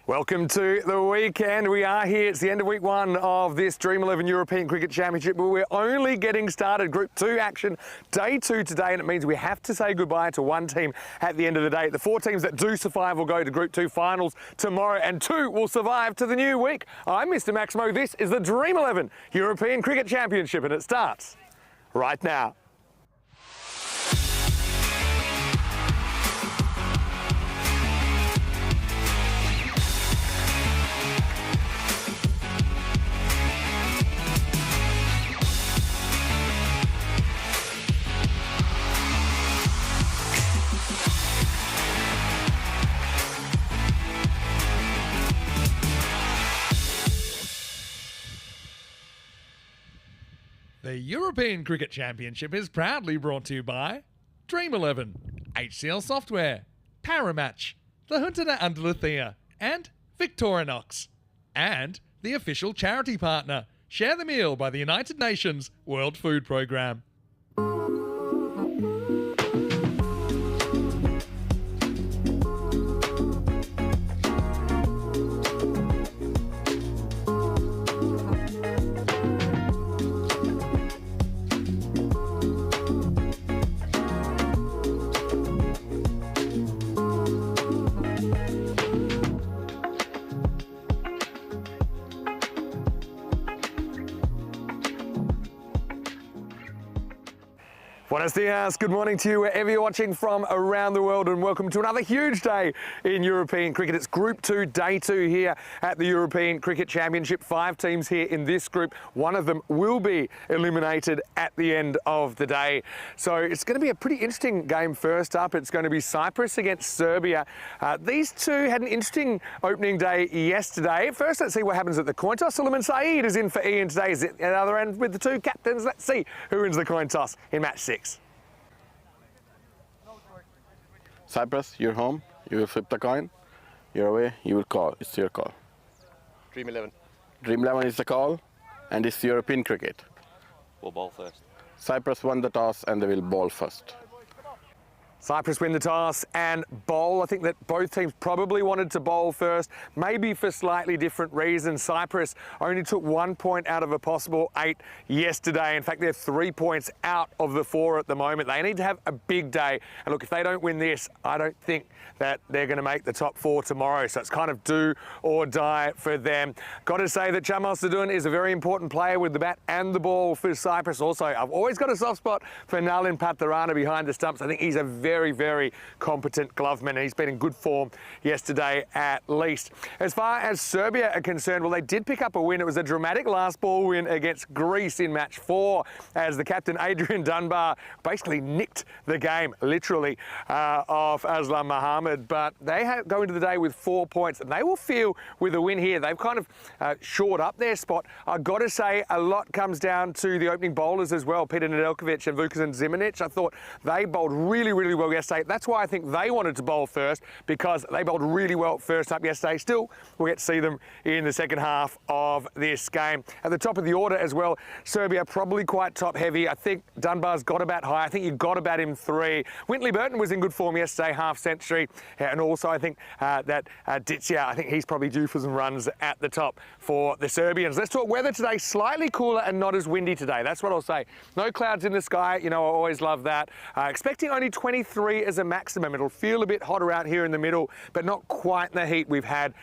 Welcome to the weekend. We are here. It's the end of week one of this Dream11 European Cricket Championship, but we're only getting started. Group 2 action, day 2 today, and it means we have to say goodbye to one team at the end of the day. The 4 teams that do survive will go to Group 2 finals tomorrow, and 2 will survive to the new week. I'm Mr. Maximo. This is the Dream11 European Cricket Championship, and it starts right now. The European Cricket Championship is proudly brought to you by Dream11, HCL Software, Paramatch, the Junta de Andalucía, and Victorinox. And the official charity partner, Share the Meal by the United Nations World Food Programme. Buenos dias, good morning to you wherever you're watching from around the world, and welcome to another huge day in European cricket. It's Group 2, Day 2 here at the European Cricket Championship. 5 teams here in this group. One of them will be eliminated at the end of the day. So it's going to be a pretty interesting game first up. It's going to be Cyprus against Serbia. These two had an interesting opening day yesterday. First, let's see what happens at the coin toss. Suleiman Saeed is in for Ian today. Is at the other end with the 2 captains. Let's see who wins the coin toss in match 6. Cyprus, you're home, you will flip the coin, you're away, you will call, it's your call. Dream11. Dream11 is the call, and it's European cricket. We'll bowl first. Cyprus won the toss and they will bowl first. Cyprus win the toss and bowl. I think that both teams probably wanted to bowl first, maybe for slightly different reasons. Cyprus only took 1 point out of a possible 8 yesterday. In fact, they're 3 points out of the 4 at the moment. They need to have a big day. And look, if they don't win this, I don't think that they're going to make the top 4 tomorrow. So it's kind of do or die for them. Got to say that Jamal Sadun is a very important player with the bat and the ball for Cyprus. Also, I've always got a soft spot for Nalin Patharana behind the stumps. I think he's a very competent gloveman. He's been in good form yesterday at least. As far as Serbia are concerned, well, they did pick up a win. It was a dramatic last ball win against Greece in match 4 as the captain Adrian Dunbar basically nicked the game, literally, of Aslam Mohammed. But they go into the day with 4 points, and they will feel with a win here. They've kind of shored up their spot. I've got to say, a lot comes down to the opening bowlers as well, Peter Nedeljkovic and Vukašin Zimanic. I thought they bowled really well yesterday. That's why I think they wanted to bowl first, because they bowled really well first up yesterday. Still, we'll get to see them in the second half of this game. At the top of the order as well, Serbia probably quite top heavy. I think Dunbar's got to bat high. I think you've got to bat him 3. Wintley Burton was in good form yesterday, half century. And also I think that Ditsia, I think he's probably due for some runs at the top for the Serbians. Let's talk weather today. Slightly cooler and not as windy today. That's what I'll say. No clouds in the sky. You know, I always love that. Expecting only 23 as a maximum. It'll feel a bit hotter out here in the middle, but not quite the heat we've had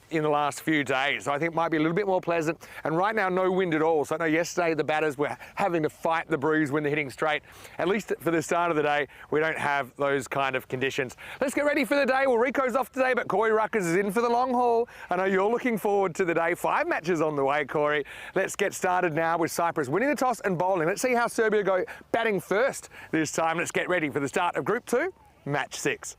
in the last few days. So I think it might be a little bit more pleasant. And right now, no wind at all. So I know yesterday the batters were having to fight the breeze when they're hitting straight. At least for the start of the day, we don't have those kind of conditions. Let's get ready for the day. Well, Rico's off today, but Corey Ruckers is in for the long haul. I know you're looking forward to the day. 5 matches on the way, Corey. Let's get started now with Cyprus winning the toss and bowling. Let's see how Serbia go batting first this time. Let's get ready for the start of Group 2, Match 6.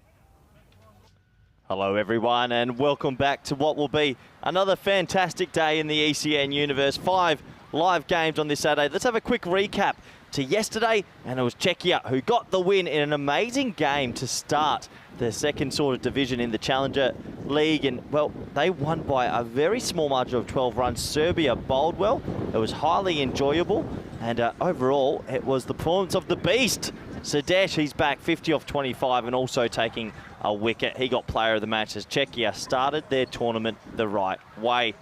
Hello everyone, and welcome back to what will be another fantastic day in the ECN universe. 5 live games on this Saturday. Let's have a quick recap to yesterday, and it was Czechia who got the win in an amazing game to start the second sort of division in the Challenger League. And well, they won by a very small margin of 12 runs. Serbia bowled well. It was highly enjoyable, and overall it was the performance of the beast. Sadesh, he's back 50 off 25 and also taking a wicket. He got player of the match as Czechia started their tournament the right way.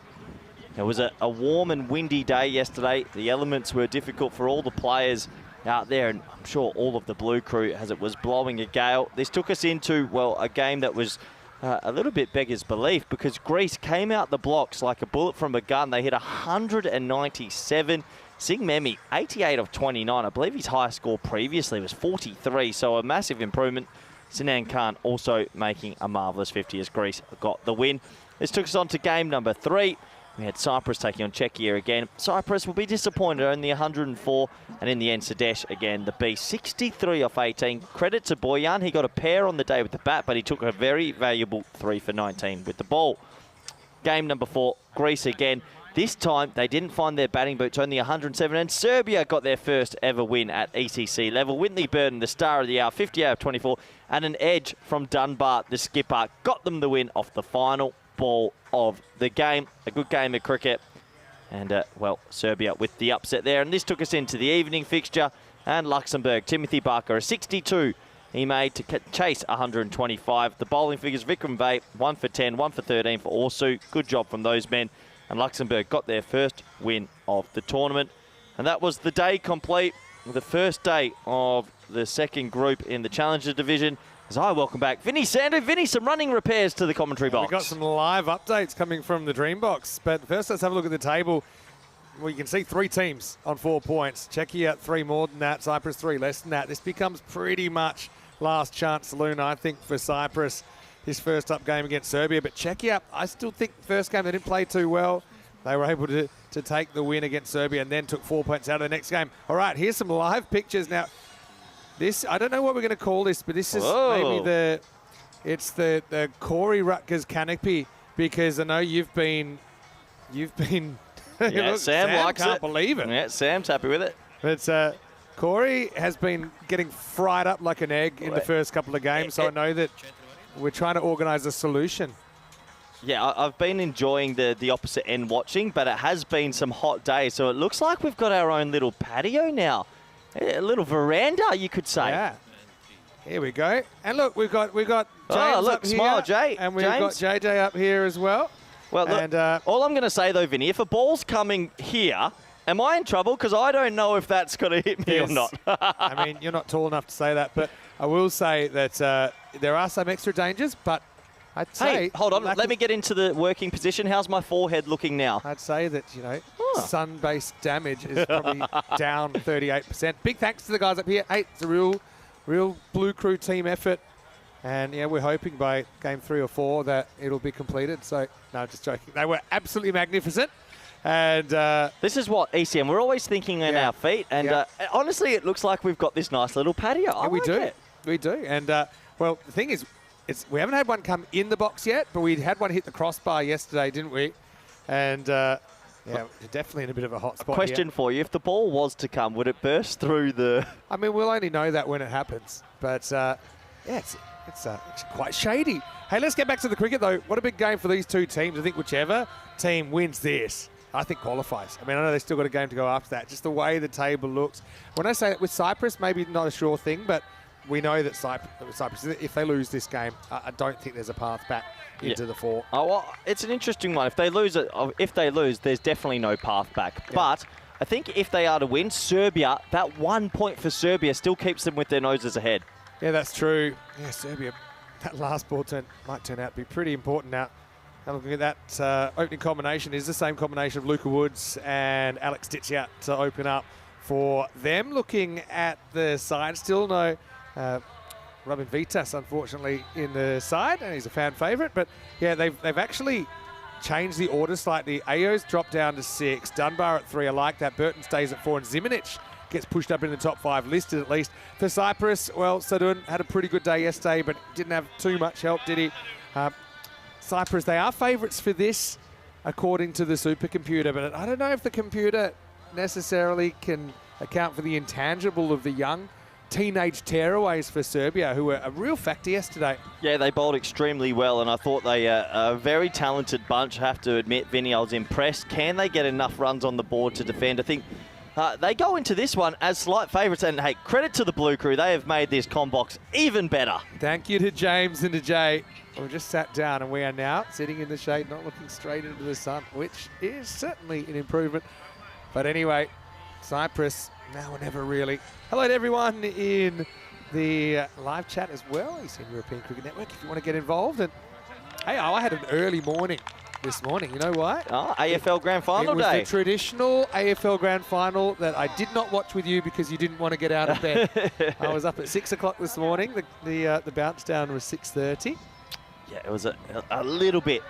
It was a warm and windy day yesterday. The elements were difficult for all the players out there, and I'm sure all of the blue crew as it was blowing a gale. This took us into, well, a game that was a little bit beggars belief, because Greece came out the blocks like a bullet from a gun. They hit 197. Singh Memi, 88 of 29. I believe his highest score previously was 43, so a massive improvement. Sinan Khan also making a marvellous 50 as Greece got the win. This took us on to game number 3. We had Cyprus taking on Czechia again. Cyprus will be disappointed, only 104. And in the end, Sadesh again, the beast, 63 off 18. Credit to Boyan. He got a pair on the day with the bat, but he took a very valuable 3 for 19 with the ball. Game number 4, Greece again. This time, they didn't find their batting boots, only 107, and Serbia got their first ever win at ECC level. Whitney Burton, the star of the hour, 50 out of 24, and an edge from Dunbar, the skipper, got them the win off the final ball of the game. A good game of cricket. And, well, Serbia with the upset there. And this took us into the evening fixture. And Luxembourg, Timothy Barker, a 62 he made to chase 125. The bowling figures, Vikram Vai, 1 for 10, 1 for 13 for Orsu. Good job from those men. And Luxembourg got their first win of the tournament. And that was the day complete, the first day of the second group in the Challenger division. As I welcome back Vinny Sandu. Vinny, some running repairs to the commentary box. We've got some live updates coming from the Dream Box. But first, let's have a look at the table. Well, you can see 3 teams on 4 points. Czechia 3 more than that. Cyprus 3 less than that. This becomes pretty much last chance saloon, I think, for Cyprus. His first up game against Serbia. But Czechia, I still think first game they didn't play too well. They were able to take the win against Serbia and then took 4 points out of the next game. All right, here's some live pictures. Now, this, I don't know what we're going to call this, but this is maybe the Corey Rutgers canopy, because I know you've been Yeah, look, Sam likes can't it. believe it. Yeah, Sam's happy with it. But Corey has been getting fried up like an egg in the first couple of games, so I know that we're trying to organise a solution. Yeah, I've been enjoying the opposite end watching, but it has been some hot days, so it looks like we've got our own little patio now. A little veranda, you could say. Yeah. Here we go. And look, we've got James up here. Smile, Jay. And we've got JJ up here as well. Well, look, and, all I'm going to say, though, Vinny, if a ball's coming here, am I in trouble? Because I don't know if that's going to hit me or not. I mean, you're not tall enough to say that, but I will say that there are some extra dangers, but I'd say... Hey, hold on. Let me get into the working position. How's my forehead looking now? I'd say that, you know, sun-based damage is probably down 38%. Big thanks to the guys up here. Hey, it's a real Blue Crew team effort. And, yeah, we're hoping by game 3 or 4 that it'll be completed. So, no, just joking. They were absolutely magnificent. And this is what, ECM, we're always thinking on our feet. And honestly, it looks like we've got this nice little patio. I we like do. it. We do. And, well, the thing is, we haven't had one come in the box yet, but we had one hit the crossbar yesterday, didn't we? And, yeah, we're definitely in a bit of a hot spot. Question for you. If the ball was to come, would it burst through the... I mean, we'll only know that when it happens. But, yeah, it's quite shady. Hey, let's get back to the cricket, though. What a big game for these two teams. I think whichever team wins this, I think qualifies. I mean, I know they've still got a game to go after that. Just the way the table looks. When I say that with Cyprus, maybe not a sure thing, but we know that Cyprus, if they lose this game, I don't think there's a path back into the 4. Oh, well, it's an interesting one. If they lose, there's definitely no path back. Yeah. But I think if they are to win, Serbia, that 1 point for Serbia still keeps them with their noses ahead. Yeah, that's true. Yeah, Serbia, that last ball might turn out to be pretty important now. And looking at that opening combination is the same combination of Luca Woods and Alex Ditziat to open up for them. Looking at the side, still no Robin Vitas, unfortunately, in the side, and he's a fan favourite. But yeah, they've actually changed the order slightly. Ayo's dropped down to 6, Dunbar at 3. I like that. Burton stays at 4, and Zimanic gets pushed up in the top 5, listed at least. For Cyprus, well, Sadun had a pretty good day yesterday, but didn't have too much help, did he? Cyprus, they are favourites for this, according to the supercomputer, but I don't know if the computer necessarily can account for the intangible of the young teenage tearaways for Serbia, who were a real factor yesterday. Yeah, they bowled extremely well, and I thought they a very talented bunch, have to admit. Vinny, I was impressed. Can they get enough runs on the board to defend? I think they go into this one as slight favourites, and hey, credit to the Blue Crew. They have made this combox even better. Thank you to James and to Jay. We just sat down, and we are now sitting in the shade, not looking straight into the sun, which is certainly an improvement. But anyway, Cyprus, now or never really. Hello to everyone in the live chat as well. ECN European Cricket Network, if you want to get involved. And hey, I had an early morning this morning. You know why? Oh, AFL Grand Final day. It was the traditional AFL Grand Final that I did not watch with you because you didn't want to get out of bed. I was up at 6 o'clock this morning. The bounce down was 6:30. Yeah, it was a little bit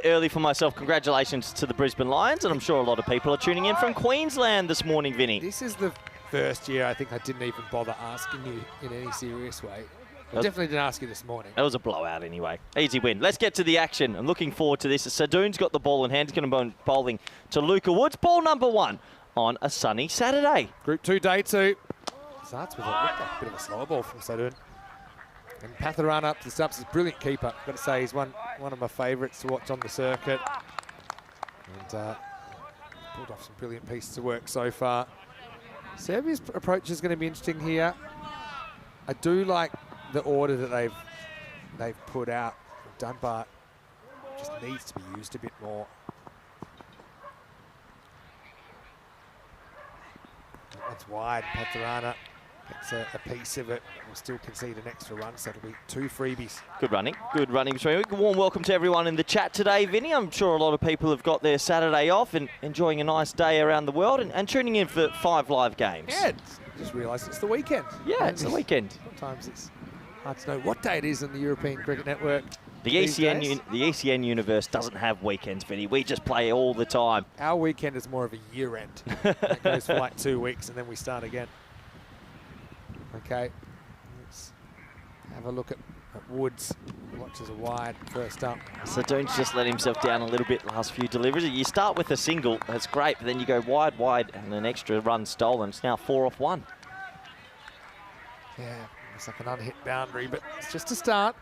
early for myself. Congratulations to the Brisbane Lions, and I'm sure a lot of people are tuning in from Queensland this morning, Vinny. This is the first year I think I didn't even bother asking you in any serious way. I definitely didn't ask you this morning. That was a blowout anyway. Easy win. Let's get to the action. I'm looking forward to this. Sadoon's got the ball in hand. He's going to be bowling to Luca Woods. Ball number 1 on a sunny Saturday. Group 2, day 2. Starts with a bit of a slower ball from Sadoon. And Patharan up to the stumps is a brilliant keeper. I've got to say, he's one of my favourites to watch on the circuit. And pulled off some brilliant pieces of work so far. Serbia's approach is going to be interesting here. I do like the order that they've put out. Dunbar just needs to be used a bit more. That's wide. Patharana gets a piece of it. We'll still concede an extra run, so it'll be 2 freebies. Good running. Good running between. A warm welcome to everyone in the chat today, Vinny. I'm sure a lot of people have got their Saturday off and enjoying a nice day around the world and tuning in for 5 live games. Yeah, just realised it's the weekend. Yeah, it's the weekend. Sometimes it's hard to know what day it is on the European Cricket Network. The ECN universe doesn't have weekends, Vinny. We just play all the time. Our weekend is more of a year end. It goes for like 2 weeks and then we start again. Okay, let's have a look at Woods. Watches a wide first up. Sadoon's just let himself down a little bit last few deliveries. You start with a single, that's great, but then you go wide, and an extra run stolen. It's now 4 off 1. Yeah, it's like an unhit boundary, but it's just a start.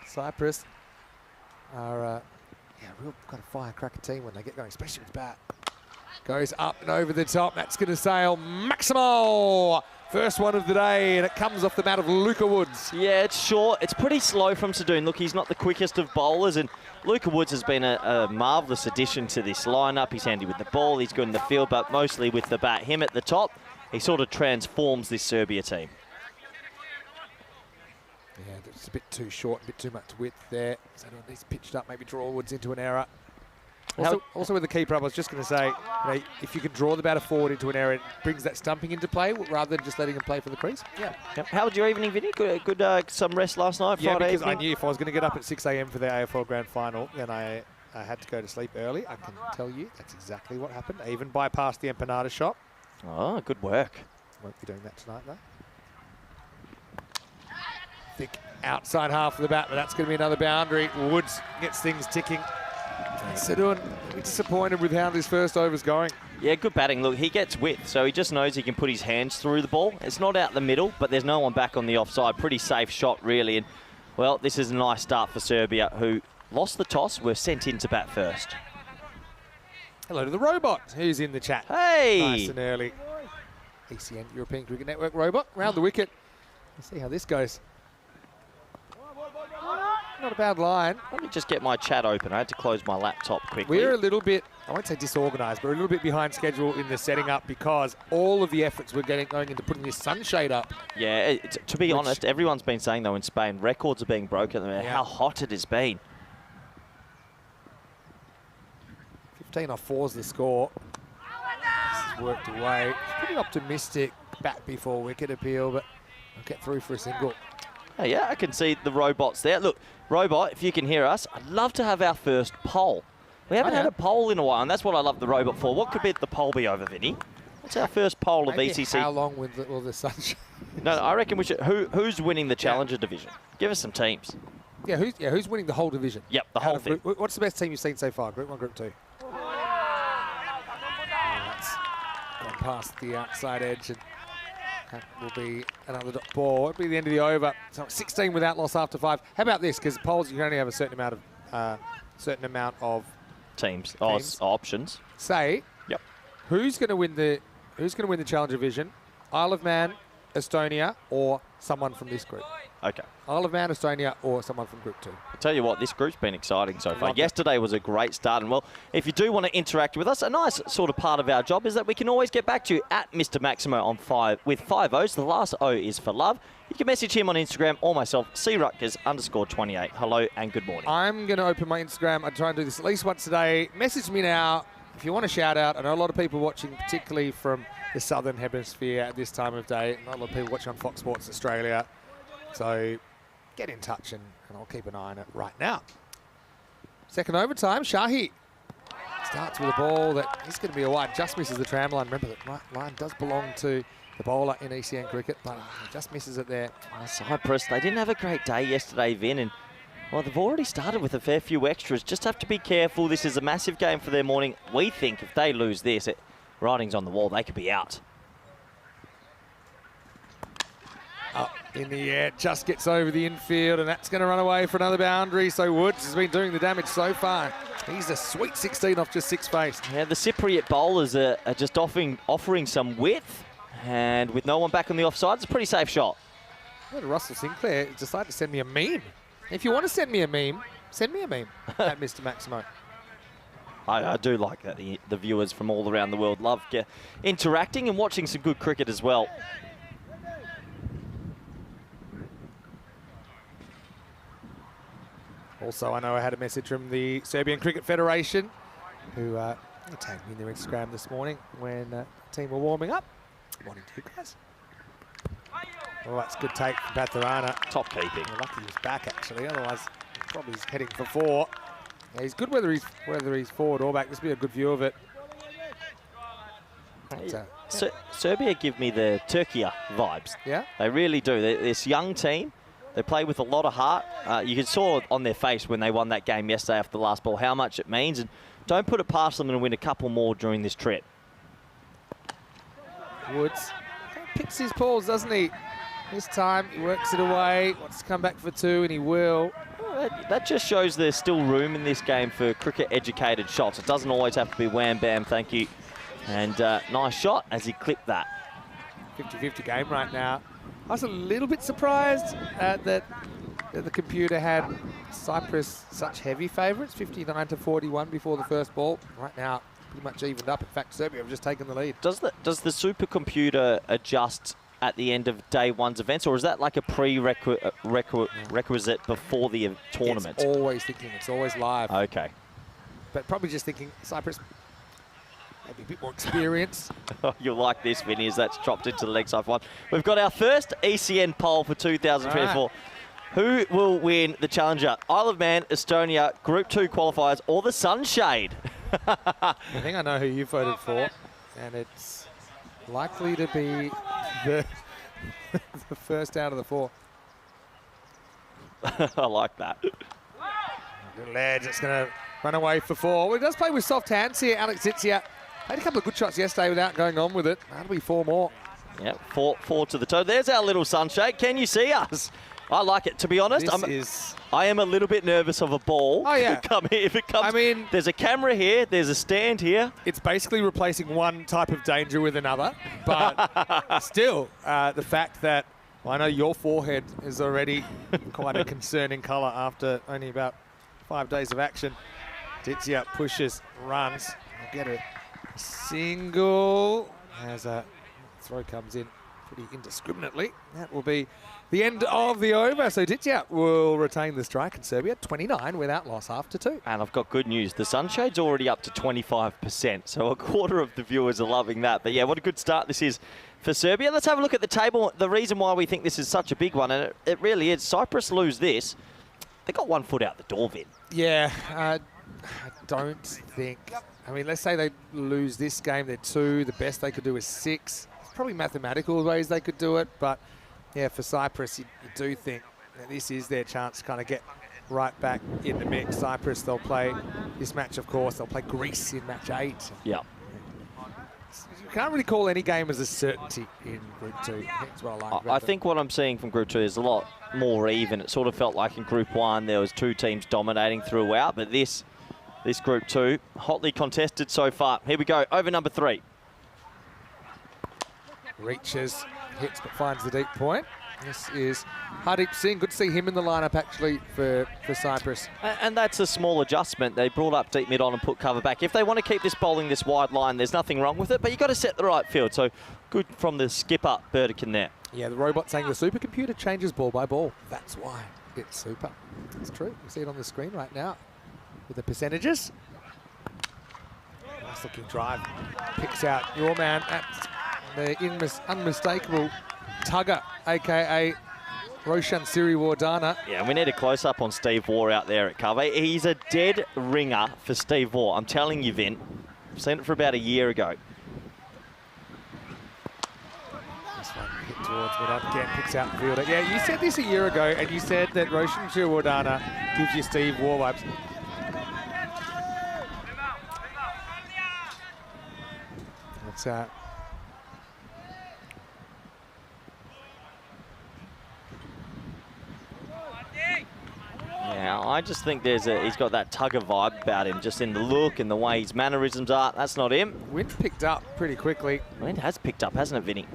Cyprus are real kind of firecracker team when they get going, especially with bat. Goes up and over the top. That's going to sail Maximo. First one of the day, and it comes off the bat of Luca Woods. Yeah, it's short. It's pretty slow from Sadoon. Look, he's not the quickest of bowlers, and Luca Woods has been a marvellous addition to this lineup. He's handy with the ball, he's good in the field, but mostly with the bat. Him at the top, he sort of transforms this Serbia team. Yeah, it's a bit too short, a bit too much width there. So he's pitched up, maybe draw Woods into an error. Also with the keeper up, I was just going to say, if you can draw the batter forward into an error, it brings that stumping into play rather than just letting him play for the crease. Yeah. Yep. How was your evening, Vinny? Good some rest last night, yeah, Friday because evening? I knew if I was going to get up at 6 a.m. for the AFL Grand Final, then I had to go to sleep early. I can tell you that's exactly what happened. I even bypassed the empanada shop. Oh, good work. Won't be doing that tonight, though. Thick outside half of the bat, but that's going to be another boundary. Woods gets things ticking. Sadoon disappointed with how this first over's going. Yeah, good batting. Look, he gets width, so he just knows he can put his hands through the ball. It's not out the middle, but there's no one back on the offside. Pretty safe shot, really. And, well, this is a nice start for Serbia, who lost the toss, were sent in to bat first. Hello to the robot, who's in the chat. Hey! Nice and early. ECN, European Cricket Network robot, round the wicket. Let's see how this goes. Not a bad line. Let me just get my chat open. I had to close my laptop quickly. We're a little bit, I won't say disorganised, but we're a little bit behind schedule in the setting up because all of the efforts we're going into putting this sunshade up. Yeah, to be honest, everyone's been saying, though, in Spain, records are being broken. How hot it has been. 15 off 4's the score. This has worked away. It's pretty optimistic bat before wicket appeal, but I'll get through for a single. Oh, yeah, I can see the robots there. Look, robot, if you can hear us, I'd love to have our first poll. We haven't had a poll in a while, and that's what I love the robot for. What could the poll be over, Vinny? What's our first poll of ECC? How long will the sunshine? No, I reckon we should. Who's winning the Challenger division? Give us some teams. Yeah, who's winning the whole division? Yep, the whole thing. What's the best team you've seen so far? Group 1, Group 2? That's gone past the outside edge, and that will be another dot ball. It'll be the end of the over. So 16 without loss after 5. How about this? Because polls, you can only have a certain amount of teams. Options. Say, yep. Who's going to win the Challenger division? Isle of Man, Estonia, or someone from this group? Okay. Isle of Man, Estonia, or someone from Group 2. I'll tell you what, this group's been exciting so far. Yesterday was a great start, and well, if you do want to interact with us, a nice sort of part of our job is that we can always get back to you at Mr. Maximo on 5 with 5 O's. The last O is for love. You can message him on Instagram or myself, crutkers_28. Hello and good morning. I'm going to open my Instagram. I try and do this at least once a day. Message me now if you want to shout out. I know a lot of people watching, particularly from the Southern Hemisphere at this time of day. Not a lot of people watching on Fox Sports Australia. So get in touch and I'll keep an eye on it right now. Second overtime, Shahi Starts with a ball that is going to be a wide, just misses the tram line. Remember that line does belong to the bowler in ECN cricket, but he just misses it there. Cyprus, they didn't have a great day yesterday, Vin, and well, they've already started with a fair few extras. Just have to be careful. This is a massive game for their morning. We think if they lose this, writing's on the wall. They could be out. Up in the air, just gets over the infield, and that's going to run away for another boundary. So Woods has been doing the damage so far. He's a sweet 16 off just six face. Yeah, the Cypriot bowlers are just offering some width, and with no one back on the offside, it's a pretty safe shot. Well, Russell Sinclair decided to send me a meme. If you want to send me a meme, send me a meme at Mr. Maximo. I do like that. The viewers from all around the world love interacting and watching some good cricket as well. Also, I know I had a message from the Serbian Cricket Federation, who tagged me in their Instagram this morning when the team were warming up. Good morning to you guys. Oh, that's a good take from Batharana. Top keeping. We're lucky he was back, actually. Otherwise, probably he's heading for four. Yeah, he's good whether he's forward or back. This will be a good view of it. But, Serbia give me the Czechia vibes. Yeah? They really do. They're this young team. They play with a lot of heart. You saw on their face when they won that game yesterday after the last ball how much it means. And don't put it past them and win a couple more during this trip. Woods picks his balls, doesn't he? This time he works it away, wants to come back for two, and he will. Well, that just shows there's still room in this game for cricket-educated shots. It doesn't always have to be wham, bam, thank you. And nice shot as he clipped that. 50-50 game right now. I was a little bit surprised that the computer had Cyprus such heavy favourites, 59-41 before the first ball. Right now, pretty much evened up. In fact, Serbia have just taken the lead. Does the supercomputer adjust at the end of day one's events, or is that like a prerequisite before the tournament? It's always thinking, it's always live. Okay. But probably just thinking Cyprus, maybe a bit more experience. You'll like this, Vinny, as that's dropped into the leg side one. We've got our first ECN poll for 2024. Right. Who will win the Challenger? Isle of Man, Estonia, Group 2 qualifiers, or the Sunshade? I think I know who you voted for, and it's likely to be the first out of the four. I like that. Little edge, it's going to run away for four. Well, he does play with soft hands here, Alex Zitzia. Had a couple of good shots yesterday without going on with it. That'll be four more. Yep, four to the toe. There's our little Sunshade. Can you see us? I like it. To be honest, I am a little bit nervous of a ball. Oh, yeah. If it comes, I mean, there's a camera here, there's a stand here. It's basically replacing one type of danger with another. But still, the fact that I know your forehead is already quite a concerning colour after only about 5 days of action. Zitzia pushes, runs. I'll get a single as a throw comes in pretty indiscriminately. That will be the end of the over. So Zitzia will retain the strike in Serbia, 29 without loss after two. And I've got good news. The Sunshade's already up to 25%. So a quarter of the viewers are loving that. But yeah, what a good start this is for Serbia. Let's have a look at the table. The reason why we think this is such a big one, and it really is, Cyprus lose this, they got 1 foot out the door, Vin. Yeah, I don't think... I mean, let's say they lose this game, they're 2. The best they could do is 6. There's probably mathematical ways they could do it, but yeah, for Cyprus, you do think that this is their chance to kind of get right back in the mix. Cyprus, they'll play this match, of course. They'll play Greece in match 8. Yeah. You can't really call any game as a certainty in Group 2. That's what I like about I think what I'm seeing from Group 2 is a lot more even. It sort of felt like in Group 1 there was 2 teams dominating throughout, but this Group 2, hotly contested so far. Here we go, over number 3. Reaches, hits but finds the deep point. This is Hardeep Singh. Good to see him in the lineup actually for Cyprus. And that's a small adjustment. They brought up deep mid on and put cover back. If they want to keep this bowling this wide line, there's nothing wrong with it, but you've got to set the right field. So good from the skipper, Burdekin there. Yeah, the robot saying the supercomputer changes ball by ball. That's why it's super. It's true. You see it on the screen right now with the percentages. Nice looking drive. Picks out your man at the unmistakable Tugger, a.k.a. Roshan Siriwardana. Yeah, and we need a close-up on Steve Waugh out there at cover. He's a dead ringer for Steve Waugh. I'm telling you, Vin. I've seen it for about a year ago. This one hit towards mid-on again, picks out the fielder. Yeah, you said this a year ago, and you said that Roshan Siriwardana gives you Steve Waugh vibes. What's that? Yeah, I just think he's got that tugger vibe about him, just in the look and the way his mannerisms are. That's not him. Wind picked up pretty quickly. Wind has picked up, hasn't it, Vinny?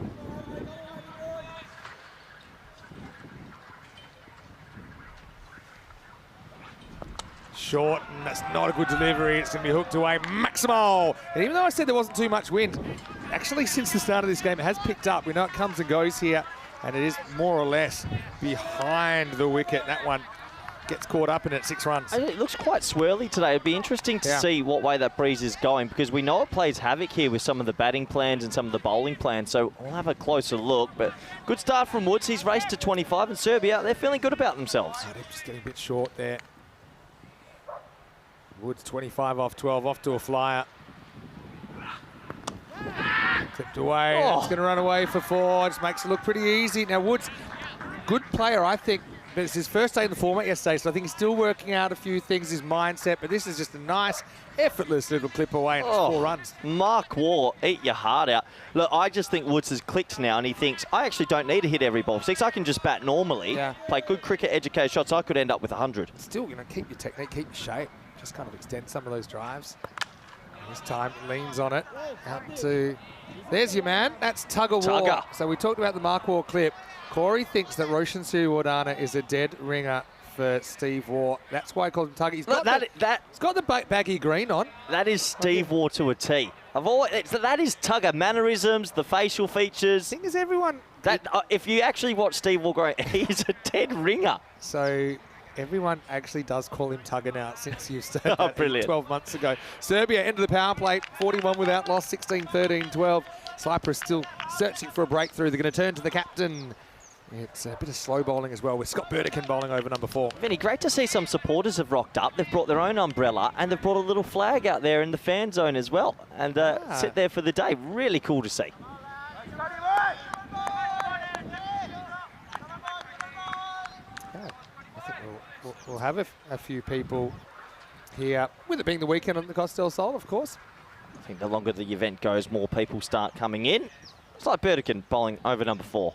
Short, and that's not a good delivery. It's going to be hooked away. Maximo! And even though I said there wasn't too much wind, actually since the start of this game, it has picked up. We know it comes and goes here, and it is more or less behind the wicket. That one gets caught up in it, 6 runs. It looks quite swirly today. It'd be interesting to see what way that breeze is going, because we know it plays havoc here with some of the batting plans and some of the bowling plans, so we'll have a closer look. But good start from Woods. He's raced to 25, and Serbia, they're feeling good about themselves. Oh, they're just getting a bit short there. Woods 25 off 12, off to a flyer. Clipped away, Oh. It's going to run away for 4, just makes it look pretty easy. Now Woods, good player I think, but it's his first day in the format yesterday, so I think he's still working out a few things, his mindset, but this is just a nice, effortless little clip away, and it's 4 runs. Mark Waugh, eat your heart out. Look, I just think Woods has clicked now, and he thinks, I actually don't need to hit every ball 6. I can just bat normally, play good cricket, educate shots. I could end up with 100. Still, keep your technique, keep your shape, just kind of extend some of those drives. This time leans on it, out to, there's your man, that's Tugger Waugh. So we talked about the Mark Waugh clip. Corey thinks that Roshan Siriwardana is a dead ringer for Steve Waugh. That's why I called him Tugger. He's got, he's got the baggy green on. That is Steve Waugh to a T. That is Tugger. Mannerisms, the facial features. The thing is, everyone... if you actually watch Steve Waugh growing, he's a dead ringer. So everyone actually does call him Tugger now since you started brilliant. 12 months ago. Serbia into the power play, 41 without loss, 16, 13, 12. Cyprus still searching for a breakthrough. They're going to turn to the captain. It's a bit of slow bowling as well with Scott Burdekin bowling over number 4. Vinny, great to see some supporters have rocked up. They've brought their own umbrella and they've brought a little flag out there in the fan zone as well and sit there for the day. Really cool to see. I think we'll have a few people here, with it being the weekend on the Costa Sol, of course. I think the longer the event goes, more people start coming in. It's like Burdekin bowling over number 4.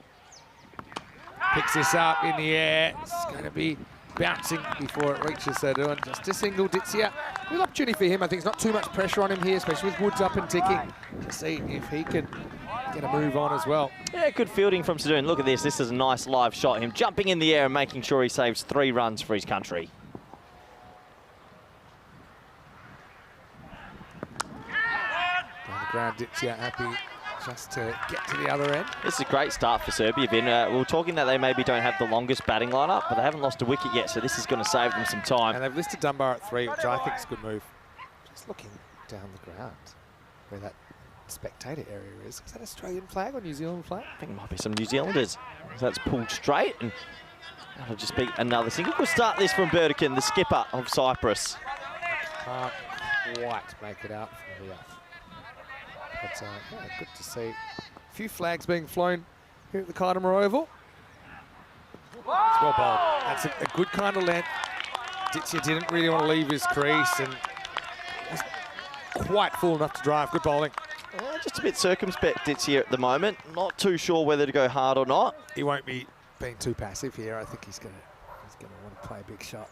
Picks this up in the air. It's going to be bouncing before it reaches Sadun. Just a single Ditsia. Good opportunity for him. I think there's not too much pressure on him here, especially with Woods up and ticking, to see if he can get a move on as well. Yeah, good fielding from Sadun. Look at this. This is a nice live shot. Him jumping in the air and making sure he saves 3 runs for his country. Down the ground, Ditsia happy just to get to the other end. This is a great start for Serbia, Vin. We were talking that they maybe don't have the longest batting lineup, but they haven't lost a wicket yet, so this is going to save them some time. And they've listed Dunbar at 3, which I think is a good move. Just looking down the ground where that spectator area is. Is that Australian flag or New Zealand flag? I think it might be some New Zealanders. So that's pulled straight, and that'll just be another single. We'll start this from Burdekin, the skipper of Cyprus. Can't quite make it out from here. But yeah, good to see a few flags being flown here at the Kardamar Oval. It's well bowled. That's a good kind of length. Ditsia didn't really want to leave his crease and was quite full enough to drive. Good bowling. Just a bit circumspect, Ditsia at the moment. Not too sure whether to go hard or not. He won't be being too passive here. I think he's gonna want to play a big shot.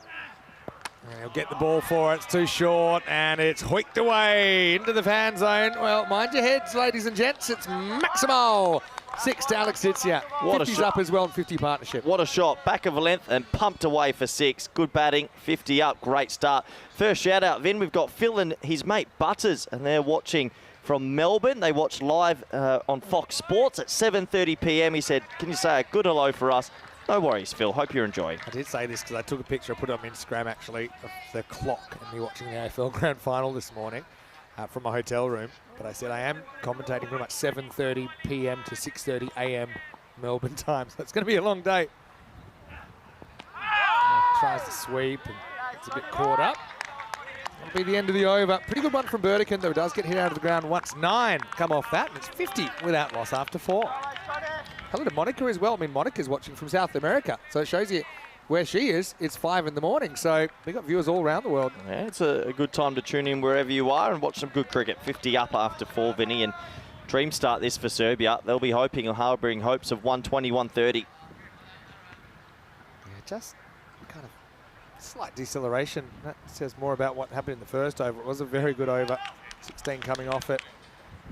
And he'll get the ball for it. It's too short, and it's hoiked away into the fan zone. Well, mind your heads, ladies and gents. It's Maximo. 6 to Alex Ditsia. 50's up as well in 50 partnership. What a shot. Back of a length and pumped away for 6. Good batting. 50 up. Great start. First shout out, Vin. We've got Phil and his mate Butters, and they're watching from Melbourne. They watch live on Fox Sports at 7:30 p.m. He said, can you say a good hello for us? No worries, Phil. Hope you're enjoying. I did say this because I took a picture. I put it on Instagram, actually, of the clock and me watching the AFL Grand Final this morning from my hotel room. But I said I am commentating pretty much 7:30 p.m. to 6:30 a.m. Melbourne time. So it's going to be a long day. tries to sweep and gets a bit caught up. That'll be the end of the over. Pretty good one from Burdekin, though. He does get hit out of the ground once. 9 come off that, and it's 50 without loss after 4. Hello to Monica as well. I mean, Monica's watching from South America, so it shows you where she is. It's 5 in the morning, so we've got viewers all around the world. Yeah, it's a good time to tune in wherever you are and watch some good cricket. 50 up after 4, Vinny, and dream start this for Serbia. They'll be hoping or harbouring hopes of 120, 130. Yeah, just kind of slight deceleration. That says more about what happened in the first over. It was a very good over. 16 coming off it.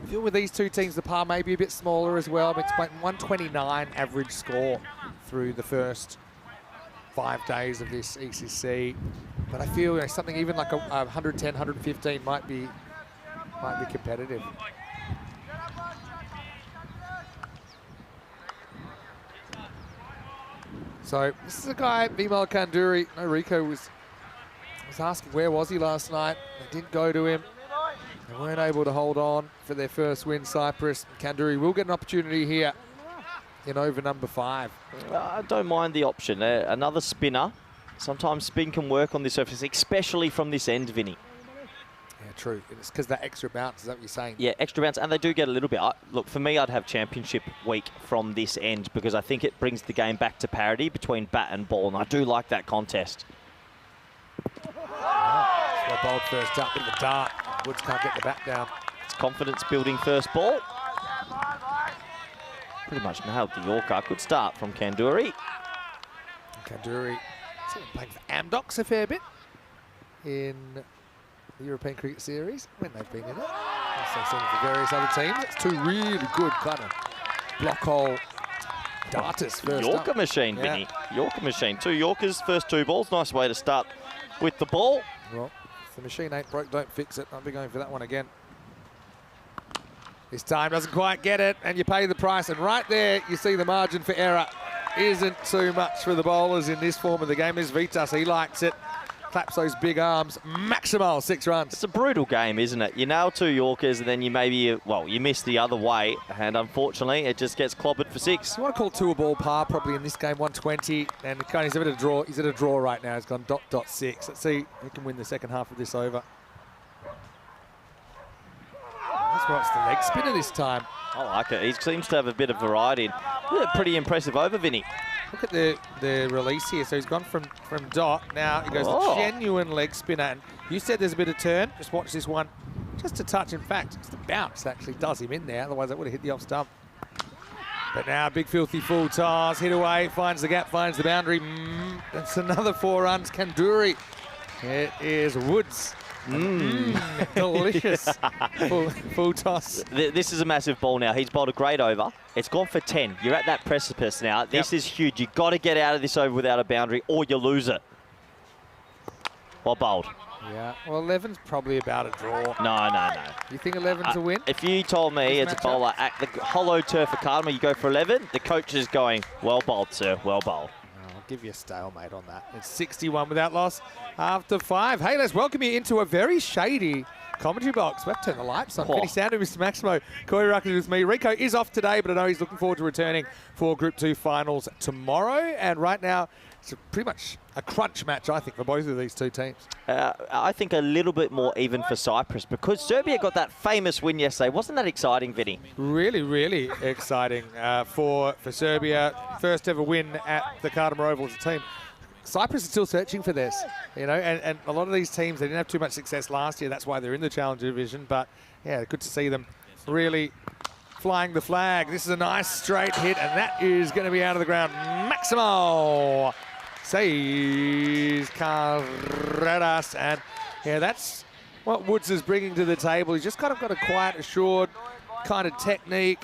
I feel with these two teams, the par may be a bit smaller as well. But it's 129 average score through the first 5 days of this ECC. But I feel something even like a 110, 115 might be competitive. So this is a guy, Vimal Kanduri. No, Rico was asking where was he last night. They didn't go to him. They weren't able to hold on for their first win, Cyprus. Kanduri will get an opportunity here in over number 5. I don't mind the option. Another spinner. Sometimes spin can work on this surface, especially from this end, Vinny. Yeah, true. It's because that extra bounce, is that what you're saying? Yeah, extra bounce, and they do get a little bit. Look, for me, I'd have championship week from this end because I think it brings the game back to parity between bat and ball, and I do like that contest. Oh, bowled first up in the dart. Woods can't get the bat down. It's confidence building first ball. Pretty much nailed the Yorker. Good start from Kanduri. Kanduri playing for Amdocs a fair bit in the European Cricket Series when they've been in it. Also seen for various other teams. It's 2 really good kind of block hole darters first Yorker up. machine, Vinny. Yorker machine. 2 Yorkers, first 2 balls. Nice way to start with the ball. Well, if the machine ain't broke, don't fix it. I'll be going for that one again. This time doesn't quite get it, and you pay the price. And right there, you see the margin for error isn't too much for the bowlers in this form of the game. Is Vitas, he likes it. Claps those big arms. Maximal 6 runs. It's a brutal game, isn't it? You nail 2 Yorkers, and then you you miss the other way, and unfortunately, it just gets clobbered for 6. You want to call 2 a ball par probably in this game, 120, and he's at a draw. He's at a draw right now. He's gone .6. Let's see who can win the second half of this over. That's right, it's the leg spinner this time. I like it. He seems to have a bit of variety. Pretty impressive over, Vinny. Look at the release here. So he's gone from dot. Now he goes to genuine leg spinner. And you said there's a bit of turn. Just watch this one. Just a touch. In fact, it's the bounce that actually does him in there. Otherwise, that would have hit the off stump. But now, big filthy full toss. Hit away. Finds the gap. Finds the boundary. That's another 4 runs. Kanduri. It is Woods. Delicious. full toss. This is a massive ball now. He's bowled a great over. It's gone for 10. You're at that precipice now. This is huge. You've got to get out of this over without a boundary or you lose it. Well bowled. Yeah, well, 11's probably about a draw. No. You think 11's a win? If you told me as a bowler at the hollow turf academy, you go for 11, the coach is going, well bowled, sir, well bowled. I'll give you a stalemate on that. It's 61 without loss after 5. Hey, let's welcome you into a very shady commentary box. We have to turn the lights on. Kenny Sander, Mr. Maximo, Corey Ruckers with me. Rico is off today, but I know he's looking forward to returning for Group 2 finals tomorrow. And right now, it's pretty much a crunch match, I think, for both of these two teams. I think a little bit more even for Cyprus because Serbia got that famous win yesterday. Wasn't that exciting, Vinny? Really, really exciting for Serbia. First ever win at the Carter Oval as a team. Cyprus is still searching for this, and a lot of these teams, they didn't have too much success last year. That's why they're in the Challenger division. But, yeah, good to see them really flying the flag. This is a nice straight hit, and that is going to be out of the ground. Maximo says Carreras, and, yeah, that's what Woods is bringing to the table. He's just kind of got a quiet, assured kind of technique.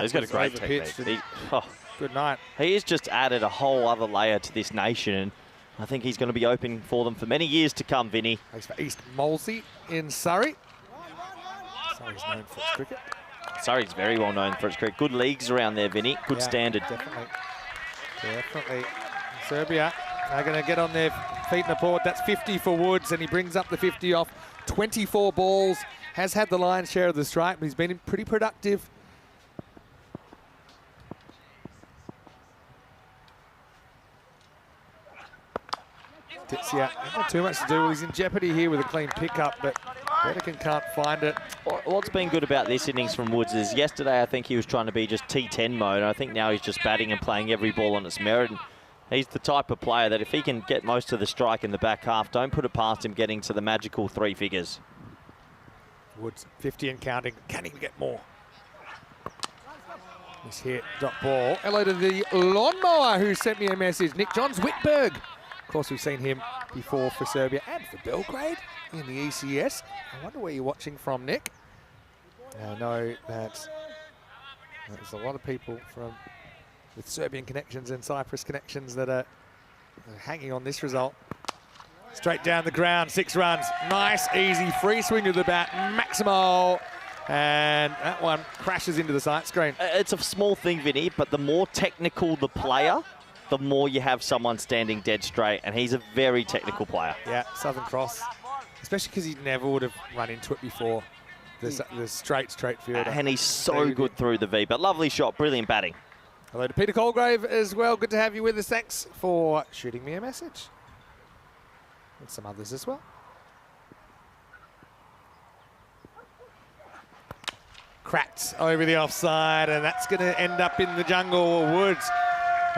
He's got a great technique. Good night. He has just added a whole other layer to this nation, and I think he's going to be open for them for many years to come, Vinny. Thanks for East Molesey in Surrey. Surrey's known for its cricket. Surrey's very well known for its cricket. Good leagues around there, Vinny. Good standard. Definitely. Serbia are going to get on their feet in the port. That's 50 for Woods, and he brings up the 50 off 24 balls. Has had the lion's share of the strike, but he's been pretty productive. Yeah, not too much to do. Well, he's in jeopardy here with a clean pickup, but Bedekin can't find it. What's been good about this innings from Woods is yesterday I think he was trying to be just T10 mode. I think now he's just batting and playing every ball on its merit. And he's the type of player that if he can get most of the strike in the back half, don't put it past him getting to the magical 3 figures. Woods 50 and counting. Can he get more? This hit, dot ball. Hello to the lawnmower who sent me a message. Nick Johns Whitberg. Of course, we've seen him before for Serbia and for Belgrade in the ECS. I wonder where you're watching from, Nick. I know that there's a lot of people with Serbian connections and Cyprus connections that are hanging on this result. Straight down the ground, 6 runs. Nice, easy, free swing of the bat. Maximo. And that one crashes into the sight screen. It's a small thing, Vinny, but the more technical the player, the more you have someone standing dead straight, and he's a very technical player. Yeah, Southern Cross, especially because he never would have run into it before. The straight fielder. And he's so good through the V, but lovely shot, brilliant batting. Hello to Peter Colgrave as well. Good to have you with us. Thanks for shooting me a message. And some others as well. Cracked over the offside, and that's going to end up in the jungle. Woods,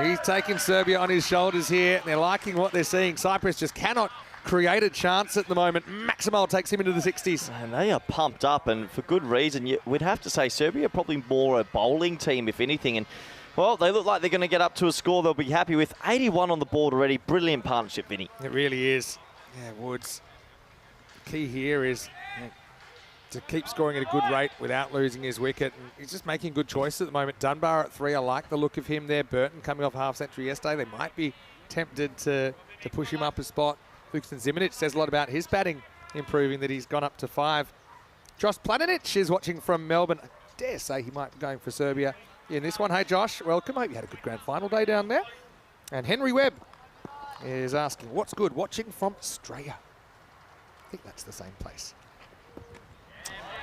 he's taking Serbia on his shoulders here. They're liking what they're seeing. Cyprus just cannot create a chance at the moment. Maximo takes him into the 60s. And they are pumped up, and for good reason. We'd have to say Serbia are probably more a bowling team, if anything. And, well, they look like they're going to get up to a score they'll be happy with. 81 on the board already. Brilliant partnership, Vinny. It really is. Yeah, Woods. The key here is to keep scoring at a good rate without losing his wicket. And he's just making good choices at the moment. Dunbar at 3, I like the look of him there. Burton coming off half century yesterday. They might be tempted to push him up a spot. Luxembourg Zimanic says a lot about his batting improving, that he's gone up to 5. Josh Planinic is watching from Melbourne. I dare say he might be going for Serbia in this one. Hey, Josh, welcome. Hope you had a good grand final day down there. And Henry Webb is asking, what's good? Watching from Australia. I think that's the same place.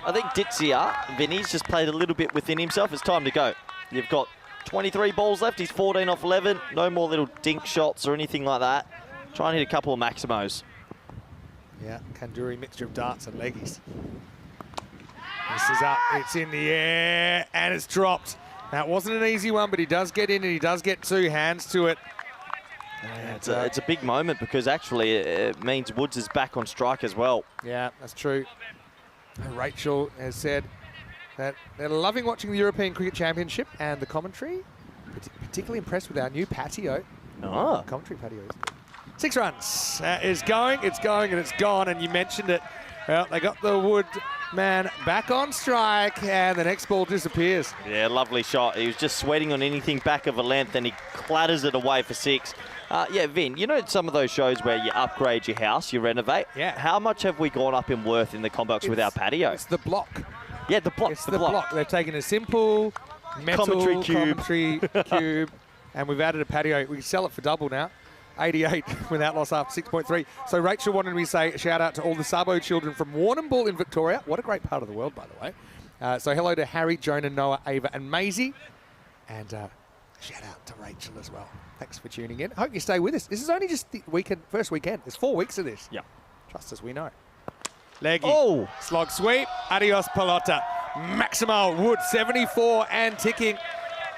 I think Ditzia, Vinny's just played a little bit within himself. It's time to go. You've got 23 balls left. He's 14 off 11. No more little dink shots or anything like that. Try and hit a couple of maximos. Yeah, Kanduri mixture of darts and leggies. This is up, it's in the air, and it's dropped. That wasn't an easy one, but he does get in, and he does get 2 hands to it. Yeah, it's a big moment, because actually it means Woods is back on strike as well. Yeah, that's true. Rachel has said that they're loving watching the European Cricket Championship and the commentary. Particularly impressed with our new patio. Oh. Commentary patio is good. 6 runs. It's going, and it's gone. And you mentioned it. Well, they got the Wood man back on strike, and the next ball disappears. Yeah, lovely shot. He was just sweating on anything back of a length, and he clatters it away for 6. Yeah, Vin, you know some of those shows where you upgrade your house, you renovate? Yeah. How much have we gone up in worth in the Combox with our patio? It's the block. Yeah, the block. It's the block. They've taken a simple metal commentary cube, and we've added a patio. We can sell it for double now. 88 without loss after 6.3. So Rachel wanted me to say a shout out to all the Sabo children from Warrnambool in Victoria. What a great part of the world, by the way. So hello to Harry, Jonah, Noah, Ava and Maisie. And shout out to Rachel as well. Thanks for tuning in. I hope you stay with us. This is only just the first weekend. There's 4 weeks of this. Yeah. Trust us, we know. Leggy. Oh! Slog sweep. Adios, Pelota. Maximo Wood, 74 and ticking.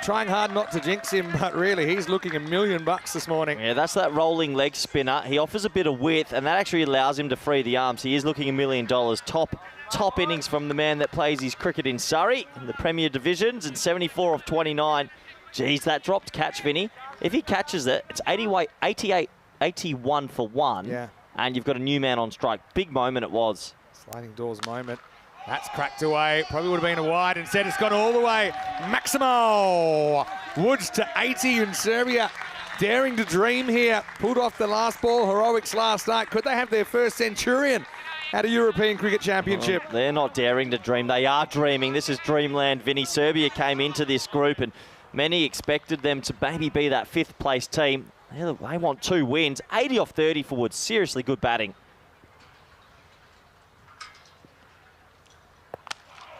Trying hard not to jinx him, but really, he's looking $1 million this morning. Yeah, that's that rolling leg spinner. He offers a bit of width, and that actually allows him to free the arms. He is looking $1 million. Top innings from the man that plays his cricket in Surrey, in the Premier Divisions, and 74 off 29. Geez, that dropped catch, Vinny. If he catches it, it's 81 for 1. Yeah. And you've got a new man on strike. Big moment it was. Sliding doors moment. That's cracked away. Probably would have been a wide. Instead, it's gone all the way. Maximo Woods to 80 in Serbia. Daring to dream here. Pulled off the last ball. Heroics last night. Could they have their first centurion at a European Cricket Championship? Well, they're not daring to dream. They are dreaming. This is dreamland, Vinny. Serbia came into this group, and many expected them to maybe be that 5th place team. They want 2 wins. 80 off 30 for Woods. Seriously good batting.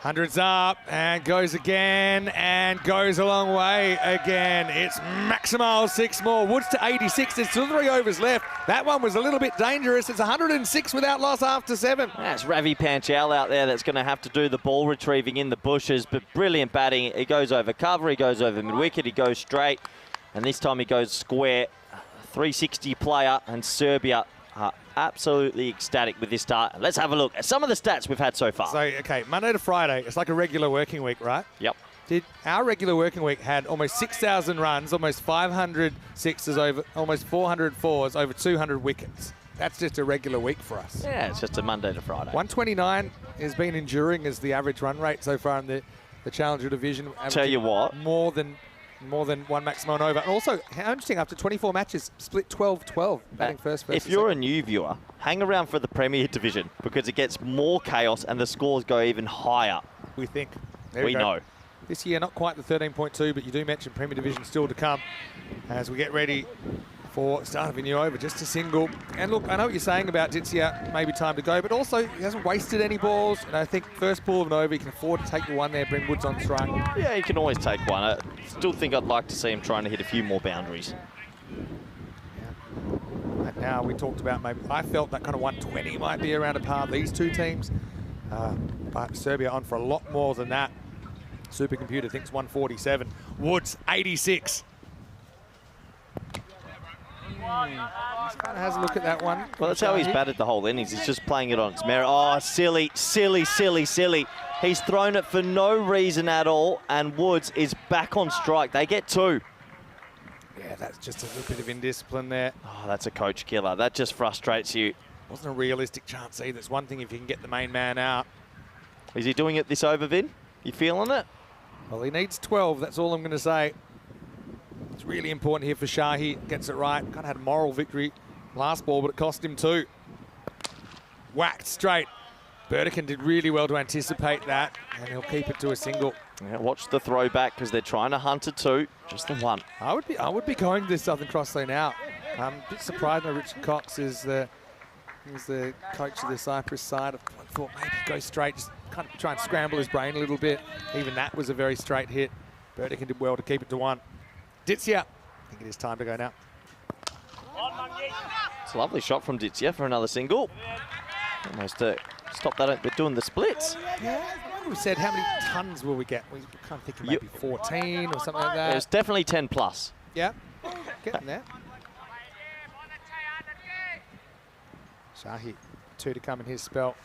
100's up and goes again and goes a long way again. It's Maximal, 6 more. Woods to 86. There's still 3 overs left. That one was a little bit dangerous. It's 106 without loss after 7. That's Ravi Panchal out there that's going to have to do the ball retrieving in the bushes, but brilliant batting. He goes over cover, he goes over mid-wicket, he goes straight, and this time he goes square. 360 player, and Serbia are absolutely ecstatic with this start. Let's have a look at some of the stats we've had so far. So, okay, Monday to Friday, it's like a regular working week, right? Yep. Our regular working week had almost 6,000 runs, almost 500 sixes, over almost 400 fours, over 200 wickets. That's just a regular week for us. Yeah, it's just a Monday to Friday. 129 has been enduring as the average run rate so far in the Challenger division. Tell you what. More than one maximum over. And also, how interesting, after 24 matches, split 12-12, batting first versus If you're second. a new viewer, hang around for the Premier Division because it gets more chaos and the scores go even higher. We think. We know. This year, not quite the 13.2, but you do mention Premier Division still to come as we get ready for start of a new over, just a single. And look, I know what you're saying about Ditsia, maybe time to go, but also he hasn't wasted any balls. And I think first ball of an over, he can afford to take the one there, bring Woods on strike. Yeah, you can always take one. I still think I'd like to see him trying to hit a few more boundaries. And now we talked about maybe, I felt that kind of 120 might be around a par these two teams. But Serbia on for a lot more than that. Supercomputer thinks 147. Woods, 86. Just kind of has a look at that one. Well, that's how he's batted the whole innings. He's just playing it on its merit. Oh, silly, silly, silly, silly. He's thrown it for no reason at all, and Woods is back on strike. They get 2. Yeah, that's just a little bit of indiscipline there. Oh, that's a coach killer. That just frustrates you. Wasn't a realistic chance either. It's one thing if you can get the main man out. Is he doing it this over, Vin? You feeling it? Well, he needs 12, that's all I'm going to say. It's really important here for Shahi. Gets it right. Kind of had a moral victory last ball, but it cost him 2. Whacked straight. Burdekin did really well to anticipate that, and he'll keep it to a single. Yeah, watch the throwback because they're trying to hunt a 2. Just the 1. I would be going to the Southern Cross though now. I'm a bit surprised that Richard Cox is the coach of the Cyprus side. I thought maybe go straight, just kind of try and scramble his brain a little bit. Even that was a very straight hit. Burdekin did well to keep it to 1. Ditsia, I think it is time to go now. It's a lovely shot from Ditsia for another single. Almost stop that bit doing the splits. Yeah, we said how many tons will we get? We were kind of thinking maybe 14 or something like that. It was definitely 10 plus. Yeah, getting there. Shahi, 2 to come in his spell.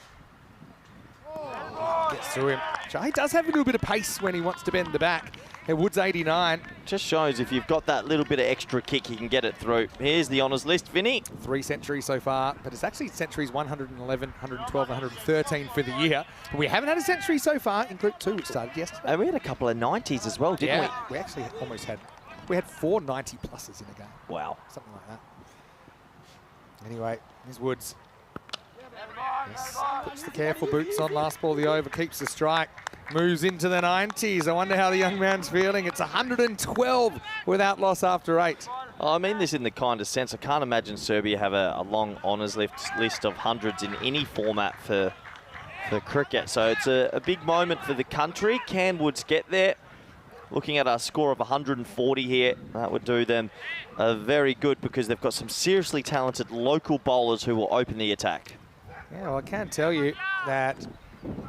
Gets through him. Shahi does have a little bit of pace when he wants to bend the back. And Woods 89. Just shows if you've got that little bit of extra kick, you can get it through. Here's the honours list, Vinny. 3 centuries so far, but it's actually centuries 111, 112, 113 for the year. But we haven't had a century so far in Group 2, which started yesterday. And we had a couple of 90s as well, didn't we? We actually almost had, we had 4 90 pluses in a game. Wow. Something like that. Anyway, here's Woods. Yes, puts the careful boots on, last ball of the over, keeps the strike, moves into the 90s. I wonder how the young man's feeling. It's 112 without loss after 8. I mean this in the kind of sense. I can't imagine Serbia have a long honours list of hundreds in any format for cricket. So it's a big moment for the country. Can Woods get there? Looking at a score of 140 here, that would do them very good because they've got some seriously talented local bowlers who will open the attack. Yeah, well, I can tell you that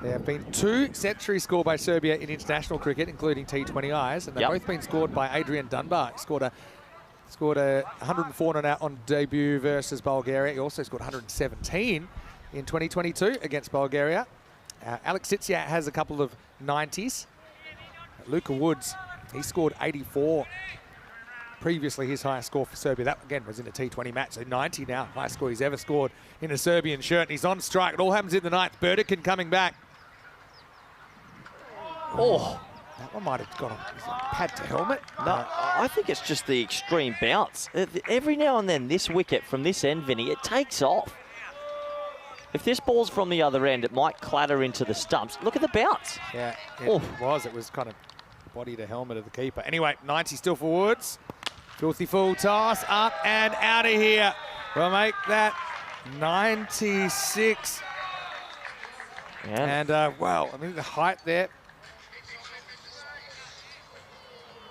there have been 2 centuries scored by Serbia in international cricket, including T20Is, and they've both been scored by Adrian Dunbar. He scored a 104 not out on debut versus Bulgaria. He also scored 117 in 2022 against Bulgaria. Alex Ditsia has a couple of 90s. Luka Woods, he scored 84. Previously, his highest score for Serbia, that again was in a T20 match, so 90 now, highest score he's ever scored in a Serbian shirt. And he's on strike. It all happens in the 9th. Burdekin coming back. Oh, that one might have gone pad to helmet. no, I think it's just the extreme bounce. Every now and then, this wicket from this end, Vinny, it takes off. If this ball's from the other end, it might clatter into the stumps. Look at the bounce. Yeah, it was. It was kind of body to helmet of the keeper. Anyway, 90 still for Woods. Filthy full toss, up and out of here. We'll make that 96. Yeah. And, well, I mean, the height there.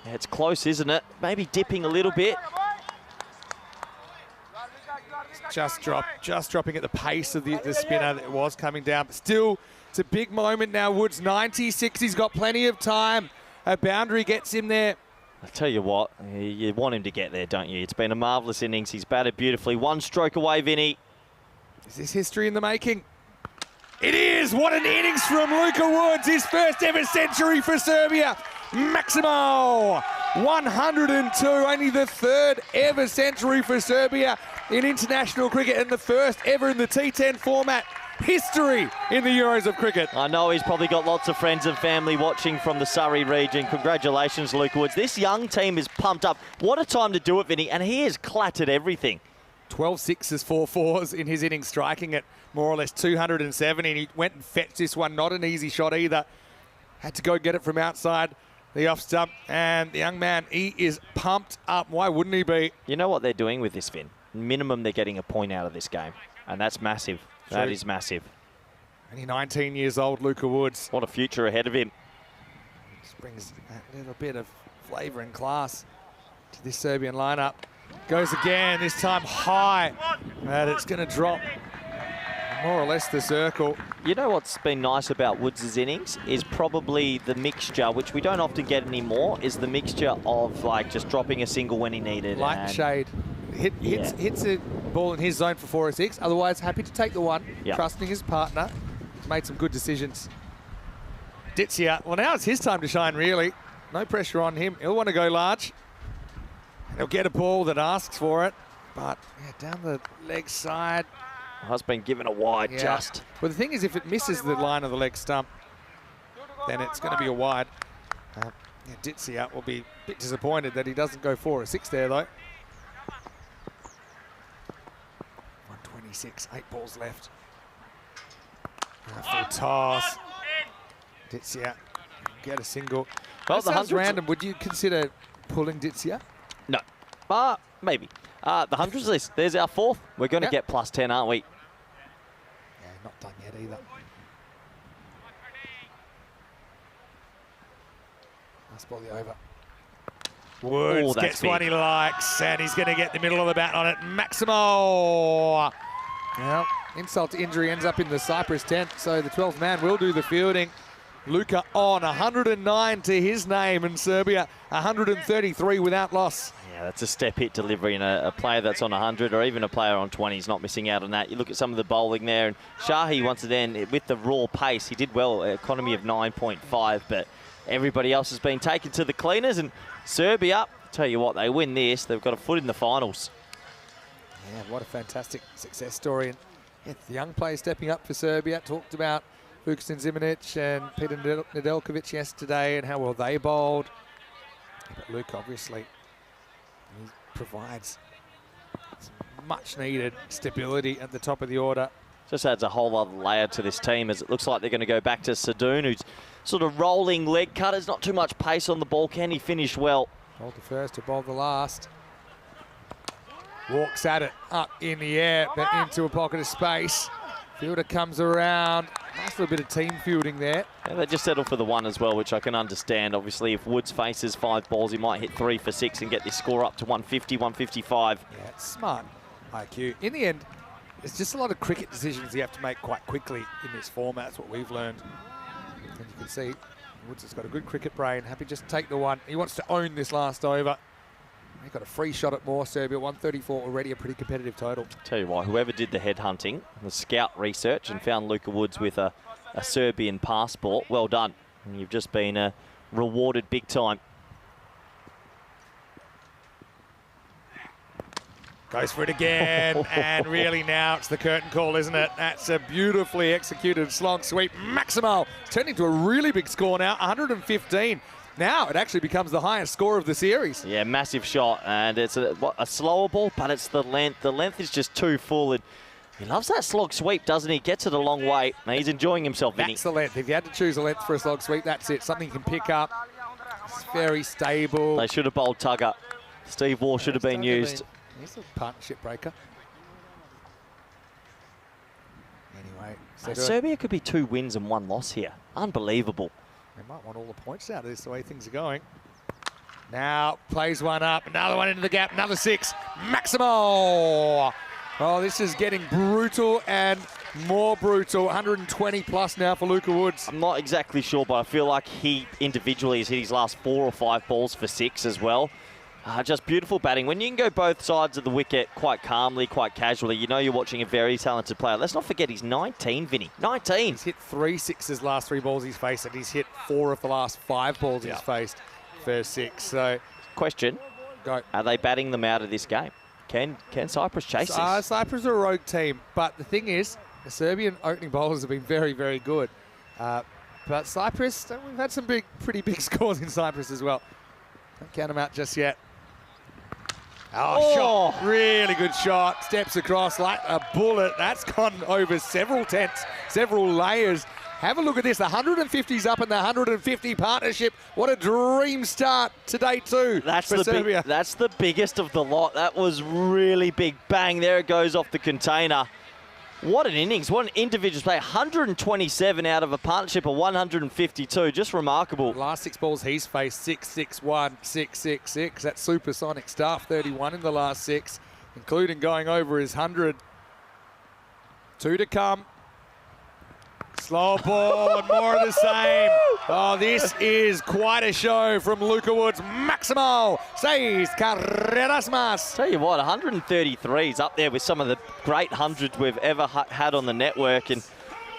Yeah, it's close, isn't it? Maybe dipping a little bit. Just dropping at the pace of the spinner that was coming down. But still, it's a big moment now. Woods 96. He's got plenty of time. A boundary gets him there. I tell you what, you want him to get there, don't you? It's been a marvellous innings. He's batted beautifully. One stroke away, Vinny. Is this history in the making? It is! What an innings from Luka Woods. His first ever century for Serbia. Maximo! 102, only the third ever century for Serbia in international cricket and the first ever in the T10 format. History in the Euros of cricket. I know he's probably got lots of friends and family watching from the Surrey region. Congratulations, Luka Woods. This young team is pumped up. What a time to do it, Vinny, and he has clattered everything. 12 sixes, 4 fours in his innings, striking at more or less 270, and he went and fetched this one. Not an easy shot either. Had to go get it from outside the off stump, and the young man, he is pumped up. Why wouldn't he be? You know what they're doing with this, Vin? Minimum, they're getting a point out of this game, and that's massive. That is massive. Only 19 years old, Luka Woods. What a future ahead of him. Just brings a little bit of flavour and class to this Serbian lineup. Goes again, this time high, and it's going to drop more or less the circle. You know what's been nice about Woods' innings is probably the mixture, which we don't often get anymore, is the mixture of like just dropping a single when he needed. Light and shade. Hits a ball in his zone for 4 or 6. Otherwise, happy to take the one, trusting his partner. Made some good decisions. Ditzia, well, now it's his time to shine, really. No pressure on him. He'll want to go large. He'll get a ball that asks for it. But, yeah, down the leg side. Has been given a wide just. Well, the thing is, if it misses the line of the leg stump, then it's going to be a wide. Ditzia will be a bit disappointed that he doesn't go 4 or 6 there, though. 126, 8 balls left. Full toss. Ditzia get a single. Well, that sounds random. Would you consider pulling Ditzia? No, maybe. The hundreds list, there's our 4th. We're going to get plus 10, aren't we? Yeah, not done yet either. Last ball the over. Woods gets what he likes, and he's going to get the middle of the bat on it. Maximo! Well, insult to injury ends up in the Cyprus tent, so the 12th man will do the fielding. Luka on 109 to his name, and Serbia 133 without loss. Yeah, that's a step hit delivery, and a player that's on 100 or even a player on 20 is not missing out on that. You look at some of the bowling there, and Shahi once again with the raw pace, he did well, economy of 9.5, but everybody else has been taken to the cleaners, and Serbia, tell you what, they win this, they've got a foot in the finals. Yeah, what a fantastic success story. And the young players stepping up for Serbia. Talked about Vukasin Zimanic and Peter Nedeljkovic yesterday and how well they bowled. But Luke, obviously, he provides some much-needed stability at the top of the order. Just adds a whole other layer to this team as it looks like they're going to go back to Sadoun, who's sort of rolling leg cutters, not too much pace on the ball. Can he finish well? Bowled the first to bowl the last. Walks at it up in the air, but into a pocket of space. Fielder comes around. Nice little bit of team fielding there. Yeah, they just settled for the 1 as well, which I can understand. Obviously, if Woods faces 5 balls, he might hit 3 for 6 and get this score up to 150, 155. Yeah, it's smart IQ. In the end, it's just a lot of cricket decisions you have to make quite quickly in this format. That's what we've learned. And you can see Woods has got a good cricket brain. Happy just to take the 1. He wants to own this last over. He got a free shot at more. Serbia 134, already a pretty competitive total. Tell you what, whoever did the headhunting, the scout research, and found Luka Woods with a Serbian passport, well done. And you've just been rewarded big time. Goes for it again, and really now it's the curtain call, isn't it? That's a beautifully executed slog sweep. Maximo turned into a really big score now, 115. Now it actually becomes the highest score of the series. Yeah, massive shot, and it's a slower ball, but it's the length. The length is just too full, and he loves that slog sweep, doesn't he? Gets it a long way. Now he's enjoying himself, Vinny. That's the length. If you had to choose a length for a slog sweep, that's it. Something you can pick up. It's very stable. They should have bowled Tugger. Steve Waugh should have been used. He's a partnership breaker. Anyway, Serbia could be 2 wins and 1 loss here. Unbelievable. They might want all the points out of this, the way things are going. Now plays one up, another one into the gap, another 6. Maximo! Oh, this is getting brutal and more brutal. 120 plus now for Luka Woods. I'm not exactly sure, but I feel like he individually has hit his last 4 or 5 balls for 6 as well. Just beautiful batting. When you can go both sides of the wicket quite calmly, quite casually, you know you're watching a very talented player. Let's not forget he's 19, Vinny. 19. He's hit 3 sixes last 3 balls he's faced, and he's hit 4 of the last 5 balls he's faced for 6. So, question: go. Are they batting them out of this game? Can Cyprus chase this? Cyprus are a rogue team, but the thing is, the Serbian opening bowlers have been very, very good. But Cyprus, we've had some pretty big scores in Cyprus as well. Don't count them out just yet. Oh, shot. Really good shot. Steps across like a bullet. That's gone over several tents, several layers. Have a look at this. The 150's up in the 150 partnership. What a dream start to day 2 for Serbia. That's the biggest of the lot. That was really big. Bang, there it goes off the container. What an innings. What an individual play. 127 out of a partnership of 152. Just remarkable. Last 6 balls he's faced, 6-6-1, 6-6-6. That's supersonic stuff. 31 in the last 6, including going over his 100. 2 to come. Slow ball and more of the same. Oh, this is quite a show from Luka Woods. Maximo says carreras más. Tell you what, 133 is up there with some of the great hundreds we've ever had on the network. And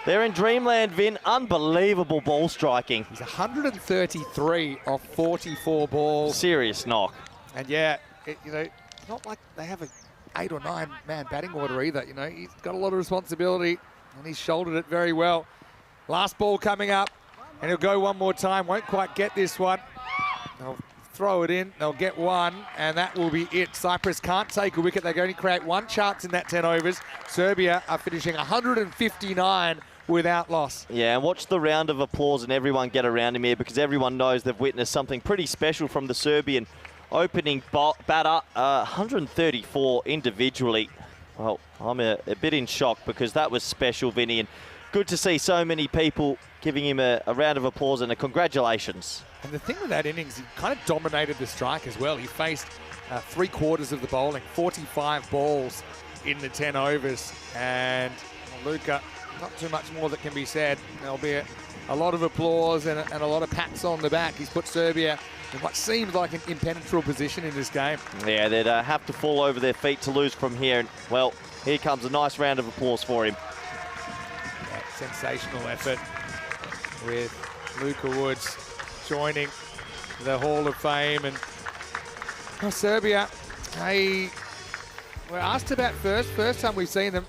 they're in dreamland, Vin. Unbelievable ball striking. He's 133 off 44 balls. Serious knock. And yeah, it's not like they have a 8 or 9 man batting order either. He's got a lot of responsibility and he's shouldered it very well. Last ball coming up, and he'll go one more time. Won't quite get this one. They'll throw it in. They'll get 1, and that will be it. Cyprus can't take a wicket. They can only create 1 chance in that 10 overs. Serbia are finishing 159 without loss. Yeah, and watch the round of applause and everyone get around him here, because everyone knows they've witnessed something pretty special from the Serbian opening batter. 134 individually. Well, I'm a bit in shock because that was special, Vinny, and good to see so many people giving him a round of applause and a congratulations. And the thing with that innings, he kind of dominated the strike as well. He faced 3/4 of the bowling, 45 balls in the 10 overs. And Luka, not too much more that can be said, albeit a lot of applause and a lot of pats on the back. He's put Serbia in what seems like an impenetrable position in this game. Yeah, they'd have to fall over their feet to lose from here. And, well, here comes a nice round of applause for him. Sensational effort with Luka Woods joining the Hall of Fame. And Serbia, they were asked about first time we've seen them,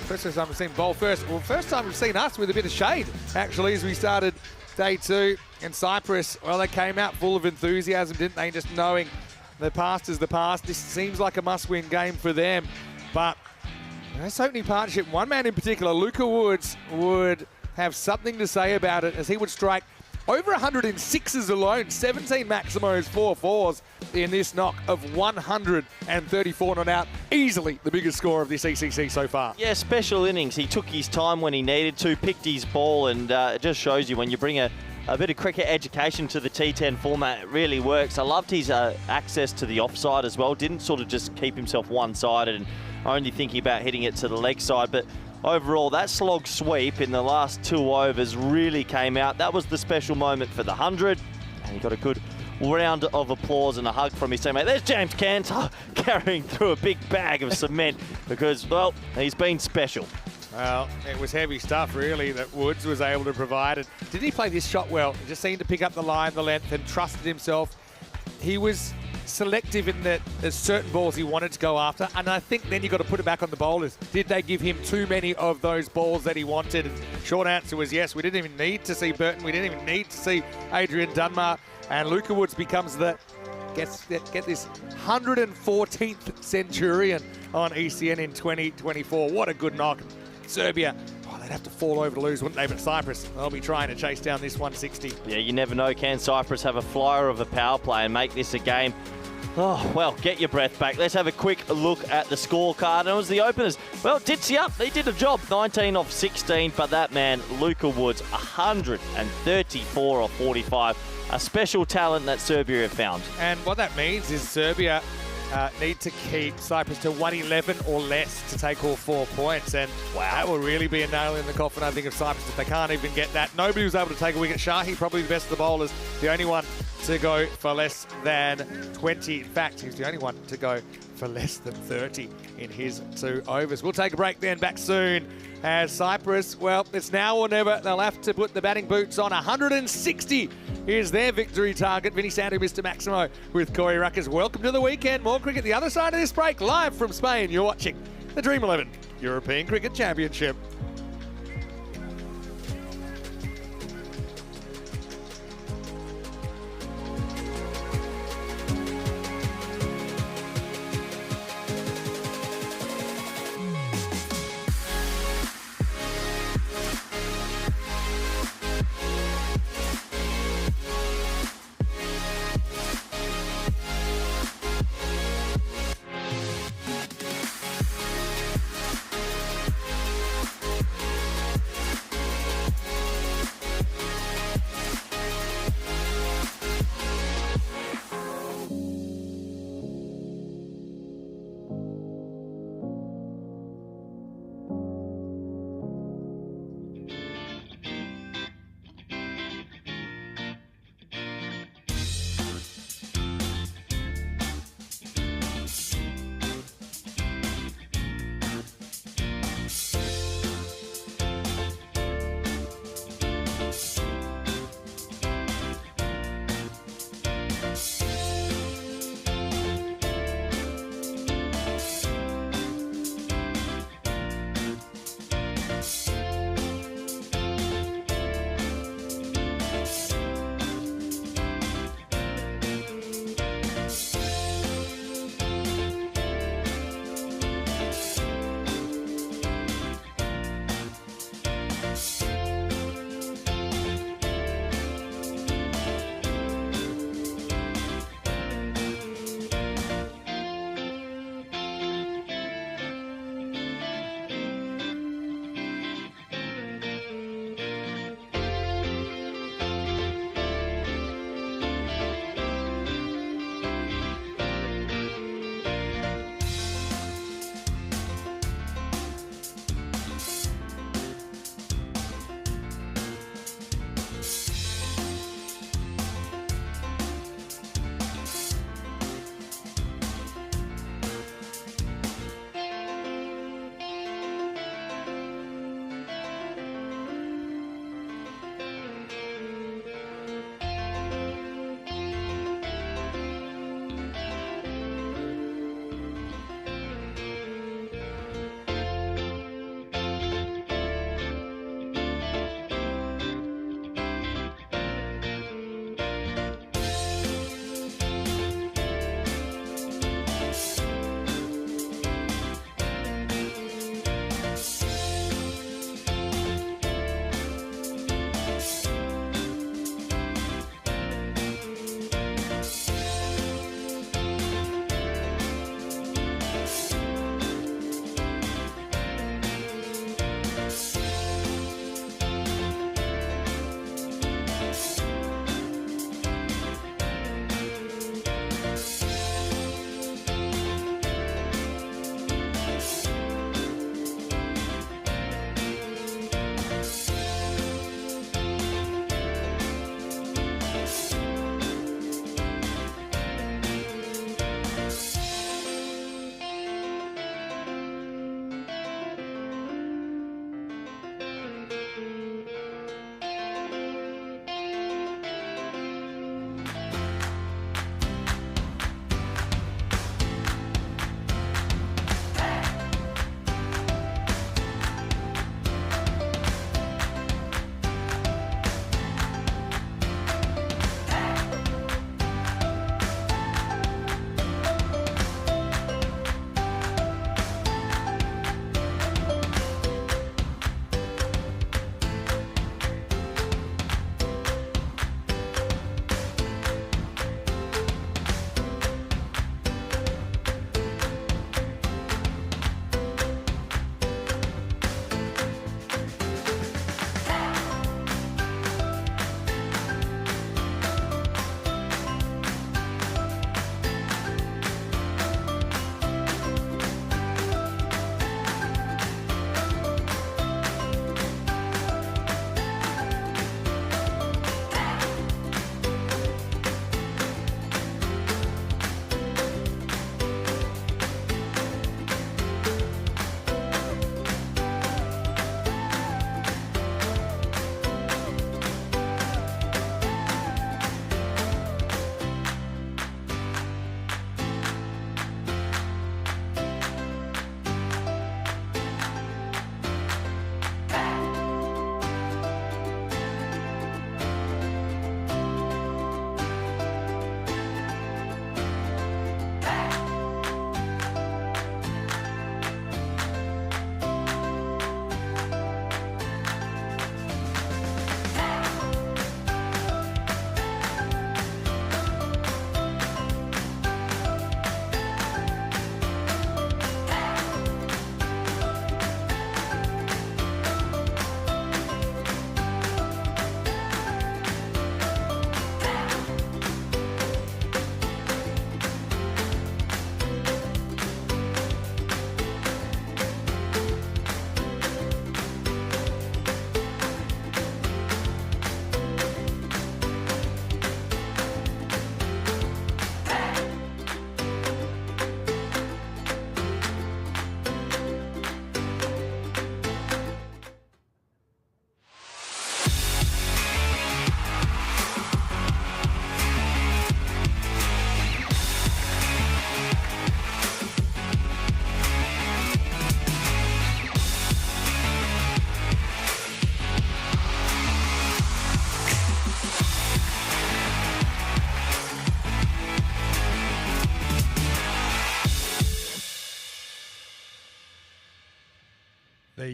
first time we've seen bowl first. Well, first time we've seen us with a bit of shade, actually, as we started day 2. In Cyprus, well, they came out full of enthusiasm, didn't they? Just knowing the past is the past. This seems like a must-win game for them. But this opening partnership, one man in particular, Luka Woods, would have something to say about it, as he would strike over 106s alone, 17 Maximos, 4 4s in this knock of 134 not out. Easily the biggest score of this ECC so far. Yeah, special innings. He took his time when he needed to, picked his ball, and it just shows you when you bring a bit of cricket education to the T10 format, it really works. I loved his access to the offside as well. Didn't sort of just keep himself one-sided and only thinking about hitting it to the leg side. But overall, that slog sweep in the last 2 overs really came out. That was the special moment for the 100. And he got a good round of applause and a hug from his teammate. There's James Cantor carrying through a big bag of cement because, well, he's been special. Well, it was heavy stuff, really, that Woods was able to provide. And did he play this shot well? He just seemed to pick up the line, the length, and trusted himself. He was selective in that there's certain balls he wanted to go after, and I think then you've got to put it back on the bowlers. Did they give him too many of those balls that he wanted? And short answer was yes. We didn't even need to see Burton. We didn't even need to see Adrian Dunbar. And Luka Woods becomes the, get this, 114th centurion on ECN in 2024. What a good knock. Serbia, they'd have to fall over to lose, wouldn't they? But Cyprus, they'll be trying to chase down this 160. Yeah, you never know. Can Cyprus have a flyer of a power play and make this a game? Oh, well, get your breath back. Let's have a quick look at the scorecard. And it was the openers. Well, Ditsia, he did a job. 19 off 16, but that man, Luka Woods, 134 off 45. A special talent that Serbia have found. And what that means is Serbia need to keep Cyprus to 111 or less to take all 4 points. And that will really be a nail in the coffin, I think, of Cyprus if they can't even get that. Nobody was able to take a wicket. Shahi, probably the best of the bowlers, the only one to go for less than 20. In fact, he's the only one to go for less than 30 in his 2 overs. We'll take a break then, back soon. As Cyprus, well, it's now or never. They'll have to put the batting boots on. 160 is their victory target. Vinny Sandu, Mr. Maximo with Corey Ruckers. Welcome to the weekend. More cricket the other side of this break. Live from Spain, you're watching the Dream11 European Cricket Championship.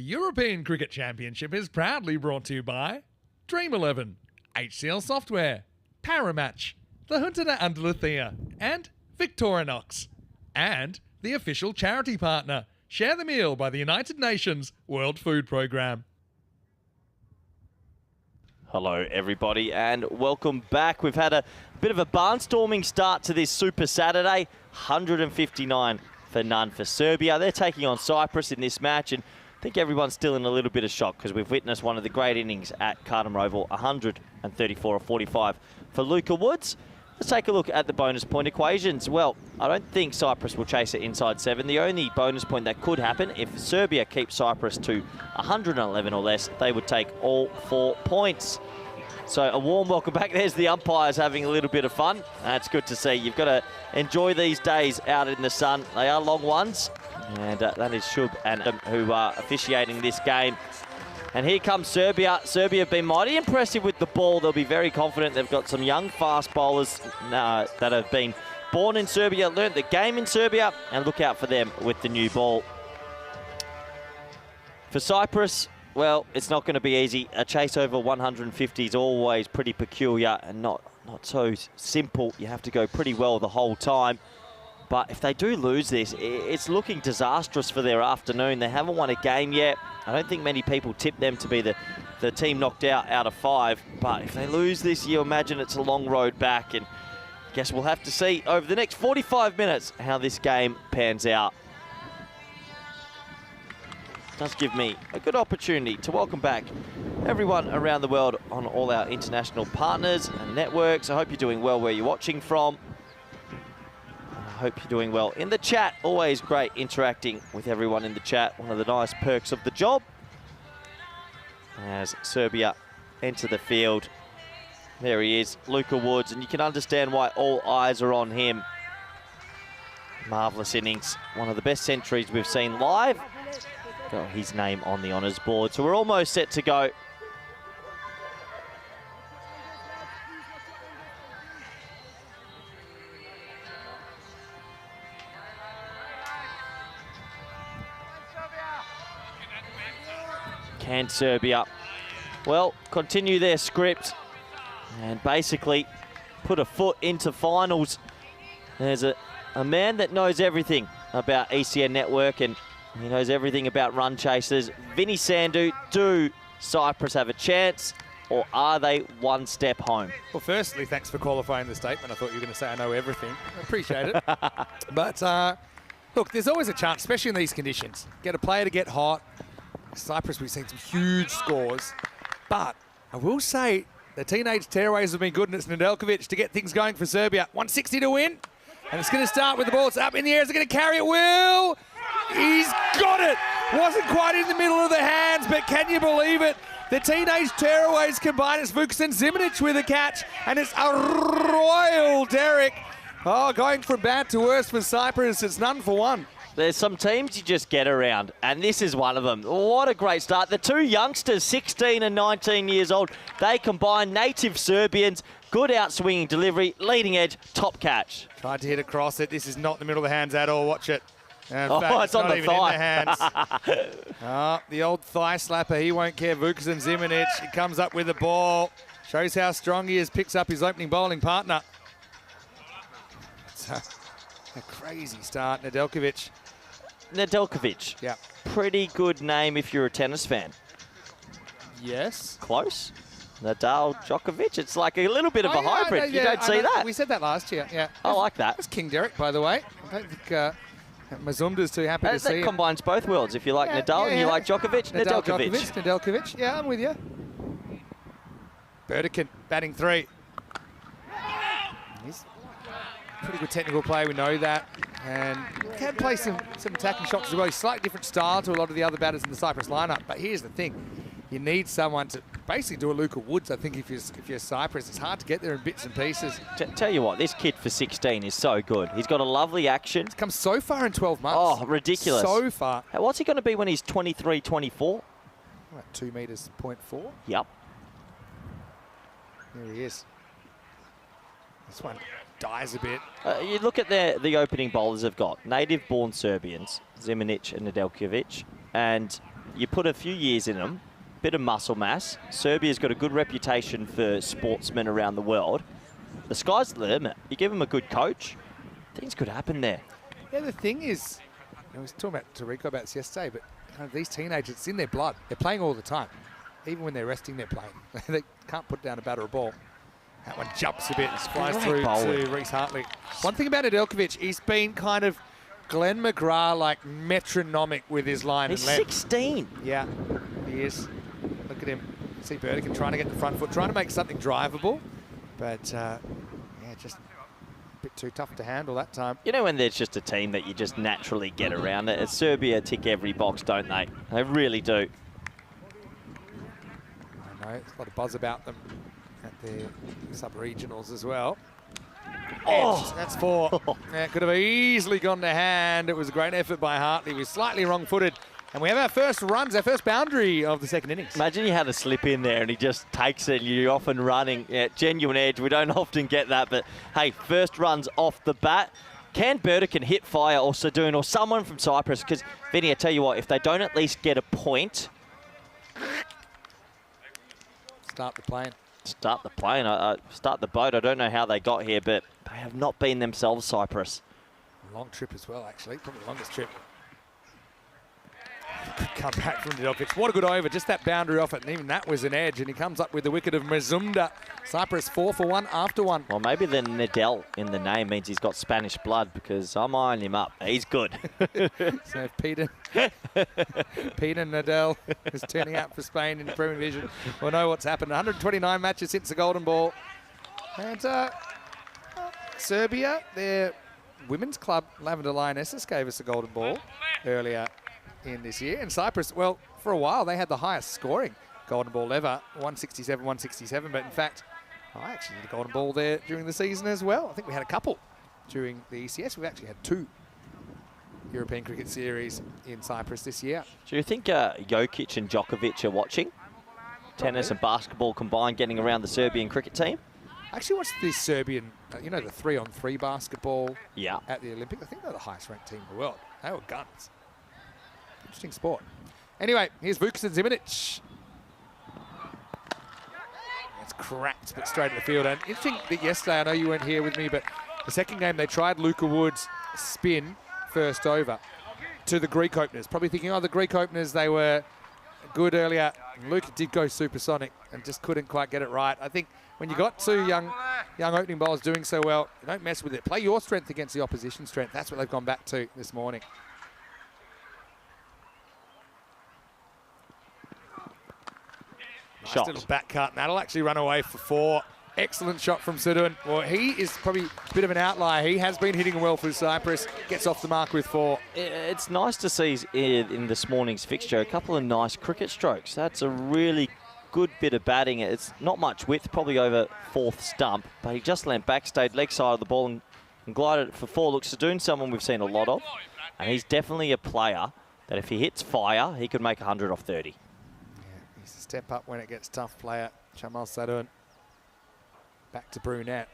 European Cricket Championship is proudly brought to you by Dream11, HCL Software, Paramatch, the Junta de Andalucía, and Victorinox. And the official charity partner, Share the Meal by the United Nations World Food Programme. Hello everybody and welcome back. We've had a bit of a barnstorming start to this Super Saturday. 159 for none for Serbia. They're taking on Cyprus in this match, and I think everyone's still in a little bit of shock because we've witnessed one of the great innings at Carlton Oval, 134 or 45 for Luca Woods. Let's take a look at the bonus point equations. Well, I don't think Cyprus will chase it inside 7. The only bonus point that could happen if Serbia keeps Cyprus to 111 or less, they would take all 4 points. So a warm welcome back. There's the umpires having a little bit of fun. That's good to see. You've got to enjoy these days out in the sun. They are long ones. And that is Shub and who are officiating this game. And here comes Serbia. Serbia have been mighty impressive with the ball. They'll be very confident. They've got some young fast bowlers that have been born in Serbia, learnt the game in Serbia, and look out for them with the new ball. For Cyprus, well, it's not going to be easy. A chase over 150 is always pretty peculiar and not so simple. You have to go pretty well the whole time. But if they do lose this, it's looking disastrous for their afternoon. They haven't won a game yet. I don't think many people tip them to be the team knocked out of 5. But if they lose this, you imagine it's a long road back. And I guess we'll have to see over the next 45 minutes how this game pans out. It does give me a good opportunity to welcome back everyone around the world on all our international partners and networks. I hope you're doing well where you're watching from. I hope you're doing well in the chat. Always great interacting with everyone in the chat. One of the nice perks of the job. As Serbia enter the field. There he is, Luca Woods, and you can understand why all eyes are on him. Marvellous innings. One of the best centuries we've seen live. Got his name on the honours board. So we're almost set to go. Can Serbia, well, continue their script and basically put a foot into finals? There's a man that knows everything about ECN Network, and he knows everything about run chasers. Vinny Sandu, do Cyprus have a chance, or are they one step home? Well, firstly, thanks for qualifying the statement. I thought you were going to say I know everything. I appreciate it. But, look, there's always a chance, especially in these conditions. Get a player to get hot. Cyprus, we've seen some huge scores. But I will say the teenage tearaways have been good, and it's Nedeljkovic to get things going for Serbia. 160 to win. And it's going to start with the ball. It's up in the air. Is it going to carry it? Will! He's got it! Wasn't quite in the middle of the hands, but can you believe it? The teenage tearaways combine. It's Vukasin Zimanic with a catch, and it's a royal Derek. Oh, going from bad to worse for Cyprus. It's none for one. There's some teams you just get around, and this is one of them. What a great start. The two youngsters, 16 and 19 years old, they combine native Serbians, good out-swinging delivery, leading edge, top catch. Tried to hit across it. This is not the middle of the hands at all. Watch it. In Oh, fact, it's on not the even thigh. in the hands. The old thigh slapper. He won't care. Vukasin Zimanic. He comes up with the ball. Shows how strong he is. Picks up his opening bowling partner. It's a crazy start. Nedeljkovic. Nedeljkovic. Yeah. Pretty good name if you're a tennis fan. Yes. Close. Nadal Djokovic. It's like a little bit of a hybrid. You don't see that. We said that last year. Yeah. I like that. That's King Derek, by the way. I don't think Mazumda's too happy to see That him. combines both worlds. If you like Nadal and you like Djokovic, Nedeljkovic. Nedeljkovic. Yeah, I'm with you. Burdikin batting 3. He's a pretty good technical player, we know that. And can play some attacking shots as well. He's slightly different style to a lot of the other batters in the Cyprus lineup. But here's the thing. You need someone to basically do a Luca Woods, I think, if you're Cyprus. It's hard to get there in bits and pieces. Tell you what, this kid for 16 is so good. He's got a lovely action. He's come so far in 12 months. Oh, ridiculous. So far. What's he going to be when he's 23, 24? What, 2 meters, 0.4? Yep. There he is. This one dies a bit. You look at the opening bowlers have got native-born Serbians, Zimanic and Nedeljkovic, and you put a few years in them, bit of muscle mass. Serbia's got a good reputation for sportsmen around the world. The sky's the limit. You give them a good coach, things could happen there. Yeah, the thing is, I was talking to Rico about this yesterday, but kind of these teenagers, it's in their blood. They're playing all the time. Even when they're resting, they're playing. They can't put down a batter or ball. That one jumps a bit, flies through to Reece Hartley. One thing about Nedeljkovic, he's been kind of Glenn McGrath-like metronomic with his line He's and length. 16. Yeah, he is. Look at him. See Burdick trying to get the front foot, trying to make something drivable. But, yeah, just a bit too tough to handle that time. You know when there's just a team that you just naturally get around it? Serbia tick every box, don't they? They really do. I know, there's a lot of buzz about them at their sub-regionals as well. Oh! That's 4. Yeah, it could have easily gone to hand. It was a great effort by Hartley. He was slightly wrong-footed. And we have our first runs, our first boundary of the second innings. Imagine you had a slip in there and he just takes it and you're off and running. Yeah, genuine edge. We don't often get that, but hey, first runs off the bat. Can Burdick hit fire or Sadoun or someone from Cyprus? Because, Vinny, I tell you what, if they don't at least get a point... Start the plane. Start the plane. Start the boat. I don't know how they got here, but they have not been themselves, Cyprus. Long trip as well, actually. Probably the longest trip. Good comeback from Nedeljkovic. What a good over. Just that boundary off it, and even that was an edge. And he comes up with the wicket of Mazumda. Cyprus 4 for 1 after 1. Well, maybe the Nedel in the name means he's got Spanish blood, because I'm eyeing him up. He's good. So Peter Nadal is turning out for Spain in the Premier Division. We'll know what's happened. 129 matches since the golden ball. And Serbia, their women's club, Lavender Lionesses, gave us a golden ball earlier in this year. And Cyprus, well, for a while, they had the highest scoring golden ball ever, 167, 167. But in fact, I actually did a golden ball there during the season as well. I think we had a couple during the ECS. We've actually had 2 European Cricket Series in Cyprus this year. Do you think Jokic and Djokovic are watching? Tennis and basketball combined, getting around the Serbian cricket team? I actually watched the Serbian, you know, the 3-on-3 basketball Yeah. at the Olympics. I think they're the highest ranked team in the world. They were guns. Interesting sport. Anyway, here's Vukas and Zimanic. It's cracked, but straight at the field. And interesting that yesterday, I know you weren't here with me, but the second game they tried Luca Wood's spin first over to the Greek openers. Probably thinking, oh, the Greek openers, they were good earlier. Luca did go supersonic and just couldn't quite get it right. I think when you got 2 young opening bowlers doing so well, you don't mess with it. Play your strength against the opposition strength. That's what they've gone back to this morning. Nice little back cut, and that'll actually run away for 4. Excellent shot from Sadoun. Well, he is probably a bit of an outlier. He has been hitting well for Cyprus. Gets off the mark with 4. It's nice to see in this morning's fixture a couple of nice cricket strokes. That's a really good bit of batting. It's not much width, probably over 4th stump, but he just leant back, stayed leg side of the ball and glided it for 4. Looks Sadoun, someone we've seen a lot of, and he's definitely a player that if he hits fire, he could make 100 off 30. Yeah, he's a step up when it gets tough player, Jamal Sadoun. Back to Brunette.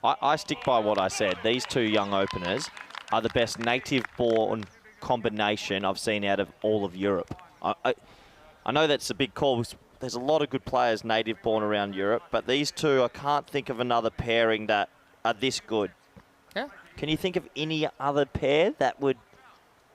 I stick by what I said. These 2 young openers are the best native-born combination I've seen out of all of Europe. I know that's a big call. There's a lot of good players native-born around Europe, but these 2, I can't think of another pairing that are this good. Yeah. Can you think of any other pair that would...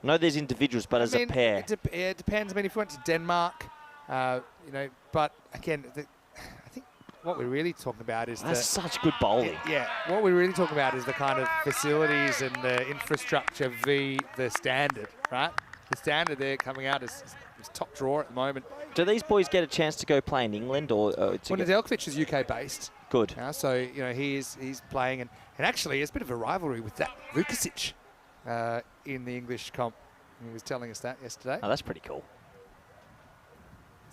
I know there's individuals, but as a pair. It depends. I mean, if you went to Denmark, you know, but again, I think what we're really talking about is that's such good bowling. Yeah, what we're really talking about is the kind of facilities and the infrastructure v. the standard, right? The standard there coming out is top drawer at the moment. Do these boys get a chance to go play in England or? Well, Nedeljkovic is UK based. Good. So you know he's playing and actually it's a bit of a rivalry with that Vukasic in the English comp. He was telling us that yesterday. Oh, that's pretty cool.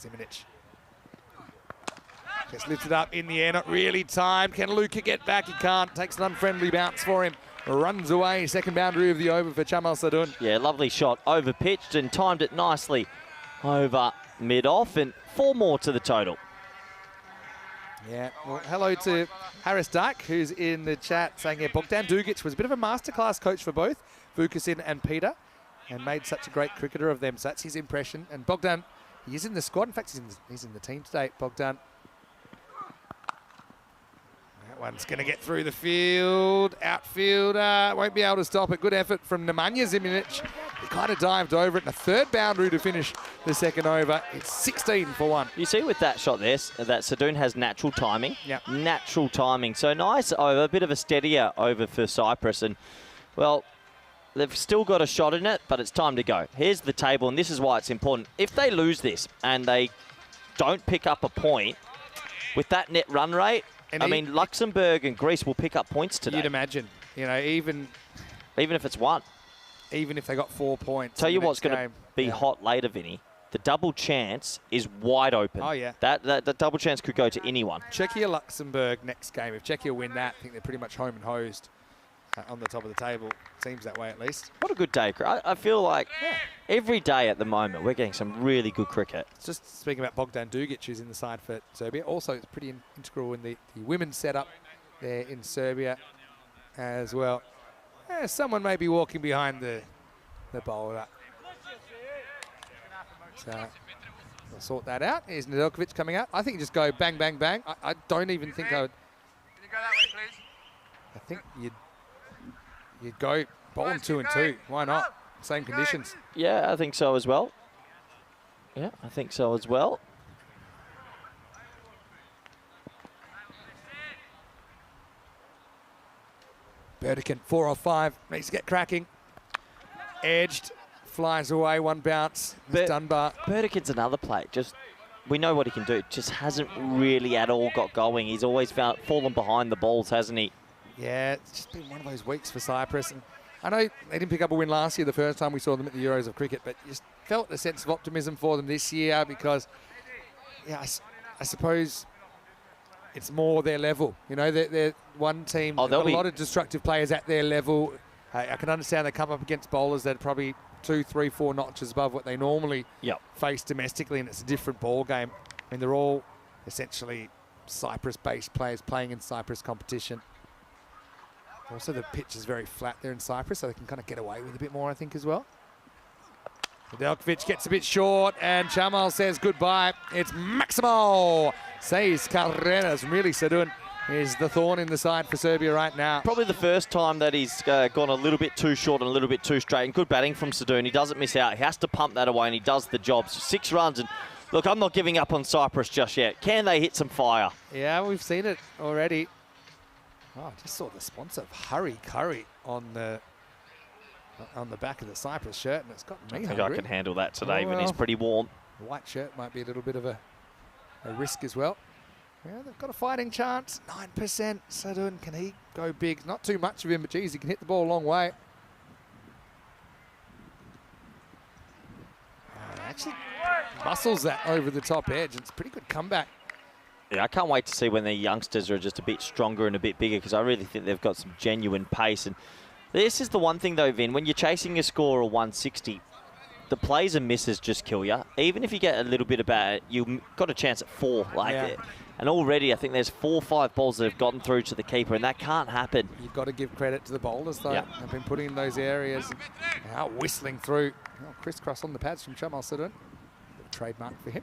Zimanic. Gets lifted up in the air, not really timed. Can Luca get back? He can't. Takes an unfriendly bounce for him. Runs away. Second boundary of the over for Jamal Sadoun. Yeah, lovely shot. Over pitched and timed it nicely over mid-off, and 4 more to the total. Yeah, well, hello to Harris Dyke, who's in the chat saying, yeah, Bogdan Dugic was a bit of a masterclass coach for both Vukasin and Peter. and made such a great cricketer of them. So that's his impression. And Bogdan, he is in the squad. In fact, he's in the team today, Bogdan. That one's going to get through the field. Outfielder won't be able to stop it. Good effort from Nemanja Ziminic. He kind of dived over it, and a third boundary to finish the second over. It's 16 for 1. You see with that shot there, that Sadoun has natural timing. Yep. Natural timing. So nice over, a bit of a steadier over for Cyprus. And, well, they've still got a shot in it, but it's time to go. Here's the table, and this is why it's important. If they lose this and they don't pick up a point with that net run rate, I mean, Luxembourg and Greece will pick up points today. You'd imagine, you know, even if it's 1. Even if they got 4 points. Tell you what's going to be hot later, Vinny. The double chance is wide open. Oh, yeah. That double chance could go to anyone. Czechia, Luxembourg next game. If Czechia win that, I think they're pretty much home and hosed on the top of the table. Seems that way at least. What a good day. I feel like every day at the moment we're getting some really good cricket. Just speaking about Bogdan Dugic, who's in the side for Serbia. Also, it's pretty integral in the women's setup there in Serbia as well. Someone may be walking behind the bowler. So we'll sort that out. Here's Nedeljkovic coming out. I think you just go bang, bang, bang. I don't even think I would. Can you go that way, please? I think you'd go bowl them 2 and 2. Why not? Same conditions. Yeah, I think so as well. Yeah, I think so as well. Burdikin, 4 off 5. Needs to get cracking. Edged. Flies away, 1 bounce. Dunbar. Burdikin's another play. We know what he can do. Just hasn't really at all got going. He's always fallen behind the balls, hasn't he? Yeah, it's just been one of those weeks for Cyprus. And I know they didn't pick up a win last year, the first time we saw them at the Euros of cricket, but just felt a sense of optimism for them this year because, yeah, I suppose it's more their level. You know, they're one team. Oh, they've got a lot of destructive players at their level. I can understand they come up against bowlers that are probably 2, 3, 4 notches above what they normally face domestically, and it's a different ball game. I mean, they're all essentially Cyprus-based players playing in Cyprus competition. Also, the pitch is very flat there in Cyprus, so they can kind of get away with a bit more, I think, as well. Nedeljkovic gets a bit short, and Chamal says goodbye. It's Maximo. Says Carreras. Really, Sadoun is the thorn in the side for Serbia right now. Probably the first time that he's gone a little bit too short and a little bit too straight. And good batting from Sadoun. He doesn't miss out. He has to pump that away, and he does the job. So 6 runs, and look, I'm not giving up on Cyprus just yet. Can they hit some fire? Yeah, we've seen it already. Oh, I just saw the sponsor, Hurry Curry, on the back of the Cyprus shirt, and it's got me I think hungry. I can handle that today, even it's pretty warm. The white shirt might be a little bit of a risk as well. Yeah, they've got a fighting chance. 9%. Sadoun, can he go big? Not too much of him, but geez, he can hit the ball a long way. Actually muscles that over the top edge. It's a pretty good comeback. Yeah, I can't wait to see when their youngsters are just a bit stronger and a bit bigger, because I really think they've got some genuine pace. And this is the one thing, though, Vin, when you're chasing a score of 160, the plays and misses just kill you. Even if you get a little bit of bad, you've got a chance at 4. And already I think there's 4 or 5 balls that have gotten through to the keeper, and that can't happen. You've got to give credit to the bowlers, though. They've been putting in those areas, out whistling through. Oh, crisscross on the pads from Chamal Sadoun. Trademark for him.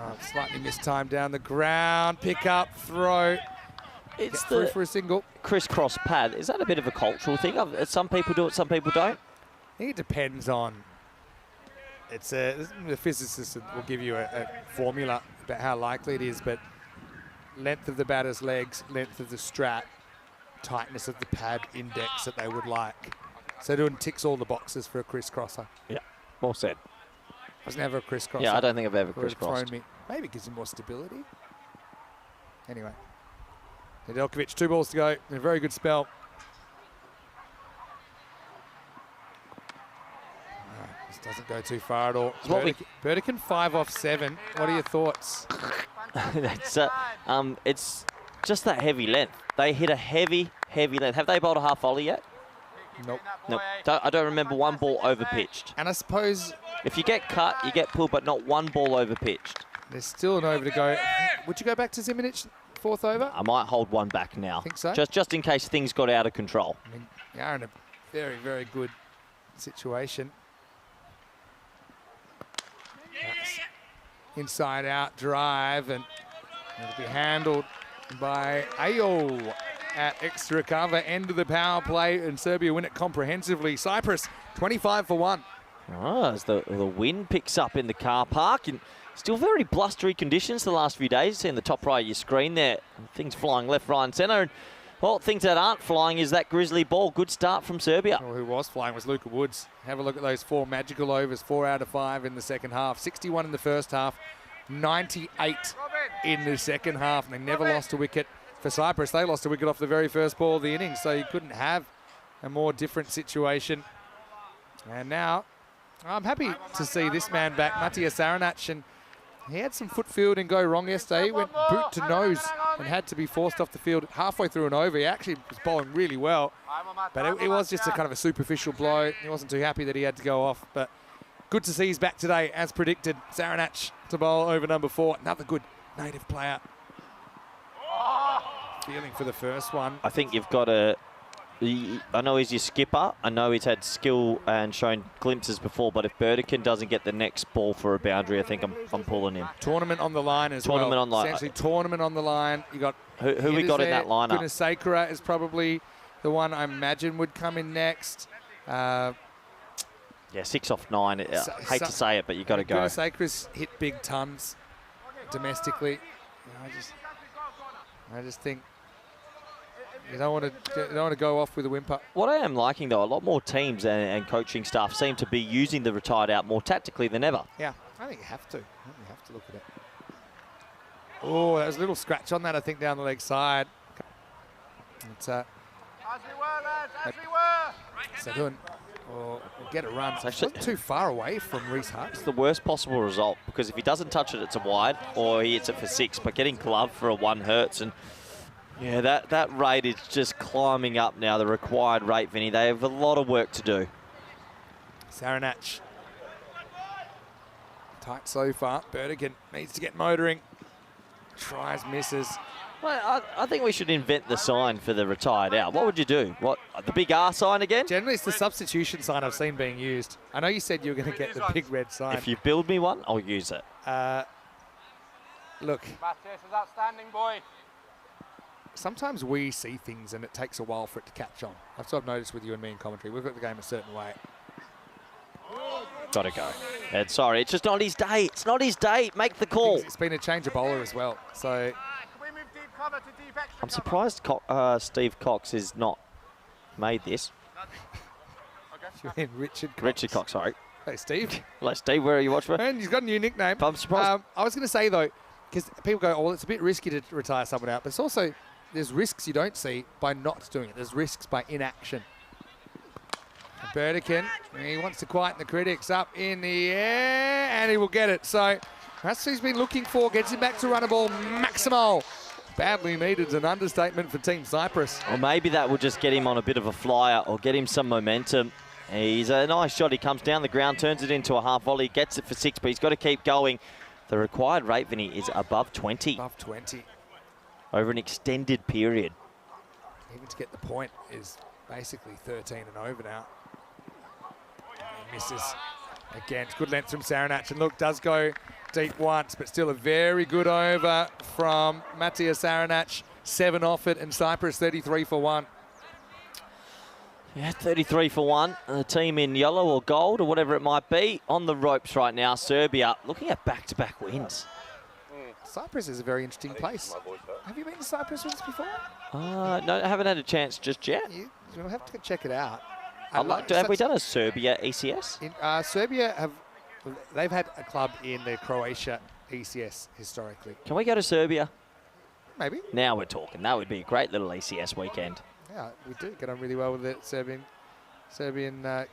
Oh, slightly missed time down the ground. Pick up, throw. It's Get through for a single. Crisscross pad. Is that a bit of a cultural thing? Some people do it, some people don't. I think it depends on. The physicist will give you a formula about how likely it is, but length of the batter's legs, length of the strap, tightness of the pad index that they would like. Sadoun ticks all the boxes for a crisscrosser. Yeah, well said. I was never a crisscrosser. Yeah, I don't think I've ever Would have thrown crisscrossed. me. Maybe it gives him more stability. Anyway. Nedeljkovic, 2 balls to go. A very good spell. This doesn't go too far at all. Burdikin 5 off 7. What are your thoughts? It's just that heavy length. They hit a heavy length. Have they bowled a half volley yet? Nope. No. I don't remember one ball over pitched. And I suppose If you get cut, you get pulled, but not one ball over pitched. there's still an over to go. Would you go back to Ziminic, 4th over? I might hold one back now. Think so? Just in case things got out of control. I mean, you are in a very, very good situation. That's inside out drive, and it'll be handled by Ayo at extra cover. End of the power play, and Serbia win it comprehensively. Cyprus 25 for 1. As the wind picks up in the car park, and still very blustery conditions the last few days. You see in the top right of your screen there, things flying left, right and centre. And, well, things that aren't flying is that grizzly ball. Good start from Serbia. Well, who was flying was Luka Woods. Have a look at those 4 magical overs, 4 out of 5 in the second half. 61 in the first half, 98 in the second half. And they never lost a wicket for Cyprus. They lost a wicket off the very first ball of the innings, so you couldn't have a more different situation. And now, I'm happy to see this man back, Matija Saranac, and he had some foot fielding go wrong yesterday. He went boot to nose and had to be forced off the field halfway through an over. He actually was bowling really well, but it was just a kind of a superficial blow. He wasn't too happy that he had to go off, but good to see he's back today, as predicted. Saranac to bowl over number 4, another good native player. Feeling for the first one. I think you've got to... I know he's your skipper. I know he's had skill and shown glimpses before, but if Burdekin doesn't get the next ball for a boundary, I think I'm pulling him. Tournament on the line as well. Tournament on the line. Essentially, tournament on the line. You got who we got in that lineup? Sakura is probably the one I imagine would come in next. Yeah, 6 off 9. I hate to say it, but you got to go. Sakura's hit big tons domestically. You know, I just think you don't want to go off with a whimper. What I am liking, though, a lot more teams and coaching staff seem to be using the retired out more tactically than ever. Yeah, I think you have to. I think you have to look at it. Oh, there was a little scratch on that, I think, down the leg side. It's, As we were, lads, as we were. Sadun will get a run. It's actually not too far away from Reece Hart. It's the worst possible result, because if he doesn't touch it, it's a wide, or he hits it for 6. But getting glove for a 1 hurts, and yeah, that rate is just climbing up now, the required rate, Vinny. They have a lot of work to do. Saranac. Tight so far. Burdekin needs to get motoring. Tries, misses. Well, I think we should invent the sign for the retired out. What would you do? What, the big R sign again? Generally, it's the substitution sign I've seen being used. I know you said you were going to get the big red sign. If you build me one, I'll use it. Look. Matthias is outstanding, boy. Sometimes we see things and it takes a while for it to catch on. That's what I've noticed with you and me in commentary. We've got the game a certain way. Got to go. And sorry, it's just not his day. It's not his day. Make the call. It's been a change of bowler as well. So Can we move deep cover to deep extra I'm cover? surprised Steve Cox has not made this. Richard Cox. Richard Cox, sorry. Hey, Steve. Hello, Steve. Where are you watching? And he's got a new nickname. I'm surprised. I was going to say, though, because people go, oh, well, it's a bit risky to retire someone out, but it's also, there's risks you don't see by not doing it. There's risks by inaction. Burdekin, he wants to quieten the critics, up in the air, and he will get it. So that's what he's been looking for. Gets him back to run a ball maximal. Badly needed is an understatement for Team Cyprus. Or maybe that will just get him on a bit of a flyer or get him some momentum. He's a nice shot. He comes down the ground, turns it into a half volley, gets it for 6, but he's got to keep going. The required rate, Vinny, is above 20. Above 20. Over an extended period. Even to get the point is basically 13 and over now. And he misses again. It's good length from Saranac. And look, does go deep once, but still a very good over from Matija Saranac. 7 off it, and Cyprus 33 for 1. Yeah, 33 for 1. The team in yellow or gold or whatever it might be on the ropes right now. Serbia looking at back-to-back wins. Cyprus is a very interesting place. Have you been to Cyprus once before? No, I haven't had a chance just yet. You'll have to check it out. Have we done a Serbia ECS? Serbia they've had a club in the Croatia ECS historically. Can we go to Serbia? Maybe. Now we're talking. That would be a great little ECS weekend. Yeah, we do get on really well with the Serbian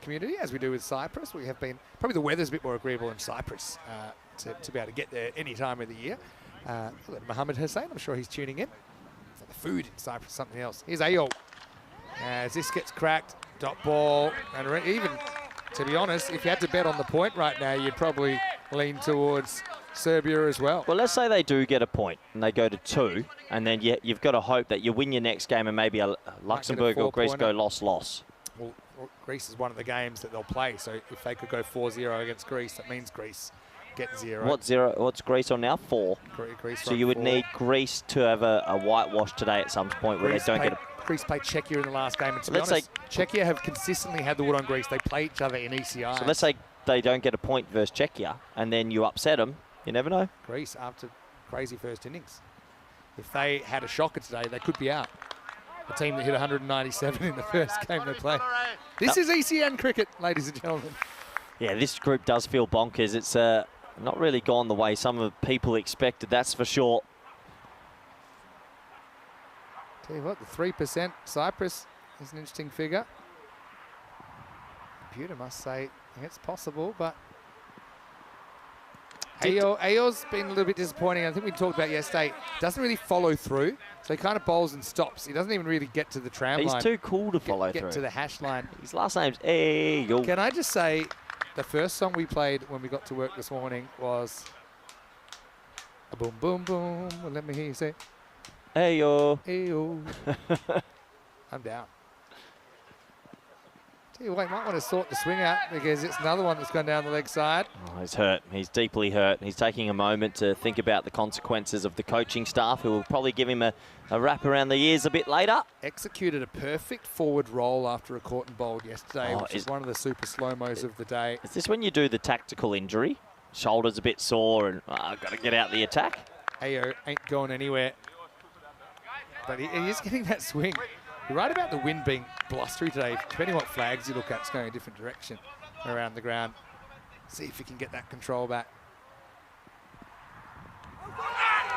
community, as we do with Cyprus. We have been, probably the weather's a bit more agreeable in Cyprus to be able to get there any time of the year. Mohammed Hussein, I'm sure he's tuning in. The food in Cyprus is something else. Here's Ayol. As this gets cracked, dot ball, and even, to be honest, if you had to bet on the point right now, you'd probably lean towards Serbia as well. Well, let's say they do get a point and they go to 2, and then you've got to hope that you win your next game and maybe a Luxembourg or Greece go loss. Well, Greece is one of the games that they'll play. So if they could go 4-0 against Greece, that means Greece get 0. What's Greece on now? 4. Greece So you would 4. need Greece to have a whitewash today at some point where Greece they don't played, get a... Greece played Czechia in the last game. And to be Let's honest, Czechia have consistently had the wood on Greece. They play each other in ECI. So let's say they don't get a point versus Czechia and then you upset them. You never know. Greece, after crazy first innings. If they had a shocker today, they could be out. A team that hit 197 in the first game they played. This is ECN cricket, ladies and gentlemen. Yeah, this group does feel bonkers. It's not really gone the way some of the people expected, that's for sure. Tell you what, the 3% Cyprus is an interesting figure. Computer must say it's possible, but Ayo's been a little bit disappointing. I think we talked about yesterday. Doesn't really follow through, so he kind of bowls and stops. He doesn't even really get to the tram line. He's too cool to follow through. Get to the hash line. His last name's Ayo. Can I just say, the first song we played when we got to work this morning was a boom, boom, boom. Well, let me hear you say, Ayo. Ayo. I'm down. Tell you what, you might want to sort the swing out because it's another one that's gone down the leg side. Oh, he's hurt. He's deeply hurt. He's taking a moment to think about the consequences of the coaching staff, who will probably give him a wrap around the ears a bit later. Executed a perfect forward roll after a caught and bowled yesterday, which is one of the super slow-mos of the day. Is this when you do the tactical injury? Shoulder's a bit sore and I've got to get out the attack. Ayo ain't going anywhere. But he is getting that swing. You're right about the wind being blustery today. Depending what flags you look at, it's going a different direction around the ground. See if he can get that control back.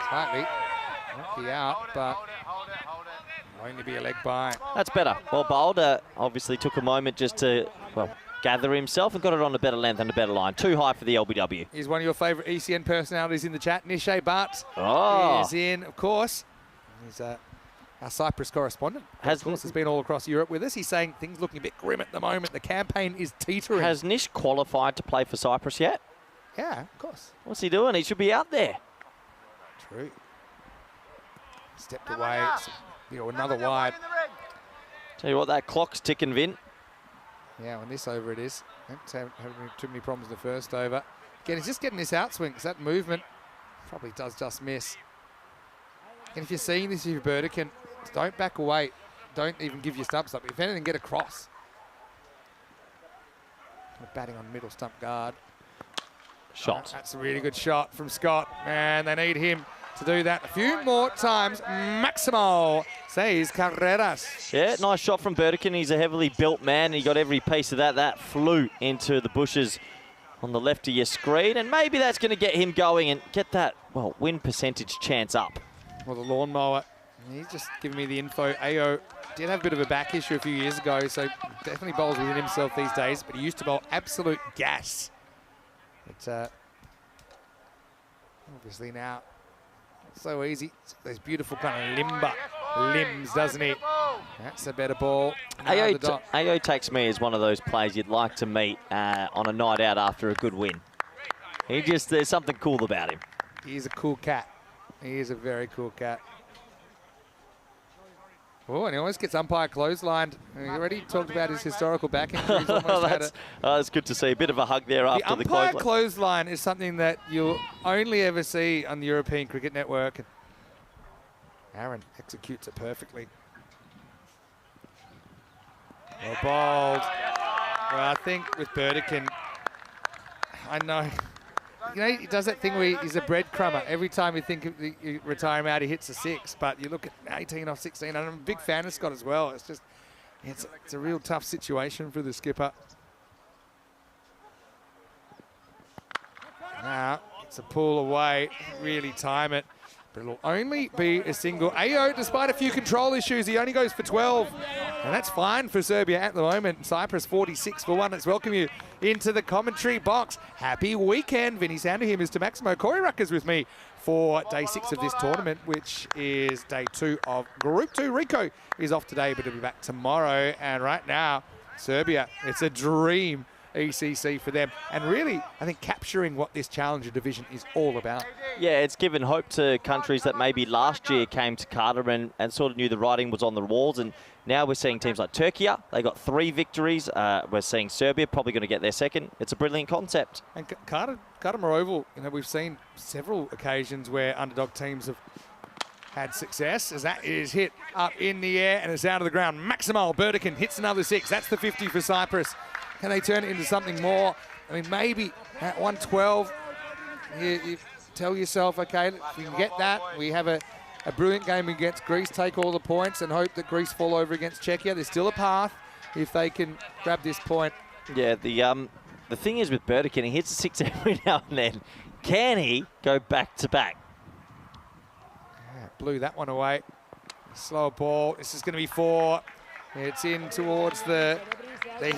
Slightly. Might be out, but will only be a leg by. That's better. Well, bowled. Obviously took a moment just to, well, gather himself and got it on a better length and a better line. Too high for the LBW. He's one of your favourite ECN personalities in the chat. Nishay Bart is in, of course. He's our Cyprus correspondent, of course, has been all across Europe with us. He's saying things looking a bit grim at the moment. The campaign is teetering. Has Nish qualified to play for Cyprus yet? Yeah, of course. What's he doing? He should be out there. True. Stepped away. Another wide. Tell you what, that clock's ticking, Vin. Yeah, on this over it is. Haven't too many problems in the first over. Again, he's just getting this outswing because that movement probably does just miss. And if you're seeing this, if you're Burdekin, don't back away. Don't even give your stumps up. If anything, get across. Batting on middle stump guard. Shot. That's a really good shot from Scott. And they need him to do that a few more times. Maximo says Carreras. Yeah, nice shot from Burdekin. He's a heavily built man. He got every piece of that. That flew into the bushes on the left of your screen. And maybe that's going to get him going and get that, well, win percentage chance up. Well, the lawnmower, he's just giving me the info. Ayo did have a bit of a back issue a few years ago, so definitely bowls within himself these days, but he used to bowl absolute gas. But obviously now, so easy. Those beautiful kind of limber limbs, doesn't he? That's a better ball. Ayo takes me as one of those players you'd like to meet on a night out after a good win. There's something cool about him. He's a cool cat. He is a very cool cat. Oh, and he always gets umpire clotheslined. He already talked about his historical back injuries. That's good to see. A bit of a hug there after the umpire clothesline is something that you'll only ever see on the European Cricket Network. Aaron executes it perfectly. Well bowled. Well, I think with Burdekin, I know. You know, he does that thing where he's a breadcrumber. Every time you think you retire him out, he hits a 6. But you look at 18 off 16. And I'm a big fan of Scott as well. It's just, it's a real tough situation for the skipper. Now, it's a pull away. Really time it. But it'll only be a single. Ayo, despite a few control issues, he only goes for 12. And that's fine for Serbia at the moment. Cyprus 46 for 1. Let's welcome you into the commentary box. Happy weekend. Vinny Sanderhim, Mr. Maximo. Corey Rucker's with me for day 6 of this tournament, which is day 2 of Group 2. Rico is off today, but he'll be back tomorrow. And right now, Serbia, it's a dream ECC for them. And really, I think capturing what this Challenger division is all about. Yeah, it's given hope to countries that maybe last year came to Qatar and sort of knew the writing was on the walls. And now we're seeing teams like Czechia. They got 3 victories. We're seeing Serbia probably going to get their second. It's a brilliant concept. And Qatar Oval, we've seen several occasions where underdog teams have had success, as that is hit up in the air and it's out of the ground. Maximal Burdikin hits another 6. That's the 50 for Cyprus. Can they turn it into something more? I mean, maybe at 112, you tell yourself, okay, if we can get that, we have a brilliant game against Greece, take all the points and hope that Greece fall over against Czechia. There's still a path if they can grab this point. Yeah, the thing is with Burdikin, he hits a 6 every now and then. Can he go back to back? Blew that one away. Slow ball. This is going to be 4. It's in towards the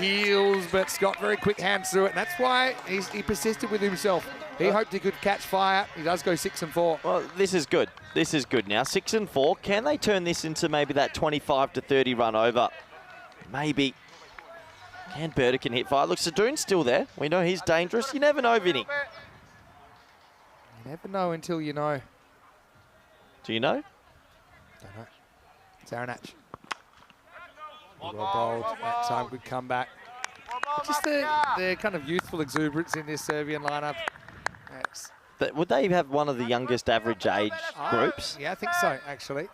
heels, but Scott very quick hands through it. And that's why he persisted with himself. He hoped he could catch fire. He does go 6 and 4. Well, this is good. This is good now. 6 and 4. Can they turn this into maybe that 25 to 30 run over? Maybe. Can Burdikin hit fire? Look, Sadoon's still there. We know he's dangerous. You never know, Vinny. You never know until you know. Do you know? Don't know. Zaranach. Well bowled. That time good comeback. Just the kind of youthful exuberance in this Serbian lineup. Would they have one of the youngest average age groups? Yeah, I think so, actually.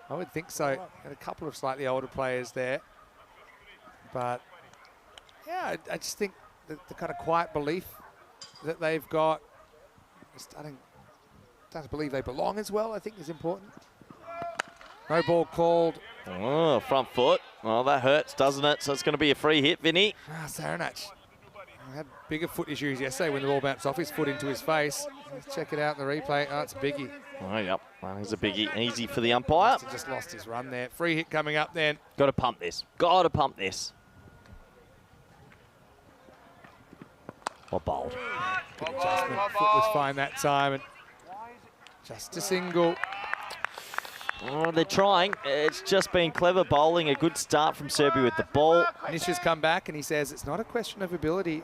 I would think so. And a couple of slightly older players there. But, yeah, I just think the kind of quiet belief that they've got, starting to believe they belong as well, I think is important. No ball called. Oh, front foot. Well, that hurts, doesn't it? So it's going to be a free hit, Vinny. Zaranach had bigger foot issues yesterday when the ball bounced off his foot into his face. Let's check it out in the replay. Oh, it's a biggie. Oh, yep. Well, he's a biggie. Easy for the umpire. He just lost his run there. Free hit coming up then. Got to pump this. Got to pump this. Well bowled. Good adjustment. Foot was fine that time. And just a single. Oh, they're trying. It's just been clever bowling. A good start from Serbia with the ball. Nish has come back and he says it's not a question of ability.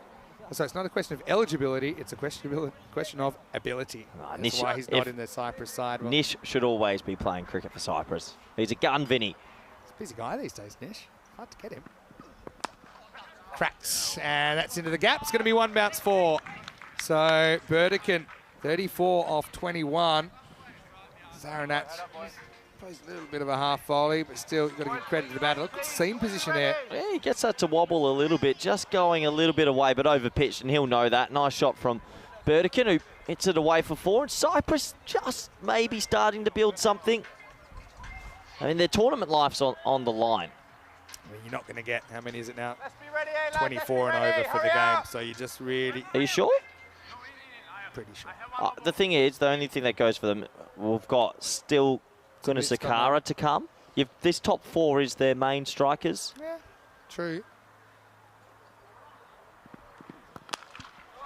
So it's not a question of eligibility. It's a question of ability. That's Nish, why he's not in the Cyprus side. Well, Nish should always be playing cricket for Cyprus. He's a gun, Vinny. he's a busy guy these days, Nish. Hard to get him. Cracks. And that's into the gap. It's going to be 1 bounce 4. So Burdikin, 34 off 21. Zaranach plays a little bit of a half volley, but still, you've got to give credit to the batter. Look at the seam position there. Yeah, he gets that to wobble a little bit, just going a little bit away, but over pitched, and he'll know that. Nice shot from Burdikin, who hits it away for 4. And Cyprus just maybe starting to build something. I mean, their tournament life's on the line. I mean, you're not going to get, how many is it now? Let's be ready, lads. 24 and over for the game. So you just really, Are you sure? pretty sure. The thing is, the only thing that goes for them, we've got still Sakara to come. This top 4 is their main strikers. Yeah, true.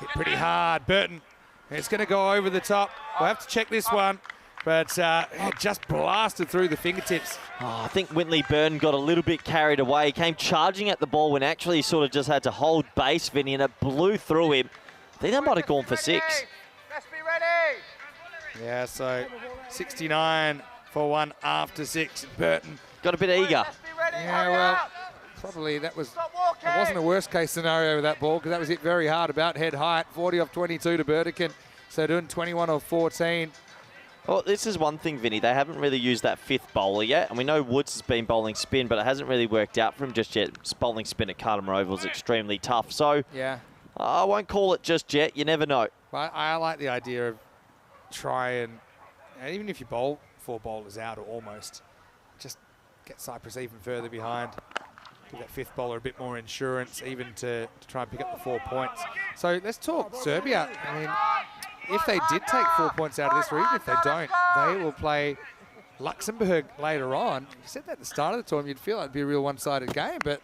Hit pretty hard, Burton. It's going to go over the top. We'll have to check this one. But just blasted through the fingertips. Oh, I think Whitley Burton got a little bit carried away. He came charging at the ball when actually he sort of just had to hold base, Vinny, and it blew through him. I think they might have gone for 6. Let's be ready. Yeah, so 69 for 1 after 6. Burton. Got a bit eager. Let's be ready. Yeah, well, probably that was, it wasn't a worst case scenario with that ball because that was hit very hard, about head height. 40 off 22 to Burdikin. So doing 21 off 14. Well, this is one thing, Vinny. They haven't really used that 5th bowler yet. And we know Woods has been bowling spin, but it hasn't really worked out for him just yet. Bowling spin at Qatar Oval is extremely tough. So Yeah. I won't call it just yet. You never know. But I like the idea of even if you bowl 4 bowlers out or almost, just get Cyprus even further behind. Give that 5th bowler a bit more insurance, even to try and pick up the 4 points. So let's talk Serbia. I mean, if they did take 4 points out of this, or even if they don't, they will play Luxembourg later on. You said that at the start of the tournament, you'd feel like it'd be a real one-sided game, but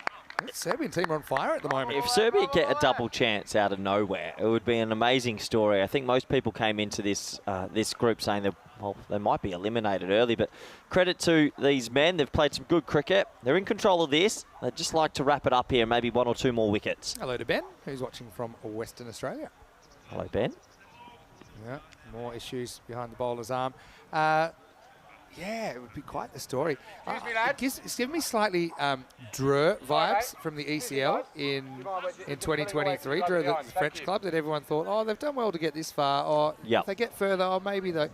The Serbian team are on fire at the moment. If Serbia get a double chance out of nowhere, it would be an amazing story. I think most people came into this this group saying that, well, they might be eliminated early, but credit to these men. They've played some good cricket. They're in control of this. They'd just like to wrap it up here, maybe 1 or 2 more wickets. Hello to Ben, who's watching from Western Australia. Hello, Ben. Yeah, more issues behind the bowler's arm. Yeah, it would be quite the story. It's giving me slightly Dreux vibes from the ECL in 2023. Dreux, the French club that everyone thought, oh, they've done well to get this far, or if they get further, or maybe they'll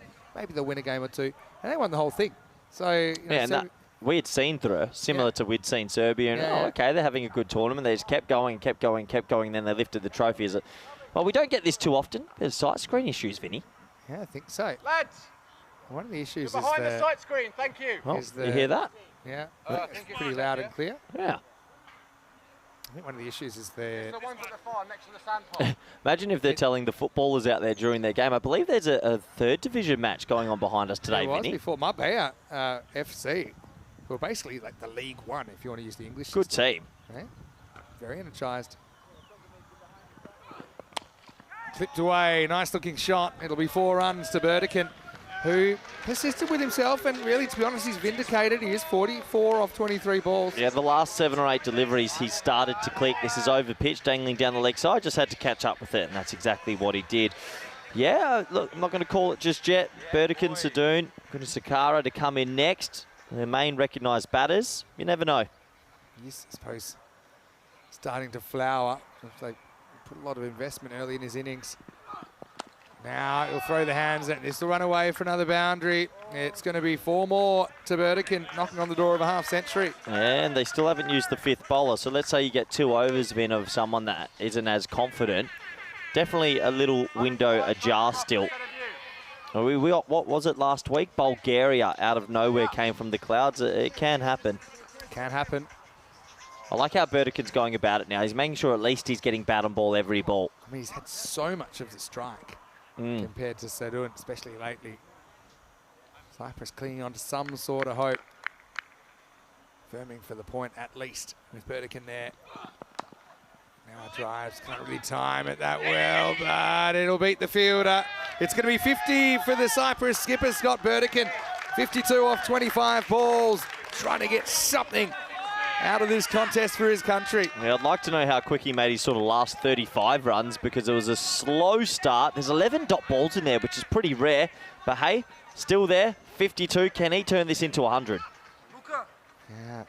win a game or two. And they won the whole thing. So, and we had seen Dreux, similar to we'd seen Serbia, and okay, they're having a good tournament. They just kept going, and then they lifted the trophy. Well, we don't get this too often. There's sight screen issues, Vinny. Yeah, I think so. Lads, One of the issues you're behind the sight screen. Thank you. Oh, you hear that? Yeah, it's pretty loud and clear. Yeah. I think one of the issues is The ones at the far next to the sandpile. Imagine if they're telling the footballers out there during their game. I believe there's a 3rd division match going on behind us today, There was Vinny. before Marbella FC, who are basically like the League One, if you want to use the English Good system. team. Right? Very energised. Flipped away, nice looking shot. It'll be 4 runs to Burdekin, who persisted with himself, and really, to be honest, he's vindicated. He is 44 off 23 balls. Yeah, the last 7 or 8 deliveries, he started to click. This is over pitch, dangling down the leg side. Just had to catch up with it, and that's exactly what he did. Yeah, look, I'm not going to call it just yet. Burdekin, Sadoun, going to Sakara to come in next. Their main recognised batters. You never know. He's, I suppose, starting to flower. They put a lot of investment early in his innings. Now he'll throw the hands and this will run away for another boundary. It's going to be 4 more to Burdekin, knocking on the door of a half century. And they still haven't used the 5th bowler. So let's say you get 2 overs, Vin, of someone that isn't as confident. Definitely a little window ajar still. What was it last week? Bulgaria out of nowhere came from the clouds. It can happen. Can happen. I like how Burdekin's going about it now. He's making sure at least he's getting bat on ball every ball. I mean, he's had so much of the strike compared to Sadoun, especially lately. Cyprus clinging on to some sort of hope. Firming for the point at least with Burdekin there. Now a drives, can't really time it that well, but it'll beat the fielder. It's going to be 50 for the Cyprus skipper, Scott Burdekin. 52 off 25 balls, trying to get something out of this contest for his country. Yeah, I'd like to know how quick he made his sort of last 35 runs, because it was a slow start. There's 11 dot balls in there, which is pretty rare. But hey, still there, 52. Can he turn this into 100? Yeah.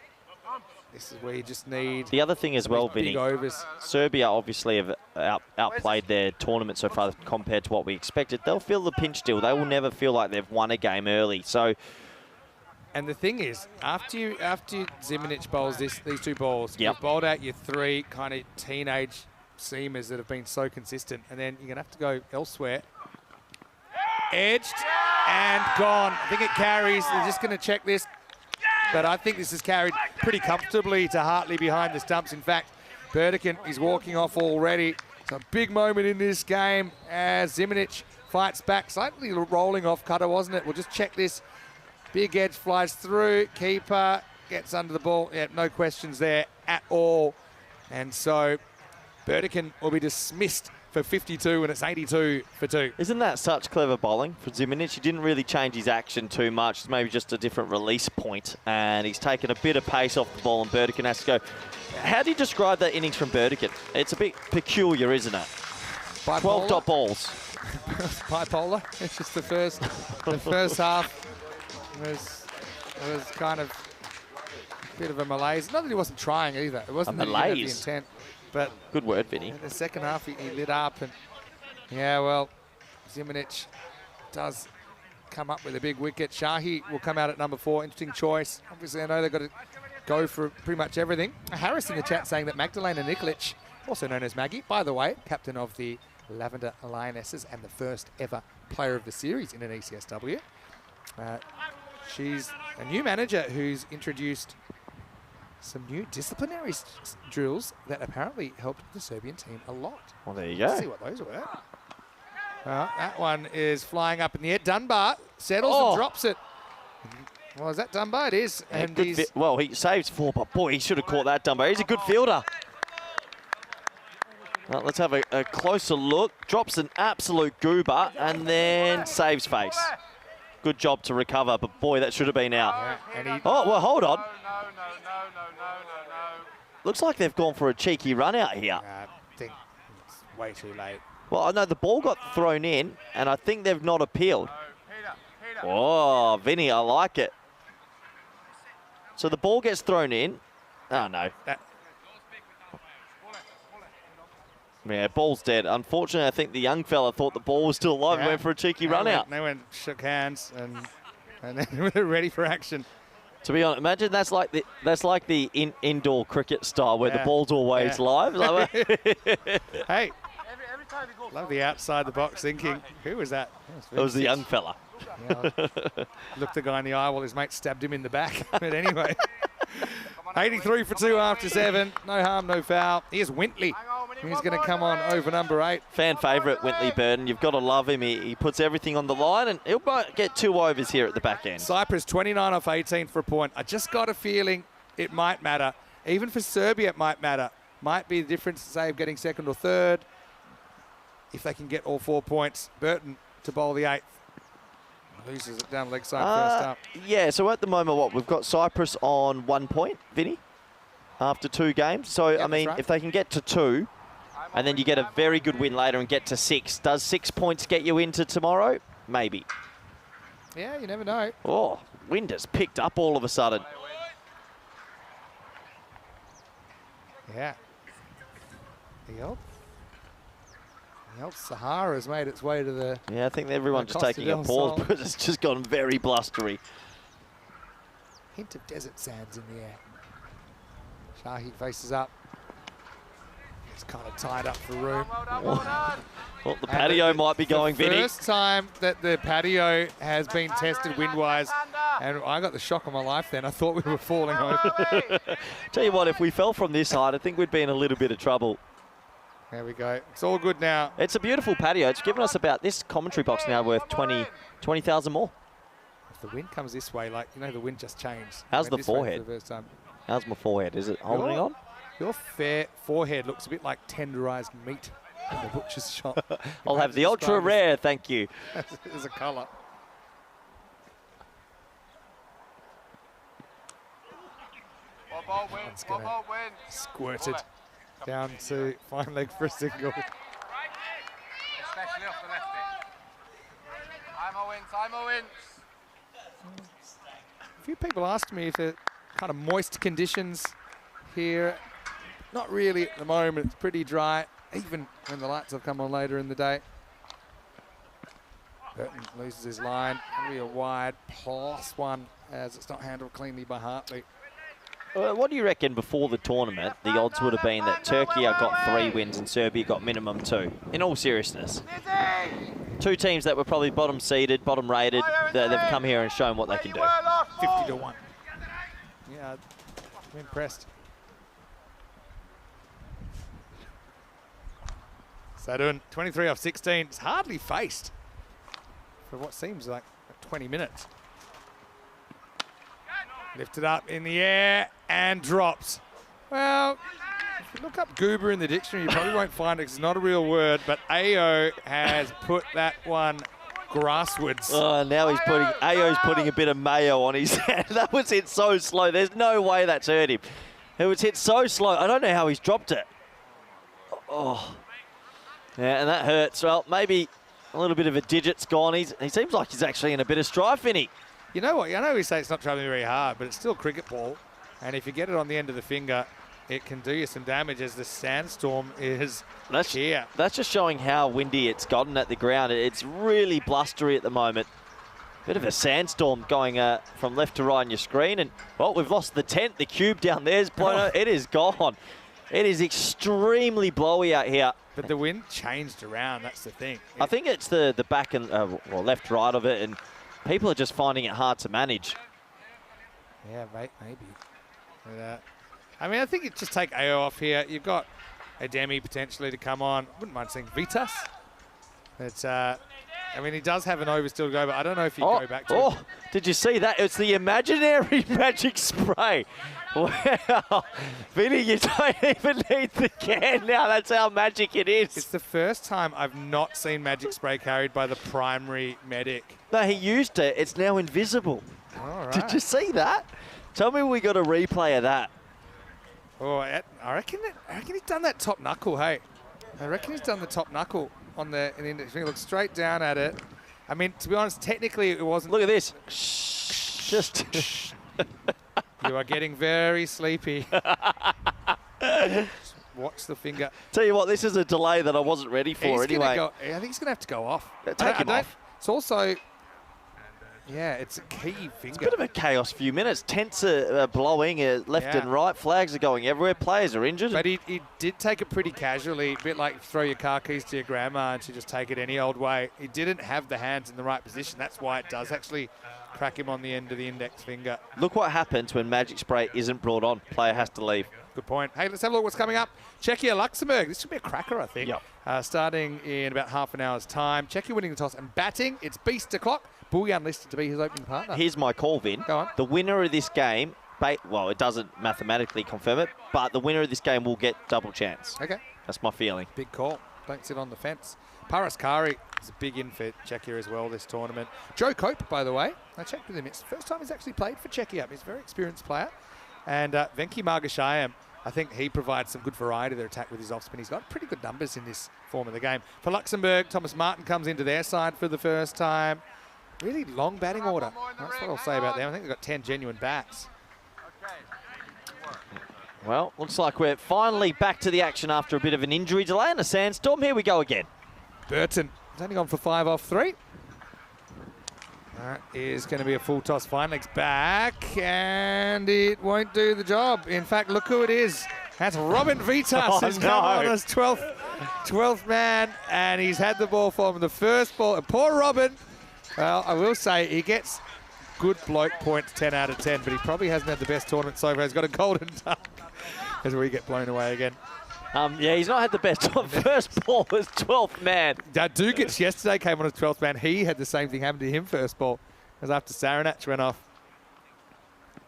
This is where you just need The other thing as well, big Vinny, overs. Serbia obviously have outplayed their tournament so far compared to what we expected. They'll feel the pinch still. They will never feel like they've won a game early. So, and the thing is, after Zimanic bowls these 2 balls, you've bowled out your 3 kind of teenage seamers that have been so consistent, and then you're going to have to go elsewhere. Edged and gone. I think it carries. They're just going to check this. But I think this is carried pretty comfortably to Hartley behind the stumps. In fact, Burdekin is walking off already. It's a big moment in this game as Zimanic fights back. Slightly rolling off cutter, wasn't it? We'll just check this. Big edge flies through. Keeper gets under the ball. Yeah, no questions there at all. And so Burdekin will be dismissed for 52, and it's 82 for 2. isn't that such clever bowling for Zimanic? He didn't really change his action too much. It's maybe just a different release point, and he's taken a bit of pace off the ball, and Burdekin has to go. How do you describe that innings from Burdekin? It's a bit peculiar, isn't it? Bipolar? 12 dot balls. Bipolar. It's just the first half was kind of a bit of a malaise. Not that he wasn't trying either. It wasn't that he had the intent. But good word, Vinny. in the second half, he lit up. And yeah, well, Zimanic does come up with a big wicket. Shahi will come out at number 4. Interesting choice. Obviously, I know they've got to go for pretty much everything. Harris in the chat saying that Magdalena Nikolic, also known as Maggie, by the way, captain of the Lavender Lionesses and the first ever player of the series in an ECSW. She's a new manager who's introduced some new disciplinary drills that apparently helped the Serbian team a lot. Well, there you Let's go. see what those were. That one is flying up in the air. Dunbar settles and drops it. Well, is that Dunbar? It is. And he's... Well, he saves 4, but boy, he should have caught that Dunbar. He's a good fielder. Well, let's have a closer look. Drops an absolute goober and then saves face. Good job to recover, but boy, that should have been out. Yeah, Oh, well, hold on. No. Looks like they've gone for a cheeky run out here. I think it's way too late. Well, I know the ball got thrown in, and I think they've not appealed. Peter. Oh, Vinny, I like it. So the ball gets thrown in. Oh, no. Yeah, ball's dead. Unfortunately, I think the young fella thought the ball was still alive and went for a cheeky run out. They went, shook hands, and then they're ready for action. To be honest, imagine that's like the indoor cricket style where the ball's always live. Hey, love the outside the box thinking. Who was that? It was the young fella. Yeah, looked the guy in the eye while his mate stabbed him in the back. But anyway, 83 for 2 after 7. No harm, no foul. Here's Wintley. He's going to come on over number 8. Fan favourite, Wintley Burden. You've got to love him. He puts everything on the line, and he'll get 2 overs here at the back end. Cyprus 29 off 18 for a point. I just got a feeling it might matter. Even for Serbia, it might matter. Might be the difference, say, of getting second or third. If they can get all 4 points. Burton to bowl the 8th. Loses it down leg side first up. Yeah, so at the moment, we've got Cyprus on 1 point, Vinny, after 2 games. So, Yep, I mean, right. if they can get to 2, and then you get a very good win later and get to 6, does 6 points get you into tomorrow? Maybe. Yeah, you never know. Oh, wind has picked up all of a sudden. Yeah. The old Sahara's made its way to the... Yeah, I think everyone's just Costa taking a del pause Sol. because it's just gone very blustery. Hint of desert sands in the air. Shahi faces up. He's kind of tied up for room. Well, the patio might be going, Vinny. First time that the patio has been tested wind-wise, and I got the shock of my life then. I thought we were falling over. Tell you what, if we fell from this height, I think we'd be in a little bit of trouble. There we go. It's all good now. It's a beautiful patio. It's given us about this commentary box now worth 20,000 more. If the wind comes this way, like, you know, the wind just changed. How's Went the this way for forehead? the first time. How's my forehead? Is it holding on? Your fair forehead looks a bit like tenderized meat in the butcher's shop. I'll have the ultra rare, thank you. As a colour. Ball win. That's gonna Ball win. squirted down to fine leg for a single. Especially off the lefty. Imo wins. A few people asked me if the kind of moist conditions here. Not really at the moment. It's pretty dry, even when the lights have come on later in the day. Burton loses his line. It'll be a wide +1 as it's not handled cleanly by Hartley. What do you reckon before the tournament, the odds would have been that Turkey got 3 wins and Serbia got minimum 2? In all seriousness. 2 teams that were probably bottom seeded, bottom rated, they've come here and shown what they can do. 50 to 1. Yeah, I'm impressed. Sadun, 23 off 16. It's hardly faced for what seems like 20 minutes. Lifted up in the air and drops. Well, if you look up goober in the dictionary, you probably won't find it because it's not a real word, but AO has put that one grasswards. Oh, now Ayo's putting a bit of mayo on his hand. That was hit so slow. There's no way that's hurt him. It was hit so slow. I don't know how he's dropped it. Oh. Yeah, and that hurts. Well, maybe a little bit of a digit's gone. He seems like he's actually in a bit of strife, Vinny. You know what? I know we say it's not travelling very hard, but it's still cricket ball. And if you get it on the end of the finger, it can do you some damage as the sandstorm is here. That's just showing how windy it's gotten at the ground. It's really blustery at the moment. Bit of a sandstorm going from left to right on your screen. And, well, we've lost the tent. The cube down there's blown out. It is gone. It is extremely blowy out here. But the wind changed around. That's the thing. I think it's the back and, well, left, right of it. And people are just finding it hard to manage. Yeah, maybe. But, I mean, I think you just take AO off here. You've got a Demi potentially to come on. Wouldn't mind seeing Vitas. But I mean, he does have an over still to go, but I don't know if he'd go back to it. Oh, did you see that? It's the imaginary magic spray. Wow. Vinny, you don't even need the can now. That's how magic it is. It's the first time I've not seen magic spray carried by the primary medic. No, he used it. It's now invisible. All right. Did you see that? Tell me we got a replay of that. Oh, I reckon he's done that top knuckle, hey. I reckon he's done the top knuckle on the index finger. Look straight down at it. I mean, to be honest, technically it wasn't. Look at this. Shh. Just. You are getting very sleepy. Watch the finger. Tell you what, this is a delay that I wasn't ready for anyway. I think he's going to have to go off. Take him off. It's also, yeah, it's a key finger. It's a bit of a chaos few minutes. Tents are blowing left and right. Flags are going everywhere. Players are injured. But he did take it pretty casually, a bit like throw your car keys to your grandma and she just take it any old way. He didn't have the hands in the right position. That's why it does actually crack him on the end of the index finger. Look what happens when magic spray isn't brought on. Player has to leave. Good point. Hey, let's have a look what's coming up. Czechia, Luxembourg. This should be a cracker, I think. Yep. Starting in about half an hour's time. Czechia winning the toss and batting. It's Beast o'clock. Bullion listed to be his opening partner. Here's my call, Vin. Go on. The winner of this game, well, it doesn't mathematically confirm it, but the winner of this game will get double chance. Okay. That's my feeling. Big call. Don't sit on the fence. Paraskari is a big in for Czechia as well this tournament. Joe Cope, by the way, I checked with him. It's the first time he's actually played for Czechia. He's a very experienced player. And Venki Margashayam, I think he provides some good variety to their attack with his off-spin. He's got pretty good numbers in this form of the game. For Luxembourg, Thomas Martin comes into their side for the first time. Really long batting order. That's what I'll say about them. I think they've got 10 genuine bats. Well, looks like we're finally back to the action after a bit of an injury delay and a sandstorm. Here we go again. Burton has only gone for 5 off 3. That is going to be a full toss. Fine legs back, and it won't do the job. In fact, look who it is. That's Robin Vitas, who's come on as 12th man, and he's had the ball for him. The first ball, and poor Robin. Well, I will say he gets good bloke points, 10 out of 10, but he probably hasn't had the best tournament so far. He's got a golden duck as we get blown away again. Yeah, he's not had the best one. First ball was 12th man. Dugic yesterday came on as 12th man. He had the same thing happen to him first ball. It was after Saranach went off.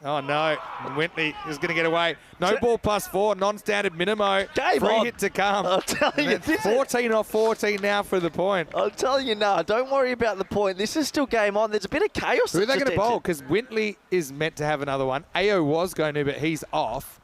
Oh, no. Wintley is going to get away. No ball +4, non-standard Minimo. Free hit to come. I'll tell you, 14 off 14 now for the point. I'll tell you now, don't worry about the point. This is still game on. There's a bit of chaos. Who are they going to bowl? Because Wintley is meant to have another one. Ao was going to, but he's off.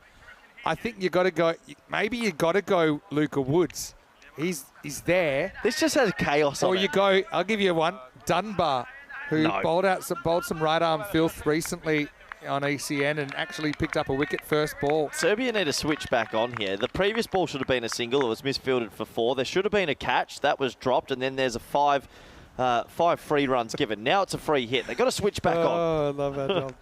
I think you got to go. Maybe you got to go Luca Woods. He's there. This just has chaos on Or it. you go. I'll give you one. Dunbar, who bowled some right arm filth recently on ECN and actually picked up a wicket first ball. Serbia need to switch back on here. The previous ball should have been a single. It was misfielded for 4. There should have been a catch. That was dropped, and then there's a 5 free runs given. Now it's a free hit. They've got to switch back on. Oh, I love that job.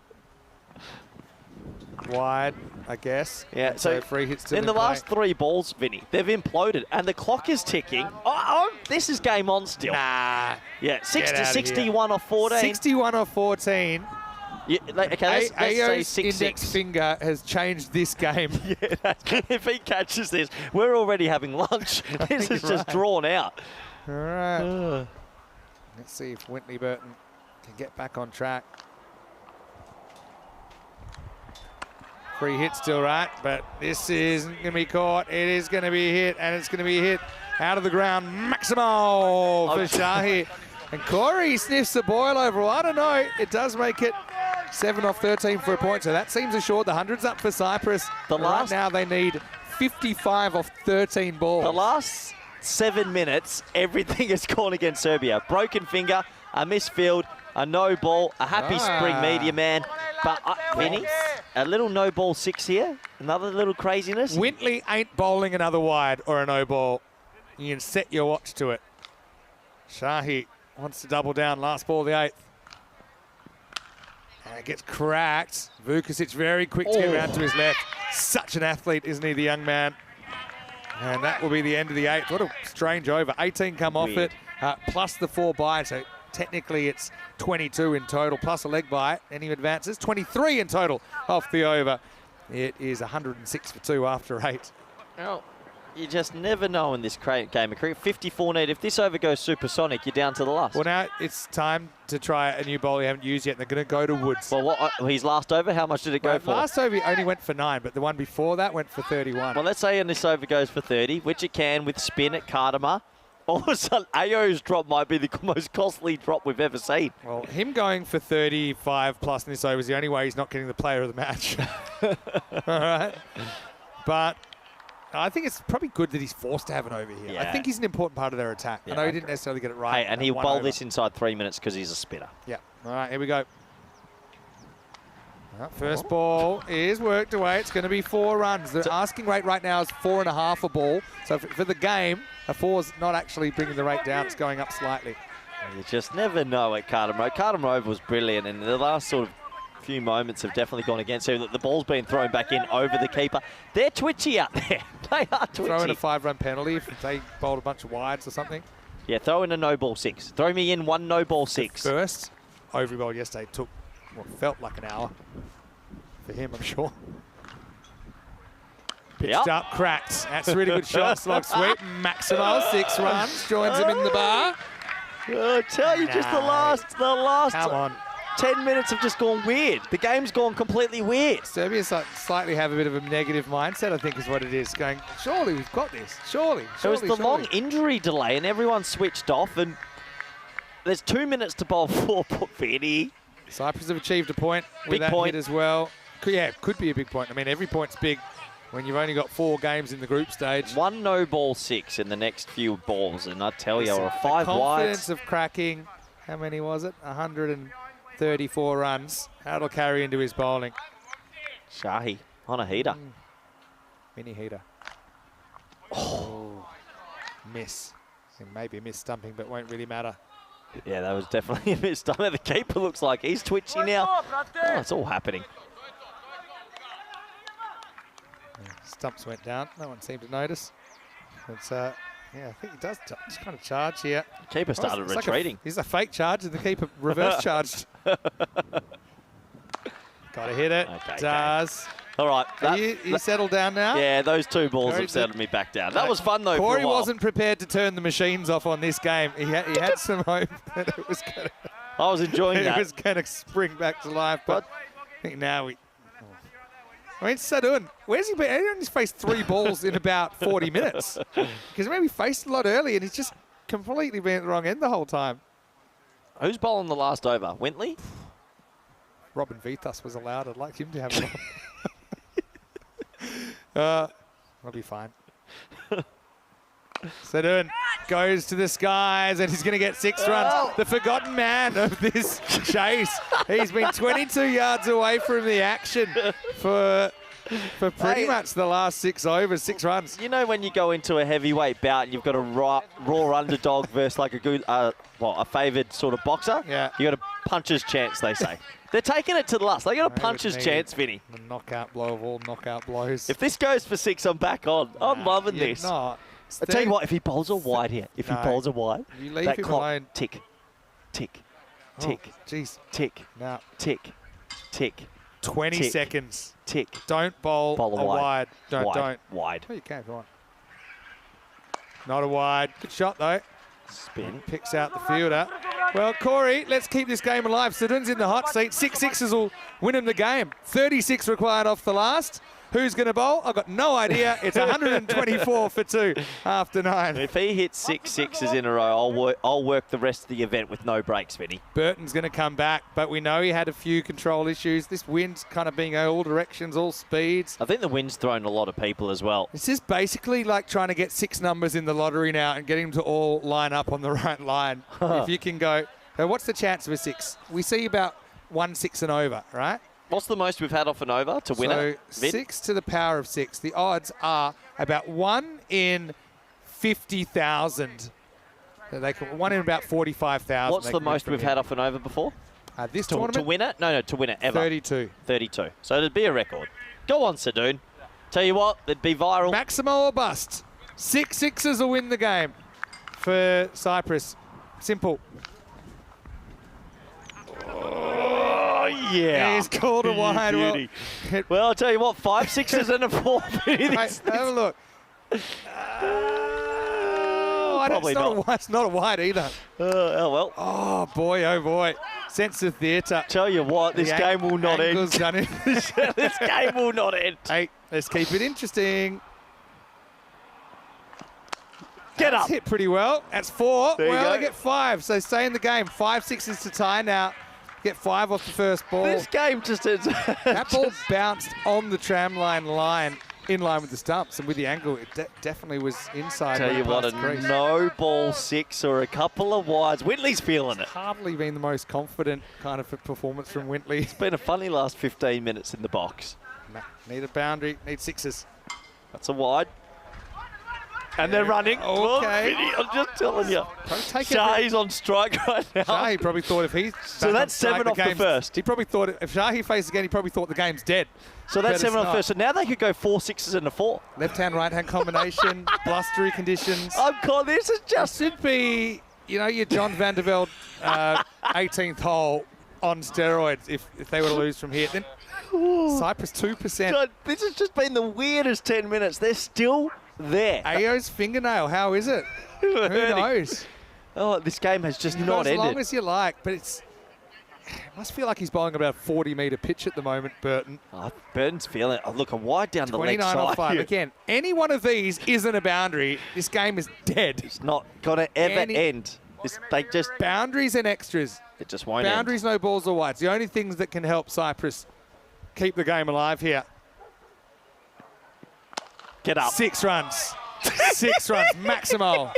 Wide, I guess. Yeah, so free hits to in the last 3 balls, Vinny, they've imploded, and the clock is ticking. Oh, this is game on still. Nah. Yeah, 61 off 14. 61 off 14. Yeah, okay, let's say 6-6. Index finger has changed this game. Yeah, if he catches this, we're already having lunch. This is just drawn out. All right. Let's see if Wintley Burton can get back on track. Free hit still right, but this isn't going to be caught. It is going to be hit, and it's going to be hit out of the ground. Maximo for Shahi. And Corey sniffs the boil overall. I don't know. It does make it 7 off 13 for a point, so that seems assured. The 100's up for Cyprus. Right now they need 55 off 13 balls. The last 7 minutes, everything has gone against Serbia. Broken finger, a misfield, a no ball, a happy spring media man. But Vinny, a little no ball 6 here. Another little craziness. Wintley ain't bowling another wide or a no ball. You can set your watch to it. Shahi wants to double down. Last ball of the 8th. And it gets cracked. Vukovic very quick to get around to his left. Such an athlete, isn't he, the young man? And that will be the end of the 8th. What a strange over. 18 come off it, plus the 4 by. So technically it's 22 in total, plus a leg by. Any advances? 23 in total off the over. It is 106 for 2 after 8. Well, You just never know in this game of cricket. 54 need. If this over goes supersonic, you're down to the last. Well, now it's time to try a new bowl you haven't used yet. They're going to go to Woods. Well, his last over, how much did it go for? Last over he only went for 9, but the one before that went for 31. Well, let's say in this over goes for 30, which it can with spin at Cardamar. All of a sudden, AO's drop might be the most costly drop we've ever seen. Well, him going for 35 plus in this over is the only way he's not getting the player of the match. All right. But I think it's probably good that he's forced to have an over here. Yeah. I think he's an important part of their attack. Yeah, I know he didn't necessarily get it right. Hey, and he'll bowl this inside 3 minutes because he's a spinner. Yeah. All right, here we go. First ball is worked away. It's going to be 4 runs. The asking rate right now is 4.5 a ball. So for the game, a 4's not actually bringing the rate down. It's going up slightly. You just never know at Cardamar. Cardamar over was brilliant, and the last sort of few moments have definitely gone against him. The ball's been thrown back in over the keeper. They're twitchy out there. They are twitchy. Throw in a 5-run penalty if they bowled a bunch of wides or something. Yeah, throw in a no ball 6. Throw me in 1 no ball 6. First over he bowled yesterday took what felt like an hour for him, I'm sure. Pitched up, cracked. That's a really good shot. Slog sweep. Maximal 6 runs. Joins him in the bar. I tell you, just the last Come on. 10 minutes have just gone weird. The game's gone completely weird. Serbia slightly have a bit of a negative mindset, I think is what it is. Going, surely we've got this. Surely. It was the long injury delay and everyone switched off, and there's 2 minutes to bowl 4 Vinny. Cyprus have achieved a point with Big that point. hit as well. Yeah, could be a big point. I mean, every point's big when you've only got 4 games in the group stage. 1 no ball 6 in the next few balls, and I tell you, or 5 confidence wides. of cracking, how many was it? 134 runs. That'll carry into his bowling. Shahi on a heater. Mini heater. Oh, miss. Maybe a miss stumping, but won't really matter. Yeah, that was definitely a missed. The keeper looks like he's twitchy now. Oh, it's all happening. Stumps went down. No one seemed to notice. It's yeah, I think he does just kind of charge here. Keeper started It's retreating. He's a fake charge, and the keeper reverse charged. Got to hit it. Okay, Does. All right. Are you settled down now? Yeah, those 2 balls Corey have settled me back down. That was fun, though, Corey for a while. wasn't prepared to turn the machines off on this game. He had some hope that it was going to... I was enjoying that. It was going to spring back to life, but I think now we... I mean, Sadun, where's he been? He only faced 3 balls in about 40 minutes. Because maybe he faced a lot early and he's just completely been at the wrong end the whole time. Who's bowling the last over? Wintley? Robin Vitas was allowed. I'd like him to have one. I'll be fine. Sadun goes to the skies and he's going to get 6 runs. The forgotten man of this chase. He's been 22 yards away from the action for pretty much the last 6 overs, 6 runs. You know when you go into a heavyweight bout and you've got a raw underdog versus like a good, a favoured sort of boxer? Yeah. You got a puncher's chance, they say. They're taking it to the last. They got a puncher's chance, Vinny. The knockout blow of all knockout blows. If this goes for 6, I'm back on. I'm loving You're this. not. I tell you what, if he bowls a wide here, if he bowls a wide, You leave that him clock, alone. tick, tick, Oh, tick, jeez. tick, Now, tick, tick, 20 tick, seconds. tick. Don't bowl Bowl a a wide. wide. Don't. Wide. Oh, you can if you want. Not a wide. Good shot, though. Spin. Picks out the fielder. Well, Corey, let's keep this game alive. Sudun's in the hot seat. 6 sixes will win him the game. 36 required off the last. Who's going to bowl? I've got no idea. It's 124 for 2 after 9. If he hits 6 sixes in a row, I'll work the rest of the event with no breaks, Vinny. Burton's going to come back, but we know he had a few control issues. This wind's kind of being all directions, all speeds. I think the wind's thrown a lot of people as well. It's just basically like trying to get 6 numbers in the lottery now and getting them to all line up on the right line. If you can go, now what's the chance of a 6? We see about 1 6 and over, right? What's the most we've had off and over to win it? So 6 to the power of 6. The odds are about 1 in 50,000. They can 1 in about 45,000. What's the most we've had off and over before? This To tournament? win it? No, to win it ever. 32. 32. So it'd be a record. Go on, Sadun. Tell you what, it'd be viral. Maximo or bust. 6 sixes will win the game for Cyprus. Simple. Oh, yeah. He's called a wide. Well, I'll tell you what, 5 sixes and a 4. Mate, have a look. Probably not. It's not a wide either. Oh, well. Oh, boy, oh, boy. Sense of theatre. Tell you what, this game will not end. Angle's done it. This game will not end. Hey, let's keep it interesting. Get That's up. hit pretty well. That's 4. There you Well, go. they get 5, so stay in the game. 5 sixes to tie now. Get 5 off the first ball. This game just is. That ball bounced on the tramline line, in line with the stumps, and with the angle, it definitely was inside. Tell when you it what, passed a the crease. no ball 6 or a couple of wides. Whitley's feeling it. Hardly been the most confident kind of performance from Whitley. It's been a funny last 15 minutes in the box. Need a boundary, need 6s. That's a wide. And they're running. Okay. I'm just telling you. Take Shah's on strike right now. Shahi probably thought if he... So that's 7 off the first. He probably thought, if Shahi faces again, he probably thought the game's dead. So that's But 7 it's off not. first. So now they could go 4 6s and a 4. Left-hand, right-hand combination, blustery conditions. I'm calling this is just. Should be, you know, your John van der Velde 18th hole on steroids if they were to lose from here. Then Cyprus 2%. God, this has just been the weirdest 10 minutes. They're still there. Ayo's fingernail, how is it? Who knows? Oh, this game has just You not go as long ended. as you like, but it must feel like he's bowling about a 40-metre pitch at the moment, Burton. Oh, Burton's feeling it. Oh, look, a wide down the leg 29 side. off 5. here. Again, any one of these isn't a boundary. This game is dead. It's not going to ever end. They just, Boundaries and extras. it just won't Boundaries, no balls or wides. The only things that can help Cyprus keep the game alive here. end. Get up. 6 runs. 6 runs, Maximo.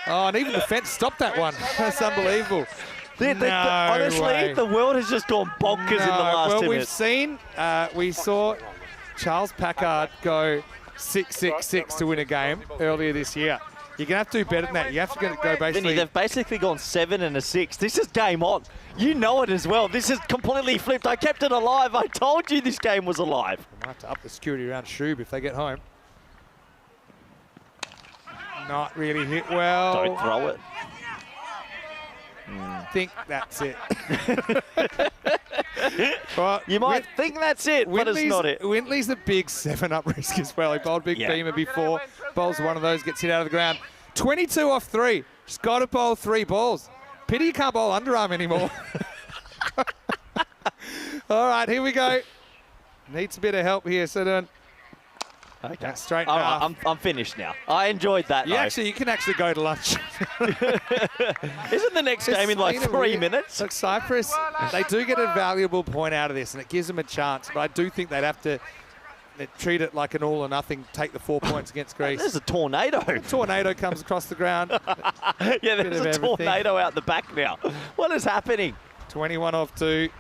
Oh, and even the fence stopped that one. That's unbelievable. Honestly, way. the world has just gone bonkers in the last well, 2 we've minutes. seen, we saw Charles Packard go 6-6-6 to win a game earlier this year. You're going to have to do better than that. You have to go Vinny, basically... they've basically gone 7 and a 6. This is game on. You know it as well. This is completely flipped. I kept it alive. I told you this game was alive. Might have to up the security around Shub if they get home. Not really hit well. Don't throw it. I think that's it. Well, You might think that's it, but it's not it. Wintley's a big 7-up risk as well. He bowled big Yeah. beamer before. Bowls one of those, gets hit out of the ground. 22 off 3. Just got to bowl 3 balls. Pity you can't bowl underarm anymore. All right, here we go. Needs a bit of help here, Sidon. Okay. That's straight All enough. right, I'm finished now. I enjoyed that, though. You can actually go to lunch. Isn't the next game in like It's 3 weird. minutes? Look, Cyprus, they do get a valuable point out of this, and it gives them a chance. But I do think they'd have to treat it like an all or nothing, take the 4 points against Greece. There's a tornado. Tornado comes across the ground. Yeah, there's of a everything. tornado out the back now. What is happening? 21 off 2.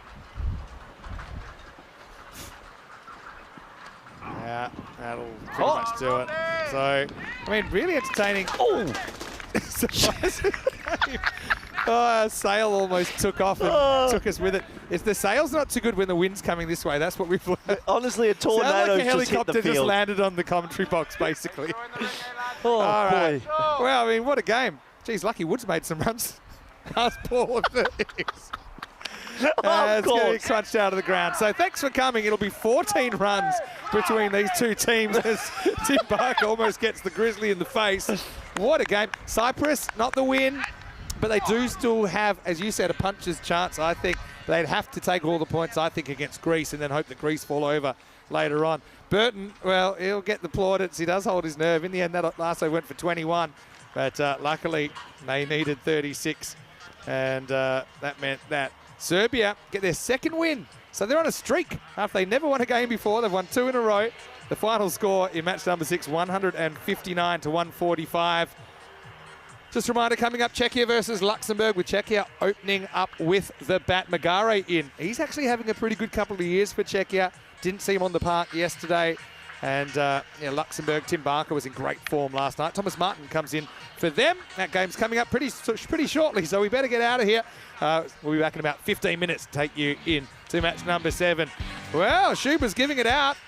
Yeah, that'll pretty much do it. So, I mean, really entertaining. Oh, Sail almost took off and took us with it. If the sail's not too good when the wind's coming this way, that's what we've learned. honestly, a Sound tornado like a just hit helicopter the just field. landed on the commentary box, basically. Oh, All boy. right. Well, I mean, what a game. Geez, Lucky Woods made some runs. Last ball of the innings. It's going to be crunched out of the ground. So thanks for coming. It'll be 14 runs between these two teams as Tim Barker almost gets the Grizzly in the face. What a game. Cyprus, not the win, but they do still have, as you said, a puncher's chance. I think they'd have to take all the points, I think, against Greece and then hope that Greece fall over later on. Burton, well, he'll get the plaudits. He does hold his nerve. In the end, that last they went for 21, but luckily they needed 36, and that meant that Serbia get their 2nd win. So they're on a streak. After they never won a game before, they've won 2 in a row. The final score in match number 6, 159 to 145. Just a reminder, coming up, Czechia versus Luxembourg, with Czechia opening up with the bat. Magare in. He's actually having a pretty good couple of years for Czechia. Didn't see him on the park yesterday. And Luxembourg, Tim Barker was in great form last night. Thomas Martin comes in for them. That game's coming up pretty shortly, so we better get out of here. We'll be back in about 15 minutes to take you in to match number 7. Well, Schuber's giving it out.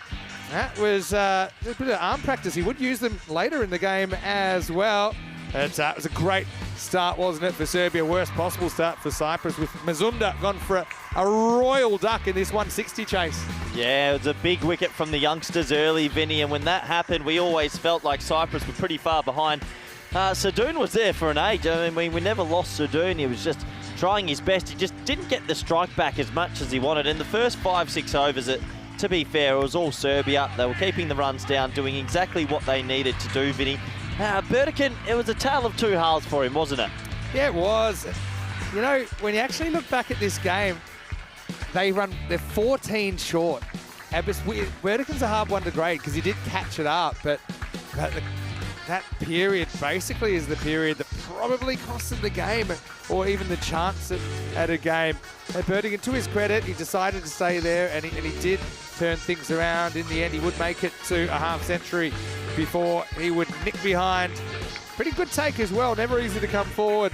That was a bit of arm practice. He would use them later in the game as well. It was a great start, wasn't it, for Serbia? Worst possible start for Cyprus, with Mazunda gone for a royal duck in this 160 chase. Yeah, it was a big wicket from the youngsters early, Vinny, and when that happened, we always felt like Cyprus were pretty far behind. Sadoun was there for an age. I mean, we never lost Sadoun. He was just trying his best. He just didn't get the strike back as much as he wanted. In the first 5-6 overs, to be fair, it was all Serbia. They were keeping the runs down, doing exactly what they needed to do, Vinny. Burdikin, it was a tale of two halves for him, wasn't it? Yeah, it was. You know, when you actually look back at this game, they're 14 short. Burdikin's a hard one to grade because he did catch it up, but that period basically is the period that probably cost them the game, or even the chance at a game. And Burdikin, to his credit, he decided to stay there, and he did turn things around. In the end, he would make it to a half century before he would nick behind. Pretty good take as well. Never easy to come forward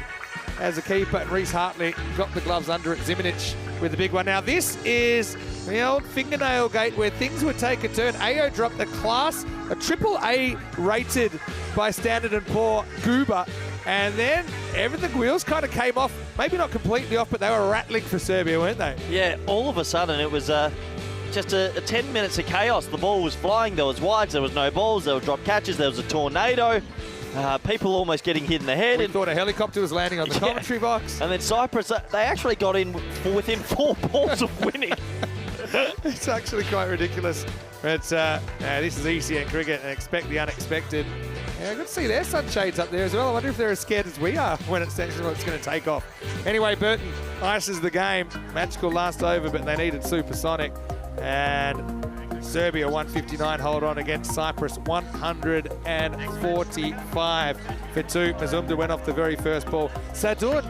as a keeper. And Reece Hartley got the gloves under it. Zimanic with the big one. Now this is the old fingernail gate where things would take a turn. AO dropped a AAA rated by Standard & Poor Goober. And then the wheels kind of came off. Maybe not completely off, but they were rattling for Serbia, weren't they? Yeah, all of a sudden it was just a 10 minutes of chaos. The ball was flying, there was wides, there was no balls, there were drop catches, there was a tornado. People almost getting hit in the head. We thought a helicopter was landing on the commentary box. And then Cyprus, they actually got in within 4 balls of winning. It's actually quite ridiculous. But this is ECN cricket, and expect the unexpected. Yeah, good to see their sunshades up there as well. I wonder if they're as scared as we are when it's going to take off. Anyway, Burton ices the game. Magical last over, but they needed supersonic. And Serbia 159 hold on against Cyprus 145 for 2. Mazumda went off the very first ball. Sadoun,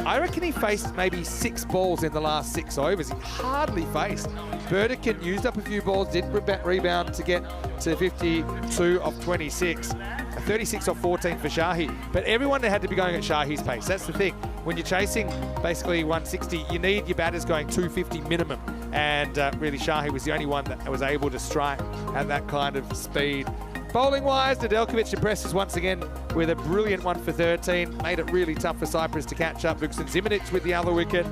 I reckon he faced maybe 6 balls in the last 6 overs. He hardly faced. Burdikin used up a few balls, didn't rebound to get to 52 of 26. 36 off 14 for Shahi. But everyone had to be going at Shahi's pace. That's the thing. When you're chasing basically 160, you need your batters going 250 minimum. And really, Shahi was the only one that was able to strike at that kind of speed. Bowling-wise, Nedeljkovic impresses once again with a brilliant 1 for 13. Made it really tough for Cyprus to catch up. Vuksin Zimanic with the other wicket.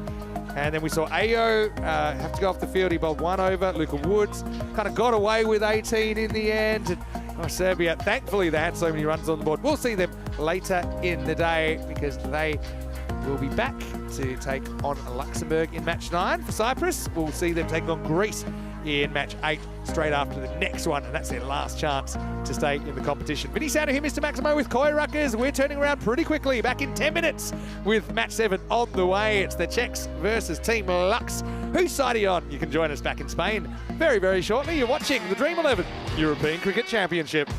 And then we saw AO have to go off the field. He bowled 1 over. Luka Woods kind of got away with 18 in the end. And, Serbia, thankfully they had so many runs on the board. We'll see them later in the day because they will be back to take on Luxembourg in match 9 for Cyprus. We'll see them take on Greece in match 8 straight after the next one, and that's their last chance to stay in the competition. Vinny Sounder here, Mr. Maximo with Koi Ruckers. We're turning around pretty quickly, back in 10 minutes with match 7 on the way. It's the Czechs versus Team Lux. Whose side are you on? You can join us back in Spain very, very shortly. You're watching the Dream11 European Cricket Championship.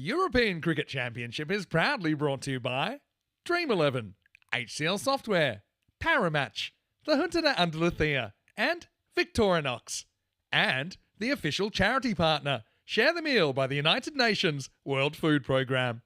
European Cricket Championship is proudly brought to you by Dream11, HCL Software, Paramatch, the Junta de Andalucía, and Victorinox. And the official charity partner, Share the Meal by the United Nations World Food Programme.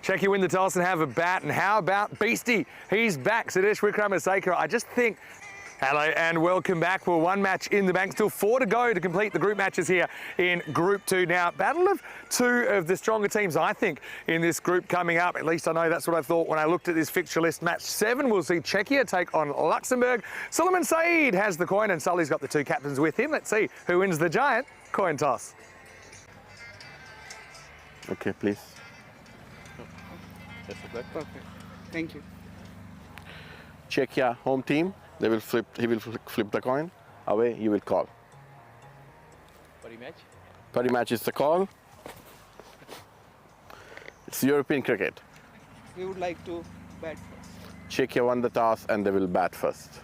Czechia win the toss and have a bat. And how about Beastie? He's back. Sadesh Wickramaseko. I just think... Hello and welcome back. Well, one match in the bank, still 4 to go to complete the group matches here in Group 2. Now, battle of 2 of the stronger teams, I think, in this group coming up. At least I know that's what I thought when I looked at this fixture list. Match 7, we'll see Czechia take on Luxembourg. Suleiman Saeed has the coin and Sully's got the 2 captains with him. Let's see who wins the giant coin toss. Okay, please. Perfect. Thank you. Czechia home team. They will flip. He will flip the coin. Away, you will call. Party match is the call. It's European cricket. We would like to bat first. Czechia won the toss and they will bat first.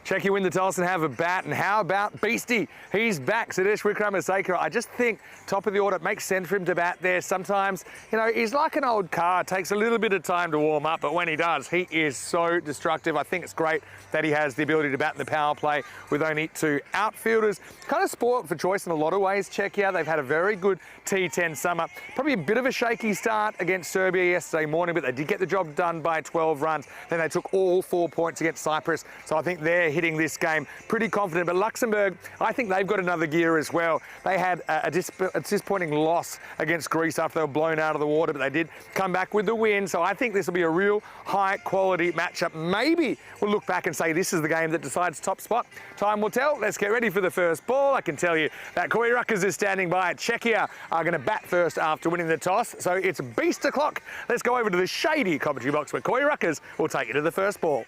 Czechia win the toss and have a bat. And how about Beastie? He's back. Sadesh Wickramaseko. I just think top of the order, it makes sense for him to bat there. Sometimes, you know, he's like an old car. It takes a little bit of time to warm up, but when he does, he is so destructive. I think it's great that he has the ability to bat in the power play with only 2 outfielders. Kind of spoiled for choice in a lot of ways, Czechia. They've had a very good T10 summer. Probably a bit of a shaky start against Serbia yesterday morning, but they did get the job done by 12 runs. Then they took all 4 points against Cyprus. So I think they're hitting this game pretty confident. But Luxembourg, I think they've got another gear as well. They had a disappointing loss against Greece after they were blown out of the water, but they did come back with the win. So I think this will be a real high quality matchup. Maybe we'll look back and say this is the game that decides top spot. Time will tell. Let's get ready for the first ball. I can tell you that Corey Ruckers is standing by. Czechia are going to bat first after winning the toss. So it's beast o'clock. Let's go over to the shady commentary box where Corey Ruckers will take you to the first ball.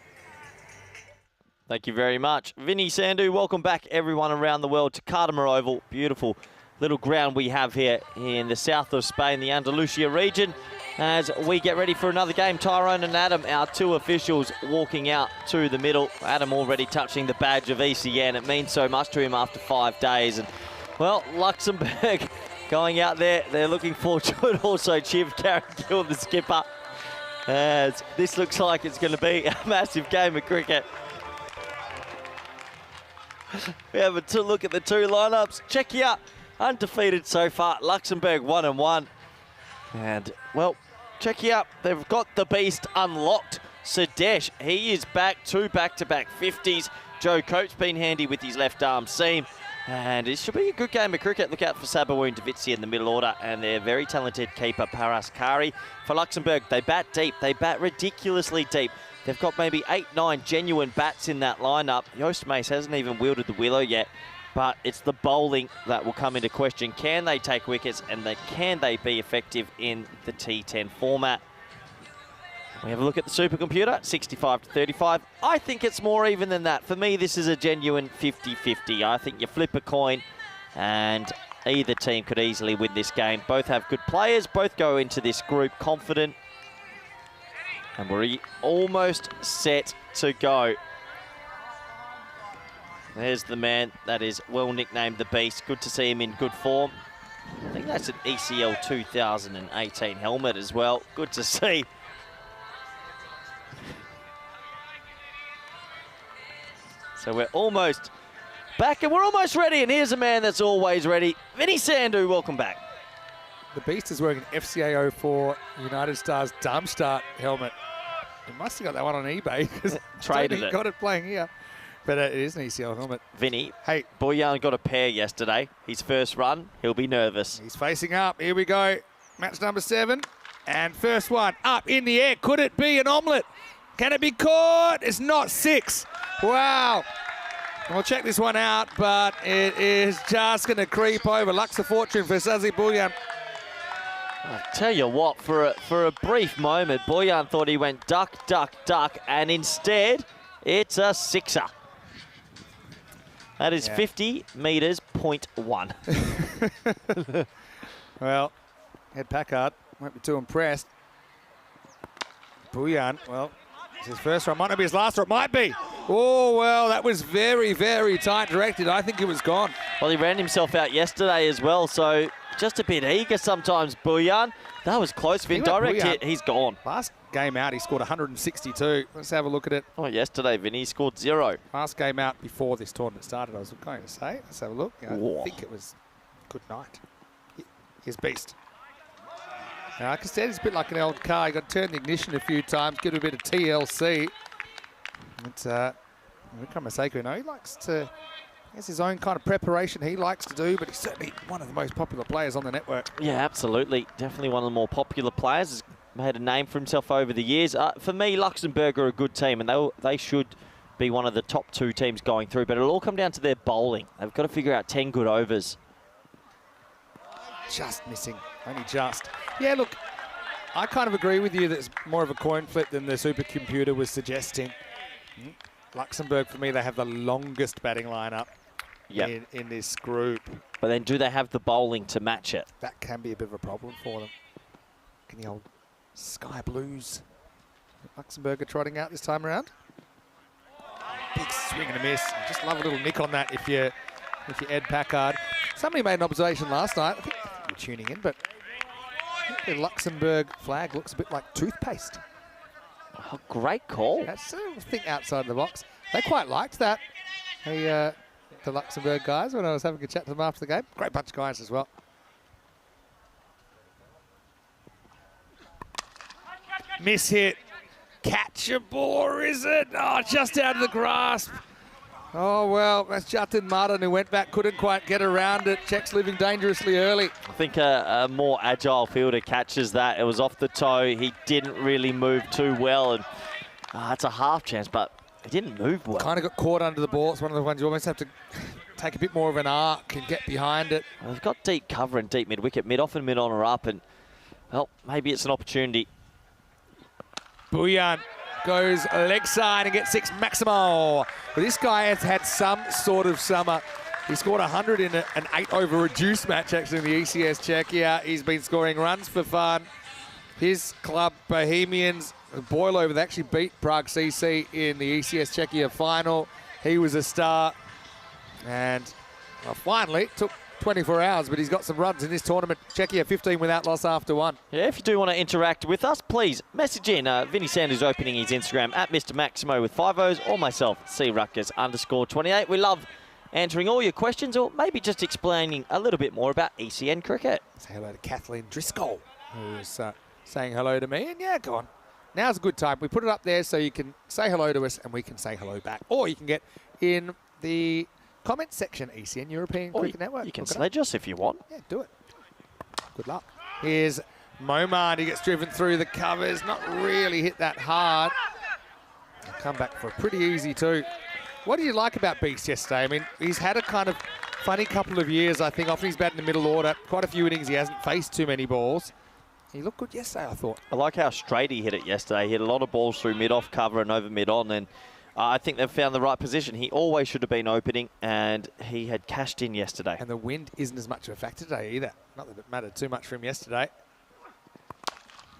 Thank you very much. Vinny Sandhu, welcome back everyone around the world to Cartama Oval. Beautiful little ground we have here in the south of Spain, the Andalusia region, as we get ready for another game. Tyrone and Adam, our 2 officials, walking out to the middle. Adam already touching the badge of ECN. It means so much to him after 5 days. And, well, Luxembourg going out there. They're looking fortunate. Also, Chiv Carrigill, the skipper. As this looks like it's going to be a massive game of cricket. We have a look at the 2 lineups. Czechia undefeated so far. Luxembourg 1-1. And, well, Czechia, they've got the beast unlocked. Sadesh, he is back. 2 back-to-back 50s. Joe Coates been handy with his left arm seam. And it should be a good game of cricket. Look out for Sabawoon Davitsi in the middle order and their very talented keeper, Paraskari. For Luxembourg, they bat deep. They bat ridiculously deep. They've got maybe 8-9 genuine bats in that lineup. Joost Mace hasn't even wielded the willow yet, but it's the bowling that will come into question. Can they take wickets and can they be effective in the T10 format? We have a look at the supercomputer, 65-35. I think it's more even than that. For me, this is a genuine 50-50. I think you flip a coin and either team could easily win this game. Both have good players, both go into this group confident. And we're almost set to go. There's the man that is well nicknamed the Beast. Good to see him in good form. I think that's an ECL 2018 helmet as well. Good to see. So we're almost back and we're almost ready. And here's a man that's always ready. Vinny Sandhu, welcome back. The Beast is wearing an FCA 04 United Stars Darmstadt helmet. He must have got that one on eBay because Traded it. Got it playing here. But it is an ECL helmet. Vinny, hey, Boyan got a pair yesterday. His first run, he'll be nervous. He's facing up. Here we go. Match number 7. And first one up in the air. Could it be an omelette? Can it be caught? It's not 6. Wow. We'll check this one out, but it is just going to creep over. Luxor Fortune for Sazi Bullion. I tell you what, for a brief moment, Boyan thought he went duck, duck, duck, and instead it's a sixer. That is 50 metres, 0.1. Well, Ed Packard won't be too impressed. Boyan, well, it's his first run. Might not be his last, or it might be. Oh, well, that was very, very tight directed. I think it was gone. Well, he ran himself out yesterday as well, so just a bit eager sometimes, Boyan. That was close, Vin. Direct hit, he's gone. Last game out, he scored 162. Let's have a look at it. Oh, yesterday, Vin, he scored 0. Last game out before this tournament started, I was going to say. Let's have a look. I think it was good night. Here's Beast. Now, like I said, it's a bit like an old car. You got to turn the ignition a few times, give it a bit of TLC. It's Vikram Maseko, you know, he likes to, he has his own kind of preparation he likes to do, but he's certainly one of the most popular players on the network. Yeah, absolutely. Definitely one of the more popular players. Has made a name for himself over the years. For me, Luxembourg are a good team, and they should be one of the top 2 teams going through, but it'll all come down to their bowling. They've got to figure out 10 good overs. Just missing, only just. Yeah, look, I kind of agree with you that it's more of a coin flip than the supercomputer was suggesting. Luxembourg, for me, they have the longest batting lineup in this group. But then do they have the bowling to match it? That can be a bit of a problem for them. Can the old Sky Blues, Luxembourg are trotting out this time around? Big swing and a miss. I just love a little nick on that if you're Ed Packard. Somebody made an observation last night. I think you're tuning in, but I think the Luxembourg flag looks a bit like toothpaste. Oh, great call. That's a thing outside the box. They quite liked that. The Luxembourg guys, when I was having a chat to them after the game. Great bunch of guys as well. Miss hit. Catchable, or is it? Oh, just out of the grasp. Oh, well, that's Jatin Martin who went back, couldn't quite get around it. Czechs living dangerously early. I think a more agile fielder catches that. It was off the toe. He didn't really move too well. And it's a half chance, but he didn't move well. Kind of got caught under the ball. It's one of the ones you almost have to take a bit more of an arc and get behind it. Well, they've got deep cover and deep mid-wicket. Mid-off and mid-on are up. And, well, maybe it's an opportunity. Boyan goes leg side and gets 6 Maximo. But this guy has had some sort of summer. He scored 100 in an 8-over reduced match, actually, in the ECS Czechia. He's been scoring runs for fun. His club, Bohemians, boil over, they actually beat Prague CC in the ECS Czechia final. He was a star. And finally, it took 24 hours, but he's got some runs in this tournament. Czechia 15 without loss after 1. Yeah, if you do want to interact with us, please message in. Vinny Sanders opening his Instagram at Mr. Maximo with 5 O's, or myself, CRuckus_28. We love answering all your questions, or maybe just explaining a little bit more about ECN cricket. Say hello to Kathleen Driscoll, who's saying hello to me. And yeah, go on. Now's a good time. We put it up there so you can say hello to us and we can say hello back. Or you can get in the comment section, ECN European Cricket Network. You can sledge us if you want. Yeah, do it. Good luck. Here's Momand. He gets driven through the covers. Not really hit that hard. He'll come back for a pretty easy 2. What do you like about Beast yesterday? I mean, he's had a kind of funny couple of years, I think. Often he's batting in the middle order. Quite a few innings. He hasn't faced too many balls. He looked good yesterday, I thought. I like how straight he hit it yesterday. He hit a lot of balls through mid-off cover and over mid-on, and I think they've found the right position. He always should have been opening, and he had cashed in yesterday. And the wind isn't as much of a factor today either. Not that it mattered too much for him yesterday.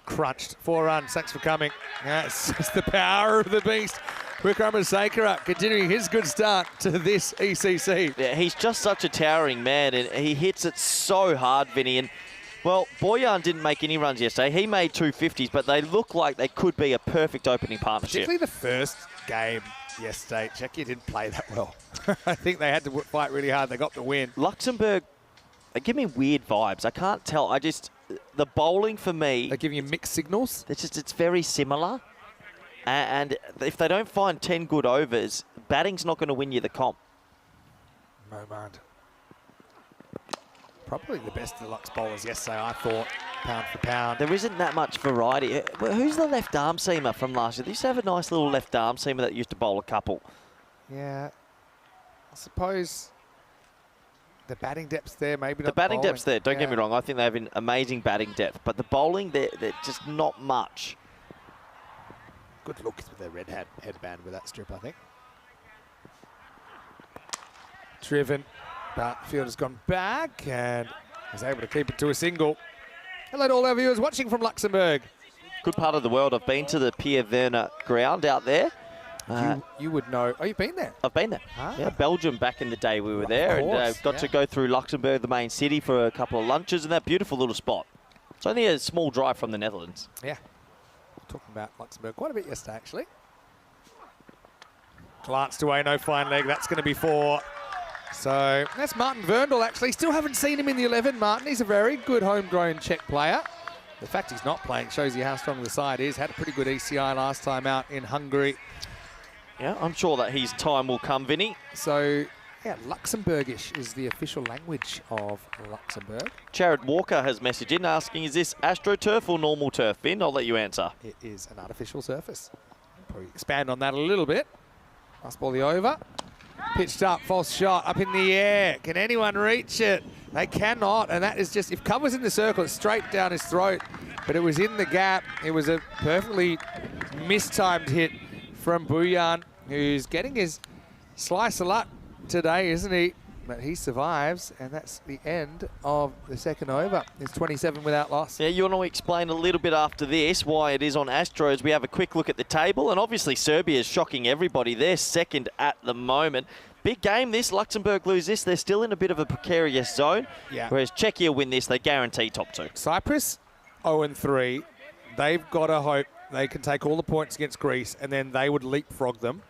Crunched. 4 runs. Thanks for coming. That's just the power of the beast. Wickramasakara continuing his good start to this ECC. Yeah, he's just such a towering man, and he hits it so hard, Vinny. And, well, Boyan didn't make any runs yesterday. He made 250s, but they look like they could be a perfect opening partnership. Particularly the first game yesterday. Czechia didn't play that well. I think they had to fight really hard. They got the win. Luxembourg, they give me weird vibes. I can't tell. The bowling for me... They're giving you mixed signals? It's very similar. And if they don't find 10 good overs, batting's not going to win you the comp. Momand. Probably the best of the Lux bowlers yesterday, I thought, pound for pound. There isn't that much variety. Who's the left arm seamer from last year? They used to have a nice little left arm seamer that used to bowl a couple. Yeah. I suppose the batting depth's there, maybe The not batting bowling. depth's there, don't get me wrong. I think they have an amazing batting depth. But the bowling, they're just not much. Good look with their red headband with that strip, I think. Driven, but fielder's gone back and is able to keep it to a single. Hello to all our viewers watching from Luxembourg. Good part of the world. I've been to the Pierre Werner ground out there. You would know. Oh, you've been there? I've been there. Ah. Yeah, Belgium back in the day we were there. And course, got to go through Luxembourg, the main city, for a couple of lunches in that beautiful little spot. It's only a small drive from the Netherlands. Yeah. Talking about Luxembourg quite a bit yesterday, actually. Glanced away, no fine leg. That's going to be 4. So that's Martin Verndl, actually. Still haven't seen him in the 11, Martin. He's a very good homegrown Czech player. The fact he's not playing shows you how strong the side is. Had a pretty good ECI last time out in Hungary. Yeah, I'm sure that his time will come, Vinny. So, yeah, Luxembourgish is the official language of Luxembourg. Jared Walker has messaged in asking, is this AstroTurf or normal turf, Vin? I'll let you answer. It is an artificial surface. Probably expand on that a little bit. Last ball the over. Pitched up, false shot, up in the air. Can anyone reach it? They cannot, and that is just, if cover's in the circle, it's straight down his throat. But it was in the gap. It was a perfectly mistimed hit from Bujan, who's getting his slice of luck today, isn't he? But he survives, and that's the end of the second over. It's 27 without loss. Yeah, you want to explain a little bit after this why it is on Astros. We have a quick look at the table, and obviously Serbia is shocking everybody. They're second at the moment. Big game this. Luxembourg lose this. They're still in a bit of a precarious zone. Yeah. Whereas Czechia win this, they guarantee top 2. Cyprus 0-3. They've got to hope they can take all the points against Greece, and then they would leapfrog them,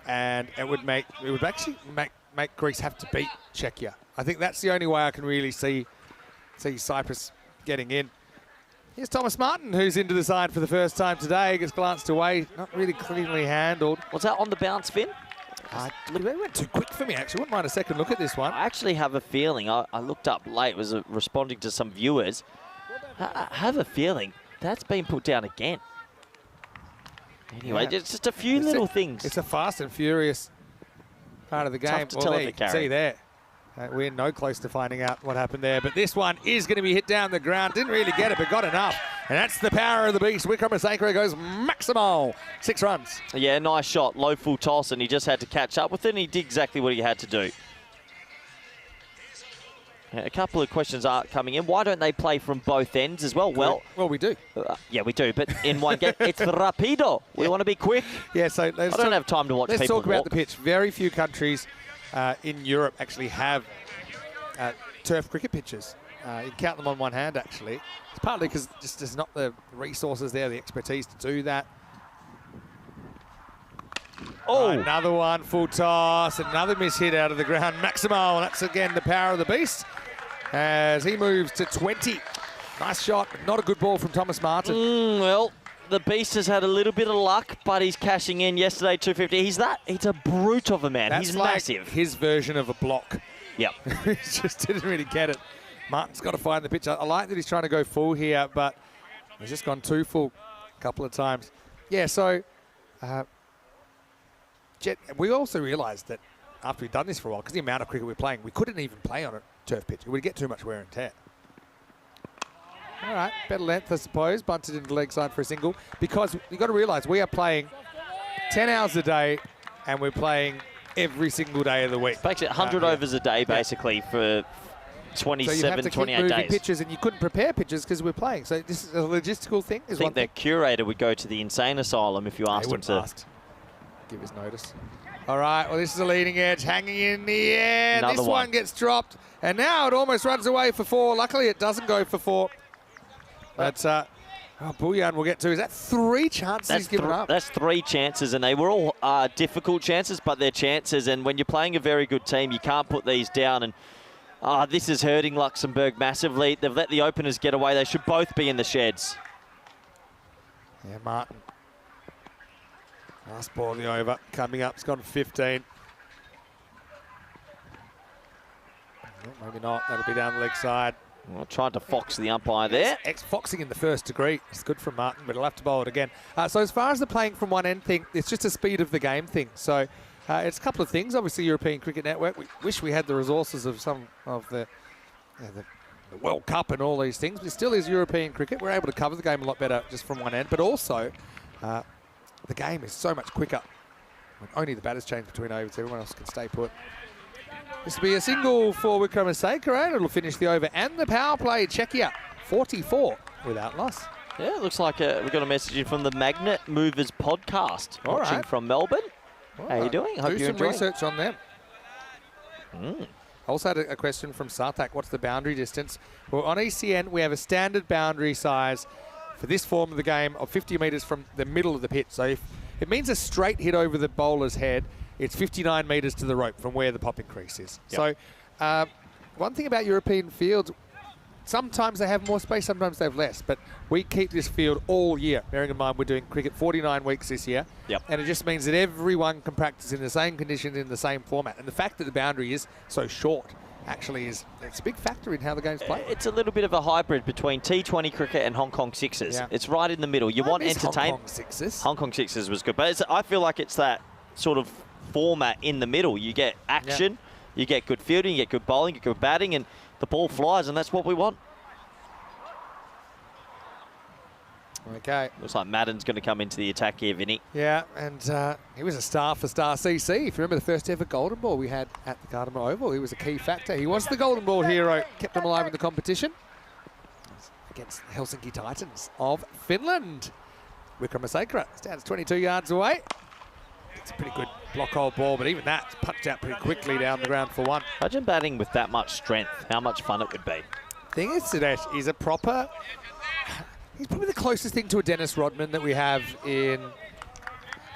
and it would actually make Greece have to beat Czechia. I think that's the only way I can really see Cyprus getting in. Here's Thomas Martin, who's into the side for the first time today. Gets glanced away, not really cleanly handled. Was that on the bounce, Finn? They went too quick for me, actually. Wouldn't mind a second look at this one. I actually have a feeling, I looked up late, was responding to some viewers. I have a feeling that's been put down again. Anyway, Yeah. just a few little things. It's a fast and furious part of the game. Tough to tell if you it can carried. see there. We're no close to finding out what happened there, but this one is going to be hit down the ground. Didn't really get it, but got enough. And that's the power of the beast. Wickramasinghe goes maximal. 6 runs. Yeah, nice shot. Low full toss, and he just had to catch up with it, and he did exactly what he had to do. Yeah, a couple of questions are coming in. Why don't they play from both ends as well? Well, we do. yeah, we do, but in one game, it's rapido. We want to be quick. Yeah, so I don't have time to watch let's people talk about walk. the pitch. Very few countries in Europe actually have turf cricket pitches. You can count them on one hand, actually. It's partly because just there's not the resources there, the expertise to do that. Oh, Another one, full toss, another miss hit out of the ground. Maximal, and that's again the power of the beast as he moves to 20. Nice shot, but not a good ball from Thomas Martin. well, the beast has had a little bit of luck, but he's cashing in yesterday, 250. He's a brute of a man. That's He's like massive. his version of a block. Yep. He just didn't really get it. Martin's got to find the pitch. I like that he's trying to go full here, but he's just gone too full a couple of times. Yeah, so Jet, we also realised that after we'd done this for a while, because the amount of cricket we're playing, we couldn't even play on a turf pitch. It would get too much wear and tear. All right, better length, I suppose. Bunted into leg side for a single. Because you've got to realise we are playing 10 hours a day, and we're playing every single day of the week. Basically, 100 overs a day, basically, for 27, so you have to keep 28 moving days. pitches, and you couldn't prepare pitches because we're playing. So this is a logistical thing. I think the curator would go to the insane asylum if you asked him to. Give his notice. All right, well, this is a leading edge, hanging in the air. Another this one one gets dropped, and now it almost runs away for 4. Luckily, it doesn't go for 4. But Bujan will get 2. Is that 3 chances he's given up? That's 3 chances, and they were all difficult chances, but they're chances. And when you're playing a very good team, you can't put these down. And this is hurting Luxembourg massively. They've let the openers get away. They should both be in the sheds. Yeah, Martin. Last ball of the over. Coming up, it's gone 15. Maybe not. That'll be down the leg side. Well, trying to fox the umpire there. Foxing in the first degree. It's good from Martin, but he'll have to bowl it again. So as far as the playing from one end thing, it's just a speed of the game thing. So It's a couple of things. Obviously, European Cricket Network. We wish we had the resources of some of the World Cup and all these things, but it still is European cricket. We're able to cover the game a lot better just from one end, but also the game is so much quicker. When only the batters change between overs, everyone else can stay put. This will be a single for Wickramasinghe, and it'll finish the over and the power play. Czechia, 44 without loss. Yeah, it looks like we got a message in from the Magnet Movers podcast. All watching right. from Melbourne. How you doing? Hope Do you're some enjoying. research on them. I also had a question from Sartak. What's the boundary distance? Well, on ECN, we have a standard boundary size for this form of the game of 50 metres from the middle of the pitch. So if it means a straight hit over the bowler's head, it's 59 metres to the rope from where the popping crease is. Yep. So one thing about European fields, sometimes they have more space, sometimes they have less, but we keep this field all year. Bearing in mind we're doing cricket 49 weeks this year, and it just means that everyone can practice in the same conditions in the same format. And the fact that the boundary is so short actually it's a big factor in how the game's played. It's a little bit of a hybrid between T20 cricket and Hong Kong Sixers. Yeah. It's right in the middle. You want entertainment. Hong Kong Sixers. Hong Kong Sixers was good, but I feel like it's that sort of format in the middle. You get action, you get good fielding, you get good bowling, you get good batting, and the ball flies, and that's what we want. Okay. Looks like Madden's going to come into the attack here, Vinny. Yeah, and he was a star for Star CC. If you remember the first ever Golden Ball we had at the Garden Oval, he was a key factor. He was the Golden Ball hero, kept them alive in the competition against the Helsinki Titans of Finland. Wickramasinghe stands 22 yards away. It's a pretty good block hole ball, but even that's punched out pretty quickly down the ground for one. Imagine batting with that much strength, how much fun it would be. Thing is, Sudesh, he's a proper... He's probably the closest thing to a Dennis Rodman that we have in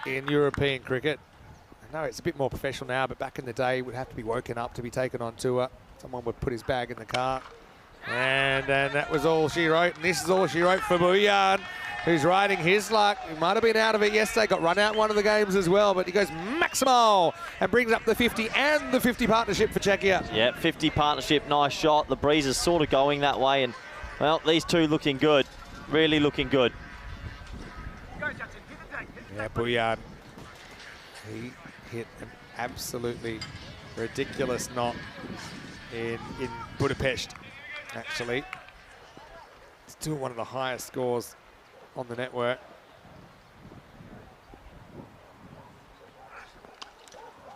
European cricket. I know it's a bit more professional now, but back in the day, he would have to be woken up to be taken on tour. Someone would put his bag in the car. And that was all she wrote. And this is all she wrote for Buyan, who's riding his luck. He might have been out of it yesterday, got run out in one of the games as well, but he goes maximal and brings up the 50 and the 50 partnership for Czechia. Yeah, 50 partnership, nice shot. The breeze is sort of going that way, and, well, these two looking good. Really looking good. Yeah, Buyan, he hit an absolutely ridiculous knot in Budapest, actually. Still one of the highest scores on the network.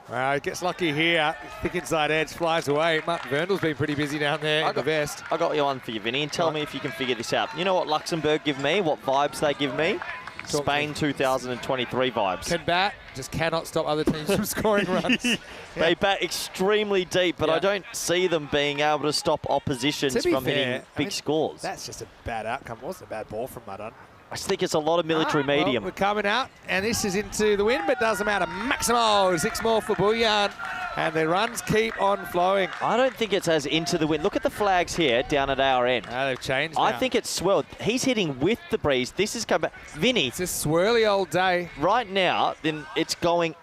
Well, he gets lucky here. Thick inside edge, flies away. Mark Vernal's been pretty busy down there in the vest. I got you one for you, Vinny, and tell me if you can figure this out. You know what Luxembourg give me? What vibes they give me? Spain 2023 vibes. Can bat, just cannot stop other teams from scoring runs. They bat extremely deep, but I don't see them being able to stop oppositions from hitting big scores. That's just a bad outcome. It wasn't a bad ball from Madan. I just think it's a lot of military medium. Well, we're coming out, and this is into the wind, but doesn't matter. Maximal, 6 more for Buyan, and the runs keep on flowing. I don't think it's as into the wind. Look at the flags here down at our end. They've changed now. I think it's swelled. He's hitting with the breeze. This is coming back. Vinny. It's a swirly old day. Right now, then it's going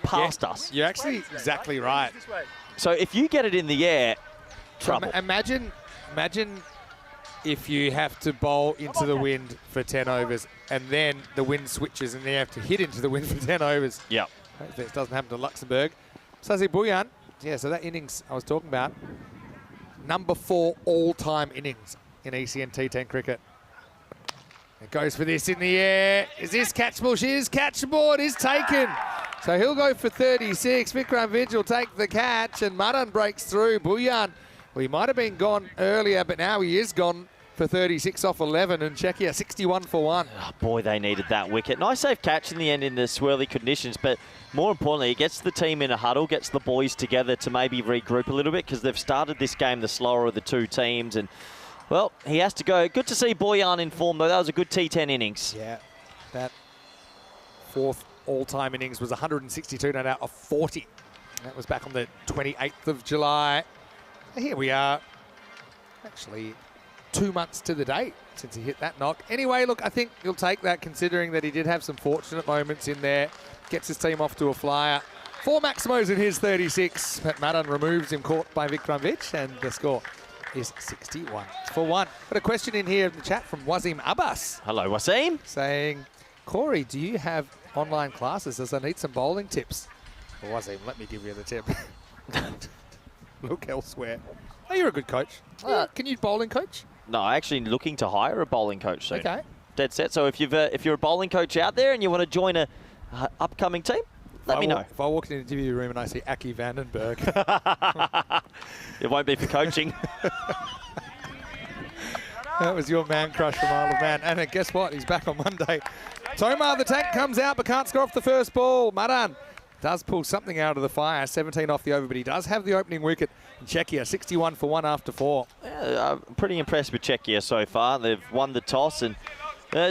past us. You're actually exactly right. So if you get it in the air, trouble. Imagine if you have to bowl into the wind for 10 overs and then the wind switches and you have to hit into the wind for 10 overs. Yeah. Hopefully this doesn't happen to Luxembourg. Sazi Buyan, yeah, so that innings I was talking about, number 4 all-time innings in ECN T10 cricket. It goes for this in the air. Is this catchable? She is catchable. It is taken. So he'll go for 36. Vikram Vij will take the catch and Madan breaks through. Buyan, well, he might have been gone earlier, but now he is gone for 36 off 11, and Czechia 61 for 1. Oh, boy, they needed that wicket. Nice safe catch in the end in the swirly conditions, but more importantly, it gets the team in a huddle, gets the boys together to maybe regroup a little bit because they've started this game the slower of the two teams, and, well, he has to go. Good to see Buyan in form, though. That was a good T10 innings. Yeah, that 4th all-time innings was 162 not out of 40. That was back on the 28th of July. Here we are, actually 2 months to the date since he hit that knock. Anyway, look, I think he'll take that considering that he did have some fortunate moments in there. Gets his team off to a flyer. 4 Maximos in his 36, but Madan removes him, caught by Vikram Vij, and the score is 61 for 1. Got a question in here in the chat from Wazim Abbas. Hello, Wasim. Saying, Corey, do you have online classes as I need some bowling tips? Or was he? Let me give you the tip. Look elsewhere. Oh, you're a good coach. Can you bowling coach? No, actually looking to hire a bowling coach soon. Okay. Dead set. So if you're a bowling coach out there and you want to join a upcoming team, let me know. If I walk into the interview room and I see Aki Vandenberg. It won't be for coaching. That was your man crush from Isle of Man. And guess what? He's back on Monday. Tomar the tank comes out but can't score off the first ball. Madan does pull something out of the fire. 17 off the over, but he does have the opening wicket in Czechia. 61 for 1 after 4. Yeah, I'm pretty impressed with Czechia so far. They've won the toss and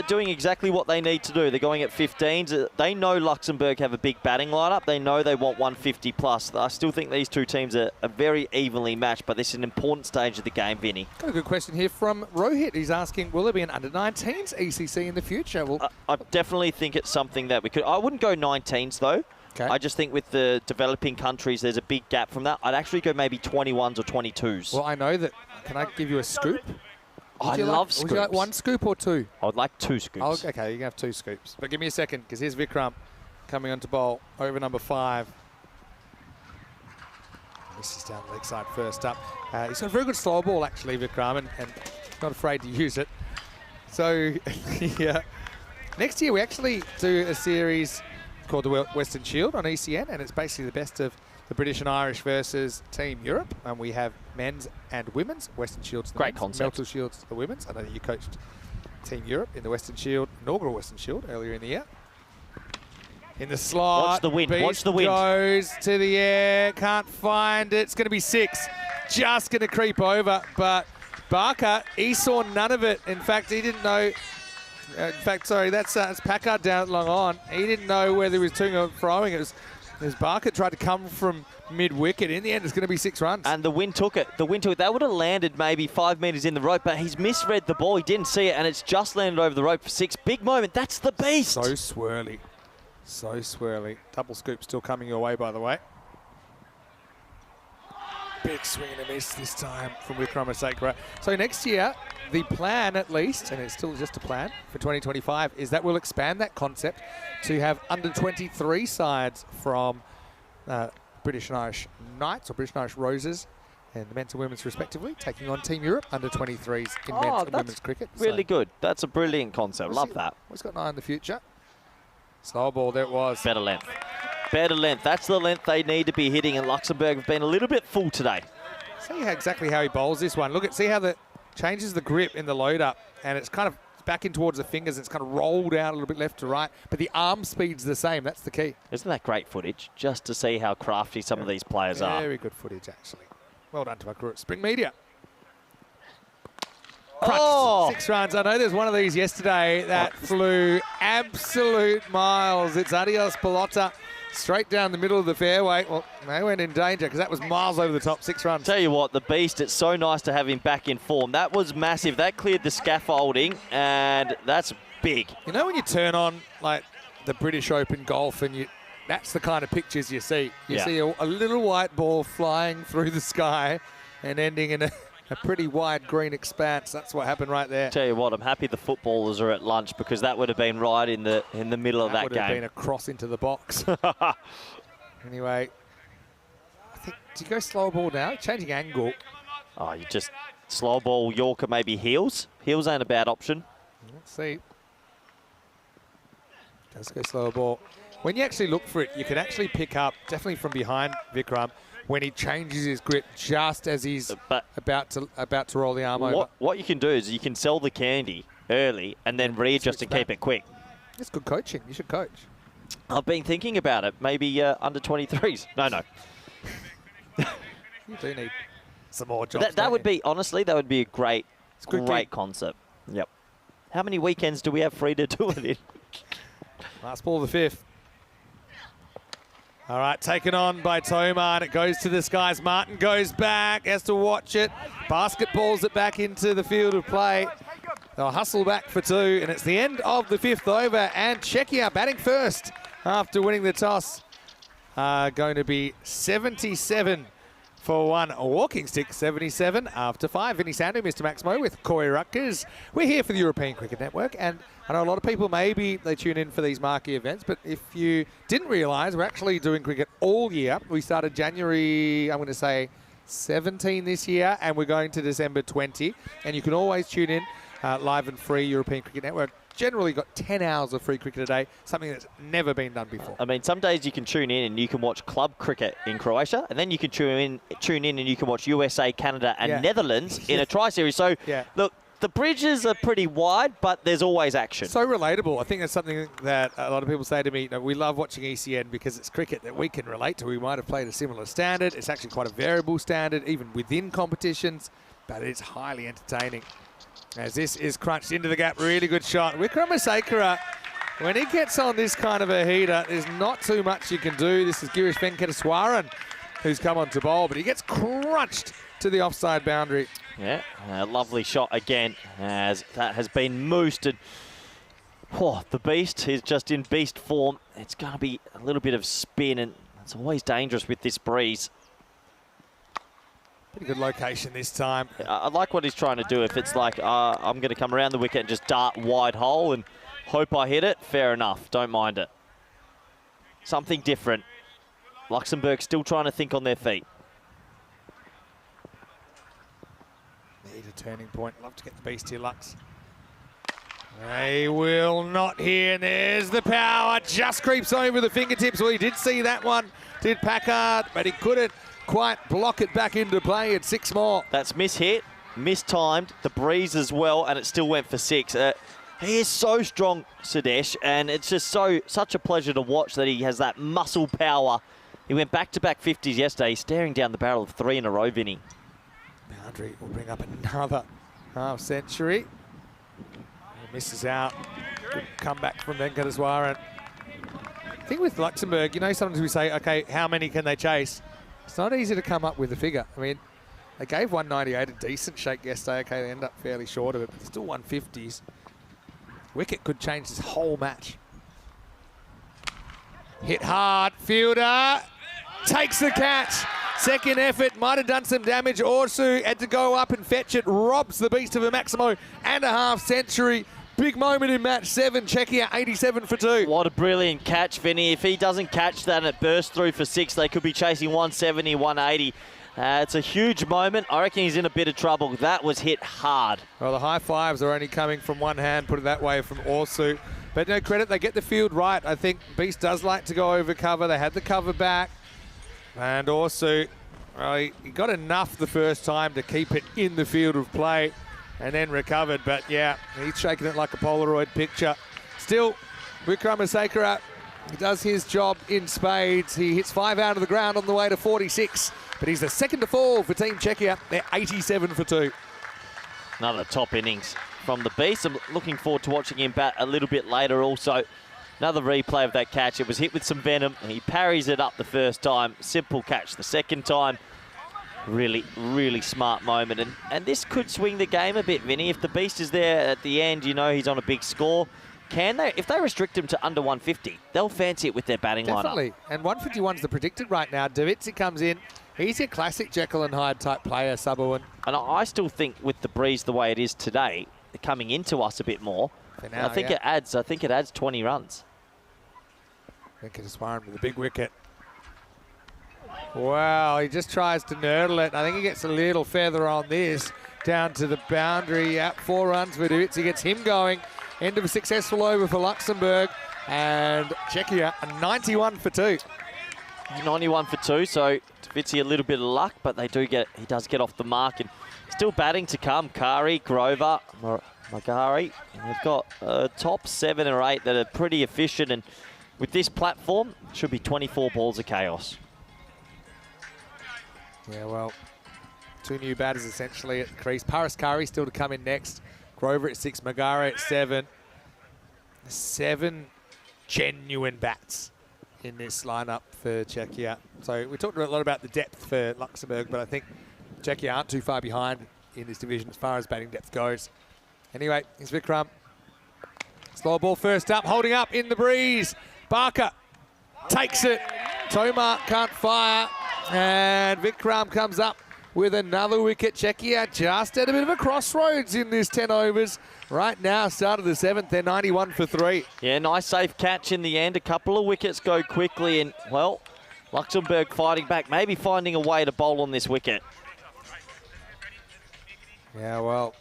doing exactly what they need to do. They're going at 15s. They know Luxembourg have a big batting lineup. They know they want 150 plus. I still think these two teams are very evenly matched, but this is an important stage of the game, Vinny. Got a good question here from Rohit. He's asking, will there be an under-19s ECC in the future? Well, I definitely think it's something that we could. I wouldn't go 19s though. Okay. I just think with the developing countries, there's a big gap from that. I'd actually go maybe 21s or 22s. Well, I know that. Can I give you a scoop? I love scoops. Would you like 1 scoop or 2? I would like 2 scoops. Oh, okay, you can have 2 scoops. But give me a second, because here's Vikram coming on to bowl over number 5. This is down the leg side first up. He's got a very good slow ball, actually, Vikram, and not afraid to use it. So, yeah. Next year, we actually do a series called the Western Shield on ECN, and it's basically the best of the British and Irish versus Team Europe. And we have men's and women's. Western Shield's the Great men's, concept. Meltle Shield's the women's. I know that you coached Team Europe in the Western Shield, inaugural Western Shield earlier in the year. In the slot. Watch the wind, watch the wind. Goes to the air, can't find it. It's going to be 6. Just going to creep over, but Barker, he saw none of it. In fact, he didn't know. In fact, sorry, that's Packard down long on. He didn't know whether he was toing or throwing. It was as Barker tried to come from mid-wicket. In the end, it's going to be 6 runs. And the wind took it. The wind took it. That would have landed maybe 5 metres in the rope, but he's misread the ball. He didn't see it, and it's just landed over the rope for 6. Big moment. That's the beast. So swirly. So swirly. Double scoop still coming your way, by the way. Big swing and a miss this time from Wickramasacra. So next year, the plan at least, and it's still just a plan for 2025, is that we'll expand that concept to have under 23 sides from British and Irish Knights or British and Irish Roses and the men's and women's respectively, taking on Team Europe under 23s in men's and women's cricket. Really good. That's a brilliant concept. Love that. We've got an eye in the future. Slow ball, there it was. Better length. Better length. That's the length they need to be hitting, and Luxembourg have been a little bit full today. See exactly how he bowls this one. Look at, see how the changes the grip in the load up, and it's kind of back in towards the fingers. It's kind of rolled out a little bit left to right, but the arm speed's the same. That's the key. Isn't that great footage? Just to see how crafty some of these players are. Very good footage, actually. Well done to our crew at Spring Media. Oh! 6 runs. I know there's one of these yesterday that flew absolute miles. It's Adios Pelota straight down the middle of the fairway. Well, they went in danger because that was miles over the top. 6 runs. Tell you what, the beast, it's so nice to have him back in form. That was massive. That cleared the scaffolding, and that's big. You know when you turn on like the British Open golf and that's the kind of pictures you see. You see a little white ball flying through the sky and ending in a pretty wide green expanse. That's what happened right there. Tell you what, I'm happy the footballers are at lunch because that would have been right in the middle of that game. That would have been a cross into the box. Anyway, I think, do you go slow ball now? Changing angle. Oh, you just slow ball Yorker, maybe heels. Heels ain't a bad option. Let's see. Let's go slow ball. When you actually look for it, you can actually pick up, definitely from behind Vikram, when he changes his grip just as he's about to roll the arm over. What you can do is you can sell the candy early and then readjust and keep it quick. It's good coaching. You should coach. I've been thinking about it. Maybe under 23s. No. You do need some more jobs. That would be, honestly, that would be a great concept. Yep. How many weekends do we have free to do it in? Last ball of the 5th. All right, taken on by Tomar, and it goes to the skies. Martin goes back, has to watch it. Basketballs it back into the field of play. They'll hustle back for 2, and it's the end of the 5th over, and Czechia batting first after winning the toss. Going to be 77 for one. A walking stick, 77 after 5. Vinny Sandu, Mr. Maximo with Corey Rutgers. We're here for the European Cricket Network, and I know a lot of people, maybe they tune in for these marquee events, but if you didn't realise, we're actually doing cricket all year. We started January, I'm going to say, 17 this year, and we're going to December 20. And you can always tune in live and free, European Cricket Network. Generally got 10 hours of free cricket a day, something that's never been done before. I mean, some days you can tune in and you can watch club cricket in Croatia, and then you can tune in and you can watch USA, Canada, and Netherlands in a tri-series. So, look, the bridges are pretty wide, but there's always action. So relatable. I think that's something that a lot of people say to me, we love watching ECN because it's cricket that we can relate to. We might have played a similar standard. It's actually quite a variable standard, even within competitions, but it's highly entertaining. As this is crunched into the gap, really good shot. Wickramasekara, when he gets on this kind of a heater, there's not too much you can do. This is Girish Venkateswaran who's come on to bowl, but he gets crunched to the offside boundary. Yeah, a lovely shot again, as that has been moosed. And the beast is just in beast form. It's going to be a little bit of spin, and it's always dangerous with this breeze. Pretty good location this time. I like what he's trying to do. If it's like, I'm going to come around the wicket and just dart wide hole and hope I hit it, fair enough. Don't mind it. Something different. Luxembourg still trying to think on their feet. Need a turning point. Love to get the beast here, Lux. They will not here, and there's the power. Just creeps over the fingertips. Well, he did see that one, did Packard, but he couldn't quite block it back into play at 6 more. That's mishit, mistimed, the breeze as well, and it still went for 6. He is so strong, Sudesh, and it's just such a pleasure to watch that he has that muscle power. He went back-to-back 50s yesterday, staring down the barrel of 3 in a row, Vinny. Boundary will bring up another half century. He misses out. Good comeback from Venkateswaran. I think with Luxembourg, sometimes we say, okay, how many can they chase? It's not easy to come up with a figure. I mean, they gave 198 a decent shake yesterday. Okay, they end up fairly short of it, but still 150s. Wicket could change this whole match. Hit hard, fielder takes the catch. Second effort, might have done some damage. Orsu had to go up and fetch it. Robs the beast of a Maximo and a half century. Big moment in match 7. Czechia 87 for 2. What a brilliant catch, Vinny. If he doesn't catch that and it bursts through for 6, they could be chasing 170, 180. It's a huge moment. I reckon he's in a bit of trouble. That was hit hard. Well, the high fives are only coming from one hand, put it that way, from Orsu. But no credit, they get the field right. I think Beast does like to go over cover. They had the cover back. And Orsu, well, he got enough the first time to keep it in the field of play and then recovered. But yeah, he's shaking it like a Polaroid picture. Still, Wickramasekara, he does his job in spades. He hits 5 out of the ground on the way to 46. But he's the second to fall for Team Czechia. They're 87 for 2. Another top innings from the Beast. I'm looking forward to watching him bat a little bit later also. Another replay of that catch. It was hit with some venom. He parries it up the first time. Simple catch the second time. Really, really smart moment. And this could swing the game a bit, Vinny. If the Beast is there at the end, he's on a big score. Can they? If they restrict him to under 150, they'll fancy it with their batting lineup. Definitely. And 151's the predicted right now. Davitsi comes in. He's a classic Jekyll and Hyde type player, Sub-Owen. And I still think with the breeze the way it is today, coming into us a bit more, now, I think it adds 20 runs. Venkateswaran with a big wicket. Wow, he just tries to nurdle it. I think he gets a little feather on this. Down to the boundary. Yep, 4 runs for Davitsi. Gets him going. End of a successful over for Luxembourg. And Czechia, a 91 for 2. 91 for 2, so Davitsi a little bit of luck, but he does get off the mark. And still batting to come. Kari, Grover, Magari. And they've got top 7 or 8 that are pretty efficient. And with this platform, it should be 24 balls of chaos. Yeah, well, 2 new batters essentially at the crease. Paris Kari still to come in next. Grover at 6, Magara at 7. 7 genuine bats in this lineup for Czechia. So we talked a lot about the depth for Luxembourg, but I think Czechia aren't too far behind in this division as far as batting depth goes. Anyway, here's Vikram. Slow ball first up, holding up in the breeze. Barker takes it. Tomar can't fire. And Vikram comes up with another wicket. Czechia just at a bit of a crossroads in this 10 overs. Right now, start of the 7th, they're 91 for 3. Yeah, nice safe catch in the end. A couple of wickets go quickly and, well, Luxembourg fighting back, maybe finding a way to bowl on this wicket. Yeah, well,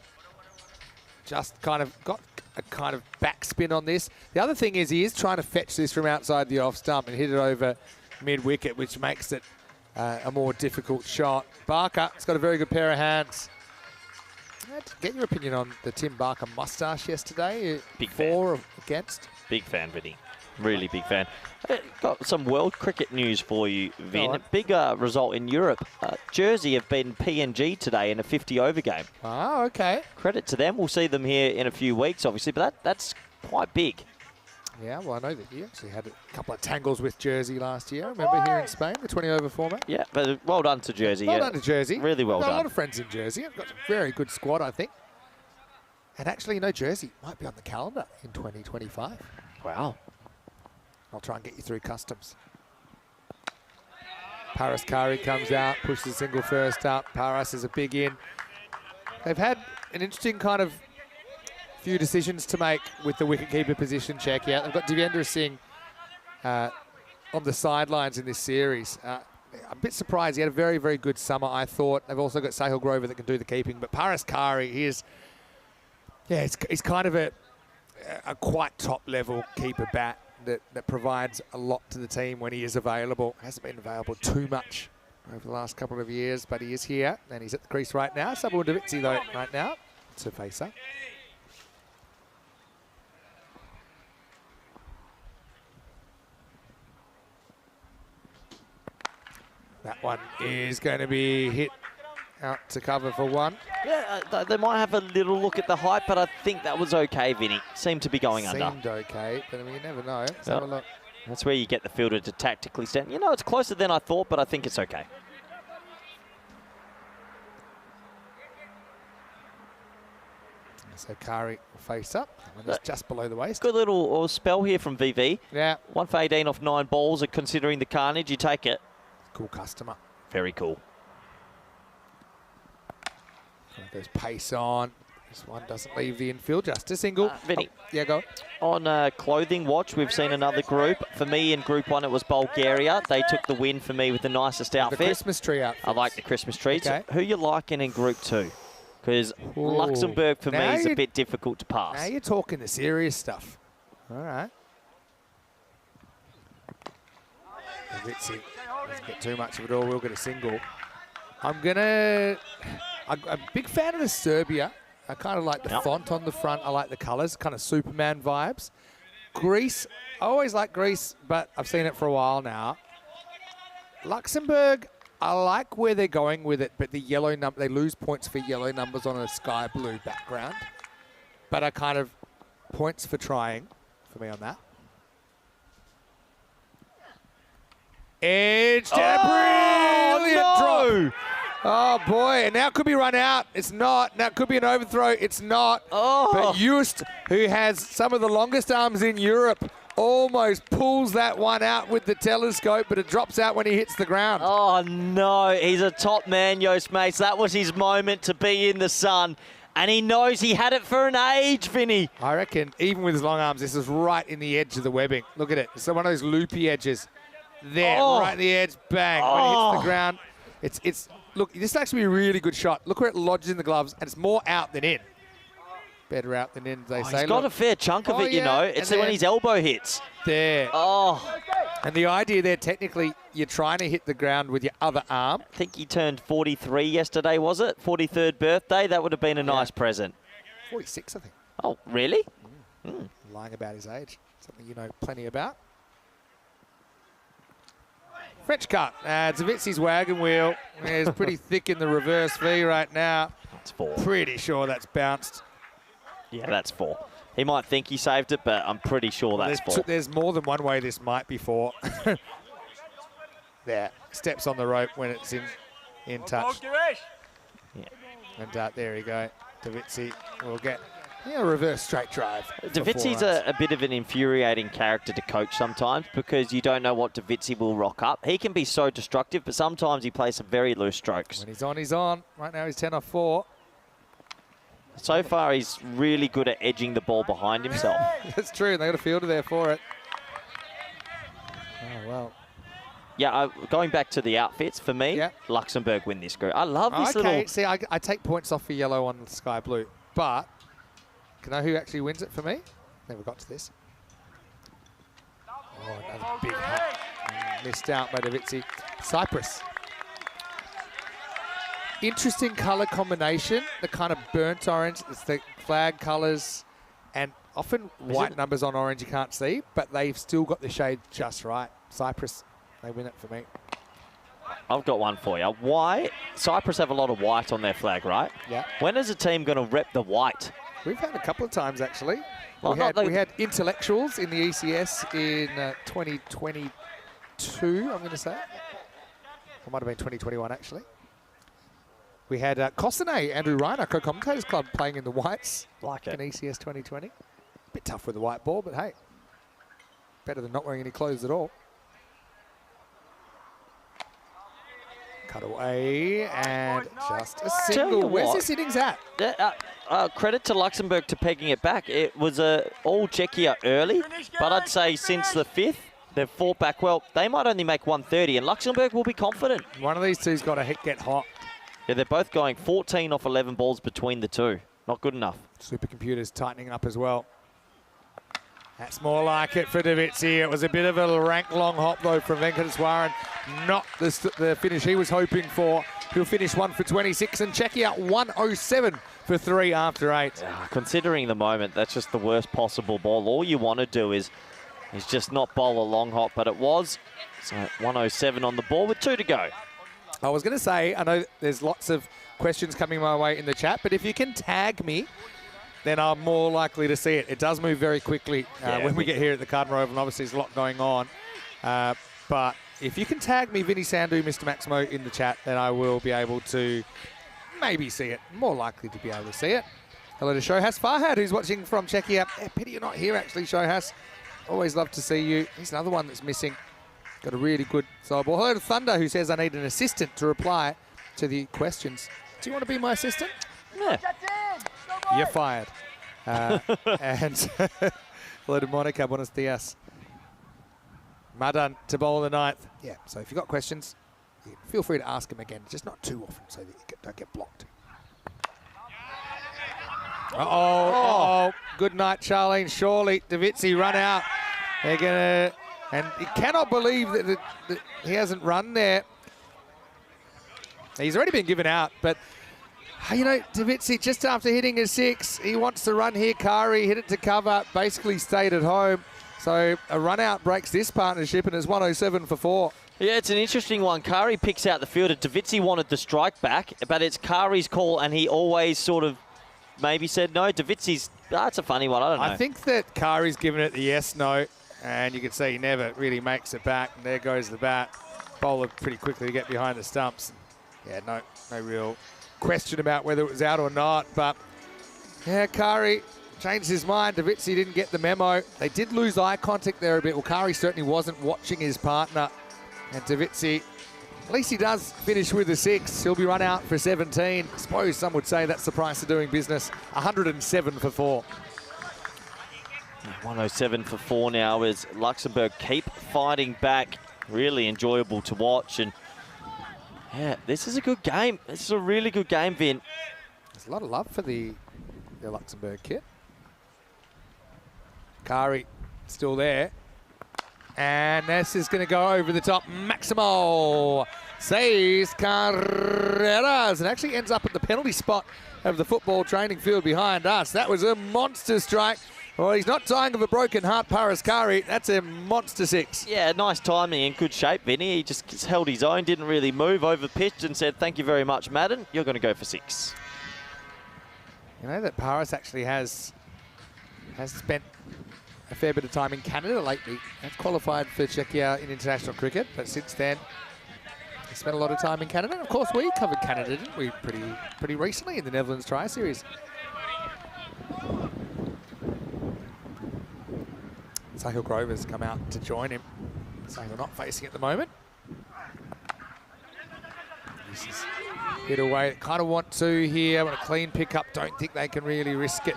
just kind of got a kind of backspin on this. The other thing is he is trying to fetch this from outside the off stump and hit it over mid-wicket, which makes it a more difficult shot. Barker has got a very good pair of hands. Get your opinion on the Tim Barker moustache yesterday. Big for fan. or against? Big fan, Vinny. Really big fan. Got some world cricket news for you, Vin. Big result in Europe. Jersey have beaten PNG today in a 50-over game. Oh, okay. Credit to them. We'll see them here in a few weeks, obviously, but that's quite big. Yeah, well, I know that you actually had a couple of tangles with Jersey last year. Remember here in Spain, the 20-over format? Yeah, but well done to Jersey. Well done to Jersey. Really well I've got done. a lot of friends in Jersey. I've got a very good squad, I think. And actually, you know, Jersey might be on the calendar in 2025. Wow. I'll try and get you through customs. Paras Kari comes out, pushes a single first up. Paras is a big in. They've had an interesting kind of few decisions to make with the wicketkeeper position check out. They've got Devendra Singh on the sidelines in this series. I'm a bit surprised. He had a very, very good summer, I thought. They've also got Sahil Grover that can do the keeping. But Paras Kari, he's kind of a quite top-level keeper bat that provides a lot to the team when he is available. Hasn't been available too much over the last couple of years, but he is here, and he's at the crease right now. Sabul Davitsi, though, right now, to face up. That one is going to be hit out to cover for one. Yeah, they might have a little look at the height, but I think that was okay, Vinny. Seemed to be going under. Seemed okay, but I mean, you never know. Let's have a look. That's where you get the fielder to tactically stand. You know, it's closer than I thought, but I think it's okay. So Kari will face up. And it's just below the waist. Good little spell here from VV. Yeah. 1 for 18 off 9 balls. And considering the carnage, you take it. Cool customer. Very cool. There's pace on. This one doesn't leave the infield. Just a single. Vinny. Oh, yeah, go. On clothing watch, we've seen another group. For me, in Group 1, it was Bulgaria. They took the win for me with the nicest outfit. The Christmas tree outfit. I like the Christmas trees. Okay. Who you liking in Group 2? Because Luxembourg, for me, is a bit difficult to pass. Now you're talking the serious stuff. All right. Davitsi doesn't get too much of it all. We'll get a single. I'm a big fan of the Serbia. I kind of like the font on the front. I like the colours, kind of Superman vibes. Greece, I always like Greece, but I've seen it for a while now. Luxembourg, I like where they're going with it, but the yellow number, they lose points for yellow numbers on a sky blue background. But I kind of points for trying for me on that. Edged a brilliant drop. Oh, boy. And now it could be run out. It's not. Now it could be an overthrow. It's not. Oh. But Just, who has some of the longest arms in Europe, almost pulls that one out with the telescope, but it drops out when he hits the ground. Oh, no. He's a top man, Yost Mates. That was his moment to be in the sun. And he knows he had it for an age, Vinny. I reckon, even with his long arms, this is right in the edge of the webbing. Look at it. It's one of those loopy edges. There, right in the edge. Bang. When it hits the ground. Look, this is actually a really good shot. Look where it lodges in the gloves, and it's more out than in. Better out than in, they say. He's got a fair chunk of it, you know. It's when his elbow hits. There. Oh. And the idea there, technically, you're trying to hit the ground with your other arm. I think he turned 43 yesterday, was it? 43rd birthday. That would have been a nice present. 46, I think. Oh, really? Lying about his age. Something you know plenty about. French cut. Zavitsi's wagon wheel is pretty thick in the reverse V right now. That's 4. Pretty sure that's bounced. Yeah, that's 4. He might think he saved it, but I'm pretty sure that's 4. There's more than one way this might be 4. There. Steps on the rope when it's in touch. Yeah. And there you go. Davitsi will get... Yeah, reverse straight drive. Davitzi's a bit of an infuriating character to coach sometimes because you don't know what Davitzi will rock up. He can be so destructive, but sometimes he plays some very loose strokes. When he's on, he's on. Right now he's 10 off 4. So far, he's really good at edging the ball behind himself. That's true. They got a fielder there for it. Oh, well. Yeah, going back to the outfits, for me, Luxembourg win this group. I love this little... See, I take points off for yellow on the sky blue, but can I know who actually wins it for me? Never got to this. Oh, another big hit. Missed out by Davitzi. Cyprus. Interesting colour combination, the kind of burnt orange. It's the flag colours, and often white numbers on orange you can't see, but they've still got the shade just right. Cyprus, they win it for me. I've got one for you. Why? Cyprus have a lot of white on their flag, right? Yeah. When is a team going to rep the white? We've had a couple of times, actually. Well, we had intellectuals in the ECS in 2022, I'm going to say. It might have been 2021, actually. We had Kosane, Andrew Reiner, Co-Commentators Club, playing in the whites. Like it. In ECS 2020. Bit tough with the white ball, but hey, better than not wearing any clothes at all. Cut away, and just a single. Where's this innings at? Credit to Luxembourg to pegging it back. It was all Czechia early, but I'd say since the 5th, they've fought back well. They might only make 130, and Luxembourg will be confident. One of these two's got to get hot. Yeah, they're both going 14 off 11 balls between the two. Not good enough. Supercomputers tightening up as well. That's more like it for Davitzi. It was a bit of a rank long hop, though, from Venkateswaran. Not the finish he was hoping for. He'll finish 1 for 26, and Czechia 107 for 3 after 8. Considering the moment, that's just the worst possible ball. All you want to do is just not bowl a long hop, but it was. So 107 on the ball with 2 to go. I was going to say, I know there's lots of questions coming my way in the chat, but if you can tag me, then I'm more likely to see it. It does move very quickly when we get here at the Cardinal Oval, and obviously there's a lot going on. But if you can tag me, Vinny Sandhu, Mr. Maximo, in the chat, then I will be able to maybe see it. More likely to be able to see it. Hello to Shohas Farhad, who's watching from Czechia. Pity you're not here, actually, Shohas. Always love to see you. He's another one that's missing. Got a really good side ball. Hello to Thunder, who says I need an assistant to reply to the questions. Do you want to be my assistant? Yeah. You're fired. And hello to Monica, buenos dias. Madan to bowl the 9th. Yeah, so if you've got questions, feel free to ask them again. Just not too often so that you don't get blocked. Uh-oh. Good night, Charlene. Surely, Davitzi run out. They're going to... And he cannot believe that he hasn't run there. He's already been given out, but... You know, Davitzi, just after hitting a 6, he wants to run here. Kari hit it to cover, basically stayed at home. So a run out breaks this partnership, and it's 107 for 4. Yeah, it's an interesting one. Kari picks out the fielder. Davitzi wanted the strike back, but it's Kari's call, and he always sort of maybe said no. Davitzi's, that's a funny one. I don't know. I think that Kari's given it the yes, no, and you can see he never really makes it back. And there goes the bat. Bowler pretty quickly to get behind the stumps. Yeah, no real question about whether it was out or not, but yeah, Kari changed his mind. Davitzi didn't get the memo. They did lose eye contact there a bit. Well, Kari certainly wasn't watching his partner, and Davitzi, at least he does finish with a 6. He'll be run out for 17. I suppose some would say that's the price of doing business. 107 for 4. 107 for 4 now as Luxembourg keep fighting back. Really enjoyable to watch, and yeah, this is a good game. This is a really good game, Vin. There's a lot of love for the Luxembourg kit. Kari still there. And this is going to go over the top. Maximo saves Carreras and actually ends up at the penalty spot of the football training field behind us. That was a monster strike. Well, he's not dying of a broken heart, Paras Kari. That's a monster 6. Yeah, nice timing and good shape, Vinny. He just held his own, didn't really move, over pitched and said, thank you very much, Madden. You're going to go for 6. You know that Paras actually has spent a fair bit of time in Canada lately. Has qualified for Czechia in international cricket, but since then, he spent a lot of time in Canada. And of course, we covered Canada, didn't we, pretty recently in the Netherlands Tri-Series. Sahil Grover's come out to join him. Sahil not facing at the moment. This is hit away. Kind of want to here. Want a clean pickup. Don't think they can really risk it.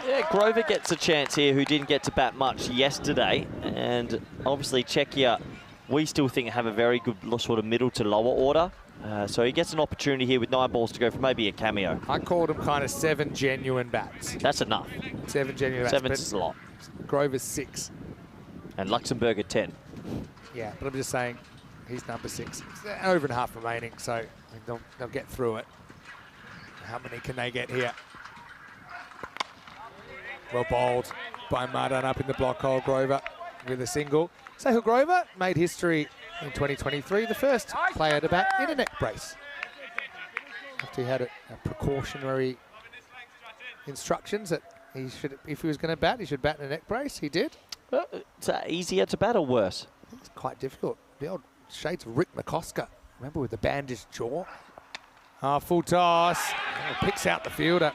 Yeah, Grover gets a chance here, who didn't get to bat much yesterday. And obviously Czechia, we still think have a very good sort of middle to lower order. So he gets an opportunity here with 9 balls to go for maybe a cameo. I called him kind of 7 genuine bats. That's enough. 7 genuine bats. 7's a lot. Grover's 6. And Luxembourg at 10. Yeah, but I'm just saying he's number 6. Over and a half remaining, so I think they'll get through it. How many can they get here? Well bowled by Mardan up in the block hole. Grover with a single. Sahil Grover made history in 2023, the first player to bat in a neck brace. After he had a precautionary instructions that he should, if he was going to bat, he should bat in a neck brace. He did. It's easier to bat or worse? It's quite difficult. The old shades of Rick McCosker. Remember with the bandaged jaw? Full toss. Picks out the fielder.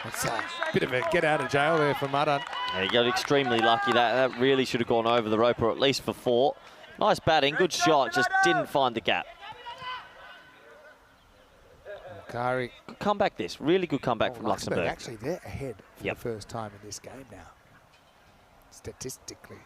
It's a bit of a get out of jail there for Madan. Yeah, he got extremely lucky. That really should have gone over the rope, or at least for 4. Nice batting, good shot, just didn't find the gap. Kari. Good comeback this, really good comeback from Luxembourg. Actually, they're ahead for the first time in this game now, statistically.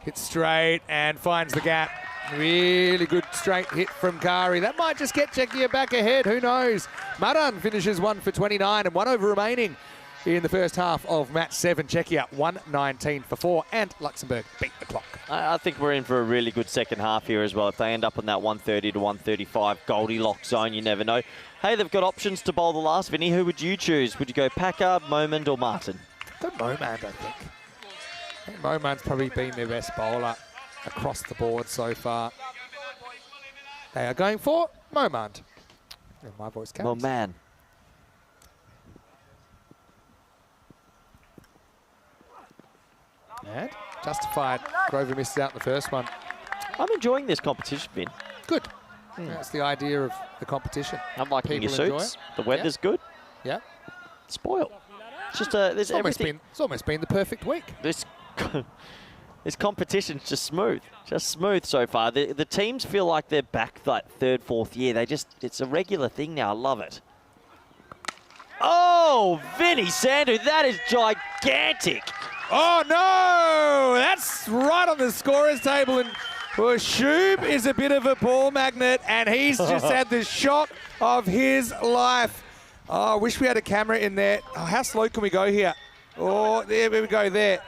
Hits straight and finds the gap. Really good straight hit from Kari. That might just get Czechia back ahead. Who knows? Madan finishes 1 for 29 and 1 over remaining in the first half of match 7. Czechia 119 for 4 and Luxembourg beat the clock. I think we're in for a really good second half here as well. If they end up on that 130 to 135 Goldilocks zone, you never know. Hey, they've got options to bowl the last. Vinny, who would you choose? Would you go Packer, Momand or Martin? Go Momand, I think. I think Momand's probably been their best bowler across the board so far. They are going for Momand. And my voice counts. Well, man. And justified. Grover missed out in the first one. I'm enjoying this competition, Vin. Good. That's the idea of the competition. I'm liking your People enjoy suits. it. The weather's good. Yeah. Spoiled. It's just there's everything. It's almost been the perfect week. This competition's just smooth so far. The teams feel like they're back that 3rd, 4th year. It's a regular thing now. I love it. Oh, Vinny Sandu, that is gigantic. Oh no, that's right on the scorer's table, and Shub is a bit of a ball magnet, and he's just had the shot of his life. Oh, I wish we had a camera in there. Oh, how slow can we go here? Oh, there we go there.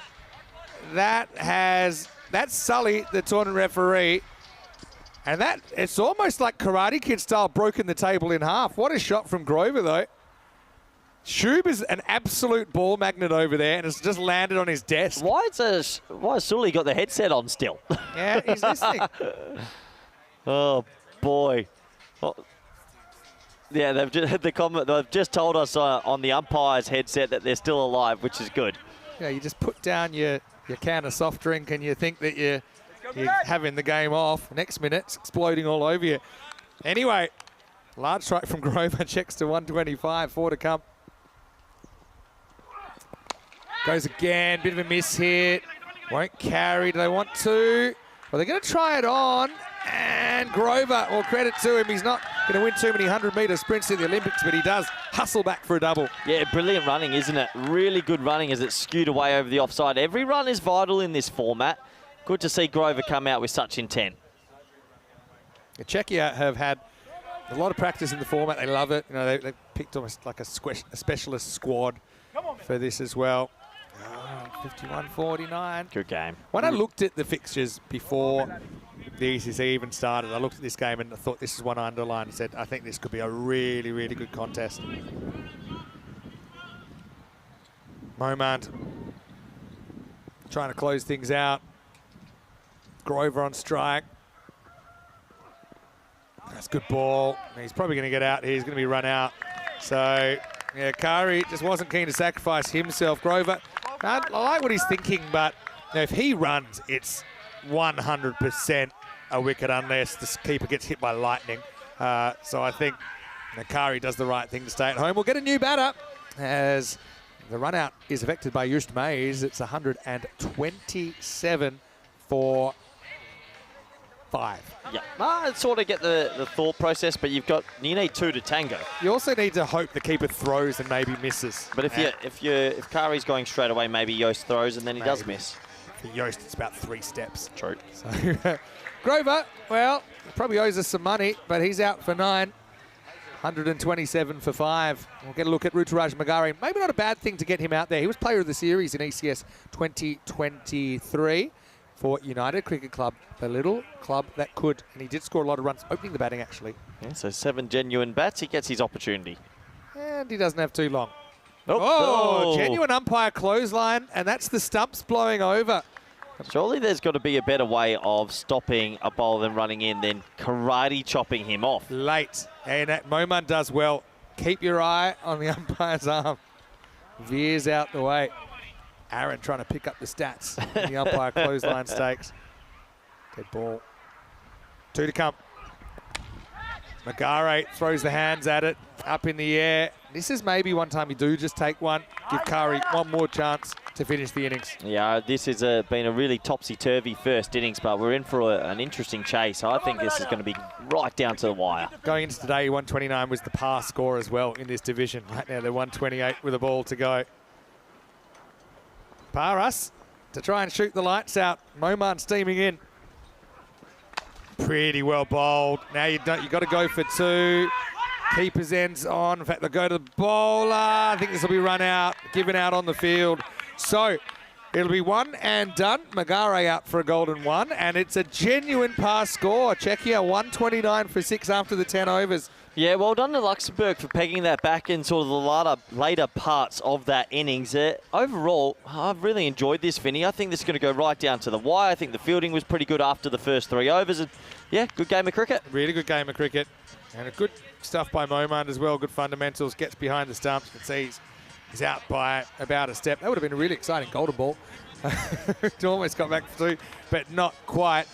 That's Sully, the tournament referee. And it's almost like Karate Kid style, broken the table in half. What a shot from Grover, though. Shub is an absolute ball magnet over there, and it's just landed on his desk. Why has Sully got the headset on still? Yeah, he's listening. Oh, boy. Oh. Yeah, they've just told us on the umpire's headset that they're still alive, which is good. Yeah, you just put down your can of soft drink and you think that you're having the game off. Next minute, it's exploding all over you. Anyway, large strike from Grover, checks to 125, 4 to come. Goes again, bit of a miss hit. Won't carry, do they want to? Well, they're going to try it on. And Grover, well, credit to him, he's not going to win too many 100-metre sprints in the Olympics, but he does hustle back for a double. Yeah, brilliant running, isn't it? Really good running as it's skewed away over the offside. Every run is vital in this format. Good to see Grover come out with such intent. Czechia have had a lot of practice in the format. They love it. You know, they picked almost like a specialist squad for this as well. 51-49. Good game. When I looked at the fixtures before the ECC even started, I looked at this game and I thought this is one I underlined and said, I think this could be a really, really good contest. Momand trying to close things out. Grover on strike. That's a good ball. He's probably going to get out here. He's going to be run out. So, yeah, Kari just wasn't keen to sacrifice himself. Grover, I like what he's thinking, but you know, if he runs, it's 100% a wicket unless the keeper gets hit by lightning. So I think Nakari does the right thing to stay at home. We'll get a new batter as the run out is affected by Just Mays. It's 127 for 5. Yeah, I sort of get the thought process, but you need 2 to tango. You also need to hope the keeper throws and maybe misses. But if Kari's going straight away, maybe Yost throws and then he does miss. For Yost, it's about 3 steps. True. So Grover, well, probably owes us some money, but he's out for 9. 127 for 5. We'll get a look at Ruturaj Magari. Maybe not a bad thing to get him out there. He was player of the series in ECS 2023 for United Cricket Club, the little club that could. And he did score a lot of runs, opening the batting, actually. Yeah, so 7 genuine bats. He gets his opportunity. And he doesn't have too long. Oh, Genuine umpire clothesline, and that's the stumps blowing over. Surely there's got to be a better way of stopping a bowler than running in than karate chopping him off. Late. And that Moman does well. Keep your eye on the umpire's arm. Veers out the way. Aaron trying to pick up the stats. The umpire clothesline stakes. Dead ball. 2 to come. Magare throws the hands at it. Up in the air. This is maybe one time you do just take one. Give Kari one more chance to finish the innings. Yeah, this has been a really topsy-turvy first innings, but we're in for an interesting chase. I think this is going to be right down to the wire. Going into today, 129 was the par score as well in this division. Right now, they're 128 with a ball to go. Paras to try and shoot the lights out. Moman steaming in. Pretty well bowled. Now you got to go for 2. Keeper's ends on. In fact, they'll go to the bowler. I think this will be run out, given out on the field. So it'll be 1 and done. Magare out for a golden 1, and it's a genuine pass score. Czechia 129 for 6 after the 10 overs. Yeah, well done to Luxembourg for pegging that back in sort of the later parts of that innings. Overall, I've really enjoyed this, Vinny. I think this is going to go right down to the wire. I think the fielding was pretty good after the first 3 overs. And yeah, good game of cricket. Really good game of cricket. And a good stuff by Moman as well. Good fundamentals. Gets behind the stumps. You can see he's out by about a step. That would have been a really exciting golden ball. It almost got back for 2, but not quite.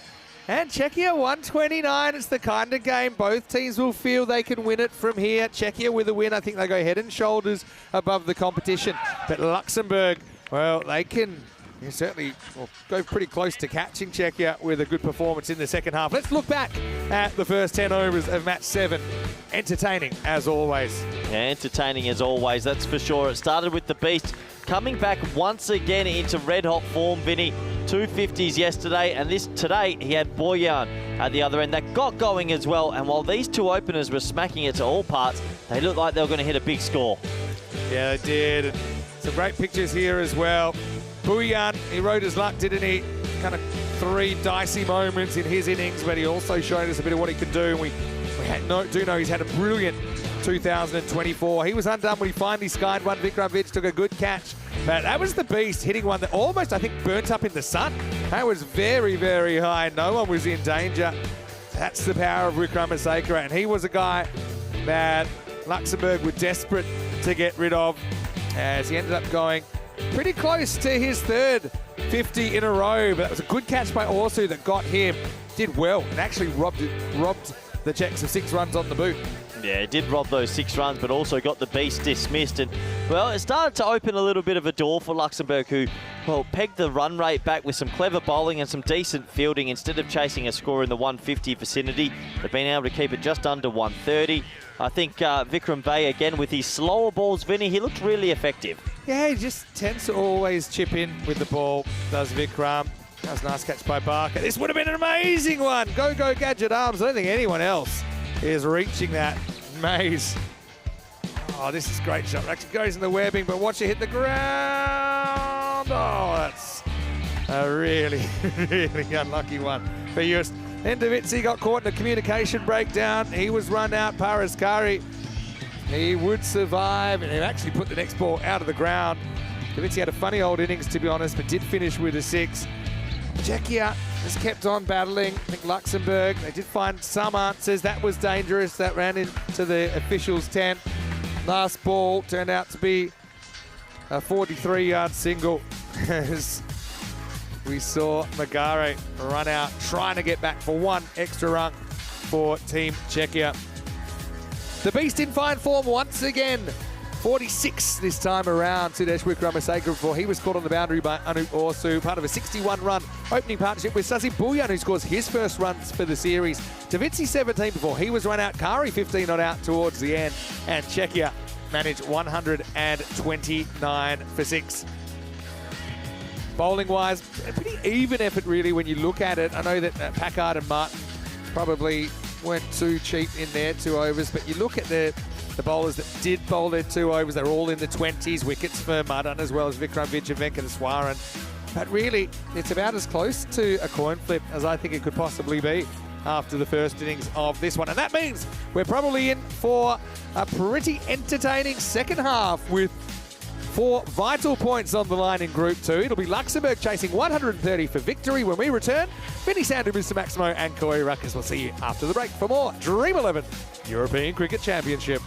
And Czechia 129. It's the kind of game both teams will feel they can win it from here. Czechia with a win. I think they go head and shoulders above the competition. But Luxembourg, well, they can certainly go pretty close to catching Czechia with a good performance in the second half. Let's look back at the first 10 overs of match 7. Entertaining as always. Yeah, entertaining as always, that's for sure. It started with the Beast coming back once again into red-hot form, Vinny. 250s yesterday, and today he had Boyan at the other end. That got going as well, and while these 2 openers were smacking it to all parts, they looked like they were going to hit a big score. Yeah, they did. And some great pictures here as well. Boyan, he rode his luck, didn't he? Kind of 3 dicey moments in his innings, but he also showed us a bit of what he could do. And we do know he's had a brilliant 2024. He was undone when he finally skied one. Vikram Vij took a good catch. But that was the Beast hitting one that almost, I think, burnt up in the sun. That was very, very high. No one was in danger. That's the power of Wickramasinghe. And he was a guy that Luxembourg were desperate to get rid of, as he ended up going pretty close to his 3rd 50 in a row. But that was a good catch by Orsu that got him. Did well and actually robbed the Czechs of 6 runs on the boot. Yeah, it did rob those 6 runs, but also got the Beast dismissed. And, well, it started to open a little bit of a door for Luxembourg, who, well, pegged the run rate back with some clever bowling and some decent fielding. Instead of chasing a score in the 150 vicinity, they've been able to keep it just under 130. I think Vikram Bay, again, with his slower balls, Vinny, he looked really effective. Yeah, he just tends to always chip in with the ball, does Vikram. That was a nice catch by Barker. This would have been an amazing one. Go, Gadget Arms. I don't think anyone else is reaching that. Mays. Oh, this is a great shot. It actually goes in the webbing, but watch it hit the ground. Oh, that's a really, really unlucky one for Just. Endovitsi got caught in a communication breakdown. He was run out. Paraskari, he would survive, and he actually put the next ball out of the ground. Endovitsi had a funny old innings, to be honest, but did finish with a 6. Czechia has kept on battling. I think Luxembourg, they did find some answers. That was dangerous. That ran into the officials' tent. Last ball turned out to be a 43-yard single as we saw Magare run out, trying to get back for 1 extra run for Team Czechia. The Beast in fine form once again. 46 this time around. Sudesh Wickramasinghe before he was caught on the boundary by Anup Orsu, part of a 61-run opening partnership with Sasi Bhuyan, who scores his first runs for the series. Davitsi 17 before he was run out. Kari 15 not out towards the end. And Czechia managed 129 for 6. Bowling-wise, a pretty even effort really when you look at it. I know that Packard and Martin probably weren't too cheap in their 2 overs, but you look at the bowlers that did bowl their 2 overs, they're all in the 20s. Wickets for Madan as well as Vikram Venkateswaran. But really, it's about as close to a coin flip as I think it could possibly be after the first innings of this one. And that means we're probably in for a pretty entertaining second half with 4 vital points on the line in Group 2. It'll be Luxembourg chasing 130 for victory. When we return, Vinny Sandu, Mr. Maximo and Koi Ruckus. We'll see you after the break for more Dream 11 European Cricket Championship.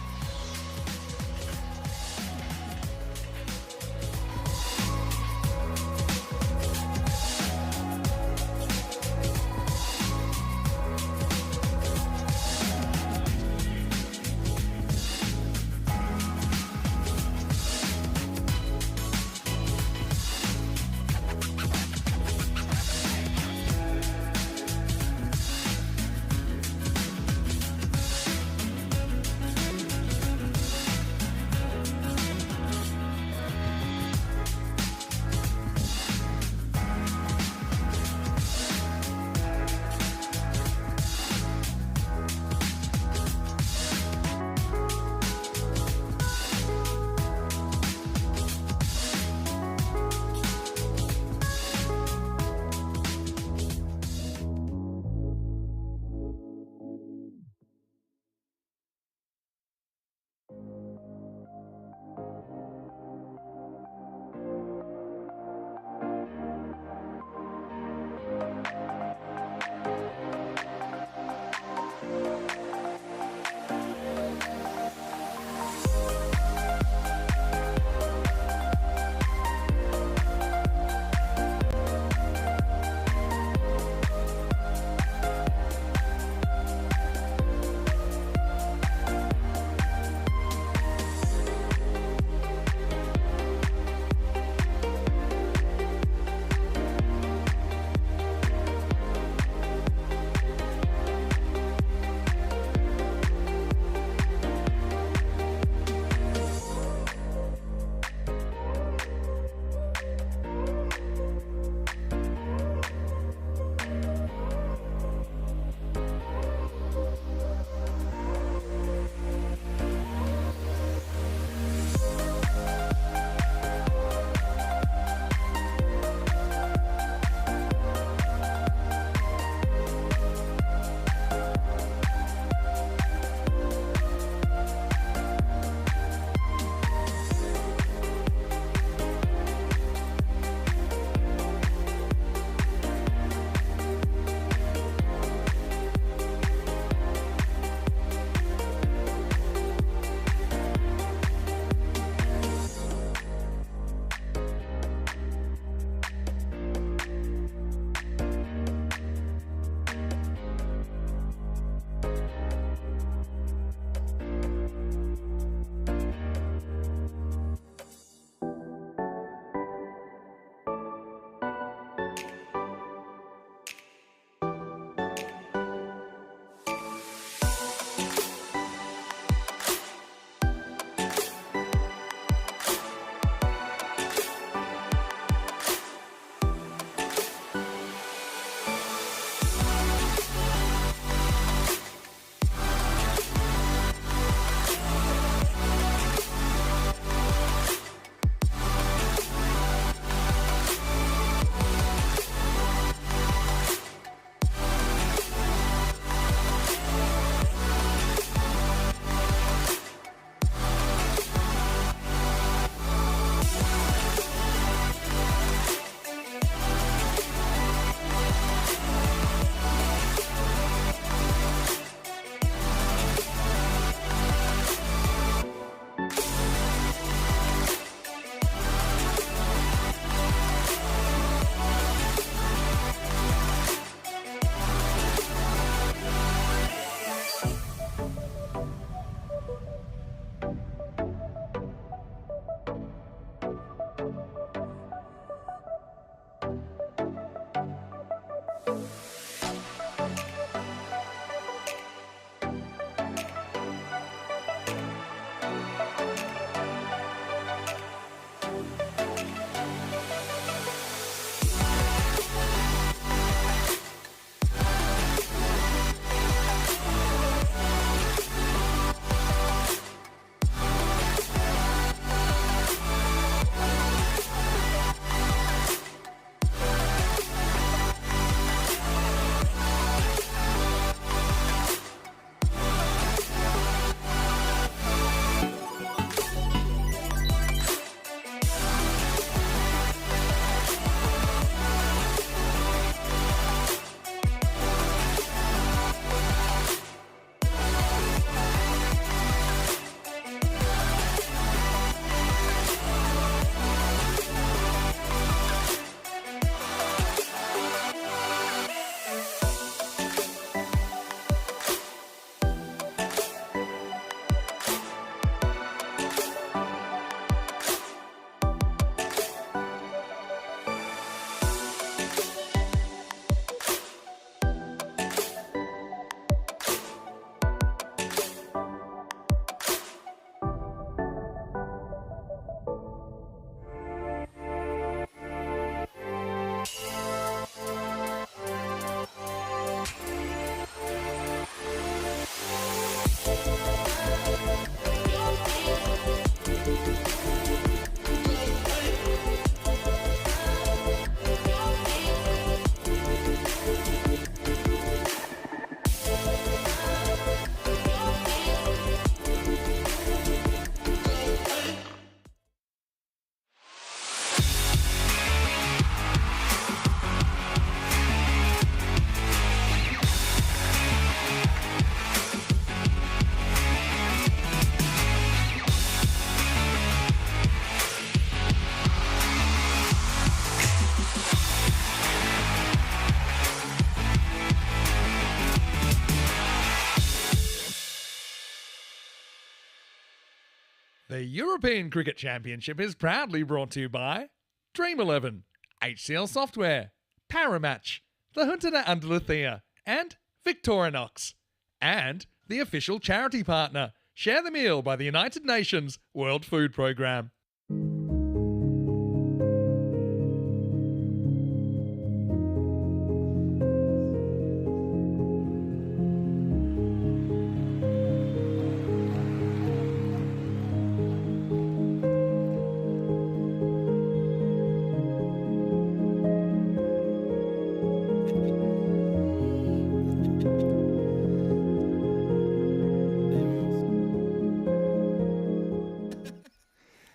The European Cricket Championship is proudly brought to you by Dream11, HCL Software, Paramatch, the Junta de Andalucía, and Victorinox. And the official charity partner, Share the Meal by the United Nations World Food Programme.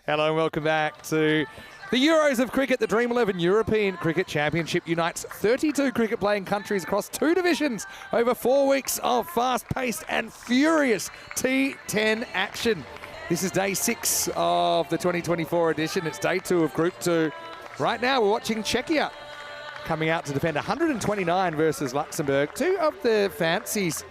Hello and welcome back to the Euros of Cricket. The Dream11 European Cricket Championship unites 32 cricket-playing countries across 2 divisions over 4 weeks of fast-paced and furious T10 action. This is day 6 of the 2024 edition. It's day 2 of Group 2. Right now we're watching Czechia coming out to defend 129 versus Luxembourg. 2 of the fancies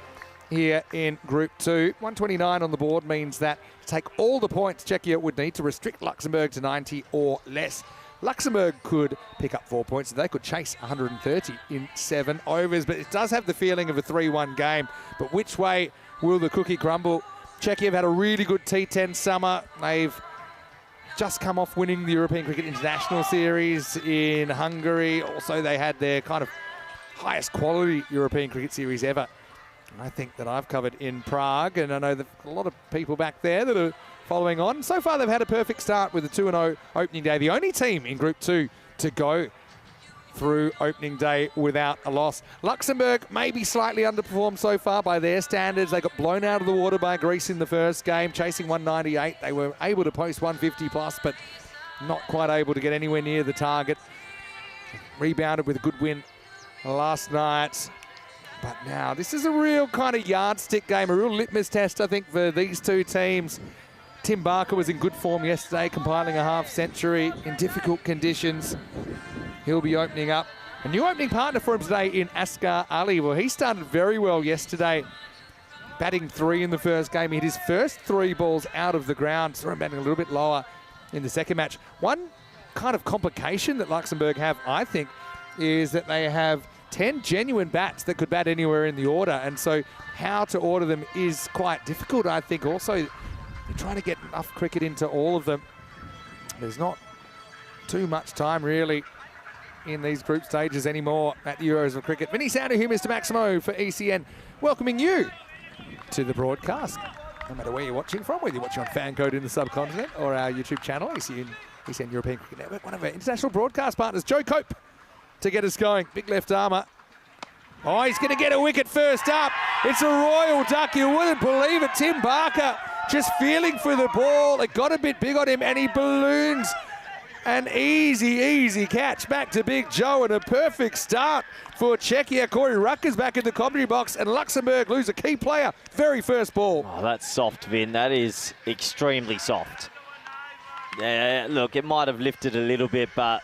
here in Group 2. 129 on the board means that to take all the points, Czechia would need to restrict Luxembourg to 90 or less. Luxembourg could pick up 4 points, and they could chase 130 in 7 overs, but it does have the feeling of a 3-1 game. But which way will the cookie crumble? Czechia have had a really good T10 summer. They've just come off winning the European Cricket International Series in Hungary. Also, they had their kind of highest quality European Cricket Series ever, I think, that I've covered in Prague, and I know that a lot of people back there that are following on. So far, they've had a perfect start with a 2-0 opening day. The only team in Group 2 to go through opening day without a loss. Luxembourg maybe slightly underperformed so far by their standards. They got blown out of the water by Greece in the first game, chasing 198. They were able to post 150 plus, but not quite able to get anywhere near the target. Rebounded with a good win last night. But now, this is a real kind of yardstick game, a real litmus test, I think, for these two teams. Tim Barker was in good form yesterday, compiling a half-century in difficult conditions. He'll be opening up. A new opening partner for him today in Asghar Ali. Well, he started very well yesterday, batting 3 in the first game. He hit his first 3 balls out of the ground, so batting a little bit lower in the second match. One kind of complication that Luxembourg have, I think, is that they have 10 genuine bats that could bat anywhere in the order, and so how to order them is quite difficult, I think. Also, they're trying to get enough cricket into all of them. There's not too much time, really, in these group stages anymore at the Euros of Cricket. Vinny Sounder here, Mr. Maximo for ECN, welcoming you to the broadcast. No matter where you're watching from, whether you're watching on Fancode in the subcontinent or our YouTube channel, ECN European Cricket Network, one of our international broadcast partners, Joe Cope, to get us going. Big left armour. Oh, he's going to get a wicket first up. It's a royal duck. You wouldn't believe it. Tim Barker just feeling for the ball. It got a bit big on him, and he balloons an easy catch back to Big Joe, and a perfect start for Czechia. Corey Rucker's back in the commentary box, and Luxembourg lose a key player. Very first ball. Oh, that's soft, Vin. That is extremely soft. Yeah, look, it might have lifted a little bit, but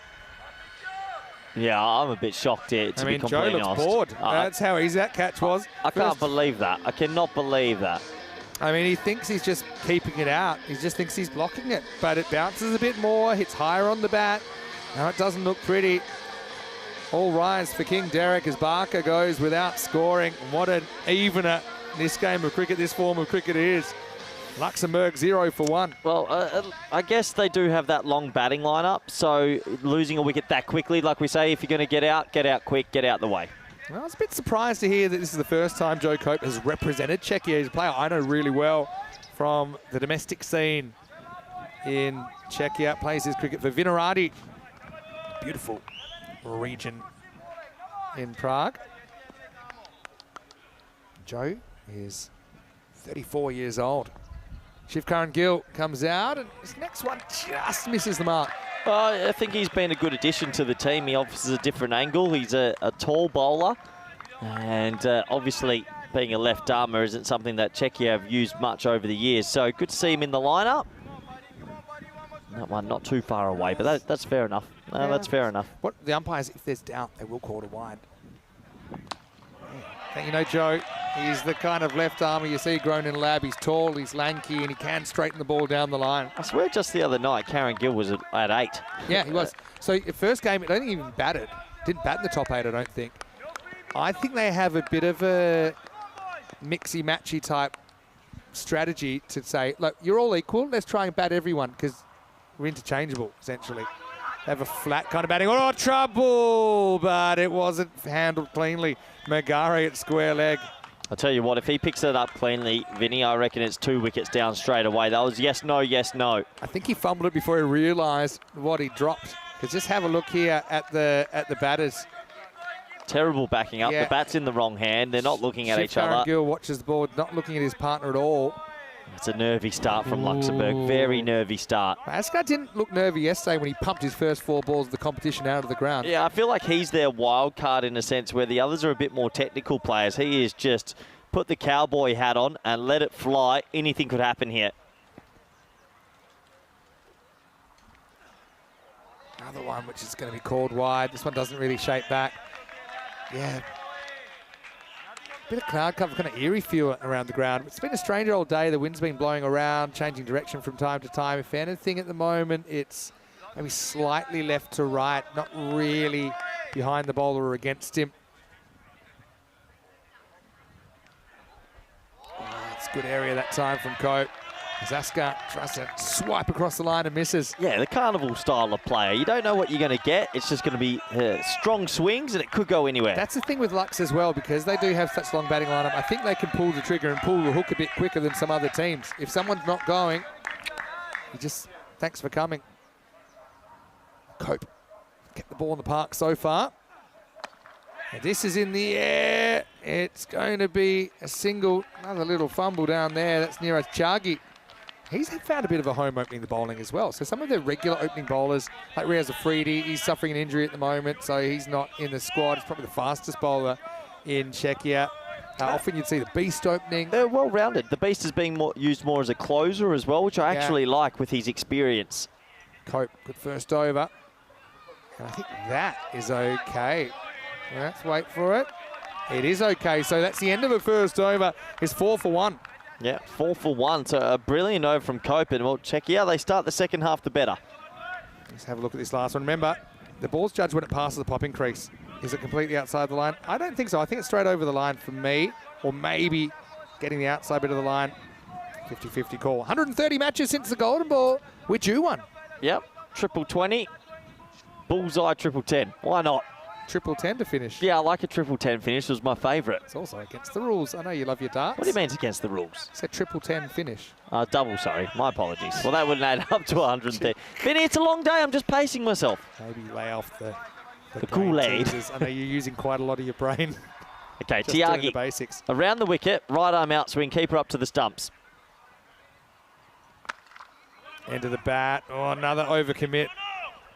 yeah, I'm a bit shocked here, to be completely honest. Joe looks bored. That's how easy that catch was. I can't believe that. I cannot believe that. I mean, he thinks he's just keeping it out. He just thinks he's blocking it, but it bounces a bit more, hits higher on the bat. Now it doesn't look pretty. All rise for King Derek as Barker goes without scoring. What an evener this game of cricket, this form of cricket is. Luxembourg 0 for 1. Well, I guess they do have that long batting lineup, so losing a wicket that quickly, like we say, if you're going to get out quick, get out the way. Well, I was a bit surprised to hear that this is the first time Joe Cope has represented Czechia. He's a player I know really well from the domestic scene in Czechia. Plays his cricket for Vinohrady. Beautiful region in Prague. Joe is 34 years old. Shivkaran Gill comes out, and this next one just misses the mark. I think he's been a good addition to the team. He offers a different angle. He's a tall bowler, and obviously being a left armer isn't something that Czechia have used much over the years. So good to see him in the lineup. That one not too far away, but that's fair enough. No, yeah, that's fair enough. What the umpires, if there's doubt, they will call it wide. You know, Joe, He's the kind of left armer you see grown in a lab. He's tall, he's lanky, and he can straighten the ball down the line. I swear just the other night, Karen Gill was at 8. Yeah, he was. So first game, I don't think he even batted. Didn't bat in the top 8, I don't think. I think they have a bit of a mixy-matchy type strategy to say, look, you're all equal. Let's try and bat everyone because we're interchangeable, essentially. They have a flat kind of batting. Oh, trouble! But it wasn't handled cleanly. Magare at square leg. I'll tell you what, if he picks it up cleanly, Vinny, I reckon it's 2 wickets down straight away. That was yes, no, yes, no. I think he fumbled it before he realised what he dropped. Because just have a look here at the batters. Terrible backing up. Yeah. The bat's in the wrong hand. They're not looking at each other. Gill watches the ball, not looking at his partner at all. It's a nervy start from Luxembourg. Very nervy start. Ascar didn't look nervy yesterday when he pumped his first 4 balls of the competition out of the ground. Yeah, I feel like he's their wild card in a sense where the others are a bit more technical players. He is just put the cowboy hat on and let it fly. Anything could happen here. Another one which is going to be called wide. This one doesn't really shape back. Yeah. Bit of cloud cover, kind of eerie feel around the ground. It's been a strange old day. The wind's been blowing around, changing direction from time to time. If anything, at the moment, it's maybe slightly left to right, not really behind the bowler or against him. Oh, it's a good area that time from Cope. Zaska tries to swipe across the line and misses. Yeah, the carnival style of player. You don't know what you're going to get. It's just going to be strong swings and it could go anywhere. That's the thing with Lux as well, because they do have such long batting lineup. I think they can pull the trigger and pull the hook a bit quicker than some other teams. If someone's not going, you just, thanks for coming. Cope, get the ball in the park so far. And this is in the air. It's going to be a single, another little fumble down there. That's near Chagi. He's found a bit of a home opening the bowling as well. So some of the regular opening bowlers, like Riaz Afridi, he's suffering an injury at the moment, so he's not in the squad. He's probably the fastest bowler in Czechia. Often you'd see the Beast opening. They're well-rounded. The Beast is being used more as a closer as well, which I actually like with his experience. Cope, good first over. And I think that is okay. Let's wait for it. It is okay. So that's the end of the first over. It's 4 for 1. Yeah, 4 for 1. So a brilliant over from Cope. And well, Czechia, they start the second half the better. Let's have a look at this last one. Remember, the ball's judged when it passes the popping crease. Is it completely outside the line? I don't think so. I think it's straight over the line for me, or maybe getting the outside bit of the line. 50-50 call. 130 matches since the Golden Ball. We're due one. Yep, triple 20. Bullseye triple 10. Why not? Triple 10 to finish. Yeah, I like a triple 10 finish. It was my favourite. It's also against the rules. I know you love your darts. What do you mean it's against the rules? It's a triple 10 finish. Double, sorry. My apologies. Well, that wouldn't add up to 110. Vinny, it's a long day. I'm just pacing myself. Maybe lay off the Kool-Aid. teasers. I know you're using quite a lot of your brain. Okay, Just doing the Tiagi basics. around the wicket, right arm outswing, keeper up to the stumps. End of the bat. Oh, another overcommit.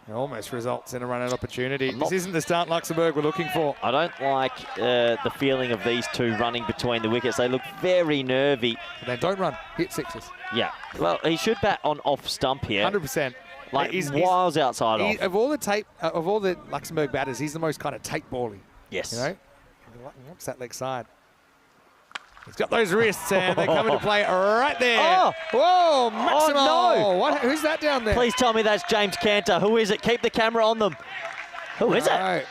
It almost results in a run-out opportunity. This isn't the start Luxembourg we're looking for. I don't like the feeling of these two running between the wickets. They look very nervy. And then don't run. Hit sixes. Yeah. Well, he should bat on off stump here. 100%. Like miles outside off. Of all the Luxembourg batters, he's the most kind of tape bally. Yes. You know? What's that leg side? He's got those wrists, and they come into play right there. Oh! Whoa, Maximo! Oh, no! Who's that down there? Please tell me that's James Cantor. Who is it? Keep the camera on them. Who is it?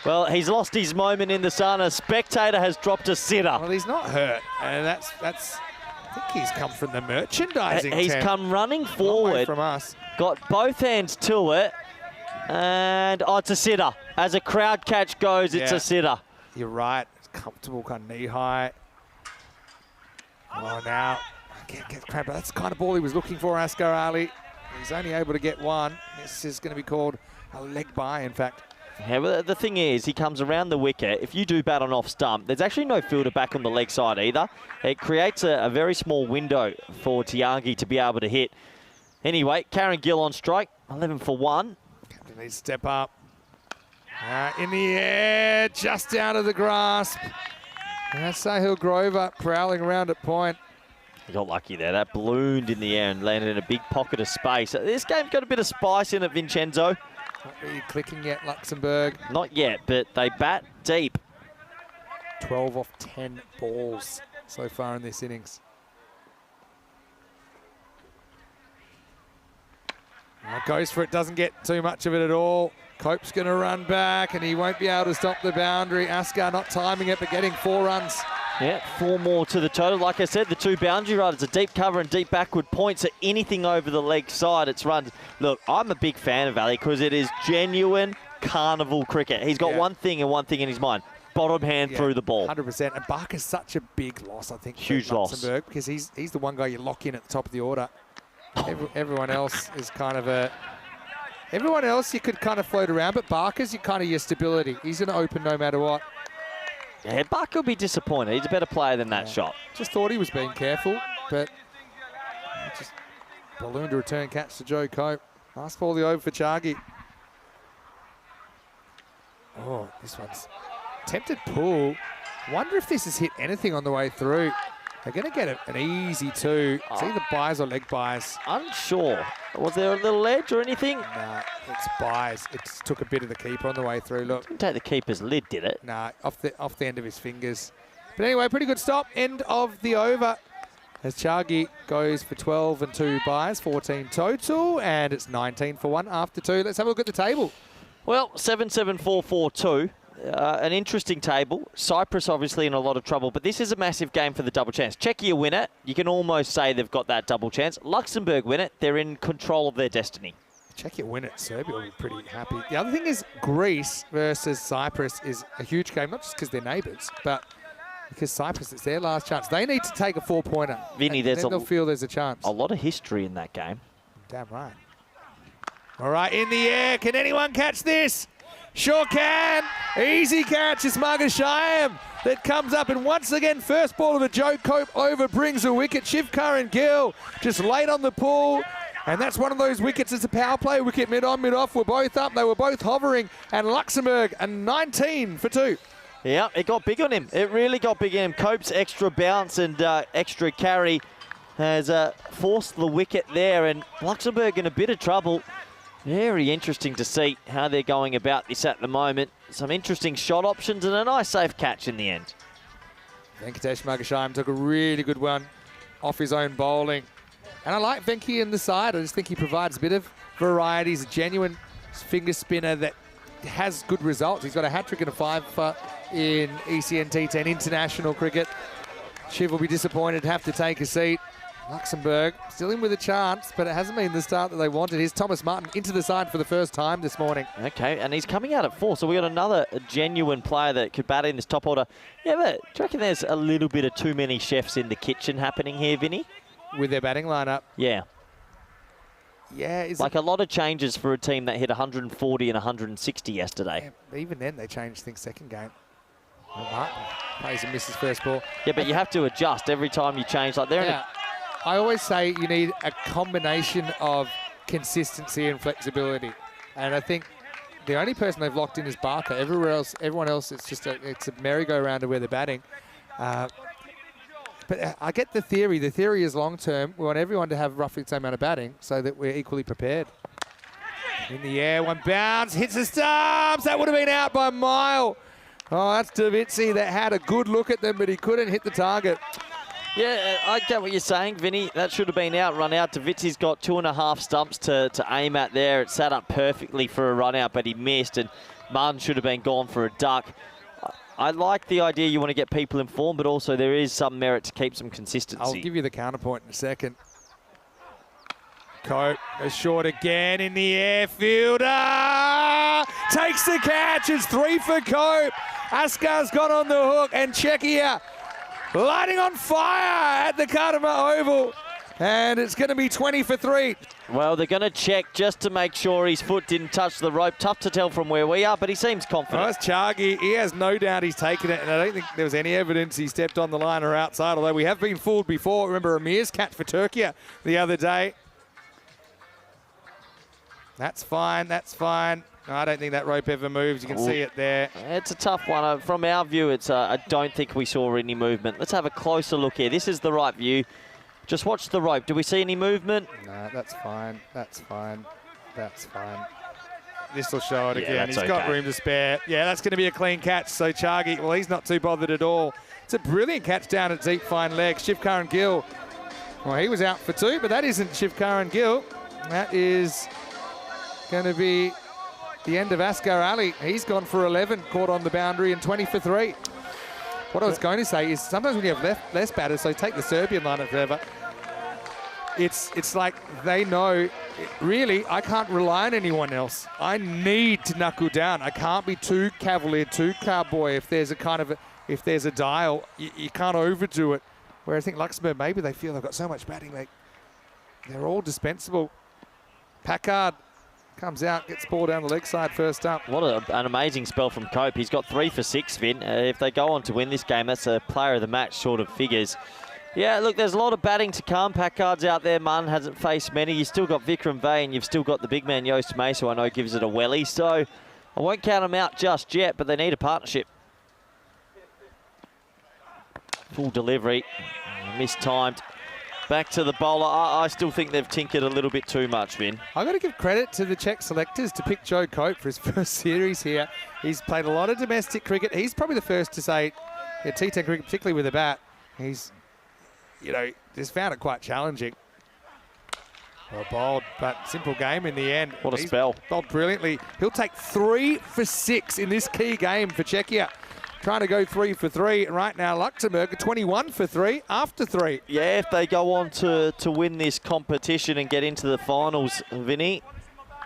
Well, he's lost his moment in the sun. A spectator has dropped a sitter. Well, he's not hurt, and that's. I think he's come from the merchandising He's tent. come running forward. From us. Got both hands to it, and it's a sitter. As a crowd catch goes, it's a sitter. You're right. It's comfortable, kind of knee high. Oh, now, I can't get crap. That's the kind of ball he was looking for, Asghar Ali. He's only able to get one. This is going to be called a leg by, in fact. Yeah, well, the thing is, he comes around the wicket. If you do bat on off stump, there's actually no fielder back on the leg side either. It creates a very small window for Tiagi to be able to hit. Anyway, Karen Gill on strike, 11 for 1. Captain needs to step up. In the air, just out of the grasp. And that's Sahil Grover prowling around at point. He got lucky there. That ballooned in the air and landed in a big pocket of space. This game's got a bit of spice in it, Vincenzo. Not really clicking yet, Luxembourg. Not yet, but they bat deep. 12 off 10 balls so far in this innings. Goes for it, doesn't get too much of it at all. Cope's going to run back, and he won't be able to stop the boundary. Askar not timing it, but getting 4 runs. Yeah, 4 more to the total. Like I said, the 2 boundary riders, a deep cover and deep backward points at anything over the leg side. It's runs. Look, I'm a big fan of Ali because it is genuine carnival cricket. He's got one thing and one thing in his mind. Bottom hand through the ball. 100%. And Barker's such a big loss, I think. Huge loss. Luxembourg, because he's the one guy you lock in at the top of the order. Everyone else is kind of a... Everyone else you could kind of float around, but Barker's your stability. He's going to open no matter what. Yeah, Barker will be disappointed. He's a better player than that shot. Just thought he was being careful, but just ballooned a return catch to Joe Cope. Last ball the over for Chargi. Oh, this one's tempted pull. Wonder if this has hit anything on the way through. They're going to get an easy 2. It's either buys or leg buys. Unsure. Was there a little edge or anything? Nah, it's buys. It took a bit of the keeper on the way through. Look. Didn't take the keeper's lid, did it? Nah, off the end of his fingers. But anyway, pretty good stop. End of the over. As Chargi goes for 12 and 2 buys, 14 total, and it's 19 for 1 after 2. Let's have a look at the table. Well, 7-7-4-4-2. An interesting table. Cyprus obviously in a lot of trouble, but this is a massive game for the double chance. Czechia win it. You can almost say they've got that double chance. Luxembourg win it. They're in control of their destiny. Czechia win it. Serbia will be pretty happy. The other thing is Greece versus Cyprus is a huge game, not just because they're neighbours, but because Cyprus, it's their last chance. They need to take a 4-pointer. Vinny, then they'll feel there's a chance. A lot of history in that game. Damn right. All right, in the air. Can anyone catch this? Sure can. Easy catch. It's Margashayam that comes up. And once again, first ball of a Joe Cope over brings a wicket. Shivkar and Gill just late on the pull. And that's one of those wickets. It's a power play wicket, mid-on, mid-off. We're both up. They were both hovering. And Luxembourg, a 19 for 2. Yeah, it got big on him. It really got big on him. Cope's extra bounce and extra carry has forced the wicket there. And Luxembourg in a bit of trouble. Very interesting to see how they're going about this at the moment. Some interesting shot options and a nice safe catch in the end. Venkatesh Margashayam took a really good one off his own bowling. And I like Venki in the side. I just think he provides a bit of variety. He's a genuine finger spinner that has good results. He's got a hat-trick and a 5 in ECN T10 international cricket. Shiv will be disappointed to have to take a seat. Luxembourg still in with a chance, but it hasn't been the start that they wanted. Here's Thomas Martin into the side for the first time this morning. Okay, and he's coming out at 4, so we got another genuine player that could bat in this top order. Yeah, but do you reckon there's a little bit of too many chefs in the kitchen happening here, Vinny? With their batting lineup? Yeah. Yeah. Like a lot of changes for a team that hit 140 and 160 yesterday. Yeah, even then, they changed things second game. Martin plays and misses first ball. Yeah, but you have to adjust every time you change. Like they're in a I always say you need a combination of consistency and flexibility. And I think the only person they've locked in is Barker. Everyone else, it's just it's a merry-go-round of where they're batting. But I get the theory. The theory is long-term. We want everyone to have roughly the same amount of batting so that we're equally prepared. In the air, one bounce, hits the stumps. That would have been out by a mile. Oh, that's Davitsi that had a good look at them, but he couldn't hit the target. Yeah, I get what you're saying, Vinny. That should have been out, run out. Davitsi's got 2.5 stumps to aim at there. It sat up perfectly for a run out, but he missed, and Martin should have been gone for a duck. I like the idea you want to get people in form, but also there is some merit to keep some consistency. I'll give you the counterpoint in a second. Cope is short again in the air. Fielder takes the catch. It's 3 for Cope. Askar's got on the hook, and Czechia lighting on fire at the Kadama Oval. And it's going to be 20 for 3. Well, they're going to check just to make sure his foot didn't touch the rope. Tough to tell from where we are, but he seems confident. Oh, that's Chargi. He has no doubt he's taken it, and I don't think there was any evidence he stepped on the line or outside, although we have been fooled before. Remember Amir's catch for Turkey the other day. That's fine, that's fine. I don't think that rope ever moves. You can see it there. It's a tough one. From our view, it's I don't think we saw any movement. Let's have a closer look here. This is the right view. Just watch the rope. Do we see any movement? No, that's fine. That's fine. That's fine. this will show it Yeah, again. that's He's got okay. room to spare. Yeah, that's going to be a clean catch. So Chagi, well, he's not too bothered at all. It's a brilliant catch down at deep fine leg. Shivkaran Gill, well, he was out for 2, but that isn't Shivkaran Gill. That is going to be the end of Asghar Ali. He's gone for 11, caught on the boundary, and 20 for 3. What I was going to say is sometimes when you have less batters, so take the Serbian line at forever, it's like they know, really, I can't rely on anyone else. I need to knuckle down. I can't be too cavalier, too cowboy. If there's a dial, you can't overdo it. Where I think Luxembourg, maybe they feel they've got so much batting, they're all dispensable. Packard comes out, gets ball down the leg side first up. What an amazing spell from Cope. He's got 3 for 6, Vin. If they go on to win this game, that's a player of the match sort of figures. Yeah, look, there's a lot of batting to come. Packard's out there. Martin hasn't faced many. You've still got Vikram Vey, and you've still got the big man Joost Mees, who I know gives it a welly. So I won't count them out just yet, but they need a partnership. Full delivery. Mistimed. Back to the bowler. I still think they've tinkered a little bit too much, Vin. I've got to give credit to the Czech selectors to pick Joe Cope for his first series here. He's played a lot of domestic cricket. He's probably the first to say, yeah, T10 cricket, particularly with a bat, he's, just found it quite challenging. Well bowled, but simple game in the end. What a He's spell. Bowled brilliantly. He'll take 3 for 6 in this key game for Czechia. Trying to go 3 for 3. And right now, Luxembourg are 21 for 3 after 3. Yeah, if they go on to win this competition and get into the finals, Vinny,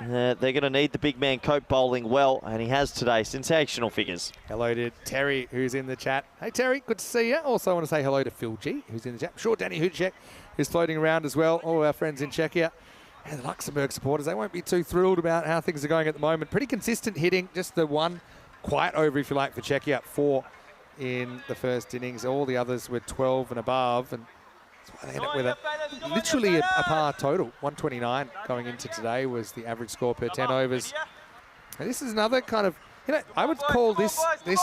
they're going to need the big man Cope bowling well, and he has today. Sensational figures. Hello to Terry, who's in the chat. Hey, Terry, good to see you. Also, I want to say hello to Phil G, who's in the chat. I'm sure Danny Huchek is floating around as well. All our friends in Czechia. And the Luxembourg supporters, they won't be too thrilled about how things are going at the moment. Pretty consistent hitting, just the one quiet over, if you like, for Czechia. 4 in the first innings. All the others were 12 and above. And that's why they end up with literally a par total. 129 going into today was the average score per 10 overs. And this is another kind of, I would call this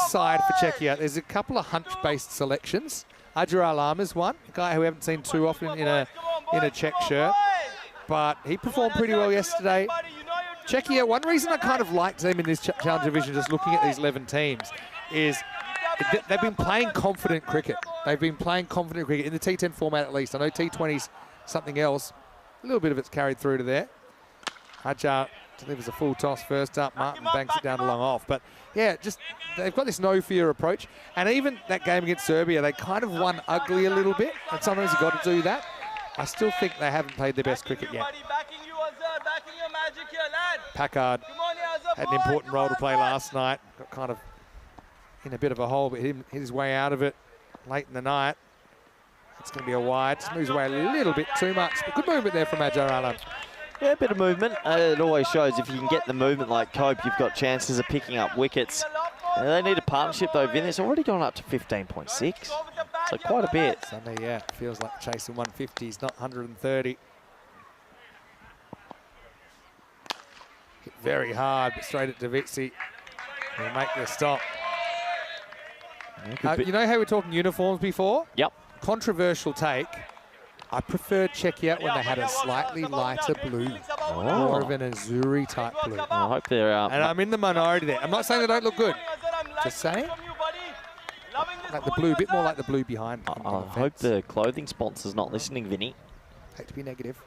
side for Czechia, there's a couple of hunch-based selections. Adjar Alama's one, a guy who we haven't seen too often in a Czech shirt. But he performed pretty well yesterday. Czechia, one reason I kind of liked them in this challenge division, just looking at these 11 teams, is they've been playing confident cricket. They've been playing confident cricket in the T10 format at least. I know T20's something else. A little bit of it's carried through to there. Adjar delivers a full toss first up. Martin banks it down to long off. But yeah, just they've got this no fear approach. And even that game against Serbia, they kind of won ugly a little bit. And sometimes you've got to do that. I still think they haven't played their best cricket yet. Packard had an important role to play last night. Got kind of in a bit of a hole, but hit his way out of it late in the night. It's going to be a wide. Just moves away a little bit too much. But good movement there from Adjar Alam. Yeah, a bit of movement. It always shows if you can get the movement like Cope, you've got chances of picking up wickets. They need a partnership though, Vin. It's already gone up to 15.6. So quite a bit. Sunday, yeah, feels like chasing 150s, not 130. Hit very hard, but straight at Davitsi. He'll make the stop. You know how we were talking uniforms before? Yep. Controversial take. I preferred Czechia when they had a slightly lighter blue. More of an Azuri type blue. I hope they're out. And I'm in the minority there. I'm not saying they don't look good. Just saying. Like the blue, a bit more like the blue behind. I hope the clothing sponsor's not listening, Vinny. Hate to be negative.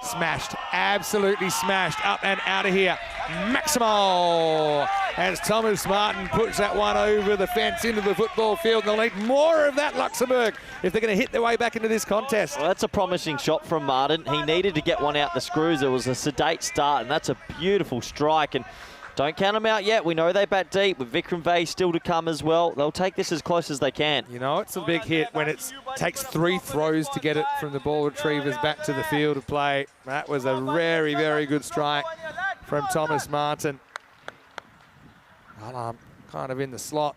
Smashed, absolutely smashed, up and out of here. Maximo! As Thomas Martin puts that one over the fence into the football field. They'll need more of that, Luxembourg, if they're going to hit their way back into this contest. Well, that's a promising shot from Martin. He needed to get one out the screws. It was a sedate start, and that's a beautiful strike. And don't count them out yet. We know they bat deep, with Vikram Vey still to come as well. They'll take this as close as they can. You know, it's a big hit when it takes 3 throws to get it from the ball retrievers back to the field of play. That was a very, very good strike from Thomas Martin. Alam kind of in the slot.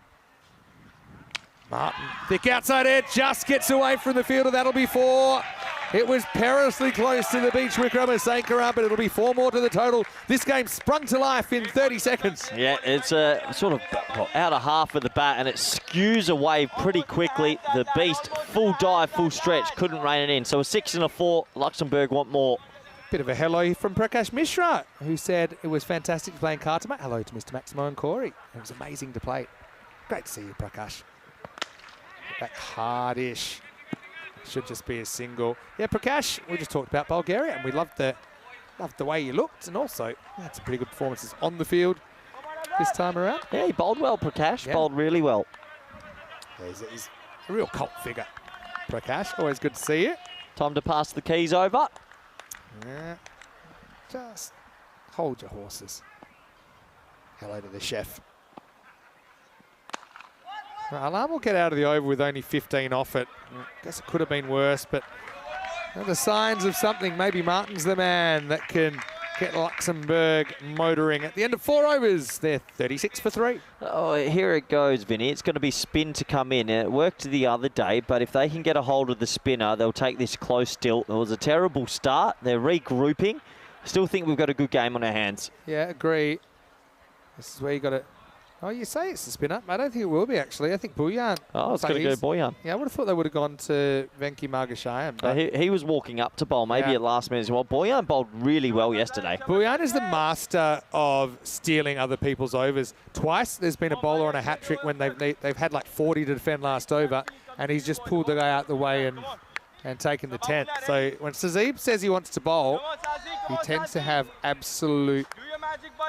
Martin, thick outside edge, just gets away from the fielder. That'll be 4. It was perilously close to the beach Wickramasinghe, but it'll be 4 more to the total. This game sprung to life in 30 seconds. Yeah, it's a sort of out of half of the bat, and it skews away pretty quickly. The beast, full dive, full stretch, couldn't rein it in. So a 6 and a 4. Luxembourg want more. Bit of a hello from Prakash Mishra, who said it was fantastic playing Kartama. Hello to Mr. Maximo and Corey. It was amazing to play. Great to see you, Prakash. Back hardish. Should just be a single. Yeah, Prakash, we just talked about Bulgaria, and we loved the way you looked, and also had some pretty good performances on the field this time around. Yeah, he bowled well, Prakash. Yeah. Bowled really well. Yeah, he's a real cult figure. Prakash, always good to see you. Time to pass the keys over. Yeah. Just hold your horses. Hello to the chef. Alarm will get out of the over with only 15 off it. Guess it could have been worse, but the signs of something. Maybe Martin's the man that can get Luxembourg motoring. At the end of 4 overs, they're 36 for 3. Oh, here it goes, Vinny. It's going to be spin to come in. It worked the other day, but if they can get a hold of the spinner, they'll take this close still. It was a terrible start. They're regrouping. Still think we've got a good game on our hands. Yeah, agree. This is where you got to... Oh, you say it's the spinner. I don't think it will be, actually. I think Boyan. Oh, it's going to go Boyan. Yeah, I would have thought they would have gone to Venki Margashayan. But He was walking up to bowl, maybe at last minute as well. Boyan bowled really well yesterday. Boyan is the master of stealing other people's overs. Twice there's been a bowler on a hat-trick when they've had like 40 to defend last over, and he's just pulled the guy out the way and taken the 10th. So when Sazib says he wants to bowl, he tends to have absolute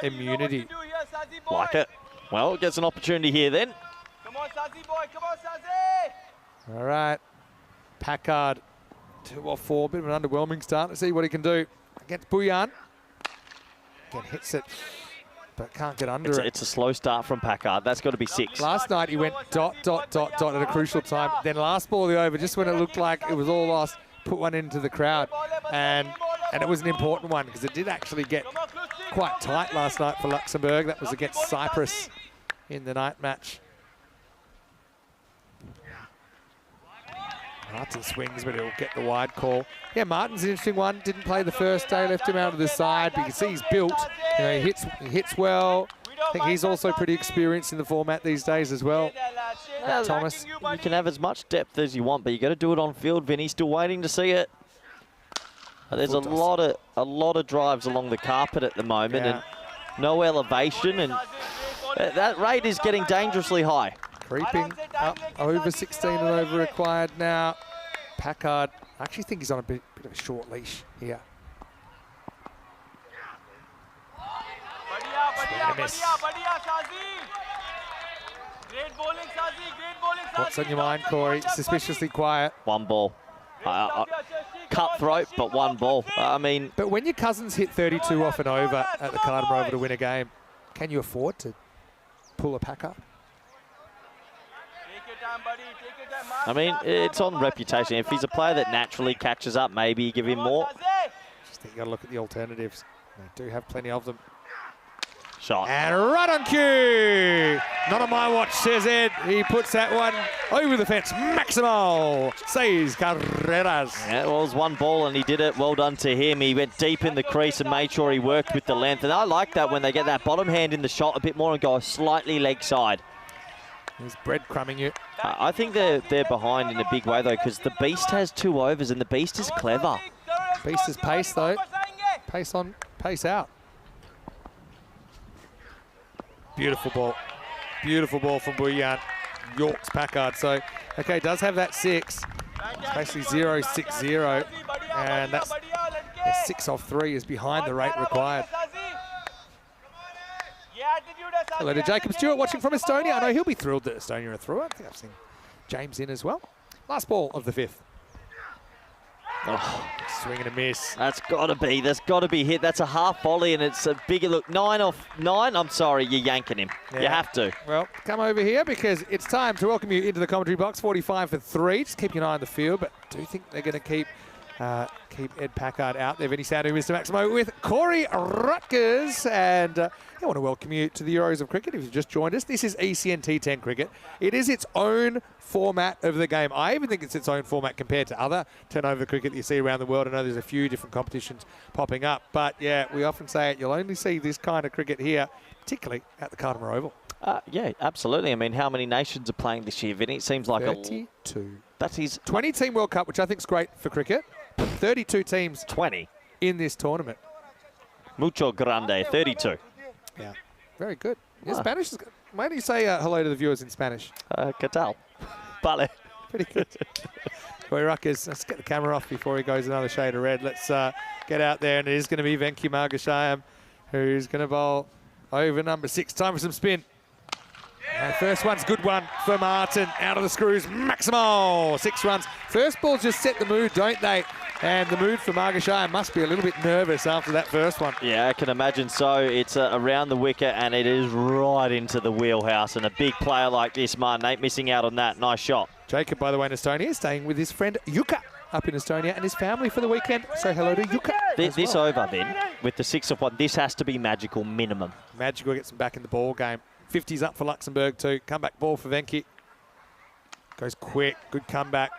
immunity. Like it. Well, gets an opportunity here then. Come on, Sazi boy. Come on, Sazi. All right. Packard, 2 or 4. Bit of an underwhelming start. Let's see what he can do against Boyan. Again, hits it, but can't get under it. It's a slow start from Packard. That's got to be 6. Last night he went ... at a crucial time. Then last ball of the over, just when it looked like it was all lost, put one into the crowd. And it was an important one because it did actually get quite tight last night for Luxembourg. That was against Cyprus in the night match. Martin swings, but he'll get the wide call. Yeah, Martin's an interesting one. Didn't play the first day, left him out of the side, but you can see he's built. You know, he hits well. I think he's also pretty experienced in the format these days as well. Thomas. You can have as much depth as you want, but you got to do it on field, Vinny. Still waiting to see it. There's a lot of drives along the carpet at the moment, and no elevation, and that rate is getting dangerously high. Creeping up over 16 and over required now. Packard, I actually think he's on a bit of a short leash here. What's on your mind, Corey? Suspiciously quiet. 1 ball. Cutthroat, but 1 ball. I mean... But when your cousins hit 32 off and over at the Cardamom Oval to win a game, can you afford to pull a Packard? I mean, it's on reputation. If he's a player that naturally catches up, maybe you give him more. Just think you got to look at the alternatives. They do have plenty of them. Shot. And right on cue. Not on my watch, says Ed. He puts that one over the fence. Maximo says Carreras. Yeah, well, it was 1 ball and he did it. Well done to him. He went deep in the crease and made sure he worked with the length. And I like that when they get that bottom hand in the shot a bit more and go slightly leg side. He's breadcrumbing you. I think they're behind in a big way, though, because the Beast has 2 overs and the Beast is clever. Beast is pace, though. Pace on, pace out. Beautiful ball. Beautiful ball from Boyan. York's Packard. So, okay, does have that 6. It's basically 0-6-0. And that's 6 off 3 is behind the rate required. Hello to Jacob Stewart watching from Estonia. I know he'll be thrilled that Estonia are through. I think I've seen James in as well. Last ball of the 5th. Oh, swing and a miss. That's got to be. That's got to be hit. That's a half volley, and it's a bigger look. 9 off 9. I'm sorry, you're yanking him. Yeah. You have to. Well, come over here because it's time to welcome you into the commentary box. 45 for 3. Just keep an eye on the field, but do you think they're going to keep Ed Packard out there? Vinny Sandu, Mr. Maximo with Corey Rutgers. And I want to welcome you to the Euros of Cricket. If you've just joined us, this is ECN T10 Cricket. It is its own format of the game. I even think it's its own format compared to other 10-over cricket that you see around the world. I know there's a few different competitions popping up. But, yeah, we often say it. You'll only see this kind of cricket here, particularly at the Cardamom Oval. Yeah, absolutely. I mean, how many nations are playing this year, Vinny? It seems like 32. That is 20-team World Cup, which I think is great for cricket. 32 teams. 20. in this tournament. Mucho grande, 32. Yeah, very good. Your Spanish is good. Why don't you say hello to the viewers in Spanish? ¿Qué tal? Vale. Pretty good. Corey Ruckers, let's get the camera off before he goes another shade of red. Let's get out there, and it is going to be Venki Margashayam who's going to bowl over number 6. Time for some spin. And first one's good one for Martin. Out of the screws, Maximo. 6 runs. First balls just set the mood, don't they? And the mood for Margashayam must be a little bit nervous after that first one. Yeah, I can imagine so. It's around the wicket, and it is right into the wheelhouse. And a big player like this, Martin, ain't missing out on that. Nice shot. Jacob, by the way, in Estonia, is staying with his friend Yuka up in Estonia and his family for the weekend. Say hello to Yuka. This over, then, with the 6 of 1, this has to be magical minimum. Magical gets him back in the ball game. 50's up for Luxembourg too. Comeback ball for Venki. Goes quick. Good comeback.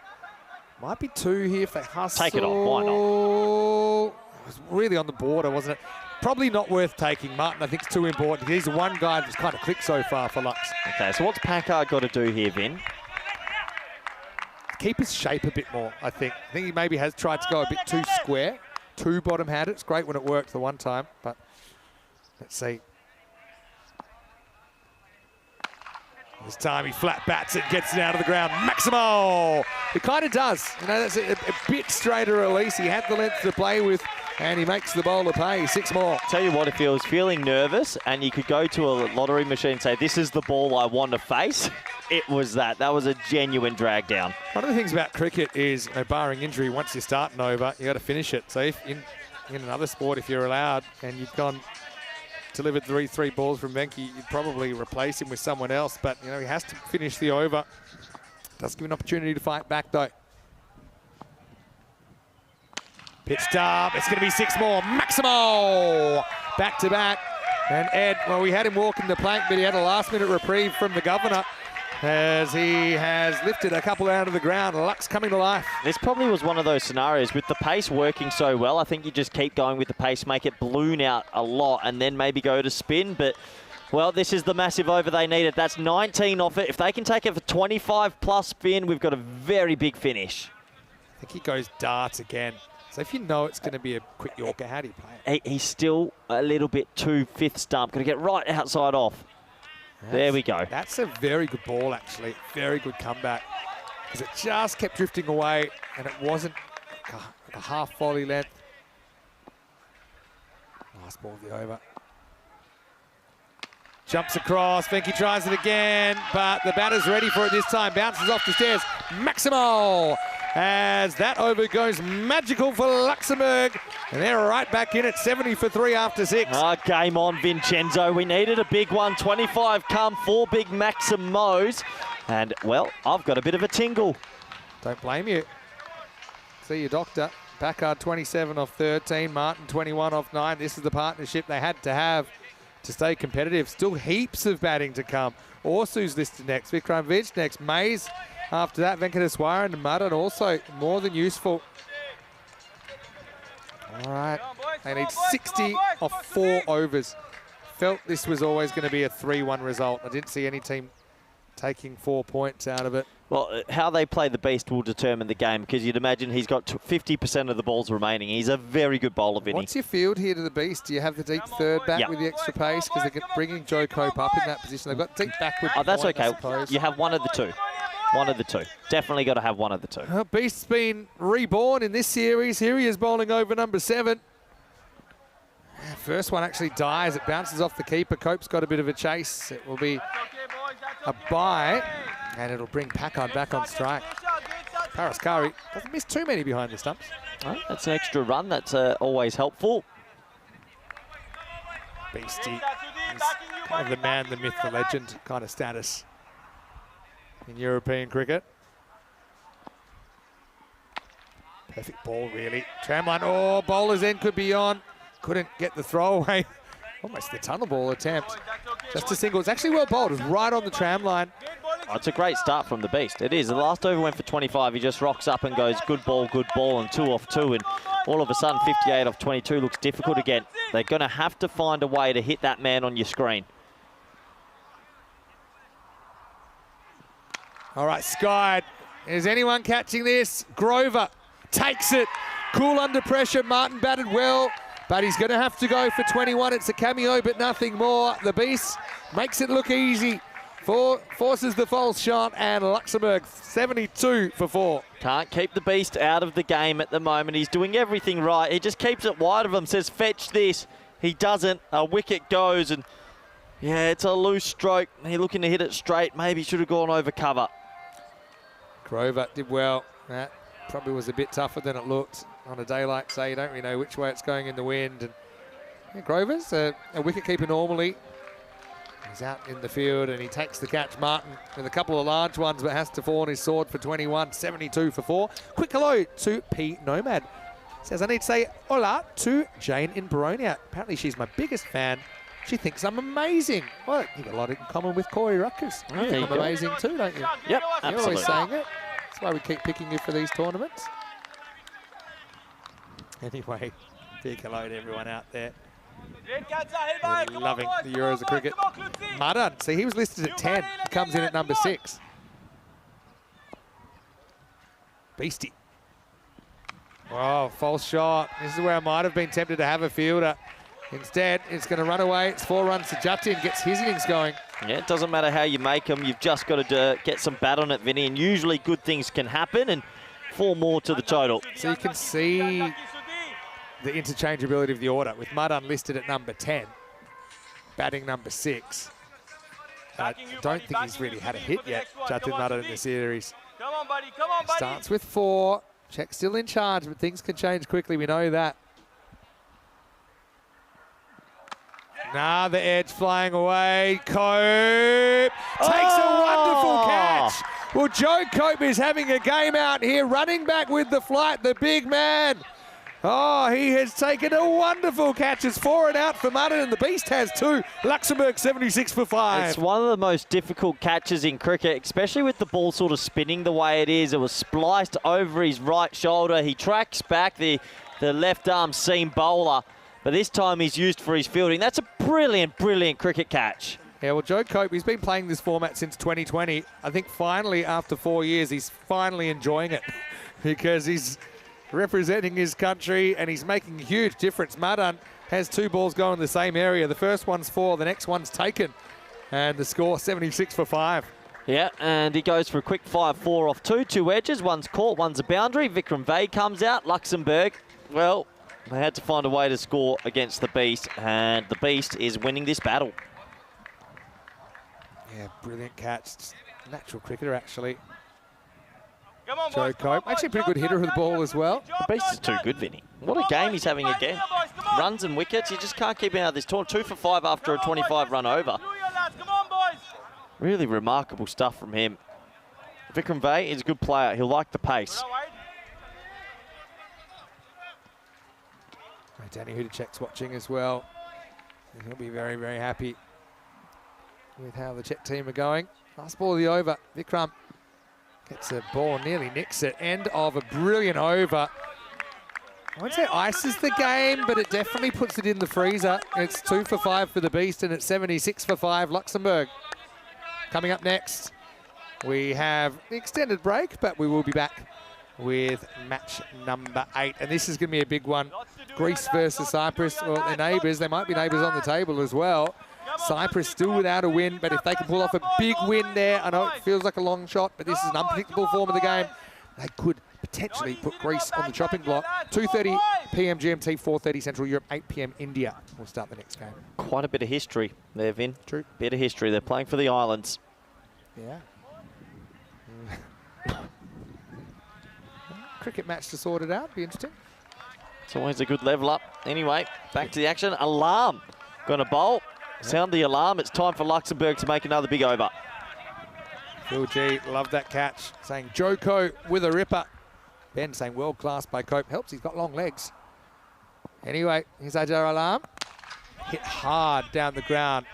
Might be 2 here if they hustle. Take it on. Why not? It was really on the border, wasn't it? Probably not worth taking. Martin, I think, is too important. He's the one guy that's kind of clicked so far for Lux. Okay, so what's Packard got to do here, Vin? Keep his shape a bit more, I think. I think he maybe has tried to go a bit too square. Too bottom-handed. It's great when it worked the one time, but let's see. This time he flat bats it, gets it out of the ground. Maximo! He kind of does. You know, that's a bit straighter release. He had the length to play with, and he makes the bowler pay. 6 more. Tell you what, if he was feeling nervous and you could go to a lottery machine and say, this is the ball I want to face, it was that. That was a genuine drag down. One of the things about cricket is, you know, barring injury, once you start an over, you got to finish it. So if in another sport, if you're allowed, and you've delivered 3 balls from Venki, you'd probably replace him with someone else. But, you know, he has to finish the over. Does give him an opportunity to fight back, though. Pitched up. It's going to be 6 more. Maximo! Back to back. And Ed, well, we had him walking the plank, but he had a last-minute reprieve from the governor as he has lifted a couple out of the ground. Lux coming to life. This probably was one of those scenarios with the pace working so well. I think you just keep going with the pace, make it balloon out a lot, and then maybe go to spin. But, well, this is the massive over they needed. That's 19 off it. If they can take it for 25-plus spin, we've got a very big finish. I think he goes darts again. So if you know it's going to be a quick Yorker, how do you play it? He's still a little bit too fifth stump. Going to get right outside off. There we go. That's a very good ball, actually. Very good comeback. Because it just kept drifting away, and it wasn't like a half volley length. Last ball of the over. Jumps across. Venki tries it again, but the batter's ready for it this time. Bounces off the stairs. Maximo! As that over goes magical for Luxembourg. And they're right back in at 70 for 3 after 6. Game on, Vincenzo. We needed a big one. 25 come, 4 big Maximos. And, well, I've got a bit of a tingle. Don't blame you. See you, doctor. Packard 27 off 13. Martin 21 off 9. This is the partnership they had to have to stay competitive. Still heaps of batting to come. Orsu's listed next. Vikram Vij next. Mays after that. Venkateswaran and Madan also more than useful. All right. They need 60 off 4 overs. Felt this was always going to be a 3-1 result. I didn't see any team taking 4 points out of it. Well, how they play the beast will determine the game, because you'd imagine he's got 50% of the balls remaining. He's a very good bowler, Vinny. What's your field here to the beast? Do you have the deep third back with the extra pace? Because they're bringing Joe Cope up in that position. They've got deep backward. Oh, that's point, okay. You have one of the two. One of the two. Definitely got to have one of the two. Well, Beast's been reborn in this series. Here he is bowling over number 7. First one actually dies. It bounces off the keeper. Cope's got a bit of a chase. It will be a bye, and it'll bring Packard back on strike. Paraskari doesn't miss too many behind the stumps. Oh, that's an extra run. That's always helpful. Beastie is kind of the man, the myth, the legend kind of status in European cricket. Perfect ball, really. Tramline, oh, bowler's end could be on. Couldn't get the throwaway. Almost the tunnel ball attempt. Just a single. It's actually well bowled. It was right on the tram line. Oh, it's a great start from the beast. It is. The last over went for 25. He just rocks up and goes good ball, and 2 off 2. And all of a sudden, 58 off 22 looks difficult again. They're going to have to find a way to hit that man on your screen. All right, Sky. Is anyone catching this? Grover takes it. Cool under pressure. Martin batted well, but he's going to have to go for 21. It's a cameo, but nothing more. The Beast makes it look easy. Forces the false shot, and Luxembourg 72 for 4. Can't keep the Beast out of the game at the moment. He's doing everything right. He just keeps it wide of him, says fetch this. He doesn't. A wicket goes, and yeah, it's a loose stroke. He's looking to hit it straight. Maybe should have gone over cover. Grover did well. That probably was a bit tougher than it looked. On a day like today, you don't really know which way it's going in the wind. And yeah, Grover's a wicket keeper normally. He's out in the field and he takes the catch. Martin with a couple of large ones, but has to fall on his sword for 21, 72 for 4. Quick hello to P Nomad. Says, I need to say hola to Jane in Baronia. Apparently she's my biggest fan. She thinks I'm amazing. Well, you've got a lot in common with Corey Ruckers. You think I'm amazing too, don't you? Yep, You're absolutely. always saying it. That's why we keep picking you for these tournaments. Anyway, big hello to everyone out there. Loving the Euros of cricket. Madan, see, he was listed at 10. He comes in at number 6. Beastie. Oh, false shot. This is where I might have been tempted to have a fielder. Instead, it's going to run away. It's 4 runs to Jatin, gets his innings going. Yeah, it doesn't matter how you make them. You've just got to get some bat on it, Vinny, and usually good things can happen, and 4 more to the total. So you can see the interchangeability of the order, with Madan listed at number 10, batting number 6. I don't think he's really had a hit yet, Jatin Madan, in the series. Come on, buddy. Come on, buddy. Starts with 4. Czech still in charge, but things can change quickly. We know that. Nah, the edge flying away. Cope takes a wonderful catch. Well, Joe Cope is having a game out here, running back with the flight, the big man. Oh, he has taken a wonderful catch. It's 4 and out for Martin, and the Beast has 2. Luxembourg 76 for 5. It's one of the most difficult catches in cricket, especially with the ball sort of spinning the way it is. It was spliced over his right shoulder. He tracks back the left arm seam bowler, but this time he's used for his fielding. That's a brilliant, brilliant cricket catch. Yeah, well, Joe Cope, he's been playing this format since 2020. I think finally, after 4 years, he's finally enjoying it because he's representing his country and he's making a huge difference. Madan has 2 balls going in the same area. The first one's 4, the next one's taken. And the score, 76 for 5. Yeah, and he goes for a quick 5-4 off 2 edges. One's caught, one's a boundary. Vikram Vey comes out. Luxembourg, well, they had to find a way to score against the Beast, and the Beast is winning this battle. Yeah, brilliant catch. Natural cricketer, actually. Come on, Joe boys. Come on, Cope, boys. actually a pretty Job good hitter done, with the ball as well. The Beast is too good, Vinny. What a game he's having again. Runs and wickets, you just can't keep him out of this tournament. 2 for 5 after a 25 run over. Come on, boys. Really remarkable stuff from him. Vikram Vey is a good player. He'll like the pace. Danny Hudacek's watching as well. And he'll be very, very happy with how the Czech team are going. Last ball of the over. Vikram gets a ball, nearly nicks it. End of a brilliant over. I won't say ices the game, but it definitely puts it in the freezer. It's 2 for 5 for the Beast, and it's 76 for 5 Luxembourg. Coming up next, we have the extended break, but we will be back with match number 8. And this is going to be a big one. Greece versus Cyprus. Well, they're neighbours. They might be neighbours on the table as well. Cyprus still without a win, but if they can pull off a big win there, I know it feels like a long shot, but this is an unpredictable form of the game. They could potentially put Greece on the chopping block. 2:30 p.m. GMT, 4:30 Central Europe, 8 p.m. India. We'll start the next game. Quite a bit of history there, Vin. True. Bit of history. They're playing for the islands. Yeah. Cricket match to sort it out. Be interesting. It's always a good level up. Anyway, back to the action. Alarm. Going to bowl. Sound the alarm. It's time for Luxembourg to make another big over. Phil G, love that catch. Saying Joko with a ripper. Ben saying world class by Cope. Helps, he's got long legs. Anyway, here's Ajar Alarm. Hit hard down the ground.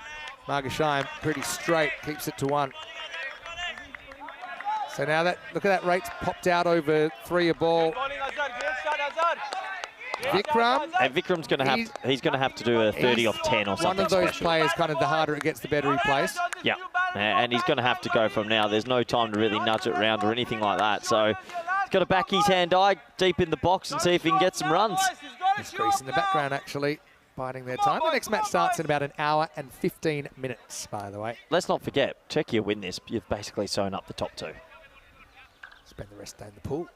Margashaim pretty straight, keeps it to 1. So now that, look at that rate's popped out over 3 a ball. Vikram. And Vikram's going to have, he's going to have to do a 30 off 10 or something One of those special. players, kind of the harder it gets, the better he plays. Yeah, and he's going to have to go from now. There's no time to really nudge it around or anything like that. So got to back his hand eye deep in the box and see if he can get some runs. He's Greece in the background, actually, biding their time. The next match starts in about an hour and 15 minutes, by the way. Let's not forget, Czechia win this, you've basically sewn up the top two. Spend the rest of the day in the pool.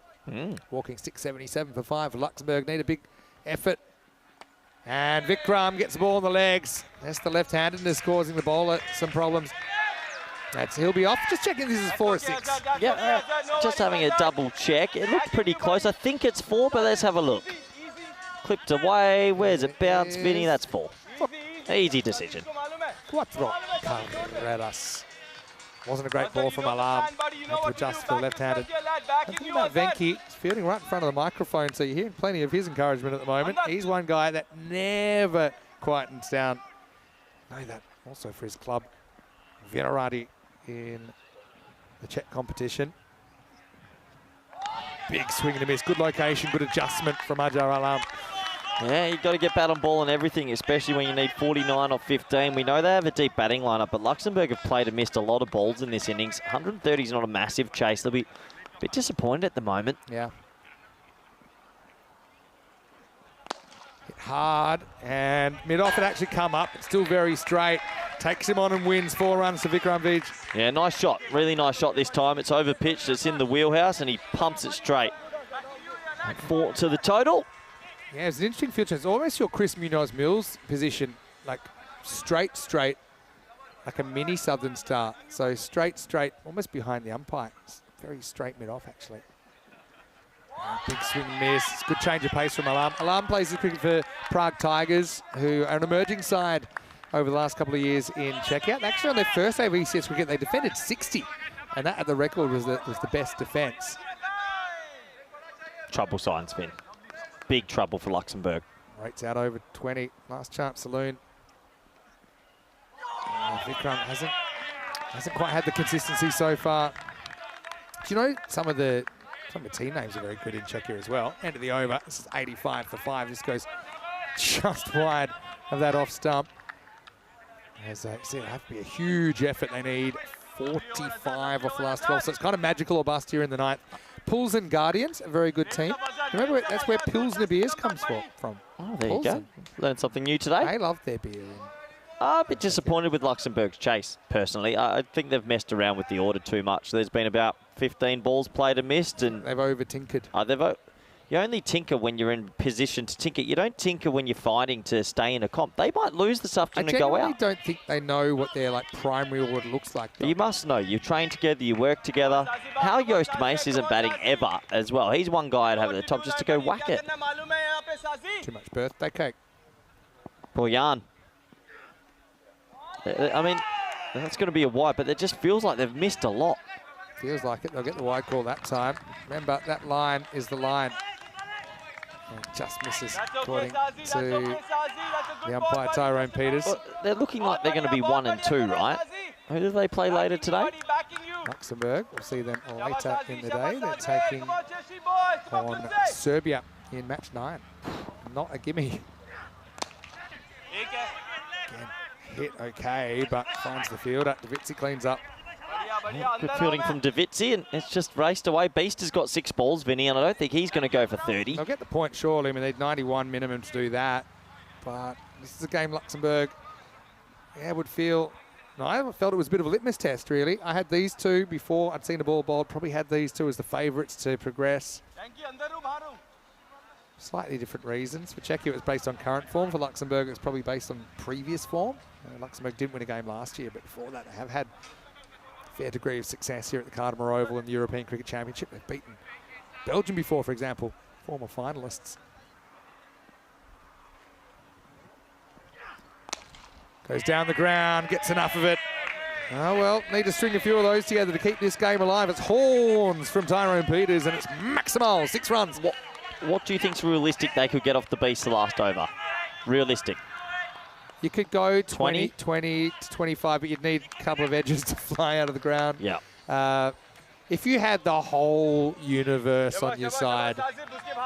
Walking stick 77 for 5 for Luxembourg. Need a big effort. And Vikram gets the ball in the legs. That's the left-handedness causing the bowler some problems. He'll be off. Just checking this is 4 or 6. Yeah, just having a double check. It looked pretty close. I think it's 4, but let's have a look. Clipped away. Where's it bounced, Vinny? That's 4. Easy decision. Cuatro carreras. Wasn't a great ball from Alarm. Had to adjust for the left-handed. I think about Venki. He's fielding right in front of the microphone, so you're hearing plenty of his encouragement at the moment. He's one guy that never quietens down. I know that also for his club, Vienarati, in the Czech competition. Big swing and a miss. Good location, good adjustment from Ajar Alam. Yeah, you've got to get bat on ball and everything, especially when you need 49 or 15. We know they have a deep batting lineup, but Luxembourg have played and missed a lot of balls in this innings. 130 is not a massive chase. They'll be a bit disappointed at the moment. Yeah. Hit hard, and mid-off had actually come up. It's still very straight. Takes him on and wins 4 runs to Vikram Vij. Yeah, nice shot. Really nice shot this time. It's over pitched. It's in the wheelhouse, and he pumps it straight. 4 to the total. Yeah, it's an interesting future. It's almost your Chris Munoz-Mills position, like straight, like a mini Southern Star. So straight, almost behind the umpire. It's very straight mid-off, actually. Big swing miss. It's good change of pace from Alarm. Alarm plays the cricket for Prague Tigers, who are an emerging side over the last couple of years in Czechia. Actually, on their first day of ECS cricket, they defended 60, and that at the record was the best defence. Trouble signs, Finn. Big trouble for Luxembourg. Rates out over 20. Last chance saloon. Vikram hasn't quite had the consistency so far. Do you know some of the team names are very good in Czechia as well? End of the over. This is 85 for 5. This goes just wide of that off stump. As I said, it'll have to be a huge effort. They need 45 off the last 12. So it's kind of magical or bust here in the ninth. Pools and Guardians, a very good team. Remember, that's where Pilsner beers comes from. Oh, there you go. Learned something new today. They love their beer. I'm a bit disappointed with Luxembourg's chase, personally. I think they've messed around with the order too much. There's been about 15 balls played and missed. And they've over-tinkered. You only tinker when you're in position to tinker. You don't tinker when you're fighting to stay in a comp. They might lose this afternoon and go out. I don't think they know what their primary order looks like. You must know. You train together, you work together. How Joost Mace isn't batting ever as well. He's one guy I'd have at the top just to go whack it. Too much birthday cake. Poor Jan. I mean, that's going to be a wide, but it just feels like they've missed a lot. Feels like it. They'll get the wide call that time. Remember, that line is the line. And just misses, according to the umpire, Tyrone Peters. Well, they're looking like they're going to be 1 and 2, right? Who do they play later today? Luxembourg. We'll see them later in the day. They're taking on Serbia in match 9. Not a gimme. Again, hit okay, but finds the fielder. Davitsi cleans up. Good fielding from Davitsi, and it's just raced away. Beast has got 6 balls, Vinny, and I don't think he's going to go for 30. They'll get the point surely. I mean, they need 91 minimum to do that. But this is a game Luxembourg, would feel... No, I felt it was a bit of a litmus test, really. I had these two before I'd seen the ball bowled. Probably had these two as the favourites to progress. Slightly different reasons. For Czechia, it was based on current form. For Luxembourg, it was probably based on previous form. Luxembourg didn't win a game last year, but before that, they have had fair degree of success here at the Cardimer Oval in the European Cricket Championship. They've beaten Belgium before, for example, former finalists. Goes down the ground, gets enough of it. Oh, well, need to string a few of those together to keep this game alive. It's horns from Tyrone Peters, and it's maximal, 6 runs. What do you think's realistic they could get off the beast the last over? Realistic. You could go 20 to 25, but you'd need a couple of edges to fly out of the ground. Yeah. If you had the whole universe on your side,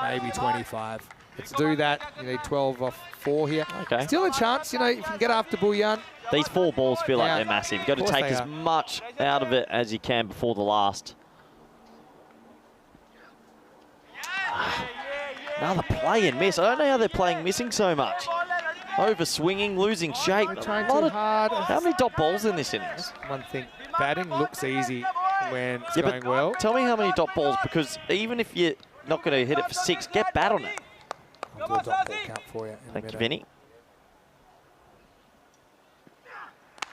maybe 25. But to do that, you need 12 off 4 here. Okay. Still a chance, if you can get after Bullion. These 4 balls feel like they're massive. You've got to take as much out of it as you can before the last. play and miss. I don't know how they're playing missing so much. Over swinging, losing shape. They're trying A lot too of- hard. How many dot balls in this innings? One thing, batting looks easy when it's Yeah, going but well. tell me how many dot balls, because even if you're not going to hit it for 6, get bat on it. I'll do a dot ball count for you in a Thank you, minute. Vinny.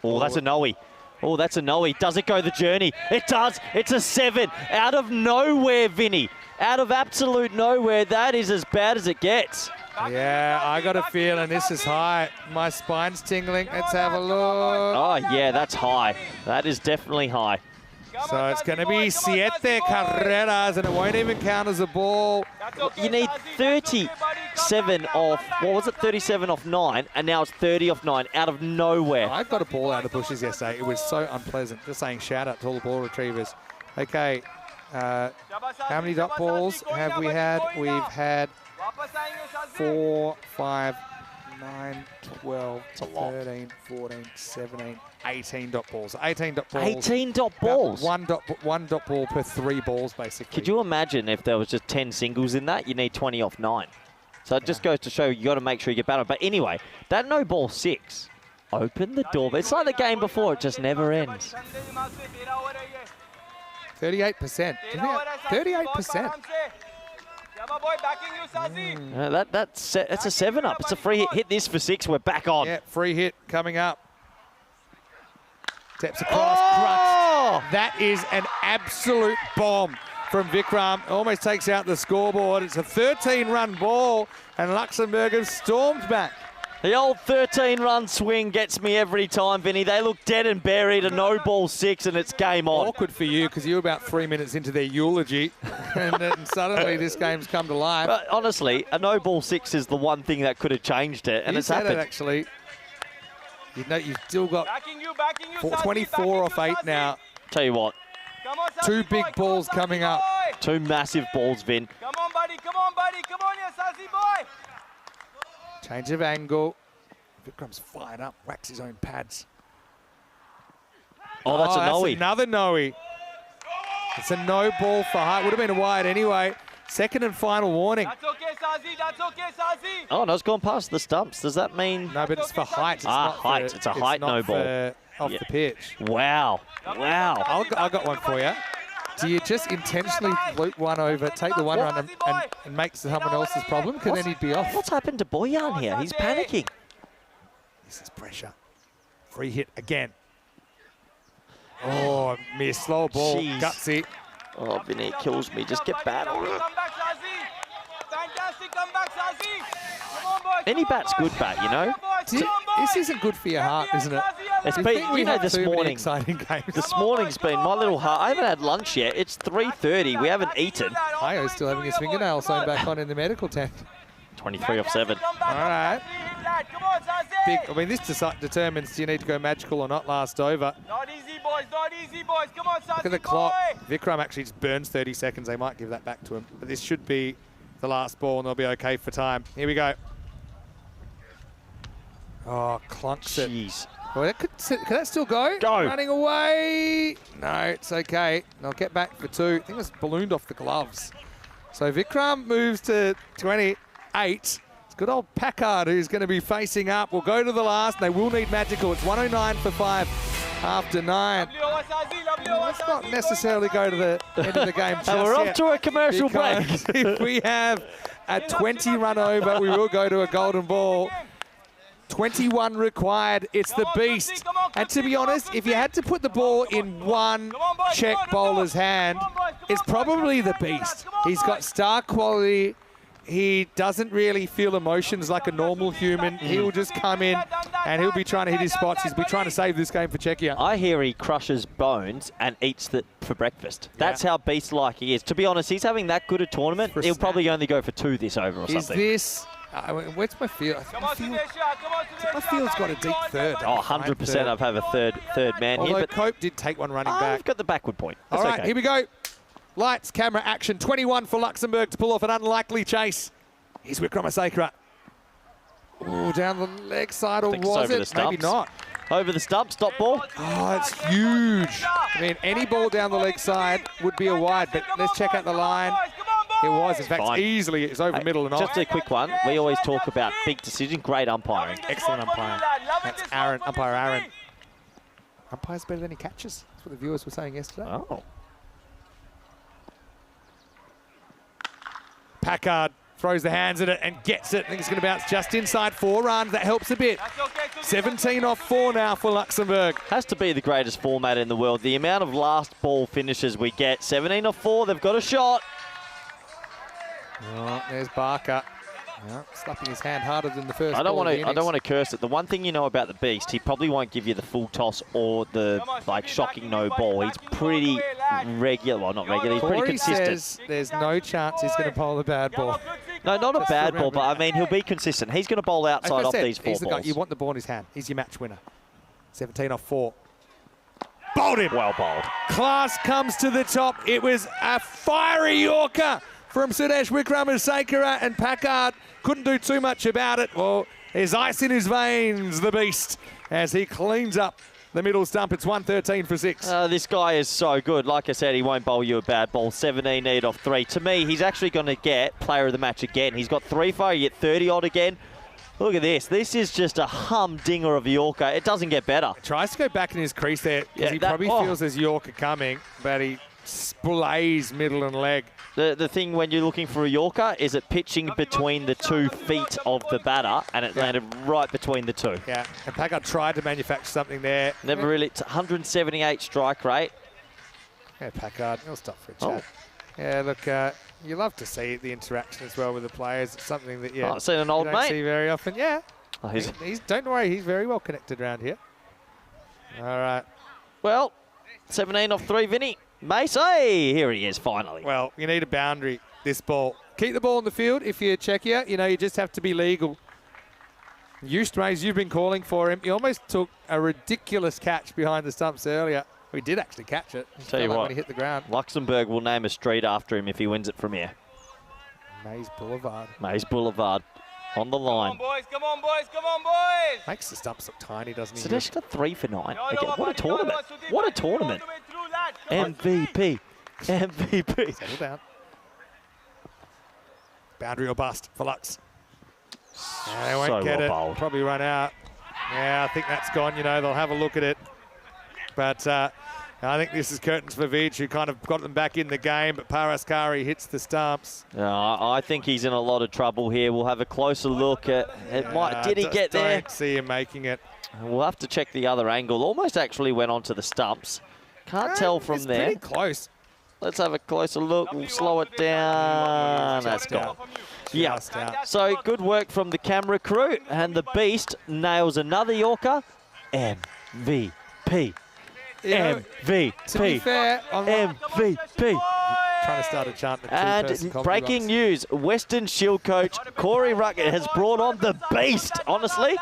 Oh, that's a no-y. Oh, that's a no-y. Does it go the journey? It does. It's a 7. Out of nowhere, Vinny. Out of absolute nowhere. That is as bad as it gets. Yeah, I got a feeling this is high. My spine's tingling. Let's have a look. Oh, yeah, that's high. That is definitely high. So it's going to be 7 carreras, and it won't even count as a ball. You need 37 off, what was it, 37 off 9, and now it's 30 off 9 out of nowhere. I got a ball out of the bushes yesterday. It was so unpleasant. Just saying shout out to all the ball retrievers. Okay, how many dot balls have we had? We've had 4, 5, 9, 12, It's a lot. 13, 14, 17, 18 dot balls. 18 dot balls. 18 dot balls. One dot ball per 3 balls, basically. Could you imagine if there was just 10 singles in that? You need 20 off 9. So it just goes to show you got to make sure you get battled. But anyway, that no ball 6. Open the door. It's like the game before. It just never ends. 38%. 38%. That's a 7-up. It's a free hit. Hit this for 6. We're back on. Yeah, free hit coming up. Steps across, Oh! crunch. That is an absolute bomb from Vikram. Almost takes out the scoreboard. It's a 13-run ball, and Luxembourg have stormed back. The old 13-run swing gets me every time, Vinny. They look dead and buried. A no ball 6, and it's game on. Awkward for you because you're about 3 minutes into their eulogy, and then suddenly this game's come to life. But honestly, a no ball 6 is the one thing that could have changed it, and You it's said happened. it, actually. You know, you've still got 24 off 8 now. Tell you what, 2 big balls coming up. 2 massive balls, Vin. Come on, buddy. Come on, buddy. Come on, you sassy boy. Change of angle. Vikram's fired up, whacks his own pads. Oh, that's a no-y. Another no-y. It's a no ball for height. Would have been a wide anyway. Second and final warning. That's okay, Sazi. That's okay, Sazi. Oh, no, it's gone past the stumps. Does that mean... No, but it's for height. It's Ah, not height. For, It's a height not no ball. for off Yeah. the pitch. Wow. Wow. I got one for you. Do you just intentionally loop one over, take the one run and make someone else's problem? Because then he'd be off. What's happened to Boyan here? He's panicking. This is pressure. Free hit again. Oh, miss. Slow ball. Jeez. Gutsy. Oh, Vinny, it kills me. Just get bat on it. Come back, Sazi. Fantastic. Come back, Sazi. Come on, boy. Any bat's good bat, you know? This isn't good for your heart, isn't it? It's Do you been, think we you know, have this too many morning... exciting games? This morning's been my little heart. I haven't had lunch yet. It's 3:30. We haven't eaten. Io's still having his fingernail sewn back on in the medical tent. 23 off 7. All right. Come on, Sazi. Big, I mean, this determines do you need to go magical or not last over. Not easy, boys. Not easy, boys. Come on, Sazi. Look at the clock. Vikram actually just burns 30 seconds. They might give that back to him. But this should be the last ball, and they'll be okay for time. Here we go. Oh, clunks it. Jeez. Well, could that still go? Go. Running away. No, it's okay. They'll get back for 2. I think it's ballooned off the gloves. So Vikram moves to 28. It's good old Packard who's going to be facing up. We'll go to the last. They will need magical. It's 109 for 5 after 9. Let's not necessarily go to the end of the game just And we're off yet, to a commercial break. because if we have a 20 run over, we will go to a golden ball. 21 required. It's the beast. And to be honest, if you had to put the ball in one Czech bowler's hand, it's probably the beast. He's got star quality. He doesn't really feel emotions like a normal human. He'll just come in and he'll be trying to hit his spots. He'll be trying to save this game for Czechia. I hear he crushes bones and eats that for breakfast. That's how beast-like he is. To be honest, he's having that good a tournament. For a He'll snack. probably only go for 2 this over or Is something. this... where's my field? My field's got a deep third. Oh, 100% I've have a third man Although here. But Cope did take one running I've back. got the backward point. All That's right, okay. here we go. Lights, camera, action. 21 for Luxembourg to pull off an unlikely chase. Here's Wickramasacre. Oh, down the leg side, or think it's was over the it? Maybe stumps. not. Over the stump, stop ball. Oh, it's huge. I mean, any ball down the leg side would be a wide, but let's check out the line. It was, in fact, Fine. easily. It was over middle and off. Just a quick one. We always talk about big decision, great umpiring. Excellent umpiring. That's Aaron, umpire Aaron. Umpire's better than he catches. That's what the viewers were saying yesterday. Oh. Packard throws the hands at it and gets it. I think it's going to bounce just inside 4 runs. That helps a bit. 17 off 4 now for Luxembourg. Has to be the greatest format in the world. The amount of last ball finishes we get. 17 off 4. They've got a shot. Oh, there's Barker. Yeah, slapping his hand harder than the first. I don't ball want of to. the I don't innings. want to curse it. The one thing you know about the Beast, he probably won't give you the full toss or the shocking no ball. He's pretty regular. Well, not regular. He's pretty Corey consistent. says there's no chance he's going to bowl a bad ball. No, not a Just bad ball, remember but I that. mean he'll be consistent. He's going to bowl As outside I off said, these 4 he's the guy, balls. you want the ball in his hand. He's your match winner. 17 off 4. Bowled him. Well bowled. Class comes to the top. It was a fiery Yorker from Sudesh Wickramasekara, and Packard couldn't do too much about it. Well, there's ice in his veins, the Beast, as he cleans up the middle stump. It's 113 for 6. This guy is so good. Like I said, he won't bowl you a bad ball. 17 need off 3. To me, he's actually going to get player of the match again. He's got 3 fire, you get 30 odd again. Look at this. This is just a humdinger of a Yorker. It doesn't get better. Tries to go back in his crease there because Yeah, he that- probably oh. feels there's Yorker coming, but he splays middle and leg. The thing when you're looking for a Yorker is it pitching between the 2 feet of the batter, and it landed right between the 2. Yeah, and Packard tried to manufacture something there. Never really. It's 178 strike rate. Yeah, Packard, he'll stop for a Oh. chat. Yeah, look, you love to see the interaction as well with the players. It's something that I've seen an old you don't mate. see very often. Yeah, Oh, he's- he's don't worry, he's very well connected around here. All right. well, 17 off 3, Vinny. Mace, hey, here he is finally. Well, you need a boundary, this ball. Keep the ball in the field. If you're Czechia, you just have to be legal. Eustrays, you've been calling for him. He almost took a ridiculous catch behind the stumps earlier. We did actually catch it. Tell you Felt like what. when he hit the ground. Luxembourg will name a street after him if he wins it from here. Maze Boulevard. Maze Boulevard on the Come on, line. boys. Come on, boys. Come on, boys. Makes the stumps look tiny, doesn't he? Sudesh got 3 for 9. No, Again, no, what a no, tournament. no, no, What a no, no, tournament. all the way through, lads. Come on. MVP. MVP. Settle down. Boundary or bust for Lux. Yeah, they won't So get well it. bowled. Probably run out. Yeah, I think that's gone. They'll have a look at it. But I think this is curtains for Vij, who kind of got them back in the game. But Paraskari hits the stumps. I think he's in a lot of trouble here. We'll have a closer look at it. Did he Just get there? Don't see him making it. We'll have to check the other angle. Almost actually went onto the stumps. Can't tell from it's there. Pretty close. Let's have a closer look. We'll slow it down. That's Just gone. out. Yeah. Just out. So good work from the camera crew. And the Beast nails another Yorker. MVP. To be MVP. fair, I'm MVP. trying to start a chant. And breaking news, Western Shield coach Corey Ruckett has brought on the Beast. Honestly,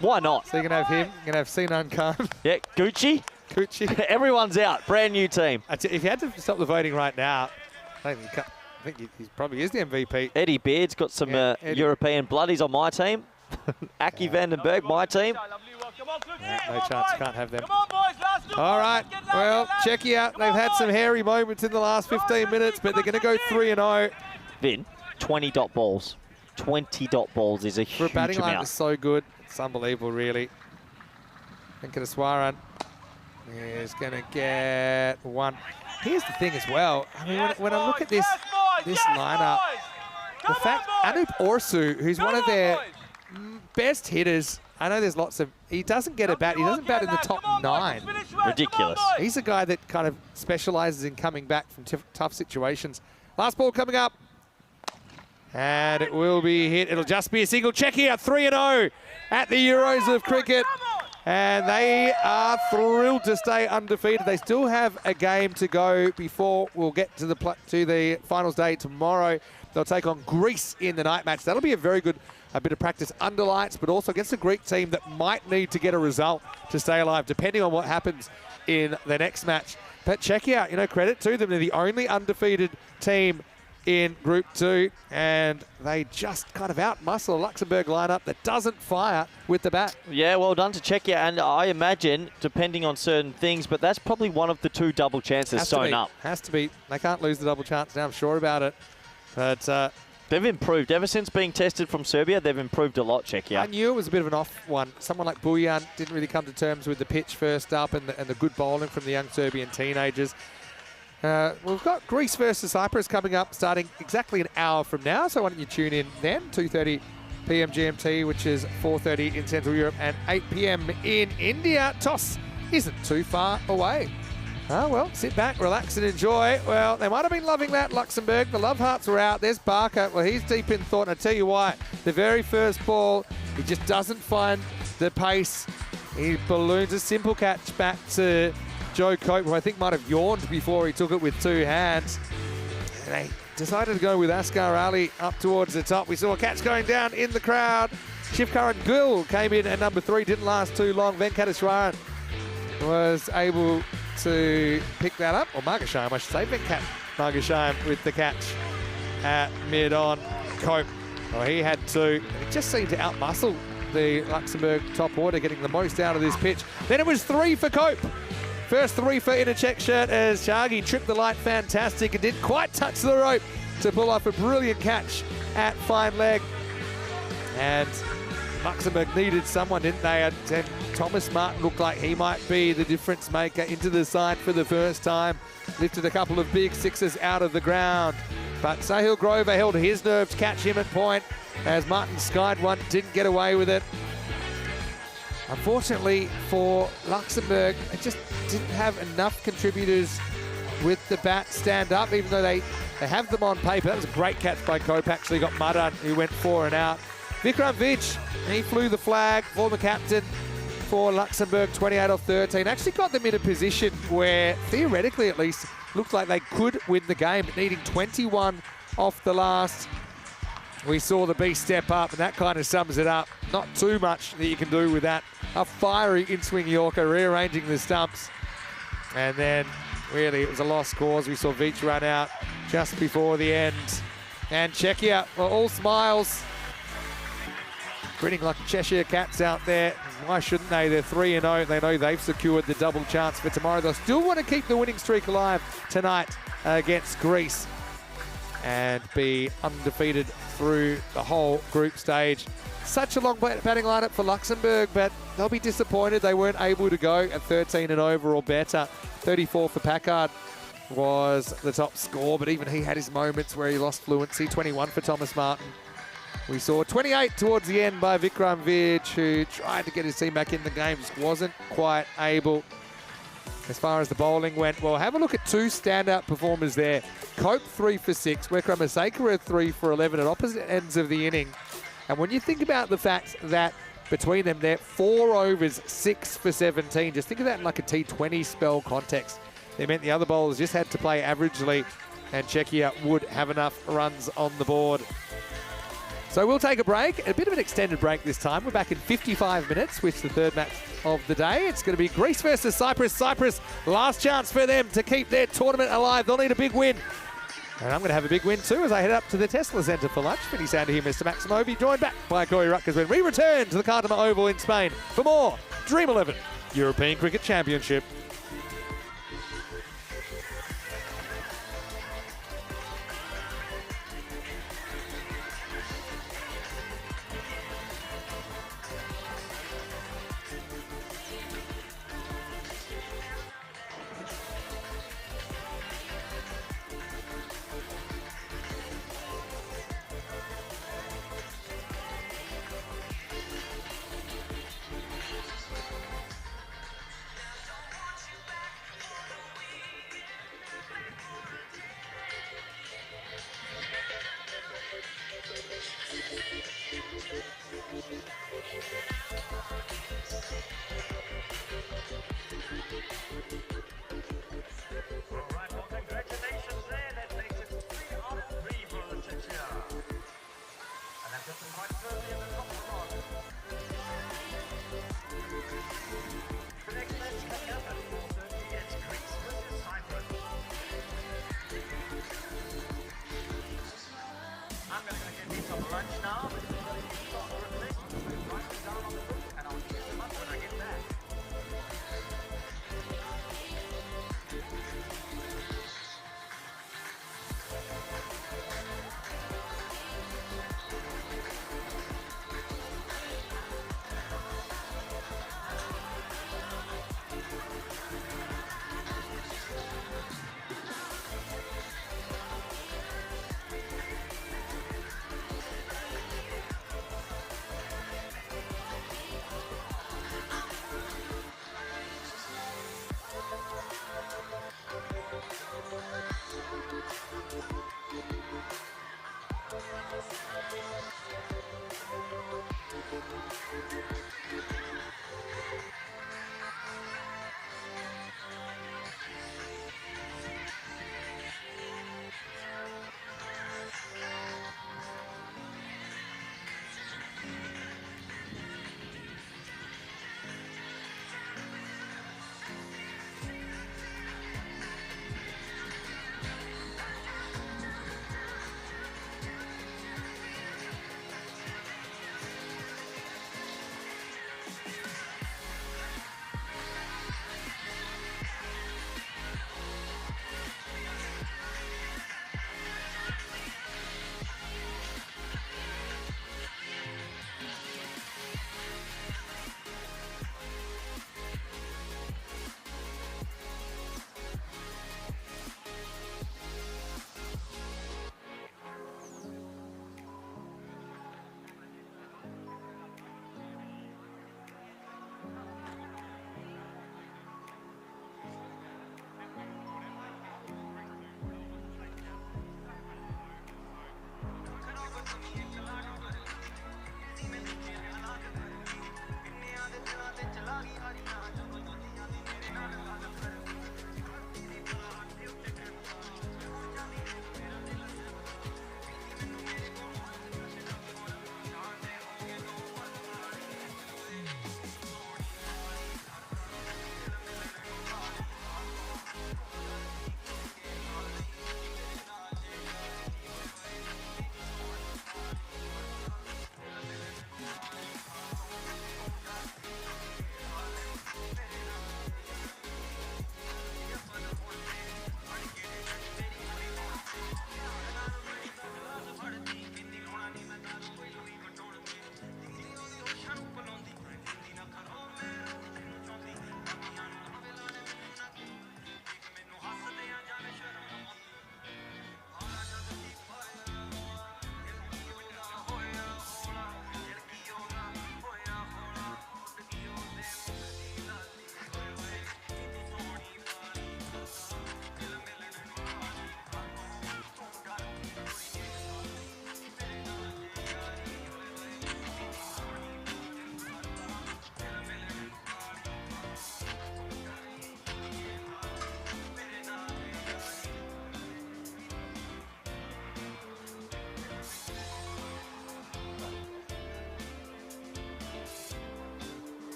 why not? So you're going to have him. You're going to have Sinan Khan, Yeah, Gucci. Kuchi. Everyone's out. Brand new team. If you had to stop the voting right now, I think he probably is the MVP. Eddie Beard's got some Yeah, Eddie. European bloodies on my team. Aki Vandenberg, my team. No chance, can't have them. Come on, boys. Last look. All right, Get down, well, lads. Czechia, they've had some hairy moments in the last 15 minutes, but they're going to go 3-0. Vin, 20 dot balls. 20 dot balls is a For a huge batting line amount. that's so good, it's unbelievable, really. Venkateswaran is going to get 1. Here's the thing as well. I mean, when I look at this lineup, the fact Anup Orsu, who's one of their best hitters, I know there's lots of, he doesn't get a bat. He doesn't bat in the top 9. Ridiculous. He's a guy that kind of specialises in coming back from tough situations. Last ball coming up. And it will be hit. It'll just be a single. Czechia 3-0 at the Euros of cricket. And they are thrilled to stay undefeated. They still have a game to go before we'll get to the finals day tomorrow. They'll take on Greece in the night match. That'll be a very good bit of practice under lights, but also against a Greek team that might need to get a result to stay alive, depending on what happens in the next match. But Czechia, credit to them. They're the only undefeated team in Group 2, and they just kind of outmuscle a Luxembourg lineup that doesn't fire with the bat. Yeah, well done to Czechia, and I imagine, depending on certain things, but that's probably one of the 2 double chances sewn up. Has to be. They can't lose the double chance now, I'm sure about it. But They've improved. Ever since being tested from Serbia, they've improved a lot, Czechia. I knew it was a bit of an off one. Someone like Bujan didn't really come to terms with the pitch first up and the good bowling from the young Serbian teenagers. We've got Greece versus Cyprus coming up starting exactly an hour from now, so why don't you tune in then, 2:30 p.m. GMT, which is 4:30 in Central Europe and 8 p.m. in India. Toss isn't too far away. Oh, well, sit back, relax and enjoy. Well, they might have been loving that, Luxembourg. The love hearts were out. There's Barker. Well, he's deep in thought, and I tell you why. The very first ball, he just doesn't find the pace. He balloons a simple catch back to Joe Cope, who I think might have yawned before he took it with two hands. And they decided to go with Asghar Ali up towards the top. We saw a catch going down in the crowd. Shivkaran Gill came in at number 3, didn't last too long. Venkateswaran was able to pick that up, or Margasham, I should say. Venkat Margasham with the catch at mid-on. Cope, well, he had 2. And it just seemed to outmuscle the Luxembourg top order, getting the most out of this pitch. Then it was 3 for Cope. First 3 for in a check shirt as Shagi tripped the light fantastic and didn't quite touch the rope to pull off a brilliant catch at fine leg. And Luxembourg needed someone, didn't they? And Thomas Martin looked like he might be the difference maker into the side for the first time. Lifted a couple of big sixes out of the ground. But Sahil Grover held his nerve to catch him at point as Martin skied one, didn't get away with it. Unfortunately for Luxembourg, they just didn't have enough contributors with the bat stand up, even though they have them on paper. That was a great catch by Cope, actually got Madan, who went 4 and out. Vikram Vij, he flew the flag, former captain for Luxembourg, 28 off 13. Actually got them in a position where, theoretically at least, looked like they could win the game, needing 21 off the last. We saw the beast step up, and that kind of sums it up. Not too much that you can do with that. A fiery in-swing Yorker, rearranging the stumps. And then, really, it was a lost cause. We saw Vich run out just before the end. And Czechia, well, all smiles. Grinning like Cheshire Cats out there. Why shouldn't they? They're 3-0. They know they've secured the double chance for tomorrow. They'll still want to keep the winning streak alive tonight against Greece and be undefeated through the whole group stage. Such a long batting lineup for Luxembourg, but they'll be disappointed they weren't able to go at 13 and over or better. 34 for Packard was the top score, but even he had his moments where he lost fluency. 21 for Thomas Martin. We saw 28 towards the end by Vikram Vij, who tried to get his team back in the game, just wasn't quite able. As far as the bowling went, well, have a look at 2 standout performers there. Cope 3 for 6, Wickramaseka 3 for 11 at opposite ends of the inning. And when you think about the fact that between them, they're 4 overs, 6 for 17. Just think of that in like a T20 spell context. It meant the other bowlers just had to play averagely, and Czechia would have enough runs on the board. So we'll take a break, a bit of an extended break this time. We're back in 55 minutes with the third match of the day. It's going to be Greece versus Cyprus. Cyprus, last chance for them to keep their tournament alive. They'll need a big win. And I'm going to have a big win too as I head up to the Tesla Centre for lunch. Pretty sound to hear Mr. Maximovi, joined back by Corey Rutgers when we return to the Cartama Oval in Spain for more Dream 11 European Cricket Championship.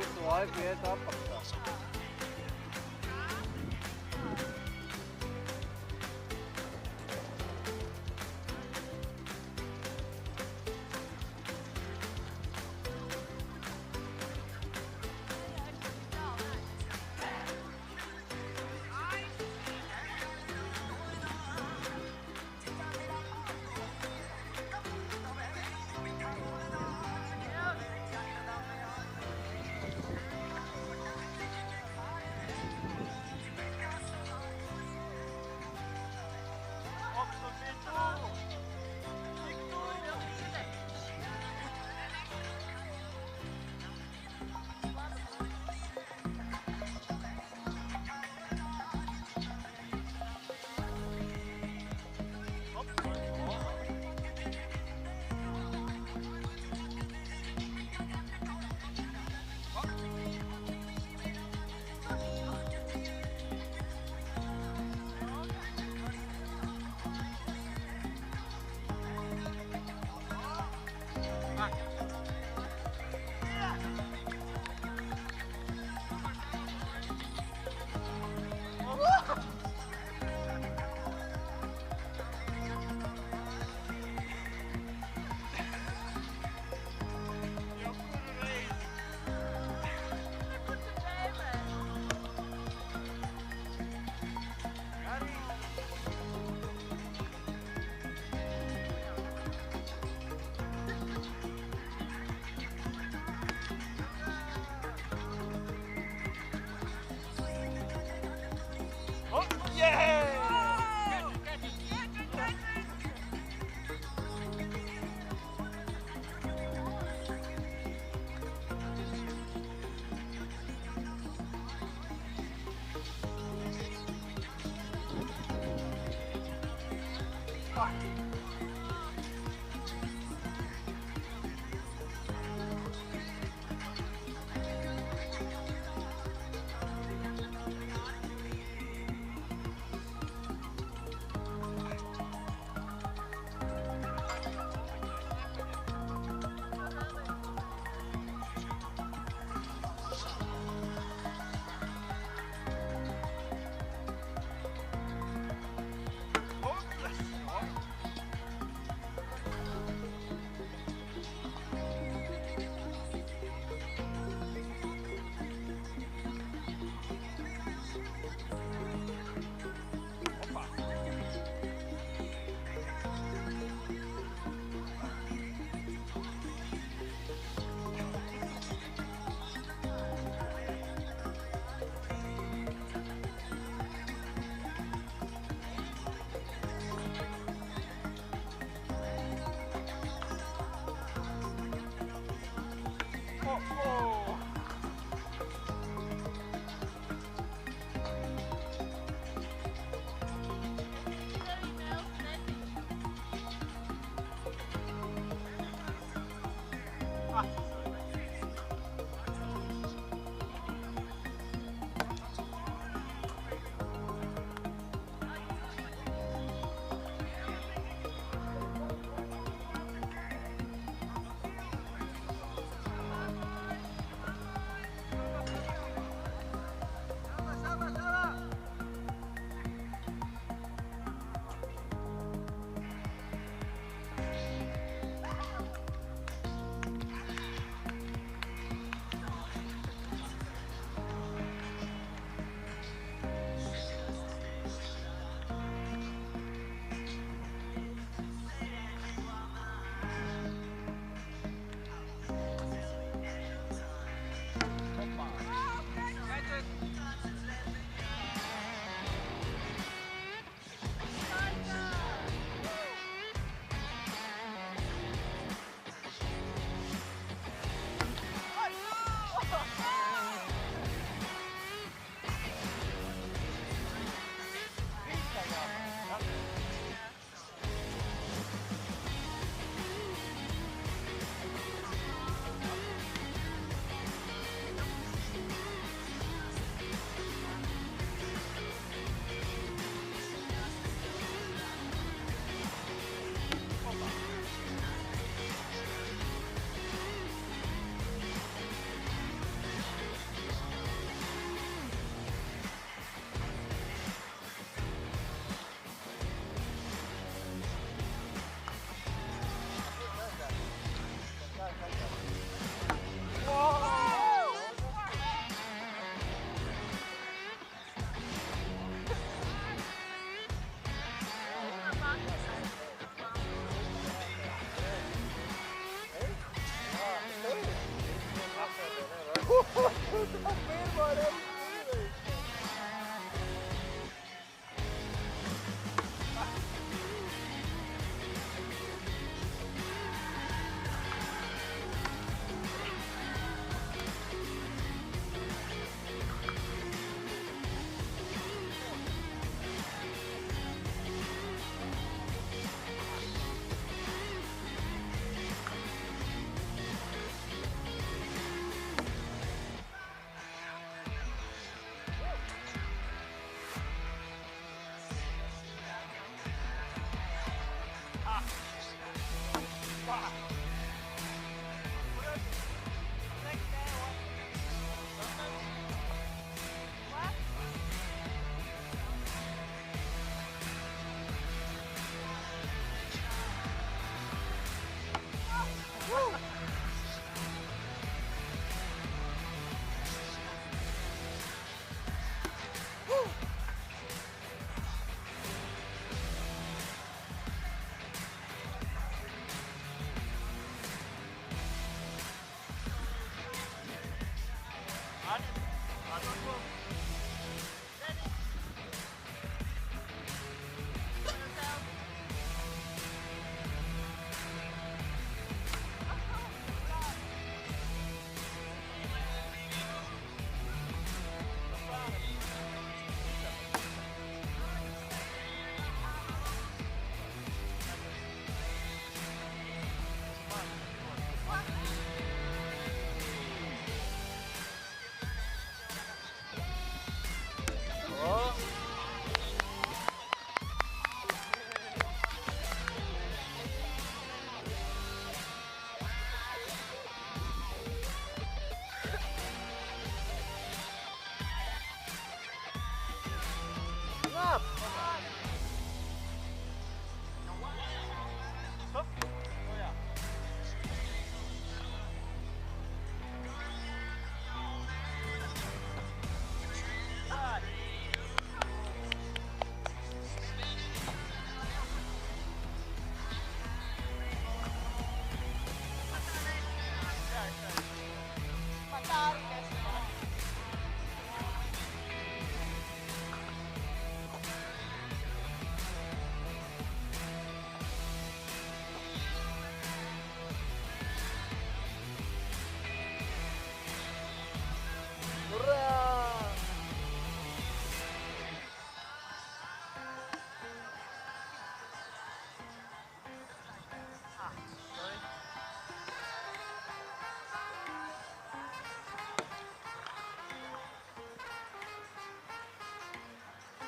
virtual que é da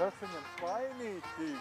Trefenjem fajniti.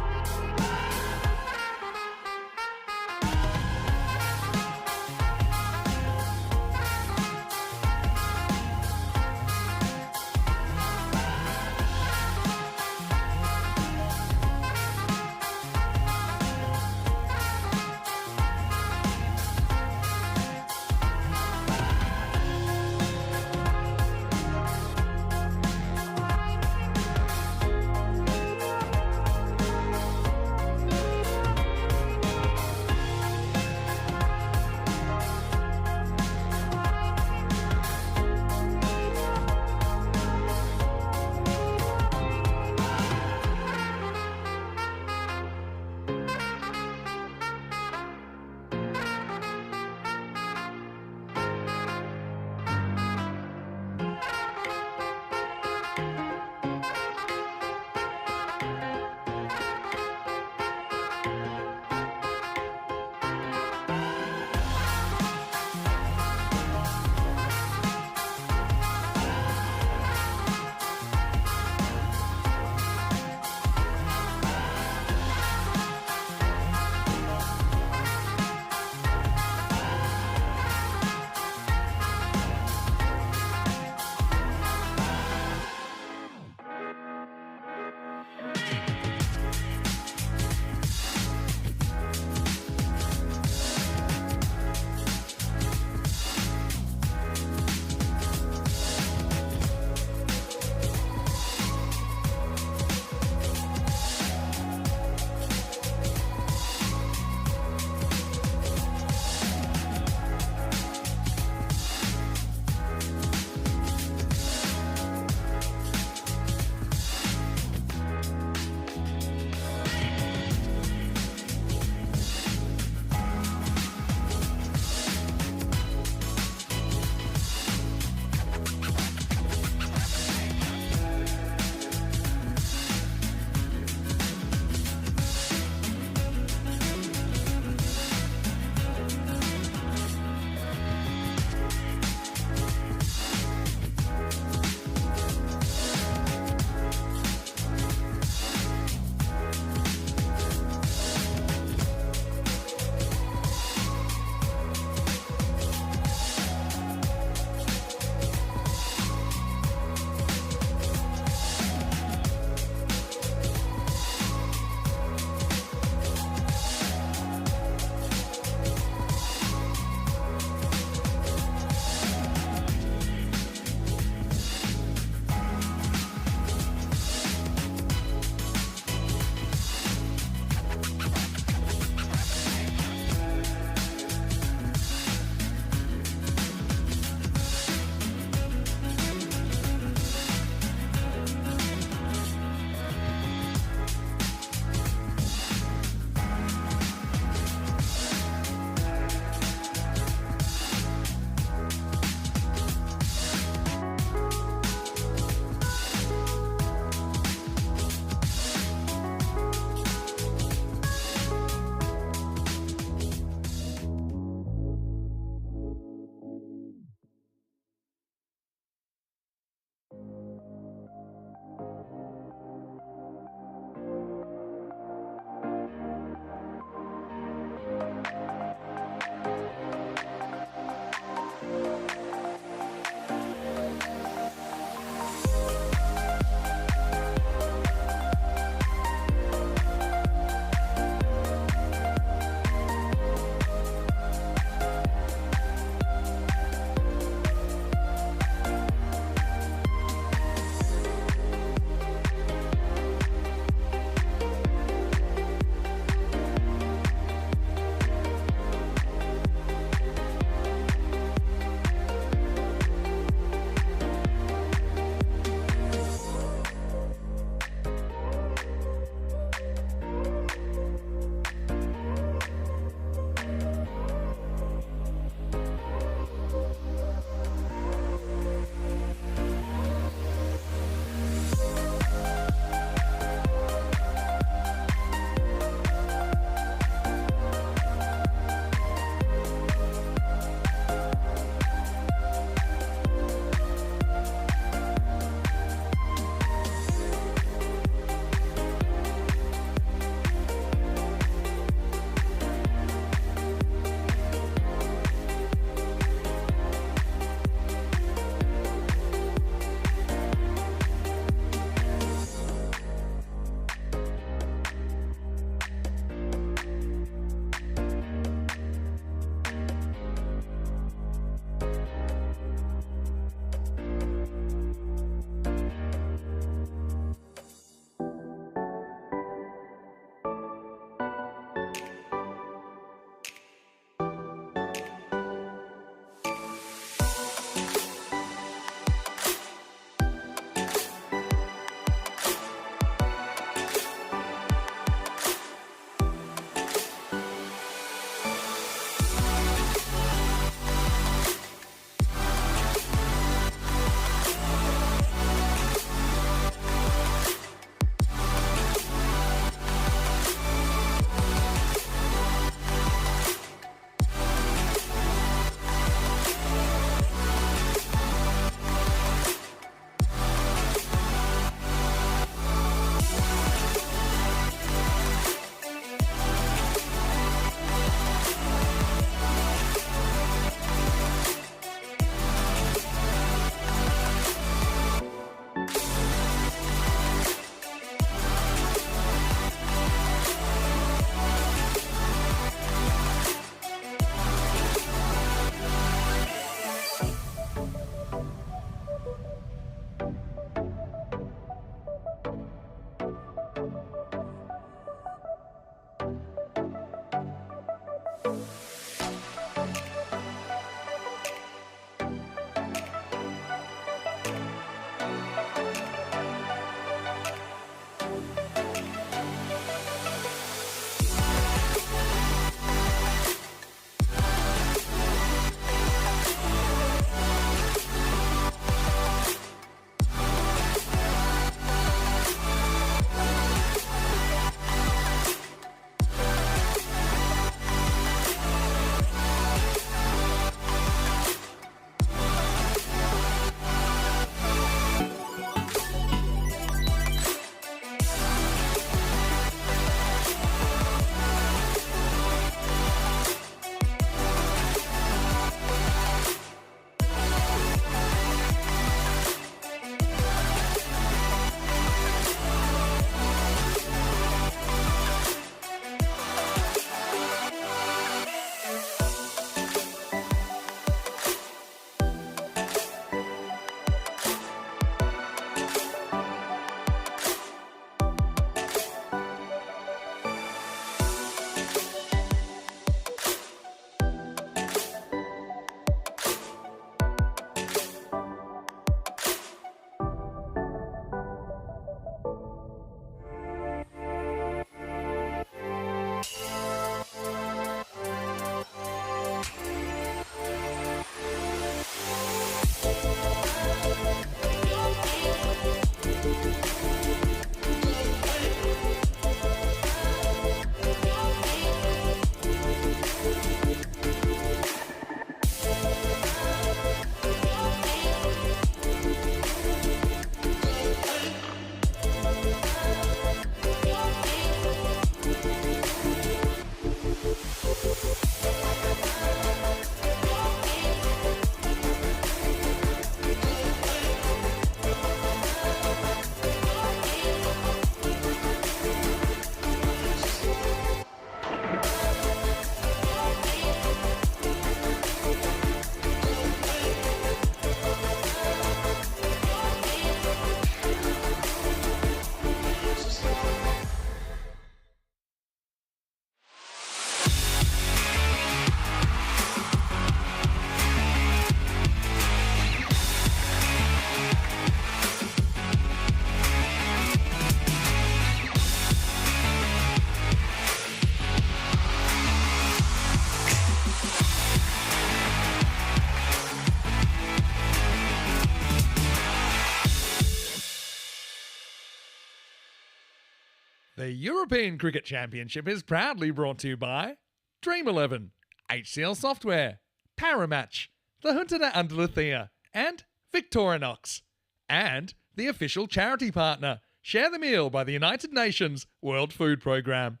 The European Cricket Championship is proudly brought to you by Dream11, HCL Software, Paramatch, the Junta de Andalucía, and Victorinox. And the official charity partner, Share the Meal by the United Nations World Food Programme.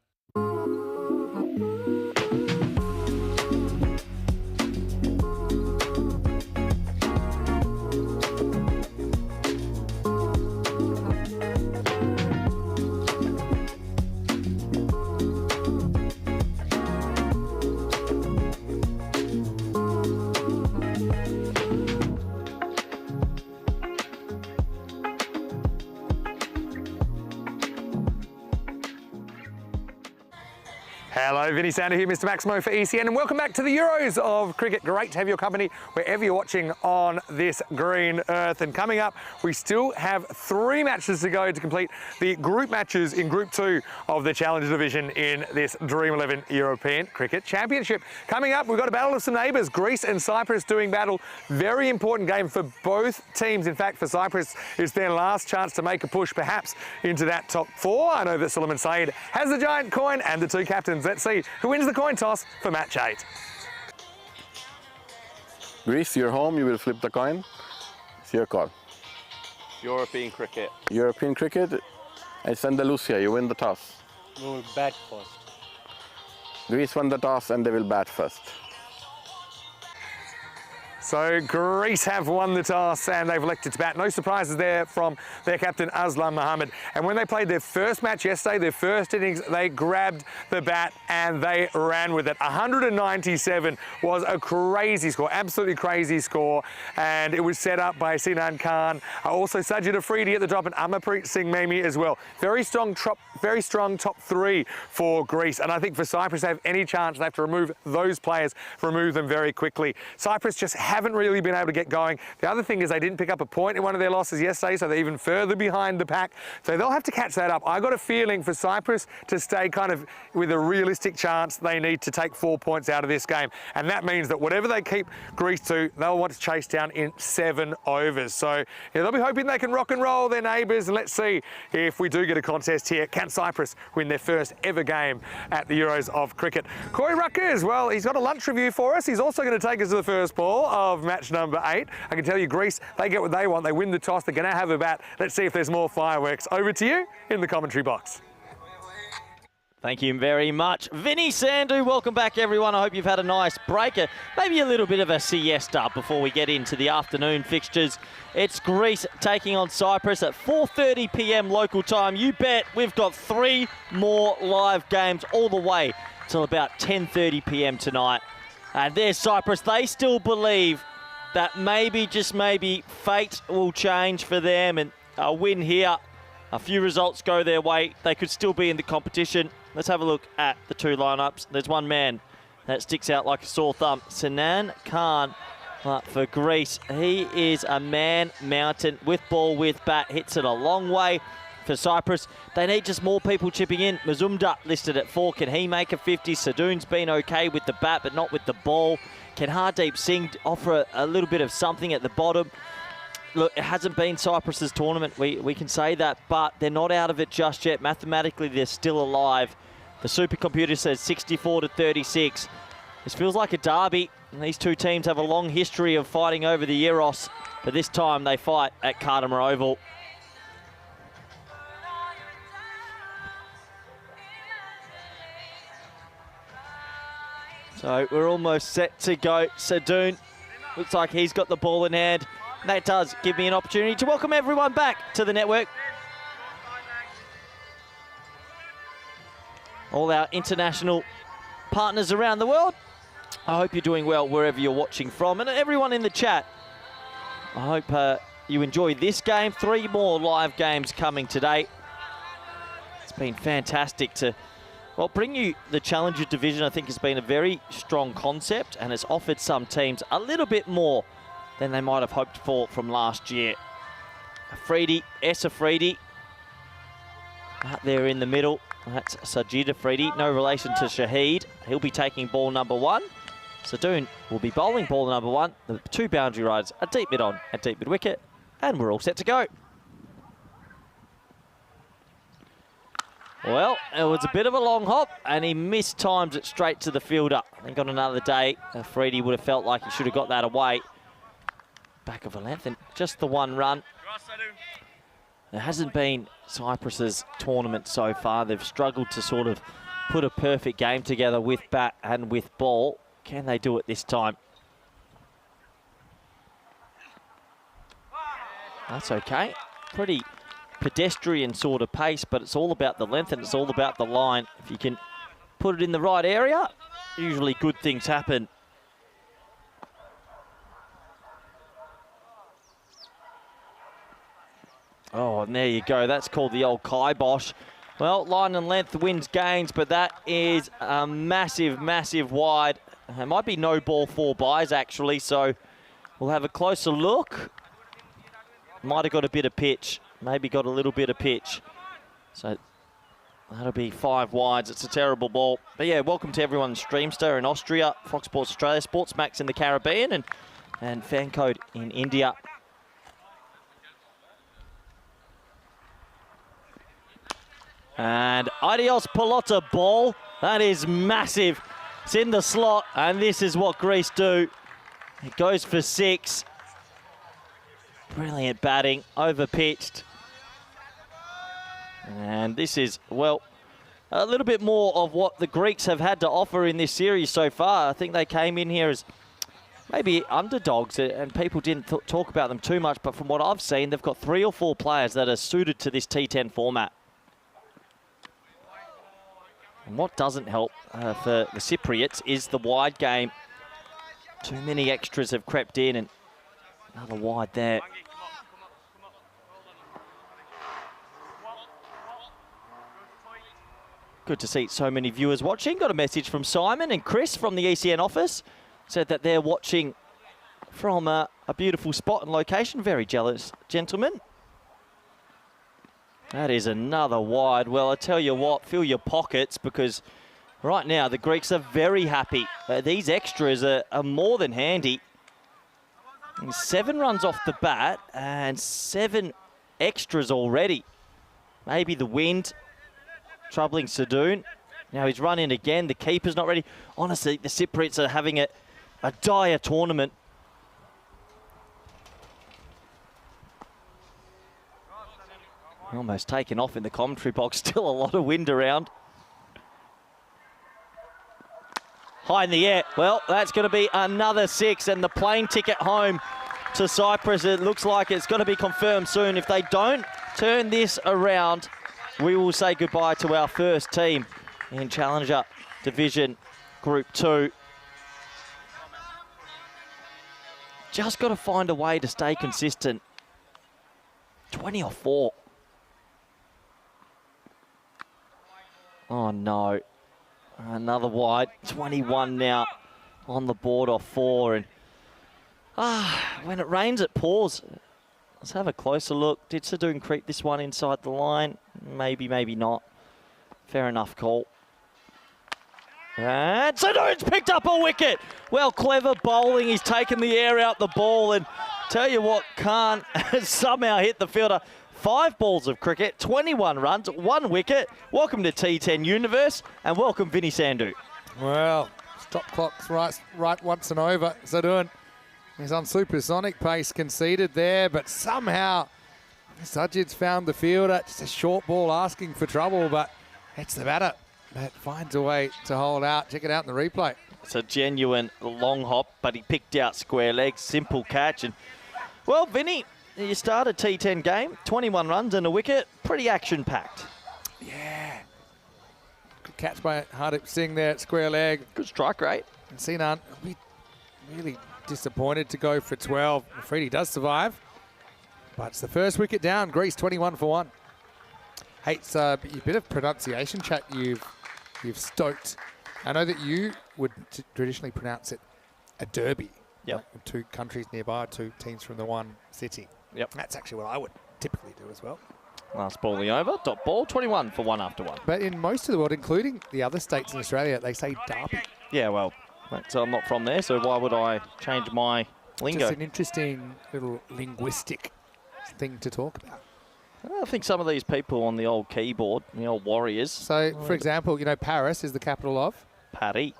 Hello, Vinny Sander here, Mr. Maximo for ECN, and welcome back to the Euros of Cricket. Great to have your company wherever you're watching on this green earth. And coming up, we still have 3 matches to go to complete the group matches in Group 2 of the Challenger Division in this Dream11 European Cricket Championship. Coming up, we've got a battle of some neighbours, Greece and Cyprus doing battle. Very important game for both teams. In fact, for Cyprus, it's their last chance to make a push, perhaps into that top 4. I know that Suleiman Saeed has the giant coin and the 2 captains. Let's see who wins the coin toss for match 8. Greece, you're home, you will flip the coin. It's your call. European cricket. European cricket, it's Andalusia, you win the toss. We will bat first. Greece won the toss and they will bat first. So Greece have won the toss and they've elected to bat. No surprises there from their captain Aslan Mohammed. And when they played their first match yesterday, their first innings, they grabbed the bat and they ran with it. 197 was a crazy score, absolutely crazy score. And it was set up by Sinan Khan, also Sajid Afridi at the top and Amarpreet Singh Mimi as well. Very strong top 3 for Greece. And I think for Cyprus, they have any chance, they have to remove those players, remove them very quickly. Cyprus just haven't really been able to get going. The other thing is they didn't pick up a point in one of their losses yesterday, so they're even further behind the pack. So they'll have to catch that up. I got a feeling for Cyprus to stay kind of with a realistic chance, they need to take 4 points out of this game. And that means that whatever they keep Greece to, they'll want to chase down in 7 overs. So yeah, they'll be hoping they can rock and roll their neighbours. And let's see if we do get a contest here. Can Cyprus win their first ever game at the Euros of Cricket? Corey Ruckers, well, he's got a lunch review for us. He's also going to take us to the first ball of match number 8. I can tell you Greece, they get what they want. They win the toss. They're going to have a bat. Let's see if there's more fireworks. Over to you in the commentary box. Thank you very much. Vinny Sandu, welcome back everyone. I hope you've had a nice break, maybe a little bit of a siesta before we get into the afternoon fixtures. It's Greece taking on Cyprus at 4:30 p.m. local time. You bet we've got 3 more live games all the way till about 10:30 p.m. tonight. And there's Cyprus. They still believe that maybe, just maybe, fate will change for them and a win here. A few results go their way. They could still be in the competition. Let's have a look at the 2 lineups. There's one man that sticks out like a sore thumb. Sinan Khan for Greece. He is a man mountain with ball, with bat. Hits it a long way. For Cyprus, they need just more people chipping in. Mazumdar listed at 4. Can he make a 50? Sadoon's been okay with the bat, but not with the ball. Can Hardeep Singh offer a little bit of something at the bottom? Look, it hasn't been Cyprus's tournament. We can say that, but they're not out of it just yet. Mathematically, they're still alive. The supercomputer says 64-36. This feels like a derby. And these 2 teams have a long history of fighting over the Euros, but this time they fight at Cardimer Oval. So we're almost set to go. Sadoon looks like he's got the ball in hand. That does give me an opportunity to welcome everyone back to the network. All our international partners around the world. I hope you're doing well wherever you're watching from. And everyone in the chat, I hope you enjoy this game. 3 more live games coming today. It's been fantastic to bring you the Challenger Division. I think has been a very strong concept and has offered some teams a little bit more than they might have hoped for from last year. Afridi, Afridi, out there in the middle. That's Sajid Afridi, no relation to Shahid. He'll be taking ball number 1. Sadoon will be bowling ball number 1. The 2 boundary riders, a deep mid on, a deep mid wicket, and we're all set to go. Well, it was a bit of a long hop, and he mistimes it straight to the fielder. I think on another day, Freedy would have felt like he should have got that away. Back of a length, and just the one run. It hasn't been Cyprus's tournament so far. They've struggled to sort of put a perfect game together with bat and with ball. Can they do it this time? That's okay. Pretty pedestrian sort of pace, but it's all about the length and it's all about the line. If you can put it in the right area, usually good things happen. Oh, and there you go. That's called the old kibosh. Well, line and length wins games, but that is a massive, massive wide. It might be no ball, 4 byes, actually, so we'll have a closer look. Might have got a bit of pitch. Maybe got a little bit of pitch. So that'll be 5 wides. It's a terrible ball. But yeah, welcome to everyone in Streamster in Austria, Fox Sports Australia, Sportsmax in the Caribbean, and Fancode in India. And Adios Pelota ball. That is massive. It's in the slot, and this is what Greece do. It goes for 6. Brilliant batting, over-pitched. And this is, well, a little bit more of what the Greeks have had to offer in this series so far. I think they came in here as maybe underdogs, and people didn't talk about them too much, but from what I've seen, they've got 3 or 4 players that are suited to this T10 format. And what doesn't help for the Cypriots is the wide game. Too many extras have crept in, and another wide there. Good to see so many viewers watching. Got a message from Simon and Chris from the ECN office. Said that they're watching from a beautiful spot and location. Very jealous, gentlemen. That is another wide. Well, I tell you what, fill your pockets, because right now the Greeks are very happy. These extras are more than handy. 7 runs off the bat and 7 extras already. Maybe the wind troubling Sadoun. Now he's run in again. The keeper's not ready. Honestly, the Cypriots are having a dire tournament. Almost taken off in the commentary box. Still a lot of wind around. High in the air. Well, that's going to be another 6, and the plane ticket home to Cyprus. It looks like it's going to be confirmed soon. If they don't turn this around, we will say goodbye to our first team in Challenger Division Group 2. Just got to find a way to stay consistent. 20 or 4. Oh no. Another wide. 21 now on the board off 4. And when it rains, it pours. Let's have a closer look. Did Sadoun creep this one inside the line? Maybe, maybe not. Fair enough call. And Sadoun's picked up a wicket. Well, clever bowling. He's taken the air out the ball. And tell you what, Khan has somehow hit the fielder. 5 balls of cricket, 21 runs, 1 wicket. Welcome to T10 Universe, and welcome Vinny Sandhu. Well, stop clock's right once and over. Sadoun is on supersonic pace, conceded there, but somehow Sajid's found the fielder. Just a short ball asking for trouble, but it's the batter that finds a way to hold out. Check it out in the replay. It's a genuine long hop, but he picked out square legs, simple catch. And well, Vinny, you start a T10 game, 21 runs and a wicket, pretty action-packed. Yeah. Good catch by Hardeep Singh there at square leg. Good strike rate. And Sinan will be really disappointed to go for 12. Freddie does survive, but it's the first wicket down. Greece 21 for 1. Hey, it's a bit of pronunciation chat you've stoked. I know that you would traditionally pronounce it a derby. Yep. Like 2 countries nearby, 2 teams from the 1 city. Yep. That's actually what I would typically do as well. Last ball the over, dot ball, 21 for 1 after 1. But in most of the world, including the other states in Australia, they say derby. Yeah, well, I'm not from there, so why would I change my lingo? Just an interesting little linguistic thing to talk about. I think some of these people on the old keyboard, the old warriors. So, for example, you know, Paris is the capital of? Paris.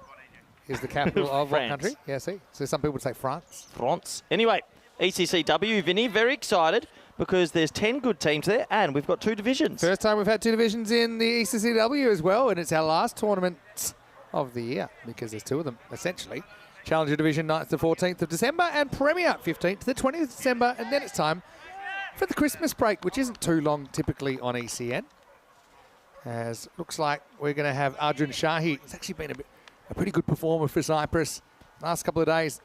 Is the capital of what France. country? Yeah, see. So some people would say France. France. Anyway, ECCW, Vinny, very excited because there's 10 good teams there and we've got 2 divisions. First time we've had 2 divisions in the ECCW as well, and it's our last tournament of the year because there's 2 of them, essentially. Challenger Division 9th to 14th of December and Premier 15th to the 20th of December, and then it's time for the Christmas break, which isn't too long typically on ECN. As looks like we're going to have Arjun Shahi. It's actually been a pretty good performer for Cyprus last couple of days.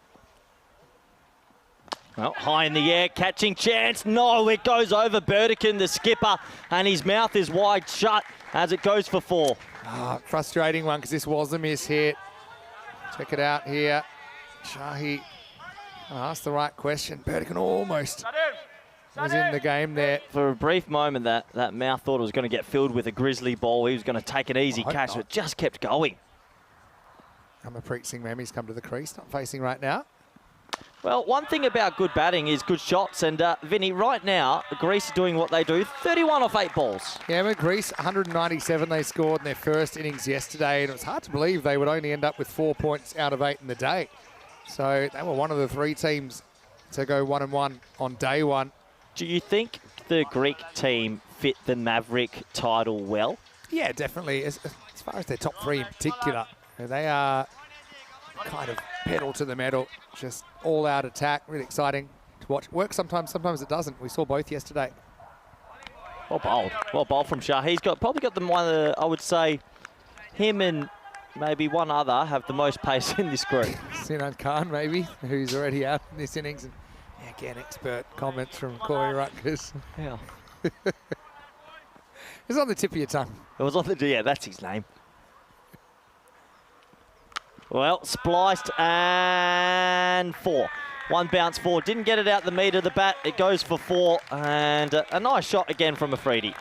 Well, high in the air, catching chance. No, it goes over Burdekin, the skipper, and his mouth is wide shut as it goes for 4. Frustrating one because this was a miss hit. Check it out here. Shahi asked the right question. Burdekin almost was in the game there. For a brief moment, that mouth thought it was going to get filled with a grizzly ball. He was going to take an easy catch, but it just kept going. Amarpreet Singh Mami's come to the crease, not facing right now. Well, one thing about good batting is good shots, and Vinny, right now, Greece are doing what they do, 31 off 8 balls. Yeah, but Greece, 197 they scored in their first innings yesterday, and it was hard to believe they would only end up with 4 points out of 8 in the day. So they were one of the 3 teams to go 1-1 on day 1. Do you think the Greek team fit the Maverick title well? Yeah, definitely. As far as their top 3 in particular, they are kind of pedal to the metal, just all-out attack, really exciting to watch. Works sometimes it doesn't. We saw both yesterday. Well bowled from Shah. He's probably got the one of the, I would say, him and maybe one other have the most pace in this group. Sinan Khan, maybe, who's already out in this innings. And again, expert comments from Corey Rutgers. Yeah. It's on the tip of your tongue. It was on the, yeah, that's his name. Well, spliced and 4. 1 bounce 4. Didn't get it out the meat of the bat. It goes for 4. And a nice shot again from Afridi.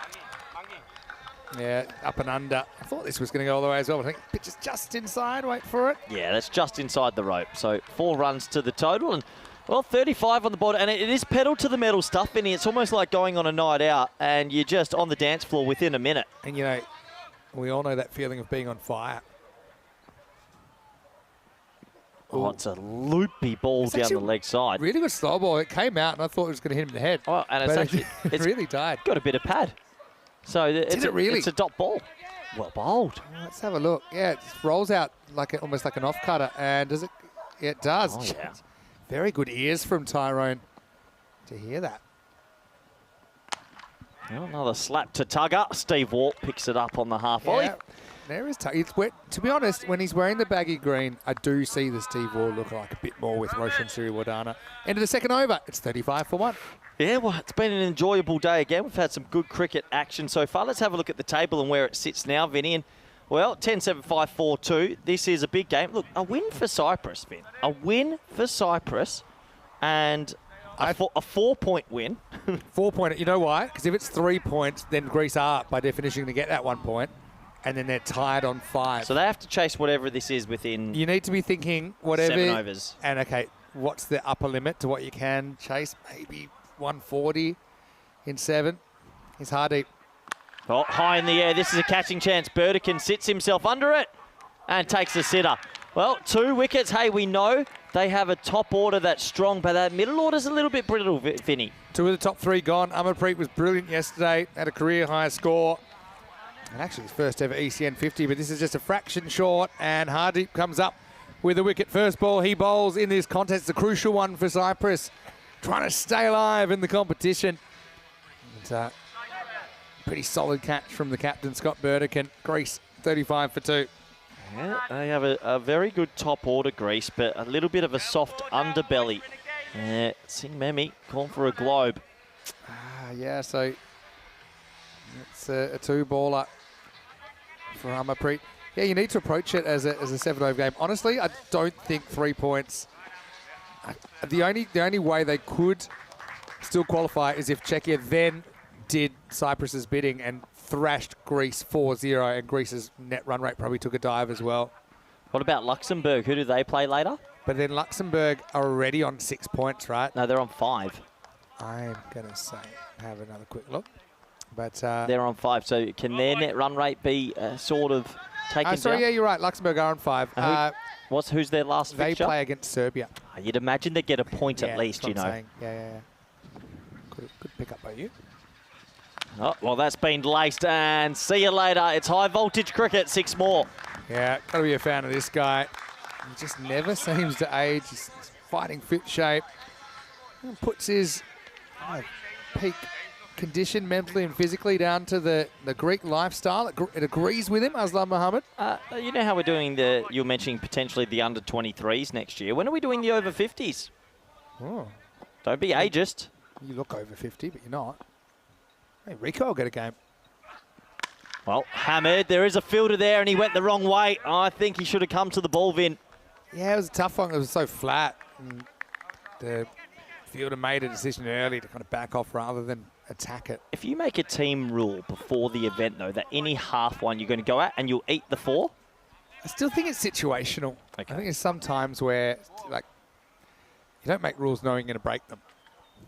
Yeah, up and under. I thought this was going to go all the way as well. I think pitch is just inside. Wait for it. Yeah, that's just inside the rope. So 4 runs to the total. And, well, 35 on the board. And it is pedal to the metal stuff, Vinny. It's almost like going on a night out and you're just on the dance floor within a minute. And, you know, we all know that feeling of being on fire. Oh, it's a loopy ball down the leg side. Really good slow ball. It came out, and I thought it was going to hit him in the head. Oh, and it's actually it really died. Got a bit of pad. So it's really? It's a dot ball. Well bowled. Let's have a look. Yeah, it just rolls out like almost like an off cutter, and does it? Yeah, it does. Oh, yeah. Very good ears from Tyrone to hear that. Well, another slap to Tugger. Steve Walt picks it up on the half volley. Yeah. There is it's wet. To be honest, when he's wearing the baggy green, I do see the Steve Wall look like a bit more with Roshan Suriwardana. End of the second over. It's 35 for 1. Yeah, well, it's been an enjoyable day again. We've had some good cricket action so far. Let's have a look at the table and where it sits now, Vinny. And, well, 10-7-5-4-2. This is a big game. Look, a win for Cyprus, Vin. A win for Cyprus and a 4-point win. 4 point. You know why? Because if it's 3 points, then Greece are, by definition, to get that 1 point. And then they're tied on 5. So they have to chase whatever this is within. You need to be thinking whatever. 7 overs. And okay, what's the upper limit to what you can chase? Maybe 140 in 7. It's Hardeep. Oh, high in the air. This is a catching chance. Burdekin sits himself under it and takes the sitter. Well, 2 wickets. Hey, we know they have a top order that's strong, but that middle order's a little bit brittle, Vinny. 2 of the top 3 gone. Amarpreet was brilliant yesterday. Had a career high score. And actually his first ever ECN 50, but this is just a fraction short, and Hardeep comes up with a wicket. First ball he bowls in this contest. It's a crucial one for Cyprus, trying to stay alive in the competition. And, pretty solid catch from the captain, Scott Burdekin. Greece, 35 for 2. Yeah, they have a very good top order, Greece, but a little bit of a soft underbelly. Singh Memi calling for a globe. Yeah, so it's a 2-baller for Amarpreet. Yeah, you need to approach it as a 7-over game. Honestly, I don't think 3 points. The only way they could still qualify is if Czechia then did Cyprus's bidding and thrashed Greece 4-0, and Greece's net run rate probably took a dive as well. What about Luxembourg? Who do they play later? But then Luxembourg are already on 6 points, right? No, they're on 5. I'm going to say, have another quick look. But They're on 5, so can their net run rate be sort of taken sorry, down? yeah, you're right. Luxembourg are on 5. Who's their last They fixture? play against Serbia. You'd imagine they get a point at least, that's you what I'm know. saying. Yeah. Good pick up by you. Oh, well, that's been laced, and see you later. It's high voltage cricket, 6 more. Yeah, got to be a fan of this guy. He just never seems to age. He's fighting fit shape. And puts his peak condition mentally and physically down to the Greek lifestyle. It agrees with him, Aslan Mohammed. You know how we're doing you're mentioning potentially the under-23s next year. When are we doing the over-50s? Oh, Don't be ageist. you look over 50, but you're not. Hey, Rico will get a game. Well, hammered. There is a fielder there, and he went the wrong way. I think he should have come to the ball, Vin. Yeah, it was a tough one. It was so flat. And the fielder made a decision early to kind of back off rather than attack it. If you make a team rule before the event, though, that any half one you're going to go at and you'll eat the 4? I still think it's situational. Okay. I think there's some times where, like, you don't make rules knowing you're going to break them.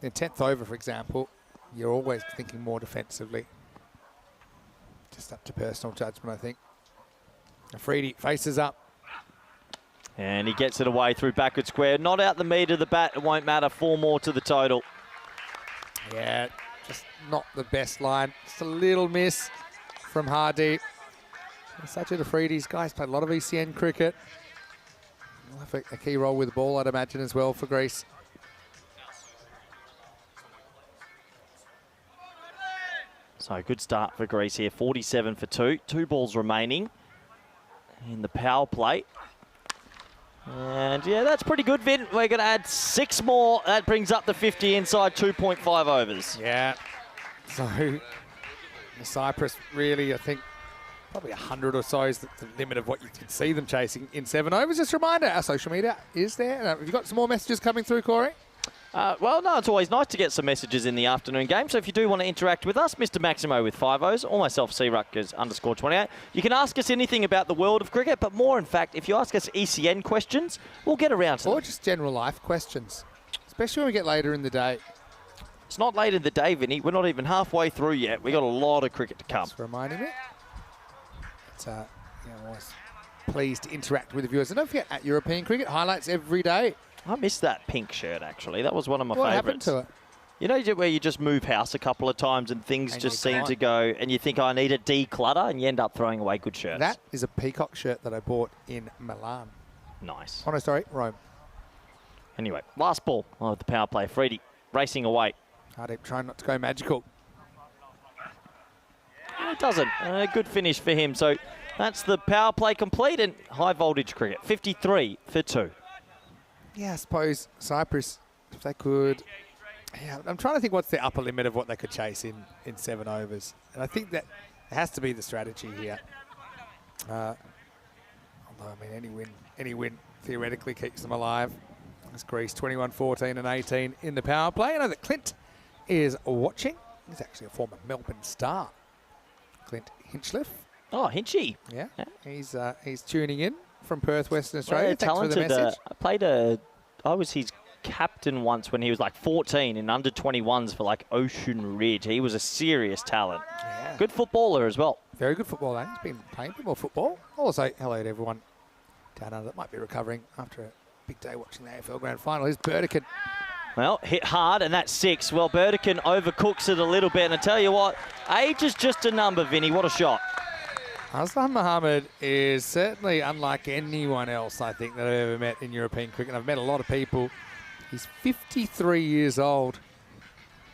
In 10th over, for example, you're always thinking more defensively. Just up to personal judgment, I think. Afridi faces up. And he gets it away through backward square. Not out the meat of the bat. It won't matter. 4 more to the total. Yeah, just not the best line. Just a little miss from Hardy. Such a Afridi's guys played a lot of ECN cricket. He'll have a key role with the ball, I'd imagine, as well for Greece. So good start for Greece here. 47 for 2. 2 balls remaining in the power play. And yeah, that's pretty good, Vin. We're going to add 6 more. That brings up the 50 inside 2.5 overs. Yeah. So Cyprus really, I think, probably 100 or so is the limit of what you can see them chasing in 7 overs. Just a reminder, our social media is there. Have you got some more messages coming through, Corey? Well, no, it's always nice to get some messages in the afternoon game. So if you do want to interact with us, Mr. Maximo with 5 O's, or myself, C-Ruckers _28. You can ask us anything about the world of cricket, but more, in fact, if you ask us ECN questions, we'll get around to them. Or just general life questions, especially when we get later in the day. It's not late in the day, Vinny. We're not even halfway through yet. We've got a lot of cricket to come. Thanks for reminding me. It's always pleased to interact with the viewers. And don't forget, at European Cricket, highlights every day. I missed that pink shirt, actually. That was one of my What favourites. happened to it? You know where you just move house a couple of times and things And just you're seem gone. to go, and you think, I need a declutter, and you end up throwing away good shirts. That is a peacock shirt that I bought in Milan. Nice. Oh, no, sorry, Rome. Anyway, last ball of the power play. Freddie racing away. Hardy trying not to go magical. It doesn't. A good finish for him. So that's the power play complete and high voltage cricket. 53 for 2. Yeah, I suppose Cyprus, if they could... Yeah, I'm trying to think what's the upper limit of what they could chase in 7 overs. And I think that has to be the strategy here. Although, I mean, any win theoretically keeps them alive. It's Greece 21, 14 and 18 in the power play. I know that Clint is watching. He's actually a former Melbourne star. Clint Hinchliffe. Oh, Hinchy. Yeah, he's tuning in from Perth, Western Australia. Thanks for the Talented. message. I was his captain once when he was like 14 in under 21s for like Ocean Ridge. He was a serious talent. Yeah. Good footballer as well. Very good footballer. He's been playing a bit more football. Also, hello to everyone down under that might be recovering after a big day watching the AFL Grand Final. Here's Burdekin. Well, hit hard, and that's 6. Well, Burdekin overcooks it a little bit, and I tell you what, age is just a number, Vinny. What a shot. Aslan Mohammed is certainly unlike anyone else, I think, that I've ever met in European cricket. I've met a lot of people. He's 53 years old,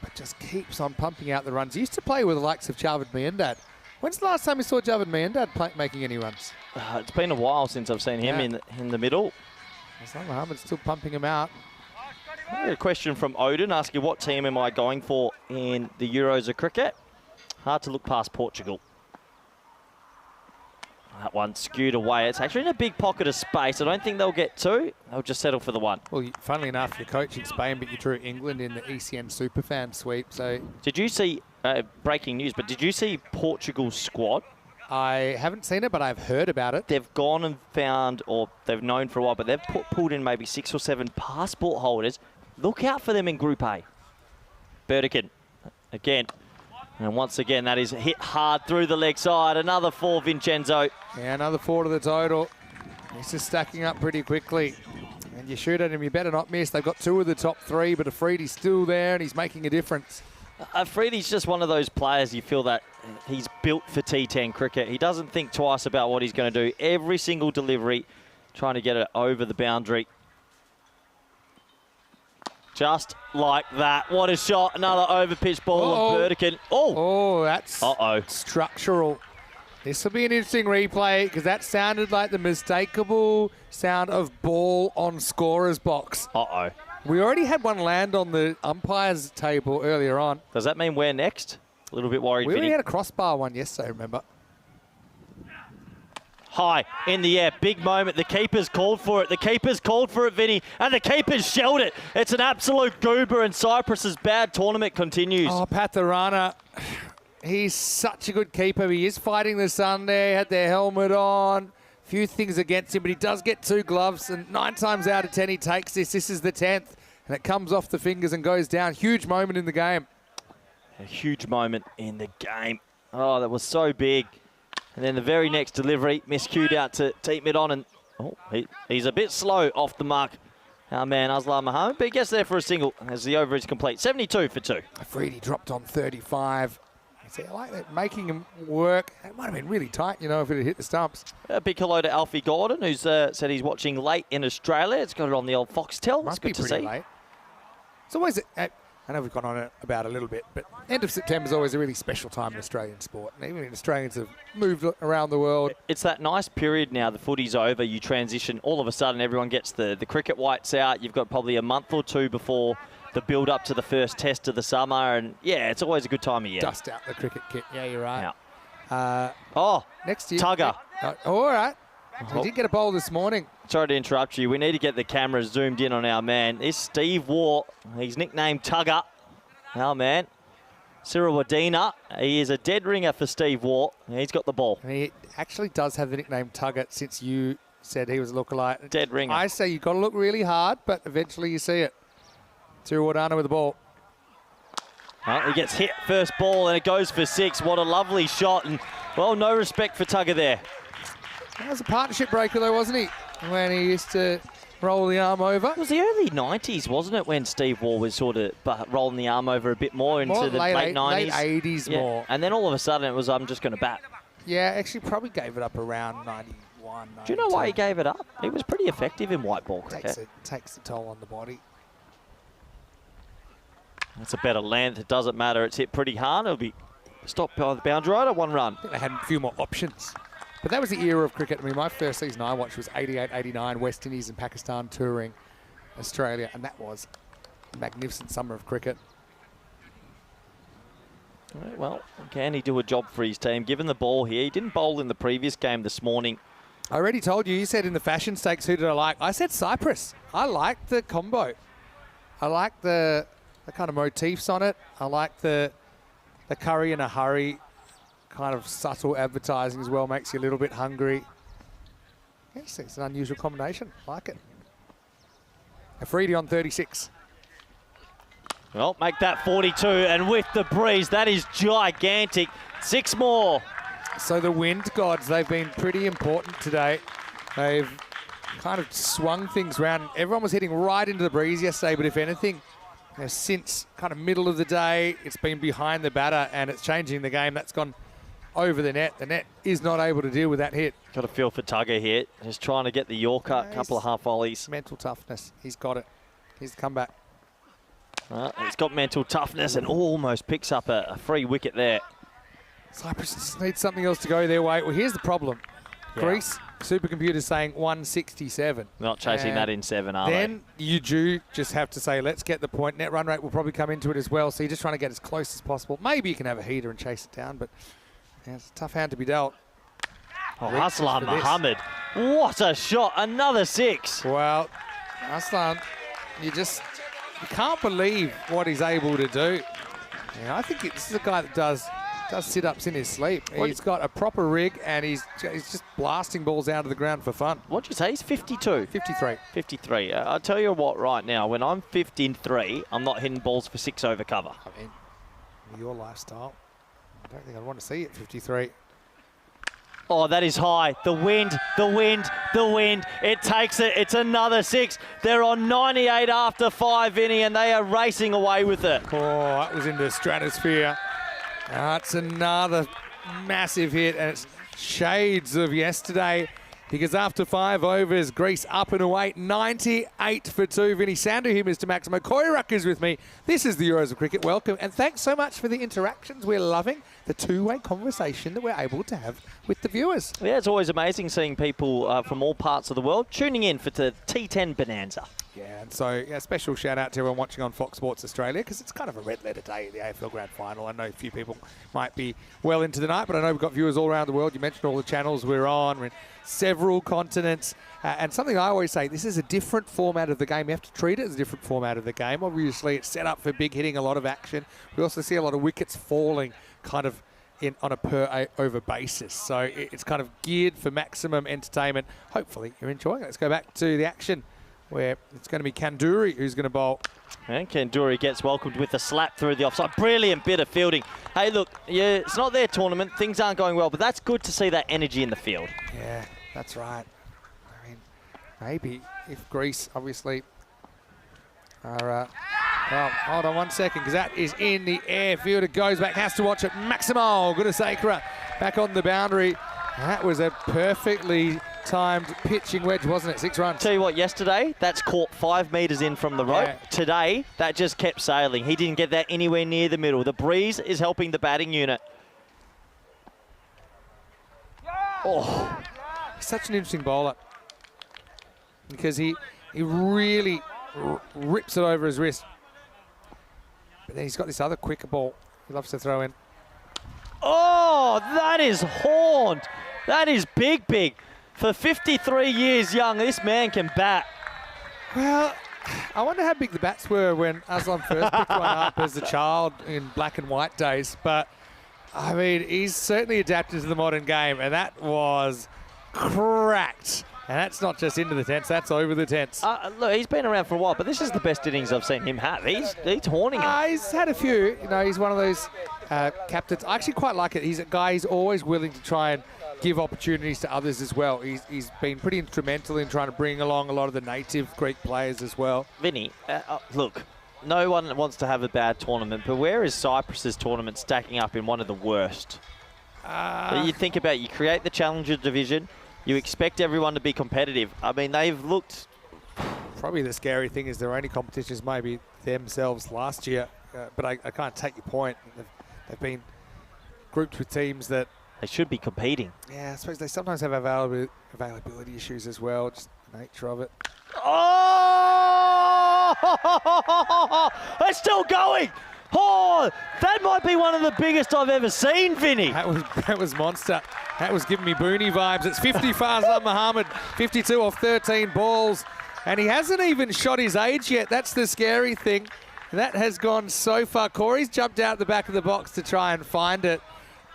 but just keeps on pumping out the runs. He used to play with the likes of Javed Miandad. When's the last time you saw Javed Miandad making any runs? It's been a while since I've seen him in the middle. Aslan Mohammed's still pumping him out. I got a question from Odin asking, what team am I going for in the Euros of cricket? Hard to look past Portugal. That one skewed away. It's actually in a big pocket of space. I don't think they'll get 2. They'll just settle for the 1. Well, funnily enough, you're coaching Spain, but you drew England in the ECN Superfan sweep. So Did you see, breaking news, but did you see Portugal's squad? I haven't seen it, but I've heard about it. They've gone and found, or they've known for a while, but they've pulled in maybe 6 or 7 passport holders. Look out for them in Group A. Burdekin, again, And once again, that is hit hard through the leg side. Another 4, Vincenzo. Yeah, another 4 to the total. This is stacking up pretty quickly. And you shoot at him, you better not miss. They've got 2 of the top 3, but Afridi's still there and he's making a difference. Afridi's just one of those players you feel that he's built for T10 cricket. He doesn't think twice about what he's going to do. Every single delivery, trying to get it over the boundary. Just like that. What a shot. Another overpitched ball of Burdekin. Oh, that's structural. This will be an interesting replay because that sounded like the mistakable sound of ball on scorer's box. We already had one land on the umpire's table earlier on. Does that mean we're next? A little bit worried, We already Vinny. had a crossbar one yesterday, remember? High in the air, big moment. The keeper's called for it. The keeper's called for it, Vinny, and the keeper's shelled it. It's an absolute goober, and Cyprus's bad tournament continues. Oh, Patharana, he's such a good keeper. He is fighting the sun there, had their helmet on. Few things against him, but he does get 2 gloves, and 9 times out of 10 he takes this. This is the 10th, and it comes off the fingers and goes down. Huge moment in the game. A huge moment in the game. Oh, that was so big. And then the very next delivery, miscued out to Teep Mid-on, and he's a bit slow off the mark. Our man, Aslan Mohammed, but he gets there for a single as the over is complete. 72 for 2. Afridi dropped on 35. See, I like that, making him work. It might have been really tight, you know, if it had hit the stumps. A big hello to Alfie Gordon, who's said he's watching late in Australia. It's got it on the old Foxtel. Must It's good be to pretty see. late. It's always, I know we've gone on it about a little bit, but end of September is always a really special time in Australian sport. And even Australians have moved around the world. It's that nice period now. The footy's over. You transition. All of a sudden, everyone gets the cricket whites out. You've got probably a month or 2 before the build-up to the first test of the summer. And, yeah, it's always a good time of year. Dust out the cricket kit. Yeah, you're right. Yeah. Next year. Tugger. All right. He did get a bowl this morning. Sorry to interrupt you. We need to get the cameras zoomed in on our man. This Steve Waugh, he's nicknamed Tugger. Our man, Cyril Wadena. He is a dead ringer for Steve Waugh. He's got the ball. And he actually does have the nickname Tugger since you said he was a lookalike. Dead ringer. I say you've got to look really hard, but eventually you see it. Cyril Wadena with the ball. Well, he gets hit first ball and it goes for 6. What a lovely shot. And, well, no respect for Tugger there. That was a partnership breaker though, wasn't he? When he used to roll the arm over. It was the early 90s, wasn't it, when Steve Waugh was sort of rolling the arm over a bit more into the late 90s? Late 80s more. And then all of a sudden it was, I'm just going to bat. Yeah, actually probably gave it up around 91, 92. Do you know why he gave it up? He was pretty effective in white ball cricket. Takes a toll on the body. That's a better length. It doesn't matter. It's hit pretty hard. It'll be stopped by the boundary rider. 1 run. I think they had a few more options. But that was the era of cricket. I mean, my first season I watched was 88, 89, West Indies and Pakistan touring Australia, and that was a magnificent summer of cricket. All right, well, can he do a job for his team? Given the ball here, he didn't bowl in the previous game this morning. I already told you, you said in the fashion stakes, who did I like? I said Cyprus. I liked the combo. I liked the kind of motifs on it. I liked the curry in a hurry. Kind of subtle advertising as well, makes you a little bit hungry. Yes, it's an unusual combination. Like it. Afridi on 36. Well, make that 42, and with the breeze, that is gigantic. 6 more. So the wind gods, they've been pretty important today. They've kind of swung things around. Everyone was hitting right into the breeze yesterday, but if anything, you know, since kind of middle of the day, it's been behind the batter, and it's changing the game. That's gone over the net. The net is not able to deal with that hit. Got a feel for Tugger here. Just trying to get the Yorker, a couple of half volleys. Mental toughness. He's got it. He's the comeback. He's got mental toughness and almost picks up a free wicket there. Cyprus just needs something else to go their way. Well, here's the problem. Yeah. Greece, supercomputer's saying 167. Not chasing that in 7, are then you do just have to say, let's get the point. Net run rate will probably come into it as well, so you're just trying to get as close as possible. Maybe you can have a heater and chase it down, but yeah, it's a tough hand to be dealt. Oh, Aslan Mohammed. What a shot. Another 6. Well, Aslan, you can't believe what he's able to do. Yeah, I think this is a guy that does sit-ups in his sleep. He's got a proper rig, and he's just blasting balls out of the ground for fun. What'd you say? He's 52? 53. 53. I'll tell you what right now, when I'm 53, I'm not hitting balls for 6 over cover. I mean, your lifestyle. I don't think I'd want to see it, 53. Oh, that is high. The wind, the wind, the wind. It takes it. It's another 6. They're on 98 after 5, Vinny, and they are racing away with it. Oh, that was into the stratosphere. That's another massive hit, and it's shades of yesterday, because after 5 overs, Greece up and away, 98 for 2. Vinny Sandu, Mr. Maximo Koirak is with me. This is the Euros of Cricket. Welcome, and thanks so much for the interactions. We're loving the two-way conversation that we're able to have with the viewers. Yeah, it's always amazing seeing people from all parts of the world tuning in for the T10 Bonanza. Yeah, and so special shout out to everyone watching on Fox Sports Australia, because it's kind of a red letter day at the AFL Grand Final. I know a few people might be well into the night, but I know we've got viewers all around the world. You mentioned all the channels we're on. We're in several continents. And something I always say, this is a different format of the game. You have to treat it as a different format of the game. Obviously, it's set up for big hitting, a lot of action. We also see a lot of wickets falling kind of on a per over basis. So it's kind of geared for maximum entertainment. Hopefully you're enjoying it. Let's go back to the action, where it's going to be Kanduri who's going to bowl. And Kanduri gets welcomed with a slap through the offside. Brilliant bit of fielding. Hey, look, yeah, it's not their tournament. Things aren't going well, but that's good to see that energy in the field. Yeah, that's right. I mean, maybe if Greece obviously are... well, hold on 1 second, because that is in the air. Fielder goes back, has to watch it. Maximo Gunasakara back on the boundary. That was a perfectly timed pitching wedge, wasn't it? 6 runs. Tell you what, yesterday, that's caught 5 metres in from the rope. Yeah. Today, that just kept sailing. He didn't get that anywhere near the middle. The breeze is helping the batting unit. Oh. He's such an interesting bowler, because he really rips it over his wrist. But then he's got this other quicker ball he loves to throw in. Oh, that is horned. That is big, big. For 53 years young, this man can bat. Well, I wonder how big the bats were when Aslam first picked one up as a child in black and white days. But, I mean, he's certainly adapted to the modern game, and that was cracked. And that's not just into the tents, that's over the tents. Look, he's been around for a while, but this is the best innings I've seen him have. He's horning it. He's had a few. You know, he's one of those captains. I actually quite like it. He's a guy who's always willing to try and give opportunities to others as well. He's been pretty instrumental in trying to bring along a lot of the native Greek players as well. Vinny, look, no one wants to have a bad tournament, but where is Cyprus's tournament stacking up in one of the worst? You think about, you create the Challenger division, you expect everyone to be competitive. I mean, they've looked... Probably the scary thing is their only competitions maybe themselves last year, but I can't take your point. They've been grouped with teams that... They should be competing. Yeah, I suppose they sometimes have availability issues as well, just the nature of it. Oh! It's still going! Oh, that might be one of the biggest I've ever seen, Vinny. That was monster. That was giving me Booney vibes. It's 50 Fazal Muhammad, 52 off 13 balls. And he hasn't even shot his age yet. That's the scary thing. That has gone so far. Corey's jumped out the back of the box to try and find it.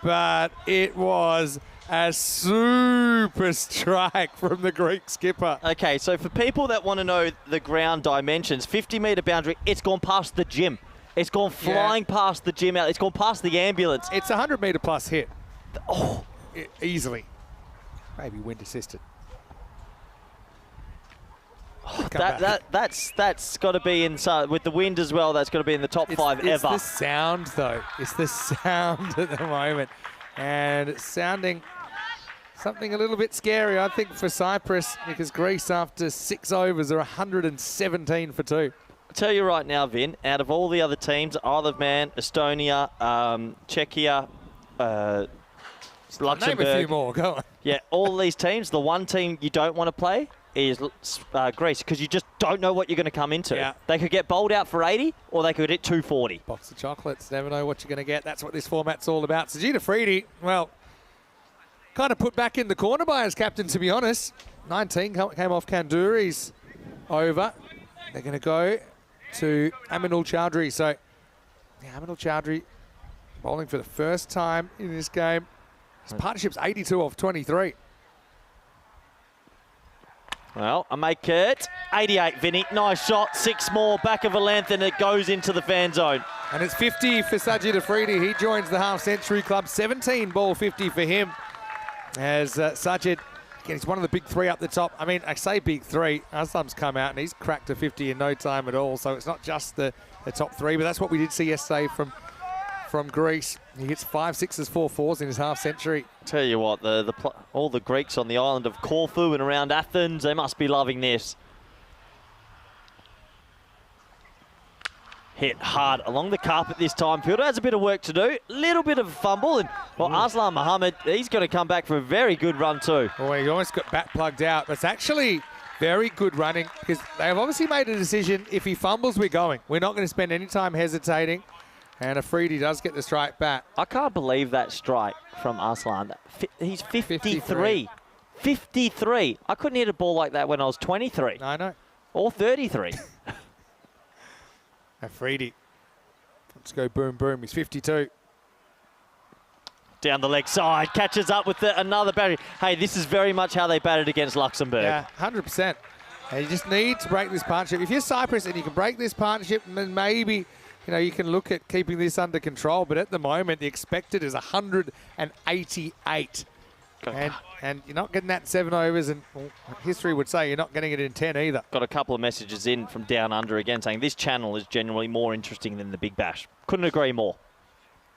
But it was a super strike from the Greek skipper. Okay, so for people that want to know the ground dimensions, 50-metre boundary, it's gone past the gym. It's gone flying past the gym out. It's gone past the ambulance. It's a 100-metre plus hit. Oh, easily. Maybe wind assisted. That's got to be inside with the wind as well. That's got to be in the top 5 ever. It's the sound though. It's the sound at the moment, and it's sounding something a little bit scary, I think, for Cyprus, because Greece after 6 overs are 117 for 2. I'll tell you right now, Vin. Out of all the other teams, Isle of Man, Estonia, Czechia, Luxembourg. Name a few more. Go on. Yeah, all these teams. The one team you don't want to play is Greece, because you just don't know what you're going to come into. Yeah. They could get bowled out for 80, or they could hit 240. Box of chocolates. Never know what you're going to get. That's what this format's all about. Sajid Afridi, well, kind of put back in the corner by his captain, to be honest. 19 came off Kanduri's over. They're going to go to Aminul Chowdhury. So, yeah, Aminul Chowdhury bowling for the first time in this game. His partnership's 82 off 23. Well, I make it 88, Vinny. Nice shot. 6 more, back of a length, and it goes into the fan zone. And it's 50 for Sajid Afridi. He joins the half-century club. 17 ball 50 for him. As Sajid, again, he's one of the big three up the top. I mean, I say big three. Aslam's come out and he's cracked a 50 in no time at all. So it's not just the top three, but that's what we did see yesterday from Greece. He hits 5 6s, 4 4s in his half-century. Tell you what, all the Greeks on the island of Corfu and around Athens, they must be loving this. Hit hard along the carpet this time. Fielder has a bit of work to do. Little bit of a fumble. And, well, Aslam Mohammed, he's going to come back for a very good run too. Boy, he almost got bat plugged out. But it's actually very good running because they have obviously made a decision. If he fumbles, we're going. We're not going to spend any time hesitating. And Afridi does get the strike back. I can't believe that strike from Aslan. He's 53. 53. I couldn't hit a ball like that when I was 23. I know. Or 33. Afridi. Let's go boom, boom. He's 52. Down the leg side. Catches up with another battery. Hey, this is very much how they batted against Luxembourg. Yeah, 100%. And you just need to break this partnership. If you're Cyprus and you can break this partnership, then maybe you can look at keeping this under control. But at the moment, the expected is 188. And you're not getting that in 7 overs, and history would say you're not getting it in 10 either. Got a couple of messages in from down under again saying this channel is generally more interesting than the Big Bash. Couldn't agree more.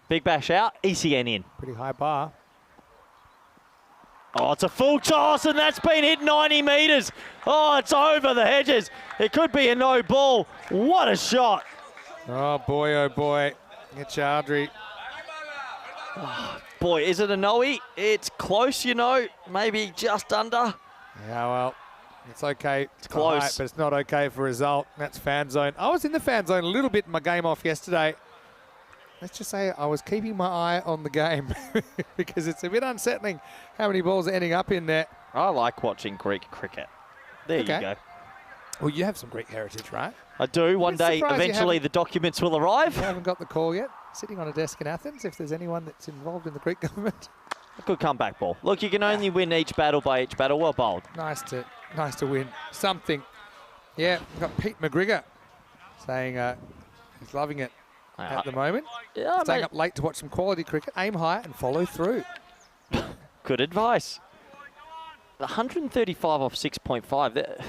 Big Bash out, ECN in. Pretty high bar. Oh, it's a full toss, and that's been hit 90 metres. Oh, it's over the hedges. It could be a no ball. What a shot. Oh, boy, it's Chaudhry. Oh, boy, is it a no-y? It's close, maybe just under. Yeah, well, it's okay. It's close. Height, but it's not okay for result. That's fan zone. I was in the fan zone a little bit in my game off yesterday. Let's just say I was keeping my eye on the game because it's a bit unsettling how many balls are ending up in there. I like watching Greek cricket. There you go. Well, you have some Greek heritage, right? I do. One day, eventually, the documents will arrive. You haven't got the call yet. Sitting on a desk in Athens, if there's anyone that's involved in the Greek government. A good comeback ball. Look, you can only win each battle by each battle. Well bowled. Nice to win something. Yeah, we've got Pete McGregor saying he's loving it at the moment. Yeah, staying up late to watch some quality cricket. Aim high and follow through. Good advice. 135 off 6.5.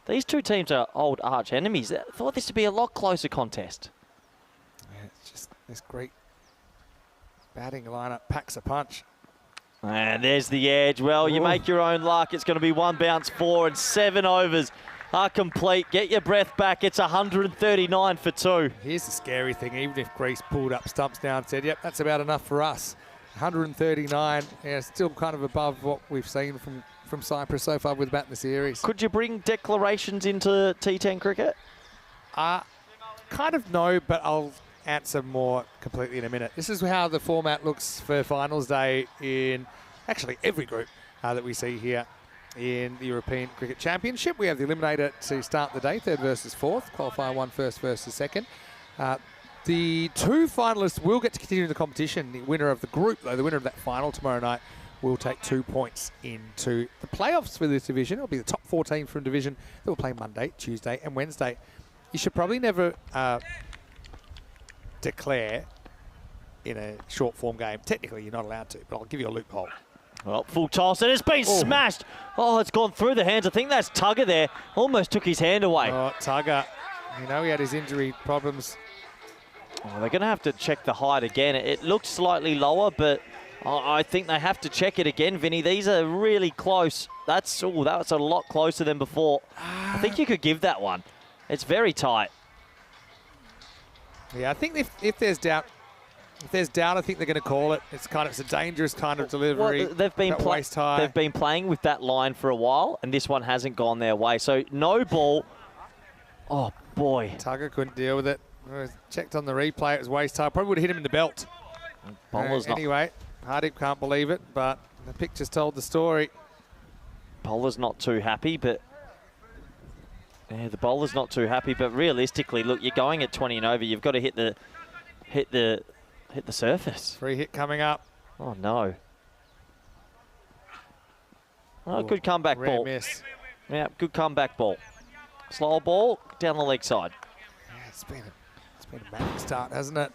These two teams are old arch enemies. I thought this would be a lot closer contest. Yeah, it's just this Greek batting lineup packs a punch. And there's the edge. Well, you make your own luck. It's going to be 1 bounce 4 and 7 overs are complete. Get your breath back. It's 139 for 2. Here's the scary thing. Even if Greece pulled up stumps now and said, yep, that's about enough for us. 139, yeah, still kind of above what we've seen from Cyprus so far with bat in the series. Could you bring declarations into T10 cricket? Kind of no, but I'll answer more completely in a minute. This is how the format looks for finals day in actually every group that we see here in the European Cricket Championship. We have the eliminator to start the day, 3rd versus 4th, qualifier 1 first versus 2nd. The 2 finalists will get to continue the competition. The winner of the group, though, the winner of that final tomorrow night, will take 2 points into the playoffs for this division. It'll be the top 14 from division that will play Monday, Tuesday and Wednesday. You should probably never declare in a short form game. Technically, you're not allowed to, but I'll give you a loophole. Well, full toss, and it's been smashed. Oh, it's gone through the hands. I think that's Tugger there. Almost took his hand away. Oh, Tugger. He had his injury problems. Oh, they're going to have to check the height again. It looks slightly lower, but I think they have to check it again, Vinny. These are really close. That's a lot closer than before. I think you could give that one. It's very tight. Yeah, I think if there's doubt, I think they're going to call it. It's a dangerous kind of delivery. Well, they've been playing with that line for a while, and this one hasn't gone their way. So no ball. Oh boy, Tugger couldn't deal with it. Checked on the replay, it was waist high. Probably would have hit him in the belt. Anyway, Hardip can't believe it, but the pictures told the story. Bowler's not too happy, but the bowler's not too happy. But realistically, look, you're going at 20 and over. You've got to hit the surface. Free hit coming up. Oh no! Oh, good comeback ball. Miss. Yeah, good comeback ball. Slow ball down the leg side. Yeah, it's Been a manic start, hasn't it?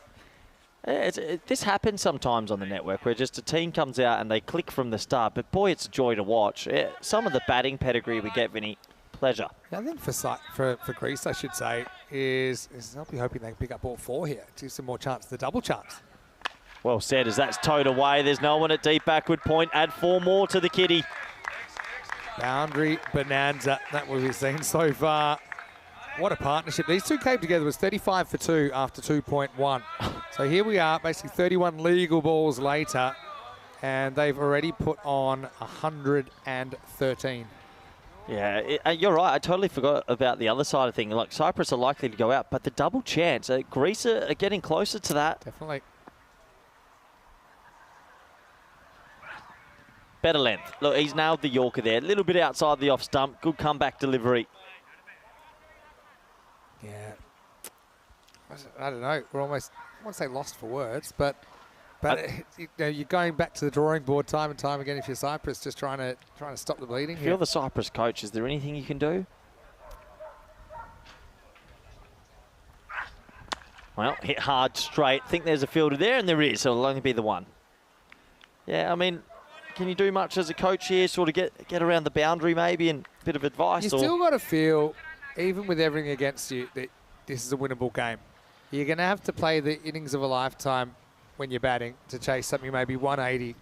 This happens sometimes on the network where just a team comes out and they click from the start, but boy, it's a joy to watch. Some of the batting pedigree we get, Vinny, pleasure. I think for Greece, I should say, is I'll be hoping they can pick up all 4 here. Give some more chance, the double chance. Well said, as that's towed away. There's no one at deep backward point. Add 4 more to the kitty. Boundary bonanza, that what we've seen so far. What a partnership. These two came together, was 35 for 2 after 2.1. So here we are, basically 31 legal balls later, and they've already put on 113. Yeah, you're right. I totally forgot about the other side of things. Like, Cyprus are likely to go out, but the double chance, Greece are getting closer to that. Definitely. Better length. Look, he's nailed the Yorker there. A little bit outside the off stump. Good comeback delivery. Yeah. I don't know. We're almost, I won't say lost for words, but you know, you're going back to the drawing board time and time again if you're Cyprus, just trying to stop the bleeding. If you're the Cyprus coach, is there anything you can do? Well, hit hard, straight. Think there's a fielder there, and there is, so it'll only be the one. Yeah, I mean, can you do much as a coach here? Sort of get around the boundary maybe and a bit of advice? You still got to feel, even with everything against you, that this is a winnable game. You're going to have to play the innings of a lifetime when you're batting to chase something maybe 180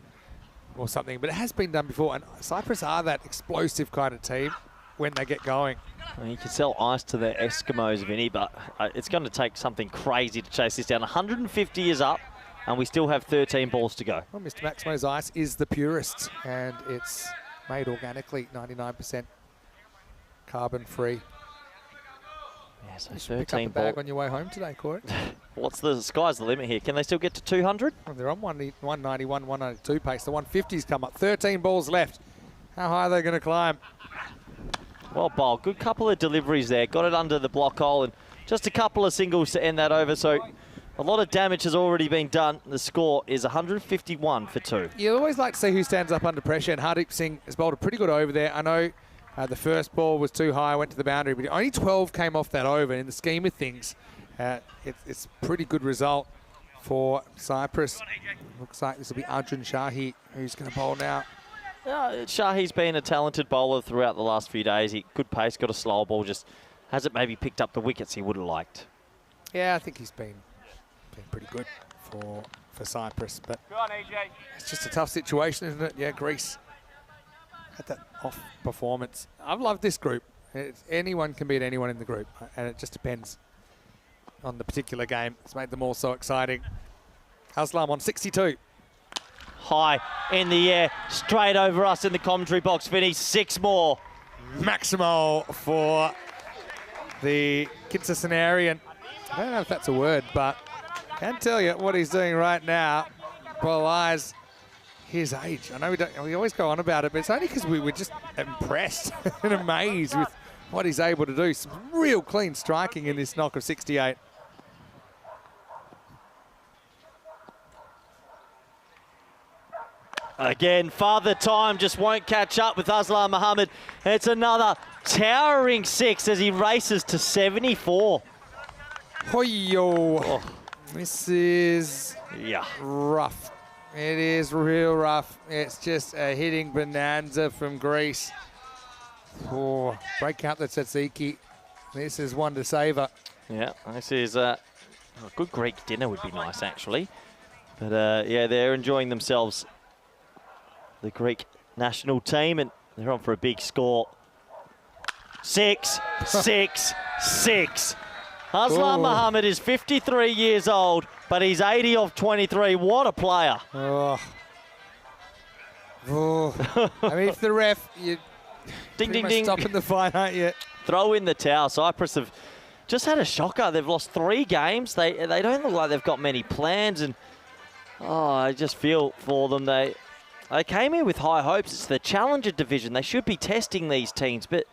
or something. But it has been done before, and Cyprus are that explosive kind of team when they get going. Well, you can sell ice to the Eskimos, Vinny, but it's going to take something crazy to chase this down. 150 is up, and we still have 13 balls to go. Well, Mr. Maximo's ice is the purest, and it's made organically, 99% carbon-free. Yeah, so You should 13 pick up the bag on your way home today, Corey. What's the sky's the limit here? Can they still get to 200? Well, they're on 191, 192 pace. The 150's come up. 13 balls left. How high are they going to climb? Well bowled. Good couple of deliveries there. Got it under the block hole and just a couple of singles to end that over. So a lot of damage has already been done. The score is 151 for 2. You always like to see who stands up under pressure, and Hardeep Singh has bowled a pretty good over there. I know the first ball was too high, went to the boundary, but only 12 came off that over. In the scheme of things, it's a pretty good result for Cyprus. Looks like this will be Arjun Shahi who's going to bowl now. Shahi's been a talented bowler throughout the last few days. Good pace, got a slower ball, just hasn't maybe picked up the wickets he would have liked. Yeah, I think he's been pretty good for Cyprus, but Go on, AJ. it's just a tough situation, isn't it? Yeah, Greece had that off performance. I've loved this group. Anyone can beat anyone in the group, and it just depends on the particular game. It's made them all so exciting. Aslam on 62. High in the air, straight over us in the commentary box. Vinny, 6 more. Maximo for the Kitsasenarian. I don't know if that's a word, but I can tell you what he's doing right now belies his age. I know we always go on about it, but it's only because we were just impressed and amazed with what he's able to do. Some real clean striking in this knock of 68. Again, Father Time just won't catch up with Aslam Mohammed. It's another towering 6 as he races to 74. Hoyo. Oh. This is rough. It is real rough. It's just a hitting bonanza from Greece. Oh, break out the tzatziki. This is one to savour. Yeah, this is a good Greek dinner would be nice, actually. But, yeah, they're enjoying themselves, the Greek national team, and they're on for a big score. 6, 6, 6. Aslam Mohammed is 53 years old, but he's 80 off 23. What a player. Oh. I mean, if the ref, you're ding, ding, much ding. stopping the fight, aren't you? Throw in the towel. Cyprus have just had a shocker. They've lost 3 games. They don't look like they've got many plans, and I just feel for them. They came here with high hopes. It's the Challenger division. They should be testing these teams, but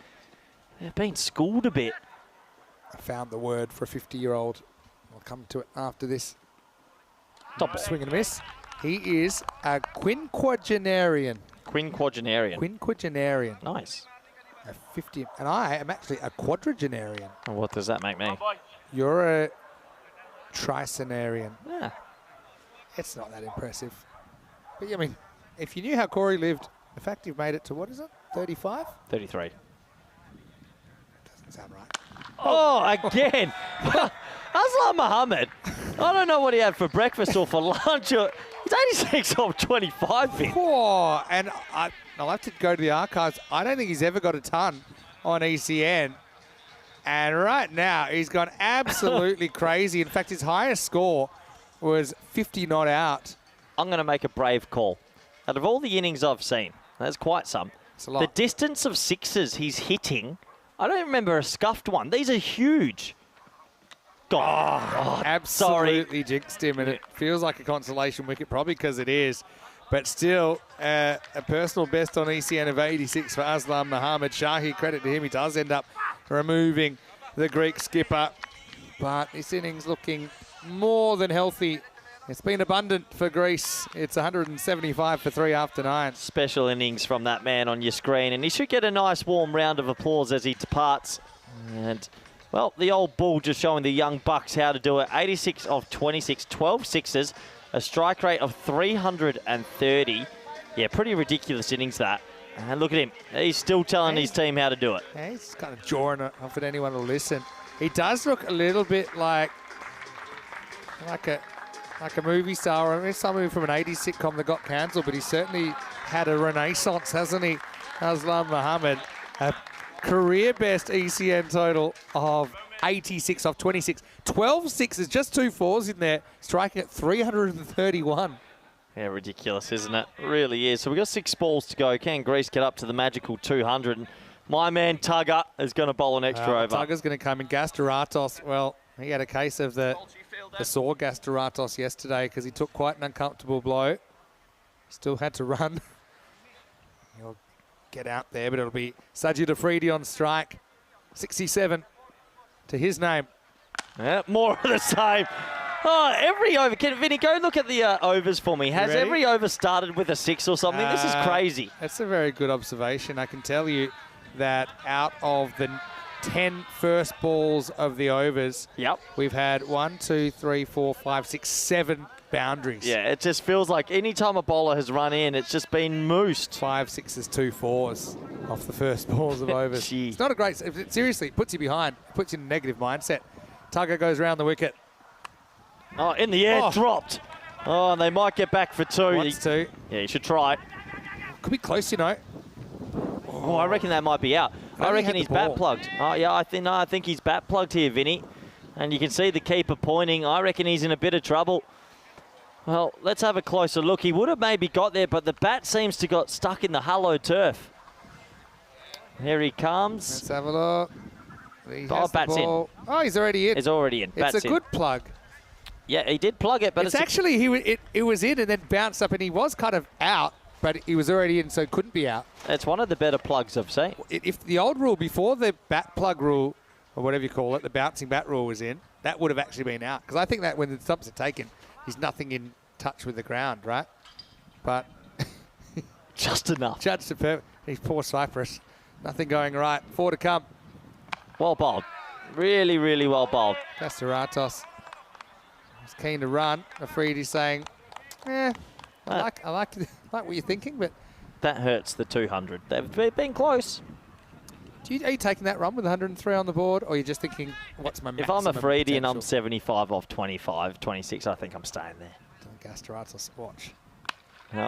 they've been schooled a bit. I found the word for a 50-year-old. I'll come to it after this. Top swing and a miss. He is a quinquagenarian. Quinquagenarian. Quinquagenarian. Nice. A 50, and I am actually a quadragenarian. And what does that make me? You're a Tricenarian. Yeah. It's not that impressive. But, I mean, if you knew how Corey lived, the fact you've made it to, what is it, 35? 33. Doesn't sound right. Oh, again. Aslam Mohammed. I don't know what he had for breakfast or for lunch. He's 86 off 25, Vin. Oh, and I'll have to go to the archives. I don't think he's ever got a ton on ECN. And right now, he's gone absolutely crazy. In fact, his highest score was 50 not out. I'm going to make a brave call. Out of all the innings I've seen, that's quite some. It's a lot. The distance of sixes he's hitting, I don't remember a scuffed one. These are huge. God, Absolutely jinxed him, and it feels like a consolation wicket, probably because it is. But still, a personal best on ECN of 86 for Aslam Mohammed. Shahi, credit to him, he does end up removing the Greek skipper. But this innings looking more than healthy. It's been abundant for Greece. It's 175 for 3 after 9. Special innings from that man on your screen, and he should get a nice warm round of applause as he departs. And, well, the old bull just showing the young bucks how to do it. 86 of 26, 12 sixes, a strike rate of 330. Yeah, pretty ridiculous innings that. And look at him. He's still telling his team how to do it. Yeah, he's kind of jawing it off at anyone to listen. He does look a little bit like a movie star. I mean, someone from an 80s sitcom that got cancelled, but he certainly had a renaissance, hasn't he? Aslam Mohammed, a career best ECN total of 86 off 26. 12 sixes, just 2 fours in there, striking at 331. Yeah, ridiculous, isn't it? It really is. So we've got 6 balls to go. Can Greece get up to the magical 200? And my man Tugger is going to bowl an extra over. Tugger's going to come in. Gastoratos, well, he had a case of the sore Gastoratos yesterday because he took quite an uncomfortable blow. Still had to run. He'll get out there, but it'll be Sajid Afridi on strike. 67 to his name. Yeah, more of the same. Oh, every over. Can Vinny go look at the overs for me? Has every over started with a 6 or something? This is crazy. That's a very good observation. I can tell you that out of the 10 first balls of the overs, we've had 1, 2, 3, 4, 5, 6, 7 boundaries. Yeah, it just feels like any time a bowler has run in, it's just been moosed. 5 6s, 2 4s off the first balls of overs. It's not a great... Seriously, it puts you behind. It puts you in a negative mindset. Tugger goes round the wicket. Oh, in the air, dropped. Oh, and they might get back for 2. Wants to. Yeah, you should try it. Could be close, you know. Oh, I reckon that might be out. I reckon he's bat plugged. Oh, yeah, I think he's bat plugged here, Vinny. And you can see the keeper pointing. I reckon he's in a bit of trouble. Well, let's have a closer look. He would have maybe got there, but the bat seems to got stuck in the hollow turf. Here he comes. Let's have a look. Bat's in. Oh, he's already in. He's already in. It's a good plug. Yeah, he did plug it, but it's actually it was in and then bounced up, and he was kind of out, but he was already in, so it couldn't be out. It's one of the better plugs I've seen. If the old rule before the bat plug rule, or whatever you call it, the bouncing bat rule was in, that would have actually been out. Because I think that when the stumps are taken, he's nothing in touch with the ground, right? But just enough. Judged it perfect. He's poor Cyprus. Nothing going right. 4 to come. Well bowled. Really, really well bowled. Gastoratos. He's keen to run. Afridi's saying, I like what you're thinking, but... That hurts the 200. They've been close. Are you taking that run with 103 on the board, or are you just thinking, what's my maximum If I'm Afridi and I'm potential? 75 off 25, 26, I think I'm staying there. Gastoratos, watch.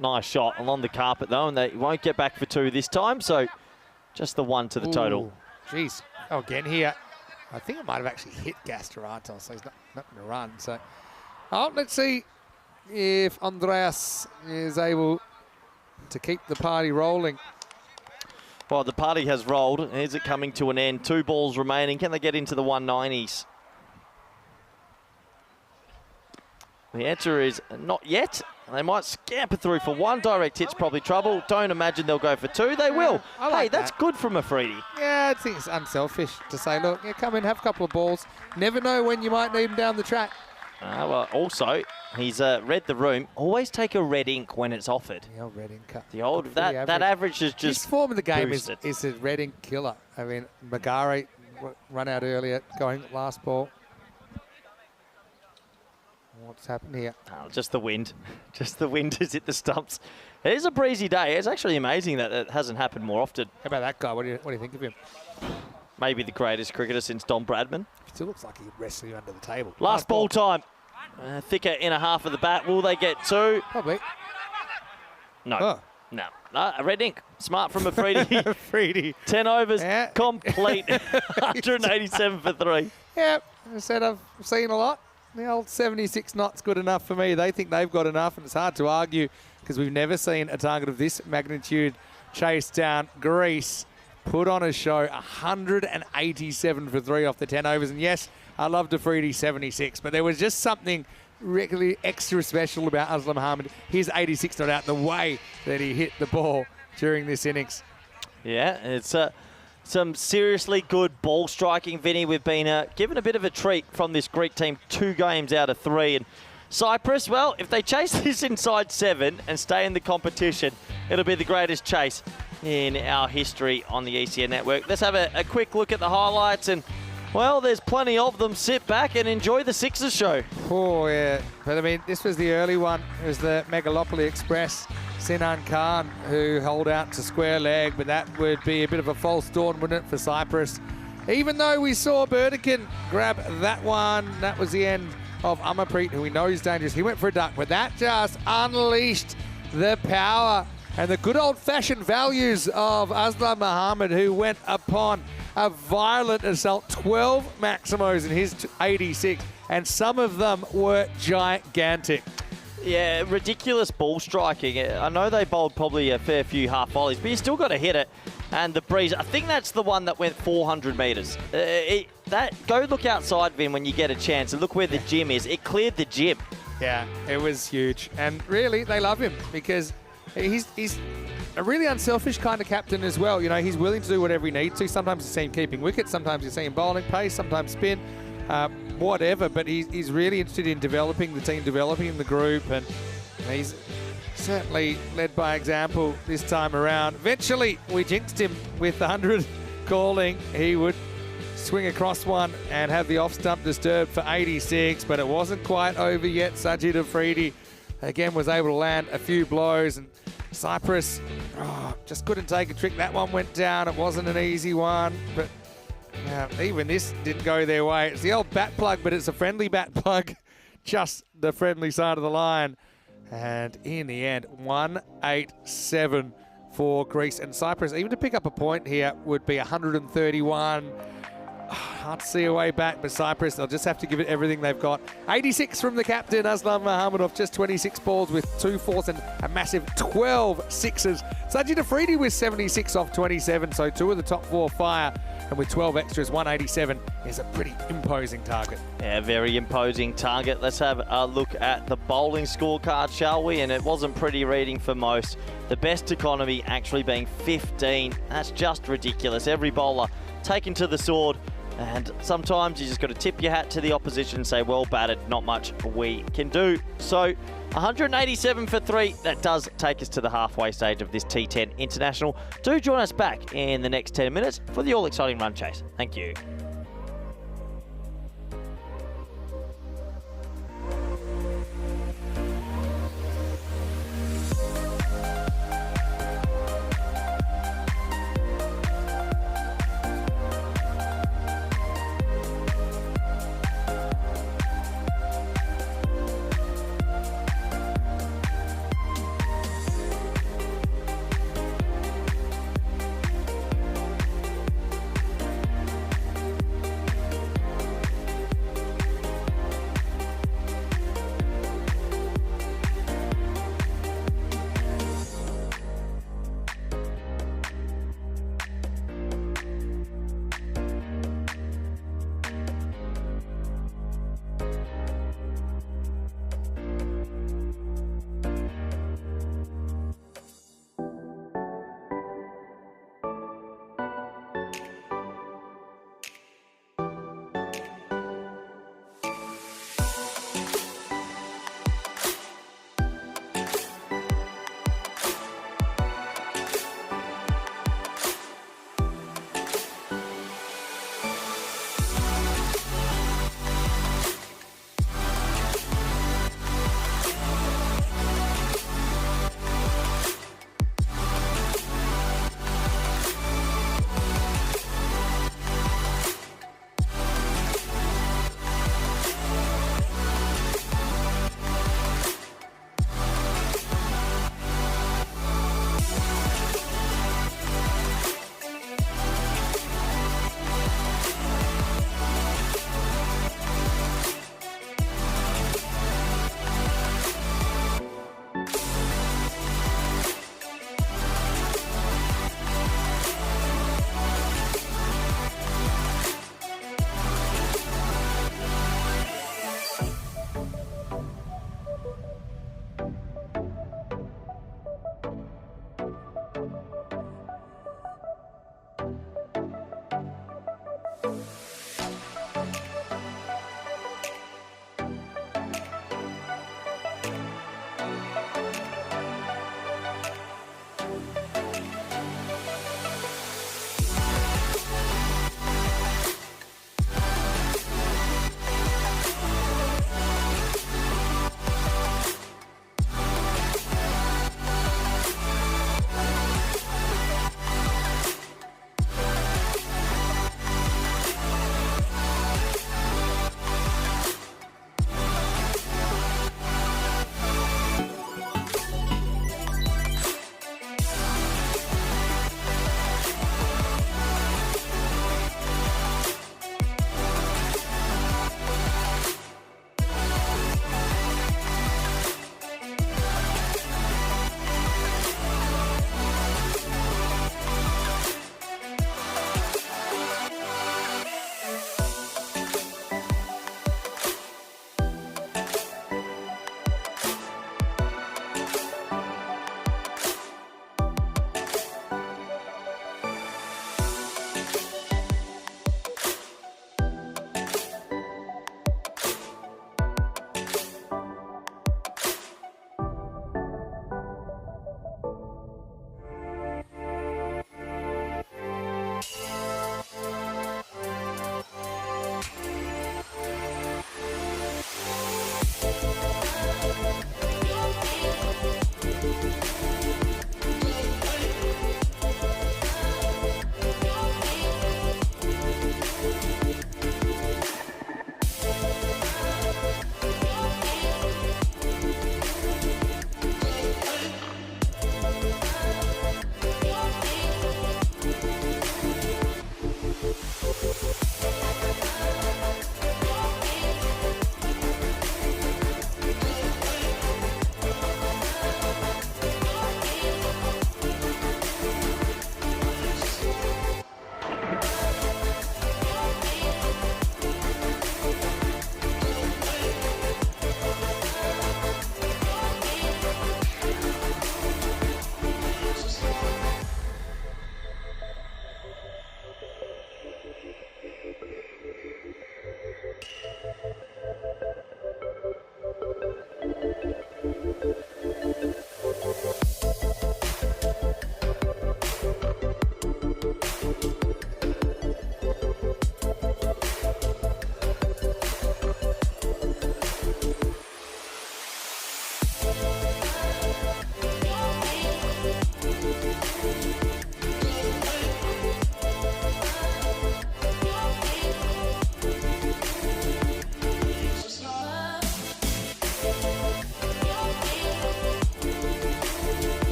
Nice shot along the carpet, though, and they won't get back for 2 this time, so just the 1 to the total. Jeez. Oh, again here. I think it might have actually hit Gastoratos, so he's not going to run. So, let's see if Andreas is able to keep the party rolling. Well, the party has rolled. Is it coming to an end? 2 balls remaining. Can they get into the 190s? The answer is not yet. They might scamper through for 1. Direct hit's probably trouble. Don't imagine they'll go for 2. They will. Hey, that's good from Afridi. Yeah, I think it's unselfish to say, look, come in, have a couple of balls. Never know when you might need them down the track. Well, also, he's read the room. Always take a red ink when it's offered. The old red ink cut. The old, that average is just His form of the game boosted. is a red ink killer. I mean, Magari run out earlier, going last ball. What's happened here? Oh, just the wind. Just the wind has hit the stumps. It is a breezy day. It's actually amazing that it hasn't happened more often. How about that guy? What do you think of him? Maybe the greatest cricketer since Don Bradman. Still looks like he could wrestle you under the table. Last ball time. Thicker inner half of the bat. Will they get two? Probably. No. Oh. No. A red ink. Smart from Afridi. Freedy. 10 overs. Yeah. Complete. 187 for 3. Yeah, I said I've seen a lot. The old 76 not's good enough for me. They think they've got enough, and it's hard to argue because we've never seen a target of this magnitude chase down Greece. Put on a show, 187 for 3 off the 10 overs. And yes, I love Afridi 76, but there was just something regularly extra special about Aslam Mohammed. His 86 not out the way that he hit the ball during this innings. Yeah, it's some seriously good ball striking, Vinny. We've been given a bit of a treat from this Greek team, 2 games out of 3. And Cyprus, well, if they chase this inside 7 and stay in the competition, it'll be the greatest chase in our history on the ECN network. Let's have a quick look at the highlights, and well, there's plenty of them. Sit back and enjoy the Sixers show. Oh, yeah. But, I mean, this was the early one. It was the Megalopoly Express, Sinan Khan, who held out to square leg, but that would be a bit of a false dawn, wouldn't it, for Cyprus? Even though we saw Burdekin grab that one, that was the end of Amarpreet, who we know is dangerous. He went for a duck, but that just unleashed the power and the good old-fashioned values of Aslam Mohammed, who went upon a violent assault, 12 Maximos in his 86, and some of them were gigantic. Yeah, ridiculous ball striking. I know they bowled probably a fair few half volleys, but you still got to hit it. And the breeze, I think that's the one that went 400 metres. Go look outside, Vin, when you get a chance, and look where the gym is. It cleared the gym. Yeah, it was huge. And really, they love him because he's a really unselfish kind of captain as well. You know, he's willing to do whatever he needs to. Sometimes you see him keeping wickets, sometimes you see him bowling pace, sometimes spin, whatever. But he's really interested in developing the team, developing the group, and he's certainly led by example this time around. Eventually, we jinxed him with the 100 calling. He would swing across one and have the off stump disturbed for 86, but it wasn't quite over yet. Sajid Afridi again was able to land a few blows, and Cyprus just couldn't take a trick. That one went down. It wasn't an easy one, but even this didn't go their way. It's the old bat plug, but it's a friendly bat plug, just the friendly side of the line. And in the end, 187 for Greece. And Cyprus, even to pick up a point here, would be 131. Hard to see a way back, but Cyprus, they'll just have to give it everything they've got. 86 from the captain, Aslam Mohammed, off just 26 balls with 2 fours and a massive 12 sixes. Sajid Afridi with 76 off 27, so 2 of the top 4 fire. And with 12 extras, 187 is a pretty imposing target. Yeah, very imposing target. Let's have a look at the bowling scorecard, shall we? And it wasn't pretty reading for most. The best economy actually being 15. That's just ridiculous. Every bowler taken to the sword. And sometimes you just got to tip your hat to the opposition and say, well batted, not much we can do. So 187 for 3. That does take us to the halfway stage of this T10 International. Do join us back in the next 10 minutes for the all-exciting run chase. Thank you.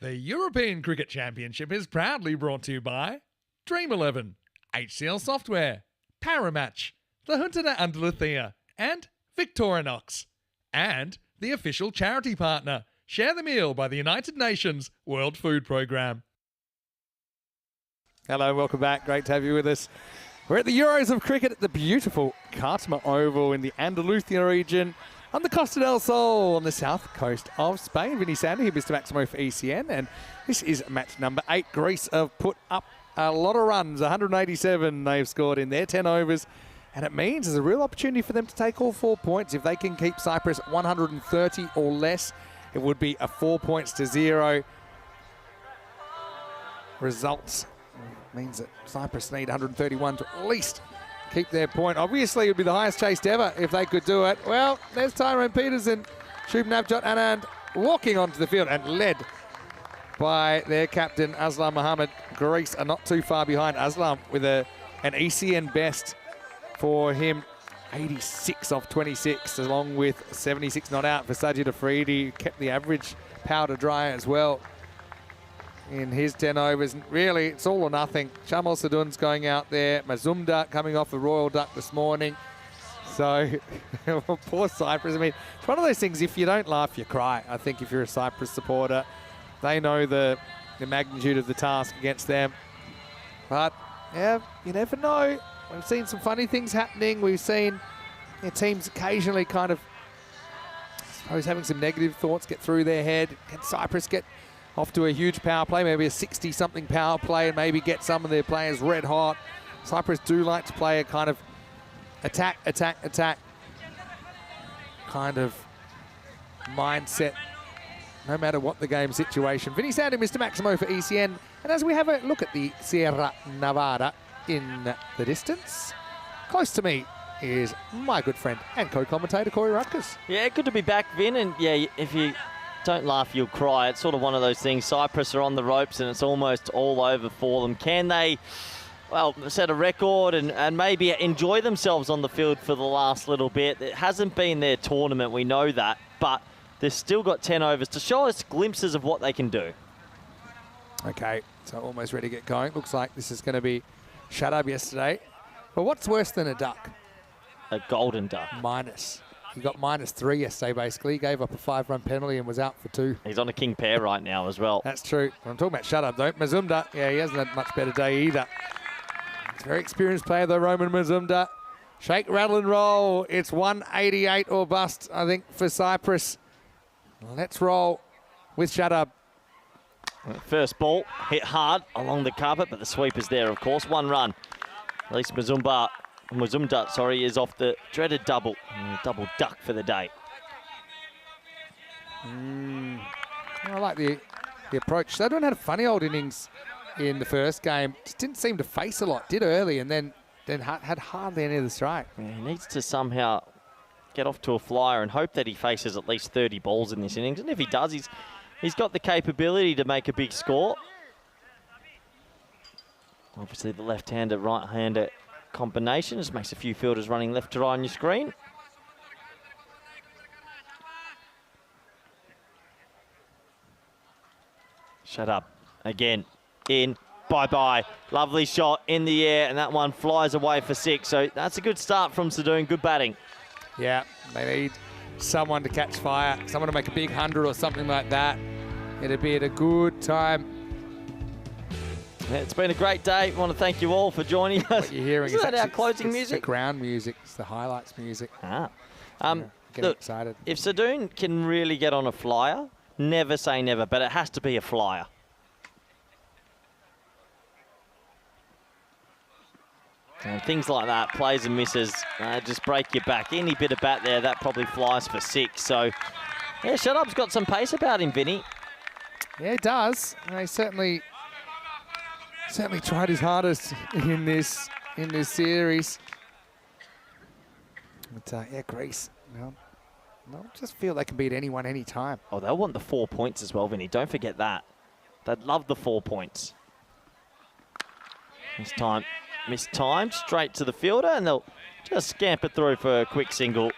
The European Cricket Championship is proudly brought to you by Dream11, HCL Software, Paramatch, the Huntana Andaluthia, and Victorinox. And the official charity partner, Share the Meal by the United Nations World Food Programme. Hello, welcome back. Great to have you with us. We're at the Euros of Cricket at the beautiful Cartama Oval in the Andalusia region on the Costa del Sol on the south coast of Spain. Vinny Sander here, Mr. Maximo for ECN, and this is match number 8. Greece have put up a lot of runs, 187 they've scored in their 10 overs, and it means there's a real opportunity for them to take all 4 points. If they can keep Cyprus 130 or less, it would be a 4 points to 0. Results means that Cyprus need 131 to at least keep their point. Obviously, it would be the highest chased ever if they could do it. Well, there's Tyrone Peterson, Shub Navjot Anand walking onto the field and led by their captain, Aslam Mohammed. Greece are not too far behind. Aslam with an ECN best for him, 86 off 26, along with 76 not out for Sajid Afridi, who kept the average power to dry as well. in his 10 overs. Really, it's all or nothing. Shamal Sadun's going out there. Mazumda coming off the Royal Duck this morning. So, poor Cyprus. I mean, it's one of those things, if you don't laugh, you cry. I think if you're a Cyprus supporter, they know the magnitude of the task against them. But, yeah, you never know. We've seen some funny things happening. We've seen teams occasionally kind of, I suppose, having some negative thoughts get through their head. Can Cyprus get off to a huge power play, maybe a 60-something power play, and maybe get some of their players red hot? Cyprus do like to play a kind of attack kind of mindset, no matter what the game situation. Vinny Sandy, Mr. Maximo for ECN. And as we have a look at the Sierra Nevada in the distance, close to me is my good friend and co-commentator Corey Rutgers. Yeah, good to be back, Vin. And yeah, if you don't laugh, you'll cry. It's sort of one of those things. Cyprus are on the ropes and it's almost all over for them. Can they, well, set a record and maybe enjoy themselves on the field for the last little bit? It hasn't been their tournament, we know that, but they've still got 10 overs to show us glimpses of what they can do. Okay, so almost ready to get going. Looks like this is going to be shut up yesterday. But what's worse than a duck? A golden duck. Minus. He got -3 yesterday, basically. He gave up a 5-run penalty and was out for 2. He's on a king pair right now as well. That's true. I'm talking about shut up, though. Mazumda, yeah, he hasn't had a much better day either. He's a very experienced player, though, Roman Mazumda. Shake, rattle, and roll. It's 188 or bust, I think, for Cyprus. Let's roll with shut up. First ball hit hard along the carpet, but the sweep is there, of course. 1 run. At least Mazumda, is off the dreaded double duck for the day. I like the approach. They had a funny old innings in the first game. Just didn't seem to face a lot. Did early and then had hardly any of the strike. Yeah, he needs to somehow get off to a flyer and hope that he faces at least 30 balls in this innings. And if he does, he's got the capability to make a big score. Obviously, the left-hander, right-hander combination just makes a few fielders running left to right on your screen. Shut up. Again. In. Bye-bye. Lovely shot in the air, and that one flies away for 6. So that's a good start from Sadoun. Good batting. Yeah, they need someone to catch fire, someone to make a big 100 or something like that. It'd be at a good time. It's been a great day. I want to thank you all for joining us. What you're hearing Isn't that our closing music? It's the ground music. It's the highlights music. Ah. Getting Look, excited. If Sadoun can really get on a flyer, never say never, but it has to be a flyer. And things like that, plays and misses, just break your back. Any bit of bat there, that probably flies for 6. So, yeah, Shut Up's got some pace about him, Vinny. Yeah, it does. And he certainly tried his hardest in this series. But yeah, Greece. Well, I just feel they can beat anyone, anytime. Oh, they'll want the 4 points as well, Vinny. Don't forget that. They'd love the 4 points. This time, mistimed, straight to the fielder, and they'll just scamper through for a quick single.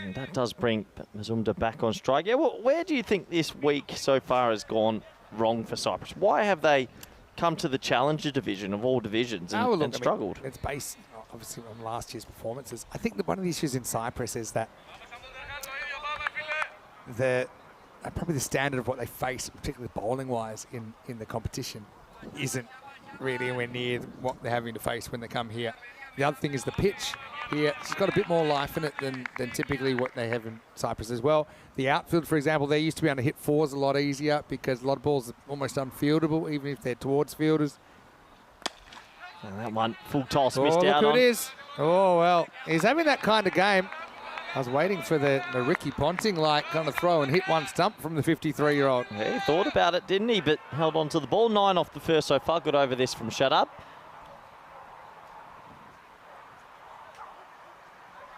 And that does bring Mazumda back on strike. Yeah, well, where do you think this week so far has gone wrong for Cyprus? Why have they come to the Challenger division of all divisions and struggled? It's based, obviously, on last year's performances. I think that one of the issues in Cyprus is that probably the standard of what they face, particularly bowling-wise, in the competition, isn't really anywhere near what they're having to face when they come here. The other thing is the pitch here. It's got a bit more life in it than typically what they have in Cyprus as well. The outfield, for example, they used to be able to hit 4s a lot easier because a lot of balls are almost unfieldable, even if they're towards fielders. And that one, full toss, missed out look on. Who it is. Oh, well, he's having that kind of game. I was waiting for the Ricky Ponting-like kind of throw and hit one stump from the 53-year-old. Yeah, he thought about it, didn't he? But held on to the ball. 9 off the first so far. Good over this from Shut Up.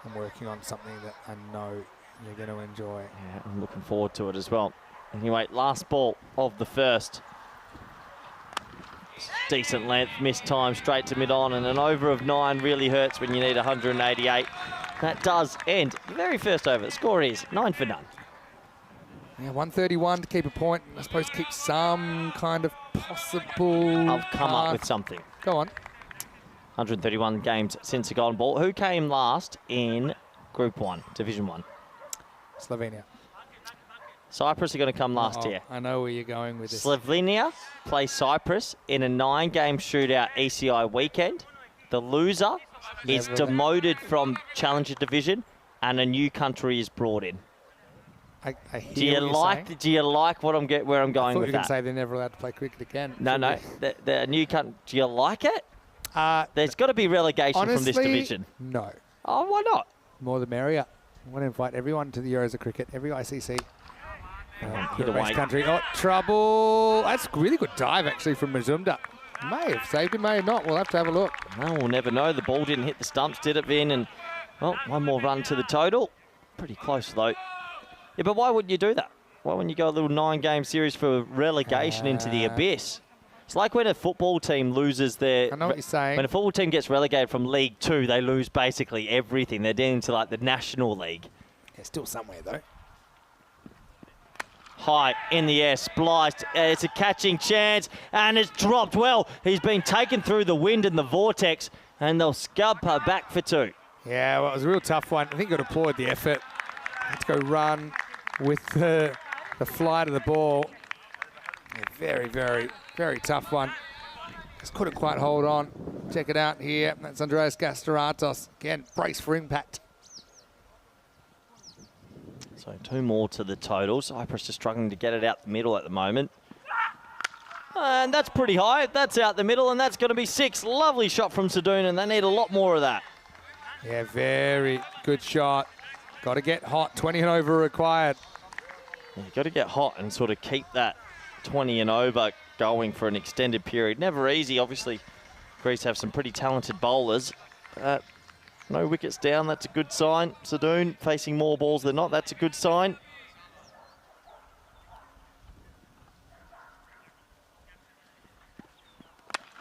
I'm working on something that I know you're going to enjoy. Yeah, I'm looking forward to it as well. Anyway, last ball of the first. Decent length, missed time, straight to mid-on, and an over of 9 really hurts when you need 188. That does end the very first over. The score is 9 for none. Yeah, 131 to keep a point. I suppose keep some kind of possible I've come path. up with something. Go on. 131 games since the Golden Ball. Who came last in Group 1, Division 1? Slovenia. Cyprus are going to come last year. I know where you're going with this. Slovenia play Cyprus in a 9-game shootout ECI weekend. The loser is demoted from Challenger Division and a new country is brought in. I hear Do you like what where I'm going with that? I thought you were going to say they're never allowed to play cricket again. No. The new country. Do you like it? There's got to be relegation honestly, from this division. No. Oh, why not? More the merrier. I want to invite everyone to the Euros of Cricket, every ICC. Either way. Country. Oh, trouble. That's a really good dive, actually, from Mazumda. May have saved it, may have not. We'll have to have a look. No, we'll never know. The ball didn't hit the stumps, did it, Vin? And, well, one more run to the total. Pretty close, though. Yeah, but why wouldn't you do that? Why wouldn't you go a little 9-game series for relegation into the abyss? It's like when a football team loses their... I know what you're saying. When a football team gets relegated from League 2, they lose basically everything. They're down to, like, the National League. They're still somewhere, though. High in the air, spliced. It's a catching chance, and it's dropped well. He's been taken through the wind and the vortex, and they'll scub her back for 2. Yeah, well, it was a real tough one. I think you've got to applaud the effort. Let's go run with the flight of the ball. Yeah, very, very, very tough one. Just couldn't quite hold on. Check it out here. That's Andreas Gastoratos. Again, brace for impact. So 2 more to the total. Cyprus just struggling to get it out the middle at the moment. And that's pretty high. That's out the middle, and that's going to be 6. Lovely shot from Sadoon, and they need a lot more of that. Yeah, very good shot. Got to get hot. 20 and over required. Yeah, you've got to get hot and sort of keep that 20 and over going for an extended period. Never easy, obviously. Greece have some pretty talented bowlers. No wickets down, that's a good sign. Sadoon facing more balls than not, that's a good sign.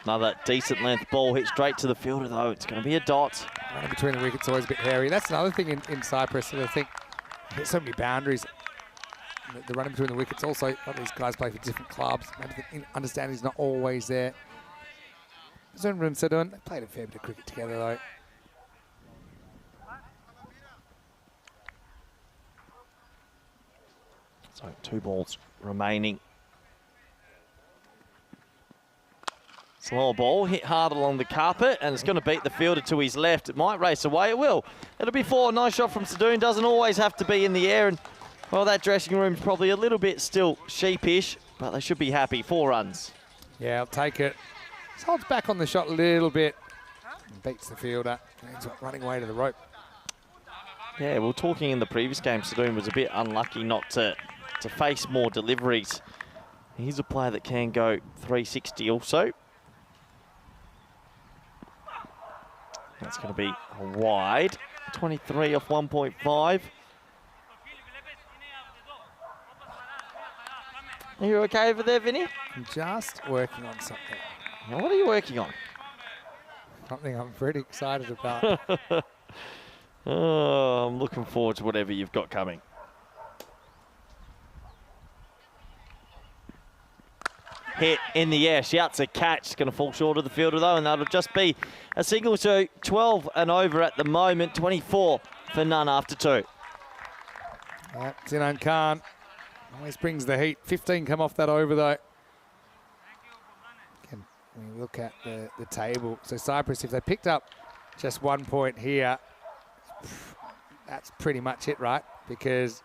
Another decent length ball hit straight to the fielder, though. It's going to be a dot. Running between the wickets always a bit hairy. That's another thing in Cyprus that I think there's so many boundaries. The running between the wickets also, a lot of these guys play for different clubs. Maybe the understanding's not always there. Zumra and Sadoon, they played a fair bit of cricket together, though. So 2 balls remaining. Slower ball, hit hard along the carpet, and it's going to beat the fielder to his left. It might race away, it will. It'll be 4. Nice shot from Sadoon. Doesn't always have to be in the air, and well, that dressing room's probably a little bit still sheepish, but they should be happy. 4 runs. Yeah, I'll take it. Just holds back on the shot a little bit. And beats the fielder. Ends up running away to the rope. Yeah, we were talking in the previous game, Sadoon was a bit unlucky not to face more deliveries. He's a player that can go 360 also. That's going to be wide. 23 off 1.5. Are you okay over there, Vinny? I'm just working on something. Now, what are you working on? Something I'm pretty excited about. Oh, I'm looking forward to whatever you've got coming. Hit in the air, shouts a catch. It's going to fall short of the fielder though, and that'll just be a single. So 12 and over at the moment, 24 for none after 2. Zinan Khan always brings the heat. 15 come off that over though. Again, when you look at the table, so Cyprus, if they picked up just 1 point here, that's pretty much it, right? Because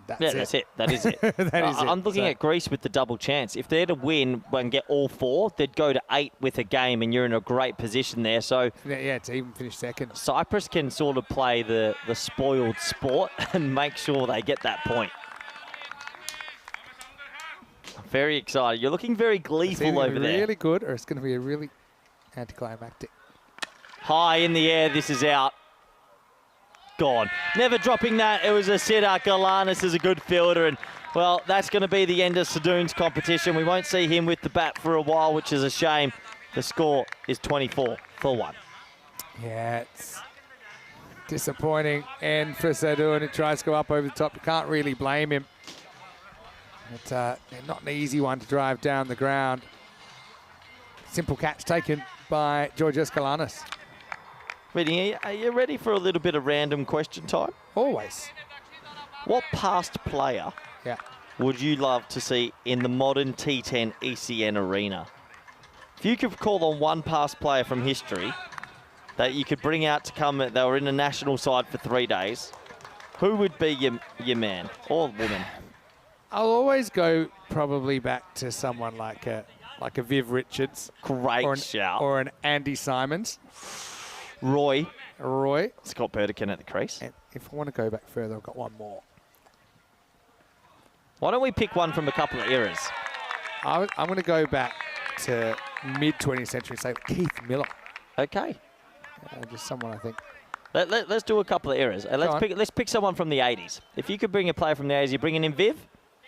that's it. That is it. That is it. I'm looking at Greece with the double chance. If they're to win and get all 4, they'd go to 8 with a game, and you're in a great position there. So yeah, to even finish second. Cyprus can sort of play the spoiled sport and make sure they get that point. Very excited. You're looking very gleeful over there. Really good, or it's going to be a really anticlimactic. High in the air. This is out. Gone. Never dropping that. It was a sitter. Galanis is a good fielder, and well, that's going to be the end of Sadoon's competition. We won't see him with the bat for a while, which is a shame. The score is 24 for 1. Yeah, it's disappointing. And for Sadoon, it tries to go up over the top. You can't really blame him. It's not an easy one to drive down the ground. Simple catch taken by George Escalanis. Vinny, are you ready for a little bit of random question time? Always. What past player Yeah. would you love to see in the modern T10 ECN arena? If you could call on one past player from history that you could bring out to come, they were in the national side for 3 days, who would be your man or woman? I'll always go probably back to someone like a Viv Richards. Great shout. Or an Andy Simons. Roy. Scott Burdekin at the crease. And if I want to go back further, I've got one more. Why don't we pick one from a couple of eras? I'm going to go back to mid-20th century, say Keith Miller. Okay. Just someone I think. Let's do a couple of eras. Let's pick someone from the 80s. If you could bring a player from the 80s, you're bringing in Viv?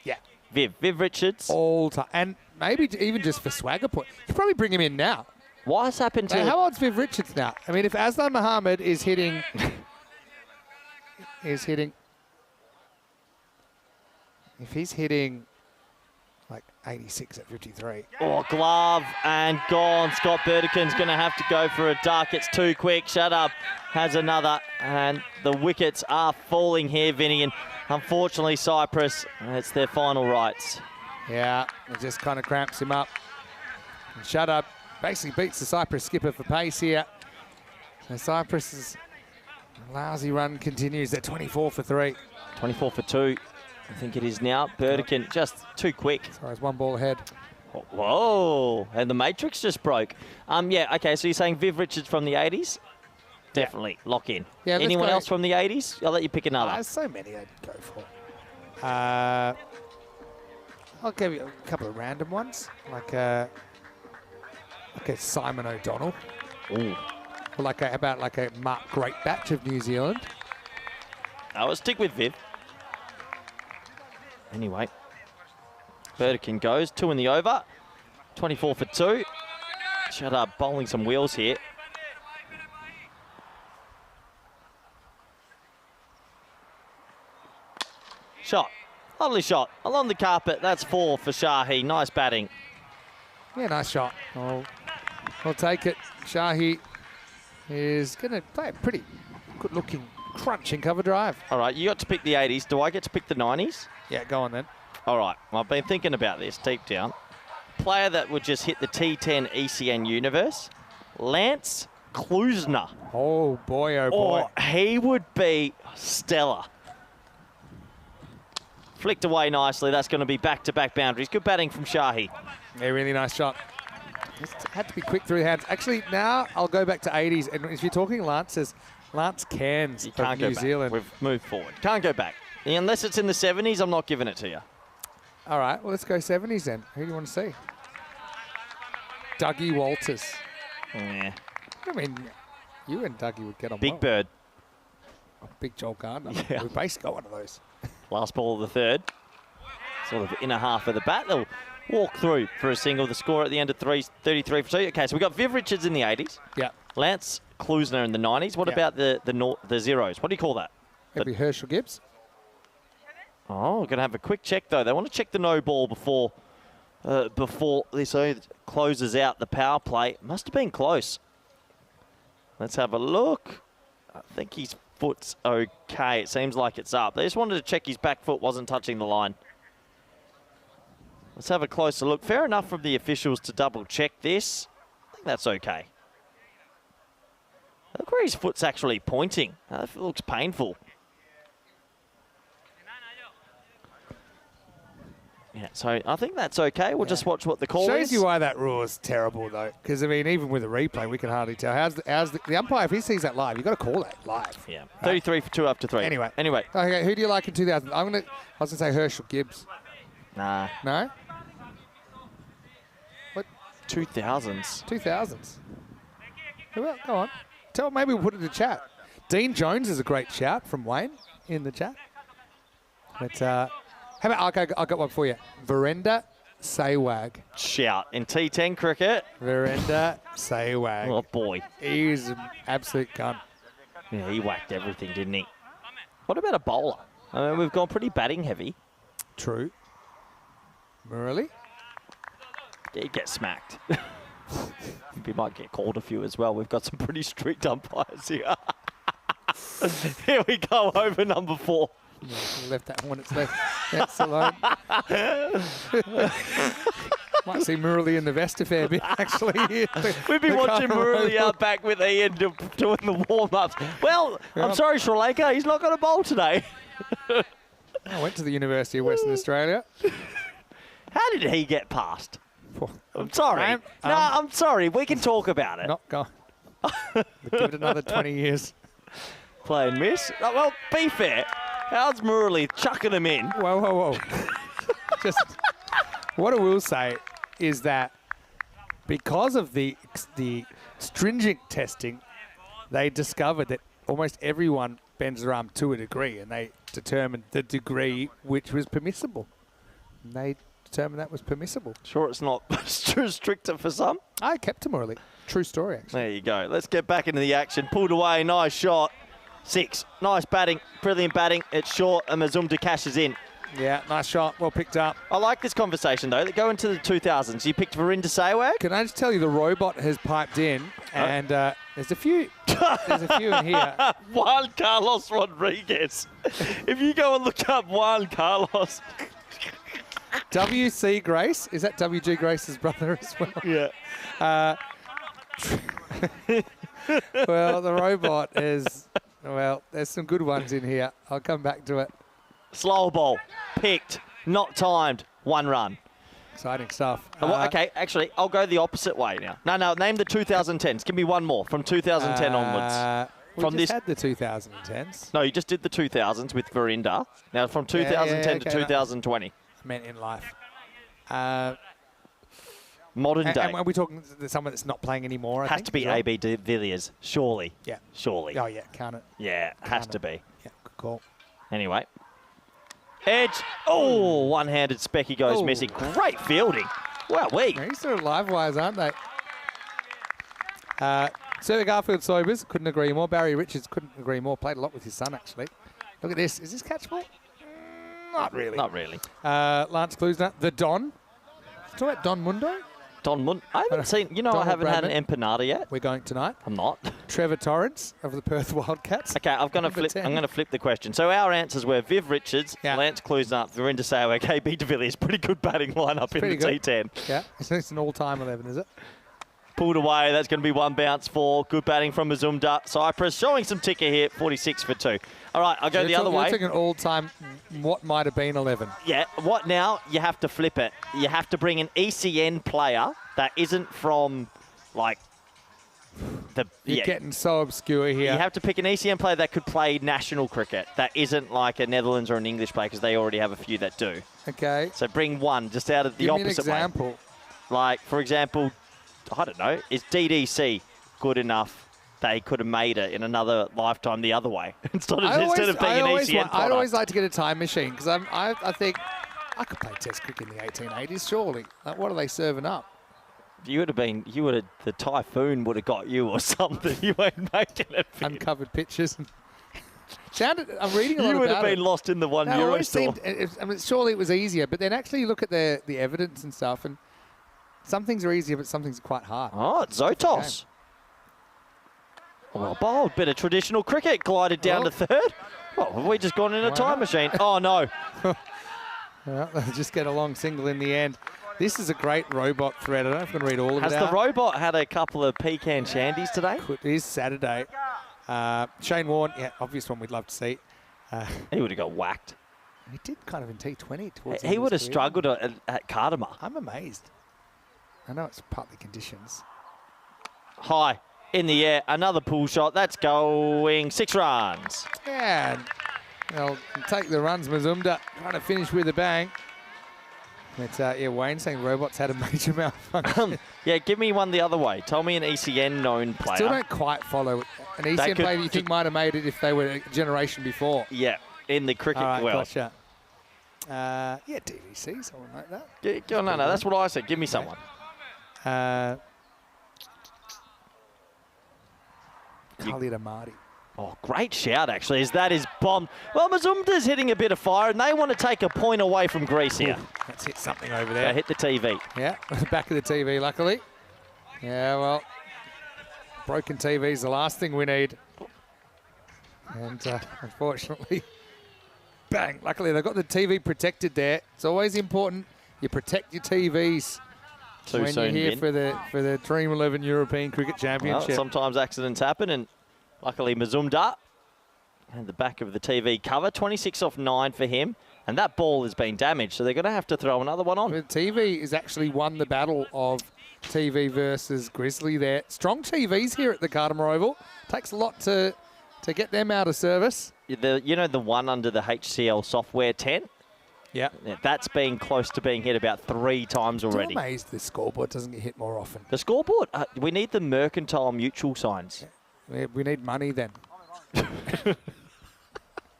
Yeah. Viv Richards. All time. And maybe even just for swagger point. You could probably bring him in now. What's happened to... How old's Viv Richards now? I mean, if Aslan Mohammed is hitting... If he's hitting like 86 at 53. Oh, glove and gone. Scott Burdekin's going to have to go for a duck. It's too quick. Shut up. Has another. And the wickets are falling here, Vinny. And unfortunately, Cyprus, it's their final rights. Yeah, it just kind of cramps him up. And Shut up. Basically beats the Cyprus skipper for pace here. So Cyprus's lousy run continues at 24 for 3. 24 for 2. I think it is now. Burdekin just too quick. Sorry, it's one ball ahead. Whoa, and the matrix just broke. Yeah, okay, so you're saying Viv Richards from the 80s? Definitely, lock in. Yeah, anyone else from the 80s? I'll let you pick another. There's so many I'd go for. I'll give you a couple of random ones, like a Simon O'Donnell. Ooh. Or like a Mark Greatbatch of New Zealand. I'll stick with Viv. Anyway, Burdekin goes, 2 in the over, 24 for 2. Shut up, bowling some wheels here. Shot, lovely shot, along the carpet, that's 4 for Shahi, nice batting. Yeah, nice shot. I'll take it. Shahi is going to play a pretty good-looking crunching cover drive. All right, you got to pick the 80s, do I get to pick the 90s? Yeah, go on then. All right, I've been thinking about this deep down. Player that would just hit the T10 ECN universe, Lance Klusner. Oh, boy, oh, boy. Oh, he would be stellar. Flicked away nicely. That's going to be back-to-back boundaries. Good batting from Shahi. Yeah, really nice shot. Just had to be quick through the hands. Actually, now I'll go back to 80s. And if you're talking Lance Cairns of New Zealand. We've moved forward. Can't go back. Unless it's in the 70s, I'm not giving it to you. All right, well, let's go 70s then. Who do you want to see? Dougie Walters. Yeah. I mean, you and Dougie would get on Big well. Bird. Oh, Big Joel Gardner. Yeah. We basically got one of those. Last ball of the third. Sort of inner half of the bat. They'll walk through for a single. The score at the end of 33 for 2. Okay, so we've got Viv Richards in the 80s. Yeah. Lance Klusner in the 90s. What about the zeros? What do you call that? Maybe Herschel Gibbs. Oh, we're going to have a quick check, though. They want to check the no ball before this closes out the power play. Must have been close. Let's have a look. I think his foot's okay. It seems like it's up. They just wanted to check his back foot wasn't touching the line. Let's have a closer look. Fair enough from the officials to double check this. I think that's okay. Look where his foot's actually pointing. It looks painful. Yeah, so I think that's okay. We'll just watch what the call is. Shows you why that rule is terrible, though. Because, I mean, even with a replay, we can hardly tell. How's the umpire, if he sees that live, you've got to call that live. Yeah, 33 for 2 after 3. Anyway. Okay, who do you like in 2000? I was going to say Herschel Gibbs. Nah. No? What? 2000s. 2000s. Well, go on. Maybe we'll put it in the chat. Dean Jones is a great shout from Wayne in the chat. But, how about, I'll got one for you. Virender Sehwag. Shout. In T10 cricket. Virender Sehwag. Oh, boy. He's an absolute gun. Yeah, he whacked everything, didn't he? What about a bowler? I mean, we've gone pretty batting heavy. True. Murley. He gets smacked. He might get called a few as well. We've got some pretty strict umpires here. Here we go, over number 4. Yeah, left that one. It's left. That's alone. Might see Murley in the vest a fair bit, actually. We've been watching Murley out back with Ian doing the warm-ups. Well, I'm sorry, Sri Lanka. He's not got a bowl today. I went to the University of Western Australia. How did he get past? I'm sorry. I'm sorry. We can talk about it. Not gone. Give it another 20 years. Play and miss. Oh, well, be fair. How's Murley chucking him in? Whoa, whoa, whoa. Just what I will say is that because of the stringent testing, they discovered that almost everyone bends their arm to a degree, and they determined the degree which was permissible. And they determined that was permissible. Sure, it's not stricter for some. I kept him early. True story, actually. There you go. Let's get back into the action. Pulled away. Nice shot. 6. Nice batting. Brilliant batting. It's short, and Mazumdar cashes in. Yeah, nice shot. Well picked up. I like this conversation, though. Go into the 2000s. You picked Verinder Sehwag? Can I just tell you, the robot has piped in, and there's a few in here. Juan Carlos Rodriguez. If you go and look up Juan Carlos. W.C. Grace. Is that W.G. Grace's brother as well? Yeah. Well, the robot is... Well, there's some good ones in here. I'll come back to it. Slow ball. Picked. Not timed. 1 run. Exciting stuff. Okay, actually, I'll go the opposite way now. No, name the 2010s. Give me one more from 2010 onwards. We just had the 2010s. No, you just did the 2000s with Verinder. Now, from 2010 to 2020. I meant in life. Modern day. And are we talking someone that's not playing anymore? Has to be A.B. de Villiers, surely. Yeah. Surely. Oh, yeah, can't it? Yeah, has to be. Yeah, good call. Anyway. Edge. Oh, one-handed Specky goes missing. Great fielding. Wow, These are live wires, aren't they? Sir Garfield Sobers, couldn't agree more. Barry Richards couldn't agree more. Played a lot with his son, actually. Look at this. Is this catchable? Not really. Not really. Lance Klusner, the Don. Talk about Don Mundo. I haven't seen, I haven't had an empanada yet. We're going tonight. I'm not. Trevor Torrance of the Perth Wildcats. Okay, I'm going to flip the question. So our answers were Viv Richards, Lance Klusner, Verinder Sehwag, KB de Villiers. Pretty good batting lineup in the T10. Yeah, it's an all-time 11, is it? Pulled away. That's going to be 1 bounce for. Good batting from Mazumdar. Cyprus showing some ticker here. 46 for 2. All right, I'll go the other way. You're taking all-time what might have been 11. Yeah, what now? You have to flip it. You have to bring an ECN player that isn't from, like, You're getting so obscure here. You have to pick an ECN player that could play national cricket that isn't like a Netherlands or an English player because they already have a few that do. Okay. So bring one just out of the opposite way. Give me an example. Like, for example, I don't know, is DDC good enough they could have made it in another lifetime the other way instead of being an ECN product? I'd always like to get a time machine because I think I could play Test cricket in the 1880s, surely. Like, what are they serving up? The typhoon would have got you or something. You ain't making it. Uncovered pictures. I'm reading a lot about it. You would have been lost in the one Euro store. Surely it was easier, but then actually you look at the evidence and stuff, and some things are easier, but some things are quite hard. Oh, it's Zotos. Well bowled. Bit of traditional cricket. Glided down to third. Oh, have we just gone in a time machine? Oh, no. Well, they'll just get a long single in the end. This is a great robot thread. I don't know if I'm going to read all of it Has the robot had a couple of pecan shandies today? It is Saturday. Shane Warne, obvious one we'd love to see. He would have got whacked. He did kind of in T20 towards He would have struggled at Cardamar. I'm amazed. I know it's partly conditions. High in the air, another pull shot. That's going 6 runs. Yeah, they'll take the runs. Mazumdar trying to finish with a bang. But Wayne saying robots had a major malfunction. Give me one the other way. Tell me an ECN known player. Still don't quite follow it. An ECN player you think might have made it if they were a generation before. Yeah, in the cricket world. Gotcha. DVC, someone like that. No, that's what I said. Give me someone. Khalid Amadi. Oh, great shout, actually, as that is bombed. Well, Mazumda's hitting a bit of fire, and they want to take a point away from Greece here. Let's hit something over They there. hit the TV. Yeah, back of the TV, luckily. Yeah, well, broken TV's the last thing we need. And unfortunately, bang. Luckily, they've got the TV protected there. It's always important you protect your TVs Too when soon, you're here Vin. for the Dream11 European Cricket Well, Championship. sometimes accidents happen, and luckily Mazumda and the back of the TV cover, 26 off 9 for him, and that ball has been damaged, so they're going to have to throw another one on. The TV has actually won the battle of TV versus Grizzly there. Strong TVs here at the Carter Oval. Takes a lot to get them out of service. You know the one under the HCL software tent? Yeah. Yeah, that's been close to being hit about 3 times I'm already. amazed this scoreboard doesn't get hit more often. The scoreboard, we need the mercantile mutual signs. We need money then.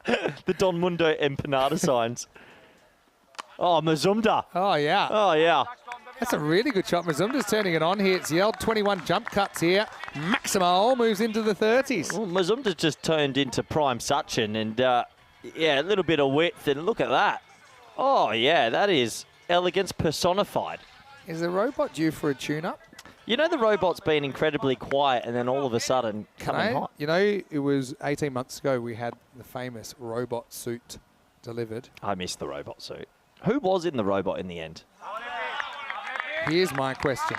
The Don Mundo empanada signs. Oh, Mazumda. Oh, yeah. Oh, yeah. That's a really good shot. Mazumda's turning it on here. It's yelled 21 jump cuts here. Maximo moves into the 30s. Well, Mazumda's just turned into prime Sachin, and yeah, a little bit of width, and look at that. Oh, yeah, that is elegance personified. Is the robot due for a tune-up? You know the robot's been incredibly quiet, and then all of a sudden coming hot. You know, it was 18 months ago we had the famous robot suit delivered. I missed the robot suit. Who was in the robot in the end? Here's my question.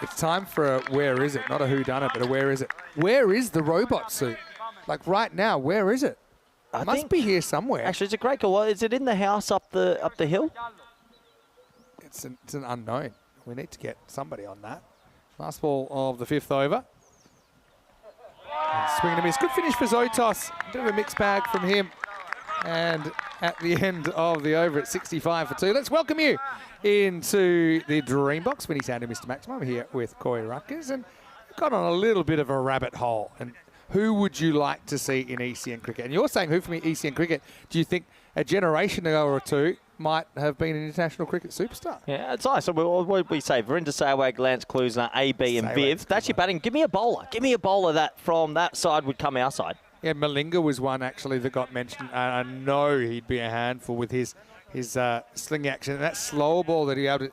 It's time for a where is it? Not a who done it, but a where is it? Where is the robot suit? Like right now, where is it? It must be here somewhere. Actually, it's a great call. Is it in the house up the hill? It's an unknown. We need to get somebody on that. Last ball of the 5th over. And swing and a miss. Good finish for Zotos. Bit of a mixed bag from him. And at the end of the over at 65 for 2. Let's welcome you into the Dream Box. Winnie Sound and Mr. Maximum here with Corey Rutgers. And got on a little bit of a rabbit hole. And who would you like to see in ECN cricket? And you're saying who for me, ECN cricket? Do you think a generation ago or two might have been an international cricket superstar? Yeah, it's nice. So we say Verinder Sehwag, Lance Klusner, AB and Sehwag's Viv. That's your batting. Give me a bowler. Give me a bowler that from that side would come our side. Yeah, Malinga was one actually that got mentioned. I know he'd be a handful with his sling action. And that slower ball that he able to,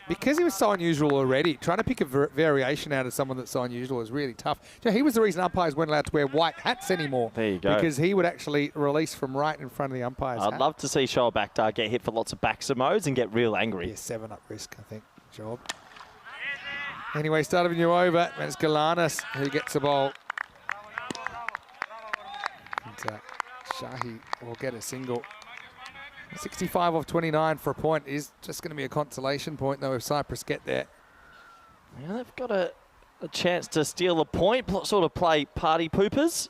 because he was so unusual already, trying to pick a variation out of someone that's so unusual is really tough. So he was the reason umpires weren't allowed to wear white hats anymore. There you go. Because he would actually release from right in front of the umpire's I'd hat. love to see Shoaib Akhtar get hit for lots of back-modes and get real angry. Yeah, 7-up risk, I think, Job. Anyway, start of a new over. And it's Galanis who gets the ball. And Shahi will get a single. 65 off 29 for a point is just going to be a consolation point, though, if Cyprus get there. Yeah, they've got a chance to steal a point, sort of play party poopers.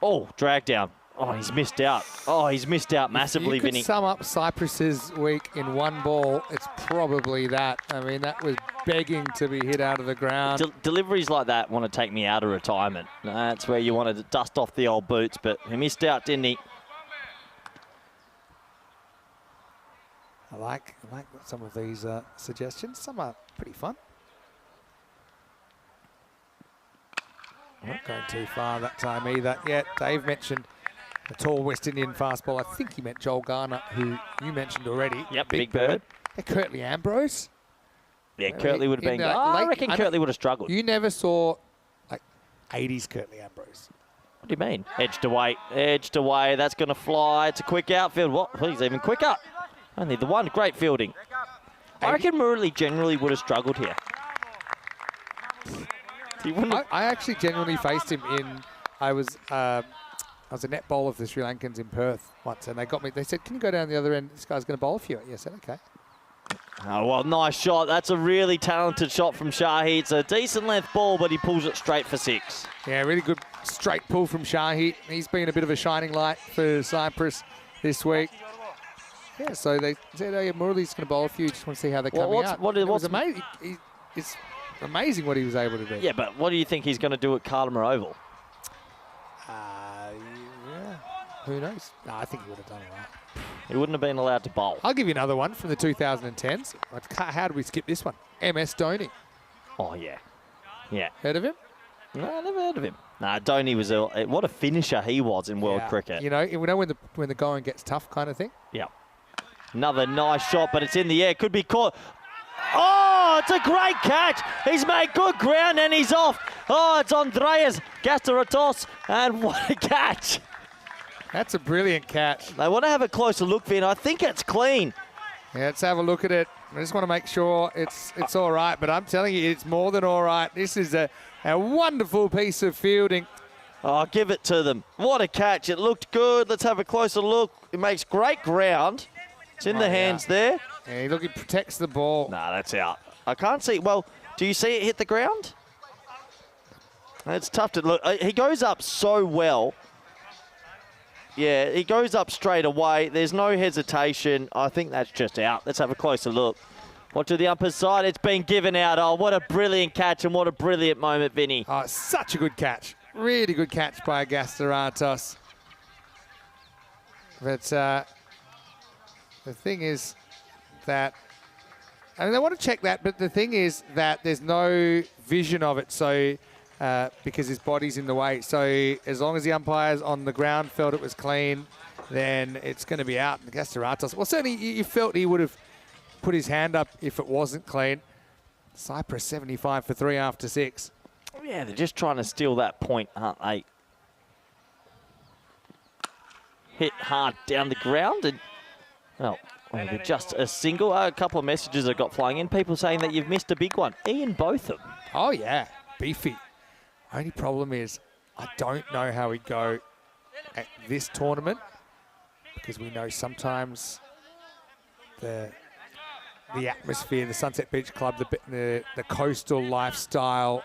Oh, drag down. Oh, he's missed out. Oh, he's missed out massively, If you Vinny. could sum up Cyprus's week in one ball, it's probably that. I mean, that was begging to be hit out of the ground. Deliveries like that want to take me out of retirement. That's where you want to dust off the old boots, but he missed out, didn't he? I like some of these suggestions. Some are pretty fun. Not going too far that time either. Yeah, Dave mentioned a tall West Indian fastball. I think he meant Joel Garner, who you mentioned already. Yep, Big Bird. Yeah, Curtly Ambrose. Yeah, Curtly would have In been... the I late- reckon I know- Curtly would have struggled. You never saw like 80s Curtly Ambrose. What do you mean? Edged away. Edged away. That's going to fly. It's a quick outfield. What? He's even quicker. Only the one. Great fielding. I reckon Murali generally would have struggled here. He wouldn't have... I actually genuinely faced him in... I was a net bowler of the Sri Lankans in Perth once, and they got me. They said, "Can you go down the other end? This guy's going to bowl for you." Yeah, I said, "Okay." Oh, well, nice shot. That's a really talented shot from Shahi. It's a decent length ball, but he pulls it straight for 6. Yeah, really good straight pull from Shahi. He's been a bit of a shining light for Cyprus this week. Yeah, so they said, "Hey, Murali's going to bowl for you. Just want to see how they're coming out." It was amazing. It's amazing what he was able to do. Yeah, but what do you think he's going to do at Carter Oval? Yeah. Who knows? No, I think he would have done all right. He wouldn't have been allowed to bowl. I'll give you another one from the 2010s. How did we skip this one? MS Dhoni. Oh, yeah. Yeah. Heard of him? No, I never heard of him. Nah, Dhoni was what a finisher he was in world cricket. You know when the going gets tough kind of thing. Yeah. Another nice shot, but it's in the air. Could be caught. Oh, it's a great catch. He's made good ground and he's off. Oh, it's Andreas Gastarotos, and what a catch. That's a brilliant catch. They want to have a closer look, Vin. I think it's clean. Yeah, let's have a look at it. I just want to make sure it's all right, but I'm telling you, it's more than all right. This is a wonderful piece of fielding. Oh, give it to them. What a catch. It looked good. Let's have a closer look. It makes great ground. It's in the hands there. Yeah, look, he protects the ball. Nah, that's out. I can't see. Well, do you see it hit the ground? It's tough to look. He goes up so well. Yeah, he goes up straight away. There's no hesitation. I think that's just out. Let's have a closer look. Watch to the upper side. It's been given out. Oh, what a brilliant catch and what a brilliant moment, Vinny. Oh, such a good catch. Really good catch by Gastarotos. But the thing is that, I mean, they want to check that, but the thing is that there's no vision of it, so because his body's in the way. So as long as the umpires on the ground felt it was clean, then it's going to be out. And Gastarotos, well, certainly you felt he would have put his hand up if it wasn't clean. Cyprus 75 for 3 after 6. Yeah, they're just trying to steal that point, aren't they? Hit hard down the ground and, well, maybe just a single. A couple of messages I got flying in. People saying that you've missed a big one. Ian Botham. Oh, yeah. Beefy. Only problem is I don't know how he'd go at this tournament because we know sometimes the atmosphere, the Sunset Beach Club, the coastal lifestyle.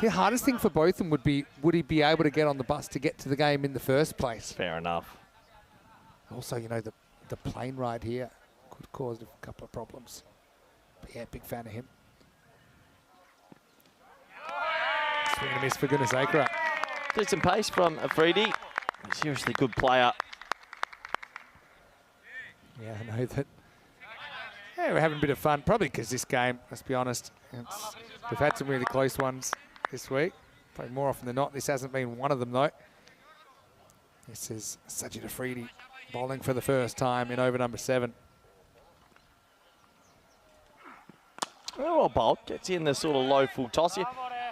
The hardest thing for Botham would he be able to get on the bus to get to the game in the first place? Fair enough. Also, you know, the plane ride here could cause a couple of problems. But yeah, big fan of him. Swing and a miss for goodness sake. Decent pace from Afridi. Seriously good player. Yeah, I know that. Yeah, we're having a bit of fun. Probably because this game, let's be honest, we've had some really close ones this week. Probably more often than not. This hasn't been one of them, though. This is Sajid Afridi bowling for the first time in over number 7. Well bowled. Gets in the sort of low full toss here.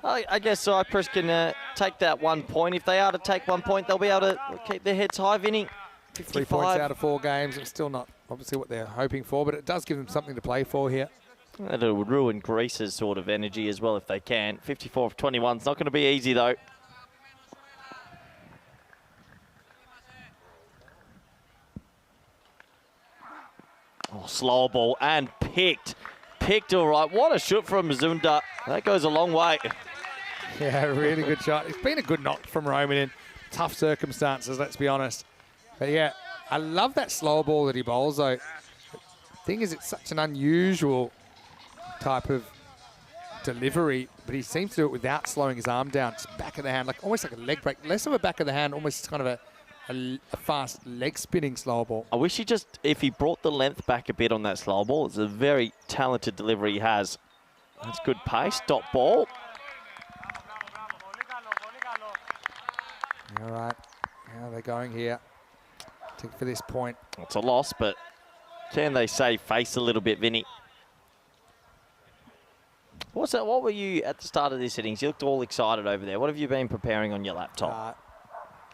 I guess Cyprus can take that 1 point. If they are to take 1 point, they'll be able to keep their heads high, Vinny. 3 points out of 4 games. It's still not obviously what they're hoping for, but it does give them something to play for here. It would ruin Greece's sort of energy as well if they can. 54 for 21. It's not going to be easy, though. Oh, slow ball and picked. Picked all right. What a shoot from Mazunda. That goes a long way. Yeah, really good shot. It's been a good knock from Roman in tough circumstances, let's be honest. But yeah, I love that slow ball that he bowls, though. The thing is, it's such an unusual type of delivery, but he seems to do it without slowing his arm down. Just back of the hand, like almost like a leg break. Less of a back of the hand, almost kind of a fast leg spinning slow ball. I wish if he brought the length back a bit on that slow ball. It's a very talented delivery he has. That's good pace. Dot ball. All right, how are they going here? For this point. It's a loss, but can they save face a little bit, Vinny? What's that? What were you at the start of this innings? You looked all excited over there. What have you been preparing on your laptop?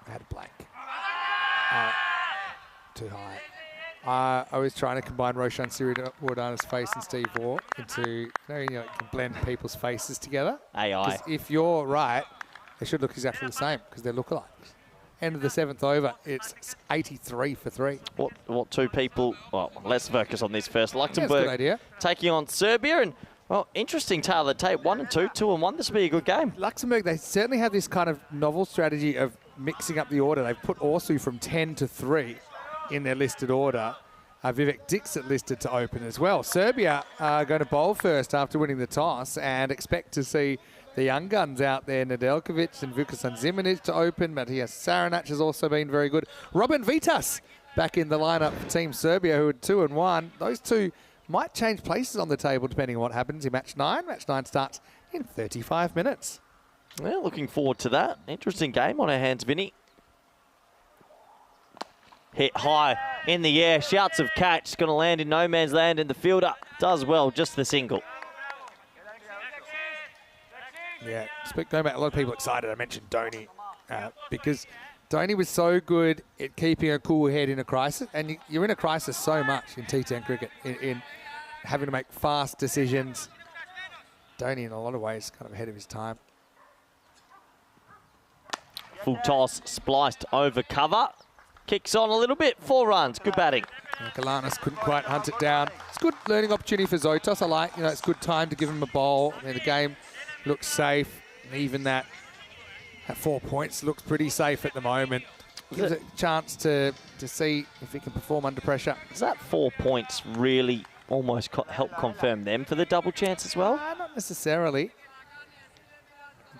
I had a blank. Too high. I was trying to combine Roshan Siriwardana's face and Steve Waugh into, you can blend people's faces together. AI. If you're right, they should look exactly the same because they're lookalikes. End of the 7th over, it's 83 for 3. What 2 people? Well, let's focus on this first. Luxembourg yeah, good idea. Taking on Serbia, and well, interesting tail of the tape. 1 and 2, 2 and 1. This will be a good game. Luxembourg, they certainly have this kind of novel strategy of mixing up the order. They've put Orsu from 10 to 3 in their listed order. Vivek Dixit listed to open as well. Serbia are going to bowl first after winning the toss and expect to see the young guns out there, Nedeljkovic and Vukasin Zimanic to open. Matthias Saranac has also been very good. Robin Vitas back in the lineup for Team Serbia, who are 2 and 1. Those two might change places on the table depending on what happens in match 9. Match 9 starts in 35 minutes. Well, looking forward to that. Interesting game on our hands, Vinny. Hit high in the air, shouts of catch. It's going to land in no man's land, and the fielder does well, just the single. Yeah, going back, a lot of people excited. I mentioned Dhoni because Dhoni was so good at keeping a cool head in a crisis, and you're in a crisis so much in T10 cricket, in having to make fast decisions. Dhoni, in a lot of ways, kind of ahead of his time. Full toss, spliced over cover. Kicks on a little bit, 4 runs, good batting. Galanis couldn't quite hunt it down. It's a good learning opportunity for Zotos. I like, it's good time to give him a bowl. I mean, the game looks safe, and even that at 4 points looks pretty safe at the moment. Gives it a chance to see if he can perform under pressure. Does that 4 points really almost help confirm them for the double chance as well? Not necessarily.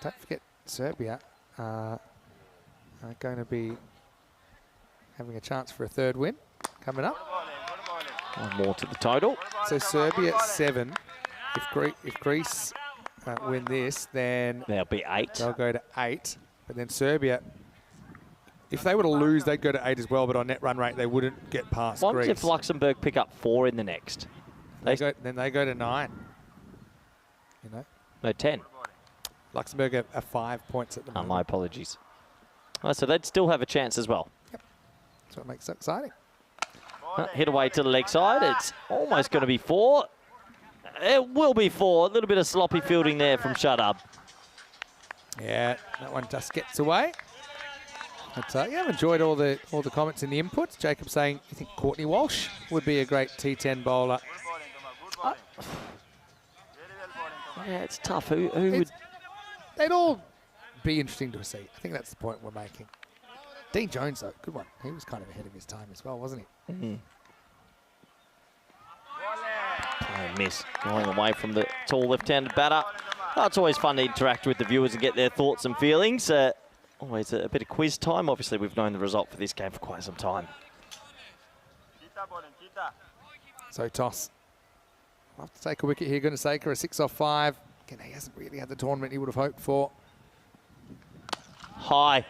Don't forget Serbia are going to be having a chance for a third win coming up. One more to the total. So Serbia at 7. If Greece win this, then there'll be 8. They'll go to 8. But then Serbia, if they were to lose, they'd go to 8 as well. But on net run rate, they wouldn't get past What Greece. if Luxembourg pick up 4 in the next? Then they go to 9. No, 10. Luxembourg are 5 points at the moment. My apologies. Oh, so they'd still have a chance as well. Yep. That's what makes it exciting. Hit away to the leg side. It's almost going to be 4. It will be 4. A little bit of sloppy fielding there from Shadab. Yeah, that one just gets away. But yeah, I've enjoyed all the comments in the inputs. Jacob saying you think Courtney Walsh would be a great T10 bowler. Yeah, it's tough. Who would? They'd all be interesting to see. I think that's the point we're making. Dean Jones, though, good one. He was kind of ahead of his time as well, wasn't he? Mm-hmm. Miss going away from the tall left-handed batter. Oh, it's always fun to interact with the viewers and get their thoughts and feelings. Always a bit of quiz time. Obviously, we've known the result for this game for quite some time. So toss. I'll have to take a wicket here. Going to Saker, a 6 off 5. Again, he hasn't really had the tournament he would have hoped for. High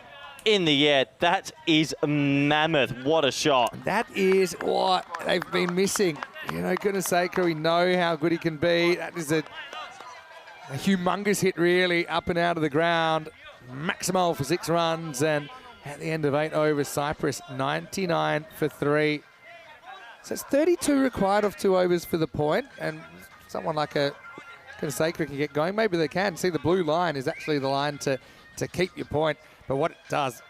in the air. That is mammoth. What a shot. That is what they've been missing. Gunasekera, we know how good he can be. That is a humongous hit, really, up and out of the ground. Maximal for 6 runs, and at the end of 8 overs, Cyprus 99 for 3. So it's 32 required off 2 overs for the point, and someone like a Gunasekera can get going. Maybe they can. See, the blue line is actually the line to keep your point, but what it does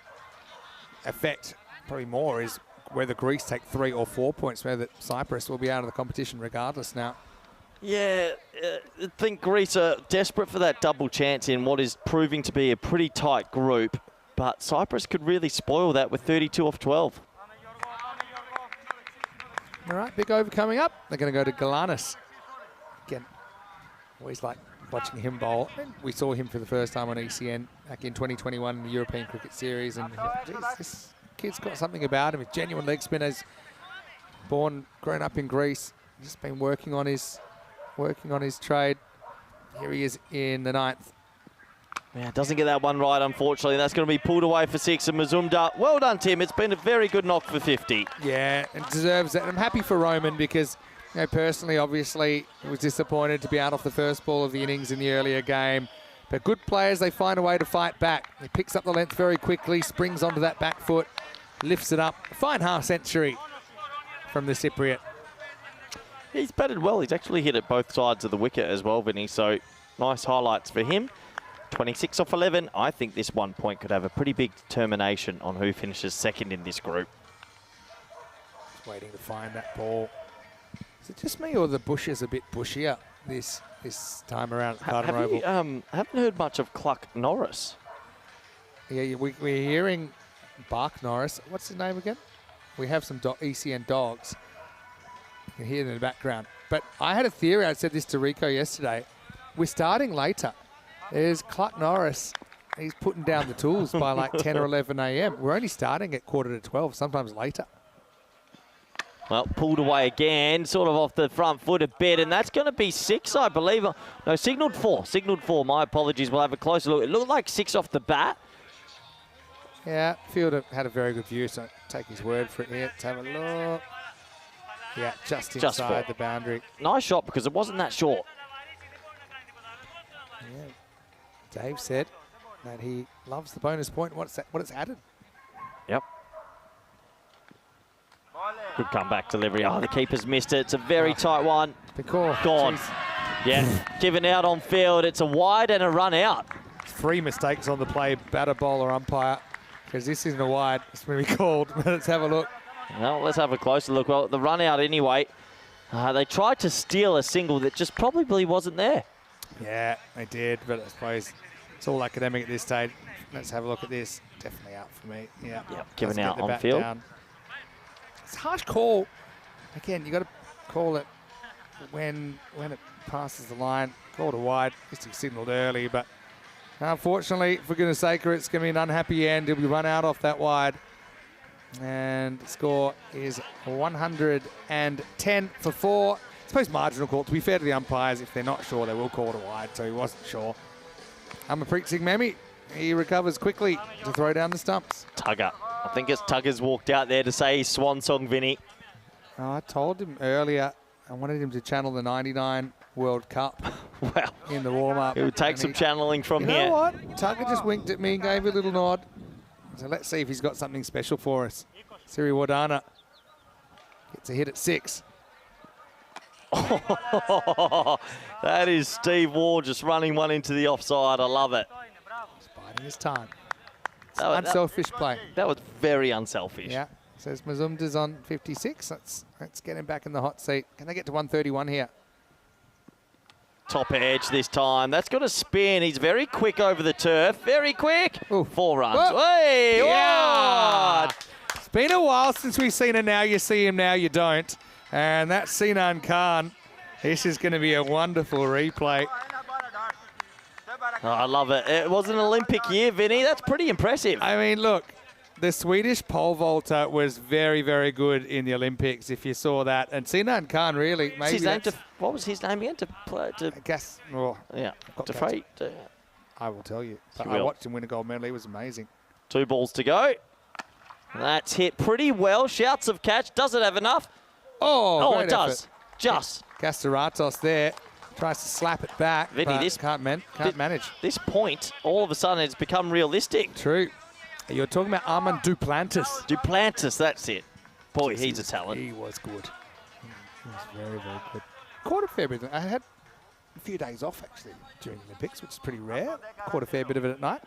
affect probably more is whether Greece take 3 or 4 points, whether Cyprus will be out of the competition regardless now. Yeah, I think Greece are desperate for that double chance in what is proving to be a pretty tight group, but Cyprus could really spoil that with 32 off 12. All right, big over coming up. They're going to go to Galanis. Again, always like watching him bowl. We saw him for the first time on ECN back in 2021 in the European Cricket Series, and geez, this kid's got something about him. He's genuine leg spinners, grown up in Greece, just been working on his trade. Here he is in the 9th. Yeah, doesn't get that one right, unfortunately. That's going to be pulled away for 6, and Mazumdar. Well done, Tim. It's been a very good knock for 50. Yeah, and deserves it. And I'm happy for Roman because, personally, obviously, he was disappointed to be out off the first ball of the innings in the earlier game. But good players, they find a way to fight back. He picks up the length very quickly, springs onto that back foot, lifts it up. A fine half century from the Cypriot. He's batted well. He's actually hit at both sides of the wicket as well, Vinny. So nice highlights for him. 26 off 11. I think this 1 point could have a pretty big determination on who finishes second in this group. Just waiting to find that ball. Is it just me or the bush is a bit bushier this time around at Carlton Oval? Haven't heard much of Cluck Norris. Yeah, we're hearing Bark Norris. What's his name again? We have some ECN dogs. You can hear them in the background. But I had a theory. I said this to Rico yesterday. We're starting later. There's Cluck Norris. He's putting down the tools by like 10 or 11 a.m. We're only starting at 11:45, sometimes later. Well, pulled away again, sort of off the front foot a bit, and that's going to be 6, I believe. No, signalled 4. Signalled 4. My apologies. We'll have a closer look. It looked like 6 off the bat. Yeah, Fielder had a very good view, so take his word for it here. Let's have a look. Yeah, just inside the boundary. Nice shot because it wasn't that short. Yeah. Dave said that he loves the bonus point, what it's added. Yep. Good comeback delivery. Oh, the keeper's missed it. It's a very tight one. The call. Gone. Jeez. Yeah, given out on field. It's a wide and a run out. 3 mistakes on the play, batter, bowler, umpire, because this isn't a wide. It's going to be called. Let's have a look. Well, let's have a closer look. Well, the run out anyway. They tried to steal a single that just probably wasn't there. Yeah, they did, but I suppose it's all academic at this stage. Let's have a look at this. Definitely out for me. Yeah. Yep, given Doesn't out get the on bat field. down. It's a harsh call. Again, you got to call it when it passes the line. Call it a wide. At least he signalled early, but unfortunately, for goodness sake, it's going to be an unhappy end. He'll be run out off that wide. And the score is 110 for 4. I suppose marginal call. To be fair to the umpires, if they're not sure, they will call it a wide, so he wasn't sure. Harmanpreet Singh Memi, he recovers quickly to throw down the stumps. Tugger. I think it's Tugger's walked out there to say his swan song, Vinny. Oh, I told him earlier, I wanted him to channel the 99 World Cup Well, in the warm-up. it would take some channeling from You here. know what? Tugger just winked at me and gave a little nod. So let's see if he's got something special for us. Siri Wardana gets a hit at 6. That is Steve Ward just running one into the offside. I love it. He's biding his time. It's That- unselfish play. That was very unselfish. Yeah. Says Mazumda's on 56. Let's get him back in the hot seat. Can they get to 131 here? Top edge this time. That's got a spin. He's very quick over the turf. Very quick. Ooh. 4 runs. Whoa. Hey, Yeah. what? It's been a while since we've seen him. Now you see him, now you don't. And that's Sinan Khan. This is going to be a wonderful replay. Oh, I love it. It was an Olympic year, Vinny. That's pretty impressive. I mean, look, the Swedish pole vaulter was very, very good in the Olympics, if you saw that. And Sinan Khan, really, What's maybe his name that's- what was his name again? To play, to, I guess, well, yeah, got to that. freight. I will tell you. You I will. watched him win a gold medal. He was amazing. 2 balls to go. That's hit pretty well. Shouts of catch. Does it have enough? Oh, Oh, great it does. effort. Just. Gastaratos there. Tries to slap it back, Vinny, but this- can't manage. This point, all of a sudden, it's become realistic. True. You're talking about Armand Duplantis. Duplantis, that's it. Boy, he's a talent. He was good. He was very, very good. Caught a fair bit. I had a few days off, actually, during the Olympics, which is pretty rare. Caught a fair bit of it at night.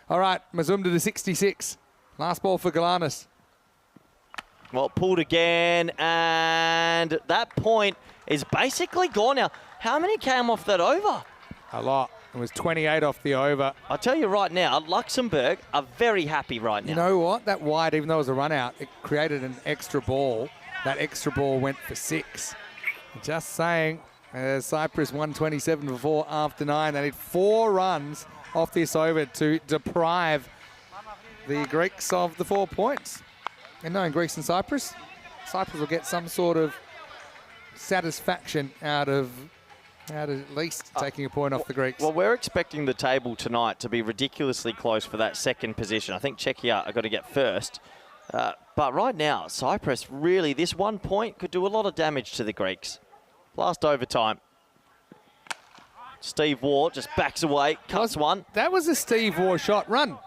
All right, Mazumda to 66. Last ball for Galanis. Well, pulled again, and that point is basically gone now. How many came off that over? A lot. It was 28 off the over. I'll tell you right now, Luxembourg are very happy right now. You know what? That wide, even though it was a run out, it created an extra ball. That extra ball went for 6. Just saying, Cyprus 127 for 4 after 9. They need 4 runs off this over to deprive the Greeks of the 4 points. And knowing Greece and Cyprus will get some sort of satisfaction out of at least taking a point off the Greeks. Well, we're expecting the table tonight to be ridiculously close for that second position. I think Czechia are going to get first. But right now, Cyprus, really, this 1 point could do a lot of damage to the Greeks. Last overtime. Steve Waugh just backs away, cuts one. That was a Steve Waugh shot. Run.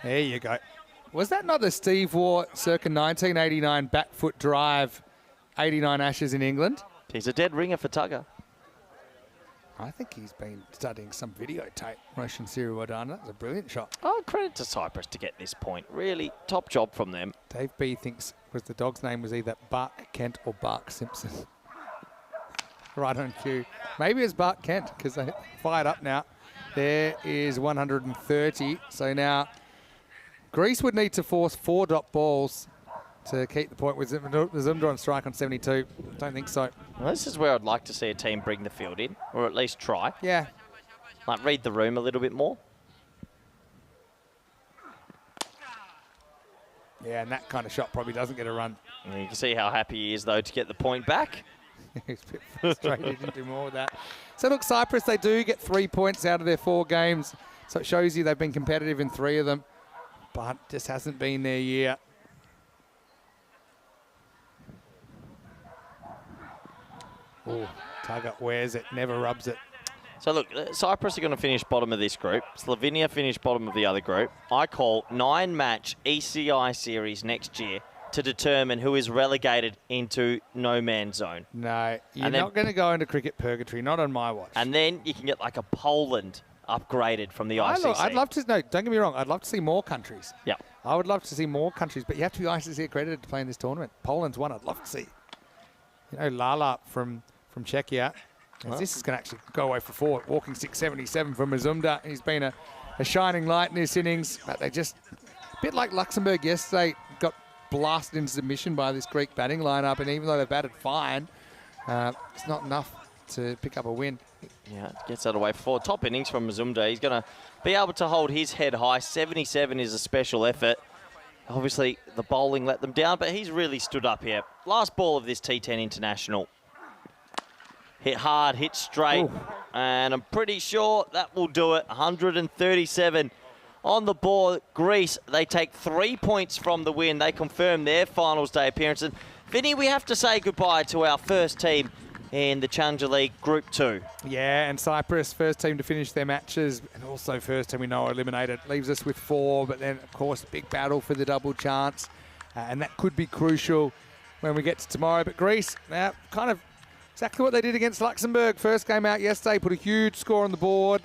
There you go. Was that not the Steve Waugh circa 1989 back foot drive, 89 Ashes in England? He's a dead ringer for Tugger. I think he's been studying some videotape. Roshan Siriwardana. That was a brilliant shot. Oh, credit to Cyprus to get this point. Really, top job from them. Dave B thinks the dog's name was either Bark Kent or Bark Simpson. Right on cue. Maybe it's Bark Kent because they fired up now. There is 130. So now Greece would need to force 4 dot balls to keep the point with Zumdra on strike on 72. Don't think so. Well, this is where I'd like to see a team bring the field in, or at least try. Yeah. Like read the room a little bit more. Yeah, and that kind of shot probably doesn't get a run. Yeah, you can see how happy he is, though, to get the point back. He's a bit frustrated, he didn't do more with that. So look, Cyprus, they do get 3 points out of their 4 games. So it shows you they've been competitive in 3 of them, but just hasn't been their year. Oh, Taggart wears it, never rubs it. So look, Cyprus are going to finish bottom of this group. Slovenia finish bottom of the other group. I call 9-match ECI series next year to determine who is relegated into no man's zone. No, you're not going to go into cricket purgatory, not on my watch. And then you can get like a Poland upgraded from the ICC. I'd love to, no, don't get me wrong, I'd love to see more countries. Yeah. I would love to see more countries, but you have to be ICC accredited to play in this tournament. Poland's one I'd love to see. You know, Lala from Czechia. This is going to actually go away for 4. Walking 677 from Mazumda. He's been a shining light in this innings, but they just, a bit like Luxembourg yesterday, got blasted into submission by this Greek batting lineup, and even though they batted fine, it's not enough to pick up a win. Yeah, gets that away for 4. Top innings from Mazumda. He's going to be able to hold his head high. 77 is a special effort. Obviously, the bowling let them down, but he's really stood up here. Last ball of this T10 International. Hit hard, hit straight, and I'm pretty sure that will do it. 137 on the board. Greece, they take 3 points from the win. They confirm their finals day appearance. And Vinny, we have to say goodbye to our first team in the Challenger League Group 2. Yeah, and Cyprus, first team to finish their matches, and also first team we know are eliminated. Leaves us with 4, but then, of course, big battle for the double chance. And that could be crucial when we get to tomorrow. But Greece, kind of exactly what they did against Luxembourg. First game out yesterday, put a huge score on the board.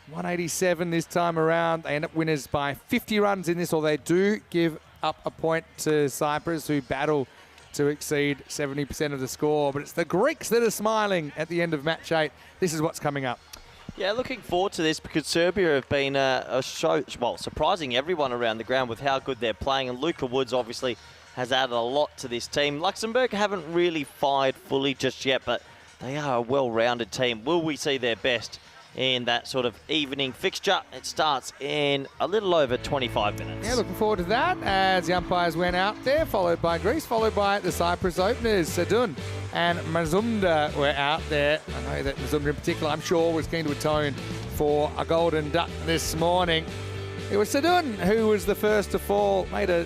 187 this time around. They end up winners by 50 runs in this, or they do give up a point to Cyprus, who battle to exceed 70% of the score. But it's the Greeks that are smiling at the end of match 8. This is what's coming up. Yeah, looking forward to this because Serbia have been a show, well, surprising everyone around the ground with how good they're playing. And Luka Woods obviously has added a lot to this team. Luxembourg haven't really fired fully just yet, but they are a well-rounded team. Will we see their best in that sort of evening fixture? It starts in a little over 25 minutes. Yeah, looking forward to that as the umpires went out there, followed by Greece, followed by the Cyprus openers, Sadun and Mazumda were out there. I know that Mazumda in particular, I'm sure, was keen to atone for a golden duck this morning. It was Sadun who was the first to fall, made a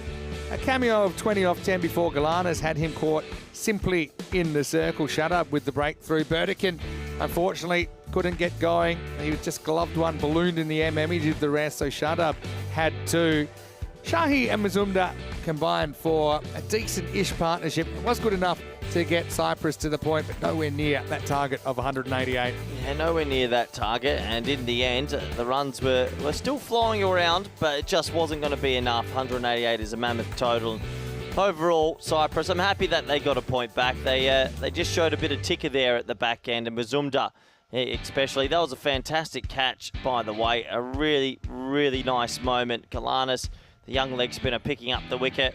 cameo of 20 off 10 before Galanis had him caught simply in the circle. Shut up with the breakthrough. Burdekin, unfortunately, couldn't get going. He was just gloved one, ballooned in the MM. He did the rest, so Shut Up had 2. Shahi and Mazumda combined for a decent-ish partnership. It was good enough to get Cyprus to the point, but nowhere near that target of 188. Yeah, nowhere near that target, and in the end, the runs were still flying around, but it just wasn't going to be enough. 188 is a mammoth total. Overall, Cyprus, I'm happy that they got a point back. They just showed a bit of ticker there at the back end, and Mazumda especially. That was a fantastic catch, by the way. A really, really nice moment. Galanis, the young leg spinner, picking up the wicket.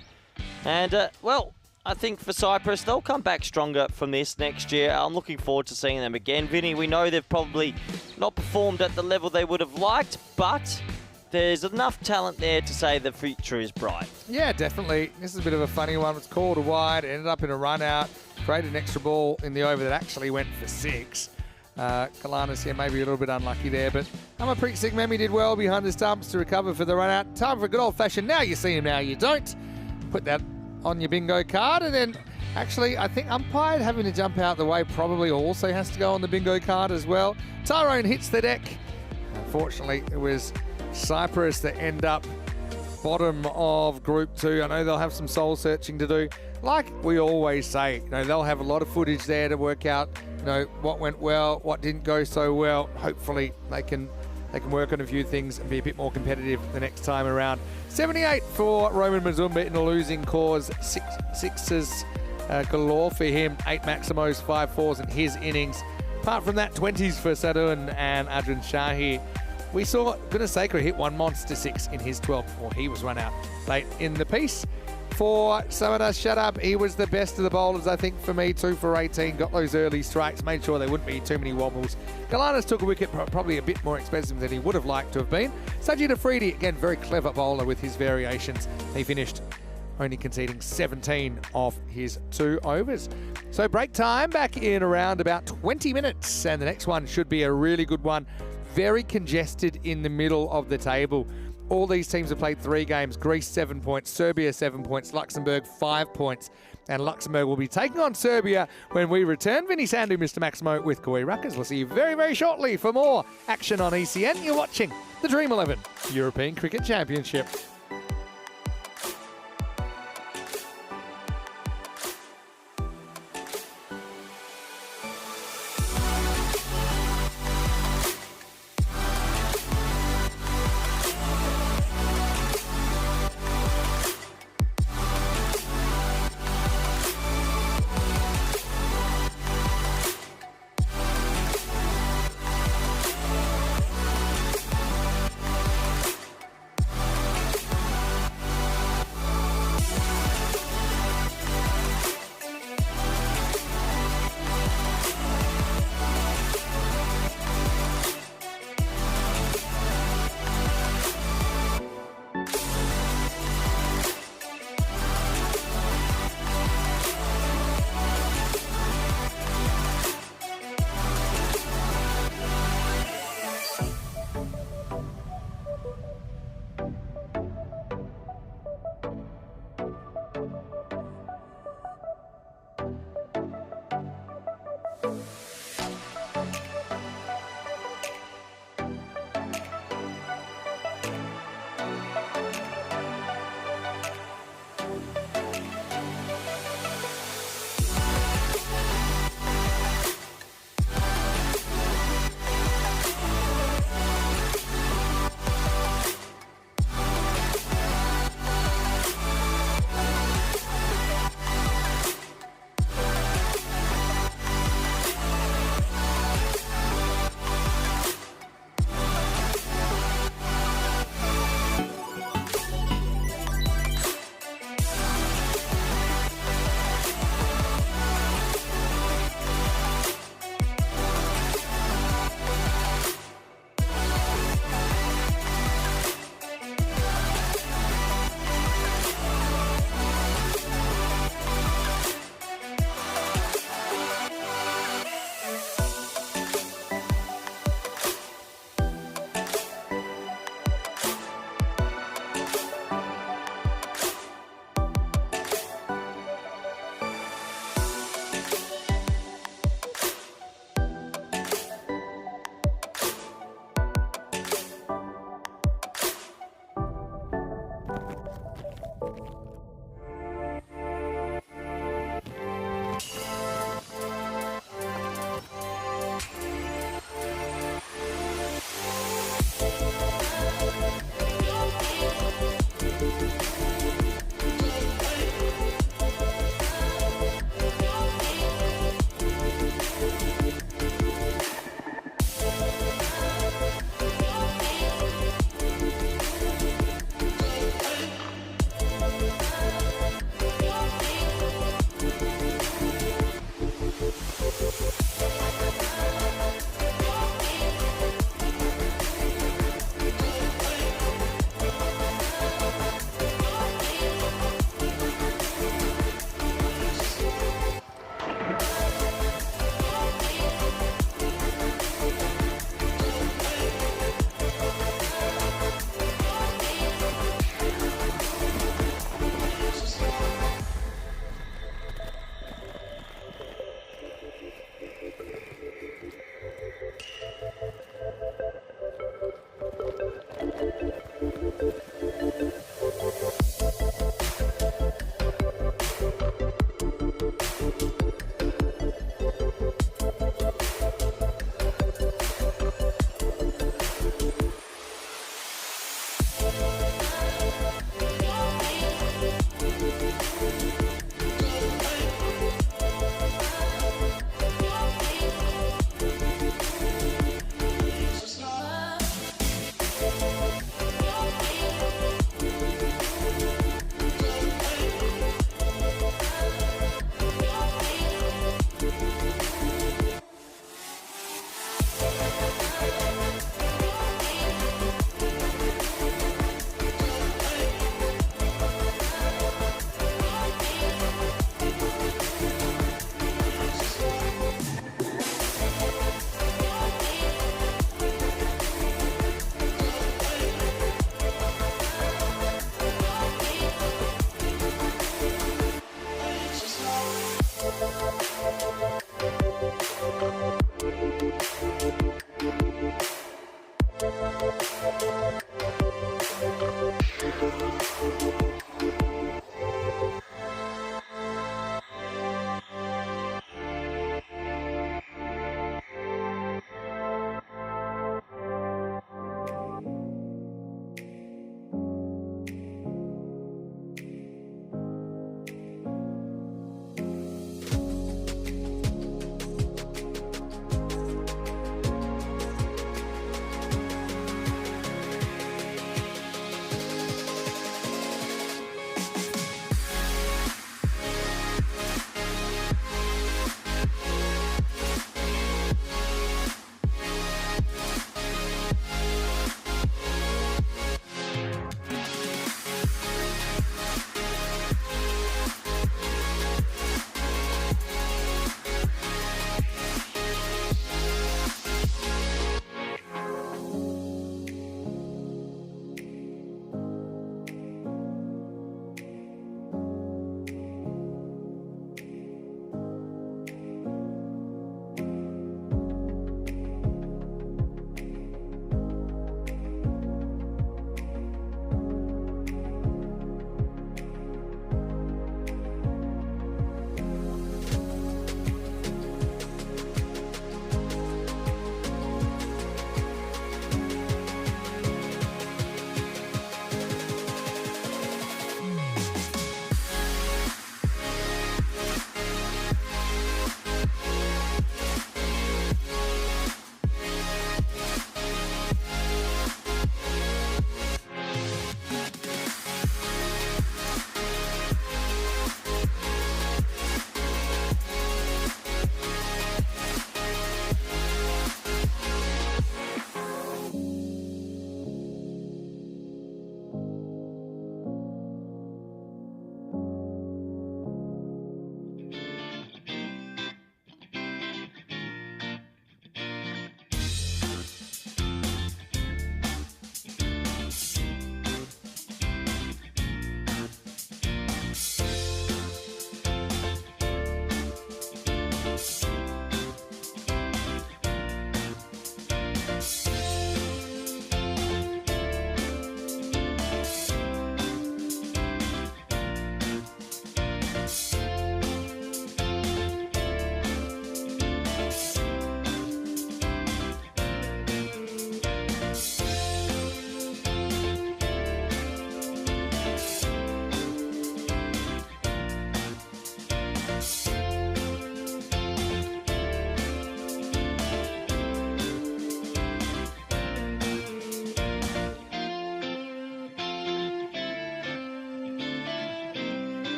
And, well, I think for Cyprus, they'll come back stronger from this next year. I'm looking forward to seeing them again. Vinny, we know they've probably not performed at the level they would have liked, but there's enough talent there to say the future is bright. Yeah, definitely. This is a bit of a funny one. It's called a wide, ended up in a run out, created an extra ball in the over that actually went for 6. Galanis here maybe a little bit unlucky there, but Amapreet Singh Memi did well behind the stumps to recover for the run out. Time for a good old fashioned now you see him, now you don't. Put that on your bingo card, and then actually I think umpire having to jump out the way probably also has to go on the bingo card as well. Tyrone hits the deck. Unfortunately, it was Cyprus that end up bottom of Group 2. I know they'll have some soul searching to do. Like we always say, they'll have a lot of footage there to work out, what went well, what didn't go so well. Hopefully they can work on a few things and be a bit more competitive the next time around. 78 for Roman Mazumba in a losing cause. Sixes galore for him. 8 Maximos, 5 fours in his innings. Apart from that, 20s for Sadun and Adrian Shahi. We saw Gunasekara hit one monster 6 in his 12th before he was run out late in the piece. For Samadas Shut Up, he was the best of the bowlers, I think, for me. 2 for 18, got those early strikes, made sure there wouldn't be too many wobbles. Galanis took a wicket, probably a bit more expensive than he would have liked to have been. Sajid Afridi, again, very clever bowler with his variations. He finished only conceding 17 off his 2 overs. So break time back in around about 20 minutes, and the next one should be a really good one. Very congested in the middle of the table. All these teams have played 3 games. Greece 7 points, Serbia 7 points, Luxembourg 5 points. And Luxembourg will be taking on Serbia when we return. Vinny Sandu, Mr. Maximo with Koi Ruckers. We'll see you very, very shortly for more action on ECN. You're watching the Dream11 European Cricket Championship.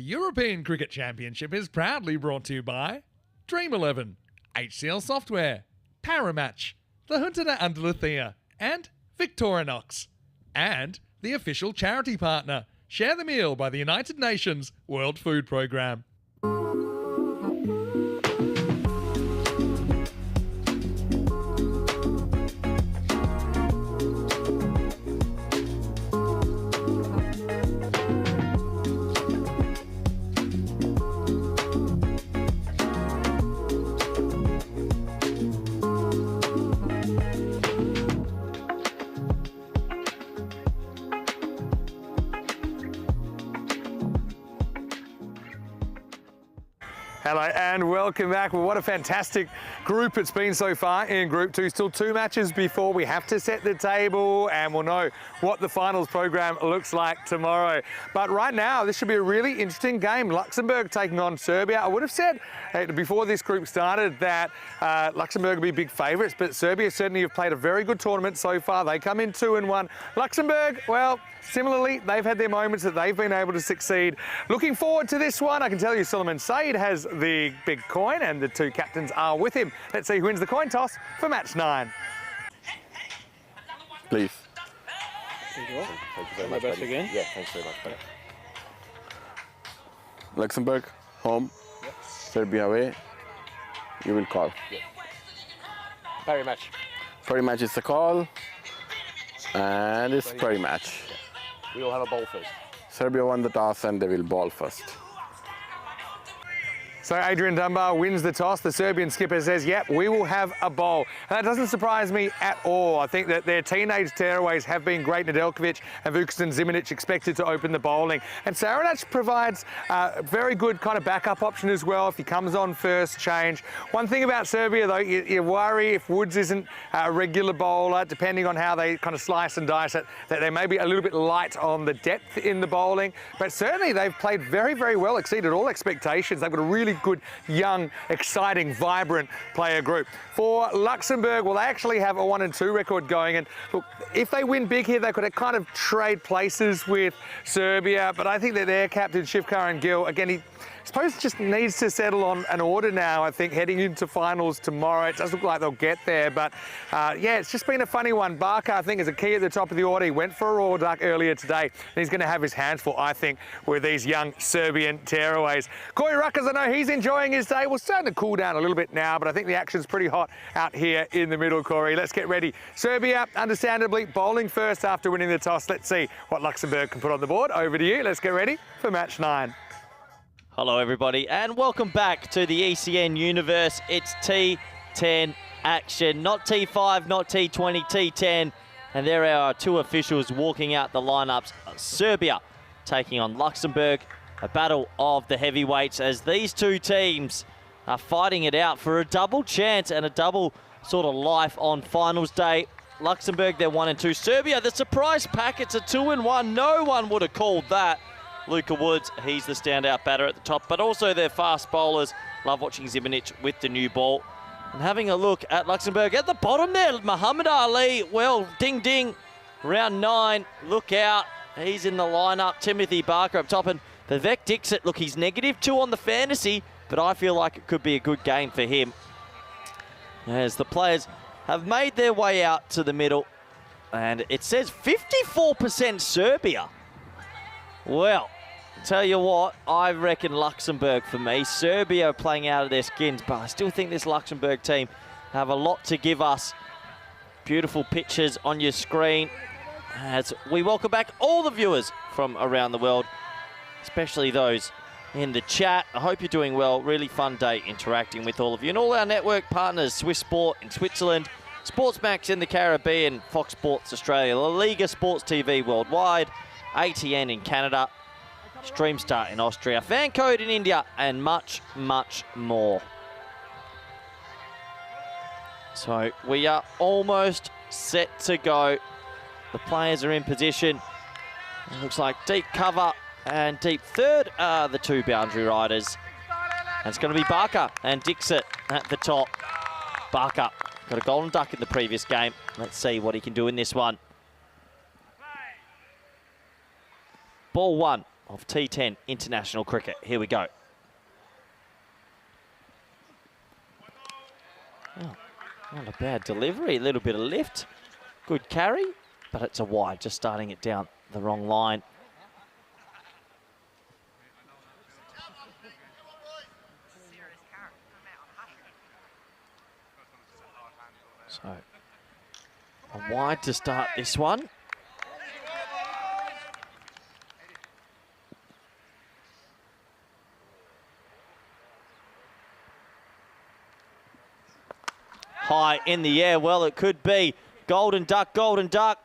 European Cricket Championship is proudly brought to you by Dream11, HCL Software, Paramatch, the Huntana Andaluthia, and Victorinox. And the official charity partner, Share the Meal by the United Nations World Food Programme. Hello and welcome back. Well, what a fantastic group it's been so far in Group 2. Still 2 matches before we have to set the table and we'll know what the finals program looks like tomorrow. But right now, this should be a really interesting game. Luxembourg taking on Serbia. I would have said before this group started that Luxembourg would be big favourites, but Serbia certainly have played a very good tournament so far. They come in 2-1. Luxembourg, well, similarly, they've had their moments that they've been able to succeed. Looking forward to this one. I can tell you Suleiman Said has the big coin and the 2 captains are with him. Let's see who wins the coin toss for match 9. Please. Thank you very much. Best again. Yeah, thanks very much. Buddy. Luxembourg, home. Yep. Serbia away. You will call. Yep. Parry match. Parry match is the call. And it's parry match. We all have a ball first. Serbia won the toss and they will ball first. So Adrian Dunbar wins the toss. The Serbian skipper says, yep, we will have a bowl. And that doesn't surprise me at all. I think that their teenage tearaways have been great. Nedeljkovic and Vukasin Zimanic expected to open the bowling. And Saranac provides a very good kind of backup option as well if he comes on first change. One thing about Serbia, though, you worry if Woods isn't a regular bowler, depending on how they kind of slice and dice it, that they may be a little bit light on the depth in the bowling. But certainly they've played very, very well, exceeded all expectations. They've got a really good, young, exciting, vibrant player group. For Luxembourg, well, they actually have a 1-2 record going, and look, if they win big here, they could kind of trade places with Serbia, but I think that their captain, Shivkaran Gill, again, he suppose just needs to settle on an order now, I think, heading into finals tomorrow. It does look like they'll get there, but yeah, it's just been a funny one. Barker, I think, is a key at the top of the order. He went for a raw duck earlier today, and he's going to have his hands full, I think, with these young Serbian tearaways. Corey Ruckers, I know he's enjoying his day. We're starting to cool down a little bit now, but I think the action's pretty hot out here in the middle, Corey. Let's get ready. Serbia, understandably, bowling first after winning the toss. Let's see what Luxembourg can put on the board. Over to you. Let's get ready for match 9. Hello everybody and welcome back to the ECN universe. It's T10 action, not T5, not T20, T10. And there are our 2 officials walking out the lineups. Serbia taking on Luxembourg, a battle of the heavyweights as these 2 teams are fighting it out for a double chance and a double sort of life on finals day. Luxembourg, they're 1-2. Serbia, the surprise pack, it's a 2-1. No one would have called that. Luka Woods, he's the standout batter at the top, but also their fast bowlers. Love watching Zimanic with the new ball. And having a look at Luxembourg at the bottom there, Muhammad Ali, well, ding ding, round 9, look out, he's in the lineup. Timothy Barker up top, and Vivek Dixit, look, he's -2 on the fantasy, but I feel like it could be a good game for him. As the players have made their way out to the middle, and it says 54% Serbia. Well, tell you what, I reckon Luxembourg for me. Serbia are playing out of their skins, but I still think this Luxembourg team have a lot to give us. Beautiful pictures on your screen as we welcome back all the viewers from around the world, especially those in the chat. I hope you're doing well. Really fun day interacting with all of you and all our network partners, Swiss Sport in Switzerland, Sportsmax in the Caribbean, Fox Sports Australia, La Liga Sports TV worldwide, ATN in Canada, Streamstar in Austria, Fancode in India, and much, much more. So we are almost set to go. The players are in position. It looks like deep cover and deep third are the 2 boundary riders. And it's going to be Barker and Dixit at the top. Barker got a golden duck in the previous game. Let's see what he can do in this one. Ball 1 of T10 international cricket. Here we go. Oh, not a bad delivery, a little bit of lift. Good carry, but it's a wide, just starting it down the wrong line. So, a wide to start this one. High in the air, well, it could be. Golden duck, golden duck.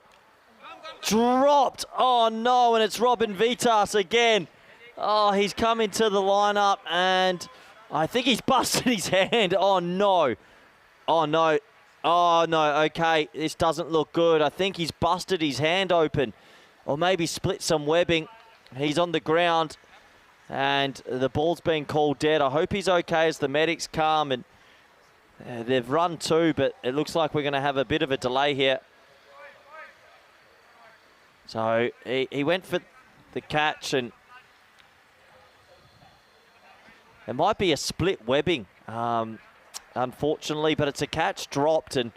Dropped. Oh, no, and it's Robin Vitas again. Oh, he's come into the lineup, and I think he's busted his hand. Oh, no. Oh, no. Oh, no, okay. This doesn't look good. I think he's busted his hand open, or maybe split some webbing. He's on the ground, and the ball's been called dead. I hope he's okay as the medics come, and they've run two, but it looks like we're going to have a bit of a delay here. So he went for the catch, and it might be a split webbing, unfortunately, but it's a catch dropped, and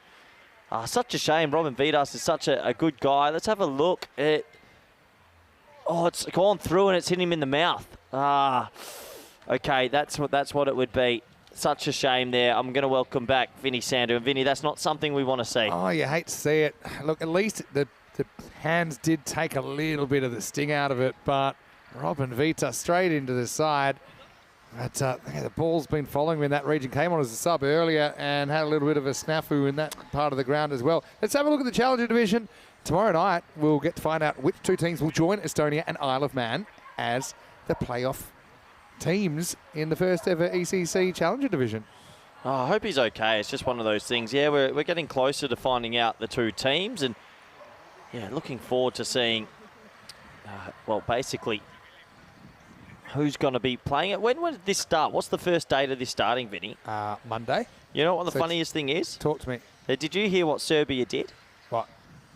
such a shame. Robin Vitas is such a good guy. Let's have a look. It's gone through, and it's hit him in the mouth. Okay, that's what it would be. Such a shame there. I'm going to welcome back Vinny Sander. And Vinny, that's not something we want to see. Oh, you hate to see it. Look, at least the hands did take a little bit of the sting out of it, but Robin Vita straight into the side. But the ball's been following him in that region. Came on as a sub earlier and had a little bit of a snafu in that part of the ground as well. Let's have a look at the Challenger Division. Tomorrow night, we'll get to find out which two teams will join Estonia and Isle of Man as the playoff teams in the first ever ECC Challenger Division. Oh, I hope he's okay. It's just one of those things. Yeah, we're getting closer to finding out the two teams, and yeah, looking forward to seeing, basically who's going to be playing it. When did this start? What's the first date of this starting, Vinny? Monday. You know what the funniest thing is? Talk to me. Did you hear what Serbia did? What?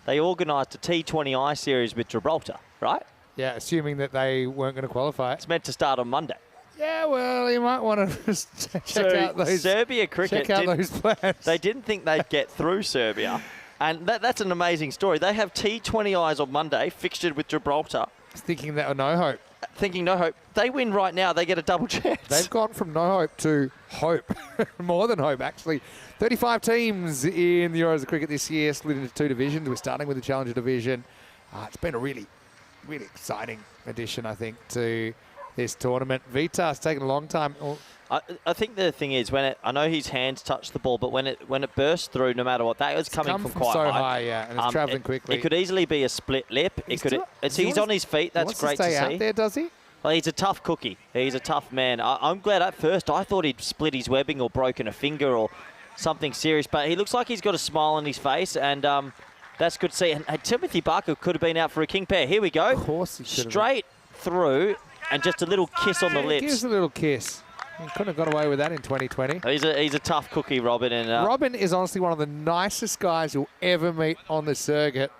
They organised a T20I series with Gibraltar, right? Yeah, assuming that they weren't going to qualify. It's meant to start on Monday. Yeah, well, you might want to just check out those. Serbia cricket. Check out those plans. They didn't think they'd get through Serbia, and that's an amazing story. They have T20Is on Monday, fixtured with Gibraltar. Thinking that no hope. Thinking no hope. They win right now. They get a double chance. They've gone from no hope to hope. More than hope, actually. 35 teams in the Euros of Cricket this year, split into two divisions. We're starting with the Challenger Division. It's been a really, really exciting addition, I think, to this tournament. Vitas taken a long time. I think the thing is, I know his hands touched the ball, but when it burst through, no matter what, that was coming from quite so high. Yeah, and it's travelling quickly. It could easily be a split lip. He's on his feet. That's great to see. He wants to stay out there, does he? Well, he's a tough cookie. He's a tough man. I'm glad at first I thought he'd split his webbing or broken a finger or something serious, but he looks like he's got a smile on his face, and that's good to see. And Timothy Barker could have been out for a king pair. Here we go. Of course he should have. Straight through, and just a little kiss on the lips. Gives a little kiss. He couldn't have got away with that in 2020. He's a tough cookie, Robin. And Robin is honestly one of the nicest guys you'll ever meet on the circuit.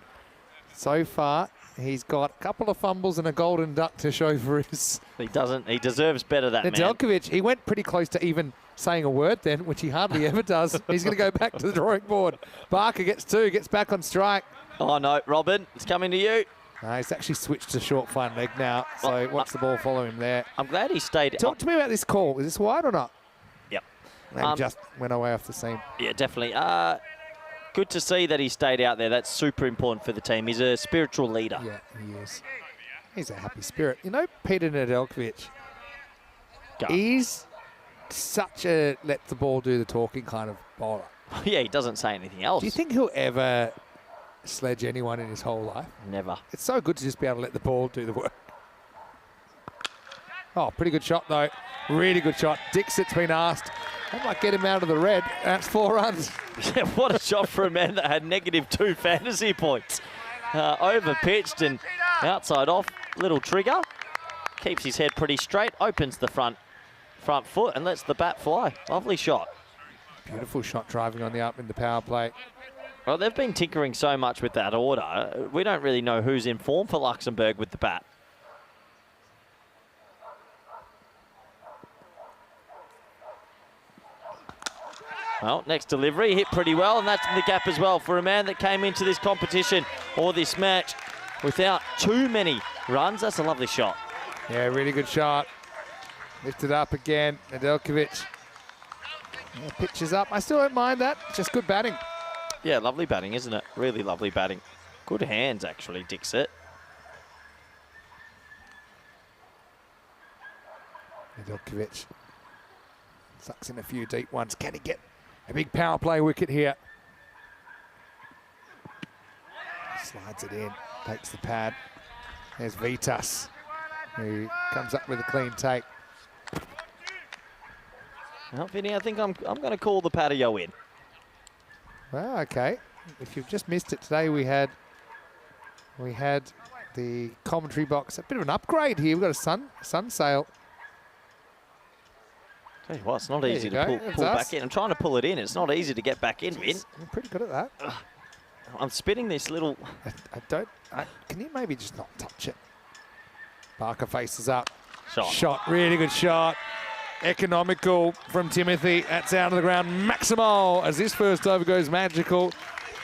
So far, he's got a couple of fumbles and a golden duck to show for his. He doesn't. He deserves better, that man. Nedeljkovic, he went pretty close to even saying a word then, which he hardly ever does. He's going to go back to the drawing board. Barker gets two, gets back on strike. Oh, no, Robin, it's coming to you. He's actually switched to short fine leg now, so watch the ball follow him there. I'm glad he stayed. Talk to me about this call. Is this wide or not? Yep. Maybe just went away off the seam. Yeah, definitely. Good to see that he stayed out there. That's super important for the team. He's a spiritual leader. Yeah, he is. He's a happy spirit. You know, Peter Nedeljkovic, he's such a let the ball do the talking kind of bowler. Yeah, he doesn't say anything else. Do you think he'll ever sledge anyone in his whole life? Never. It's so good to just be able to let the ball do the work. Oh, pretty good shot, though. Really good shot. Dixit's been asked. That might get him out of the red. That's 4 runs. Yeah, what a shot for a man that had -2 fantasy points. Over pitched and outside off. Little trigger. Keeps his head pretty straight. Opens the front foot and lets the bat fly. Lovely shot. Beautiful shot driving on the up in the power play. Well, they've been tinkering so much with that order. We don't really know who's in form for Luxembourg with the bat. Well, next delivery hit pretty well, and that's in the gap as well for a man that came into this competition or this match without too many runs. That's a lovely shot. Yeah, really good shot. Lifted up again. Nedeljkovic pitches up. I still don't mind that. Just good batting. Yeah, lovely batting, isn't it? Really lovely batting. Good hands, actually, Dixit. Nedeljkovic sucks in a few deep ones. Can he get a big power play wicket here? Slides it in, takes the pad. There's Vitas, who comes up with a clean take. Well, Vinny, I think I'm going to call the patio in. Well, okay. If you've just missed it today, we had the commentary box. A bit of an upgrade here. We've got a sun sail. Tell you what, it's not easy to pull That's back in. I'm trying to pull it in. It's not easy to get back in, Vin. I'm pretty good at that. I'm spinning this little... Can you maybe just not touch it? Barker faces up. Shot. Really good shot. Economical from Timothy. That's out of the ground. Maximal as this first over goes magical.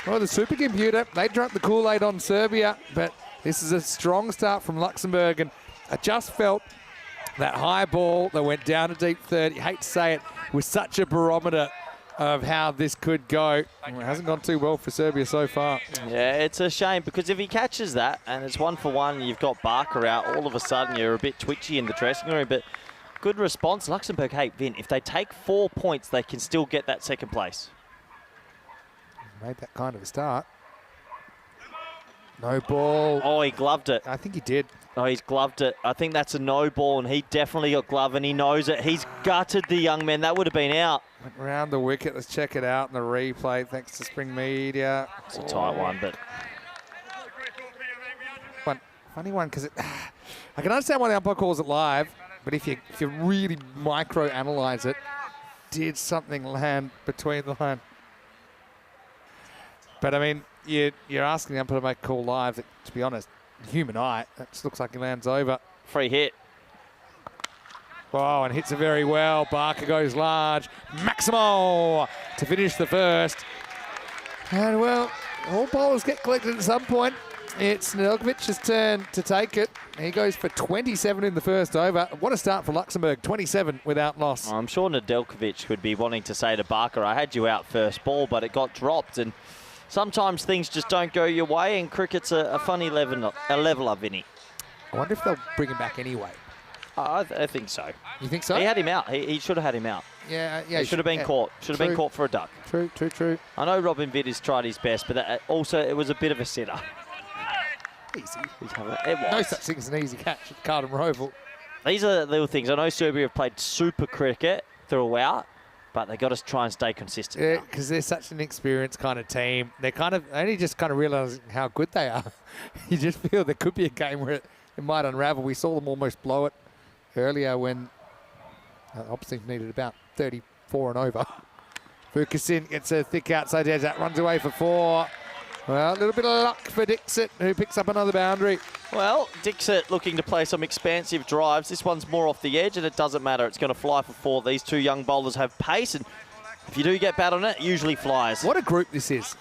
Well, the supercomputer, they drank the Kool-Aid on Serbia, but this is a strong start from Luxembourg, and I just felt that high ball that went down to deep third, you hate to say it, was such a barometer of how this could go. Well, it hasn't gone too well for Serbia so far. Yeah, it's a shame because if he catches that and it's 1 for 1 and you've got Barker out, all of a sudden you're a bit twitchy in the dressing room, but good response. Luxembourg, hey, Vin, if they take 4 points, they can still get that second place. Made that kind of a start. No ball. Oh, he gloved it. I think he did. Oh, he's gloved it. I think that's a no ball, and he definitely got glove, and he knows it. He's gutted the young man. That would have been out. Went around the wicket. Let's check it out in the replay, thanks to Spring Media. It's a tight one, but... Funny one, because I can understand why the umpire calls it live, but if you really micro-analyse it, did something land between the line? But, I mean, you're asking the umpire to make a call live. That, to be honest, human eye, that just looks like he lands over. Free hit. Wow, and hits it very well. Barker goes large. Maximo to finish the first. And, well, all bowlers get collected at some point. It's Nedeljkovic's turn to take it. He goes for 27 in the first over. What a start for Luxembourg, 27 without loss. I'm sure Nedeljkovic could be wanting to say to Barker, I had you out first ball, but it got dropped. And sometimes things just don't go your way, and cricket's a funny leveler, Vinny. I wonder if they'll bring him back anyway. I think so. You think so? He had him out. He should have had him out. Yeah. He should have been caught. Should have been caught for a duck. True. I know Robin Vitt has tried his best, but also it was a bit of a sitter. Easy. It was. No such thing as an easy catch at Carlton Roval. These are the little things. I know Serbia have played super cricket throughout, but they got to try and stay consistent. Yeah, because they're such an experienced kind of team. They're only just realising how good they are. You just feel there could be a game where it might unravel. We saw them almost blow it earlier when the opposition needed about 34 and over. Fukusin gets a thick outside edge. That runs away for 4. Well, a little bit of luck for Dixit, who picks up another boundary. Well, Dixit looking to play some expansive drives. This one's more off the edge, and it doesn't matter. It's going to fly for 4. These two young bowlers have pace, and if you do get bat on it, it usually flies. What a group this is.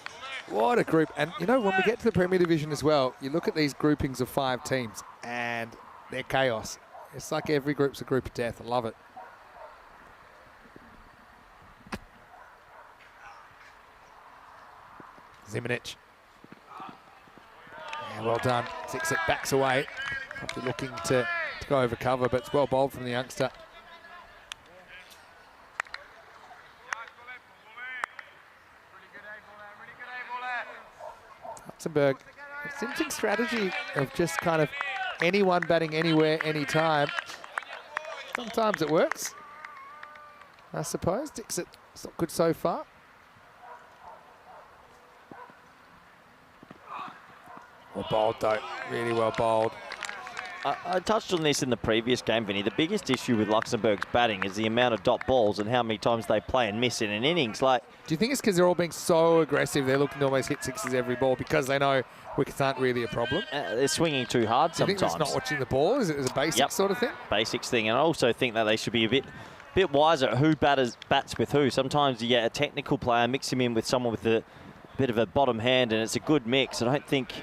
What a group. And, you know, when we get to the Premier Division as well, you look at these groupings of 5 teams, and they're chaos. It's like every group's a group of death. I love it. Zimanic. Yeah, well done. Dixit backs away. Probably looking to go over cover, but it's well bowled from the youngster. Luxembourg, it's an interesting strategy of just kind of anyone batting anywhere, anytime. Sometimes it works, I suppose. Dixit, it's not good so far. Well bowled though, really well bowled. I touched on this in the previous game, Vinny. The biggest issue with Luxembourg's batting is the amount of dot balls and how many times they play and miss in an innings. Do you think it's because they're all being so aggressive, they're looking to almost hit 6s every ball because they know wickets aren't really a problem? They're swinging too hard sometimes. Do you think it's not watching the ball? Is it a basic sort of thing? Basics thing. And I also think that they should be a bit bit wiser at who bats with who. Sometimes you get a technical player, mix him in with someone with a bit of a bottom hand, and it's a good mix. I don't think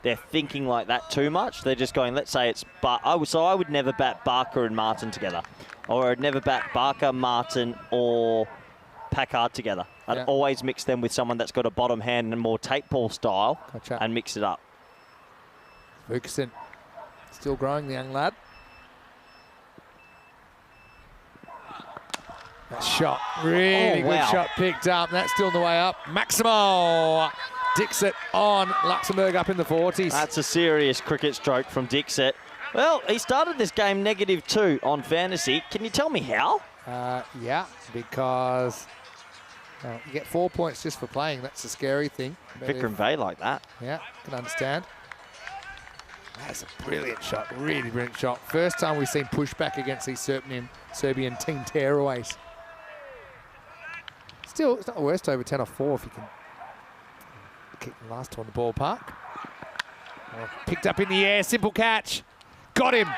they're thinking like that too much. They're just going, let's say it's... So I would never bat Barker and Martin together. Or I'd never bat Barker, Martin, or Packard together. I'd always mix them with someone that's got a bottom hand and more tape ball style and mix it up. Ferguson still growing, the young lad. That shot, really good shot picked up. That's still on the way up. Maximo Dixit on Luxembourg up in the 40s. That's a serious cricket stroke from Dixit. Well, he started this game -2 on fantasy. Can you tell me how? Yeah, because you get 4 points just for playing. That's a scary thing. Vikram Vey like that. Yeah, can understand. That's a brilliant shot, really brilliant shot. First time we've seen pushback against these Serbian team tearaways. Still, it's not the worst over 10 off 4 if you can kick the last one in the ballpark. Oh, picked up in the air, simple catch. Got him.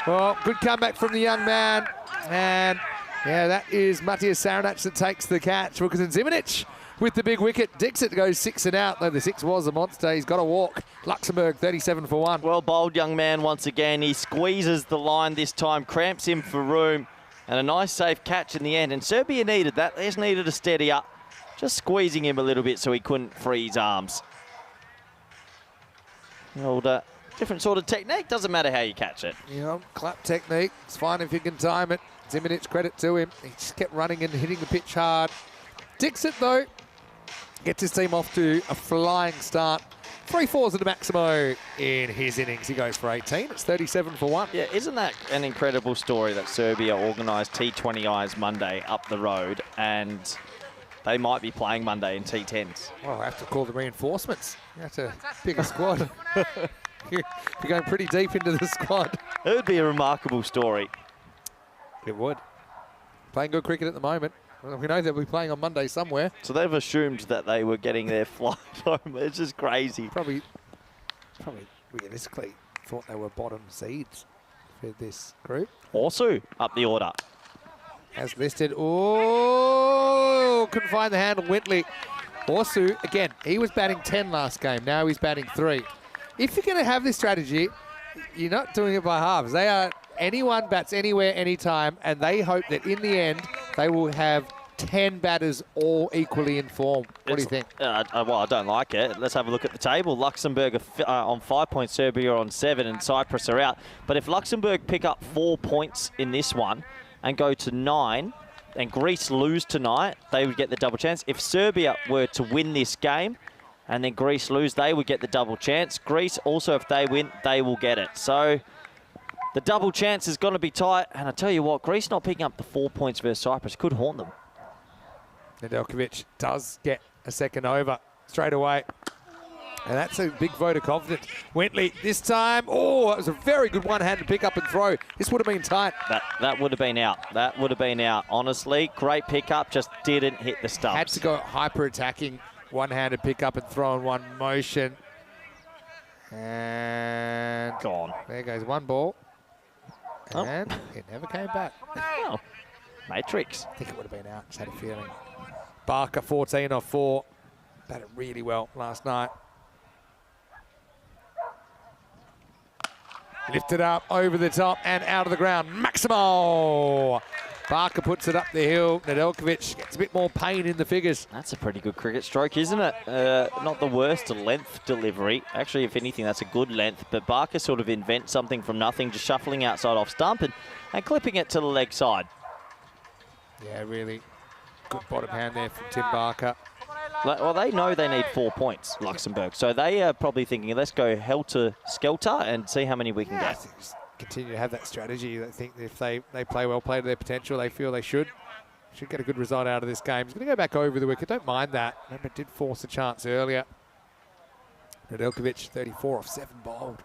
Well, good comeback from the young man. And yeah, that is Matias Saranac that takes the catch. Wilkinson Zimanic with the big wicket. Dixit goes 6 and out, though the 6 was a monster. He's got to walk. Luxembourg 37 for 1. Well bowled, young man, once again. He squeezes the line this time, cramps him for room, and a nice safe catch in the end. And Serbia needed that. They just needed a steady up, just squeezing him a little bit so he couldn't free his arms. Old, different sort of technique. Doesn't matter how you catch it. You know, clap technique. It's fine if you can time it. Zimanic, credit to him. He just kept running and hitting the pitch hard. Dixit, though, gets his team off to a flying start. 3 fours at the Maximo in his innings. He goes for 18. It's 37 for 1. Yeah, isn't that an incredible story that Serbia organised T20Is Monday up the road, and they might be playing Monday in T10s? Well, I have to call the reinforcements. You have to pick a squad. You're going pretty deep into the squad. It would be a remarkable story. It would. Playing good cricket at the moment. Well, we know they'll be playing on Monday somewhere. So they've assumed that they were getting their flight home. It's just crazy. Probably realistically thought they were bottom seeds for this group. Orsu up the order. As listed. Oh, couldn't find the handle. Whitley. Orsu, again, he was batting 10 last game. Now he's batting 3. If you're going to have this strategy, you're not doing it by halves. They are... Anyone bats anywhere, anytime, and they hope that in the end they will have 10 batters all equally in form. What do you think? Well, I don't like it. Let's have a look at the table. Luxembourg are on 5 points, Serbia on 7, and Cyprus are out. But if Luxembourg pick up 4 points in this one and go to 9, and Greece lose tonight, they would get the double chance. If Serbia were to win this game and then Greece lose, they would get the double chance. Greece also, if they win, they will get it. So the double chance is going to be tight, and I tell you what, Greece not picking up the 4 points versus Cyprus could haunt them. Nedeljkovic does get a second over straight away, and that's a big vote of confidence. Whitley this time, oh, that was a very good one-handed pick up and throw. This would have been tight. That would have been out. That would have been out. Honestly, great pickup, just didn't hit the stumps. Had to go hyper-attacking, one-handed pick up and throw in one motion. And gone. There goes one ball. And it never came back. Oh, Matrix. I think it would have been out, just had a feeling. Barker 14 off 4. Batted really well last night. Lifted up over the top and out of the ground. Maximo! Barker puts it up the hill. Nedeljkovic gets a bit more pain in the figures. That's a pretty good cricket stroke, isn't it? Not the worst length delivery. Actually, if anything, that's a good length. But Barker sort of invents something from nothing, just shuffling outside off stump and clipping it to the leg side. Yeah, really good bottom hand there from Tim Barker. Well, they know they need 4 points, Luxembourg. So they are probably thinking, let's go helter-skelter and see how many we can get. Continue to have that strategy. I think if they play well, play to their potential, they feel they should get a good result out of this game. He's going to go back over the wicket. Don't mind that. Remember, it did force a chance earlier. Nedeljkovic, 34 off 7 bowled.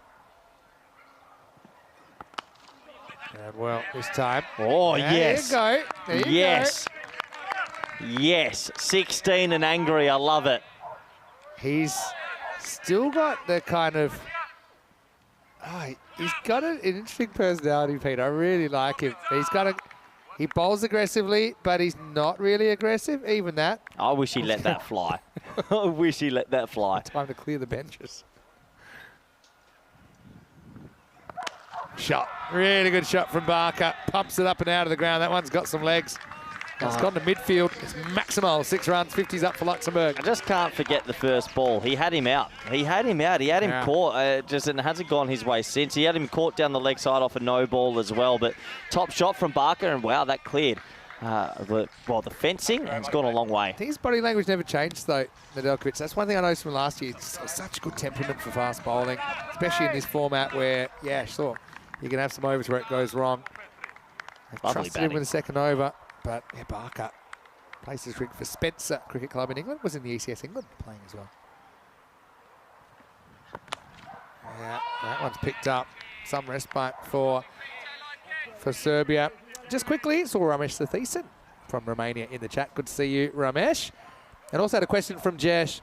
And well, this time. Oh, yes. There you go. There you yes. Go. Yes. 16 and angry. I love it. He's still got the kind of... Oh, he's got an interesting personality, Pete. I really like him. He's got He bowls aggressively, but he's not really aggressive, even that. I wish he let that fly. I wish he let that fly. Time to clear the benches. Shot. Really good shot from Barker. Pumps it up and out of the ground. That one's got some legs. It's gone to midfield. It's Maximal. 6 runs, 50's up for Luxembourg. I just can't forget the first ball. He had him out. He had him caught. And it hasn't gone his way since. He had him caught down the leg side off a no ball as well. But top shot from Barker, and wow, that cleared. The fencing has gone a long way. I think his body language never changed, though, Nedeljkovic. That's one thing I noticed from last year. He's got such good temperament for fast bowling, especially in this format where, yeah, sure, you can have some overs where it goes wrong. I've trusted him with the second over, but yeah, Barker plays his rig for Spencer Cricket Club in England. Was in the ECS England playing as well. Yeah, that one's picked up. Some respite for Serbia. Just quickly, saw Ramesh Satheesan from Romania in the chat. Good to see you, Ramesh. And also had a question from Jeff,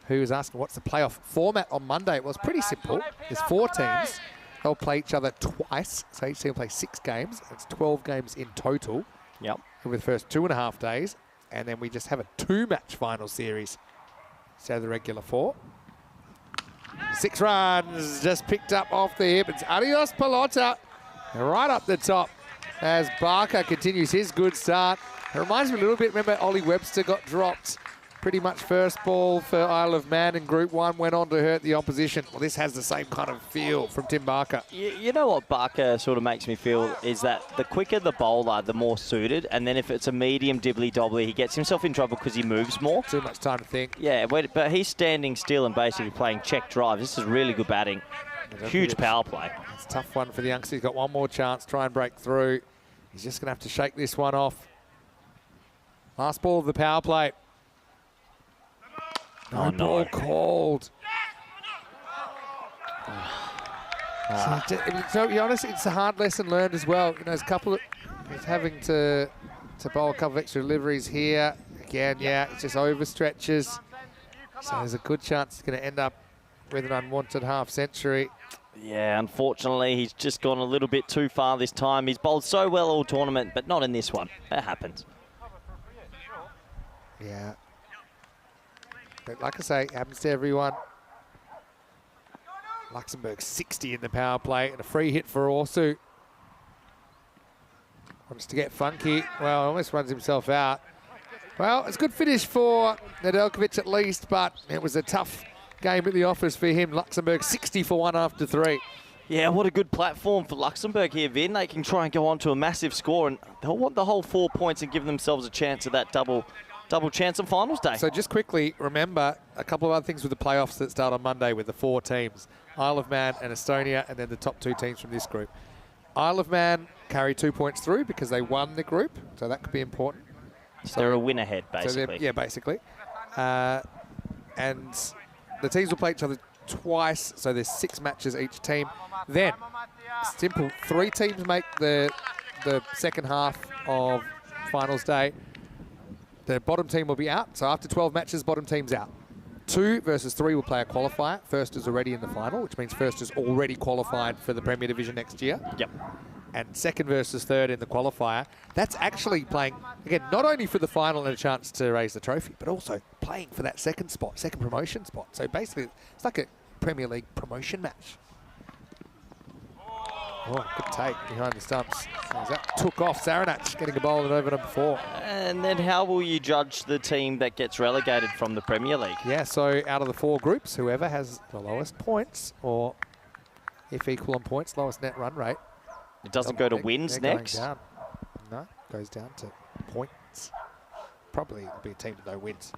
who was asking what's the playoff format on Monday. Well, it's pretty simple. There's 4 teams. They'll play each other twice. So each team will play 6 games. It's 12 games in total. Yep. Over the first 2.5 days. And then we just have a 2-match final series instead of the regular 4. 6 runs just picked up off the hip. It's Adios Pelota right up the top as Barker continues his good start. It reminds me a little bit, remember Ollie Webster got dropped pretty much first ball for Isle of Man in Group 1, went on to hurt the opposition. Well, this has the same kind of feel from Tim Barker. You know what Barker sort of makes me feel is that the quicker the bowler, the more suited, and then if it's a medium dibbly-dobbly, he gets himself in trouble because he moves more. Too much time to think. Yeah, but he's standing still and basically playing check drive. This is really good batting. Huge power play. It's a tough one for the youngster. He's got one more chance, try and break through. He's just going to have to shake this one off. Last ball of the power play. No ball called. So to be honest, it's a hard lesson learned as well. You know, there's a couple of, he's having to bowl a couple of extra deliveries here. Again, yeah, it's just overstretches. So there's a good chance he's going to end up with an unwanted half century. Yeah, unfortunately, he's just gone a little bit too far this time. He's bowled so well all tournament, but not in this one. That happens. Yeah. But like I say, it happens to everyone. Luxembourg 60 in the power play and a free hit for Orsu. Wants to get funky. Well, almost runs himself out. Well, it's a good finish for Nedeljkovic at least, but it was a tough game at the office for him. Luxembourg 60 for 1 after 3. Yeah, what a good platform for Luxembourg here, Vin. They can try and go on to a massive score, and they'll want the whole 4 points and give themselves a chance at that double chance on finals day. So just quickly, remember a couple of other things with the playoffs that start on Monday with the 4 teams. Isle of Man and Estonia, and then the top 2 teams from this group. Isle of Man carry 2 points through because they won the group, so that could be important. So they're a win ahead, basically. So yeah, basically. And the teams will play each other twice, so there's 6 matches each team. Then, simple, 3 teams make the second half of finals day. The bottom team will be out, so after 12 matches, bottom team's out. 2 versus 3 will play a qualifier. First is already in the final, which means first is already qualified for the Premier Division next year. Yep. And second versus third in the qualifier. That's actually playing, again, not only for the final and a chance to raise the trophy, but also playing for that second promotion spot. So basically, it's like a Premier League promotion match. Oh, good take behind the stumps. That took off. Saranac getting a bowl at over number 4. And then how will you judge the team that gets relegated from the Premier League? Yeah, so out of the 4 groups, whoever has the lowest points, or if equal on points, lowest net run rate. It doesn't go to wins next? Down. No, goes down to points. Probably it'll be a team with no wins.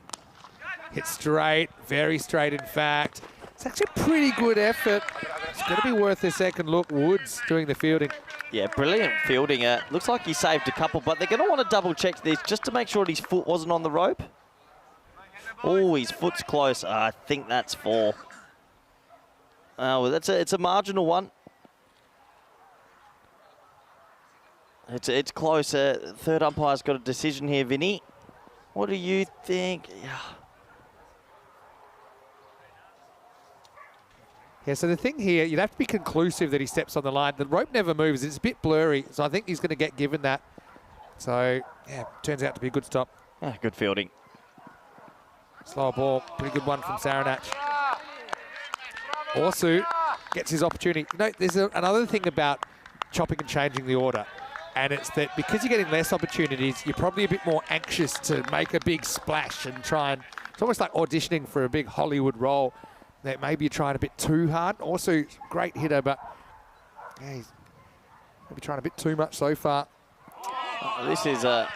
Hit straight, very straight in fact. It's actually a pretty good effort. It's going to be worth a second look. Woods doing the fielding. Yeah, brilliant fielding. Looks like he saved a couple, but they're going to want to double check this just to make sure his foot wasn't on the rope. Oh, his foot's close. I think that's 4. Oh, well, it's a marginal one. It's close. Third umpire's got a decision here, Vinny. What do you think? Yeah, so the thing here, you'd have to be conclusive that he steps on the line. The rope never moves. It's a bit blurry, so I think he's going to get given that. So, yeah, turns out to be a good stop. Yeah, good fielding. Slower ball, pretty good one from Saranac. Orsu gets his opportunity. You know, there's another thing about chopping and changing the order, and it's that because you're getting less opportunities, you're probably a bit more anxious to make a big splash and try and, it's almost like auditioning for a big Hollywood role that maybe you're trying a bit too hard. Orsu, great hitter, but yeah, he's maybe trying a bit too much so far. This is a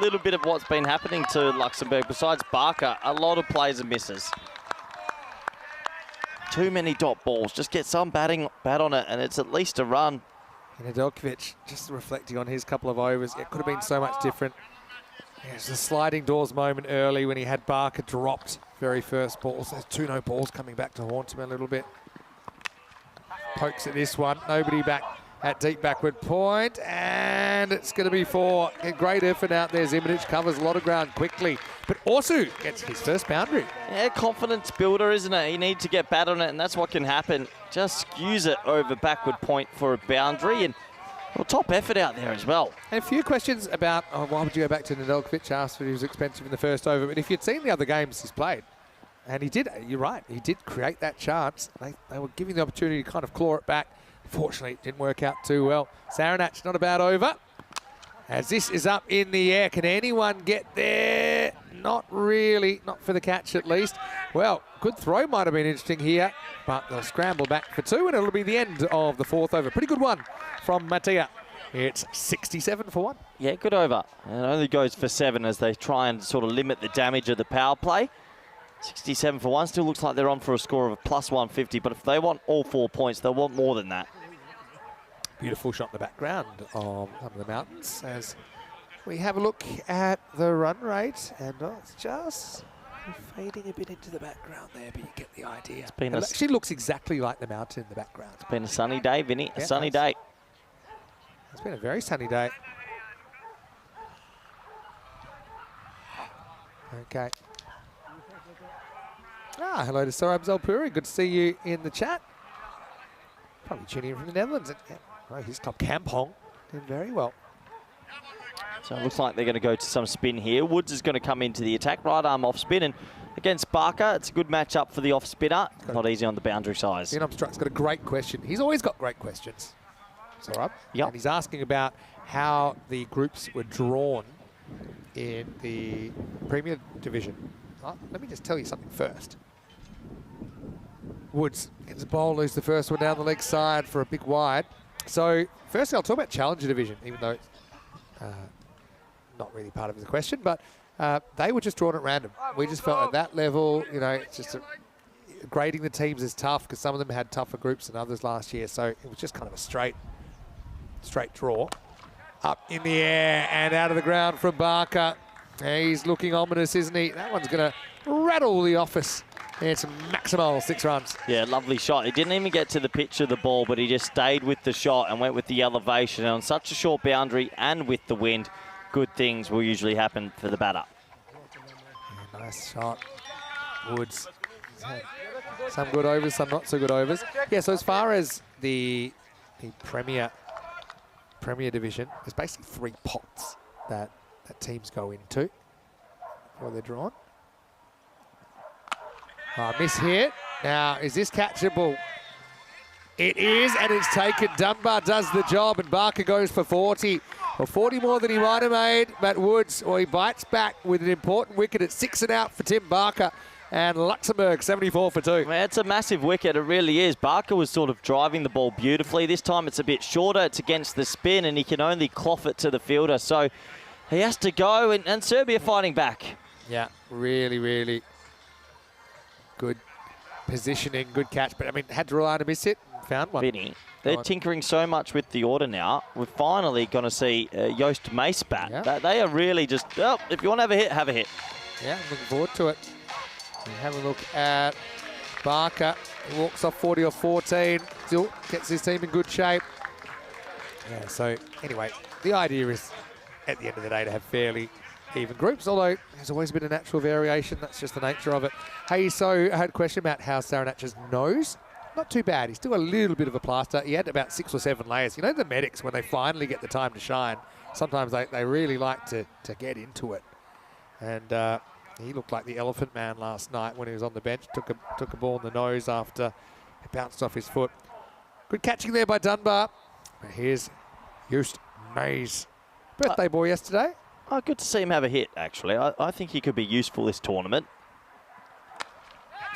little bit of what's been happening to Luxembourg. Besides Barker, a lot of plays and misses. Too many dot balls. Just get some bat on it, and it's at least a run. Nedeljkovic just reflecting on his couple of overs. It could have been so much different. There's a sliding doors moment early when he had Barker dropped very first balls. There's 2 no balls coming back to haunt him a little bit. Pokes at this one. Nobody back at deep backward point, and it's going to be 4. A great effort out there. Zimanic covers a lot of ground quickly, but Orsu gets his first boundary. Yeah, confidence builder, isn't it? You need to get bat on it, and that's what can happen. Just skews it over backward point for a boundary, and well, top effort out there as well. And a few questions about why would you go back to Nedeljkovic? Asked that he was expensive in the first over, but if you'd seen the other games he's played, and he did, you're right, he did create that chance. They were giving the opportunity to kind of claw it back. Fortunately, it didn't work out too well. Saranac, not a bad over. As this is up in the air, can anyone get there? Not really, not for the catch at least. Well, good throw might have been interesting here, but they'll scramble back for 2, and it'll be the end of the 4th over. Pretty good one from Mattia. It's 67 for 1. Yeah, good over. And it only goes for 7 as they try and sort of limit the damage of the power play. 67 for 1, still looks like they're on for a score of a plus 150, but if they want all 4 points, they'll want more than that. Beautiful shot in the background of some of the mountains as we have a look at the run rate, and it's just fading a bit into the background there, but you get the idea. It actually looks exactly like the mountain in the background. It's been a sunny day, Vinny, a sunny day. It's been a very sunny day. Okay. Hello to Sorab Zalpuri. Good to see you in the chat. Probably tuning in from the Netherlands. Yeah. Oh, his club Kampong doing very well. So it looks like they're going to go to some spin here. Woods is going to come into the attack, right arm off spin, and against Barker, it's a good matchup for the off spinner. Not easy on the boundary size. Ian Umstruck's got a great question. He's always got great questions. Sorab. Yep. And he's asking about how the groups were drawn in the Premier Division. Let me just tell you something first. Woods gets the ball, lose the first one down the leg side for a big wide. So, firstly, I'll talk about Challenger Division, even though it's not really part of the question, but they were just drawn at random. We just felt at that level, you know, it's just grading the teams is tough because some of them had tougher groups than others last year, so it was just kind of a straight draw. Up in the air and out of the ground from Barker. He's looking ominous, isn't he? That one's going to rattle the office. It's maximal 6 runs. Yeah, lovely shot. He didn't even get to the pitch of the ball, but he just stayed with the shot and went with the elevation. And on such a short boundary and with the wind, good things will usually happen for the batter. Yeah, nice shot. Woods. Some good overs, some not so good overs. Yeah, so as far as the Premier Division, there's basically 3 pots that teams go into before they're drawn. Miss hit. Now, is this catchable? It is, and it's taken. Dunbar does the job, and Barker goes for 40. Well, 40 more than he might have made, but Woods, he bites back with an important wicket at 6 and out for Tim Barker. And Luxembourg, 74 for 2. Well, it's a massive wicket, it really is. Barker was sort of driving the ball beautifully. This time it's a bit shorter, it's against the spin, and he can only cloth it to the fielder. So he has to go, and Serbia fighting back. Yeah, really, really good positioning, good catch. But, I mean, had to rely on a miss hit, found one. Vinny, they're tinkering so much with the order now. We're finally going to see Joost Mace bat. Yeah. They are really just, oh, if you want to have a hit, have a hit. Yeah, I'm looking forward to it. And have a look at Barker. He walks off 40 or 14. Still gets his team in good shape. Yeah, so anyway, the idea is at the end of the day to have fairly even groups, although there's always been a natural variation. That's just the nature of it. Hey, so I had a question about how Saranac's nose. Not too bad. He's still a little bit of a plaster. He had about 6 or 7 layers. You know the medics, when they finally get the time to shine, sometimes they really like to get into it. And he looked like the elephant man last night when he was on the bench. Took a ball in the nose after it bounced off his foot. Good catching there by Dunbar. But here's Joost Mays. Birthday boy yesterday. Oh, good to see him have a hit, actually. I think he could be useful this tournament.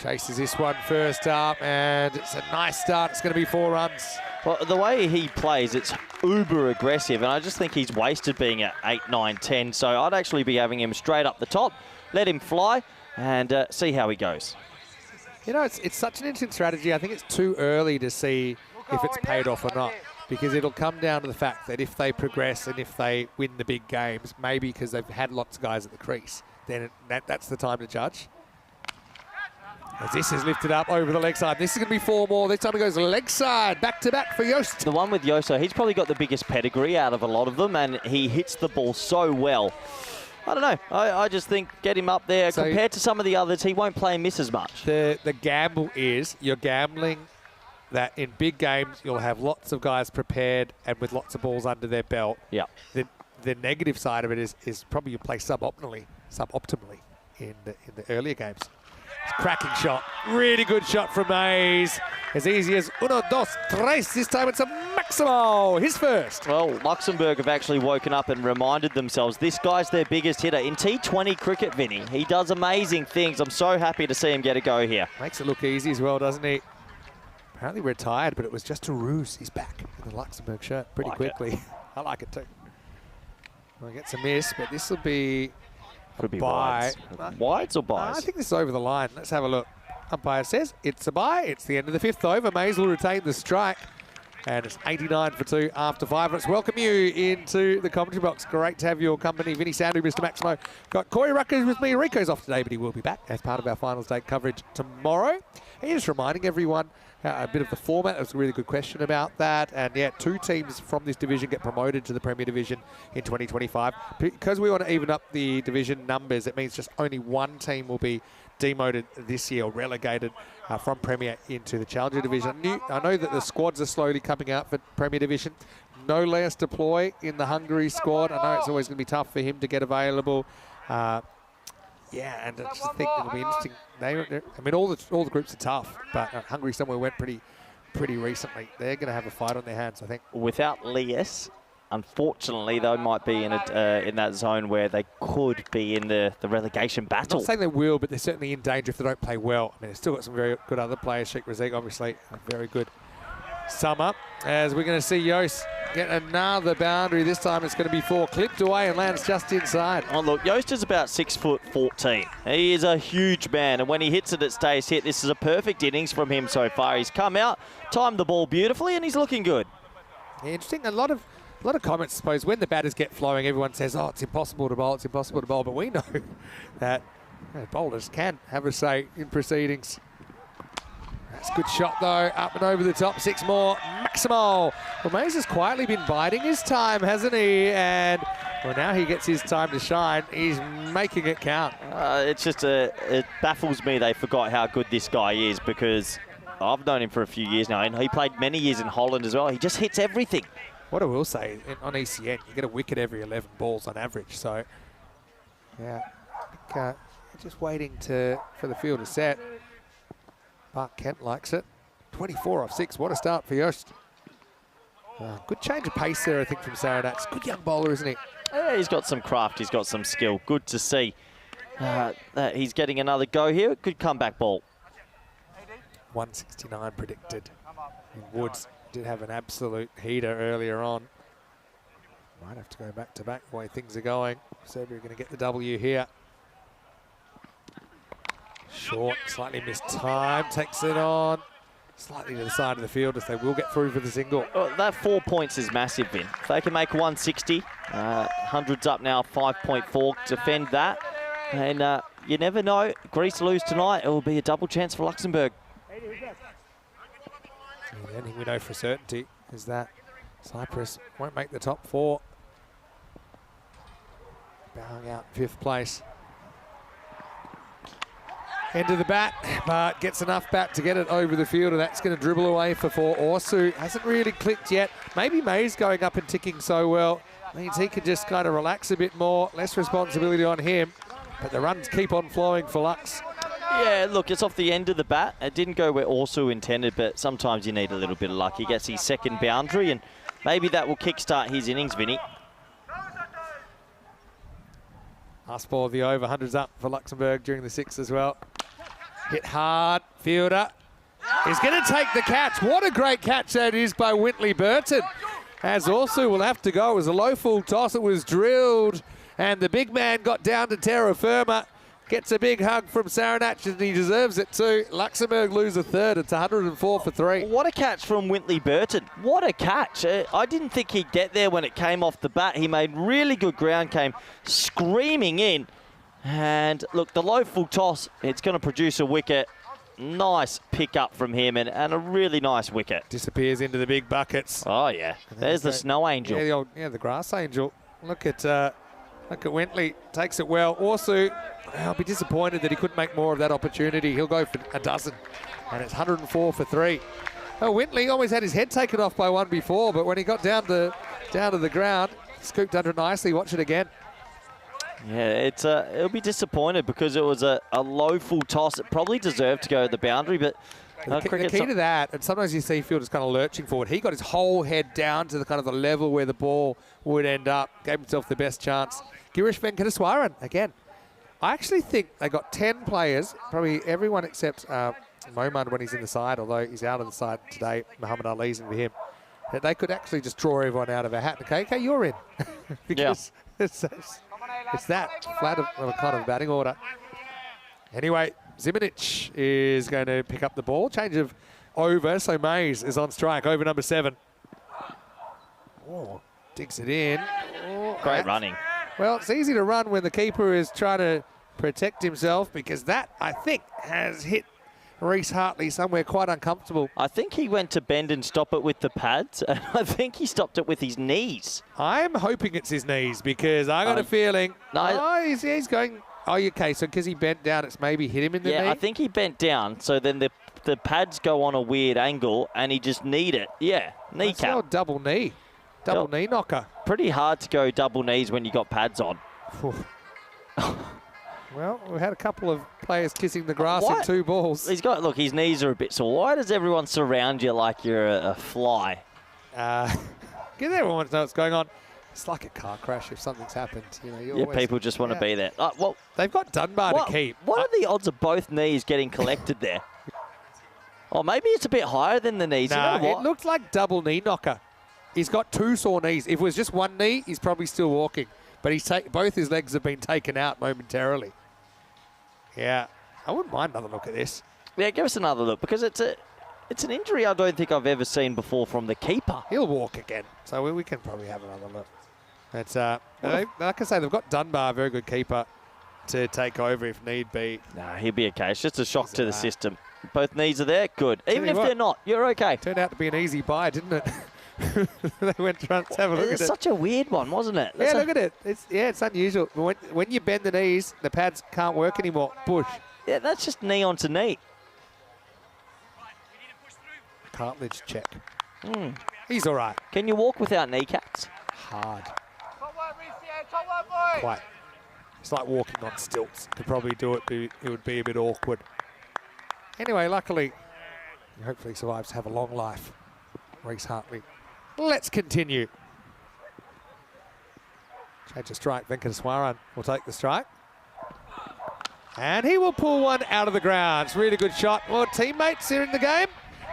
Chases this one first up, and it's a nice start. It's going to be 4 runs. Well, the way he plays, it's uber aggressive, and I just think he's wasted being at 8, 9, 10. So I'd actually be having him straight up the top, let him fly, and see how he goes. You know, it's such an interesting strategy. I think it's too early to see if it's paid off or not, because it'll come down to the fact that if they progress and if they win the big games, maybe because they've had lots of guys at the crease, then that's the time to judge. As this is lifted up over the leg side. This is going to be 4 more. This time it goes leg side, back to back for Joost. The one with Joso, he's probably got the biggest pedigree out of a lot of them, and he hits the ball so well. I don't know. I just think get him up there. So compared to some of the others, he won't play and miss as much. The gamble is you're gambling that in big games you'll have lots of guys prepared and with lots of balls under their belt. Yeah. The negative side of it is probably you play suboptimally in the earlier games. Cracking shot. Really good shot from Mays. As easy as 1, 2, 3. This time it's a Maximo. His first. Well, Luxembourg have actually woken up and reminded themselves this guy's their biggest hitter. In T20 cricket, Vinny, he does amazing things. I'm so happy to see him get a go here. Makes it look easy as well, doesn't he? Apparently retired, but it was just a ruse. He's back in the Luxembourg shirt pretty quickly. I like it too. Well, gets a miss, but this will be... Could be bye. Wides or buys? I think this is over the line. Let's have a look. Umpire says it's a bye. It's the end of the 5th over. Mays will retain the strike. And it's 89 for 2 after 5. Let's welcome you into the commentary box. Great to have your company. Vinny Sandu, Mr. Maximo. Got Corey Ruckers with me. Rico's off today, but he will be back as part of our finals day coverage tomorrow. And just reminding everyone a bit of the format. That was a really good question about that. And yeah, 2 teams from this division get promoted to the Premier Division in 2025. Because we want to even up the division numbers, it means just only 1 team will be demoted this year, or relegated from Premier into the Challenger Division. I know that the squads are slowly coming out for Premier Division. No Leas Deploy in the Hungary squad. I know it's always going to be tough for him to get available. Yeah, and I just think it'll be interesting. I mean, all the groups are tough, but Hungary somewhere went pretty recently. They're going to have a fight on their hands, I think. Without Leas, unfortunately, they might be in that zone where they could be in the relegation battle. I'm not saying they will, but they're certainly in danger if they don't play well. I mean, they've still got some very good other players. Sheikh Razik, obviously, a very good summer. As we're going to see Joost get another boundary. This time it's going to be 4. Clipped away and lands just inside. Oh, look, Joost is about 6'14". He is a huge man, and when he hits it, it stays hit. This is a perfect innings from him so far. He's come out, timed the ball beautifully, and he's looking good. Yeah, interesting. A lot of comments, I suppose, when the batters get flowing, everyone says, oh, it's impossible to bowl, it's impossible to bowl. But we know that bowlers can have a say in proceedings. That's a good shot, though. Up and over the top. 6 more. Maximo. Well, Mays has quietly been biding his time, hasn't he? And, well, now he gets his time to shine. He's making it count. It's just it baffles me they forgot how good this guy is, because I've known him for a few years now, and he played many years in Holland as well. He just hits everything. What I will say, on ECN, you get a wicket every 11 balls on average. So, yeah, I think, just waiting for the field to set. Mark Kent likes it. 24 off 6. What a start for Joost. Good change of pace there, I think, from Saradats. Good young bowler, isn't he? Yeah, he's got some craft. He's got some skill. Good to see that he's getting another go here. Good comeback ball. 169 predicted. And Woods did have an absolute heater earlier on. Might have to go back to back the way things are going. Serbia are going to get the W here. Short, slightly missed time, takes it on. Slightly to the side of the field as they will get through for the single. Oh, that 4 points is massive, Vin. If they can make 160, 100's up now, 5.4, defend that. And you never know, Greece lose tonight, it will be a double chance for Luxembourg. The only thing we know for certainty is that Cyprus won't make the top 4. Bowing out 5th place. End of the bat, but gets enough bat to get it over the field, and that's going to dribble away for 4. Orsu hasn't really clicked yet. Maybe Mays going up and ticking so well Means he can just kind of relax a bit more, less responsibility on him. But the runs keep on flowing for Lux. Yeah, look, it's off the end of the bat. It didn't go where Orsu intended, but sometimes you need a little bit of luck. He gets his second boundary, and maybe that will kickstart his innings, Vinny. Last ball of the over, 100's up for Luxembourg during the 6th as well. Hit hard, fielder. He's going to take the catch. What a great catch that is by Wintley Burton. As Orsu will have to go. It was a low full toss. It was drilled, and the big man got down to terra firma. Gets a big hug from Saranach, and he deserves it too. Luxembourg lose a third. It's 104 for 3. What a catch from Wintley Burton. What a catch. I didn't think he'd get there when it came off the bat. He made really good ground, came screaming in. And look, the low full toss, it's going to produce a wicket. Nice pick up from him, and a really nice wicket. Disappears into the big buckets. Oh, yeah. There's the snow angel. Yeah, the grass angel. Look at Wintley. Takes it well. Orsu, I'll be disappointed that he couldn't make more of that opportunity. He'll go for a dozen. And it's 104 for 3. Oh, Wintley always had his head taken off by one before, but when he got down to the ground, scooped under it nicely. Watch it again. Yeah, it'll be disappointed because it was a low full toss. It probably deserved to go to the boundary, but the key to that, and sometimes you see fielders kind of lurching forward. He got his whole head down to the kind of the level where the ball would end up. Gave himself the best chance. Girish Venkateswaran again. I actually think they got 10 players, probably everyone except Momand when he's in the side, although he's out of the side today. Muhammad Ali's in for him. That they could actually just draw everyone out of a hat. Okay, you're in. Because it's that flat of a kind of batting order. Anyway, Zimanic is going to pick up the ball. Change of over, so Mays is on strike. Over number 7. Oh, digs it in. Oh, great running. Well, it's easy to run when the keeper is trying to protect himself, because that, I think, has hit Reece Hartley somewhere quite uncomfortable. I think he went to bend and stop it with the pads, and I think he stopped it with his knees. I'm hoping it's his knees, because I got a feeling... No, he's going... Oh, okay, so because he bent down, it's maybe hit him in the knee? Yeah, I think he bent down, so then the pads go on a weird angle, and he just kneed it. Yeah, kneecap. That's the old double knee. Double knee knocker. Pretty hard to go double knees when you got pads on. Well, we had a couple of players kissing the grass in 2 balls. Look, his knees are a bit sore. Why does everyone surround you like you're a fly? Because everyone wants to know what's going on. It's like a car crash if something's happened. People just want to be there. Well, they've got Dunbar to keep. What are the odds of both knees getting collected there? Oh, maybe it's a bit higher than the knees. Nah, you know what? It looked like double knee knocker. He's got 2 sore knees. If it was just one knee, he's probably still walking. But both his legs have been taken out momentarily. Yeah, I wouldn't mind another look at this. Yeah, give us another look, because it's an injury I don't think I've ever seen before from the keeper. He'll walk again, so we can probably have another look. It's like I say, they've got Dunbar, a very good keeper, to take over if need be. Nah, he'll be okay. It's just a shock to the system. Both knees are there, good. Even if they're not, you're okay. Turned out to be an easy buy, didn't it? They went to have a look at it. It's such a weird one, wasn't it? Yeah, look at it. It's unusual. When you bend the knees, the pads can't work anymore. Push. Yeah, that's just knee onto knee. Cartilage check. He's all right. Can you walk without kneecaps? Hard. Quite. It's like walking on stilts. Could probably do it, but it would be a bit awkward. Anyway, luckily, he hopefully survives to have a long life. Reece Hartley. Let's continue. Change of strike. Venkateswaran will take the strike. And he will pull one out of the ground. It's a really good shot. Well, teammates here in the game.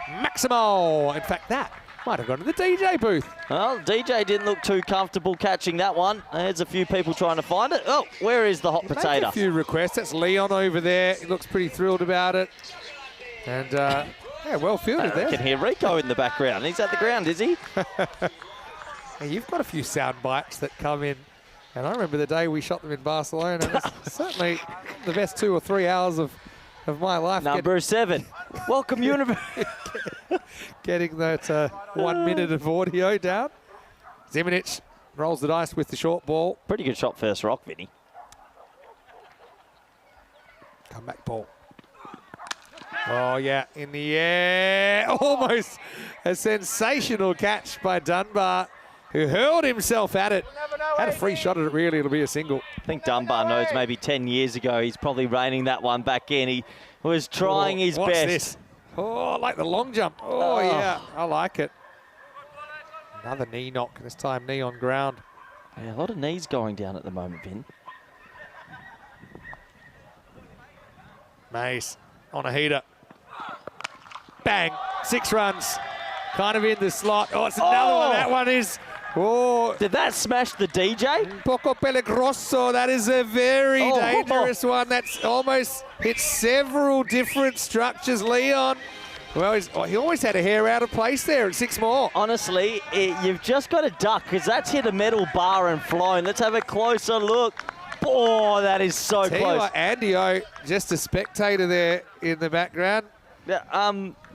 Maximo. In fact, that might have gone to the DJ booth. Well, DJ didn't look too comfortable catching that one. There's a few people trying to find it. Oh, where is the hot potato? A few requests. That's Leon over there. He looks pretty thrilled about it. And, yeah, well fielded there. I can hear Rico in the background. He's at the ground, is he? Hey, you've got a few sound bites that come in. And I remember the day we shot them in Barcelona. It's certainly the best 2 or 3 hours of my life. Number 7. Welcome, Universe. Getting that 1 minute of audio down. Zimanic rolls the dice with the short ball. Pretty good shot first rock, Vinny. Comeback ball. Oh, yeah, in the air. Almost a sensational catch by Dunbar, who hurled himself at it. Had a free shot at it, really. It'll be a single. I think Dunbar knows maybe 10 years ago he's probably reining that one back in. He was trying his what's best. This? Oh, I like the long jump. Oh, yeah, I like it. Another knee knock, this time knee on ground. Yeah, a lot of knees going down at the moment, Vin. Mace on a heater. Bang, 6 runs. Kind of in the slot. Oh, it's another one. That one is... Oh, Did that smash the DJ? Poco Peligroso. That is a very dangerous one. That's almost hit several different structures. Leon. Well, he always had a hair out of place there at 6 more. Honestly, you've just got to duck because that's hit a metal bar and flown. Let's have a closer look. Oh, that is so Tell you close. what, Andy O, just a spectator there in the background. Yeah,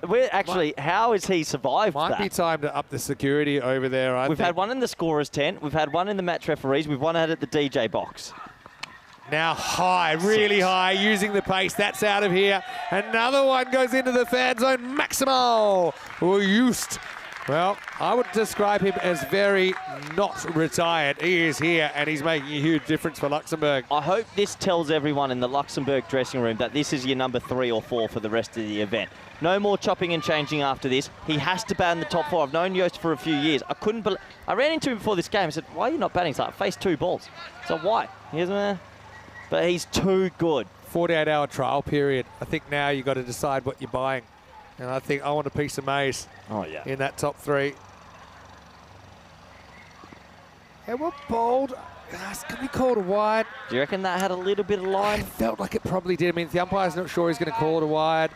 we're actually, how has he survived Might that? be time to up the security over there, I We've think. had one in the scorer's tent. We've had one in the match referees. We've one out at the DJ box. Now high, really high, using the pace. That's out of here. Another one goes into the fan zone. Maximo Just. Well, I would describe him as very not retired. He is here, and he's making a huge difference for Luxembourg. I hope this tells everyone in the Luxembourg dressing room that this is your number 3 or 4 for the rest of the event. No more chopping and changing after this. He has to bat in the top 4. I've known Joost for a few years. I ran into him before this game. I said, why are you not batting? He's like, I faced 2 balls. So why? He goes, but he's too good. 48-hour trial period. I think now you've got to decide what you're buying. And I think I want a piece of maize in that top 3. Yeah, well, bowled. It's going to be called a wide. Do you reckon that had a little bit of line? I felt like it probably did. I mean, the umpire's not sure he's going to call it a wide.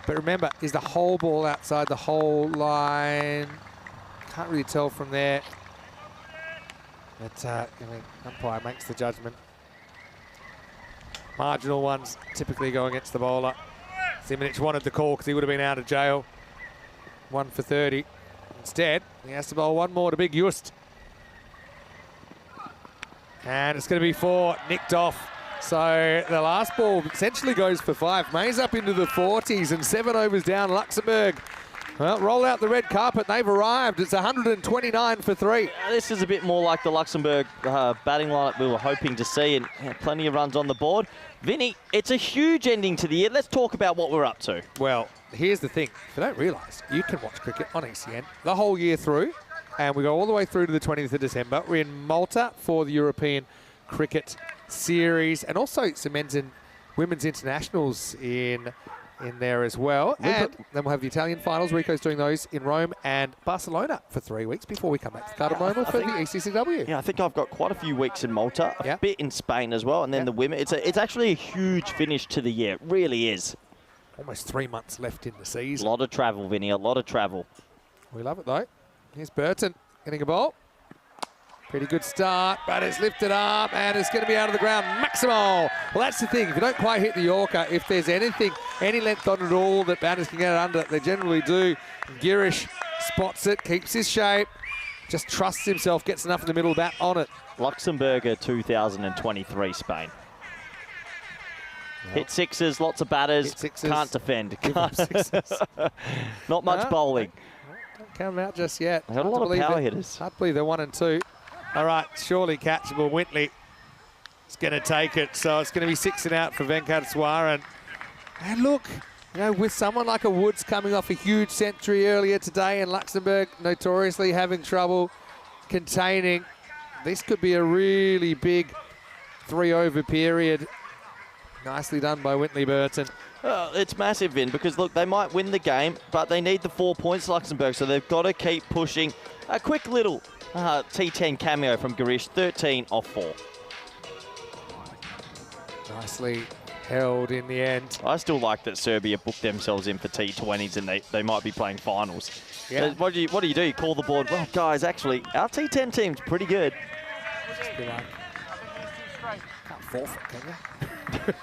But remember, is the whole ball outside the whole line? Can't really tell from there. But I mean, umpire makes the judgment. Marginal ones typically go against the bowler. Simonic wanted the call because he would have been out of jail. 1 for 30. Instead, he has to bowl one more to Big Just. And it's going to be 4, nicked off. So the last ball essentially goes for 5. May's up into the 40s and 7 overs down. Luxembourg, well, roll out the red carpet. They've arrived. It's 129 for 3. This is a bit more like the Luxembourg batting lineup we were hoping to see, and plenty of runs on the board. Vinny, it's a huge ending to the year. Let's talk about what we're up to. Well, here's the thing. If you don't realise, you can watch cricket on ECN the whole year through, and we go all the way through to the 20th of December. We're in Malta for the European Cricket Series, and also some men's and women's internationals in there as well. And then we'll have the Italian finals. Rico's doing those in Rome and Barcelona for 3 weeks before we come back to Cardamom for the ECCW. Yeah, I think I've got quite a few weeks in Malta, a bit in Spain as well, and then the women. It's actually a huge finish to the year. It really is. Almost 3 months left in the season. A lot of travel, Vinny, a lot of travel. We love it, though. Here's Burton getting a ball. Pretty good start, but it's lifted up, and it's going to be out of the ground. Maximo! Well, that's the thing. If you don't quite hit the Yorker, if there's anything, any length on it all that batters can get it under, they generally do. Girish spots it, keeps his shape, just trusts himself, gets enough in the middle, bat on it. Luxembourg 2023 Spain. Hit sixes, lots of batters, can't defend. Not much bowling. Don't count them out just yet. They've got a lot of power hitters. Hard to believe they're 1 and 2. All right, surely catchable. Wintley is going to take it. So it's going to be 6 and out for Venkateswaran. And look, you know, with someone like a Woods coming off a huge century earlier today, and Luxembourg notoriously having trouble containing, this could be a really big 3-over period. Nicely done by Wintley Burton. It's massive, Vin, because look, they might win the game, but they need the 4 points, Luxembourg, so they've got to keep pushing. A quick little T10 cameo from Girish, 13 off 4. Nicely held in the end. I still like that Serbia booked themselves in for T20s and they might be playing finals. Yeah. So what do you do? You call the board, well, guys, actually, our T10 team's pretty good. Just be like, can't forfeit, can you?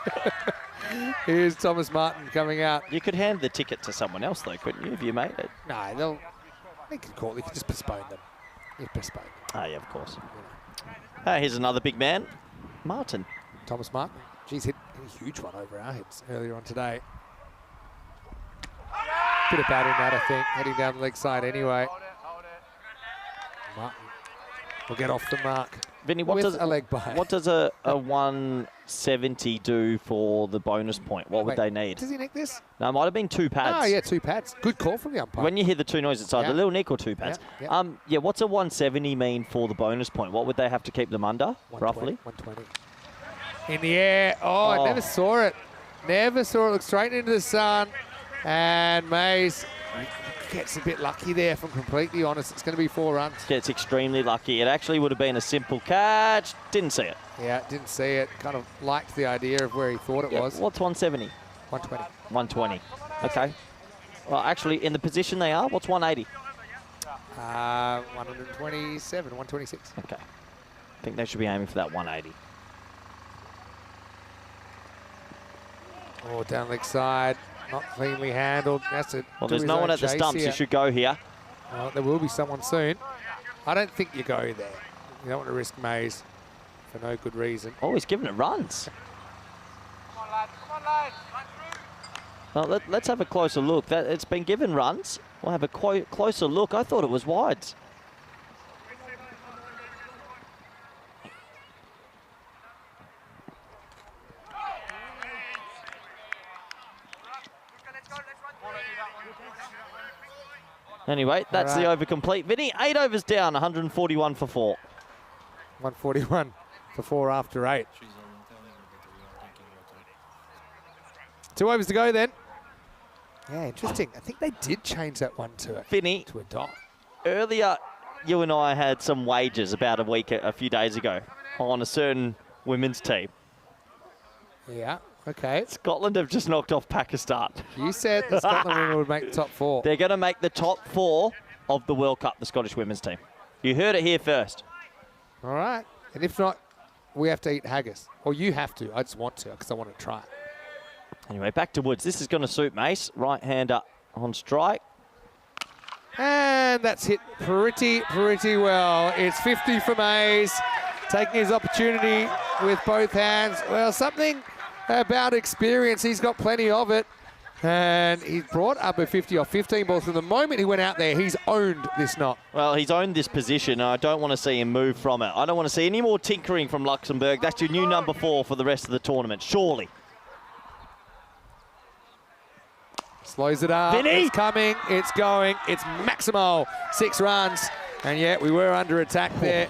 Here's Thomas Martin coming out. You could hand the ticket to someone else, though, couldn't you, if you made it? No, they could call it. They could just postpone them. You postpone them. Oh, yeah, of course. Here's another big man, Martin. Thomas Martin. Geez, hit a huge one over our heads earlier on today. Bit of batting that, I think, heading down the leg side anyway. Martin will get off the mark. Vinny, what with does a leg by. what does a 170 do for the bonus point? What would they need? Does he nick this? No, it might have been 2 pads. Oh, yeah, 2 pads. Good call from the umpire. When you hear the 2 noises, it's either Yeah. a little nick or 2 pads. Yeah, Yeah, what's a 170 mean for the bonus point? What would they have to keep them under, roughly? 120. In the air. Oh, I never saw it. Never saw it. Look straight into the sun. And Mays gets a bit lucky there, if I'm completely honest. It's going to be 4 runs. Gets extremely lucky. It actually would have been a simple catch. Didn't see it. Yeah, didn't see it. Kind of liked the idea of where he thought it was. What's 170? 120. 120. Okay. Well, actually, in the position they are, what's 180? 127, 126. Okay. I think they should be aiming for that 180. Oh, down leg side. Not cleanly handled. That's it. Well, there's no one at the stumps. You should go here. Well, there will be someone soon. I don't think you go there. You don't want to risk Mays for no good reason. Oh, he's giving it runs. Come on, lads. Come on, lads. Run through. Well, let's have a closer look. It's been given runs. We'll have a closer look. I thought it was wides. Anyway, that's the over complete. Vinny, 8 overs down, 141 for 4. 141 for 4 after 8. 2 overs to go then. Yeah, interesting. I think they did change that one to Vinny, a dot. earlier you and I had some wagers about a few days ago on a certain women's team. Yeah, okay. Scotland have just knocked off Pakistan. You said the Scotland women would make the top 4. They're going to make the top 4 of the World Cup, the Scottish women's team. You heard it here first. All right. And if not, we have to eat haggis. Or you have to. I just want to because I want to try it. Anyway, back to Woods. This is going to suit Mace. Right-hander on strike. And that's hit pretty well. It's 50 for Mays, taking his opportunity with both hands. Well, something about experience. He's got plenty of it. And he brought up a 50 off 15 balls. From the moment he went out there, he's owned this knot. Well, he's owned this position, and I don't want to see him move from it. I don't want to see any more tinkering from Luxembourg. That's your new number 4 for the rest of the tournament, surely. Slows it up. Vinny! It's coming. It's going. It's Maximo. 6 runs. And yet we were under attack there.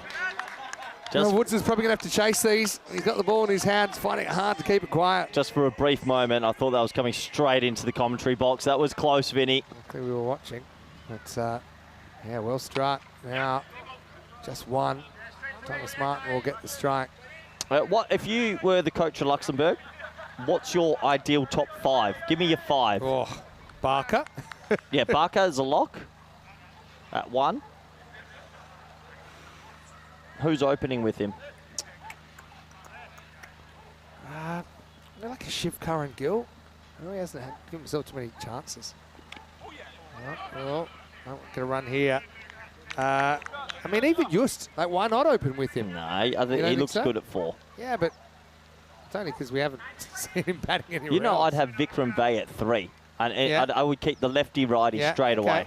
Woods is probably going to have to chase these. He's got the ball in his hands, finding it hard to keep it quiet. Just for a brief moment, I thought that was coming straight into the commentary box. That was close, Vinny. Luckily we were watching. But, yeah, well struck. Now, just one. Thomas Martin will get the strike. What if you were the coach of Luxembourg? What's your ideal top 5? Give me your 5. Oh, Barker. Yeah, Barker is a lock at 1. Who's opening with him? Like a Shiv Curran Gill. Oh, he hasn't given himself too many chances. Oh, going to run here. I mean, even Just, like, why not open with him? No, I think he looks good at 4. Yeah, but it's only because we haven't seen him batting anywhere You know, else. I'd have Vikram Bay at 3. And Yeah. I would keep the lefty-righty straight away.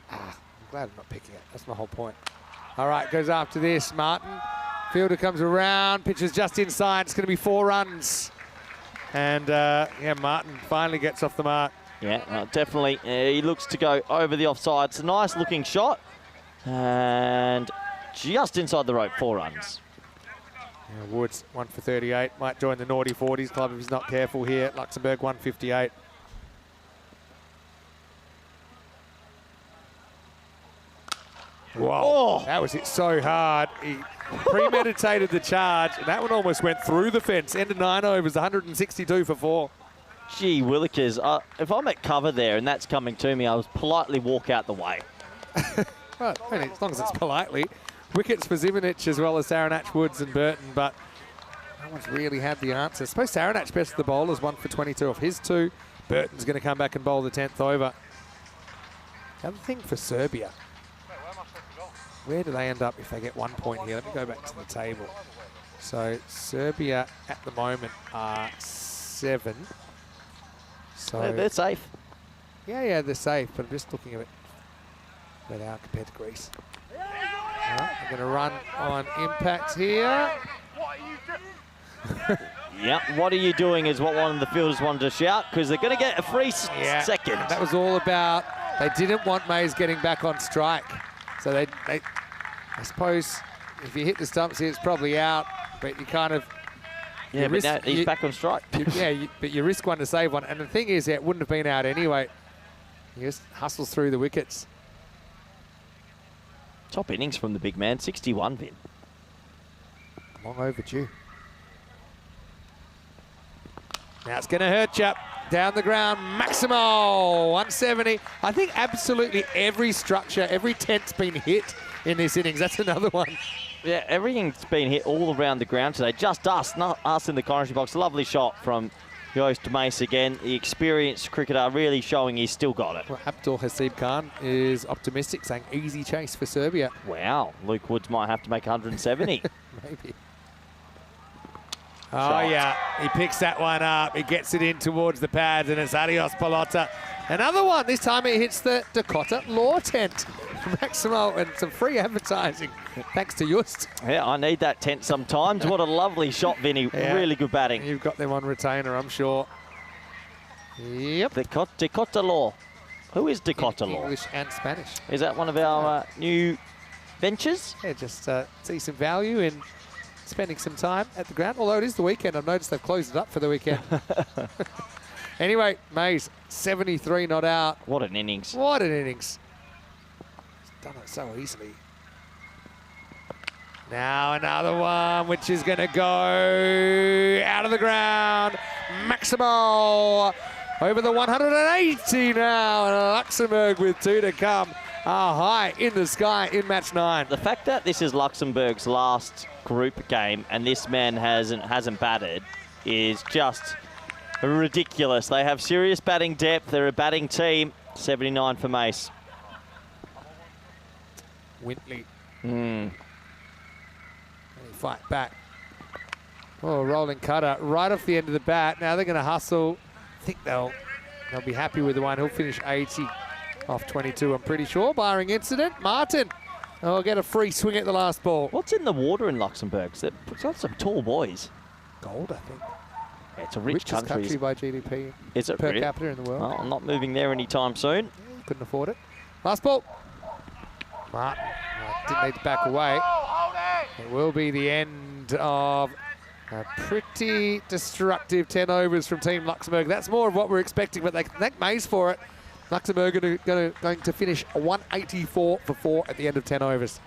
I'm glad I'm not picking it. That's my whole point. All right, goes after this. Martin. Fielder comes around. Pitches just inside. It's going to be 4 runs. And, yeah, Martin finally gets off the mark. Yeah, definitely. He looks to go over the offside. It's a nice-looking shot. And just inside the rope, 4 runs. Yeah, Woods, 1 for 38. Might join the naughty 40s club if he's not careful here. Luxembourg, 158. Wow, Oh. that was hit so hard. He premeditated the charge, and that one almost went through the fence. End of 9 overs, 162 for 4. Gee willikers, if I'm at cover there and that's coming to me, I'll politely walk out the way. Well, I mean, as long as it's politely. Wickets for Zimonich as well as Saranach, Woods and Burton, but no one's really had the answer. I suppose Saranach best of the bowlers, 1 for 22 off his 2. Burton's going to come back and bowl the 10th over. The other thing for Serbia, where do they end up if they get 1 point here? Let me go back to the table. So Serbia at the moment are 7. So They're safe. yeah, they're safe, but I'm just looking at it where they are compared to Greece. I'm going to run on impact here. Yep, what are you doing is what one of the fielders wanted to shout, because they're going to get a free second. That was all about, they didn't want Mays getting back on strike. So they I suppose, if you hit the stumps here, it's probably out, but you kind of... Yeah, but now he's back on strike. But you risk one to save one. And the thing is, it wouldn't have been out anyway. He just hustles through the wickets. Top innings from the big man, 61, Vin. Long overdue. Now it's going to hurt you. Down the ground, Maximo, 170. I think absolutely every structure, every tent's been hit in this innings. That's another one. Yeah, everything's been hit all around the ground today. Just us, not us in the commentary box. Lovely shot from Joost Mace again. The experienced cricketer really showing he's still got it. Well, Abdul Hasib Khan is optimistic, saying easy chase for Serbia. Wow, Luke Woods might have to make 170. Maybe. Oh, yeah, he picks that one up. He gets it in towards the pads, and it's Adios Pelota. Another one. This time it hits the Dakota Law tent. Maximo, and some free advertising, thanks to Just. Yeah, I need that tent sometimes. What a lovely shot, Vinny. Yeah. Really good batting. You've got them on retainer, I'm sure. Yep. Dakota Law. Who is Dakota Law? English and Spanish. Is that one of our new ventures? Yeah, just see some value in spending some time at the ground. Although it is the weekend, I've noticed they've closed it up for the weekend. Anyway, Mays, 73 not out. What an innings. What an innings. He's done it so easily. Now another one, which is going to go out of the ground. Maximo over the 180 now. And Luxembourg with 2 to come are high in the sky in match 9. The fact that this is Luxembourg's last group game and this man hasn't batted is just ridiculous. They have serious batting depth. They're a batting team. 79 for Mace. Wintley. Fight back. Oh, rolling cutter right off the end of the bat. Now they're going to hustle. I think they'll be happy with the one. He'll finish 80 off 22, I'm pretty sure. Barring incident, Martin will get a free swing at the last ball. What's in the water in Luxembourg? They've got some tall boys. Gold, I think. Yeah, it's a rich Richest country by GDP. Is it per really? capita in the world. Well, I'm not moving there anytime soon. Yeah, couldn't afford it. Last ball. Martin didn't need to back away. It will be the end of a pretty destructive 10 overs from Team Luxembourg. That's more of what we're expecting, but they can thank Mays for it. Luxembourg are going to finish 184 for 4 at the end of 10 overs.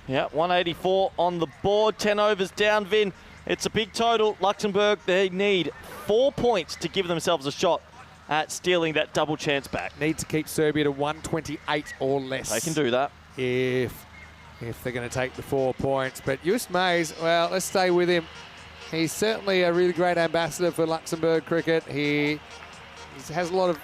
Yeah, 184 on the board, 10 overs down, Vin. It's a big total. Luxembourg, they need 4 points to give themselves a shot at stealing that double chance back. Need to keep Serbia to 128 or less. They can do that. If they're going to take the 4 points. But Just Mays, well, let's stay with him. He's certainly a really great ambassador for Luxembourg cricket. He has a lot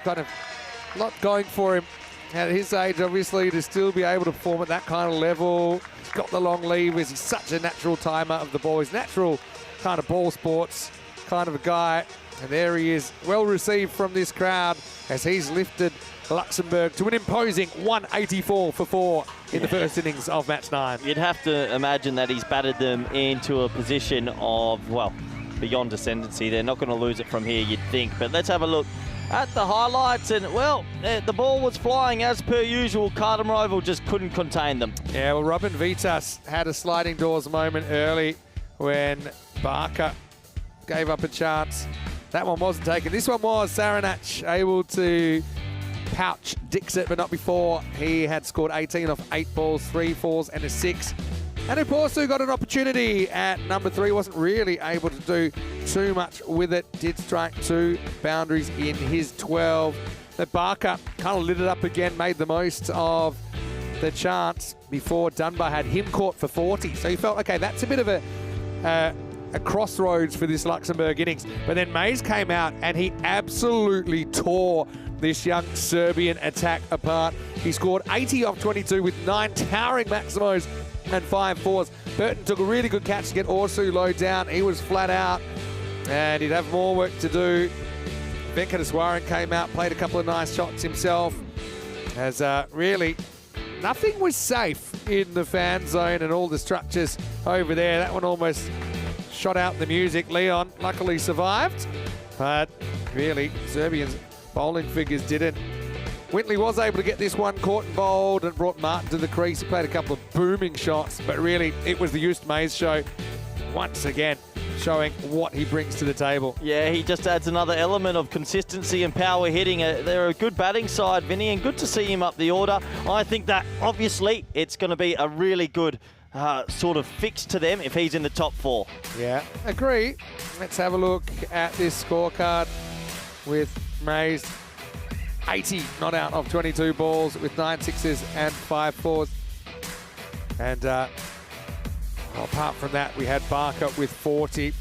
going for him at his age, obviously, to still be able to perform at that kind of level. He's got the long levers. He's such a natural timer of the ball. He's natural kind of ball sports kind of a guy. And there he is, well received from this crowd as he's lifted Luxembourg to an imposing 184 for 4 in the first innings of match 9. You'd have to imagine that he's batted them into a position of, well, beyond ascendancy. They're not going to lose it from here, you'd think. But let's have a look at the highlights. And, well, the ball was flying as per usual. Carter Roval just couldn't contain them. Yeah, well, Robin Vitas had a sliding doors moment early when Barker gave up a chance. That one wasn't taken. This one was. Saranach able to pouch Dixit, but not before. He had scored 18 off 8 balls, 3 fours and a 6. And Uporsu got an opportunity at number 3. Wasn't really able to do too much with it. Did strike 2 boundaries in his 12. But Barker kind of lit it up again, made the most of the chance before Dunbar had him caught for 40. So he felt, okay, that's a bit of a crossroads for this Luxembourg innings. But then Mays came out and he absolutely tore this young Serbian attack apart. He scored 80 off 22 with 9 towering maximos and 5 fours. Burton took a really good catch to get Orsu low down. He was flat out and he'd have more work to do. Venkateswaran came out, played a couple of nice shots himself. As really, nothing was safe in the fan zone and all the structures over there. That one almost shot out the music. Leon luckily survived, but really Serbians bowling figures didn't. Whitley was able to get this one caught and bowled and brought Martin to the crease. He played a couple of booming shots, but really it was the Just Mays show once again, showing what he brings to the table. Yeah, he just adds another element of consistency and power hitting. They're a good batting side, Vinny, and good to see him up the order. I think that obviously it's going to be a really good sort of fix to them if he's in the top 4. Yeah, agree. Let's have a look at this scorecard with Mays. 80 not out of 22 balls with 9 sixes and 5 fours. And apart from that, we had Barker with 40.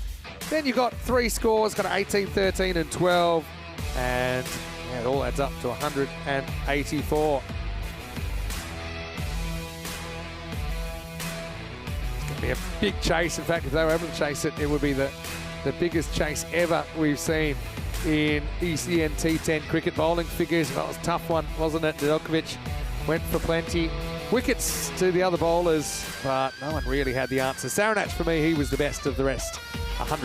Then you got 3 scores, got 18, 13 and 12. And yeah, it all adds up to 184. It's going to be a big chase. In fact, if they were able to chase it, it would be the biggest chase ever we've seen in ECN T10 cricket bowling figures. That was a tough one, wasn't it? Nedeljkovic went for plenty. Wickets to the other bowlers, but no one really had the answer. Saranach, for me, he was the best of the rest. 1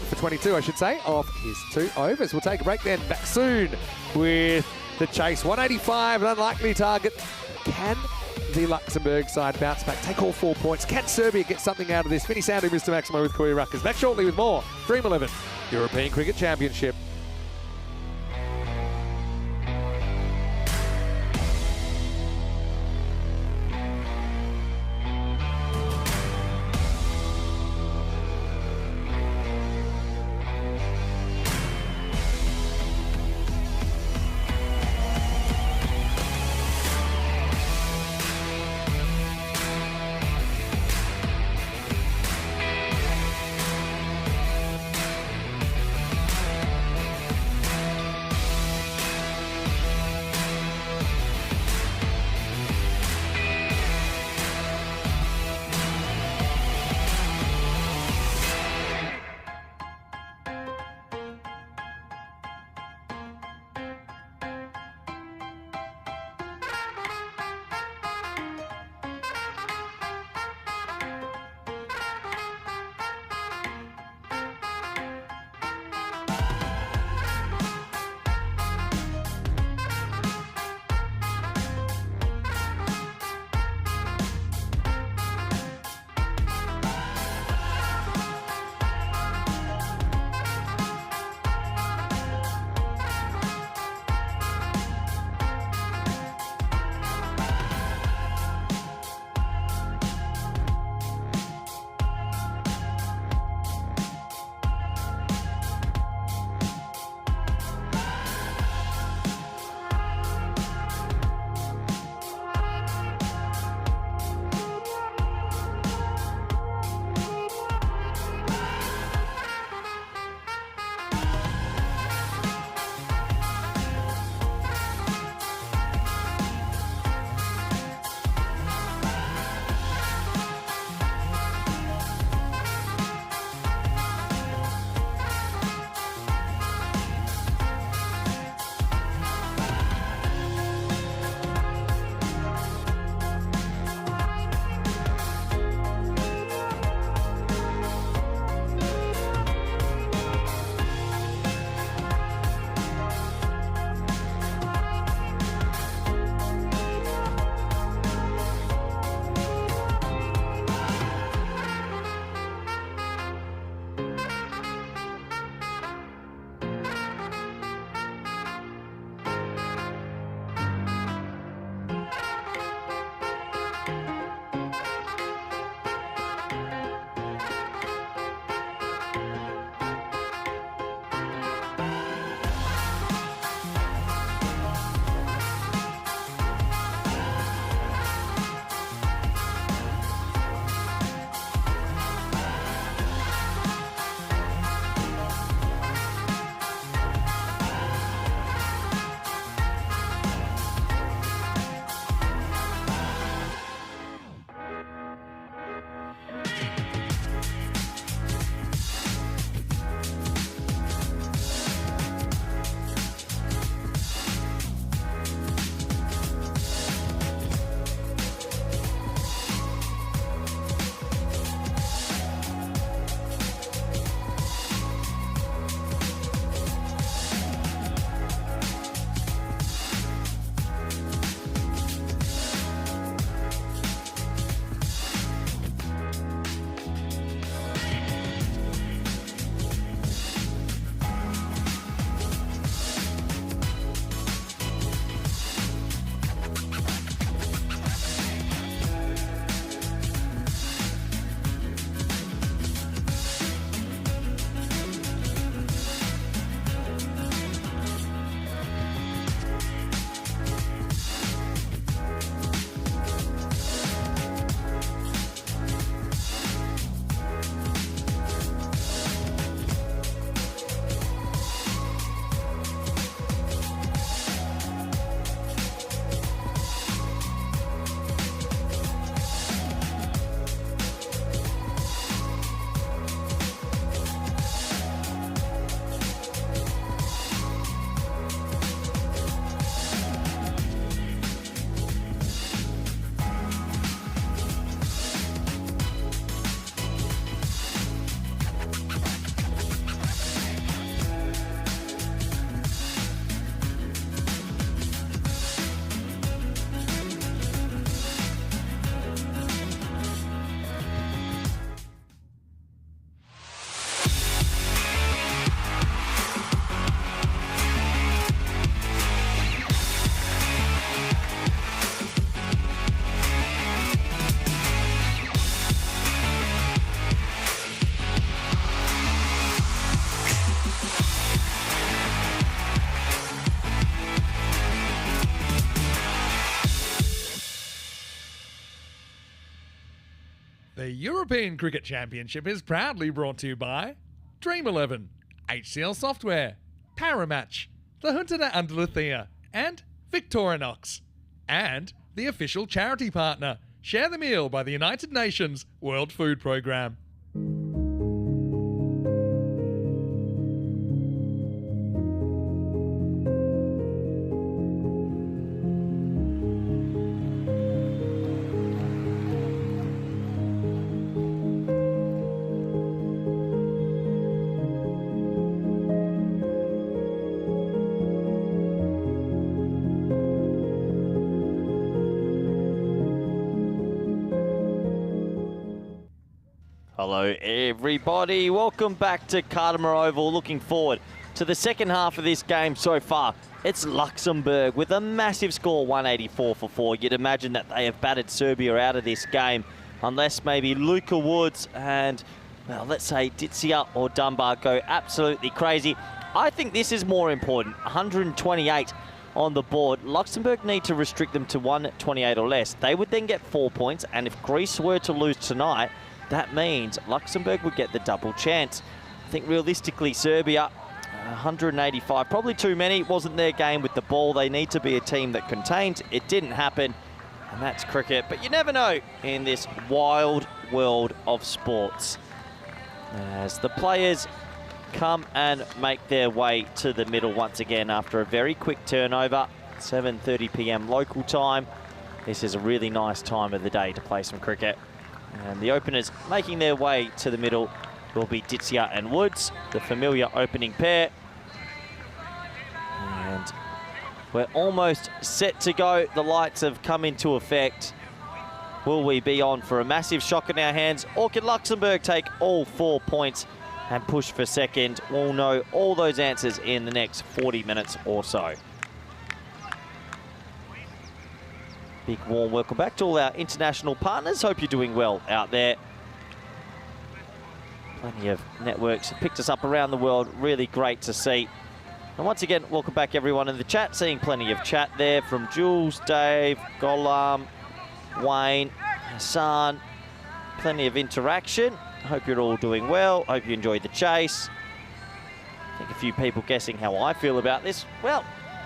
for 22, I should say, of his 2 overs. We'll take a break then. Back soon with the chase. 185, an unlikely target. Can the Luxembourg side bounce back, take all 4 points? Can Serbia get something out of this? Vinny Sandu, Mr. Maximo with Korea Ruckers. Back shortly with more Dream11 European Cricket Championship. European Cricket Championship is proudly brought to you by Dream11, HCL Software, Paramatch, the Huntana Andaluthia, and Victorinox. And the official charity partner, Share the Meal by the United Nations World Food Programme. Hello everybody, welcome back to Cardimer Oval. Looking forward to the second half of this game so far. It's Luxembourg with a massive score, 184 for 4. You'd imagine that they have battered Serbia out of this game, unless maybe Luka Woods and, well, let's say Ditsia or Dunbar go absolutely crazy. I think this is more important, 128 on the board. Luxembourg need to restrict them to 128 or less. They would then get 4 points, and if Greece were to lose tonight, that means Luxembourg would get the double chance. I think realistically, Serbia, 185, probably too many. It wasn't their game with the ball. They need to be a team that contains. It didn't happen, and that's cricket. But you never know in this wild world of sports. As the players come and make their way to the middle once again after a very quick turnover, 7:30 p.m. local time. This is a really nice time of the day to play some cricket. And the openers making their way to the middle will be Ditsia and Woods, the familiar opening pair. And we're almost set to go. The lights have come into effect. Will we be on for a massive shock in our hands, or can Luxembourg take all 4 points and push for second? We'll know all those answers in the next 40 minutes or so. Big warm welcome back to all our international partners. Hope you're doing well out there. Plenty of networks have picked us up around the world. Really great to see. And once again, welcome back everyone in the chat. Seeing plenty of chat there from Jules, Dave, Golam, Wayne, Hassan. Plenty of interaction. Hope you're all doing well. Hope you enjoyed the chase. I think a few people guessing how I feel about this. Well,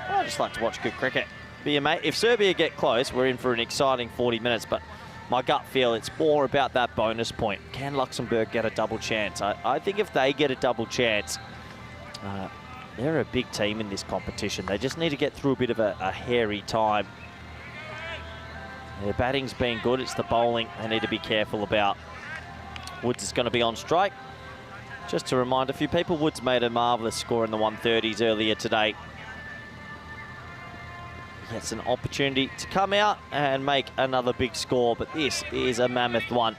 I just like to watch good cricket. Mate, if Serbia get close, we're in for an exciting 40 minutes, but my gut feel it's more about that bonus point. Can Luxembourg get a double chance? I think if they get a double chance, they're a big team in this competition. They just need to get through a bit of a hairy time. Their batting's been good. It's the bowling they need to be careful about. Woods is going to be on strike. Just to remind a few people, Woods made a marvellous score in the 130s earlier today. Gets an opportunity to come out and make another big score, but this is a mammoth one.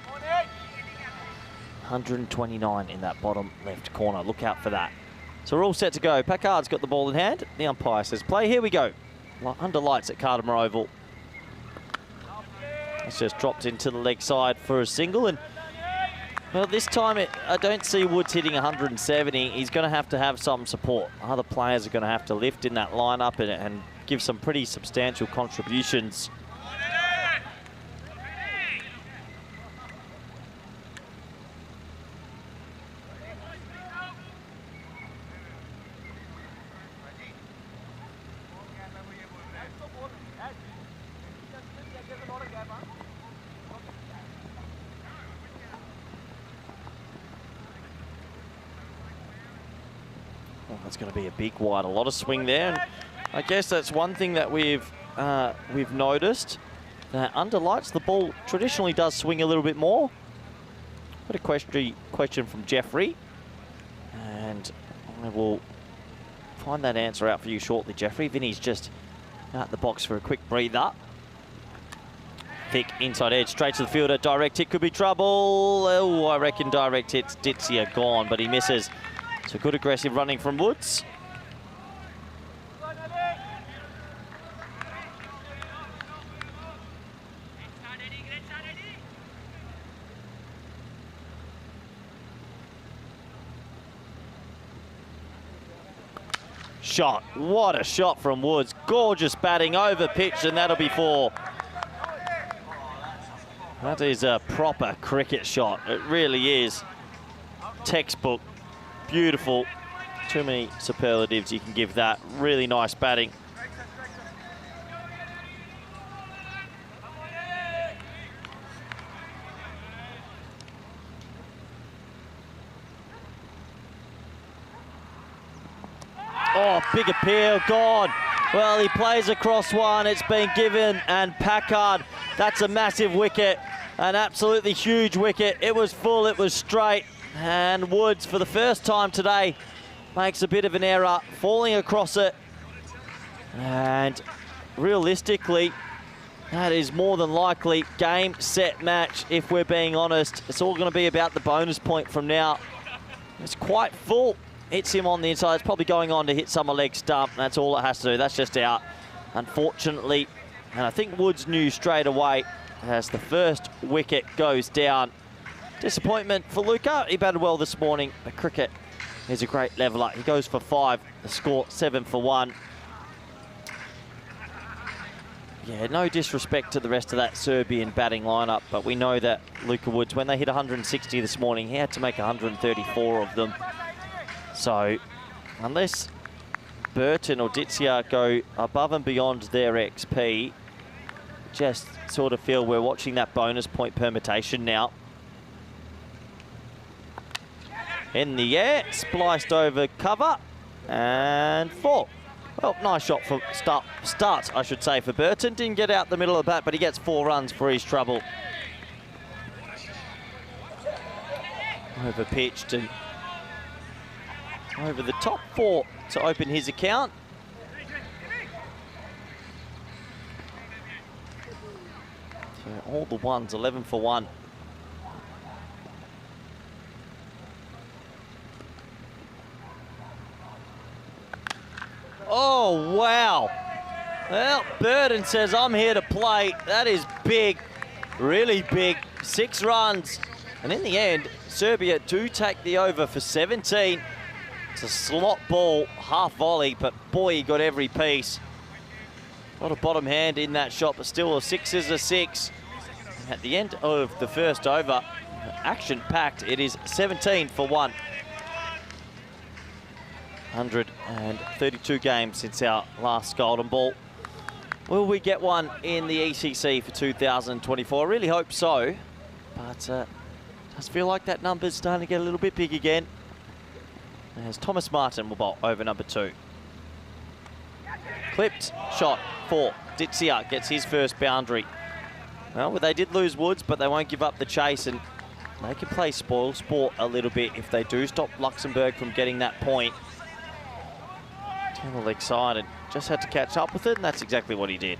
129 in that bottom left corner. Look out for that. So we're all set to go. Packard's got the ball in hand. The umpire says play. Here we go. Under lights at Cardimer Oval. It's just dropped into the leg side for a single, and well, this time I don't see Woods hitting 170. He's going to have some support. Other players are going to have to lift in that lineup and give some pretty substantial contributions. Well, that's going to be a big wide, a lot of swing there. And I guess that's one thing that we've noticed, that under lights the ball traditionally does swing a little bit more. Got a question from Jeffrey, and I will find that answer out for you shortly, Jeffrey. Vinny's just out the box for a quick breather. Thick inside edge, straight to the fielder. Direct hit could be trouble. Oh, I reckon direct hit's Ditsia gone, but he misses. So good aggressive running from Woods. Shot. What a shot from Woods. Gorgeous batting over pitch, and that'll be 4. That is a proper cricket shot. It really is. Textbook. Beautiful. Too many superlatives you can give that. Really nice batting. Oh, big appeal, gone. Well, he plays across one, it's been given, and Packard, that's a massive wicket, an absolutely huge wicket. It was full, it was straight, and Woods, for the first time today, makes a bit of an error, falling across it. And realistically, that is more than likely game, set, match, if we're being honest. It's all going to be about the bonus point from now. It's quite full. Hits him on the inside. It's probably going on to hit summer leg stump. That's all it has to do. That's just out, unfortunately. And I think Woods knew straight away as the first wicket goes down. Disappointment for Luca. He batted well this morning, but cricket is a great leveller. He goes for 5. The score 7 for 1. Yeah, no disrespect to the rest of that Serbian batting lineup, but we know that Luca Woods, when they hit 160 this morning, he had to make 134 of them. So, unless Burton or Ditsia go above and beyond their XP, just sort of feel we're watching that bonus point permutation now. In the air, spliced over cover, and 4. Well, nice shot for start, I should say, for Burton. Didn't get out the middle of the bat, but he gets 4 runs for his trouble. Over pitched and over the top 4 to open his account. So all the ones, 11 for 1. Oh, wow. Well, Burton says, I'm here to play. That is big, really big. 6 runs. And in the end, Serbia do take the over for 17. It's a slot ball, half volley, but boy, he got every piece. Not a bottom hand in that shot, but still a 6 is a 6. At the end of the first over, action-packed, it is 17 for 1. 132 games since our last golden ball. Will we get one in the ECC for 2024? I really hope so, but does feel like that number's starting to get a little bit big again. As Thomas Martin will bowl over number 2. Clipped, shot, 4. Ditsia gets his first boundary. Well, they did lose Woods, but they won't give up the chase, and they can play spoil sport a little bit if they do stop Luxembourg from getting that point. Down the leg side and just had to catch up with it, and that's exactly what he did.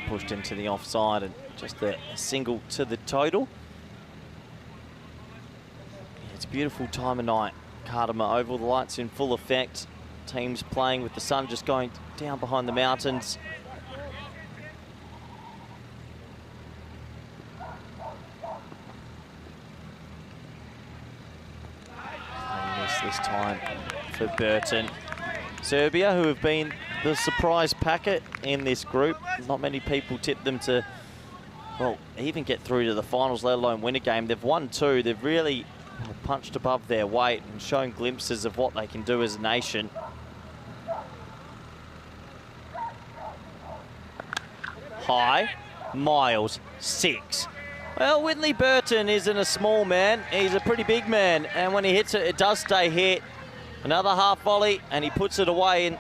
Pushed into the offside and just a single to the total. Yeah, it's a beautiful time of night. Cardamom Oval, the lights in full effect. Teams playing with the sun just going down behind the mountains. And this time for Burton. Serbia, who have been the surprise packet in this group. Not many people tip them to, well, even get through to the finals, let alone win a game. They've won 2. They've really punched above their weight and shown glimpses of what they can do as a nation. High, Miles, 6. Well, Whitley Burton isn't a small man. He's a pretty big man, and when he hits it, it does stay hit. Another half volley, and he puts it away, and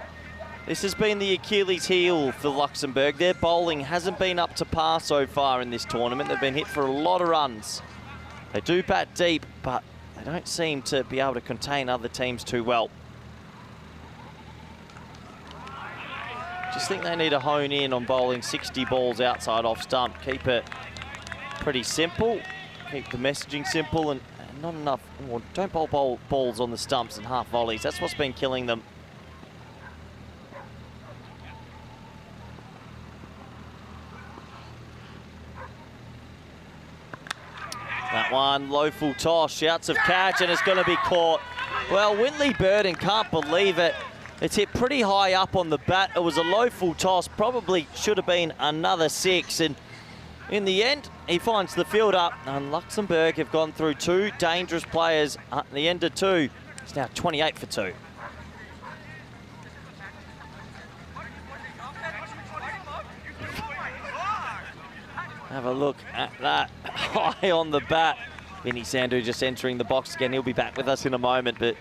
this has been the Achilles heel for Luxembourg. Their bowling hasn't been up to par so far in this tournament. They've been hit for a lot of runs. They do bat deep, but they don't seem to be able to contain other teams too well. Just think they need to hone in on bowling 60 balls outside off stump. Keep it pretty simple. Keep the messaging simple and not enough. Well, don't bowl balls on the stumps and half volleys. That's what's been killing them. That one. Low full toss, shouts of catch, and it's going to be caught. Well, Wintley Burden can't believe it. It's hit pretty high up on the bat. It was a low full toss, probably should have been another 6. And in the end, he finds the fielder. And Luxembourg have gone through 2 dangerous players at the end of 2. It's now 28 for 2. Have a look at that, high on the bat. Vinny Sandu just entering the box again. He'll be back with us in a moment. But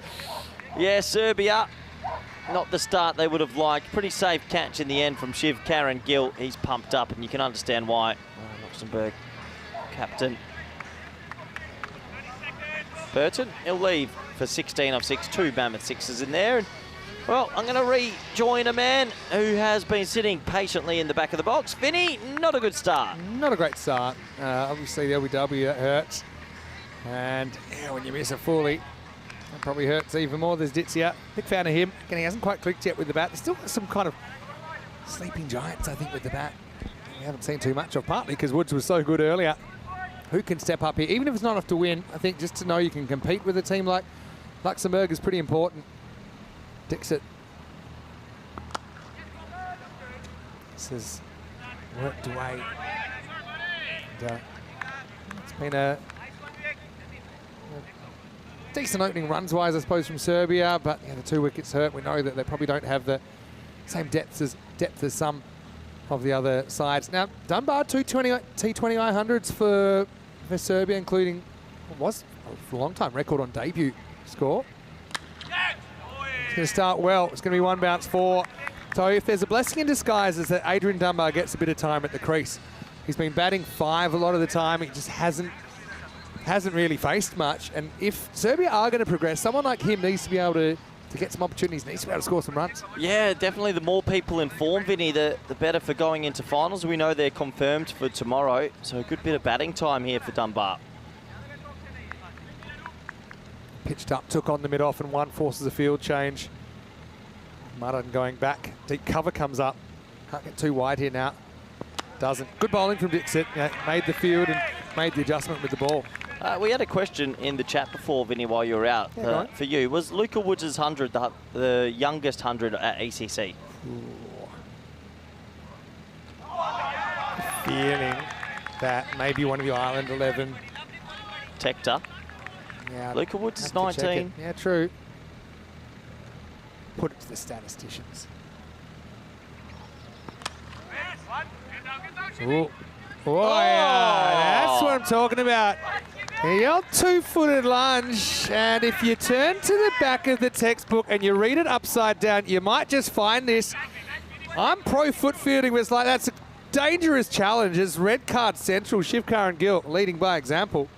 yeah, Serbia, not the start they would have liked. Pretty safe catch in the end from Shiv Karen Gill. He's pumped up, and you can understand why. Luxembourg captain Burton, he'll leave for 16 of 6. 2 mammoth 6s in there. And, well, I'm going to rejoin a man who has been sitting patiently in the back of the box. Vinny, not a good start. Not a great start. Obviously, the LBW, that hurts. And yeah, when you miss a fully, that probably hurts even more. There's Ditzia. Big fan of him. Again, he hasn't quite clicked yet with the bat. There's still some kind of sleeping giants, I think, with the bat. We haven't seen too much of, partly because Woods was so good earlier. Who can step up here? Even if it's not enough to win, I think just to know you can compete with a team like Luxembourg is pretty important. Dixit. This has worked away. And, it's been a decent opening runs-wise, I suppose, from Serbia, but yeah, the 2 wickets hurt. We know that they probably don't have the same depth as some of the other sides. Now, Dunbar, 2 T20I hundreds for Serbia, including what was for a long time record on debut score. It's going to start well. It's going to be 1 bounce 4. So if there's a blessing in disguise, is that Adrian Dunbar gets a bit of time at the crease. He's been batting 5 a lot of the time. He just hasn't really faced much. And if Serbia are going to progress, someone like him needs to be able to get some opportunities, needs to be able to score some runs. Yeah, definitely. The more people in form, Vinny, the better for going into finals. We know they're confirmed for tomorrow, so a good bit of batting time here for Dunbar. Pitched up, took on the mid-off, and 1 forces a field change. Mudden going back. Deep cover comes up. Can't get too wide here now. Doesn't. Good bowling from Dixit. Yeah, made the field and made the adjustment with the ball. We had a question in the chat before, Vinny, while you were out. Yeah, for you. Was Luca Woods' 100 the youngest 100 at ECC? Feeling that maybe one of the Island 11. Tector. Yeah, Luca Woods is have to check 19. it. Yeah, true. Put it to the statisticians. Ooh. Oh, yeah, that's what I'm talking about. The old 2-footed lunge, and if you turn to the back of the textbook and you read it upside down, you might just find this. I'm pro foot fielding, but it's like that's a dangerous challenge. It's red card central. Shiv Karen Gill leading by example.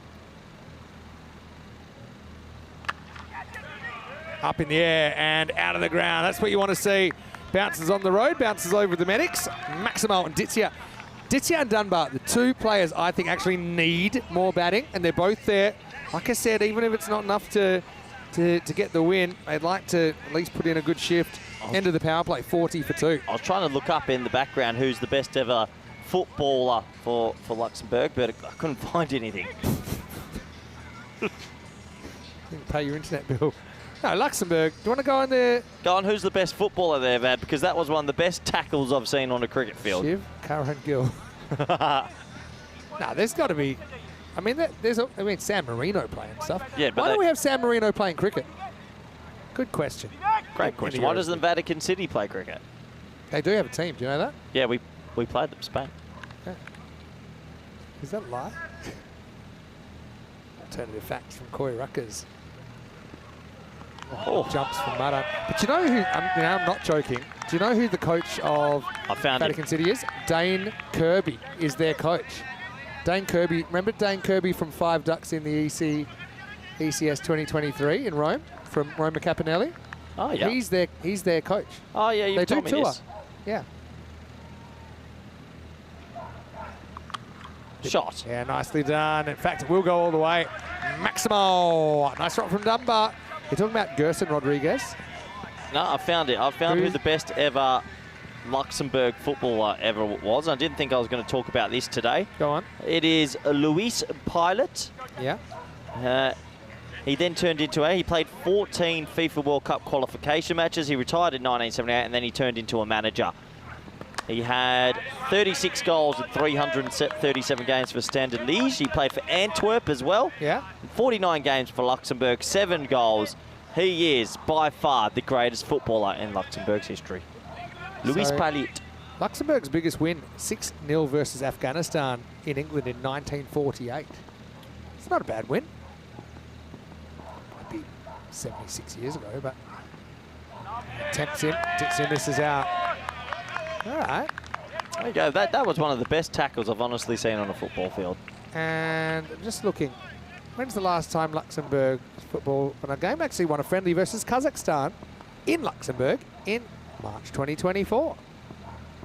Up in the air and out of the ground. That's what you want to see. Bounces on the road, bounces over the medics. Maximo and Ditzia. Ditzia and Dunbar, the 2 players I think actually need more batting, and they're both there. Like I said, even if it's not enough to get the win, they'd like to at least put in a good shift. End of the power play, 40 for 2. I was trying to look up in the background who's the best ever footballer for Luxembourg, but I couldn't find anything. Didn't pay your internet bill. No, Luxembourg. Do you want to go in there? Go on, who's the best footballer they've had? Because that was one of the best tackles I've seen on a cricket field. Shiv Karen Gill. No, there's got to be. I mean, San Marino playing stuff. Yeah, but why don't we have San Marino playing cricket? Good question. Great question. Why doesn't Vatican City play cricket? They do have a team. Do you know that? Yeah, we played them, Spain. Yeah. Is that a lie? Alternative facts from Corey Ruckers. Oh, jumps from Mudden. But you know who, I'm not joking, do you know who the coach of Vatican City is? Dane Kirby is their coach. Dane Kirby, remember Dane Kirby from 5 Ducks in the ECS 2023 in Rome, from Roma Caponelli? Oh, yeah. He's their coach. Oh, yeah, you've told me this. Yeah. Shot. Yeah, nicely done. In fact, it will go all the way. Maximo. Nice shot from Dunbar. You're talking about Gerson Rodriguez? No, I found it. I found who the best ever Luxembourg footballer ever was. I didn't think I was going to talk about this today. Go on. It is Luis Pilot. Yeah. He then turned into he played 14 FIFA World Cup qualification matches. He retired in 1978 and then he turned into a manager. He had 36 goals in 337 games for Standard Liège. He played for Antwerp as well. Yeah. 49 games for Luxembourg, 7 goals. He is by far the greatest footballer in Luxembourg's history. Luis Pilot. Luxembourg's biggest win, 6-0 versus Afghanistan in England in 1948. It's not a bad win. Might be 76 years ago, but tips him, misses out. All right. There you go. That was one of the best tackles I've honestly seen on a football field. And just looking, when's the last time Luxembourg football on a game actually won a friendly versus Kazakhstan in Luxembourg in March 2024?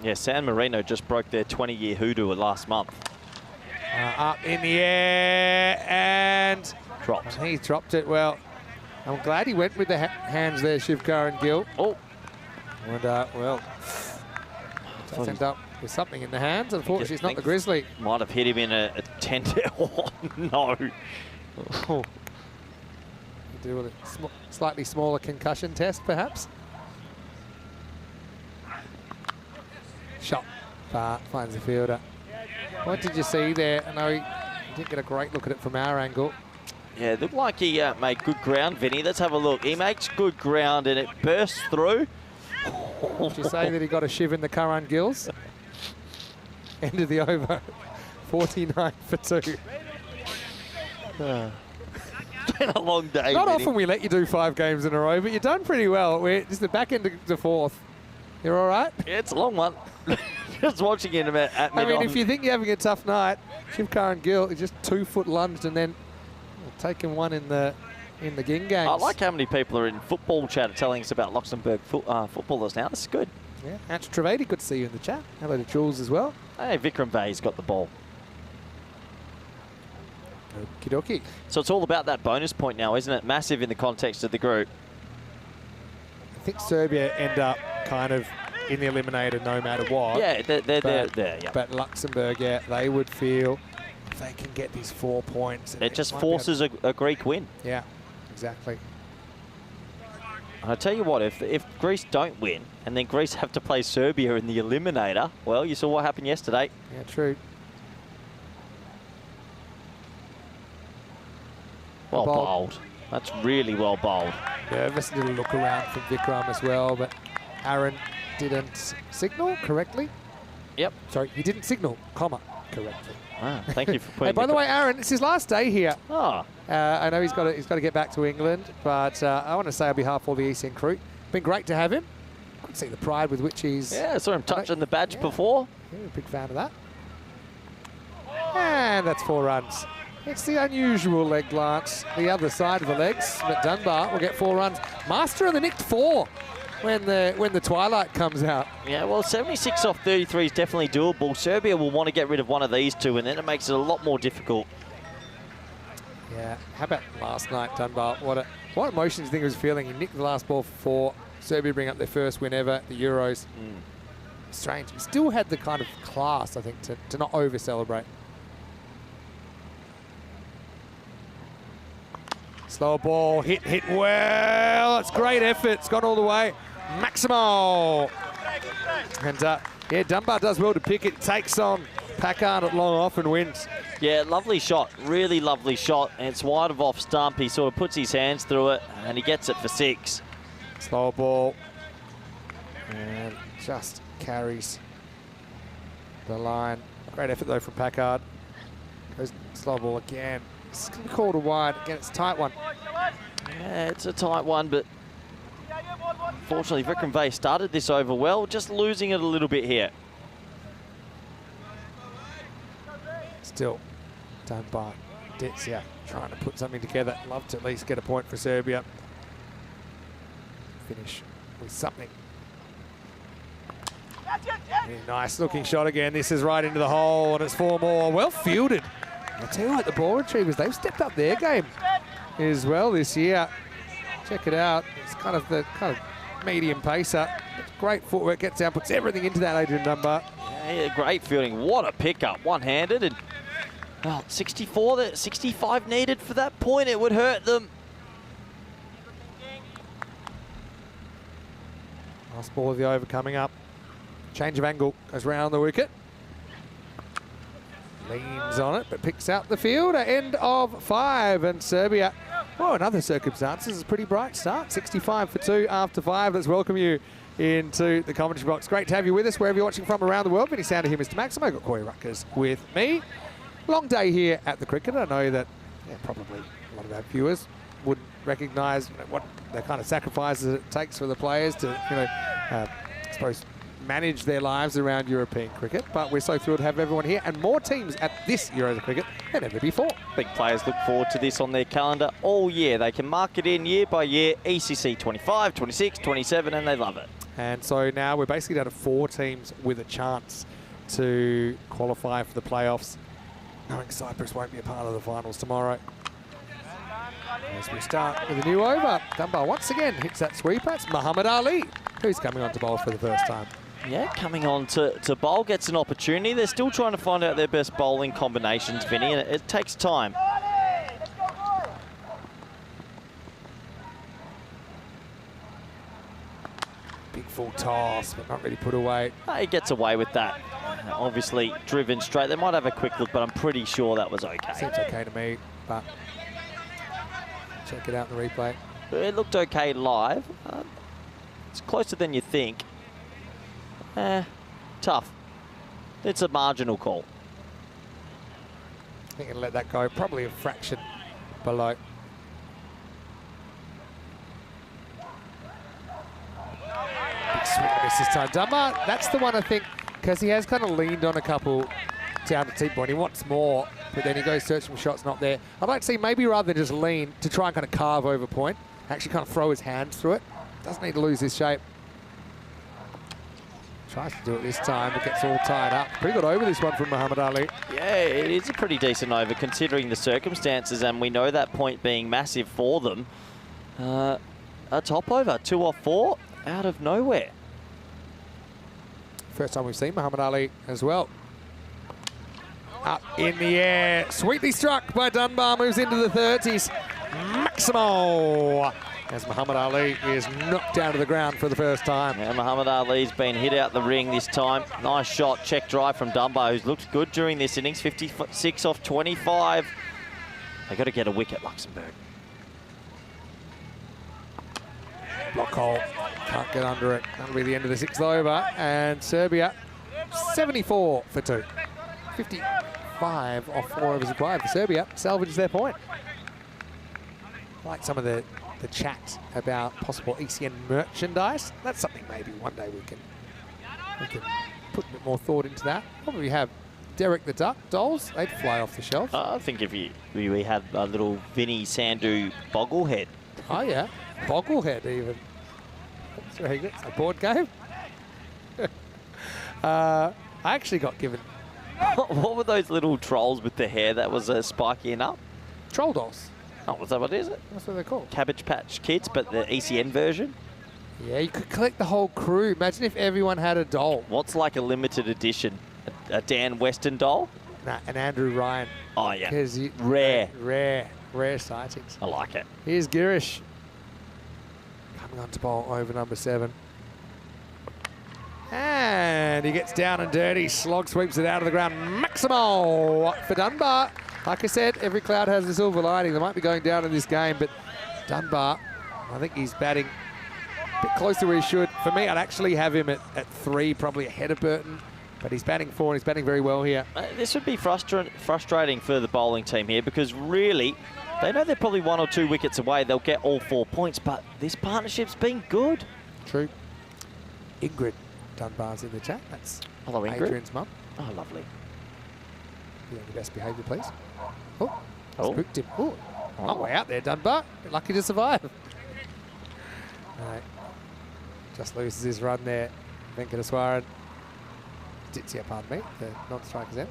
Yeah, San Marino just broke their 20-year hoodoo last month. Up in the air and Dropped. he dropped it well. I'm glad he went with the hands there, Shivkar and Gill. Oh. And well, does end up with something in the hands. Unfortunately, it's not the Grizzly. Might have hit him in a tender. Oh, no. Oh. Do a slightly smaller concussion test, perhaps. Shot. Far, finds the fielder. What did you see there? I know he didn't get a great look at it from our angle. Yeah, it looked like he made good ground, Vinny. Let's have a look. He makes good ground and it bursts through. Did you say that he got a shiv in the Curran Gills? End of the over. 49 for 2. It's been a long day, Not Vinny. often we let you do 5 games in a row, but you've done pretty well. It's the back end of the 4th. You're all right? Yeah, it's a long one. Just watching him at I mean, mid-on. if you think you're having a tough night, Shivkar and Gill is just 2-foot lunged and then taking one in the ging games. I like how many people are in football chat telling us about Luxembourg footballers now. This is good. Yeah, Ant Trivedi, good to see you in the chat. Hello to Jules as well. Hey, Vikram Vay's got the ball. Okie dokie. So it's all about that bonus point now, isn't it? Massive in the context of the group. I think Serbia end up kind of in the eliminator no matter what. Yeah, they're there. Yeah. But Luxembourg, yeah, they would feel if they can get these 4 points. It just forces a Greek win. Yeah, exactly. And I tell you what, if Greece don't win and then Greece have to play Serbia in the eliminator, well, you saw what happened yesterday. Yeah, true. Well bowled. That's really well bowled. Nervous little look around from Vikram as well, but Aaron didn't signal correctly. Yep. Sorry, he didn't signal, correctly. Ah, thank you for putting. Hey, by the way, Aaron, it's his last day here. Oh. I know he's got to get back to England, but I want to say on behalf of all the ECN crew, been great to have him. Could see the pride with which he's. Yeah, I saw him touching the badge before. Yeah, big fan of that. And that's 4 runs. It's the unusual leg glance. The other side of the legs, but Dunbar will get 4 runs. Master of the nicked 4 when the twilight comes out. Yeah, well, 76 off 33 is definitely doable. Serbia will want to get rid of one of these 2, and then it makes it a lot more difficult. Yeah, how about last night, Dunbar? What emotions do you think he was feeling? He nicked the last ball for 4. Serbia bring up their first win ever, the Euros. Strange. He still had the kind of class, I think, to not over-celebrate. Slow ball, hit well. It's great effort. It's gone all the way. Maximo. And yeah, Dunbar does well to pick it. Takes on Packard at long off and wins. Yeah, lovely shot. Really lovely shot. And it's wide of off stump. He sort of puts his hands through it and he gets it for 6. Slow ball. And just carries the line. Great effort though from Packard. Goes slow ball again. It's going to be called a wide. Again, it's a tight one. Yeah, it's a tight one, but unfortunately Vikram Vay started this over well, just losing it a little bit here. Still done by Detsia, trying to put something together. Love to at least get a point for Serbia. Finish with something. Really nice looking shot again. This is right into the hole and it's 4 more. Well fielded. I'll tell you what, the ball retrievers, they've stepped up their game as well this year. Check it out. It's kind of the medium pacer. Great footwork, gets down, puts everything into that Adrian Dunbar. Yeah, great fielding. What a pickup, one-handed. And 64, 65 needed for that point. It would hurt them. Last ball of the over coming up. Change of angle, goes round the wicket. Leans on it, but picks out the field. End of 5, and Serbia, well, in other circumstances, is a pretty bright start. 65 for 2 after 5. Let's welcome you into the commentary box. Great to have you with us wherever you're watching from around the world. Vinny Sounder here, Mr. Maximo. Got Corey Ruckers with me. Long day here at the cricket. I know that probably a lot of our viewers wouldn't recognise what the kind of sacrifices it takes for the players to, I suppose, manage their lives around European cricket, but we're so thrilled to have everyone here and more teams at this Euro cricket than ever before. Big players look forward to this on their calendar all year. They can mark it in year by year, ECC 25, 26, 27, and they love it. And so now we're basically down to 4 teams with a chance to qualify for the playoffs, knowing Cyprus won't be a part of the finals tomorrow. As we start with a new over, Dunbar once again hits that sweeper. It's Muhammad Ali, who's coming on to bowl for the first time. Yeah, coming on to bowl, gets an opportunity. They're still trying to find out their best bowling combinations, Vinny, and it takes time. Big full toss, but not really put away. He gets away with that. Obviously driven straight. They might have a quick look, but I'm pretty sure that was okay. Seems okay to me, but check it out in the replay. It looked okay live. It's closer than you think. Tough. It's a marginal call. I think I'll let that go. Probably a fraction below. Big swing and miss this time. Dunbar, that's the one I think, because he has kind of leaned on a couple down to tee point. He wants more, but then he goes searching for shots, not there. I'd like to see maybe rather than just lean, to try and kind of carve over point, actually kind of throw his hands through it. Doesn't need to lose his shape. Tries to do it this time, but gets all tied up. Pretty good over this one from Muhammad Ali. Yeah, it is a pretty decent over considering the circumstances, and we know that point being massive for them. A top over, 2 off 4, out of nowhere. First time we've seen Muhammad Ali as well. Up in the air, sweetly struck by Dunbar, moves into the 30s. Maximo, as Muhammad Ali is knocked down to the ground for the first time. Yeah, Muhammad Ali's been hit out the ring this time. Nice shot, check drive from Dunbar, who's looked good during this innings. 56 off 25. They got to get a wicket, Luxembourg. Block hole, can't get under it. That'll be the end of the 6th over. And Serbia, 74 for 2. 55 off 4 overs required for Serbia. Salvages their point. I like some of the chat about possible ECN merchandise. That's something maybe one day we can put a bit more thought into that. Probably have Derek the Duck dolls. They'd fly off the shelf. I think if we had a little Vinny Sandu bogglehead. Oh yeah, bogglehead even. That's very good. It's a board game. I actually got given What were those little trolls with the hair that was spiking up? troll dolls. Oh, was that what is it? That's what they're called. Cabbage Patch Kids, but the ECN version? Yeah, you could collect the whole crew. Imagine if everyone had a doll. What's like a limited edition? A Dan Weston doll? Nah, an Andrew Ryan. Oh, yeah. Rare sightings. I like it. Here's Girish. Coming on to bowl over number 7. And he gets down and dirty. Slog sweeps it out of the ground. Maximo for Dunbar. Like I said, every cloud has a silver lining. They might be going down in this game, but Dunbar, I think he's batting a bit close to where he should. For me, I'd actually have him at 3, probably ahead of Burton. But he's batting 4 and he's batting very well here. This would be frustrating for the bowling team here because really, they know they're probably 1 or 2 wickets away. They'll get all 4 points, but this partnership's been good. True. Ingrid Dunbar's in the chat. That's Hello, Ingrid. Adrian's mum. Oh, lovely. Be on your best behaviour, please. Oh, Oh. spooked him. Oh, long way out there, Dunbar. Lucky to survive. Right. Just loses his run there. Venkateswaran. Ditsia, pardon me, the non-striker's end.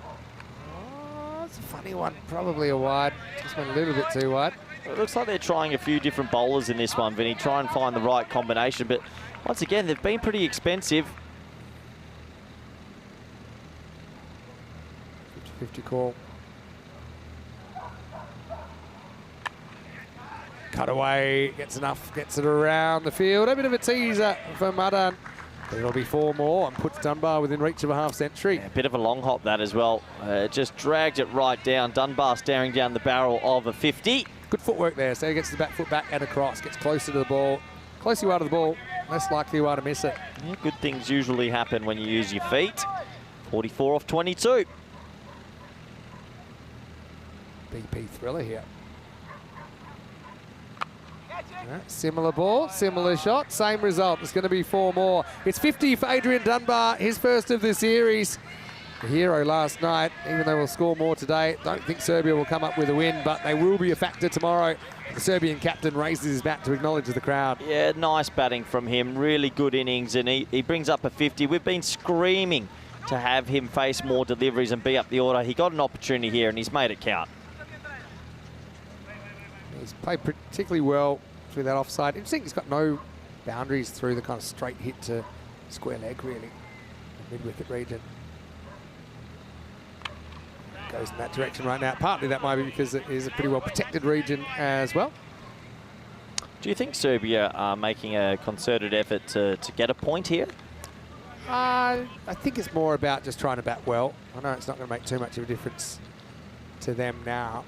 Oh, it's a funny one. Probably a wide. Just went a little bit too wide. It looks like they're trying a few different bowlers in this one, Vinny. Try and find the right combination, but Once again, they've been pretty expensive. 50-50 call. Cutaway, gets enough, gets it around the field. A bit of a teaser for Madan. But it'll be 4 more and puts Dunbar within reach of a half-century. Yeah, a bit of a long hop that as well. Just dragged it right down. Dunbar staring down the barrel of a 50. Good footwork there. So he gets the back foot back and across. Gets closer to the ball. Closer you are to the ball, less likely you are to miss it. Yeah, good things usually happen when you use your feet. 44 off 22. BP thriller here. Yeah, similar ball, similar shot, same result. It's going to be 4 more. It's 50 for Adrian Dunbar, his first of the series. The hero last night, even though we'll score more today. Don't think Serbia will come up with a win, but they will be a factor tomorrow. The Serbian captain raises his bat to acknowledge the crowd. Yeah, nice batting from him. Really good innings, and he brings up a 50. We've been screaming to have him face more deliveries and be up the order. He got an opportunity here, and he's made it count. He's played particularly well through that offside. Interesting, he's got no boundaries through the kind of straight hit to square leg, really, the mid-wicket region. Goes in that direction right now. Partly that might be because it is a pretty well protected region as well. Do you think Serbia are making a concerted effort to get a point here? I think it's more about just trying to bat well. I know it's not going to make too much of a difference to them now.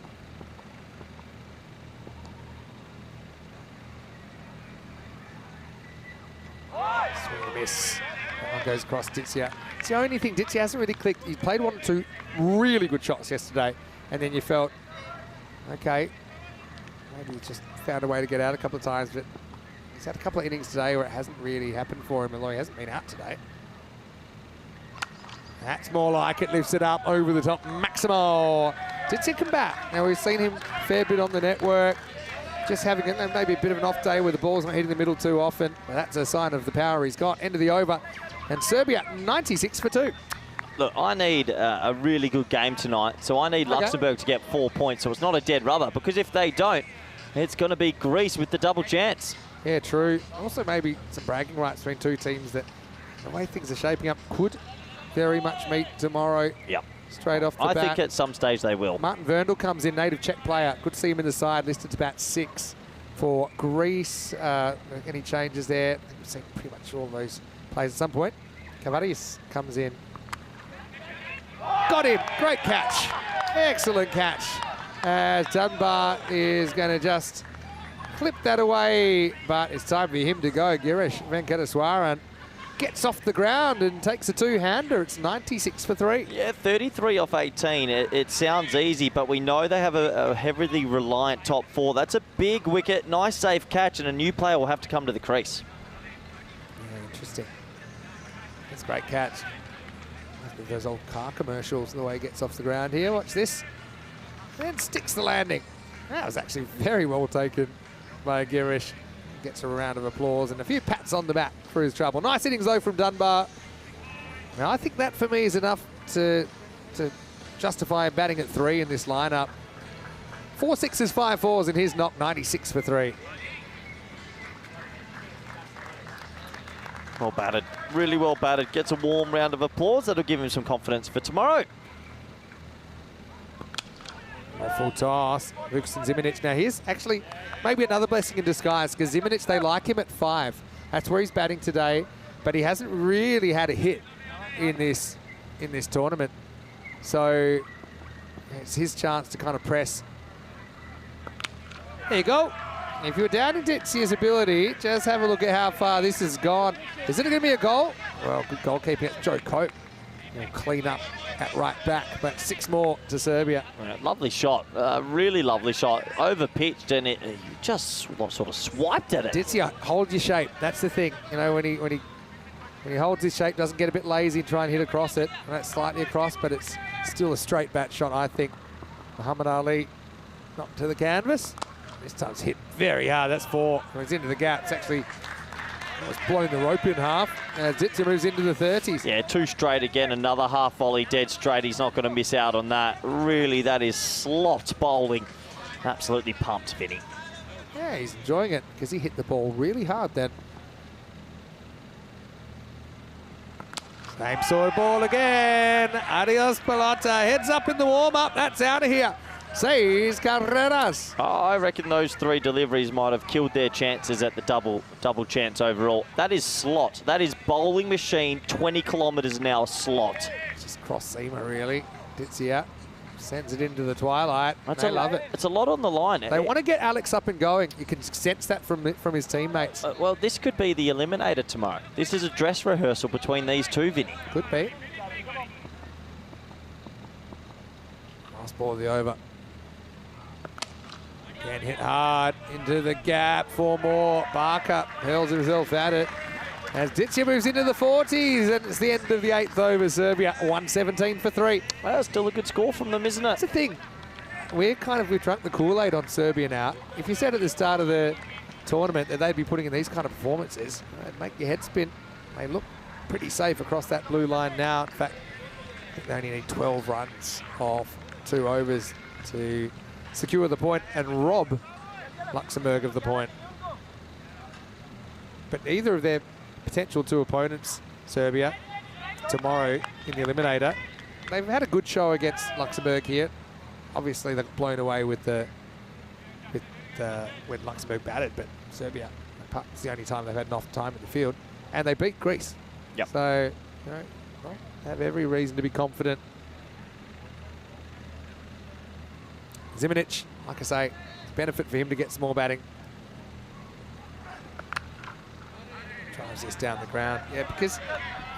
Swing and a miss. That one goes across Ditzia. It's the only thing. Ditzia hasn't really clicked. He played 1 or 2 really good shots yesterday, and then you felt, okay, maybe he just found a way to get out a couple of times, but he's had a couple of innings today where it hasn't really happened for him, although he hasn't been out today. That's more like it. Lifts it up over the top. Maximo. Ditzia come back. Now, we've seen him a fair bit on the network. Just having maybe a bit of an off day where the ball's not hitting the middle too often. But that's a sign of the power he's got. End of the over. And Serbia, 96 for 2. Look, I need a really good game tonight. So I need Luxembourg to get 4 points. So it's not a dead rubber. Because if they don't, it's going to be Greece with the double chance. Yeah, true. Also maybe some bragging rights between 2 teams that the way things are shaping up could very much meet tomorrow. Yep. Straight off the bat. I think at some stage they will. Martin Verndl comes in, native Czech player. Good to see him in the side, listed to bat 6 for Greece. Any changes there? I think we've seen pretty much all those players at some point. Kavaris comes in. Got him. Great catch. Excellent catch. As Dunbar is going to just clip that away, but it's time for him to go. Girish Venkateswaran gets off the ground and takes a 2-hander. It's 96 for 3. Yeah, 33 off 18. It sounds easy, but we know they have a heavily reliant top 4. That's a big wicket, nice safe catch, and a new player will have to come to the crease. Yeah, interesting. That's a great catch. Those old car commercials, the way he gets off the ground here. Watch this. And sticks the landing. That was actually very well taken by Girish. Gets a round of applause and a few pats on the back for his trouble. Nice innings though from Dunbar. Now I think that for me is enough to justify him batting at 3 in this lineup. 4 6s, 5 4s in his knock, 96 for 3. Well batted, really well batted. Gets a warm round of applause. That'll give him some confidence for tomorrow. A full toss. Lukas and Zimanic. Now here's actually maybe another blessing in disguise because Zimanic, they like him at 5. That's where he's batting today, but he hasn't really had a hit in this tournament. So it's his chance to kind of press. There you go. If you're doubting Ditzia's ability, just have a look at how far this has gone. Is it going to be a goal? Well, good goalkeeping. It's Joe Cope. He'll clean up at right back, but 6 more to Serbia. Yeah, lovely shot, really lovely shot. Over pitched, and it just sort of swiped at it. Ditzia, hold your shape. That's the thing. You know, when he holds his shape, doesn't get a bit lazy and try and hit across it. And that's slightly across, but it's still a straight bat shot, I think. Muhammad Ali knocked to the canvas. This time's hit very hard. That's 4. It's into the gap. It's actually it's blowing the rope in half. Ditzia moves into the 30s. Yeah, 2 straight again. Another half volley dead straight. He's not going to miss out on that. Really, that is slot bowling. Absolutely pumped, Vinny. Yeah, he's enjoying it because he hit the ball really hard then. Same sort of ball again. Adios, Pelota. Heads up in the warm-up. That's out of here. Says Carreras. Oh, I reckon those 3 deliveries might have killed their chances at the double chance overall. That is slot. That is bowling machine, 20 kilometres an hour slot. Just cross-seamer, really. Ditsia sends it into the twilight. They love it. It's a lot on the line. They want to get Alex up and going. You can sense that from his teammates. Well, this could be the eliminator tomorrow. This is a dress rehearsal between these two, Vinny. Could be. Last ball of the over. Can hit hard into the gap for more. Barker hurls himself at it. As Ditsia moves into the 40s, and it's the end of the 8th over. Serbia 117 for 3. Well, still a good score from them, isn't it? That's the thing. We've drunk the Kool-Aid on Serbia now. If you said at the start of the tournament that they'd be putting in these kind of performances, it'd make your head spin. They look pretty safe across that blue line now. In fact, I think they only need 12 runs off 2 overs to secure the point and rob Luxembourg of the point. But either of their potential 2 opponents, Serbia, tomorrow in the eliminator, they've had a good show against Luxembourg here. Obviously, they're blown away with when Luxembourg batted, but Serbia, it's the only time they've had enough time in the field, and they beat Greece. Yep. So, well, have every reason to be confident. Zimanic, like I say, it's a benefit for him to get some more batting. Drives this down the ground. Yeah, because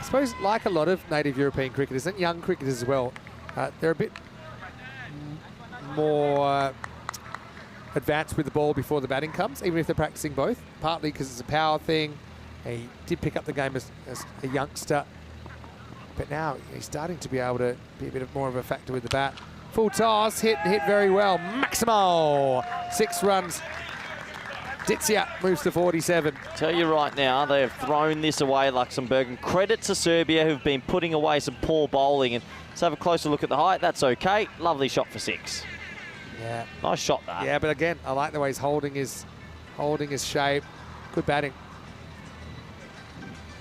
I suppose like a lot of native European cricketers and young cricketers as well, they're a bit more advanced with the ball before the batting comes, even if they're practicing both, partly because it's a power thing. He did pick up the game as a youngster, but now he's starting to be able to be a bit more of a factor with the bat. Full toss, hit very well. Maximo, 6 runs. Ditsia moves to 47. Tell you right now, they have thrown this away, Luxembourg, and credit to Serbia, who've been putting away some poor bowling. And let's have a closer look at the height. That's okay. Lovely shot for 6. Yeah, nice shot that. Yeah, but again, I like the way he's holding his shape. Good batting.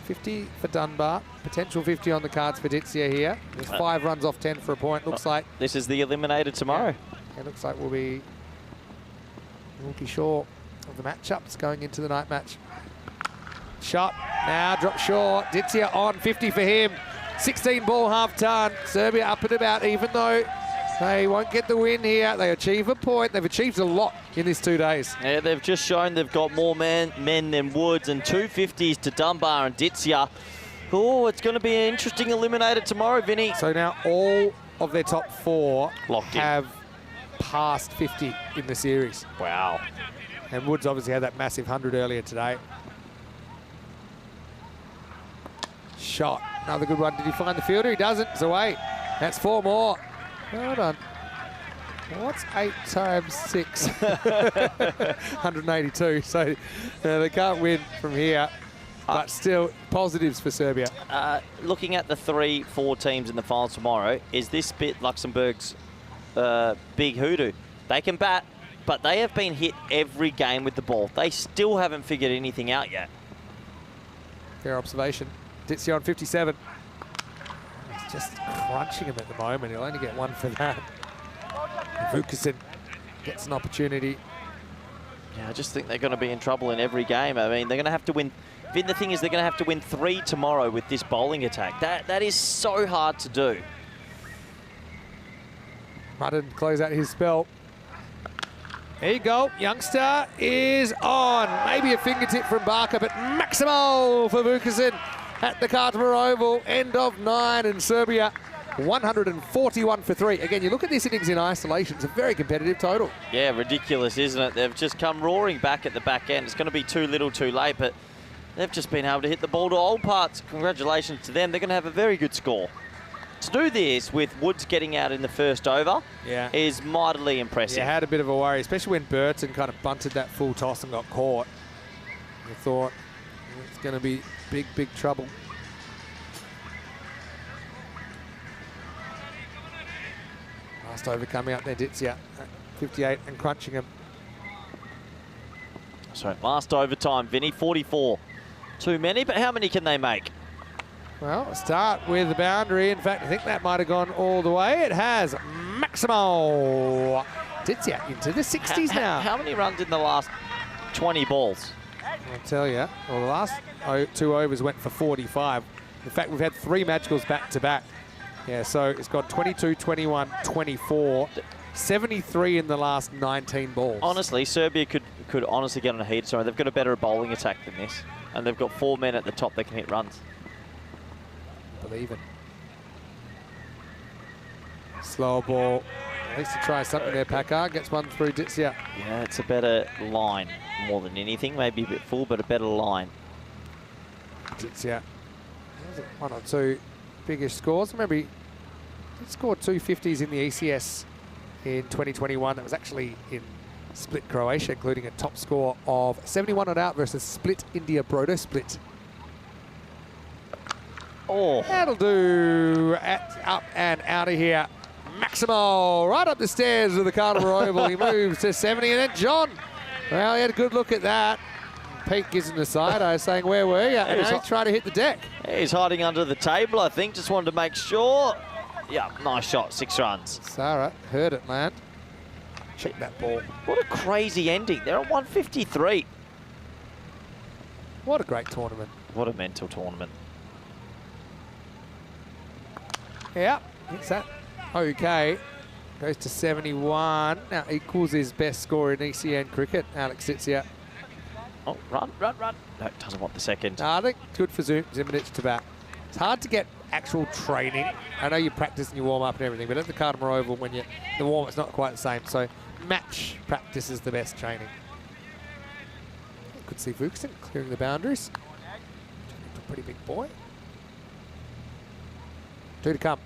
50 for Dunbar. Potential 50 on the cards for Ditsia here. There's 5 runs off 10 for a point. Looks like this is the eliminator tomorrow. Yeah, it looks like we'll be sure of the matchups going into the night match. Shot now, drop short. Ditsia on, 50 for him. 16 ball half ton. Serbia up and about, even though they won't get the win here. They achieve a point. They've achieved a lot in these 2 days. Yeah, they've just shown they've got more men than Woods, and 2 50s to Dunbar and Ditsia. Oh, it's going to be an interesting eliminator tomorrow, Vinny. So now all of their top 4 locked in, have passed 50 in the series. Wow. And Woods obviously had that massive 100 earlier today. Shot. Another good one. Did he find the fielder? He doesn't. It's away. That's 4 more. Well done. What's 8 times 6? 182. So they can't win from here. But still, positives for Serbia. Looking at the 3-4 teams in the final tomorrow, is this bit Luxembourg's big hoodoo? They can bat, but they have been hit every game with the ball. They still haven't figured anything out yet. Fair observation. Ditsia on 57. He's just crunching him at the moment. He'll only get 1 for that. Vukasin gets an opportunity. Yeah, I just think they're going to be in trouble in every game. I mean, they're going to have to win. Vin, the thing is, they're going to have to win 3 tomorrow with this bowling attack. That is so hard to do. Mudden close out his spell. There you go. Youngster is on. Maybe a fingertip from Barker, but Maximo for Vukasin at the Carter Oval. End of 9, and Serbia 141 for 3. Again, you look at this innings in isolation, it's a very competitive total. Yeah, ridiculous, isn't it? They've just come roaring back at the back end. It's going to be too little too late, but they've just been able to hit the ball to all parts. Congratulations to them. They're going to have a very good score. To do this with Woods getting out in the first over is mightily impressive. Yeah, had a bit of a worry, especially when Burton kind of bunted that full toss and got caught. I thought it's going to be big trouble. Last over coming up there, Ditsia at 58 and crunching him. So last overtime, Vinny, 44. Too many, but how many can they make? Well, start with the boundary. In fact, I think that might have gone all the way. It has. Maximo Tizia into the 60s now. How many runs in the last 20 balls? I'll tell you. Well, the last 2 overs went for 45. In fact, we've had 3 match-goals back-to-back. Yeah, so it's got 22, 21, 24, 73 in the last 19 balls. Honestly, Serbia could honestly get on a heater. Sorry, they've got a better bowling attack than this. And they've got 4 men at the top that can hit runs. Believe it. Slow ball. At least to try something there, Packard. Gets one through Ditsia. Yeah, it's a better line more than anything. Maybe a bit full, but a better line. Ditsia. 1 or 2 biggish scores. Remember, he scored 2 50s in the ECS in 2021. That was actually in Split, Croatia, including a top score of 71 not out versus Split, India, Brodo Split. Oh. That'll do. Up and out of here. Maximo right up the stairs of the Carnival Oval. He moves to 70, and then John. Well, he had a good look at that. Pete gives him the side. I was saying, where were you? And now he's trying to hit the deck. He's hiding under the table, I think. Just wanted to make sure. Yeah, nice shot. 6 runs. Sarah heard it land. Check that ball. What a crazy ending. They're at 153. What a great tournament. What a mental tournament. Yeah, hits that. Okay. Goes to 71. Now equals his best score in ECN cricket. Alex sits here. Oh, run. No, doesn't want the second. I think good for Ziminic to bat. It's hard to get actual training. I know you practice and you warm up and everything, but at the Carnival Oval, when the warm-up's not quite the same. So match practice is the best training. Could see Vuxen clearing the boundaries. A pretty big boy. 2 to come.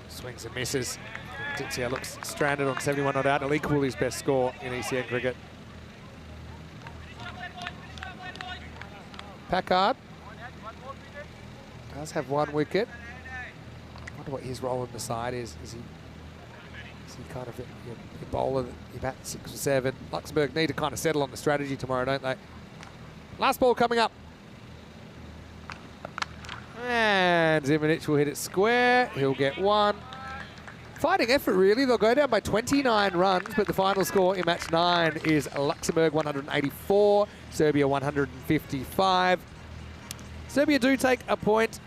Swings and misses. Ditsia looks stranded on 71 not out. He'll equal his best score in ECN cricket. Packard does have 1 wicket. I wonder what his role in the side is. Is he kind of a bowler that you bat 6 or 7? Luxembourg need to kind of settle on the strategy tomorrow, don't they? Last ball coming up. And Ziminic will hit it square. He'll get 1. Fighting effort, really. They'll go down by 29 runs, but the final score in match 9 is Luxembourg 184, Serbia 155. Serbia do take a point,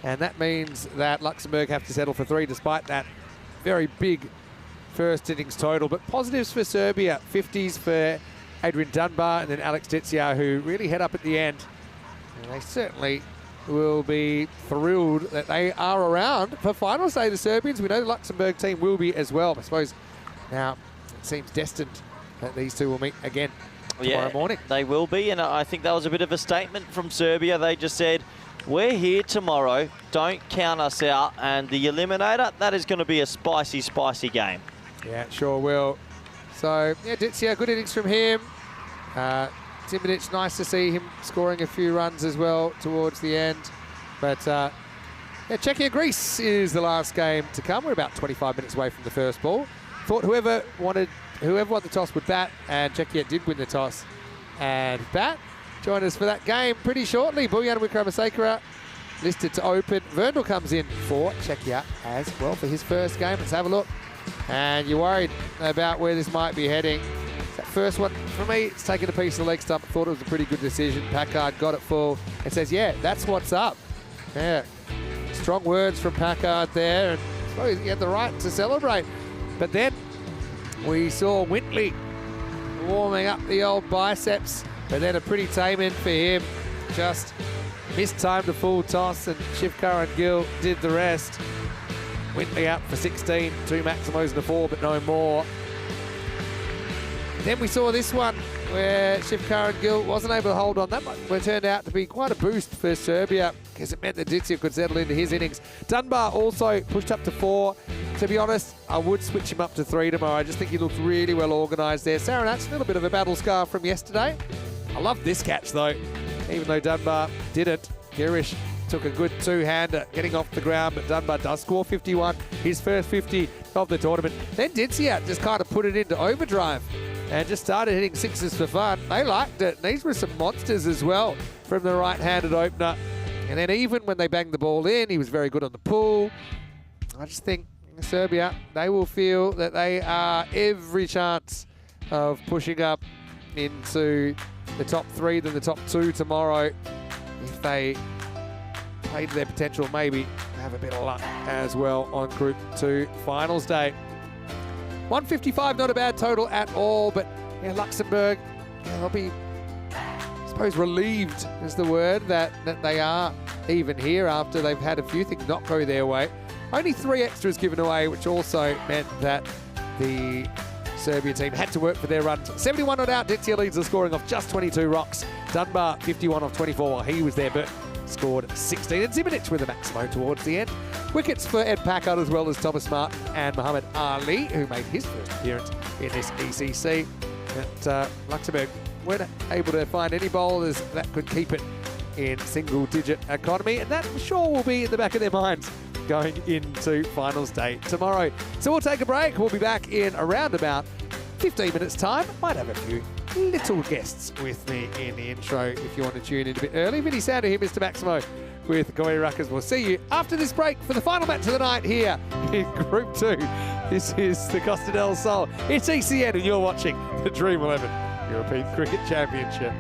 and that means that Luxembourg have to settle for 3, despite that very big first innings total. But positives for Serbia, 50s for Adrian Dunbar and then Alex Ditsia, who really head up at the end. And they certainly will be thrilled that they are around for finals day, the Serbians. We know the Luxembourg team will be as well. I suppose now it seems destined that these two will meet again tomorrow morning. They will be, and I think that was a bit of a statement from Serbia. They just said, we're here tomorrow, don't count us out, and the eliminator, that is going to be a spicy, spicy game. Yeah, it sure will. So, yeah, Ditsia, good innings from him. Ziminic, nice to see him scoring a few runs as well towards the end. But yeah, Czechia, Greece is the last game to come. We're about 25 minutes away from the first ball. Thought whoever won the toss would bat, and Czechia did win the toss and bat. Join us for that game pretty shortly. Bojan Wickramasekara listed to open. Verndl comes in for Czechia as well for his first game. Let's have a look. And you're worried about where this might be heading. That first one, for me, it's taken a piece of the leg stump. Thought it was a pretty good decision. Packard got it full and says, yeah, that's what's up. Yeah, strong words from Packard there. And I suppose he had the right to celebrate. But then we saw Wintley warming up the old biceps. But then a pretty tame end for him. Just mistimed the full toss, and Shivkar and Gill did the rest. Wintley out for 16, 2 Maximos and a 4, but no more. Then we saw this one where Shivkar and Gill wasn't able to hold on. That one turned out to be quite a boost for Serbia because it meant that Ditsia could settle into his innings. Dunbar also pushed up to 4. To be honest, I would switch him up to 3 tomorrow. I just think he looked really well organised there. Saranach, a little bit of a battle scar from yesterday. I love this catch though, even though Dunbar didn't. Girish took a good 2-hander getting off the ground, but Dunbar does score 51, his first 50 of the tournament. Then Ditsia just kind of put it into overdrive and just started hitting 6s for fun. They liked it. These were some monsters as well. from the right-handed opener. And then even when they banged the ball in, he was very good on the pull. I just think Serbia, they will feel that they are every chance of pushing up into the top 3 than the top 2 tomorrow. If they play to their potential, maybe have a bit of luck as well on Group 2 finals day. 155, not a bad total at all, but yeah, Luxembourg, yeah, they'll be, I suppose, relieved is the word, that they are even here after they've had a few things not go their way. Only 3 extras given away, which also meant that the Serbia team had to work for their runs. 71 not out, Czechia leads the scoring off just 22 rocks. Dunbar 51 off 24 while he was there, but scored 16. And Zibanic with a Maximo towards the end. Wickets for Ed Packard as well as Thomas Martin and Muhammad Ali, who made his first appearance in this ECC. But Luxembourg weren't able to find any bowlers that could keep it in single-digit economy, and that for sure will be in the back of their minds going into finals day tomorrow. So we'll take a break. We'll be back in around about 15 minutes time. Might have a few little guests with me in the intro if you want to tune in a bit early. Vinny Sander here, Mr. Maximo with Goy Ruckers. We'll see you after this break for the final match of the night here in Group 2. This is the Costa del Sol. It's ECN and you're watching the Dream11 European Cricket Championship.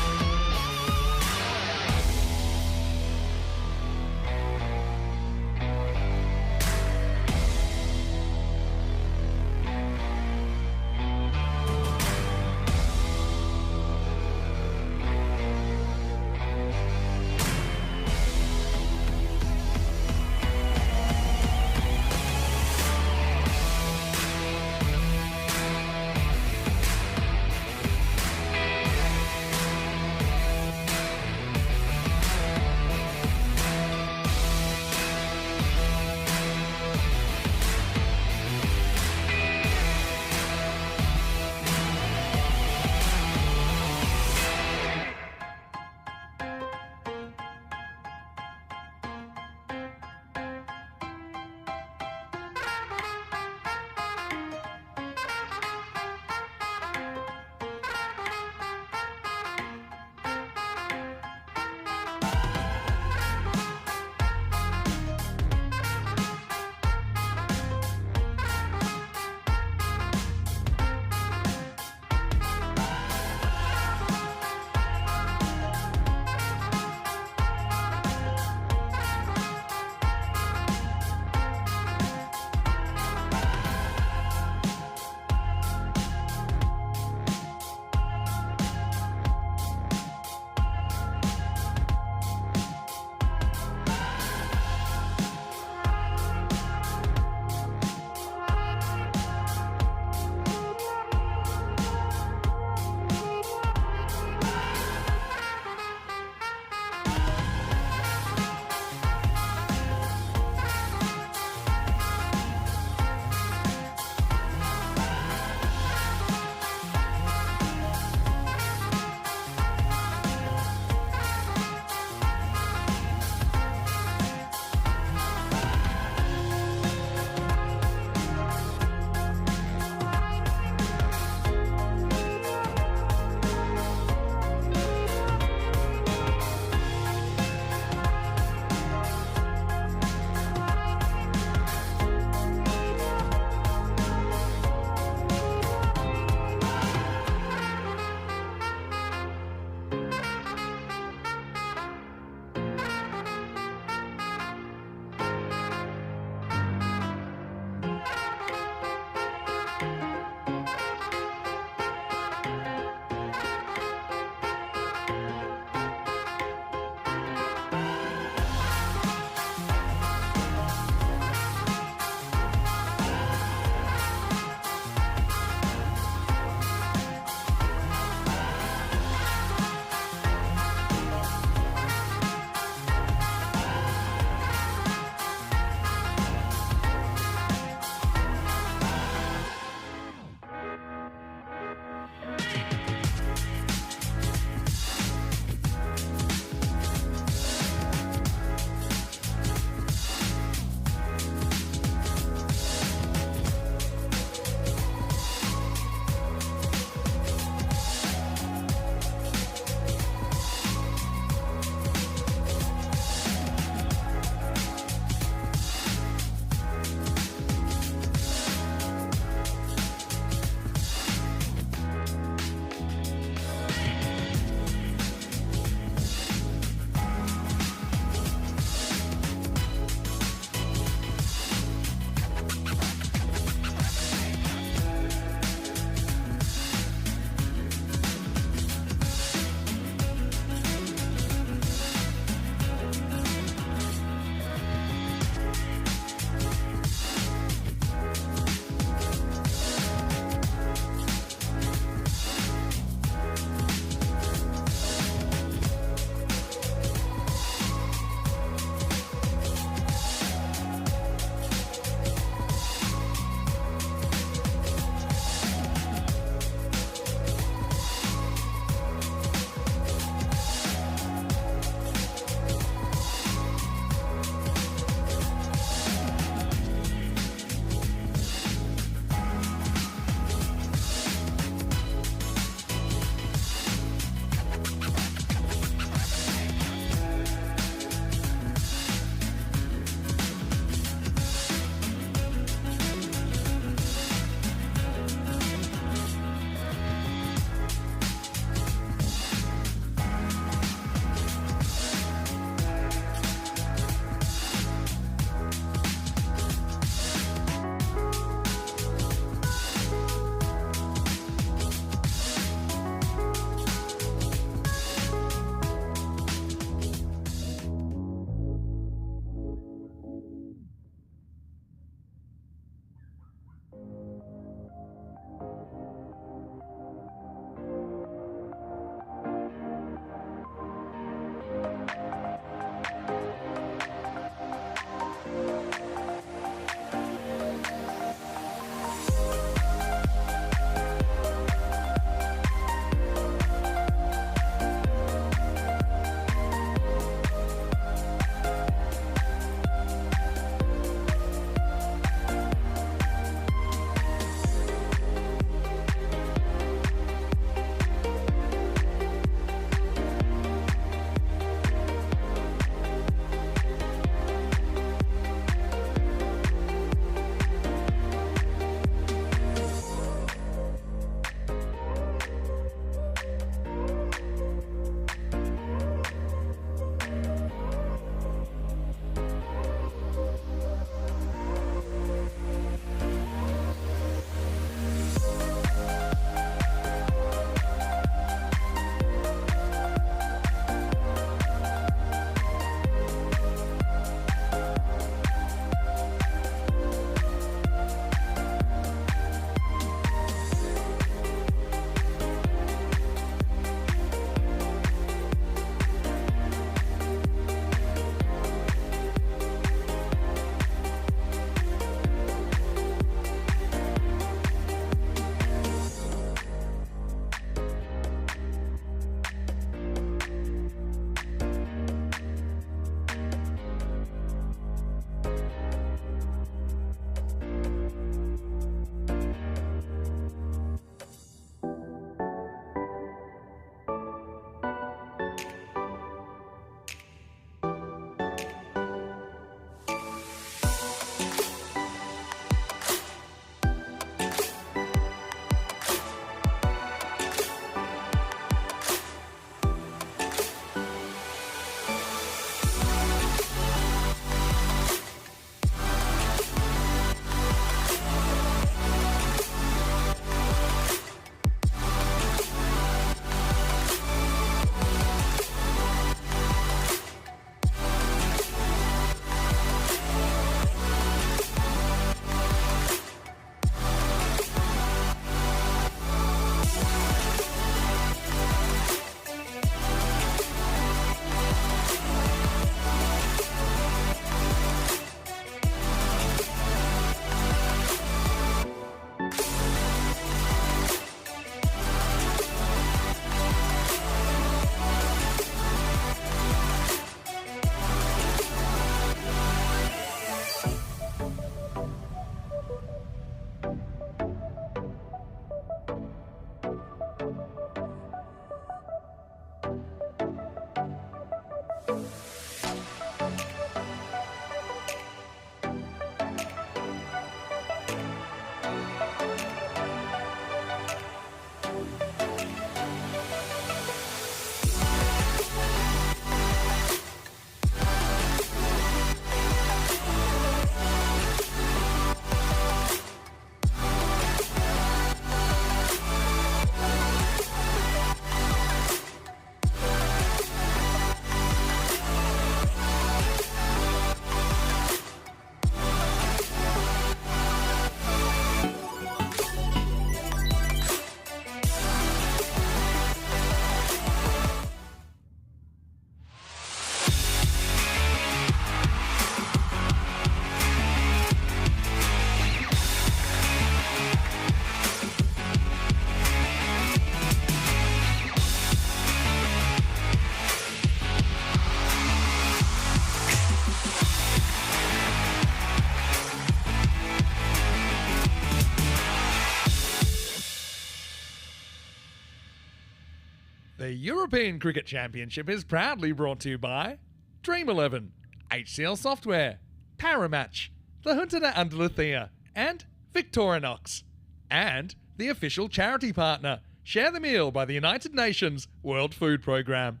European Cricket Championship is proudly brought to you by Dream11, HCL Software, Paramatch, the Hunter Andaluthia, and Victorinox. And the official charity partner, Share the Meal by the United Nations World Food Programme.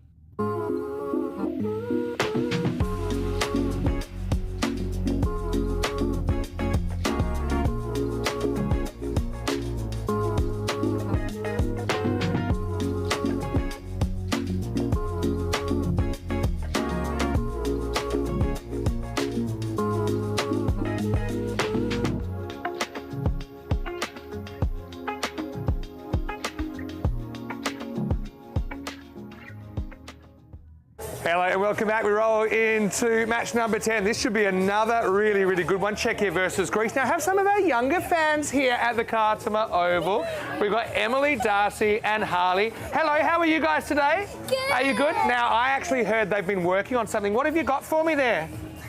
Hello and welcome back. We roll into match number 10. This should be another really, really good one. Czechia versus Greece. Now, I have some of our younger fans here at the Kartama Oval. We've got Emily, Darcy and Harley. Hello, how are you guys today? Good. Are you good? Now, I actually heard they've been working on something. What have you got for me there?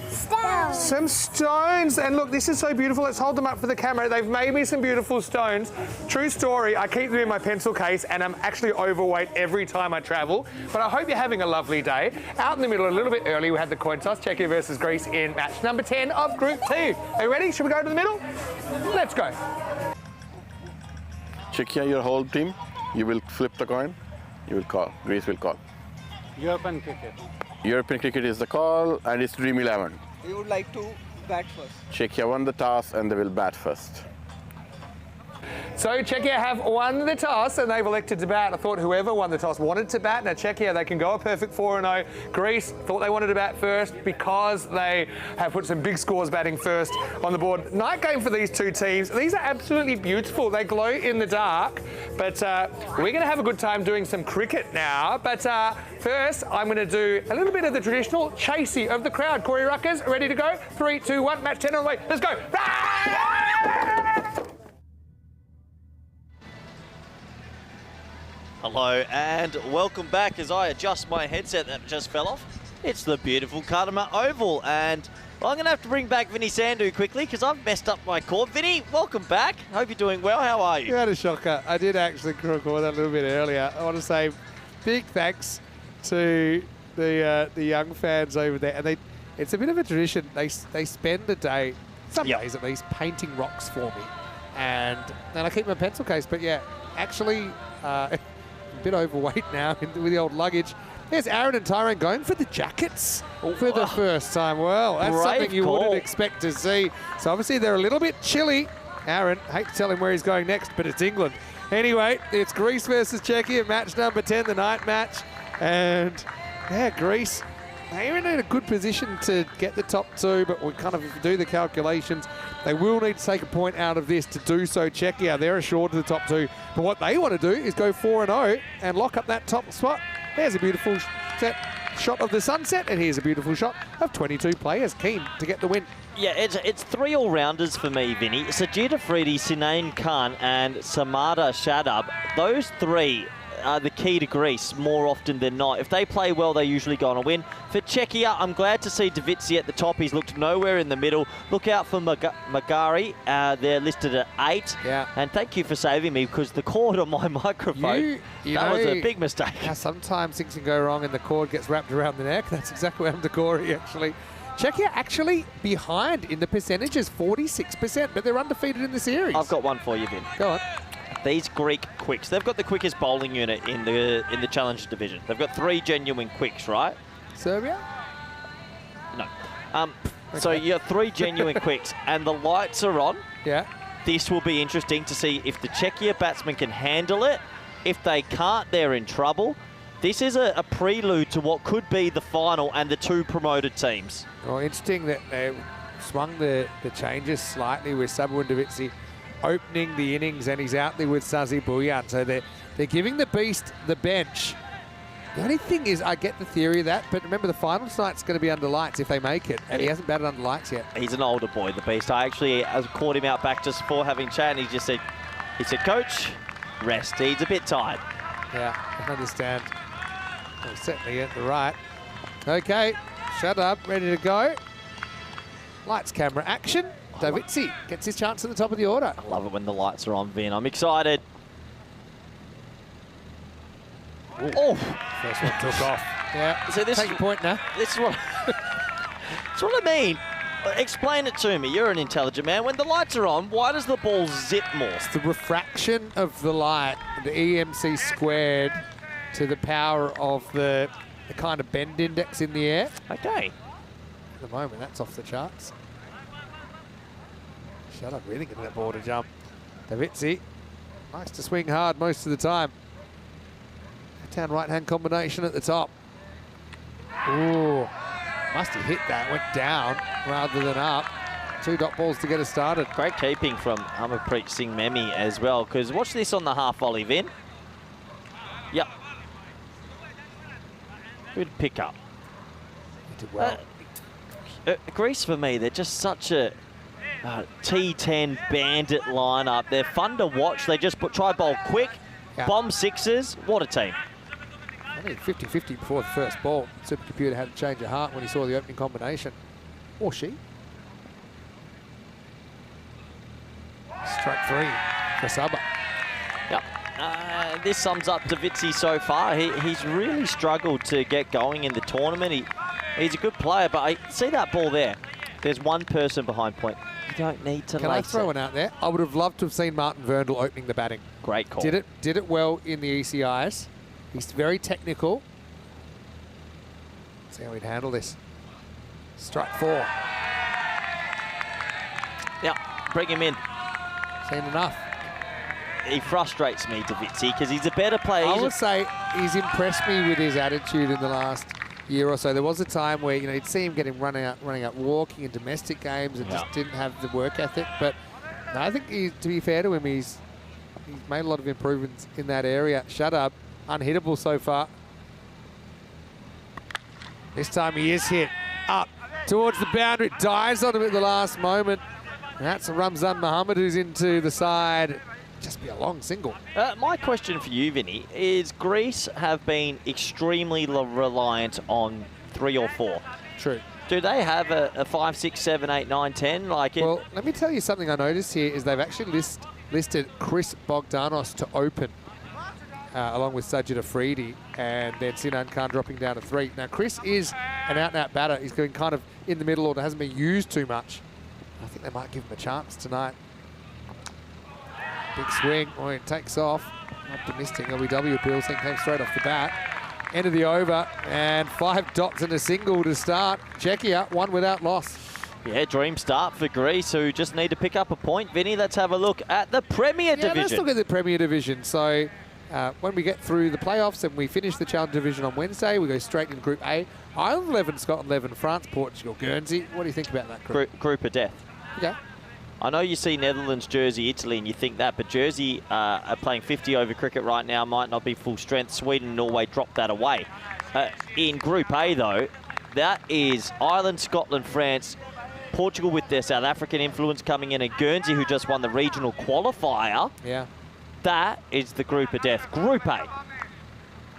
Stones. Some stones. And look, this is so beautiful. Let's hold them up for the camera. They've made me some beautiful stones. True story, I keep them in my pencil case and I'm actually overweight every time I travel. But I hope you're having a lovely day. Out in the middle, a little bit early, we had the coin toss, Czechia versus Greece in match number 10 of Group 2. Are you ready? Should we go to the middle? Let's go. Czechia, your whole team, you will flip the coin, you will call, Greece will call. European cricket. European cricket is the call and it's Dream11. We would like to bat first. Czechia won the toss and they will bat first. So Czechia have won the toss and they've elected to bat. I thought whoever won the toss wanted to bat. Now Czechia, they can go a perfect 4-0. Greece thought they wanted to bat first because they have put some big scores batting first on the board. Night game for these two teams. These are absolutely beautiful. They glow in the dark. But we're going to have a good time doing some cricket now. But first, I'm going to do a little bit of the traditional chasey of the crowd. Corey Ruckers, ready to go? 3, 2, 1, match 10 on the way. Let's go. Hello and welcome back as I adjust my headset that just fell off. It's the beautiful Kartama Oval and I'm going to have to bring back Vinny Sandhu quickly because I've messed up my cord. Vinny, welcome back. Hope you're doing well. How are you? You had a shocker. I did actually record that a little bit earlier. I want to say big thanks to the young fans over there. And it's a bit of a tradition. They spend the day, some days at least, painting rocks for me. And I keep my pencil case. But yeah, actually a bit overweight now with the old luggage. There's Aaron and Tyrone going for the jackets for the first time. Well, that's something you wouldn't expect to see. So obviously they're a little bit chilly. Aaron, hate to tell him where he's going next, but it's England. Anyway, it's Greece versus Czechia, match number 10, the night match. And yeah, Greece, they're in a good position to get the top two, but we kind of, if you do the calculations, they will need to take a point out of this to do so. Czechia, they're assured to the top two. But what they want to do is go 4-0 and lock up that top spot. There's a beautiful shot of the sunset, and here's a beautiful shot of 22 players keen to get the win. Yeah, it's 3 all-rounders for me, Vinny. Sajid Afridi, Sinan Khan and Samada Shadab. Those 3 are the key to Greece more often than not. If they play well, they usually go on a win. For Czechia, I'm glad to see Davitsi at the top. He's looked nowhere in the middle. Look out for Magari. They're listed at 8. Yeah. And thank you for saving me because the cord on my microphone, that was a big mistake. Yeah, sometimes things can go wrong and the cord gets wrapped around the neck. That's exactly what happened to Corey, actually. Czechia actually behind in the percentages, 46%, but they're undefeated in the series. I've got one for you, Vin. Go on. These Greek quicks, they've got the quickest bowling unit in the Challenger division. They've got 3 genuine quicks, right? Serbia? No. So you have 3 genuine quicks, and the lights are on. Yeah. This will be interesting to see if the Czechia batsmen can handle it. If they can't, they're in trouble. This is a prelude to what could be the final and the 2 promoted teams. Well, interesting that they swung the changes slightly with Sabu and Davitsi opening the innings, and he's out there with Sazi Bouyan. So they're giving the beast the bench. The only thing is, I get the theory of that, but remember the final tonight's going to be under lights if they make it, and he hasn't batted under lights yet. He's an older boy, the beast. I actually caught him out back just before having chat, and he said, Coach, rest. He's a bit tired. Yeah, I understand. Well, certainly at the right. Okay, shut up, ready to go. Lights, camera, action. Davitsi gets his chance at the top of the order. I love it when the lights are on, Vin. I'm excited. Oh, First one took off. Yeah, so this take is, your point now. this is what, that's what I mean. Explain it to me. You're an intelligent man. When the lights are on, why does the ball zip more? It's the refraction of the light, the EMC squared, to the power of the kind of bend index in the air. Okay. At the moment, that's off the charts. Shut up, really getting that ball to jump. Davitsi, nice to swing hard most of the time. Left-hand, right-hand combination at the top. Ooh, must have hit that, went down rather than up. 2 dot balls to get us started. Great keeping from Amarpreet Singh Memi as well, because watch this on the half volley, Vin. Yep. Good pickup. He did well. Greece, for me, they're just such a T10 bandit lineup. They're fun to watch. They just try bowl quick, bomb sixes. What a team. I think 50-50 before the first ball. Supercomputer had to change of heart when he saw the opening combination. Or she. Strike 3 for Saba. Yep. This sums up Davitsi so far. He's really struggled to get going in the tournament. He's a good player, but I see that ball there. There's one person behind point. You don't need to Can I throw one out there? I would have loved to have seen Martin Verndl opening the batting. Great call. Did it well in the ECIs. He's very technical. See how he'd handle this. Strike 4. Yeah, bring him in. Seen enough. He frustrates me, Davitsi, because he's a better player. I would say he's impressed me with his attitude in the last year or so. There was a time where you'd see him getting running out walking in domestic games and just didn't have the work ethic. But no, I think to be fair to him, he's made a lot of improvements in that area. Shut up, unhittable so far. This time he is hit up towards the boundary. It dives on him at the last moment. And that's Ramzan Mohammed who's into the side. Just be a long single. My question for you, Vinny, is Greece have been extremely reliant on 3 or 4. True. Do they have a 5, 6, 7, 8, 9, 10? Well, let me tell you something I noticed here is they've actually listed Chris Bogdanos to open along with Sajid Afridi and then Sinan Khan dropping down to 3. Now, Chris is an out-and-out batter. He's going kind of in the middle or hasn't been used too much. I think they might give him a chance tonight. Big swing. Oh, it takes off. Optimistic. LBW appeals. Thing came straight off the bat. End of the over. And 5 dots and a single to start. Czechia, 1 without loss. Yeah, dream start for Greece, who just need to pick up a point. Vinny, let's have a look at the Premier Division. Let's look at the Premier Division. So when we get through the playoffs and we finish the Challenge Division on Wednesday, we go straight into Group A. Ireland 11, Scotland 11, France, Portugal, Guernsey. What do you think about that group? Group of death. Okay. I know you see Netherlands, Jersey, Italy, and you think that, but Jersey are playing 50 over cricket right now, might not be full strength. Sweden and Norway dropped that away. In Group A, though, that is Ireland, Scotland, France, Portugal with their South African influence coming in, and Guernsey, who just won the regional qualifier. Yeah. That is the group of death. Group A.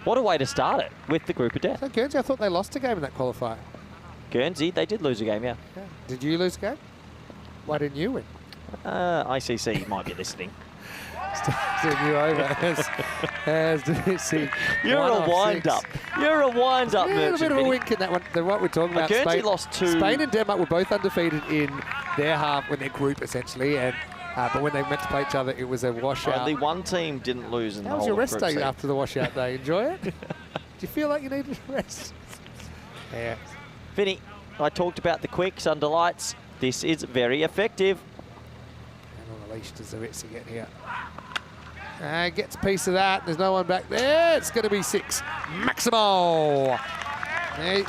What a way to start it with the group of death. So Guernsey, I thought they lost a game in that qualifier. Guernsey, they did lose a game, yeah. Did you lose a game? Why didn't you win? ICC might be listening. Still you over as see. You're a wind-up. You're a wind-up, Yeah, a Merchant. bit of a wink in that one. What we're talking about. Guernsey Spain lost 2. Spain and Denmark were both undefeated in their half, in their group essentially, and but when they meant to play each other, it was a washout. Only one team didn't lose in the How whole was your of rest Group day C. after the washout day? Enjoy it? Do you feel like you needed a rest? Yeah. Vinny, I talked about the quicks under lights. This is very effective. And on the leash does Zavitsi get here? Gets a piece of that. There's no one back there. It's going to be 6. Maximo. You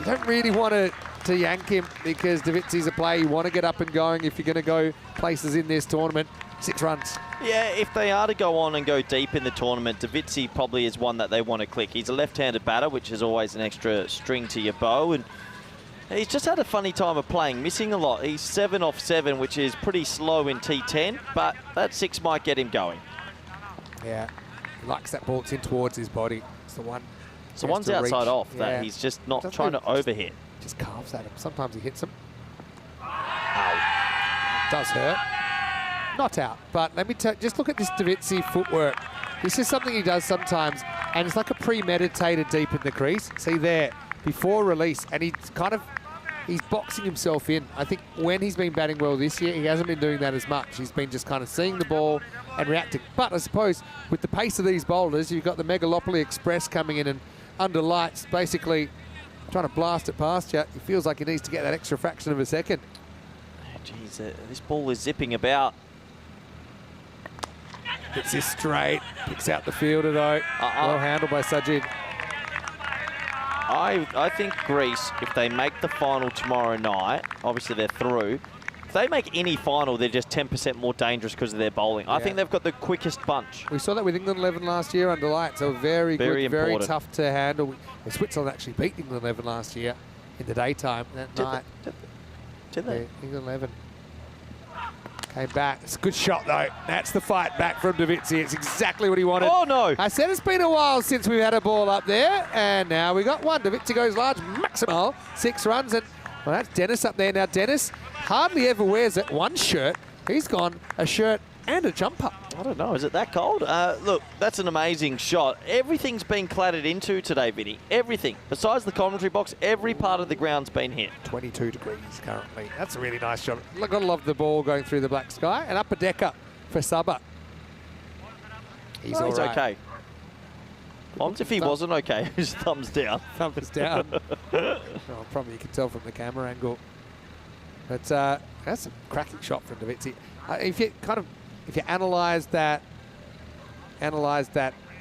don't really want to yank him because Davitsi's a player you want to get up and going if you're going to go places in this tournament. 6 runs. Yeah, if they are to go on and go deep in the tournament, Davitsi probably is one that they want to click. He's a left-handed batter, which is always an extra string to your bow, and he's just had a funny time of playing, missing a lot. He's 7 off 7, which is pretty slow in T10, but that 6 might get him going. Yeah, he likes that ball. It's in towards his body. It's the one. So one's outside off that he's just not Doesn't trying to really overhit. Just carves at him. Sometimes he hits him. It does hurt. Not out, but let me tell you, just look at this Davitsi footwork. This is something he does sometimes. And it's like a premeditated deep in the crease. See there, before release, and he's boxing himself in. I think when he's been batting well this year, he hasn't been doing that as much. He's been just kind of seeing the ball and reacting. But I suppose with the pace of these bowlers, you've got the Megalopoly Express coming in and under lights, basically trying to blast it past you. He feels like he needs to get that extra fraction of a second. Geez, this ball is zipping about. Gets this straight, picks out the fielder though. Well handled by Sajid. I think Greece, if they make the final tomorrow night, obviously they're through. If they make any final, they're just 10% more dangerous because of their bowling. I think they've got the quickest bunch. We saw that with England 11 last year under lights. They were very good, important. very tough to handle. Switzerland actually beat England 11 last year in the daytime that night. Did they? Yeah, England 11. Came back. It's a good shot, though. That's the fight back from Davizzi. It's exactly what he wanted. Oh, no. I said it's been a while since we've had a ball up there, and now we got one. Davizzi goes large, maximal, 6 runs, and well, that's Dennis up there. Now, Dennis hardly ever wears that one shirt. He's gone a shirt and a jumper. I don't know. Is it that cold? Look, that's an amazing shot. Everything's been clattered into today, Vinny. Everything. Besides the commentary box, every part of the ground's been hit. 22 degrees currently. That's a really nice shot. Gotta love the ball going through the black sky. And upper decker for Sabah. He's all right. Okay. What if he wasn't okay? His thumbs down. Thumbs down. Probably you can tell from the camera angle. But that's a cracking shot from Davizzi. If you analyse that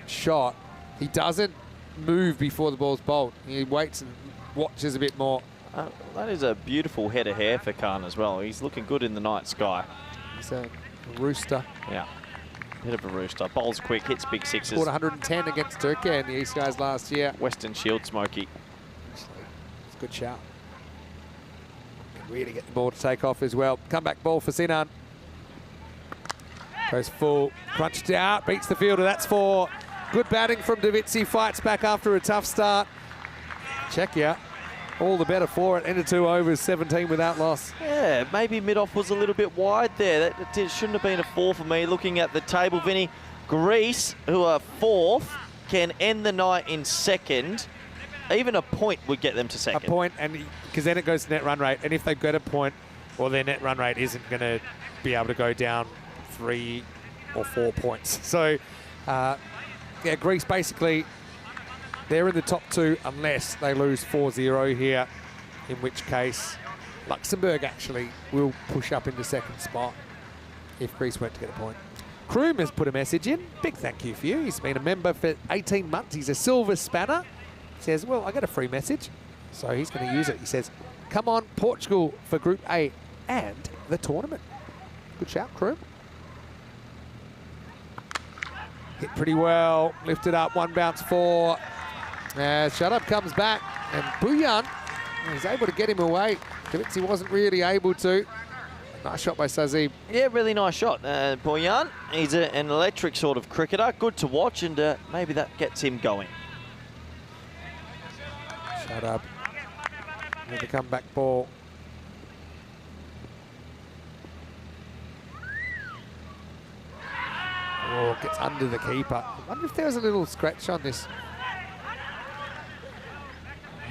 shot, he doesn't move before the ball's bowled. He waits and watches a bit more. That is a beautiful head of hair for Khan as well. He's looking good in the night sky. He's a rooster. Yeah, bit of a rooster. Bowls quick, hits big sixes. Scored 110 against Turkey in the East guys last year. Western Shield smoky. It's a good shout. Can really get the ball to take off as well. Comeback ball for Sinan. Goes full, crunched out, beats the fielder. That's 4. Good batting from Davizzi. Fights back after a tough start. Czechia, all the better for it. Ended 2 overs, 17 without loss. Yeah, maybe mid-off was a little bit wide there. That shouldn't have been a 4 for me. Looking at the table, Vinny, Greece, who are 4th, can end the night in 2nd. Even a point would get them to 2nd. A point, and because then it goes to net run rate. And if they've got a point, well, their net run rate isn't going to be able to go down 3 or 4 points. So, yeah, Greece basically, they're in the top 2 unless they lose 4-0 here, in which case Luxembourg actually will push up into 2nd spot if Greece weren't to get a point. Kroom has put a message in. Big thank you for you. He's been a member for 18 months. He's a silver spanner. He says, well, I got a free message, so he's going to use it. He says, come on, Portugal for Group A and the tournament. Good shout, Kroom. Hit pretty well, lifted up, 1 bounce 4. Shut comes back, and Buyan is able to get him away. Davizzi wasn't really able to. Nice shot by Sazib. Yeah, really nice shot. Boyan, he's an electric sort of cricketer. Good to watch, and maybe that gets him going. Shut up. With the comeback ball. Oh, gets under the keeper. I wonder if there was a little scratch on this.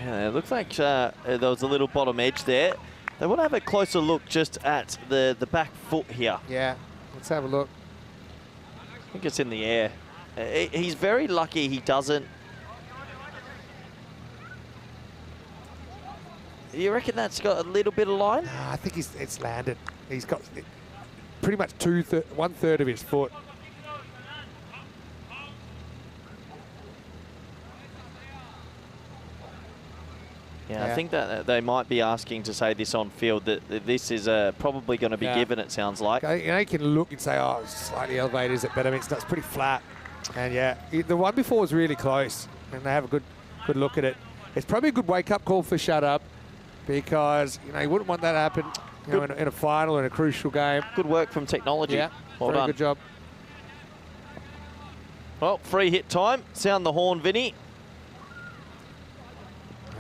Yeah, it looks like there was a little bottom edge there. They want to have a closer look just at the back foot here. Yeah, let's have a look. I think it's in the air. He's very lucky he doesn't. You reckon that's got a little bit of line? Nah, I think it's landed. He's got pretty much 1/3 of his foot. Yeah, I think that they might be asking to say this on field, that this is probably going to be given, it sounds like. You know, you can look and say, oh, it's slightly elevated, is it? But I mean, it's pretty flat. And yeah, the one before was really close, and they have a good look at it. It's probably a good wake-up call for Shut Up, because, you know, you wouldn't want that to happen, you know, in a final, in a crucial game. Good work from technology. Yeah, well very done. good job. Well, free hit time. Sound the horn, Vinny.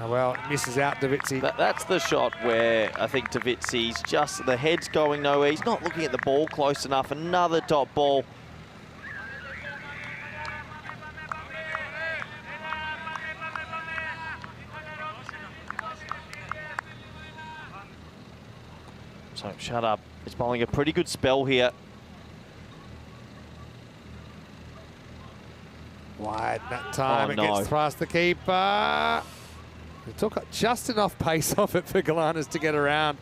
Oh, well, misses out Davizzi. That's the shot where I think Davizzi's just, the head's going nowhere. He's not looking at the ball close enough. Another top ball. So Shut Up is bowling a pretty good spell here. Wide that time. Oh, It no. gets past the keeper. It took just enough pace off it for Galanis to get around.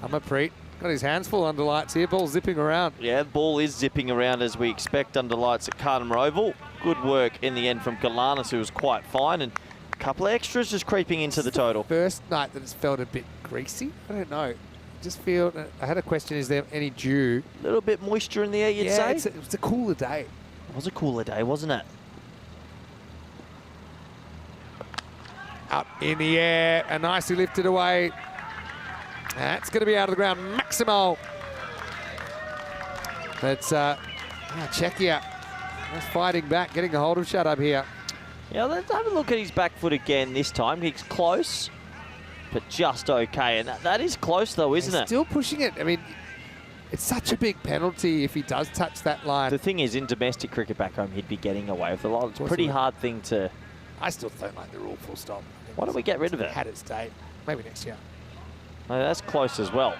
Amapreet got his hands full under lights here. Ball zipping around. Yeah, the ball is zipping around as we expect under lights at Carter Oval. Good work in the end from Galanis, who was quite fine, and a couple of extras just creeping into the total. First night that it's felt a bit greasy. I don't know. Just feel. I had a question: is there any dew? A little bit moisture in the air, you'd Yeah, say? it was a cooler day. It was a cooler day, wasn't it? Up in the air and nicely lifted away. That's going to be out of the ground. Maximo. That's Czechia. Just fighting back, getting a hold of Shut Up here. Yeah, let's have a look at his back foot again this time. He's close, but just okay. And that is close though, isn't it? Still pushing it. I mean, it's such a big penalty if he does touch that line. The thing is, in domestic cricket back home, he'd be getting away with a lot. It's a pretty hard thing to... I still don't like the rule, full stop. Why don't we get rid of it? Had its day. Maybe next year. No, that's close as well.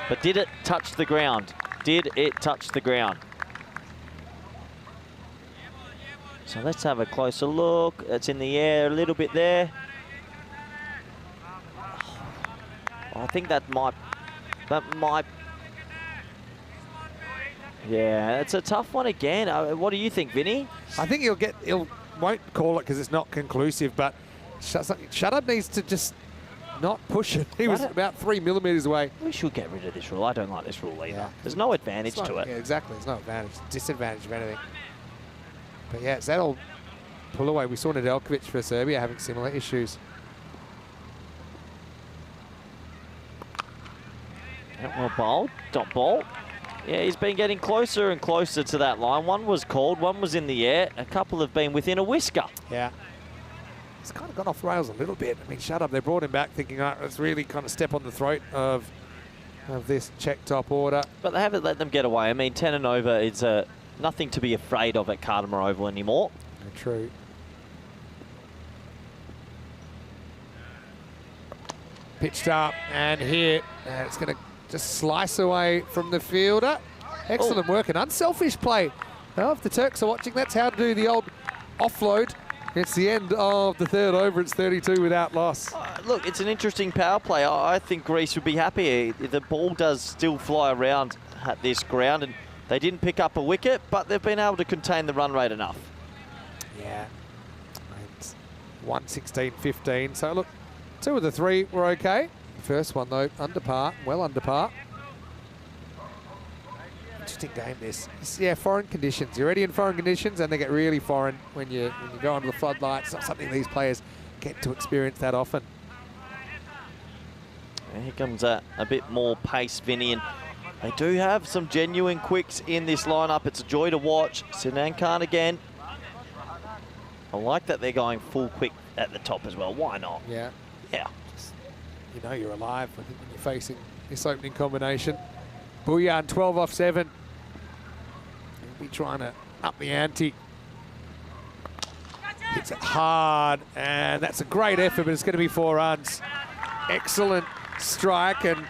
But did it touch the ground? Did it touch the ground? So let's have a closer look. It's in the air a little bit there. I think that might... Yeah, it's a tough one again. What do you think, Vinny? I think won't call it because it's not conclusive, but Shut Up needs to just not push it. He was about 3 millimetres away. We should get rid of this rule. I don't like this rule either. Yeah. There's no advantage to it. Yeah, exactly. There's no advantage. Disadvantage of anything. But yeah, it's that old pull away. We saw Nedeljkovic for Serbia having similar issues. Well bowled, dot ball. Yeah, he's been getting closer and closer to that line. One was called, one was in the air. A couple have been within a whisker. Yeah. It's kind of gone off the rails a little bit. I mean, Shut Up. They brought him back thinking, all right, let's really kind of step on the throat of this Czech top order. But they haven't let them get away. I mean, 10 and over is nothing to be afraid of at Carter Oval anymore. True. Pitched up and hit. And it's going to just slice away from the fielder. Excellent work and unselfish play. Now, if the Turks are watching, that's how to do the old offload. It's the end of the third over. It's 32 without loss. Look, it's an interesting power play. I think Greece would be happy. The ball does still fly around at this ground, and they didn't pick up a wicket, but they've been able to contain the run rate enough. Yeah. And 116-15. So, look, 2 of the 3 were okay. The first one, though, under par, well under par. Interesting game, this. Yeah, foreign conditions. You're already in foreign conditions, and they get really foreign when you go under the floodlights. It's not something these players get to experience that often. And here comes a bit more pace, Vinny, and they do have some genuine quicks in this lineup. It's a joy to watch. Sinan Khan again. I like that they're going full quick at the top as well. Why not? Yeah. Yeah. You know you're alive when you're facing this opening combination. Bouyan 12 off 7. He'll be trying to up the ante. Hits it hard, and that's a great effort, but it's going to be 4 runs. Excellent strike, and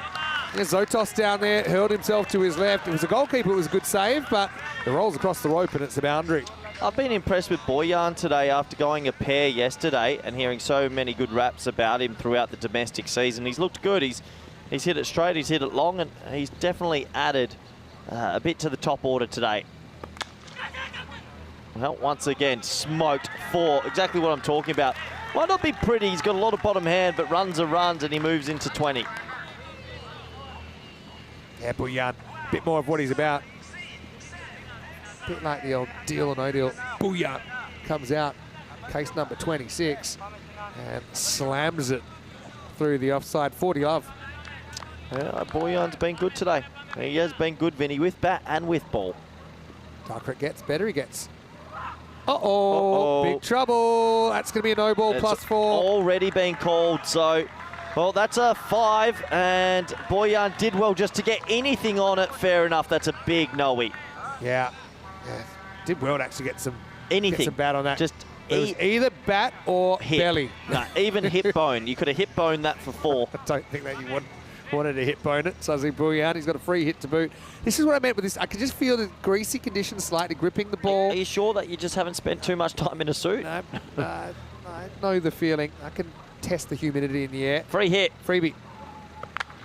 Zotos down there hurled himself to his left. It was a goalkeeper, it was a good save, but it rolls across the rope and it's a boundary. I've been impressed with Bouyan today after going a pair yesterday and hearing so many good raps about him throughout the domestic season. He's looked good. He's hit it straight, he's hit it long, and he's definitely added a bit to the top order today. Well, once again, smoked 4. Exactly what I'm talking about. Might not be pretty. He's got a lot of bottom hand, but runs are runs, and he moves into 20. Yeah, Bouyan, a bit more of what he's about. A bit like the old deal or no deal. Bouyan comes out, case number 26, and slams it through the offside. 40 love. Yeah, Bouyan's been good today. He has been good, Vinny, with bat and with ball. Darker it gets, better he gets. Uh-oh, big trouble. That's going to be a no ball It's +4. already been called, so, well, that's a 5, and Bouyan did well just to get anything on it. Fair enough, that's a big no-y. Yeah. Did well to actually get some bat on that. Just it was either bat or hip. belly. No, even hip bone. You could have hip boned that for 4. I don't think that you would. wanted to hit bone it. Sazi Bouillon, he's got a free hit to boot. This is what I meant with this. I could just feel the greasy conditions slightly gripping the ball. Are you sure that you just haven't spent too much time in a suit? No, I know the feeling. I can test the humidity in the air. Free hit. Freebie.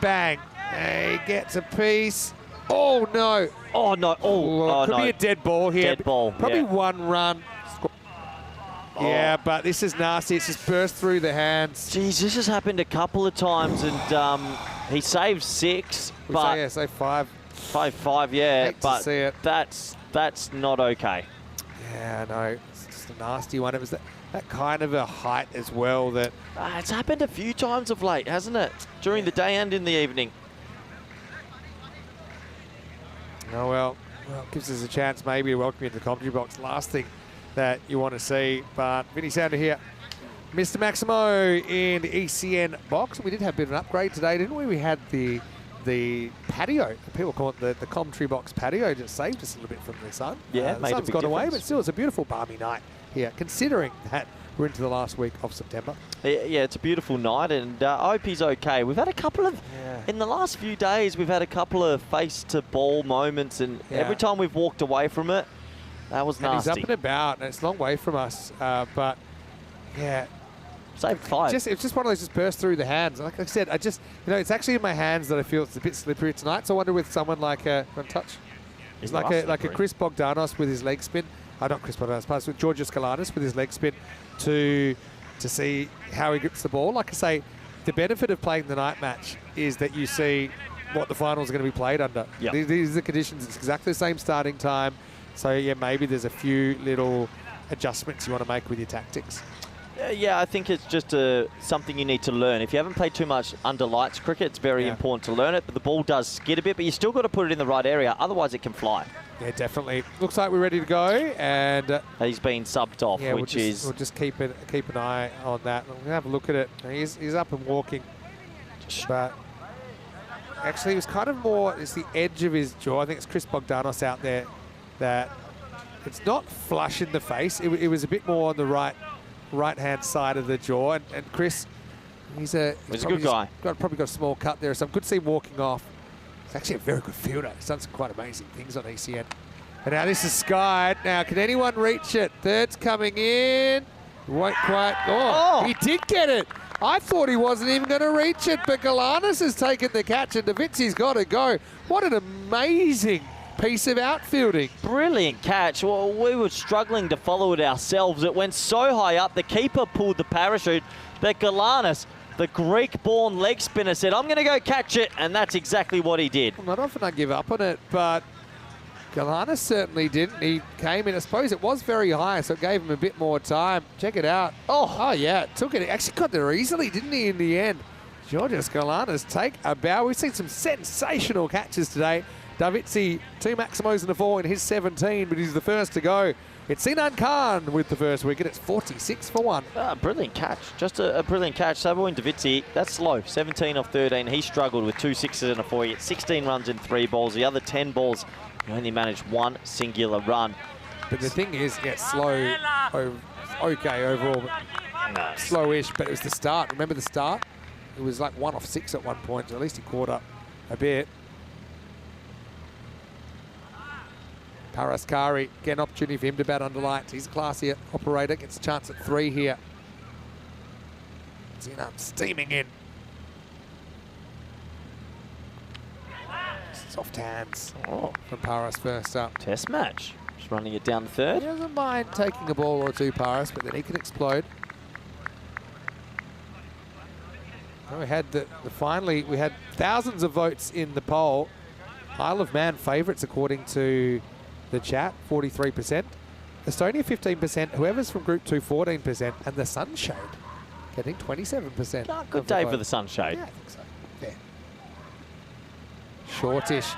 Bang. He gets a piece. Oh, no. Oh, no. Oh, Could no. be a dead ball here. Dead ball, Probably yeah. one run. Yeah, but this is nasty. It's just burst through the hands. Geez, this has happened a couple of times, and he saved 6, We but say 5. 5-5, yeah, Hate to but see it. that's not okay. Yeah, no, it's just a nasty one. It was that kind of a height as well that... It's happened a few times of late, hasn't it? During the day and in the evening. Oh, well, it gives us a chance maybe to welcome you to the commentary box. Last thing that you want to see, but Vinny Sounder here. Mr. Maximo in the ECN box. We did have a bit of an upgrade today, didn't we? We had the patio. People call it the commentary box patio. Just saved us a little bit from the sun. Yeah, the made a sun's big gone away, difference. but still it's a beautiful balmy night here, considering that we're into the last week of September. Yeah, it's a beautiful night, and I hope he's okay. We've had a couple of, in the last few days, we've had a couple of face-to-ball moments, and every time we've walked away from it, that was nasty. And he's up and about, and it's a long way from us, but yeah. Saved 5. It's just one of those just burst through the hands. Like I said, it's actually in my hands that I feel it's a bit slippery tonight. So I wonder with someone like one touch, it's like a Chris Bogdanos with his leg spin. Not Chris Bogdanos, but with Georgios Galanis with his leg spin to see how he grips the ball. Like I say, the benefit of playing the night match is that you see what the finals are going to be played under. Yep. These are the conditions. It's exactly the same starting time. So yeah, maybe there's a few little adjustments you want to make with your tactics. Yeah, I think it's just something you need to learn. If you haven't played too much under lights cricket, it's very important to learn it. But the ball does skid a bit, but you still got to put it in the right area. Otherwise, it can fly. Yeah, definitely. Looks like we're ready to go, and he's been subbed off, yeah, which we'll just keep an eye on that. We'll have a look at it. He's up and walking, but actually, it was kind of more. It's the edge of his jaw. I think it's Chris Bogdanos out there that it's not flush in the face. It was a bit more on the right-hand side of the jaw, and Chris, he's a good guy. Probably got a small cut there, so I'm good to see him walking off. He's actually a very good fielder. He's done some quite amazing things on ECN. And now this is skied. Now, can anyone reach it? Third's coming in. Won't quite. Oh, he did get it. I thought he wasn't even going to reach it, but Galanis has taken the catch, and Davici's got to go. What an amazing piece of outfielding. Brilliant catch. Well, we were struggling to follow it ourselves. It went so high up. The keeper pulled the parachute, but Galanis, the Greek-born leg spinner, said, I'm going to go catch it, and that's exactly what he did. Well, not often I give up on it, but Galanis certainly didn't. He came in. I suppose it was very high, so it gave him a bit more time. Check it out. Oh yeah, took it. He actually got there easily, didn't he, in the end? Georgios Galanis take a bow. We've seen some sensational catches today. Davici, 2 Maximos and a 4 in his 17, but he's the first to go. It's Sinan Khan with the first wicket. It's 46 for 1. Brilliant catch. Just a brilliant catch. Savoy Davici, that's slow. 17 off 13. He struggled with 2 sixes and a 4. He had 16 runs in 3 balls. The other 10 balls, he only managed 1 singular run. But the thing is, slow, okay overall, but slowish, but it was the start. Remember the start? It was like 1 off 6 at one point, so at least he caught up a bit. Paraskari, get an opportunity for him to bat under lights. He's a classy operator, gets a chance at 3 here. Zinan steaming in. Soft hands from Paras first up. Test match. Just running it down the third. He doesn't mind taking a ball or 2, Paras, but then he can explode. And we had finally, we had thousands of votes in the poll. Isle of Man favourites according to the chat, 43%. Estonia, 15%. Whoever's from Group 2, 14%. And the Sunshade getting 27%. Good day for the Sunshade. Yeah, I think so. Fair. Shortish.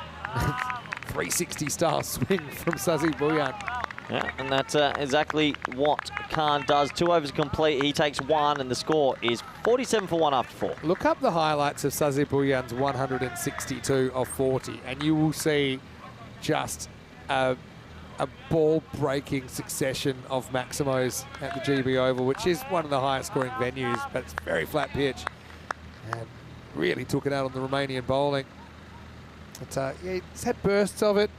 360 style swing from Sazi Bouillon. Yeah, and that's exactly what Khan does. 2 overs complete. He takes 1, and the score is 47 for 1 after 4. Look up the highlights of Sazi Bouillon's 162 of 40, and you will see just a ball-breaking succession of Maximos at the GB Oval, which is one of the highest scoring venues, but it's very flat pitch. And really took it out on the Romanian bowling. But yeah, he's had bursts of it.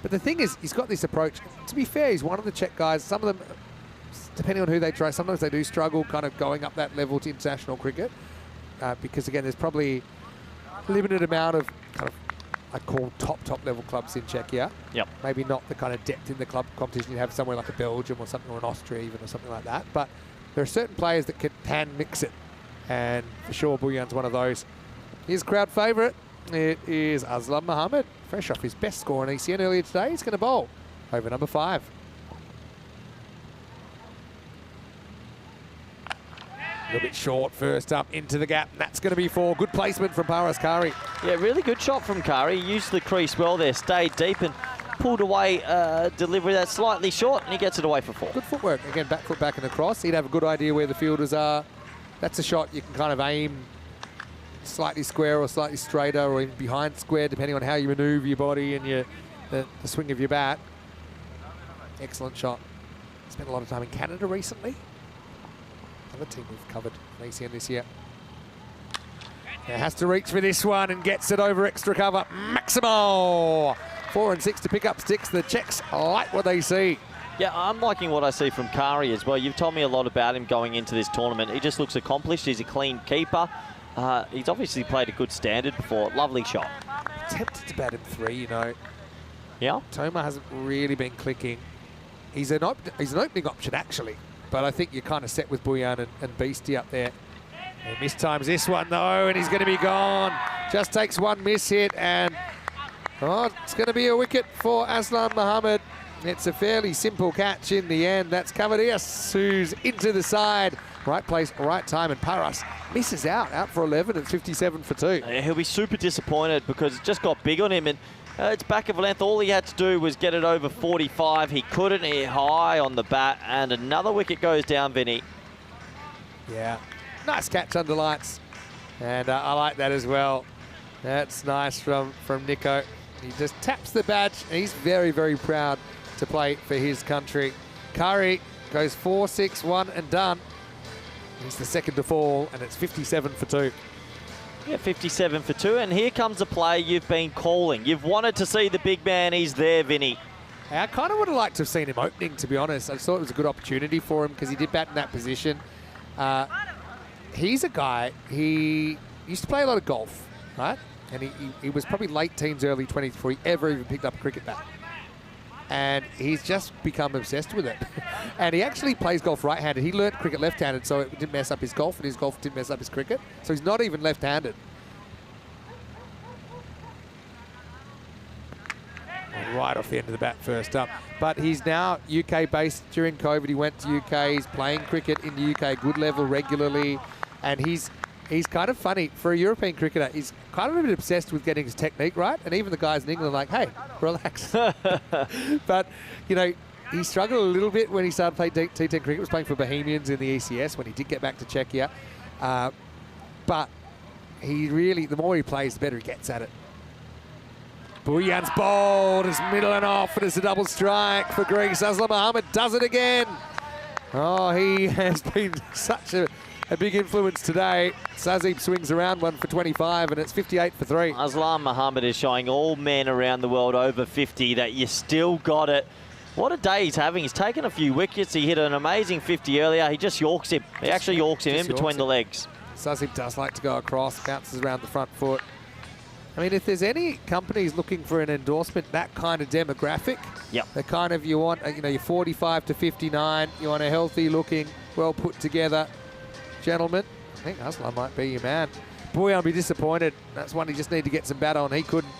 But the thing is, he's got this approach. To be fair, he's one of the Czech guys. Some of them, depending on who they try, sometimes they do struggle kind of going up that level to international cricket. Because again, there's probably a limited amount of kind of, I'd call top level clubs in Czechia. Yep. Maybe not the kind of depth in the club competition you have somewhere like a Belgium or something, or an Austria even, or something like that. But there are certain players that can mix it. And for sure, Buyan's one of those. His crowd favourite, it is Aslam Mohammed. Fresh off his best score in ECN earlier today. He's going to bowl over number 5. A little bit short first up into the gap. And that's going to be 4. Good placement from Paras Kari. Yeah, really good shot from Kari. He used the crease well there, stayed deep and pulled away delivery that's slightly short, and he gets it away for 4. Good footwork. Again, back foot back and across. He'd have a good idea where the fielders are. That's a shot you can kind of aim slightly square or slightly straighter, or even behind square, depending on how you manoeuvre your body and the swing of your bat. Excellent shot. Spent a lot of time in Canada recently. Another team we've covered in ECN this year. Has to reach for this one and gets it over extra cover. Maximo! 4 and 6 to pick up sticks. The Czechs like what they see. Yeah, I'm liking what I see from Kari as well. You've told me a lot about him going into this tournament. He just looks accomplished. He's a clean keeper. He's obviously played a good standard before. Lovely shot. Tempted to bat him 3, you know. Yeah? Toma hasn't really been clicking. He's an opening option, actually. But I think you're kind of set with Buyan and Beastie up there. He mistimes this one, though, and he's going to be gone. Just takes one miss hit, and it's going to be a wicket for Aslam Mohammed. It's a fairly simple catch in the end. That's Cavadias, who's into the side. Right place, right time, and Paras misses out for 11. It's 57 for 2. He'll be super disappointed because it just got big on him, and it's back of length. All he had to do was get it over 45. He couldn't hit high on the bat, and another wicket goes down, Vinny. Yeah, nice catch under lights, and I like that as well. That's nice from Nico. He just taps the badge, and he's very, very proud to play for his country. Kari goes 4, 6, 1 and done. He's the second to fall, and it's 57 for 2. Yeah, 57 for 2, and here comes a play you've been calling. You've wanted to see the big man. He's there, Vinny. I kind of would have liked to have seen him opening, to be honest. I just thought it was a good opportunity for him because he did bat in that position. He's a guy, he used to play a lot of golf, right? And he was probably late teens, early 20s before he ever even picked up a cricket bat. And he's just become obsessed with it. And he actually plays golf right-handed. He learnt cricket left-handed, so it didn't mess up his golf, and his golf didn't mess up his cricket. So he's not even left-handed. Right off the end of the bat first up. But he's now UK-based. During COVID, he went to UK. He's playing cricket in the UK, good level regularly. And he's kind of funny. For a European cricketer, he's kind of a bit obsessed with getting his technique right. And even the guys in England are like, hey, relax. But, you know, he struggled a little bit when he started playing T10 cricket. He was playing for Bohemians in the ECS when he did get back to Czechia. But he really, the more he plays, the better he gets at it. Buyan's bowled, it's middle and off, and it's a double strike for Greece. Aslam Mohammed does it again. Oh, he has been such a big influence today. Sazib swings around one for 25, and it's 58 for 3. Aslam Mohammed is showing all men around the world over 50 that you still got it. What a day he's having. He's taken a few wickets. He hit an amazing 50 earlier. He just yorks him. He actually yorks him in between the legs. Sazib does like to go across, bounces around the front foot. I mean, if there's any companies looking for an endorsement, that kind of demographic, the kind of, you want, you know, you're 45 to 59, you want a healthy looking, well put together gentleman, I think Aslam might be your man. Boy, I'll be disappointed. That's one he just need to get some bat on. He couldn't.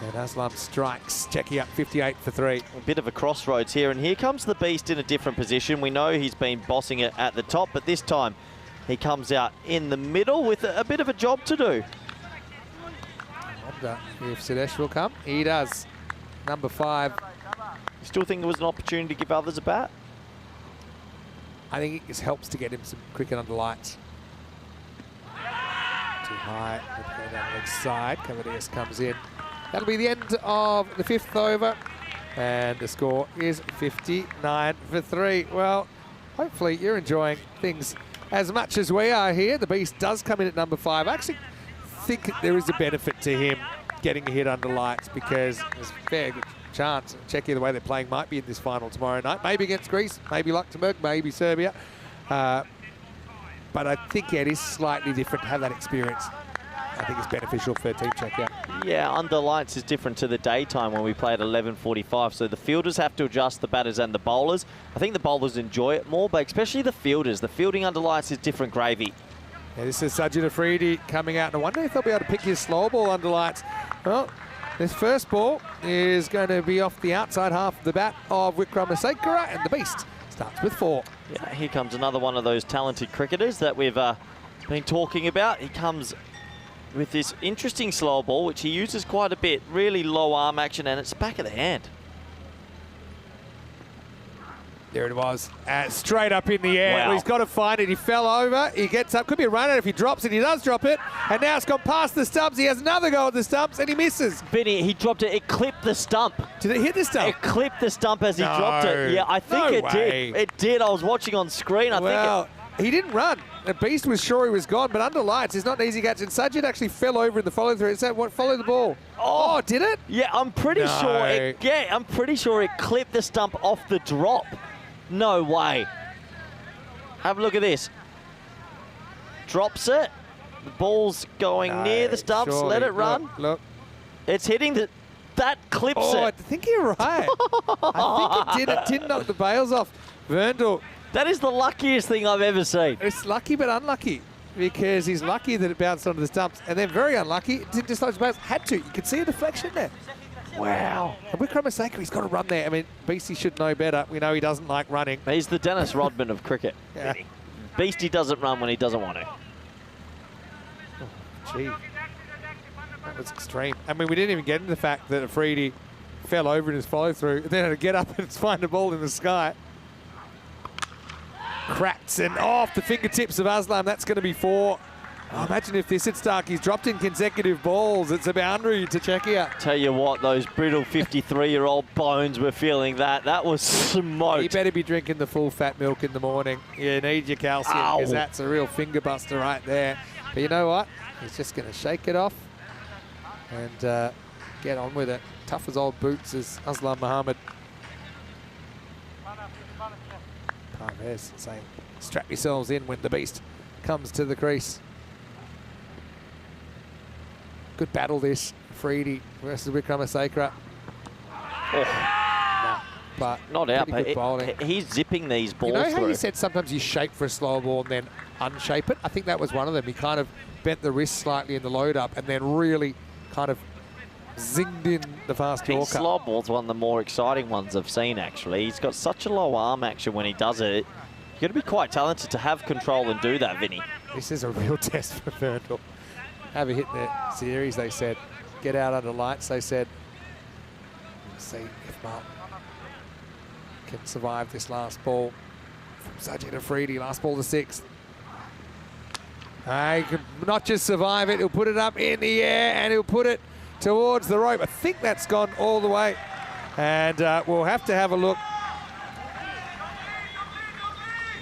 And Aslam strikes Czechia up 58 for 3. A bit of a crossroads here, and here comes the Beast in a different position. We know he's been bossing it at the top, but this time he comes out in the middle with a bit of a job to do. If Sudesh will come, he does. Number 5. You still think it was an opportunity to give others a bat? I think it just helps to get him some cricket under lights. Too high, go down the leg side. Cavadias comes in. That'll be the end of the 5th over. And the score is 59 for 3. Well, hopefully you're enjoying things as much as we are here. The Beast does come in at number 5. Actually, think there is a benefit to him getting a hit under lights because there's a fair good chance Czechia, the way they're playing, might be in this final tomorrow night. Maybe against Greece, maybe Luxembourg, maybe Serbia. But I think it is slightly different to have that experience. I think it's beneficial for Team Czechia. Yeah, under lights is different to the daytime when we play at 11:45. So the fielders have to adjust, the batters and the bowlers. I think the bowlers enjoy it more, but especially the fielders. The fielding under lights is different gravy. Yeah, this is Sajid Afridi coming out, and I wonder if they'll be able to pick his slow ball under lights. Well, this first ball is going to be off the outside half of the bat of Wikramasekawa, and the Beast starts with 4. Yeah, here comes another one of those talented cricketers that we've been talking about. He comes with this interesting slow ball, which he uses quite a bit. Really low arm action, and it's back of the hand. There it was, straight up in the air. Wow. Well, he's got to find it. He fell over. He gets up. Could be a run out if he drops it. He does drop it. And now it's gone past the stumps. He has another go at the stumps, and he misses. Vinny, he dropped it. It clipped the stump. Did it hit the stump? It clipped the stump as he dropped it. Yeah, I think it did. It did. I was watching on screen. I think he didn't run. The Beast was sure he was gone, but under lights, it's not an easy catch. And Sajid actually fell over in the follow-through. Is that what followed the ball? Oh, did it? Yeah, I'm pretty sure. I'm pretty sure it clipped the stump off the drop. No way. Have a look at this. Drops it. The ball's going near the stumps. Surely. Let it run. Look. It's hitting the... That clips it. I think you're right. I think it did. It did knock the bails off. Verndl. That is the luckiest thing I've ever seen. It's lucky but unlucky because he's lucky that it bounced onto the stumps, and then very unlucky it didn't just like the bails. Had to. You could see a deflection there. Wow. And Wikramasekawa, he's got to run there. I mean, Beastie should know better. We know he doesn't like running. He's the Dennis Rodman of cricket. Yeah. Beastie doesn't run when he doesn't want to. Oh, gee. That was extreme. I mean, we didn't even get into the fact that Afridi fell over in his follow-through and then had to get up and find a ball in the sky. Cracks and off the fingertips of Aslam. That's going to be 4. Oh, imagine if this had stuck. He's dropped in consecutive balls. It's a boundary to Czechia. Tell you what, those brittle 53-year-old bones were feeling that. That was smoked. You better be drinking the full fat milk in the morning. You need your calcium because that's a real finger buster right there. But you know what? He's just going to shake it off and get on with it. Tough as old boots as Aslam Mohammed. Parvez saying, strap yourselves in when the Beast comes to the crease. Good battle this, Afridi versus Wikramasekawa. But not out, but he's zipping these balls through. You know how through. you said sometimes you shape for a slow ball and then unshape it? I think that was one of them. He kind of bent the wrist slightly in the load up and then really kind of zinged in the fast His Yorker. slow ball's one of the more exciting ones I've seen, actually. He's got such a low arm action when he does it. You've got to be quite talented to have control and do that, Vinny. This is a real test for Verndl. Have a hit in the series, they said. Get out under lights, they said. Let's see if Martin can survive this last ball from Sajid Afridi. Last ball to 6th. He can not just survive it, he'll put it up in the air and he'll put it towards the rope. I think that's gone all the way. And we'll have to have a look.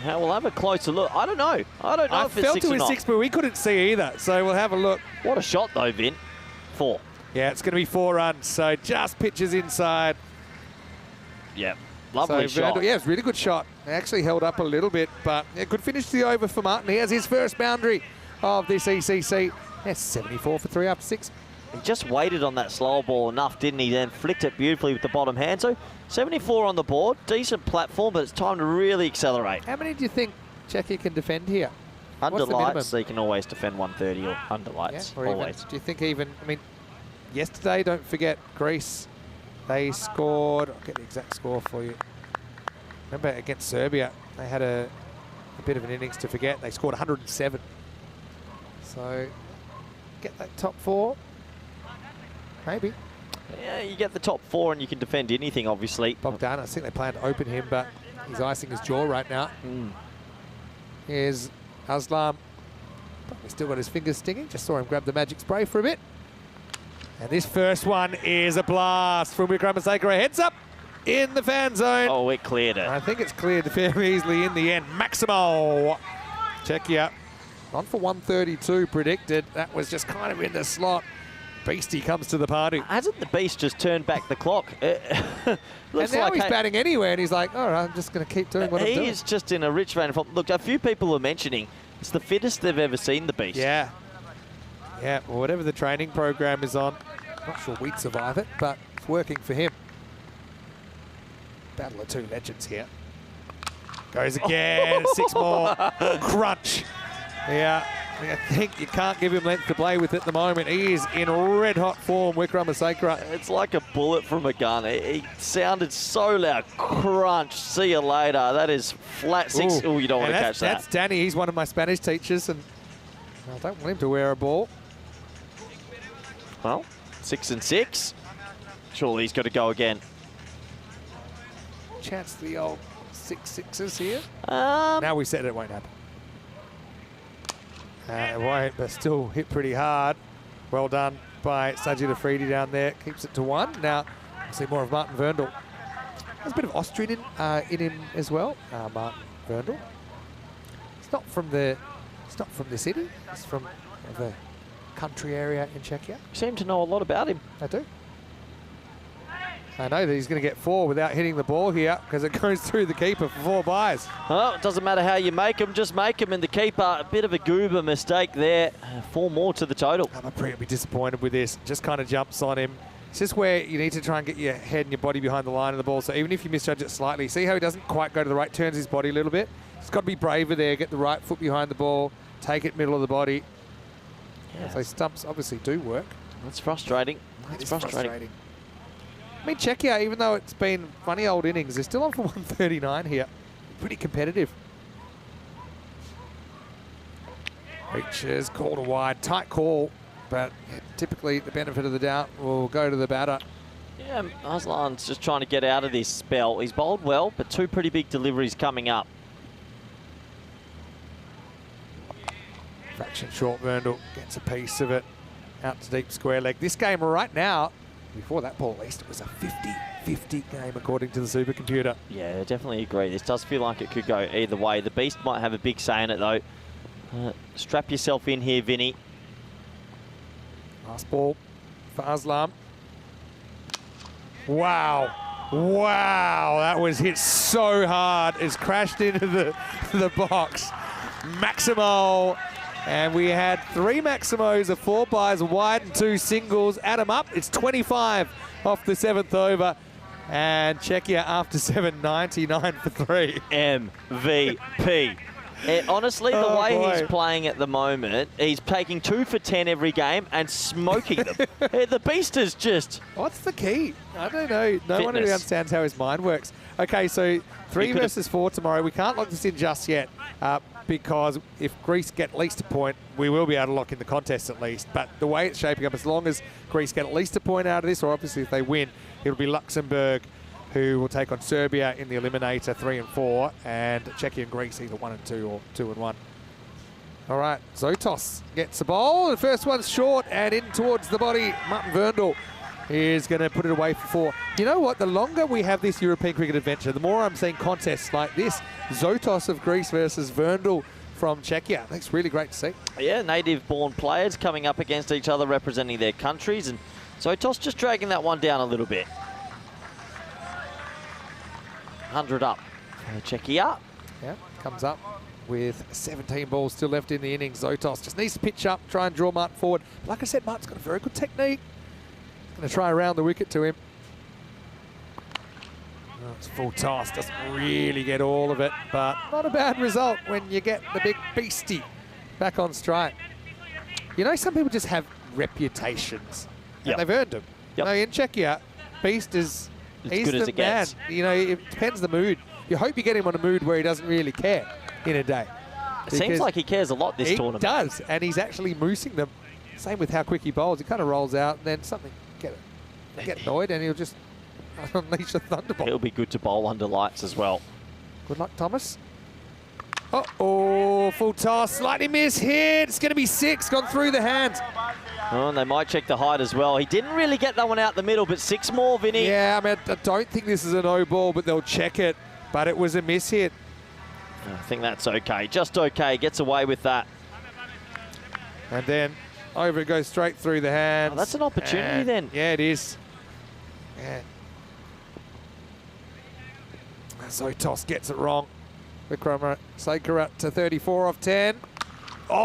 We'll have a closer look. I don't know. I if it's felt 6 it or was not. 6, but we couldn't see either. So we'll have a look. What a shot, though, Vin. 4. Yeah, it's going to be 4 runs. So just pitches inside. Yep. Lovely shot. Verndl, yeah, it's a really good shot. It actually held up a little bit, but yeah, good finish to the over for Martin. He has his first boundary of this ECC. That's 74 for 3 after 6. He just waited on that slow ball enough, didn't he? Then flicked it beautifully with the bottom hand. So 74 on the board. Decent platform, but it's time to really accelerate. How many do you think Czechia can defend here? Under lights, they can always defend 130 or under lights. Yeah, or always. even, do you think even, I mean, yesterday, don't forget, Greece, they scored, I'll get the exact score for you. Remember, against Serbia, they had a bit of an innings to forget. They scored 107. So, get that top 4. Maybe. Yeah, you get the top 4 and you can defend anything, obviously. Bogdan, I think they plan to open him, but he's icing his jaw right now. Here's Aslam. Probably still got his fingers stinging. Just saw him grab the magic spray for a bit. And this first one is a blast from Wikramasekawa. Heads up in the fan zone. Oh, it cleared it. I think it's cleared fairly easily in the end. Maximo. Czechia On for 132 predicted. That was just kind of in the slot. Beastie comes to the party. Hasn't the Beast just turned back the clock? And Looks now like he's batting anywhere, and he's like, all right, I'm just going to keep doing what I'm doing. He's just in a rich vein of form. Look, a few people are mentioning it's the fittest they've ever seen the Beast. Yeah. Yeah, well, whatever the training program is on, not sure we'd survive it, but it's working for him. Battle of two legends here. Goes again, 6 more. Crunch. Yeah, I think you can't give him length to play with at the moment. He is in red-hot form, Wikramasakra. It's like a bullet from a gun. He sounded so loud. Crunch. See you later. That is flat 6. Oh, you don't want to catch that. That's Danny. He's one of my Spanish teachers, and I don't want him to wear a ball. Well, 6 and 6. Surely he's got to go again. Chance for the old 6-6s here. Um, Now we said it won't happen. It won't, but still hit pretty hard. Well done by Sajid Afridi down there. Keeps it to 1. Now, we'll see more of Martin Verndl. There's a bit of Austrian in him as well, Martin Verndl. It's not from the city. It's from the country area in Czechia. You seem to know a lot about him. I do. I know that he's going to get 4 without hitting the ball here because it goes through the keeper for 4 byes. Well, it doesn't matter how you make them, just make them. And the keeper, a bit of a goober mistake there. 4 more to the total. I'm pretty be disappointed with this. Just kind of jumps on him. It's just where you need to try and get your head and your body behind the line of the ball. So even if you misjudge it slightly, see how he doesn't quite go to the right, turns his body a little bit. He's got to be braver there, get the right foot behind the ball, take it middle of the body. Yeah. So stumps obviously do work. That's frustrating. That's frustrating. I mean, Czechia, even though it's been funny old innings, they're still on for 139 here. Pretty competitive. Reaches, called a wide, tight call, but typically the benefit of the doubt will go to the batter. Yeah, Aslan's just trying to get out of this spell. He's bowled well, but 2 pretty big deliveries coming up. Fraction short, Verndl gets a piece of it out to deep square leg. This game right now, before that ball at least, it was a 50-50 game according to the supercomputer. Yeah, I definitely agree. This does feel like it could go either way. The Beast might have a big say in it though. Strap yourself in here, Vinny. Last ball for Aslam. Wow. Wow, that was hit so hard. It's crashed into the box. Maximo. And we had 3 Maximos of 4 byes wide and 2 singles. Add them up, it's 25 off the 7th over. And Czechia after 7, 99 for 3. MVP. Honestly, the way he's playing at the moment, he's taking 2 for 10 every game and smoking them. The Beast is just... What's the key? I don't know. No one really understands how his mind works. Okay, so 3 versus 4 tomorrow. We can't lock this in just yet. Because if Greece get at least a point, we will be able to lock in the contest at least. But the way it's shaping up, as long as Greece get at least a point out of this, or obviously if they win, it'll be Luxembourg who will take on Serbia in the eliminator 3 and 4, and Czechia and Greece either 1 and 2 or 2 and 1. All right, Zotos gets the ball. The first one's short and in towards the body. Martin Verndl is going to put it away for 4. You know what? The longer we have this European cricket adventure, the more I'm seeing contests like this. Zotos of Greece versus Verndl from Czechia. That's really great to see. Yeah, native-born players coming up against each other representing their countries. And Zotos just dragging that one down a little bit. 100 up for Czechia. Yeah, comes up with 17 balls still left in the innings. Zotos just needs to pitch up, try and draw Martin forward. But like I said, Martin's got a very good technique. Going to try around the wicket to him. Oh, it's full toss, doesn't really get all of it, but not a bad result when you get the big beastie back on strike. You know, some people just have reputations, and they've earned them. You know, in Czechia, Beast is he's the man. You know, it depends the mood. You hope you get him on a mood where he doesn't really care in a day. It seems like he cares a lot this tournament. He does, and he's actually moosing them. Same with how quick he bowls. He kind of rolls out, and then something get annoyed, and he'll just unleash a thunderbolt. He'll be good to bowl under lights as well. Good luck, Thomas. Uh-oh, full toss, slightly mishit. It's going to be 6, gone through the hands. Oh, and they might check the height as well. He didn't really get that one out the middle, but 6 more, Vinny. Yeah, I mean, I don't think this is a no ball, but they'll check it. But it was a mishit. I think that's okay. Just okay. Gets away with that. And then over it goes straight through the hands. Oh, that's an opportunity then. Yeah, it is. Yeah. Zotos gets it wrong. Vikram Sakura to 34 off 10. Oh,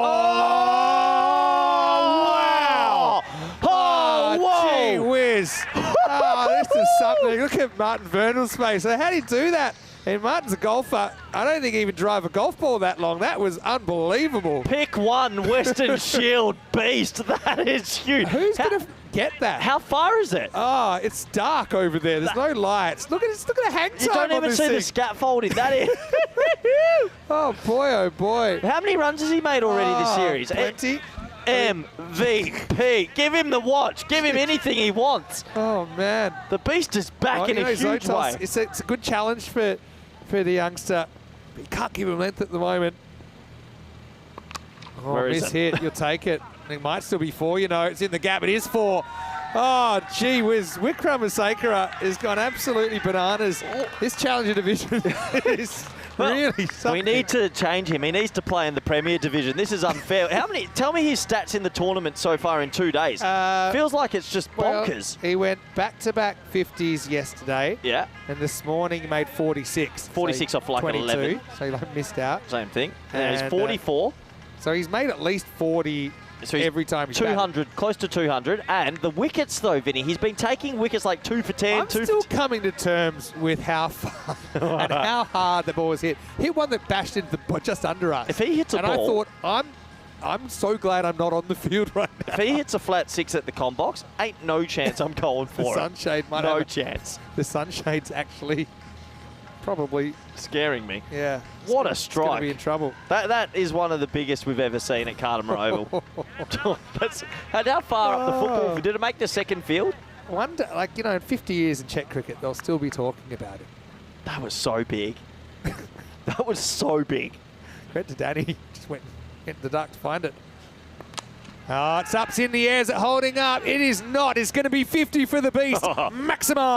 wow! Oh, whoa! Gee whiz. Oh, this is something. Look at Martin Vernal's face. So how do you do that? And Martin's a golfer. I don't think he even drive a golf ball that long. That was unbelievable. Pick one Western Shield beast. That is huge. Who's going to get that? How far is it? Oh, it's dark over there. There's no lights. Look at the hang time. You don't on even this see thing. the scaffolding. That is. Oh boy, oh boy. How many runs has he made already this series? Plenty. MVP. Give him the watch. Give him anything he wants. Oh man. The beast is back in a huge Zotos, way. It's a good challenge for the youngster. But you can't give him length at the moment. Oh, Where is miss it? hit. You'll take it. It might still be 4, you know. It's in the gap. It is 4. Oh, gee whiz. Wickramasakara has gone absolutely bananas. This Challenger division is really something. We need to change him. He needs to play in the Premier Division. This is unfair. Tell me his stats in the tournament so far in 2 days. Feels like it's just bonkers. Well, he went back-to-back 50s yesterday. Yeah. And this morning he made 46. 46 so off like 22, 11. So he missed out. Same thing. And he's And, 44. So he's made at least 40 So he's every time he's batted. 200, close to 200. And the wickets, though, Vinny, he's been taking wickets like 2 for 10. I'm still coming to terms with how far and how hard the ball was hit. Hit one that bashed into the just under us. If he hits a and ball, I thought, I'm so glad I'm not on the field right now. if he hits a flat 6 at the com box, ain't no chance I'm going The for it. sunshade might No have chance. The sunshade's actually probably, Scaring me. yeah. What a It's going strike. to be in trouble. That is one of the biggest we've ever seen at Cardimer Oval. And how far up the football? Did it make the second field? Wonder, like, you know, in 50 years in Czech cricket, they'll still be talking about it. That was so big. That was so big. Credit to Danny. Just went the duck to find it. Oh, it's up, it's in the air. Is it holding up? It is not. It's going to be 50 for the beast.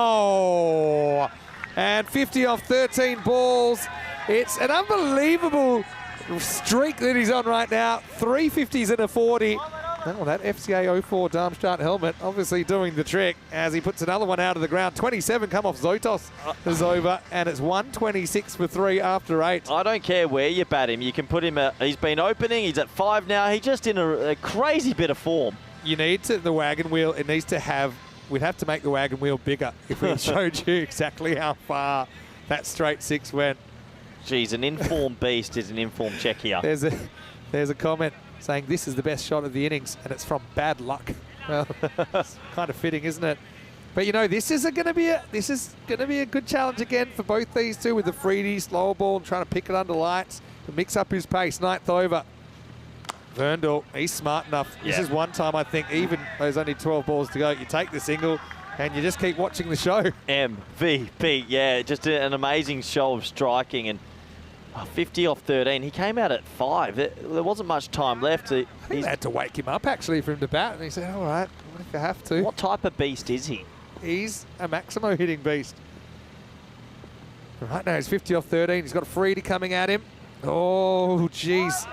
Maximo. And 50 off 13 balls. It's an unbelievable streak that he's on right now. 3 50s and a 40. Oh, that FCA 04 Darmstadt helmet obviously doing the trick as he puts another one out of the ground. 27 come off Zotos is over, and it's 126 for 3 after 8. I don't care where you bat him. You can put him he's been opening. He's at 5 now. He's just in a crazy bit of form. You need the wagon wheel. It needs to have, we'd have to make the wagon wheel bigger if we showed you exactly how far that straight 6 went. Geez, an informed beast is an informed Czechia. There's a comment saying this is the best shot of the innings, and it's from bad luck. Well, it's kind of fitting, isn't it? But you know, this is going to be a good challenge again for both these two with the Freedy slower ball and trying to pick it under lights to mix up his pace. 9th over. Verndl, he's smart enough. Yeah. This is one time I think, even there's only 12 balls to go, you take the single and you just keep watching the show. MVP, yeah, just an amazing show of striking. And 50 off 13. He came out at 5. There wasn't much time left. I think they had to wake him up actually for him to bat, and he said, all right, what if you have to? What type of beast is he? He's a Maximo hitting beast. Right now he's 50 off 13. He's got Freedy coming at him. Oh, jeez.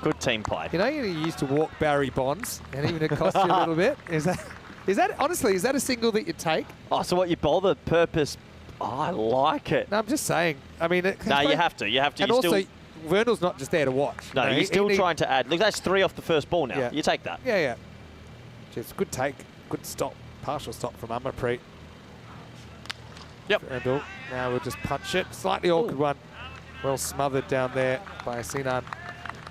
Good team play. You know, you used to walk Barry Bonds, and even it cost you a little bit. Is that honestly, is that a single that you take? Oh, so what, you bowl the purpose? Oh, I like it. No, I'm just saying. I mean, No, you have to. You have to. And you also, still, Vernal's not just there to watch. no, You know, he's still he- trying to add. Look, that's 3 off the first ball now. Yeah. You take that. Yeah, yeah. Just good take, good stop, partial stop from Amarpreet. Yep. Vernal. Now we'll just punch it. Slightly awkward one. Well smothered down there by Sinan.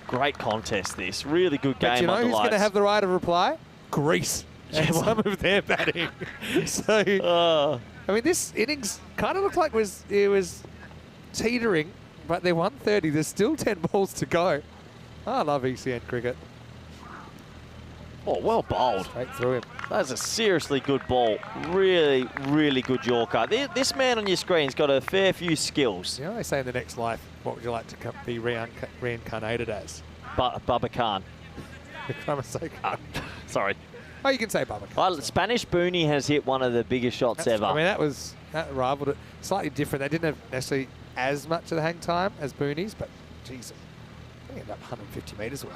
Great contest, this. Really good game. But you know under who's going to lights. have the right of reply? Greece. And some of their batting. So, I mean, this innings kind of looked like it was teetering, but they're 130. There's still 10 balls to go. I love ECN cricket. Oh, well bowled. Straight through him. That's a seriously good ball. Really, really good Yorker. This man on your screen's got a fair few skills. You know, they say in the next life, what would you like to be reincarnated as? Bubba Khan. Sorry. Oh, you can say Bubba Khan. Spanish Booney has hit one of the biggest shots ever. I mean, that rivaled it. Slightly different. They didn't have necessarily as much of the hang time as Boonies, but geez, they ended up 150 metres away.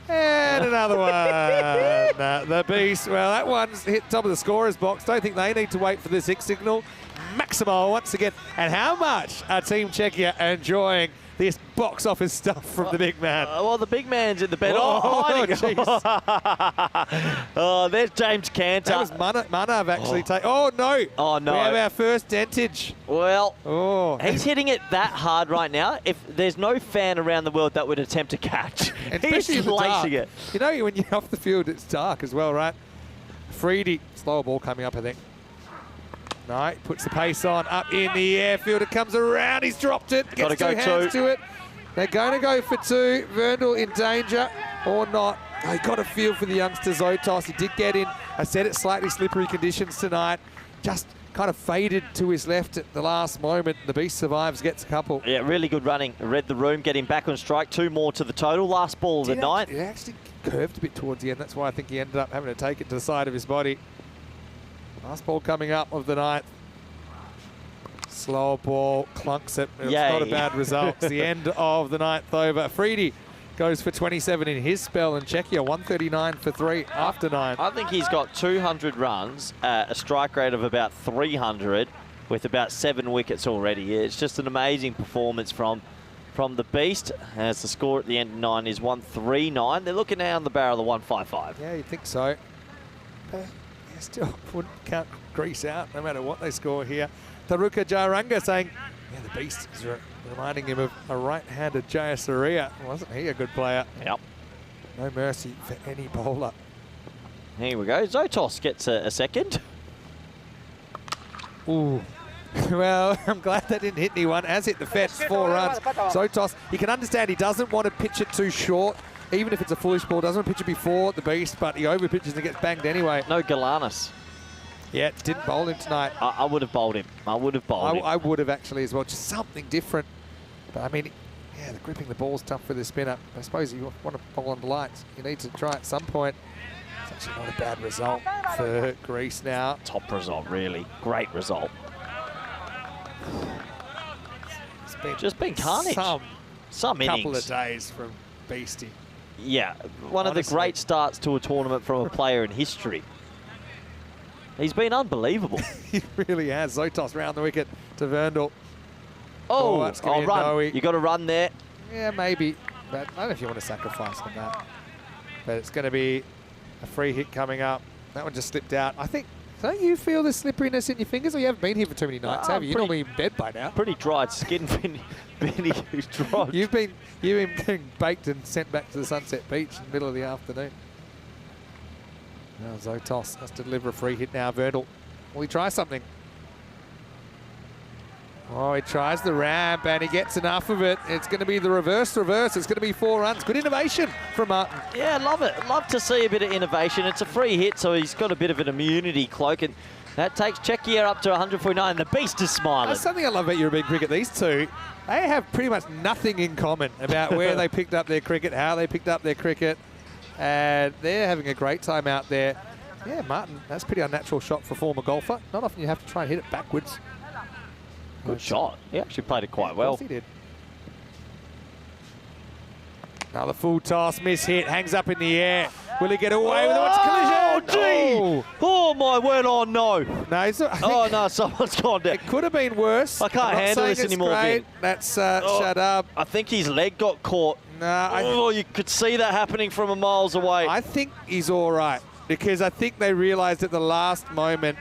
And another one. The Beast. Well, that one's hit top of the scorer's box. Don't think they need to wait for the 6 signal. Maximo once again. And how much are Team Czechia enjoying this box office stuff from the big man? Well, the big man's in the bed. Oh, There's James Cantor. that was Manav actually take. Oh, no. Oh, no. We have our first dentage. Well, he's Oh. hitting it that hard right now. If there's no fan around the world that would attempt to catch, Especially he's in the dark. lacing it. You know, when you're off the field, it's dark as well, right? Freedy, slower ball coming up, I think. No, he puts the pace on, up in the air. Fielder comes around, he's dropped it. Gotta Gets go 2 hands two. to it. They're going to go for 2. Verndl in danger or not. I got a feel for the youngster Zotos. He did get in. I said it's slightly slippery conditions tonight. Just kind of faded to his left at the last moment. The Beast survives, gets a couple. Yeah, really good running. Read the room, getting back on strike. 2 more to the total. Last ball of the night. It actually curved a bit towards the end. That's why I think he ended up having to take it to the side of his body. Last ball coming up of the night. Slow ball, clunks it. It's not a bad result. It's the end of the ninth over. Freedy goes for 27 in his spell, and Czechia 139 for 3 after 9. I think he's got 200 runs, a strike rate of about 300 with about 7 wickets already. It's just an amazing performance from the Beast, as the score at the end of 9 is 139. They're looking now on the barrel of 155. Yeah, you'd think so. But yeah, still can't grease out no matter what they score here. Taruka Jaranga saying, yeah, the Beast is reminding him of a right-handed Jayasuriya. Wasn't he a good player? Yep. No mercy for any bowler. Here we go. Zotos gets a second. Ooh. Well, I'm glad that didn't hit anyone. As hit the fence, 4 runs. Zotos, you can understand he doesn't want to pitch it too short, even if it's a foolish ball. Doesn't want to pitch it before the Beast, but he over pitches and gets banged anyway. No Galanis. Yeah, didn't bowl him tonight. I would have bowled him. I would have bowled him. I would have actually as well. Just something different. But I mean, yeah, the gripping the ball's tough for the spinner. I suppose you want to bowl on the lights. You need to try at some point. It's actually not a bad result for Greece now. Top result, really. Great result. It's just been carnage. Some innings. Couple of days from Beastie. Yeah, one of the great starts to a tournament from a player in history. He's been unbelievable. He really has. Zotos round the wicket to Verndl. That's gonna be a run. no-y. You got to run there. Yeah, maybe. But I don't know if you want to sacrifice on that. But it's going to be a free hit coming up. That one just slipped out. I think, don't you feel the slipperiness in your fingers? Or you haven't been here for too many nights, have you? You're normally in bed by now. Pretty dried skin, Benny, who's dried. You've been getting baked and sent back to the Sunset Beach in the middle of the afternoon. Now Zotos has to deliver a free hit now. Verndl, will he try something? Oh, he tries the ramp and he gets enough of it. It's going to be the reverse. It's going to be 4 runs. Good innovation from Martin. Yeah, love it. Love to see a bit of innovation. It's a free hit, so he's got a bit of an immunity cloak, and that takes Czechia up to 149. The Beast is smiling. That's something I love about European cricket. These two, they have pretty much nothing in common about where they picked up their cricket, how they picked up their cricket, and they're having a great time out there. Yeah, Martin, that's a pretty unnatural shot for a former golfer. Not often you have to try and hit it backwards. Good shot. He actually played it quite well. Of course he did. Another full toss, miss hit, hangs up in the air. Will he get away with it? What's collision? Gee! Oh my word! Oh no! No, it's not, Oh no! Someone's gone down. it could have been worse. I can't I'm not handle saying this it's anymore, great. Vin. That's shut up. I think his leg got caught. No, You could see that happening from a miles away. I think he's all right because I think they realised at the last moment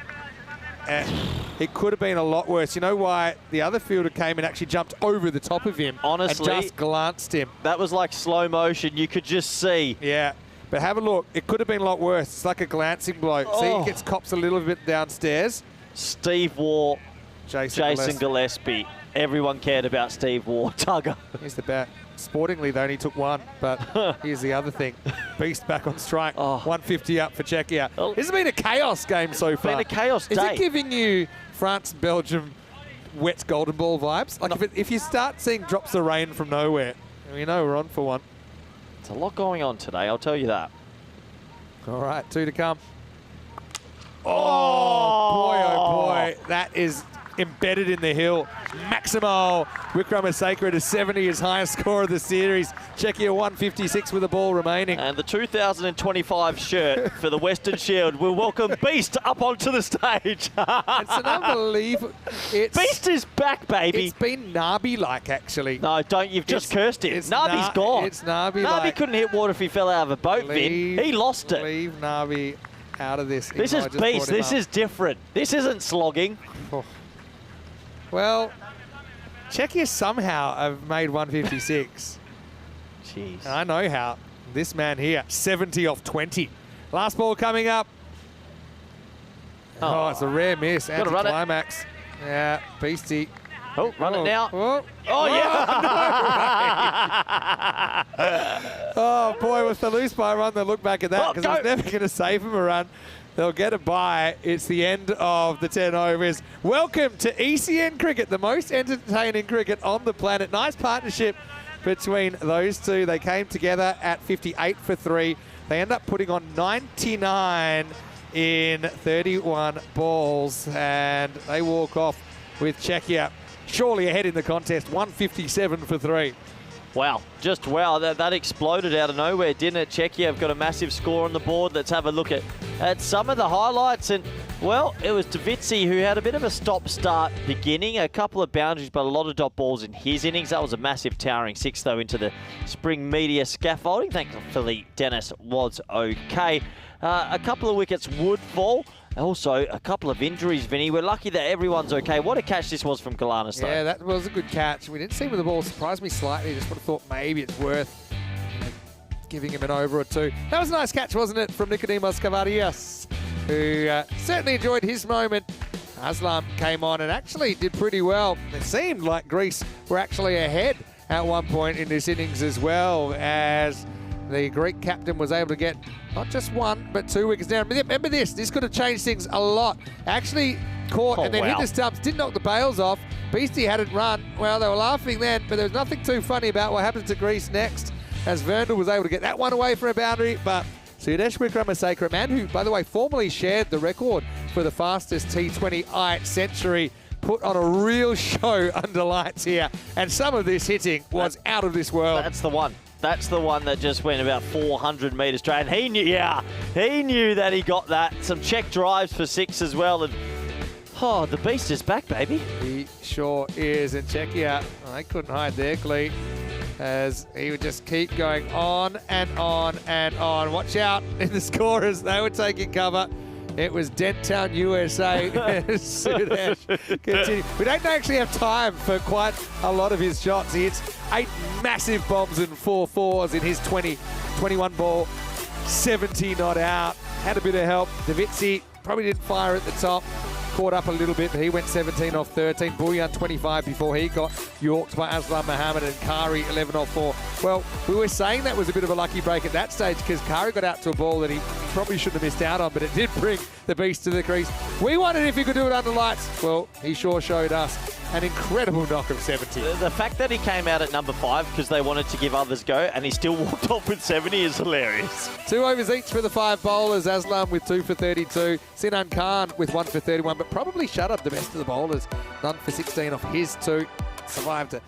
it could have been a lot worse. You know why? The other fielder came and actually jumped over the top of him. Honestly, and just glanced him. That was like slow motion. You could just see. Yeah, but have a look. It could have been a lot worse. It's like a glancing blow. See, he gets cops a little bit downstairs. Steve Waugh, Jason Gillespie. Everyone cared about Steve Waugh. Tugger. Here's the bat. Sportingly, they only took 1, but here's the other thing. Beast back on strike. 150 up for Czechia. This has been a chaos game so far. Been a chaos Is day. it giving you France-Belgium wet golden ball vibes? Like if you start seeing drops of rain from nowhere, we know we're on for one. There's a lot going on today, I'll tell you that. All right, 2 to come. Oh boy, that is embedded in the hill. Maximo Wickramasacre to 70, his highest score of the series. Czechia 156 with the ball remaining. And the 2025 shirt for the Western Shield will welcome Beast up onto the stage. It's an unbelievable... Beast is back, baby. It's been Nabi-like, actually. No, don't. You've just cursed him. Nabi's gone. It's Nabi-like. Nabi couldn't hit water if he fell out of a boat, Vin. He lost it. Leave Nabi out of this. This is Beast. This is different. This isn't slogging. Oh. Well, Czechia somehow have made 156. Jeez. And I know how. This man here, 70 off 20. Last ball coming up. Oh, it's a rare miss. Anti-climax. Yeah, Beastie. Oh, run it now. Oh, yeah. Oh, boy, with the loose by run, they'll look back at that because it's never going to save him a run. They'll get a bye. It's the end of the 10 overs. Welcome to ECN cricket, the most entertaining cricket on the planet. Nice partnership between those two. They came together at 58 for 3. They end up putting on 99 in 31 balls, and they walk off with Czechia surely ahead in the contest, 157 for 3. Wow, just wow, that exploded out of nowhere, didn't it? Czechia have got a massive score on the board. Let's have a look at some of the highlights. And, well, it was Davitsi who had a bit of a stop-start beginning, a couple of boundaries, but a lot of dot balls in his innings. That was a massive towering 6, though, into the spring media scaffolding. Thankfully, Dennis was okay. A couple of wickets would fall. Also, a couple of injuries, Vinny. We're lucky that everyone's okay. What a catch this was from Galanis, though. Yeah, that was a good catch. We didn't see him with the ball. Surprised me slightly. Just would have thought maybe it's worth giving him an over or two. That was a nice catch, wasn't it, from Nikodimos Kavarias, who certainly enjoyed his moment. Aslam came on and actually did pretty well. It seemed like Greece were actually ahead at one point in this innings as well, as the Greek captain was able to get not just 1, but 2 wickets down. Remember this could have changed things a lot. Actually caught and then hit the stumps, didn't knock the bails off. Beastie hadn't run. Well, they were laughing then, but there was nothing too funny about what happened to Greece next, as Verndl was able to get that one away for a boundary. But Sudesh Wickramasacre, a man who, by the way, formerly shared the record for the fastest T20I century, put on a real show under lights here. And some of this hitting was out of this world. That's the one. That's the one that just went about 400 metres straight. And he knew that he got that. Some check drives for 6 as well. And, oh, the Beast is back, baby. He sure is. And Czechia, they couldn't hide their glee, as he would just keep going on and on and on. Watch out in the scorers. They were taking cover. It was Dentown, USA. Sudesh continue. We don't actually have time for quite a lot of his shots. He hits 8 massive bombs and 4 fours in his 21 ball, 70 not out. Had a bit of help. Davitsi probably didn't fire at the top. Caught up a little bit, but he went 17 off 13. Bullion 25 before he got yorked by Aslam Mohammed, and Kari 11 off 4. Well, we were saying that was a bit of a lucky break at that stage because Kari got out to a ball that he probably shouldn't have missed out on, but it did bring the Beast to the crease. We wondered if he could do it under lights. Well, he sure showed us an incredible knock of 70. The fact that he came out at number 5 because they wanted to give others go and he still walked off with 70 is hilarious. 2 overs each for the 5 bowlers. Aslam with 2 for 32. Sinan Khan with 1 for 31, but probably shut up the best of the bowlers. None for 16 off his 2. Survived a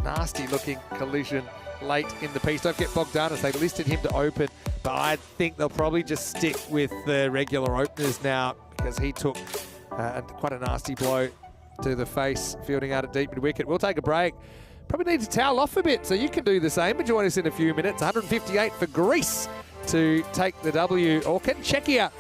nasty-looking collision late in the piece. Don't get Bogdanos. They listed him to open, but I think they'll probably just stick with the regular openers now because he took quite a nasty blow to the face, fielding out at deep mid-wicket. We'll take a break. Probably need to towel off a bit, so you can do the same and join us in a few minutes. 158 for Greece to take the W, or can Czechia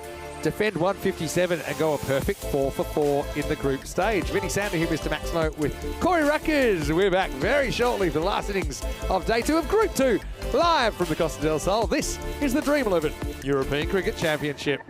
defend 157 and go a perfect 4 for 4 in the group stage? Vinny Sander here, Mr. Maximo, with Corey Ruckers. We're back very shortly for the last innings of day 2 of Group 2, live from the Costa del Sol. This is the Dream11 European Cricket Championship.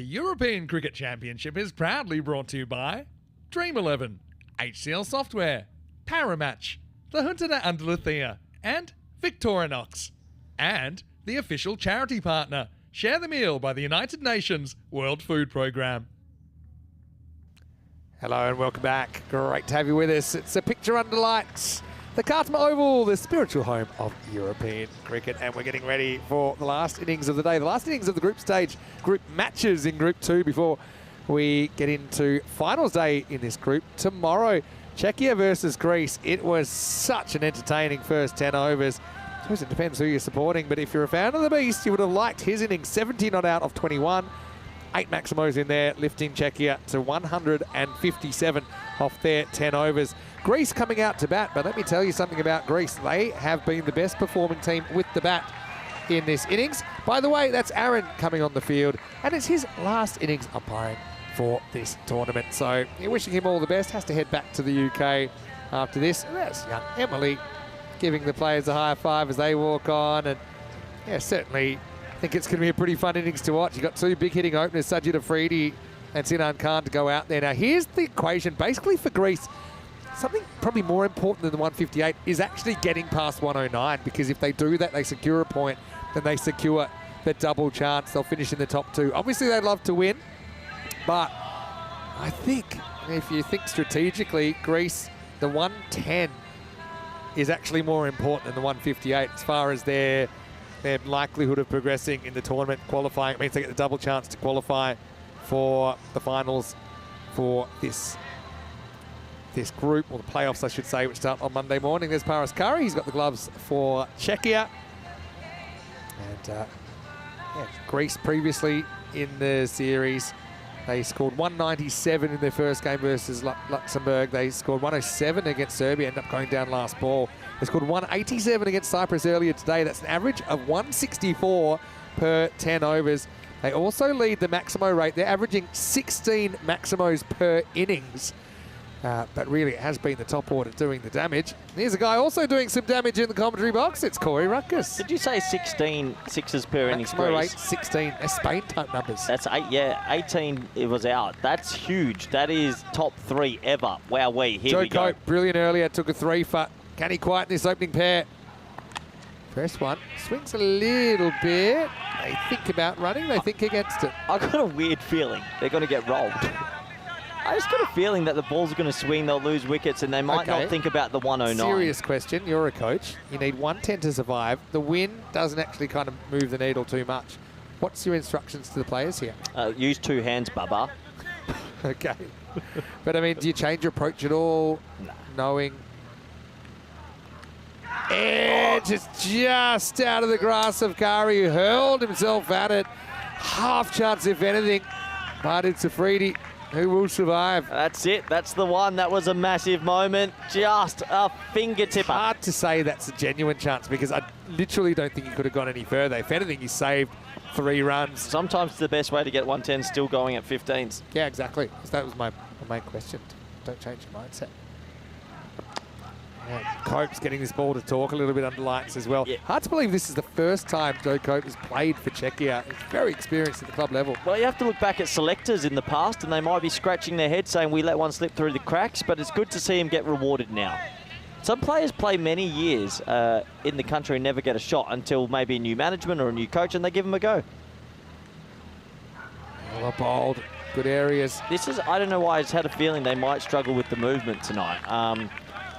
European Cricket Championship is proudly brought to you by Dream11, HCL Software, Paramatch, the Huntana Andaluthia, and Victorinox. And the official charity partner, Share the Meal by the United Nations World Food Programme. Hello and welcome back. Great to have you with us. It's a picture under lights. The Khartoum Oval, the spiritual home of European cricket, and we're getting ready for the last innings of the day, the last innings of the group stage, group matches in Group 2 before we get into finals day in this group tomorrow. Czechia versus Greece. It was such an entertaining first 10 overs. I suppose it depends who you're supporting, but if you're a fan of the Beast, you would have liked his innings. 70 not out of 21. 8 Maximos in there, lifting Czechia to 157 off their 10 overs. Greece coming out to bat, but let me tell you something about Greece. They have been the best performing team with the bat in this innings. By the way, that's Aaron coming on the field, and it's his last innings umpiring for this tournament. So you're wishing him all the best. Has to head back to the UK after this. And that's young Emily giving the players a high five as they walk on. And yeah, certainly I think it's going to be a pretty fun innings to watch. You've got 2 big hitting openers, Sajid Afridi and Sinan Khan, to go out there. Now, here's the equation. Basically, for Greece, something probably more important than the 158 is actually getting past 109, because if they do that, they secure a point, then they secure the double chance. They'll finish in the top 2. Obviously, they'd love to win, but I think if you think strategically, Greece, the 110 is actually more important than the 158 as far as their likelihood of progressing in the tournament. Qualifying, it means they get the double chance to qualify for the finals for this group, or the playoffs, I should say, which start on Monday morning. There's Paras Kari. He's got the gloves for Czechia. And Greece previously in the series, they scored 197 in their first game versus Luxembourg. They scored 107 against Serbia, ended up going down last ball. They scored 187 against Cyprus earlier today. That's an average of 164 per 10 overs. They also lead the Maximo rate. They're averaging 16 Maximos per innings. But really, it has been the top order doing the damage. Here's a guy also doing some damage in the commentary box. It's Corey Ruckus. Did you say 16 sixes per innings? Maximo rate 16. They're Spain type numbers. That's 8. Yeah, 18. It was out. That's huge. That is top 3 ever. Wowee. Here Joe we go. Cope, brilliant earlier. Took a 3 for. Can he quieten this opening pair? First one swings a little bit. They think about running. They think against it. I got a weird feeling they're going to get rolled. I just got a feeling that the balls are going to swing, they'll lose wickets, and they might not think about the 109. Serious question. You're a coach. You need 110 to survive. The win doesn't actually kind of move the needle too much. What's your instructions to the players here? Use 2 hands, Bubba. Okay. But, I mean, do you change your approach at all, knowing... And just out of the grasp of Kari, who hurled himself at it. Half chance, if anything. But it's Afridi who will survive. That's it. That's the one. That was a massive moment. Just a fingertip. Hard to say that's a genuine chance, because I literally don't think he could have gone any further. If anything, he saved 3 runs. Sometimes the best way to get 110 still going at 15s. Yeah, exactly. That was my main question. Don't change your mindset. Cope's getting this ball to talk a little bit under lights as well. Yeah. Hard to believe this is the first time Joe Cope has played for Czechia. He's very experienced at the club level. Well, you have to look back at selectors in the past, and they might be scratching their head saying we let one slip through the cracks, but it's good to see him get rewarded now. Some players play many years in the country and never get a shot until maybe a new management or a new coach, and they give him a go. Well, bold. Good areas. This is, I don't know why, I just had a feeling they might struggle with the movement tonight.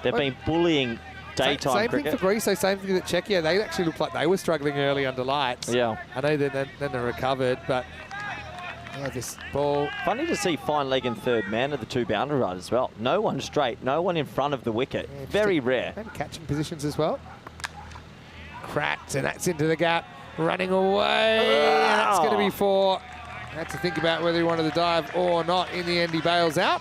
They've been bullying daytime cricket. Same thing for Greece, though, same thing that Czechia. They actually looked like they were struggling early under lights. Yeah. I know then they recovered, but yeah, this ball. Funny to see fine leg and third man of the 2 boundary riders as well. No one straight, no one in front of the wicket. Yeah, very rare. Maybe catching positions as well. Cracked, and that's into the gap. Running away. That's going to be 4. Had to think about whether he wanted to dive or not. In the end, he bails out.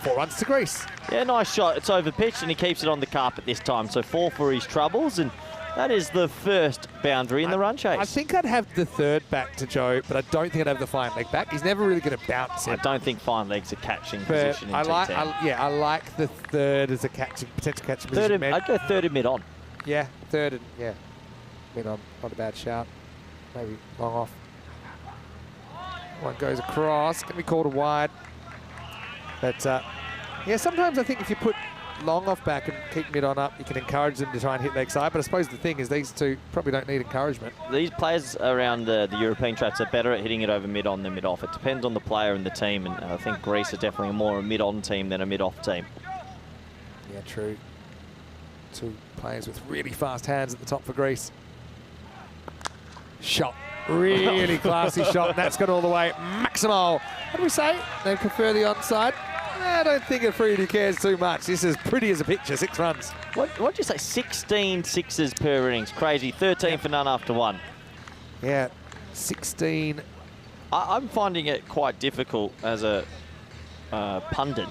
4 runs to Greece. Yeah, nice shot. It's over pitched, and he keeps it on the carpet this time. So 4 for his troubles, and that is the first boundary in the run chase. I think I'd have the 3rd back to Joe, but I don't think I'd have the fine leg back. He's never really going to bounce it. I don't think fine leg's a catching position in I like the 3rd as a potential catching position. I'd go 3rd and mid on. Yeah, 3rd and mid on. Not a bad shout. Maybe long off. One goes across, can be called a wide. But yeah, sometimes I think if you put long off back and keep mid on up, you can encourage them to try and hit leg side. But I suppose the thing is these two probably don't need encouragement. These players around the European traps are better at hitting it over mid on than mid off. It depends on the player and the team, and I think Greece are definitely more a mid on team than a mid off team. Yeah, true. Two players with really fast hands at the top for Greece. Shot. Really classy shot, and that's gone all the way. Maximo. What do we say? They prefer the onside. I don't think Afridi cares too much. This is pretty as a picture, 6 runs. What'd you say? 16 sixes per innings. Crazy. 13 for none after one. Yeah, 16. I'm finding it quite difficult as a pundit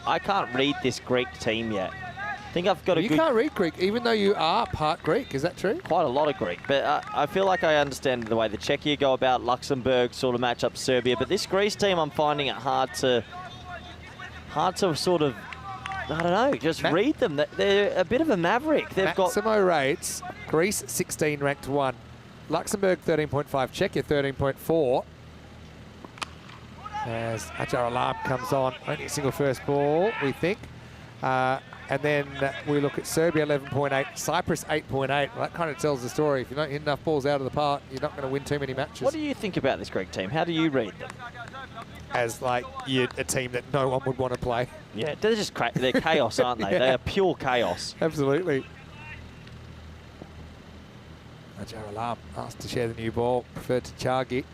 I can't read this Greek team yet. I think I've got a You good... can't read Greek, even though you are part Greek. Is that true? Quite a lot of Greek, but I feel like I understand the way the Czechia go about, Luxembourg sort of match up Serbia, but this Greece team, I'm finding it hard to sort of, I don't know, just read them. They're a bit of a maverick. They've Maximo rates, Greece 16 ranked 1. Luxembourg 13.5, Czechia 13.4. As Ajar Alarm comes on, only a single first ball, we think. And then we look at Serbia 11.8, Cyprus 8.8. Well, that kind of tells the story. If you don't hit enough balls out of the park, you're not going to win too many matches. What do you think about this Greek team? How do you read them? As like a team that no one would want to play. Yeah, they're just they're chaos, aren't they? Yeah. They are pure chaos. Absolutely. Ajar Alarm asked to share the new ball, preferred to Chagi.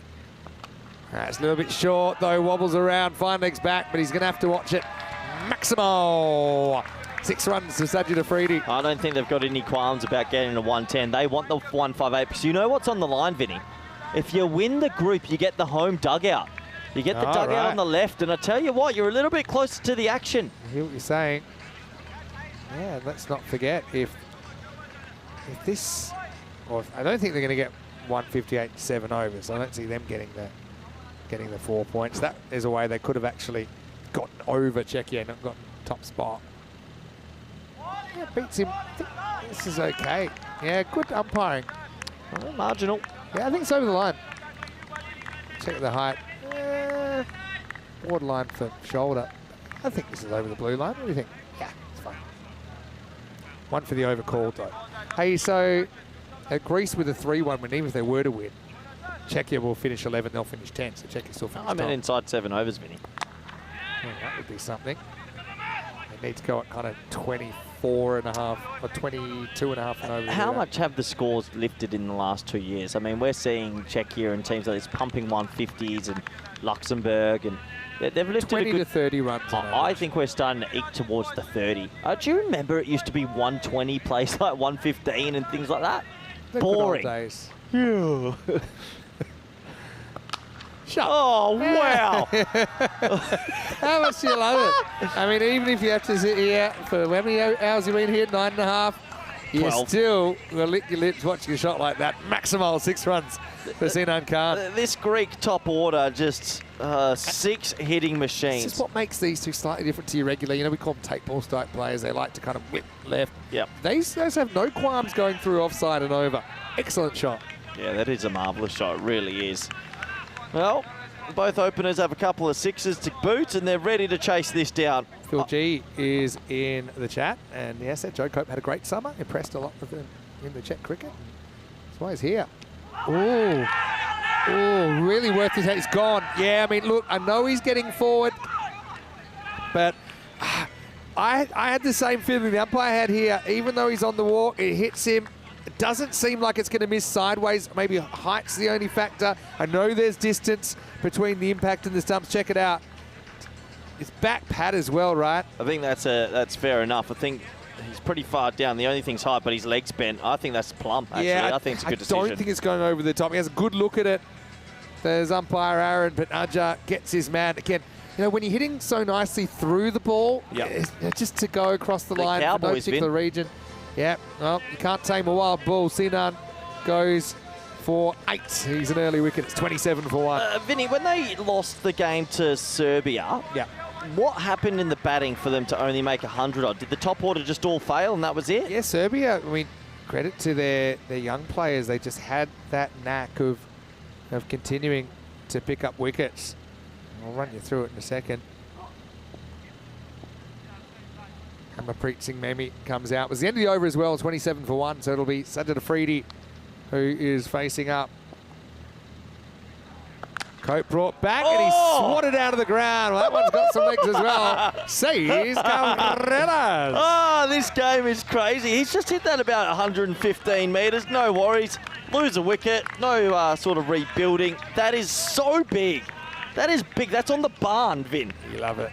It's a little bit short though, wobbles around, fine legs back, but he's going to have to watch it. Maximo! 6 runs to Sajid Afridi. I don't think they've got any qualms about getting to 110. They want the 158 because you know what's on the line, Vinny. If you win the group, you get the home dugout. You get the dugout on the left, and I tell you what, you're a little bit closer to the action. I hear what you're saying. Yeah, let's not forget if this, or I don't think they're going to get 158 7 overs. I don't see them getting the 4 points. That is a way they could have actually gotten over Czechia and not gotten top spot. Yeah, beats him. I think this is okay. Yeah, good umpiring. Oh, marginal. Yeah, I think it's over the line. Check the height. Borderline for shoulder. I think this is over the blue line. What do you think? Yeah, it's fine. One for the over called though. Hey, so Greece with a 3-1 win, even if they were to win, Czechia will finish 11, they'll finish 10, so Czechia still finish I'm inside 7 overs, Vinny. Well, that would be something. They need to go at kind of 24.5 or 22.5 and over. How much have the scores lifted in the last 2 years? I mean, we're seeing Czechia and teams like this pumping 150s and Luxembourg, and they've lifted 20 a good... to 30 runs. I think we're starting to eke towards the 30. Do you remember it used to be 120 plays like 115 and things like that? The Boring. good old days. Yeah. Shut Oh, wow. How much do you love it? I mean, even if you have to sit here for how many hours you've been here? 9.5. You 12. still will lick your lips watching a shot like that. Maximal 6 runs for Sinan Khan. This Greek top order, just 6 hitting machines. This is what makes these two slightly different to your regular. You know, we call them take ball strike players. They like to kind of whip left. Yep. These guys have no qualms going through offside and over. Excellent shot. Yeah, that is a marvellous shot. It really is. Well, both openers have a couple of 6s to boot, and they're ready to chase this down. Phil G is in the chat, and yes, that Joe Cope had a great summer. Impressed a lot with him in the Czech cricket. That's why he's here. Ooh. Ooh, really worth his head. He's gone. Yeah, I mean, look, I know he's getting forward, but I had the same feeling the umpire had here. Even though he's on the walk, it hits him. It doesn't seem like it's going to miss sideways. Maybe height's the only factor. I know there's distance between the impact and the stumps. Check it out. It's back pad as well, right? I think that's fair enough. I think he's pretty far down. The only thing's height, but his leg's bent. I think that's plump, actually. Yeah, I think it's a good decision. I don't think it's going over the top. He has a good look at it. There's umpire Aaron, but Aja gets his man. Again, you know, when you're hitting so nicely through the ball, just to go across the line for no particular region. Yeah, well, you can't tame a wild bull. Sinan goes for 8. He's an early wicket. It's 27 for 1. Vinny, when they lost the game to Serbia, what happened in the batting for them to only make 100 odd? Did the top order just all fail and that was it? Yeah, Serbia, I mean, credit to their young players. They just had that knack of continuing to pick up wickets. I'll run you through it in a second. Harmanpreet Singh Memi comes out. It was the end of the over as well, 27 for 1, so it'll be Sajid Afridi who is facing up. Cope brought back and he swatted out of the ground. Well, that one's got some legs as well. Sees Carreras. Oh, this game is crazy. He's just hit that about 115 metres. No worries. Lose a wicket. No sort of rebuilding. That is so big. That is big. That's on the barn, Vin. You love it.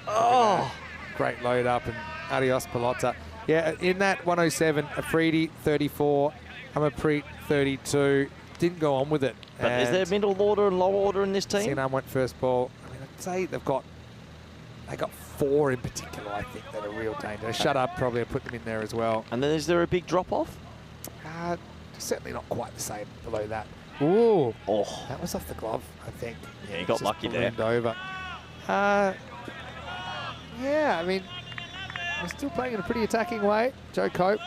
Oh. Great load up and adios Pelota. Yeah, in that 107, Afridi 34, Harmanpreet 32. Didn't go on with it. But is there middle order and low order in this team? Sinam went first ball. I mean, I'd say they got 4 in particular, I think, that are real danger. Shut up, probably I put them in there as well. And then is there a big drop-off? Certainly not quite the same below that. Ooh, Oh, that was off the glove, I think. yeah, he got lucky there. Over. Yeah, I mean, we're still playing in a pretty attacking way. Joe Cope,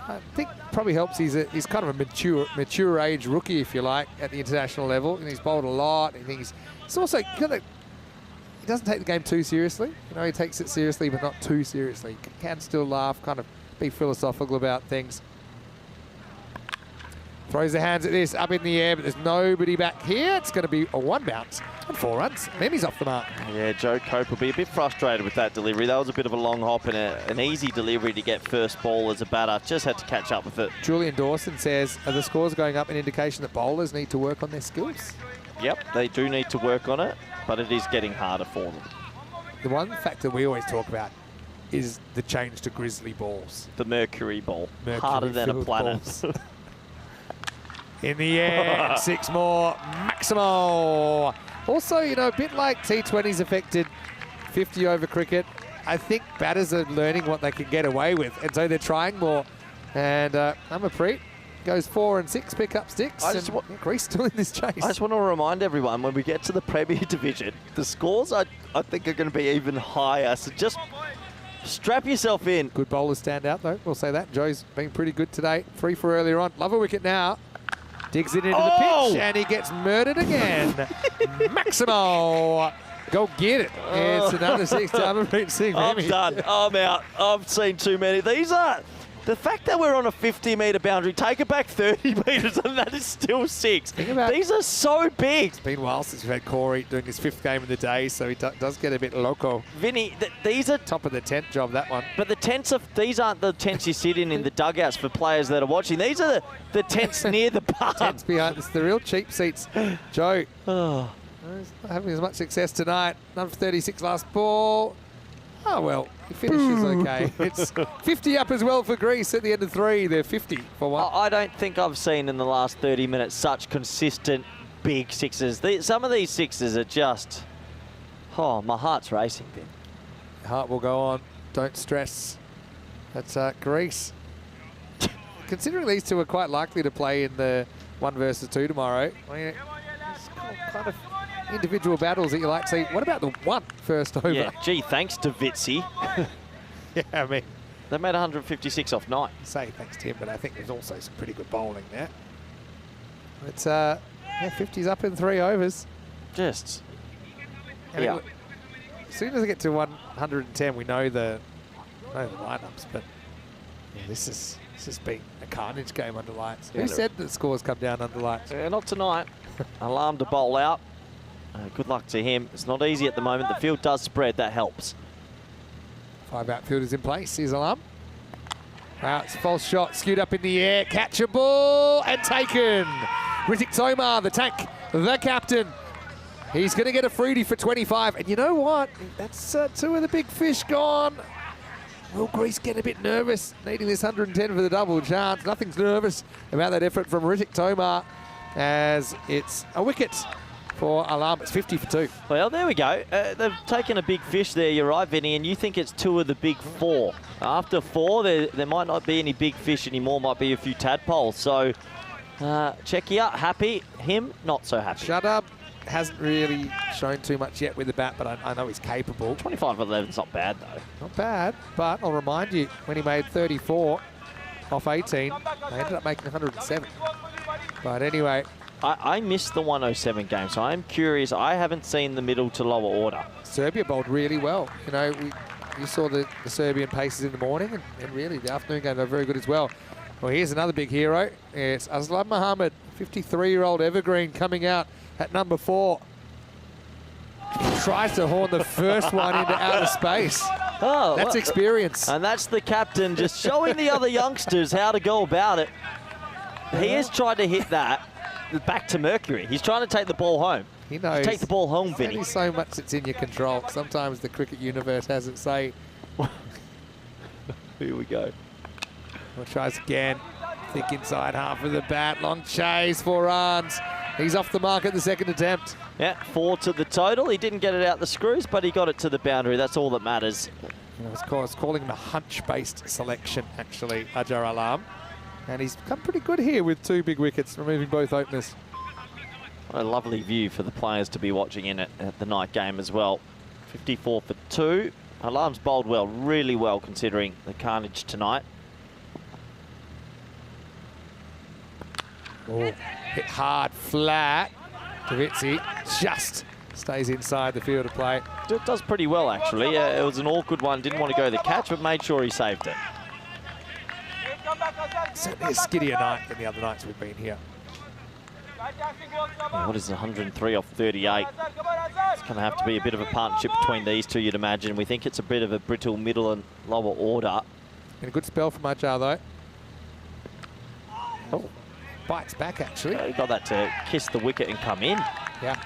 I think probably helps. He's kind of a mature age rookie, if you like, at the international level. And he's bowled a lot. I think he's also kind of, he doesn't take the game too seriously. You know, he takes it seriously, but not too seriously. He can still laugh, kind of be philosophical about things. Throws the hands at this, up in the air, but there's nobody back here. It's going to be a 1 bounce and 4 runs. Memi's off the mark. Yeah, Joe Cope will be a bit frustrated with that delivery. That was a bit of a long hop and an easy delivery to get first ball as a batter. Just had to catch up with it. Julian Dawson says, are the scores going up an indication that bowlers need to work on their skills? Yep, they do need to work on it, but it is getting harder for them. The one factor we always talk about is the change to grizzly balls. The Mercury ball, harder than a planet. In the air, 6 more, Maximo. Also, you know, a bit like T20's affected 50 over cricket, I think batters are learning what they can get away with, and so they're trying more. And Harmanpreet goes 4 and 6, pick up sticks. Greece still in this chase. I just want to remind everyone, when we get to the Premier Division, the scores I think are going to be even higher, so just strap yourself in. Good bowlers stand out, though. We'll say that. Joe's been pretty good today. 3 for earlier on. Love a wicket now. Digs it into the pitch, and he gets murdered again. Maximo, go get it. It's another 6 to Harmanpreet Singh. I'm done. I'm out. I've seen too many. These are... The fact that we're on a 50-metre boundary, take it back 30 metres, and that is still 6. These are so big. It's been a while since we've had Corey doing his 5th game of the day, so he does get a bit loco. Vinny, these are... Top of the tent job, that one. But the tents are... These aren't the tents you sit in the dugouts for players that are watching. These are the tents near the bar. Tents behind. It's the real cheap seats. Joe. Not having as much success tonight. Number 36 last ball. Oh, well, he finishes okay. It's 50 up as well for Greece at the end of 3. They're 50 for 1. I don't think I've seen in the last 30 minutes such consistent big sixes. Some of these sixes are just... Oh, my heart's racing, Ben. Heart will go on. Don't stress. That's Greece. Considering these two are quite likely to play in the 1 versus 2 tomorrow, I mean, it's kind of individual battles that you like to see. What about the 1 first over? Yeah, gee, thanks to Vitsi. Yeah, I mean, they made 156 off 9. Say thanks to him, but I think there's also some pretty good bowling there. It's yeah, 50's up in 3 overs. Just, yeah. As soon as I get to 110, we know the lineups, but yeah, this has been a carnage game under lights. Yeah, who said that scores come down under lights? Not tonight. Alarm to bowl out. Good luck to him. It's not easy at the moment. The field does spread. That helps. 5 outfielders in place. Here's Alarm. Wow, it's a false shot. Skewed up in the air. Catchable and taken. Ritik Tomar, the tank, the captain. He's going to get a fruity for 25. And you know what? That's 2 of the big fish gone. Will Greece get a bit nervous, needing this 110 for the double chance? Nothing's nervous about that effort from Ritik Tomar, as it's a wicket for Alarm. It's 50 for 2. Well, there we go. They've taken a big fish there, you're right, Vinny, and you think it's 2 of the big 4. After 4, there might not be any big fish anymore, might be a few tadpoles. So, Czechia, happy. Him, not so happy. Shut up. Hasn't really shown too much yet with the bat, but I know he's capable. 25-11's not bad, though. Not bad, but I'll remind you, when he made 34 off 18, they ended up making 107. But anyway, I missed the 107 game, so I'm curious. I haven't seen the middle to lower order. Serbia bowled really well. You know, you saw the Serbian paces in the morning, and really the afternoon game, they're very good as well. Well, here's another big hero. It's Aslam Mohammed, 53-year-old evergreen, coming out at number 4. Tries to horn the first one into outer space. Oh, that's experience. And that's the captain just showing the other youngsters how to go about it. He has tried to hit that back to Mercury. He's trying to take the ball home. He knows. Take the ball home, There's Vinny. only so much that's in your control. Sometimes the cricket universe has its say. Here we go. Well, tries again. Thick inside half of the bat. Long chase, 4 runs. He's off the mark at the second attempt. Yeah, 4 to the total. He didn't get it out the screws, but he got it to the boundary. That's all that matters. You know, I was calling him a hunch-based selection, actually, Ajar Alam. And he's come pretty good here with 2 big wickets, removing both openers. What a lovely view for the players to be watching in it at the night game as well. 54 for 2. Alam's bowled well, really well, considering the carnage tonight. Oh, hit hard, flat. Davitsi just stays inside the field of play. It does pretty well, actually. It was an awkward one. Didn't want to go the catch, but made sure he saved it. Certainly a skiddier night than the other nights we've been here. What is 103 off 38? It's going to have to be a bit of a partnership between these two, you'd imagine. We think it's a bit of a brittle middle and lower order. Been a good spell from Ajar, though. Oh, bites back, actually. He got that to kiss the wicket and come in. Yeah.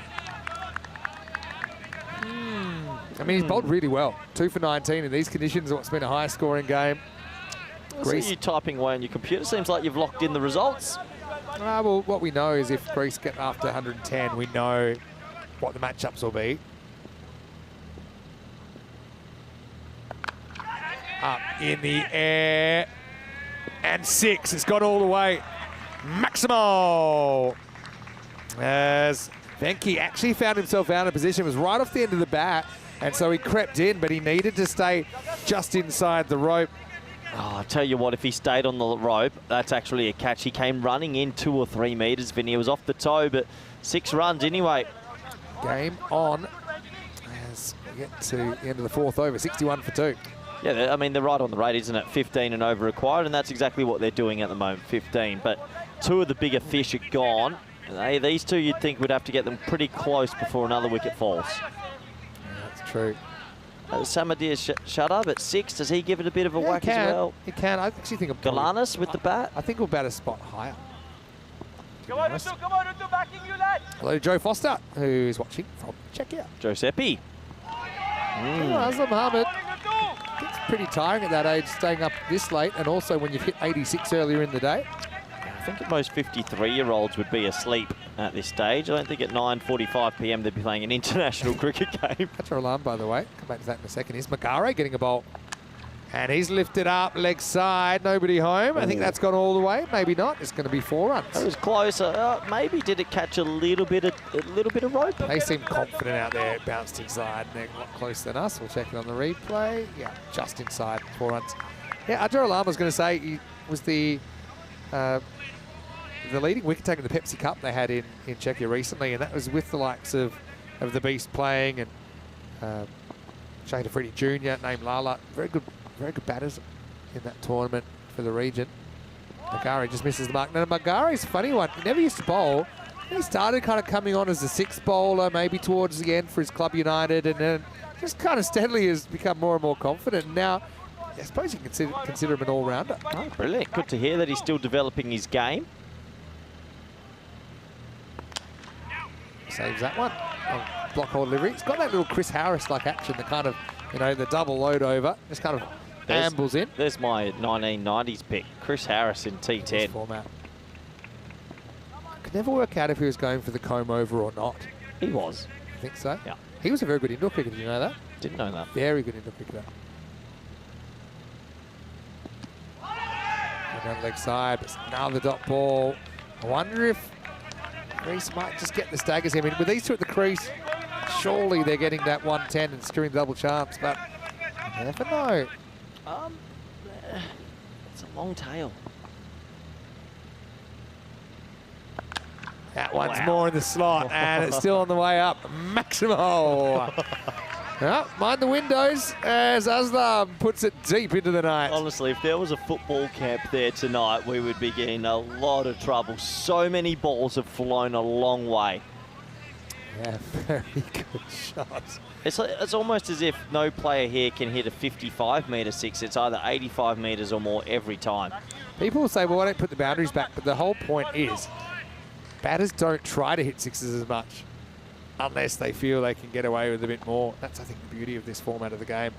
I mean, he's bowled really well. 2 for 19 in these conditions. What's been a high-scoring game. Greece. You typing away on your computer. Seems like you've locked in the results. Well, what we know is if Greece get after 110, we know what the matchups will be. Up in the air. And 6. It's gone all the way. Maximo! As Venki actually found himself out of position. It was right off the end of the bat. And so he crept in, but he needed to stay just inside the rope. Oh, I tell you what, if he stayed on the rope, that's actually a catch. He came running in 2 or 3 metres, Vinny. It was off the toe, but 6 runs anyway. Game on as we get to the end of the 4th over, 61 for 2. Yeah, I mean, they're right on the rate, isn't it? 15 and over required, and that's exactly what they're doing at the moment, 15. But 2 of the bigger fish are gone. And these 2 you'd think would have to get them pretty close before another wicket falls. Yeah, that's true. Samadir Shadab at 6. Does he give it a bit of a whack as well? He can. I actually think Galanis with the bat. I think we'll bat a spot higher. Come on, Rutu, backing you, lad. Hello, Joe Foster, who's watching from Czechia. Giuseppe. Aslam Mohammed. It's pretty tiring at that age, staying up this late, and also when you've hit 86 earlier in the day. I think most 53-year-olds would be asleep at this stage. I don't think at 9:45 p.m. they'd be playing an international cricket game. That's our alarm, by the way. Come back to that in a second. Here's Magare getting a bowl. And he's lifted up, leg side, nobody home. I think that's gone all the way. Maybe not. It's going to be 4 runs. That was closer. Maybe did it catch a little bit of rope? They seem confident out there. It bounced inside. They're a lot closer than us. We'll check it on the replay. Yeah, just inside. 4 runs. Yeah, Ajar Alam was going to say he was the leading wicket taker in the Pepsi Cup they had in Czechia recently, and that was with the likes of the Beast playing and Shane Afridi Jr., named Lala. Very good batters in that tournament for the region. Magari just misses the mark. Now, Magari's a funny one. He never used to bowl. He started kind of coming on as a 6th bowler, maybe towards the end for his Club United, and then just kind of steadily has become more and more confident. And now, I suppose you can consider him an all-rounder. Oh, brilliant. Good to hear that he's still developing his game. Saves that one on block hole delivery. It's got that little Chris Harris-like action, the kind of, you know, the double load over. Just kind of ambles in. There's my 1990s pick, Chris Harris in T10. Format. Could never work out if he was going for the comb over or not. He was. I think so. Yeah. He was a very good indoor cricketer, did you know that? Didn't know that. Very good indoor cricketer. Down leg side, but another dot ball. I wonder if Greece might just get the staggers here. I mean, with these 2 at the crease, surely they're getting that 110 and securing the double chance, but you never know. It's a long tail. That one's more in the slot, and it's still on the way up. Maximo. Well, mind the windows as Aslam puts it deep into the night. Honestly, if there was a football camp there tonight, we would be getting a lot of trouble. So many balls have flown a long way. Yeah, very good shot. It's almost as if no player here can hit a 55-metre six. It's either 85 metres or more every time. People will say, well, why don't put the boundaries back? But the whole point is batters don't try to hit sixes as much unless they feel they can get away with a bit more. That's, I think, the beauty of this format of the game.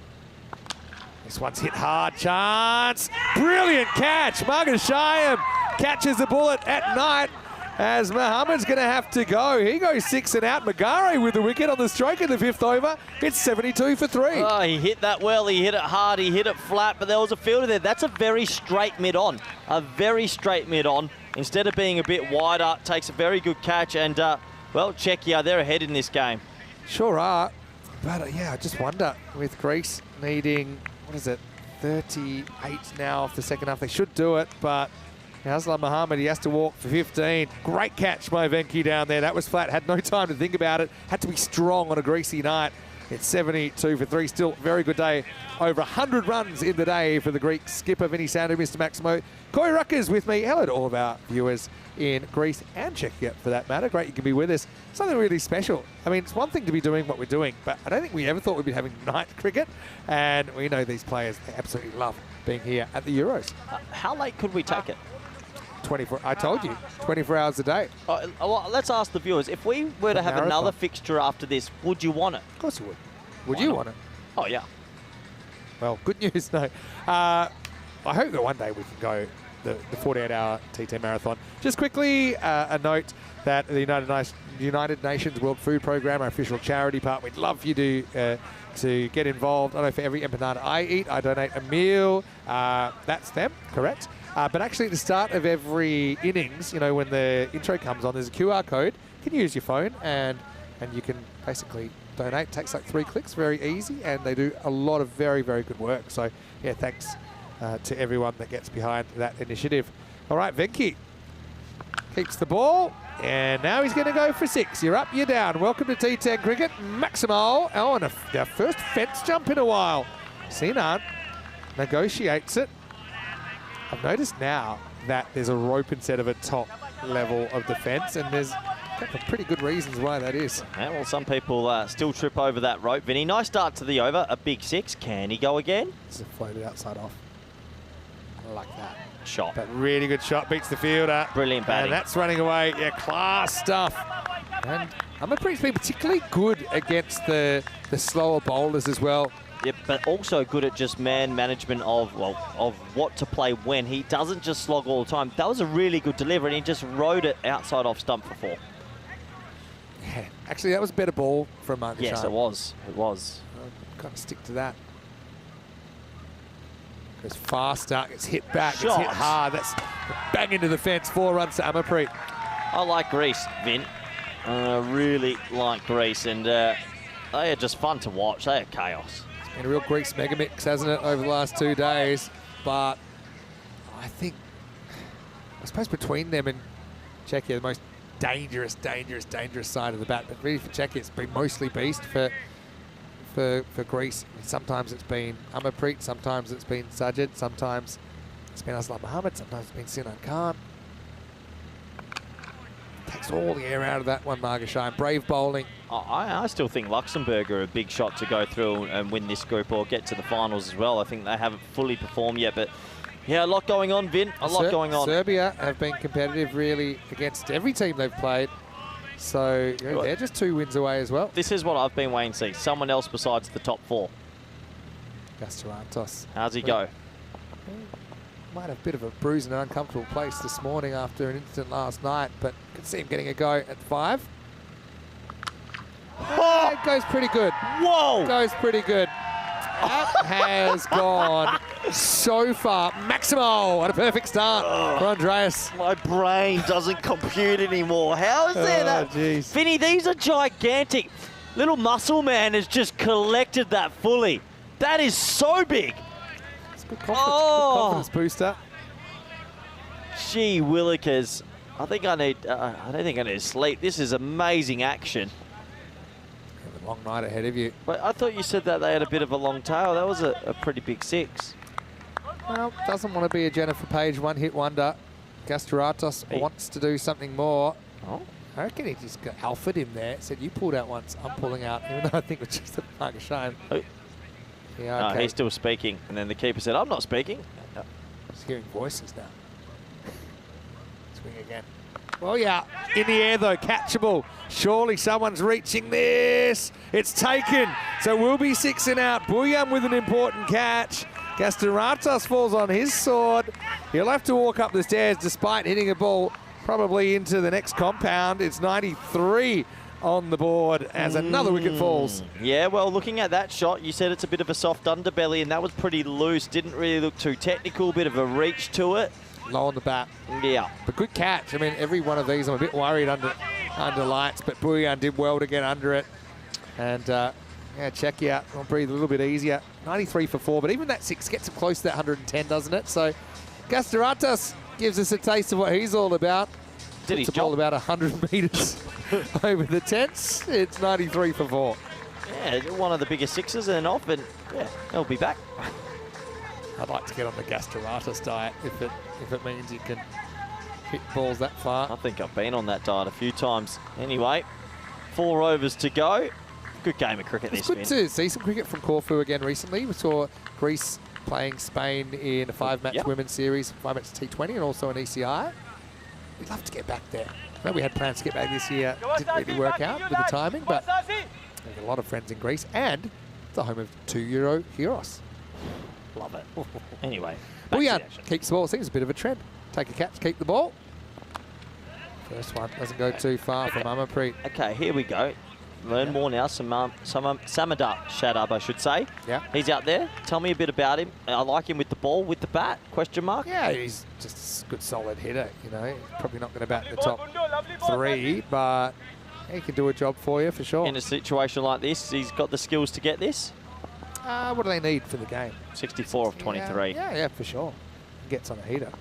This one's hit hard. Chance. Brilliant catch. Margashayam catches the bullet at night as Mohamed's going to have to go. He goes 6 and out. Magare with the wicket on the stroke in the 5th over. It's 72 for 3. Oh, he hit that well. He hit it hard. He hit it flat, but there was a fielder there. That's a very straight mid-on. A very straight mid-on. Instead of being a bit wider, takes a very good catch. And, well, Czechia, they're ahead in this game. Sure are. But, yeah, I just wonder with Greece needing, 38 now off the second half. They should do it, but Aslam Mohamed, he has to walk for 15. Great catch by Venki down there. That was flat. Had no time to think about it. Had to be strong on a greasy night. It's 72 for 3. Still very good day. Over 100 runs in the day for the Greek skipper, Vinny Sandu, Mr. Maximo. Koi Ruckers with me. Hello to all of our viewers in Greece and Czechia, for that matter. Great you can be with us. Something really special. I mean, it's one thing to be doing what we're doing, but I don't think we ever thought we'd be having night cricket. And we know these players, they absolutely love being here at the Euros. How late could we take it? 24. I told you, 24 hours a day. Well, let's ask the viewers. If we were to have another fixture after this, would you want it? Of course you would. Would you want it? Oh, yeah. Well, good news, no. I hope that one day we can go the 48-hour TT Marathon. Just quickly, a note that the United Nations World Food Programme, our official charity part, we'd love for you to get involved. I know for every empanada I eat, I donate a meal. That's them, correct? But actually, at the start of every innings, when the intro comes on, there's a QR code. You can use your phone, and you can basically donate. It takes like 3 clicks, very easy, and they do a lot of very, very good work. So, yeah, thanks to everyone that gets behind that initiative. All right, Venki keeps the ball, and now he's going to go for 6. You're up, you're down. Welcome to T10 Cricket. Maximo. Oh, and our first fence jump in a while. Sinan negotiates it. I've noticed now that there's a rope instead of a top level of defence, and there's a couple of pretty good reasons why that is. Yeah, well, some people still trip over that rope. Vinny, nice start to the over, a big 6. Can he go again? This is floated outside off. I like that. Shot. That really good shot, beats the fielder. Brilliant batting. And that's running away. Yeah, class stuff. And Amarpreet's been particularly good against the slower bowlers as well. Yeah, but also good at just man management of what to play when. He doesn't just slog all the time. That was a really good delivery, and he just rode it outside off stump for 4. Yeah, actually, that was a better ball from Marcus. Yes, it was. It was. I've got to stick to that. Goes faster, gets hit back, Shot. gets hit hard. That's bang into the fence. 4 runs to Amarpreet. I like Greece, Vin. I really like Greece, and they are just fun to watch. They are chaos. Been a real Greece mega mix, hasn't it, over the last 2 days? But I suppose between them and Czechia, the most dangerous side of the bat. But really for Czechia, it's been mostly beast. For Greece, sometimes it's been Amarpreet, sometimes it's been Sajid, sometimes it's been Aslam Mohamed, sometimes it's been Sinan Khan. Takes all the air out of that one, Margashayam. Brave bowling. I still think Luxembourg are a big shot to go through and win this group or get to the finals as well. I think they haven't fully performed yet, but yeah, a lot going on, Vin. A lot going on. Serbia have been competitive really against every team they've played. So they're just 2 wins away as well. This is what I've been waiting to see. Someone else besides the top 4. Gastarantos. How's he go? Might have a bit of a bruise in an uncomfortable place this morning after an incident last night, but could see him getting a go at 5. Oh! It goes pretty good. Whoa! Goes pretty good. That has gone so far. Maximo, what a perfect start for Andreas. My brain doesn't compute anymore. How is there that? Geez. Vinny, these are gigantic. Little muscle man has just collected that fully. That is so big. It's a good confidence booster. Gee willikers. I think I need. I don't think I need to sleep. This is amazing action. You have a long night ahead of you. But I thought you said that they had a bit of a long tail. That was a pretty big 6. Well, doesn't want to be a Jennifer Page one-hit wonder. Gastoratos wants to do something more. Oh. I reckon he just got alphaed him there. Said, you pulled out once, I'm pulling out. Even though I think it's just a mark of shame. Oh. Yeah, okay. No, he's still speaking. And then the keeper said, I'm not speaking. He's hearing voices now. Swing again. Well, yeah, in the air though, catchable. Surely someone's reaching this. It's taken. So we'll be 6 and out. Bouillon with an important catch. Gastoratos falls on his sword. He'll have to walk up the stairs despite hitting a ball probably into the next compound. It's 93 on the board as another wicket falls. Yeah, well, looking at that shot, you said it's a bit of a soft underbelly, and that was pretty loose. Didn't really look too technical, bit of a reach to it. Low on the bat. Yeah. But good catch. I mean, every one of these I'm a bit worried under lights, but Bouillon did well to get under it. And yeah, Czechia will breathe a little bit easier. 93 for 4, but even that 6 gets him close to that 110, doesn't it? So Gastoratos gives us a taste of what he's all about. Did his Puts the ball job. about 100 metres over the tents. It's 93 for 4. Yeah, one of the biggest 6s and off, and yeah, he'll be back. I'd like to get on the Gastoratos diet if it means you can hit balls that far. I think I've been on that diet a few times. Anyway, 4 overs to go. Good game of cricket It's this, good to see some cricket from Corfu again recently. We saw Greece playing Spain in a 5-match women's series, 5-match T20, and also an ECI. We'd love to get back there. I know we had plans to get back this year. Didn't really work out with the timing, but there's a lot of friends in Greece, and it's the home of 2 Euro Heroes. Love it. Anyway, Bouillon keeps the ball. Seems a bit of a trend. Take a catch, keep the ball. First one doesn't go too far from Amapreet. okay, here we go. Learn more now. Samadar Shadab, I should say. Yeah. He's out there. Tell me a bit about him. I like him with the ball, with the bat, question mark. Yeah, he's just a good solid hitter, you know. He's probably not going to bat in the top 3, but he can do a job for you for sure. In a situation like this, he's got the skills to get this. What do they need for the game? 64 of 23. Yeah, for sure. Gets on a heater.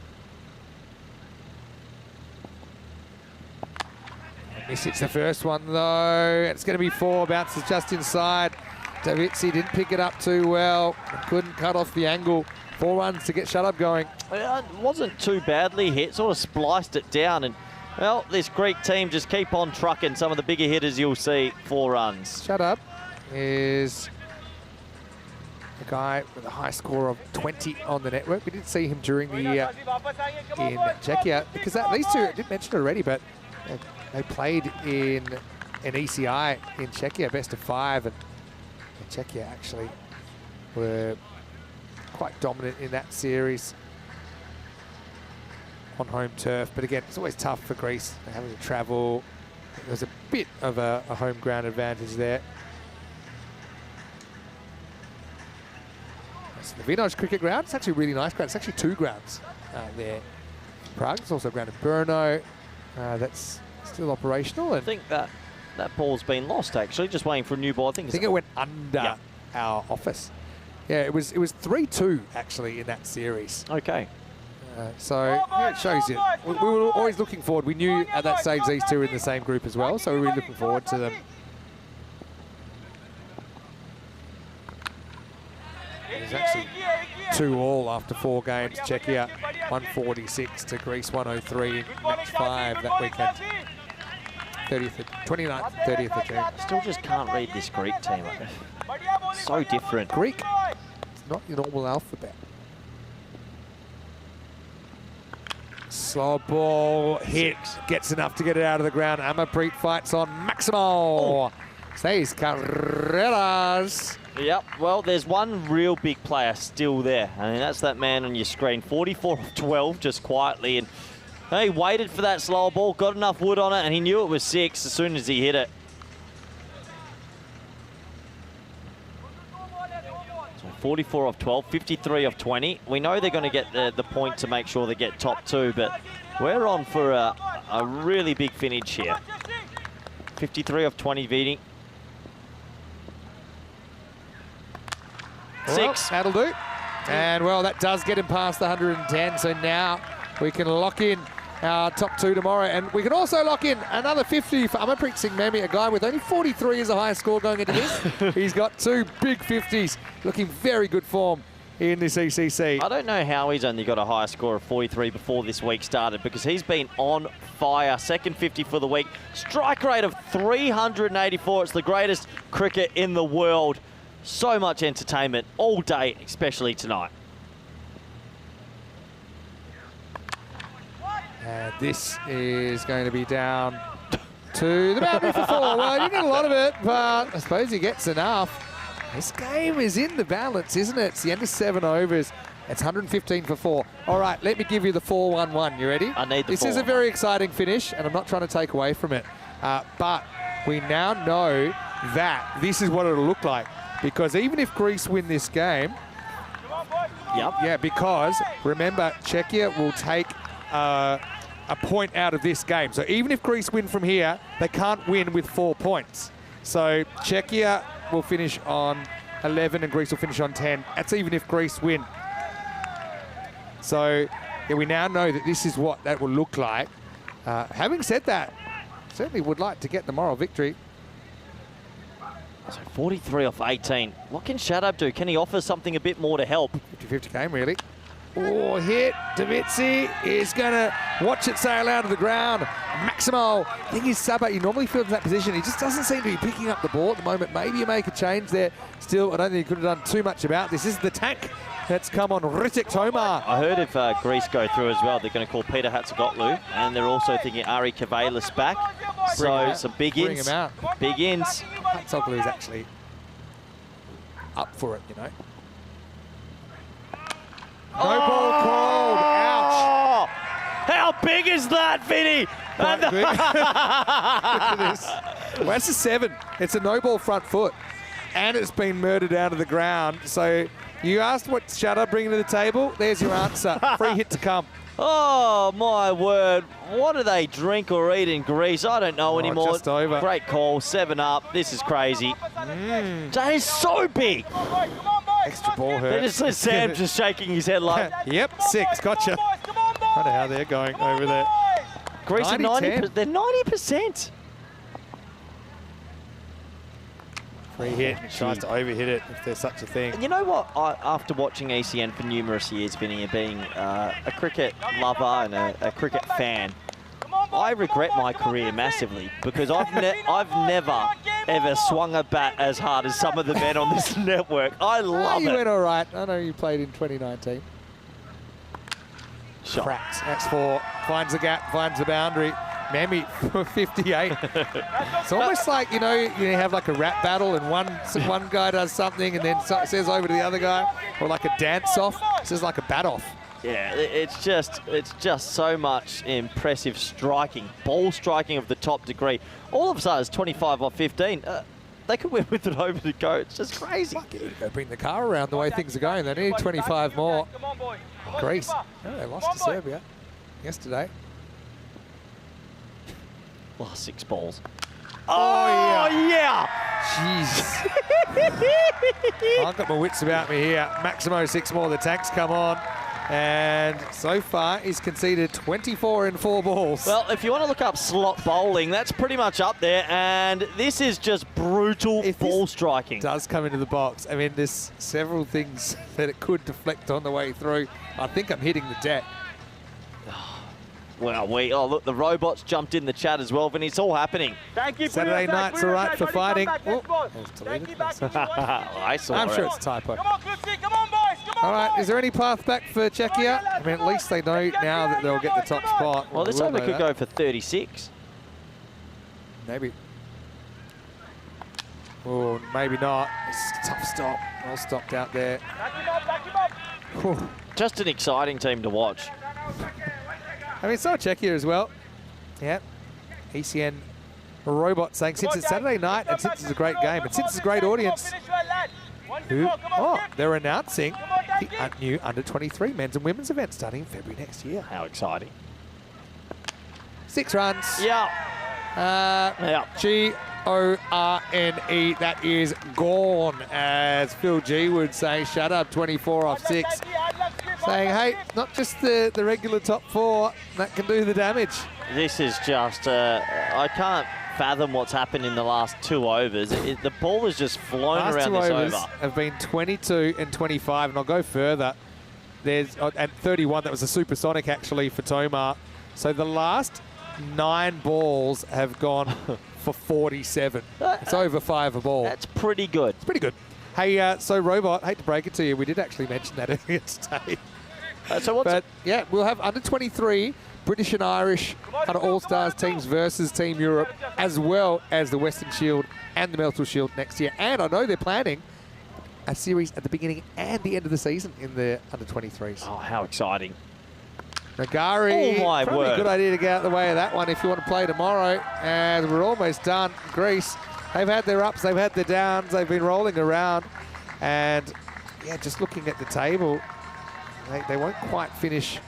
Misses the first one though. It's going to be 4. Bounces just inside. Davitsi didn't pick it up too well. Couldn't cut off the angle. 4 runs to get shut up going. It wasn't too badly hit. Sort of spliced it down, and well, this Greek team just keep on trucking. Some of the bigger hitters you'll see. 4 runs. Shut up is a guy with a high score of 20 on the network. We didn't see him during the year in Czechia because these two, I didn't mention it already, but they played in an ECI in Czechia, best of 5, and Czechia actually were quite dominant in that series on home turf. But again, it's always tough for Greece. They're having to travel. There's a bit of a home ground advantage there. That's the Vinoj cricket ground. It's actually a really nice ground. It's actually 2 grounds there in Prague. There's also a ground in Brno that's still operational. And I think that ball's been lost actually. Just waiting for a new ball. I think it went under our office. Yeah, it was 3-2 actually in that series. Okay. So it shows you. We were always looking forward. We knew at that stage these two were in the same group as well, so we were really looking forward to them. It's actually 2-2 after 4 games. Czechia 146 to Greece 103 in match 5 that weekend. 29th, 30th of June. Still just can't read this Greek team. So different. Greek, it's not your normal alphabet. Slow ball hit, gets enough to get it out of the ground. Amapreet fights on Maximo. Says Carreras. Yep, well, there's one real big player still there. I mean, that's that man on your screen. 44 of 12, just quietly. And he waited for that slower ball, got enough wood on it, and he knew it was 6 as soon as he hit it. So 44 of 12, 53 of 20. We know they're going to get the point to make sure they get top 2, but we're on for a really big finish here. 53 of 20, Vidi. 6. Well, that'll do. And, well, that does get him past the 110. So now we can lock in our top two tomorrow. And we can also lock in another 50 for Amarpreet Singh Memmi, a guy with only 43 as a highest score going into this. He's got 2 big 50s, looking very good form in this ECC. I don't know how he's only got a higher score of 43 before this week started, because he's been on fire. Second 50 for the week. Strike rate of 384. It's the greatest cricket in the world. So much entertainment all day, especially tonight. And this is going to be down to the boundary for 4. Well, he didn't get a lot of it, but I suppose he gets enough. This game is in the balance, isn't it? It's the end of 7 overs. It's 115 for 4. All right, let me give you the 4-1-1. You ready? I need the This is a very exciting finish, and I'm not trying to take away from it. But we now know that this is what it'll look like. Because even if Greece win this game, yeah, because remember, Czechia will take a point out of this game. So even if Greece win from here, they can't win with 4 points. So Czechia will finish on 11 and Greece will finish on 10. That's even if Greece win. So yeah, we now know that this is what that will look like. Having said that, certainly would like to get the moral victory. So 43 off 18. What can Shadab do? Can he offer something a bit more to help? 50-50 game, really. Oh, hit. Davitsi is going to watch it sail out of the ground. Maximo. I think he's Saba. He normally fields in that position. He just doesn't seem to be picking up the ball at the moment. Maybe you make a change there. Still, I don't think he could have done too much about this. This is the tank that's come on Ritik Tomar. I heard if Greece go through as well, they're going to call Peter Hatzagoglu, and they're also thinking Ari Kavalis back. So some big ins. Bring him out. Big ins. Hatzoglu is actually up for it, you know. No ball called. Ouch. Oh, how big is that, Vinny? Quite big. Look at this. Well, that's a 7. It's a no ball front foot. And it's been murdered out of the ground. So you asked what Shadab bringing to the table. There's your answer. Free hit to come. Oh, my word. What do they drink or eat in Greece? I don't know anymore. Just over. Great call. 7 up. This is crazy. That is so big. Extra ball hurt. Sam just shaking his head like... Yep, 6. Gotcha. I wonder how they're going over there. Greece are 90%. They're 90%. Free hit. He tries to overhit it if there's such a thing. And you know what? After watching ECN for numerous years, Vinny, and being a cricket lover and a cricket fan, I regret my career massively because I've never, ever swung a bat as hard as some of the men on this network. I love it. You went all right. I know you played in 2019. Shot. Cracks. That's 4. Finds the gap, finds the boundary. Memmi for 58. It's almost like, you have like a rap battle and one guy does something and then says over to the other guy, or like a dance off. This is like a bat off. Yeah, it's just so much impressive striking, ball striking of the top degree. All of a sudden, it's 25 off 15. They could win with it over the go. It's just crazy. Go bring the car around the way things are going. They need 25 more. Greece. Oh, they lost to Serbia yesterday. Last 6 balls. Oh yeah! Jesus. I've got my wits about me here. Maximo 6 more. The tanks come on. And so far, he's conceded 24 in 4 balls. Well, if you want to look up slot bowling, that's pretty much up there. And this is just brutal ball striking. Does come into the box. I mean, there's several things that it could deflect on the way through. I think I'm hitting the deck. Well, look, the robots jumped in the chat as well, and it's all happening. Thank you. Saturday night's all right for fighting. I'm I saw sure it's a typo. Come on, Clifty, come on, boys. Come on, All right, is there any path back for Czechia? I mean, at least they know now that they'll get the top spot. Well, this over could go for 36. Maybe. Oh, maybe not. It's a tough stop. Well stopped out there. Back him up. Just an exciting team to watch. I mean, so Czechia as well. Yeah. ECN robot saying since it's Saturday night and since it's a great game and since it's a great audience, they're announcing the new under-23 men's and women's event starting in February next year. How exciting. 6 runs. Yeah. G-O-R-N-E. That is gone, as Phil G would say. Shut up, 24 off 6. saying, hey, not just the regular top 4 that can do the damage. This is just, I can't fathom what's happened in the last 2 overs. The ball has just flown Last around 2 this overs over. have been 22 and 25, and I'll go further. There's and 31, that was a supersonic actually for Tomar. So the last 9 balls have gone for 47. It's over 5 a ball. That's pretty good. It's pretty good. Hey, so Robot, hate to break it to you, we did actually mention that earlier today. So what's But yeah, we'll have under 23 British and Irish kind of all-stars teams versus Team Europe, as well as the Western Shield and the Melton Shield next year. And I know they're planning a series at the beginning and the end of the season in the under 23s. Oh, how exciting. Nagari, Oh, my probably word. a good idea to get out of the way of that one if you want to play tomorrow. And we're almost done. Greece, they've had their ups, they've had their downs, they've been rolling around. And yeah, just looking at the table, they won't quite finish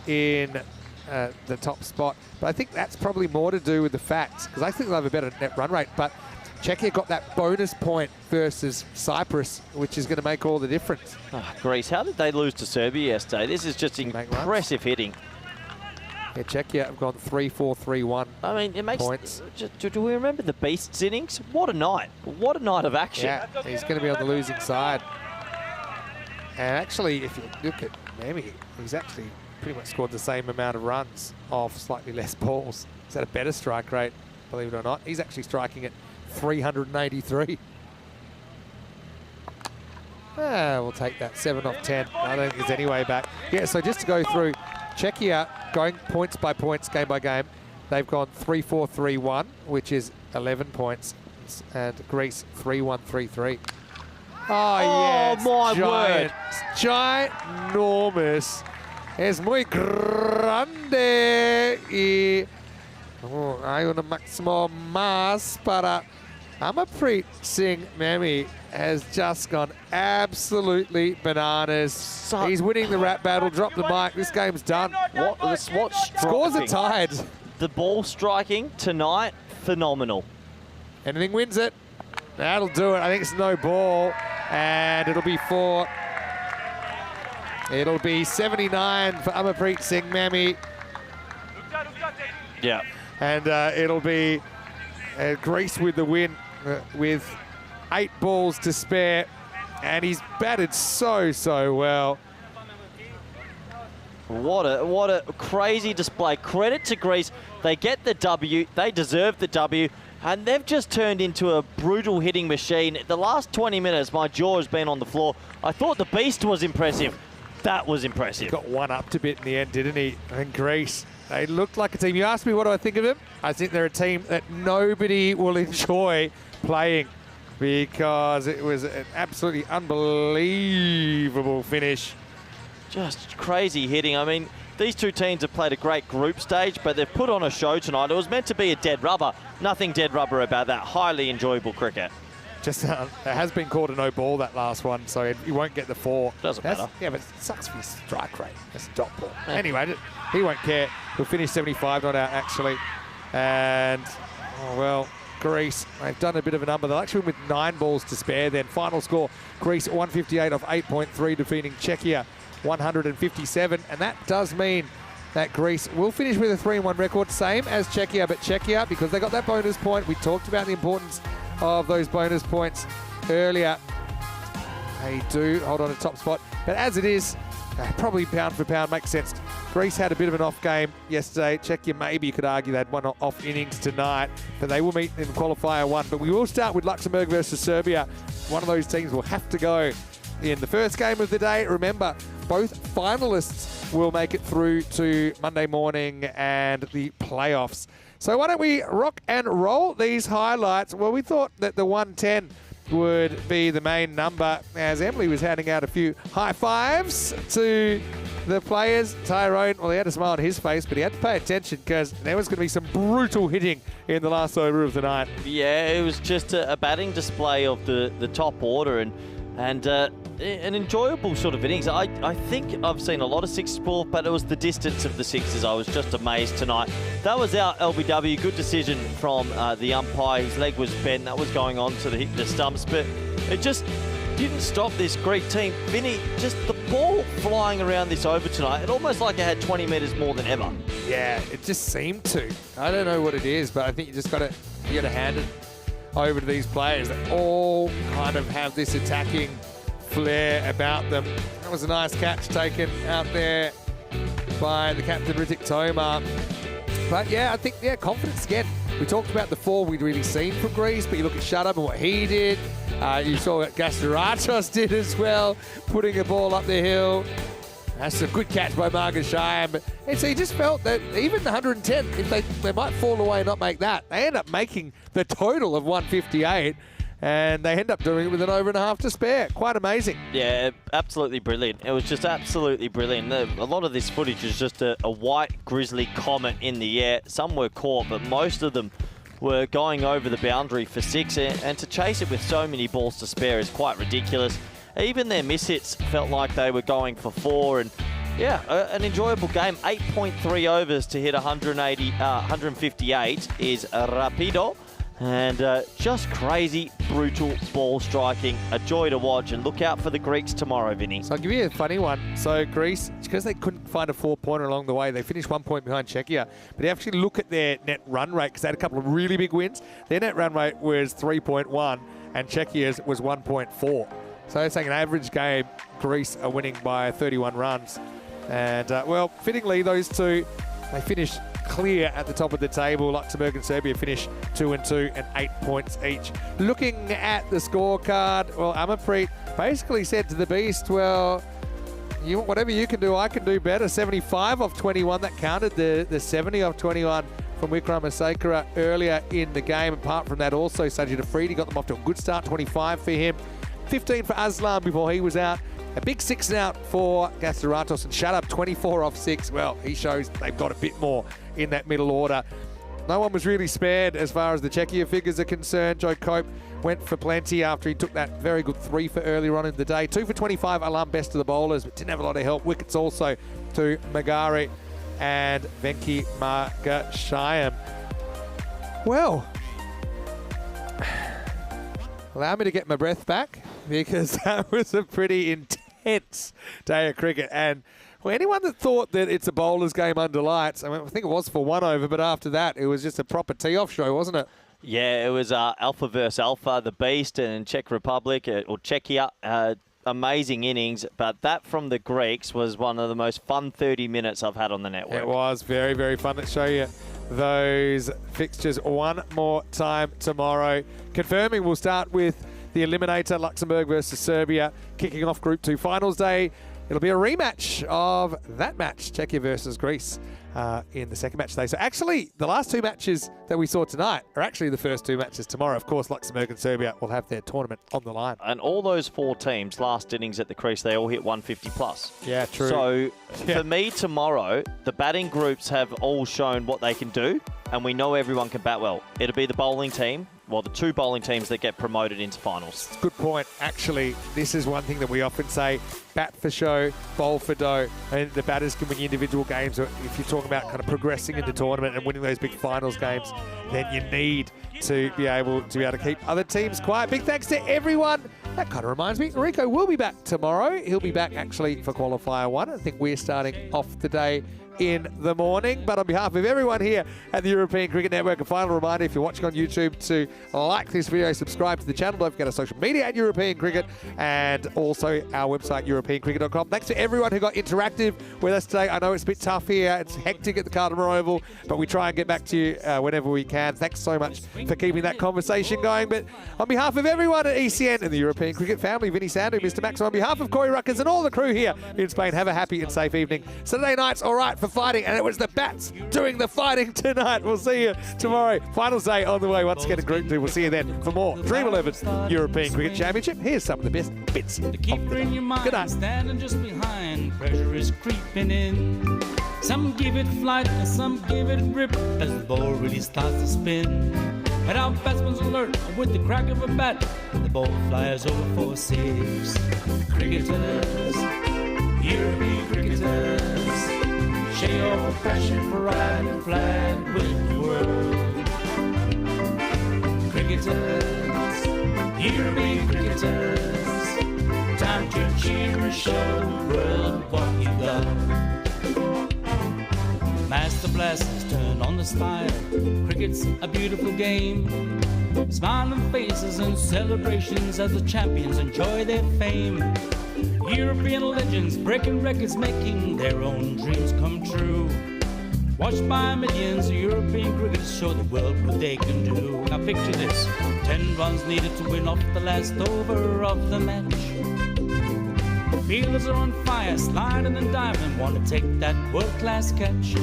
in the top spot. But I think that's probably more to do with the facts, because I think they'll have a better net run rate. But Czechia got that bonus point versus Cyprus, which is going to make all the difference. Oh, Greece, how did they lose to Serbia yesterday? This is just impressive hitting. Yeah, Czechia have gone 3-4-3-1. I mean, it makes points. Do we remember the Beast's innings? What a night! What a night of action! Yeah, he's going to be on the losing side. And actually, if you look at Memi, he's actually pretty much scored the same amount of runs off slightly less balls. He's had a better strike rate, believe it or not. He's actually striking at 383. We'll take that 7 off 10. I don't think there's any way back. Yeah, so just to go through, Czechia going points by points, game by game. They've gone 3-4-3-1, which is 11 points, and Greece 3-1-3-3. Oh, yes. My word. Ginormous. Es muy grande. Y hay un máximo más para Amarpreet Singh Memi. Has just gone absolutely bananas. He's winning the rap battle. Drop the mic. This game's done. What Scores are tied. The ball striking tonight, phenomenal. Anything wins it. That'll do it. I think it's no ball. And it'll be 79 for Amarpreet Singh Memi. Yeah. And it'll be Greece with the win with 8 balls to spare. And he's batted so well. What a crazy display. Credit to Greece. They get the W. They deserve the W. And they've just turned into a brutal hitting machine. The last 20 minutes, my jaw has been on the floor. I thought the Beast was impressive. That was impressive. He got one up to bit in the end, didn't he? And Greece, they looked like a team. You asked me what do I think of them? I think they're a team that nobody will enjoy playing, because it was an absolutely unbelievable finish. Just crazy hitting. I mean, these two teams have played a great group stage, but they've put on a show tonight. It was meant to be a dead rubber. Nothing dead rubber about that. Highly enjoyable cricket. Just it has been called a no ball, that last one, so you won't get the 4. Doesn't matter. Yeah, but it sucks for your strike rate. That's a dot ball. Anyway, he won't care. He'll finish 75 not out, actually. And, oh, well, Greece, they've done a bit of a number. They'll actually win with 9 balls to spare then. Final score, Greece 158 off 8.3, defeating Czechia 157. And that does mean that Greece will finish with a 3-1 record, same as Czechia. But Czechia, because they got that bonus point, we talked about the importance of those bonus points earlier. They do hold on to top spot. But as it is, probably pound for pound makes sense. Greece had a bit of an off game yesterday. Czechia, maybe you could argue they had one off innings tonight, but they will meet in qualifier 1. But we will start with Luxembourg versus Serbia. One of those teams will have to go in the first game of the day. Remember, both finalists will make it through to Monday morning and the playoffs. So why don't we rock and roll these highlights? Well, we thought that the 110 would be the main number, as Emily was handing out a few high fives to the players. Tyrone, well, he had a smile on his face, but he had to pay attention because there was going to be some brutal hitting in the last over of the night. Yeah, it was just a batting display of the top order and an enjoyable sort of innings. I think I've seen a lot of sixes ball, but it was the distance of the sixes. I was just amazed tonight. That was our LBW. Good decision from the umpire. His leg was bent. That was going on to the stumps, but it just didn't stop this Greek team. Vinny, just the ball flying around this over tonight, it almost like it had 20 metres more than ever. Yeah, it just seemed to. I don't know what it is, but I think you just got to hand it over to these players that all kind of have this attacking flair about them. That was a nice catch taken out there by the captain, Ritik Tomar. But yeah, I think, confidence again. We talked about the four we'd really seen from Greece, but you look at Shut Up and what he did. You saw what Gastaratos did as well, putting a ball up the hill. That's a good catch by Margashayan. And so you just felt that even the 110, if they might fall away and not make that, they end up making the total of 158. And they end up doing it with an over and a half to spare. Quite amazing. Yeah, absolutely brilliant. It was just absolutely brilliant. A lot of this footage is just a white grizzly comet in the air. Some were caught, but most of them were going over the boundary for 6. And to chase it with so many balls to spare is quite ridiculous. Even their miss-hits felt like they were going for 4. And yeah, an enjoyable game. 8.3 overs to hit 158 is rapido. And just crazy, brutal ball striking. A joy to watch. And look out for the Greeks tomorrow, Vinny. So I'll give you a funny one. So Greece, because they couldn't find a 4-pointer along the way, they finished 1 point behind Czechia. But you actually look at their net run rate, because they had a couple of really big wins. Their net run rate was 3.1, and Czechia's was 1.4. So they're saying an average game, Greece are winning by 31 runs. And, well, fittingly, those two, they finished clear at the top of the table. Luxembourg and Serbia finish 2-2 and 8 points each. Looking at the scorecard, well, Amarpreet basically said to the Beast, well, whatever you can do, I can do better. 75 off 21, that counted. The 70 off 21 from Wickramasakara earlier in the game. Apart from that, also Sajid Afridi got them off to a good start, 25 for him. 15 for Aslam before he was out. A big 6 out for Gastaratos, and Shut Up, 24 off 6. Well, he shows they've got a bit more in that middle order. No one was really spared as far as the Czechia figures are concerned. Joe Cope went for plenty after he took that very good 3 for earlier on in the day. 2 for 25, Alam best of the bowlers, but didn't have a lot of help. Wickets also to Magari and Venki Margashayan. Well, allow me to get my breath back, because that was a pretty intense day of cricket. And well, anyone that thought that it's a bowler's game under lights, I think it was for 1 over, but after that, it was just a proper tee-off show, wasn't it? Yeah, it was Alpha versus Alpha, the Beast and Czech Republic, or Czechia. Amazing innings, but that from the Greeks was one of the most fun 30 minutes I've had on the network. It was very, very fun. Let's show you those fixtures one more time tomorrow. Confirming, we'll start with the eliminator, Luxembourg versus Serbia, kicking off Group 2 finals day. It'll be a rematch of that match, Czechia versus Greece, in the second match today. So actually, the last 2 matches that we saw tonight are actually the first 2 matches tomorrow. Of course, Luxembourg and Serbia will have their tournament on the line. And all those 4 teams, last innings at the crease, they all hit 150 plus. Yeah, true. So for me tomorrow, the batting groups have all shown what they can do, and we know everyone can bat well. It'll be the bowling team, well, the 2 bowling teams that get promoted into finals. Good point. Actually, this is one thing that we often say, bat for show, bowl for dough. And the batters can win individual games. If you're talking about kind of progressing in the tournament and winning those big finals games, then you need to be able to keep other teams quiet. Big thanks to everyone. That kind of reminds me, Rico will be back tomorrow. He'll be back actually for Qualifier 1. I think we're starting off the day in the morning. But on behalf of everyone here at the European Cricket Network, a final reminder, if you're watching on YouTube, to like this video, subscribe to the channel. Don't forget our social media at European Cricket, and also our website, europeancricket.com. Thanks to everyone who got interactive with us today. I know it's a bit tough here. It's hectic at the Carlton Oval, but we try and get back to you whenever we can. Thanks so much for keeping that conversation going. But on behalf of everyone at ECN and the European Cricket family, Vinny Sandu, Mr. Max, on behalf of Corey Ruckers and all the crew here in Spain, have a happy and safe evening. Saturday night's all right for fighting, and it was the bats doing the fighting tonight. We'll see you tomorrow. Finals day on the way once again in Group 2. We'll see you then for more Dream11 European Cricket Championship. Here's some of the best bits of the day. Good night. Standing just behind, pressure is creeping in. Some give it flight and some give it grip as the ball really starts to spin. And our batsman's alert with the crack of a bat. The ball flies over for 6. Cricketers, European cricketers, share your passion for riding flag with the world. Cricketers, European cricketers, Time to cheer and show the world what you got. Master blasters turn on the style. Cricket's a beautiful game. Smiling faces and celebrations as the champions enjoy their fame. European legends breaking records, making their own dreams come true. Watched by millions, European cricketers show the world what they can do. Now picture this, 10 runs needed to win off the last over of the match. Fielders are on fire, sliding and diving, want to take that world-class catch.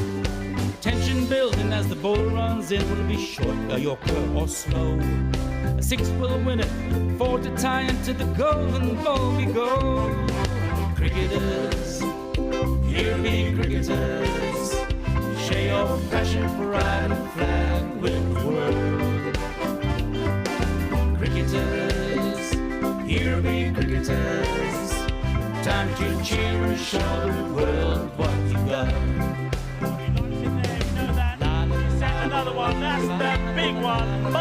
Tension building as the ball runs in, will it be short, a yorker or slow? A 6 will win it, 4 to tie into the golden ball we go. Cricketers, European cricketers, share your passion for riding flag with the world. Cricketers, European cricketers, time to cheer and show the world what you got. Another one, that's the big one.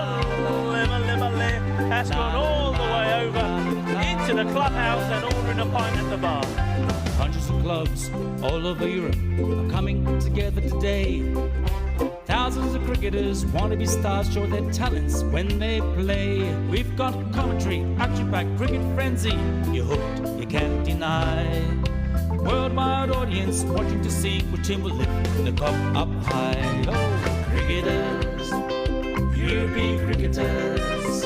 That's gone all the way over into the clubhouse and ordering a pint at the bar. Hundreds of clubs all over Europe are coming together today. Thousands of cricketers want to be stars, show their talents when they play. We've got commentary, action-packed cricket frenzy. You're hooked, you can't deny. Worldwide audience watching to see which team will lift the cup up high. Oh, cricketers, European cricketers,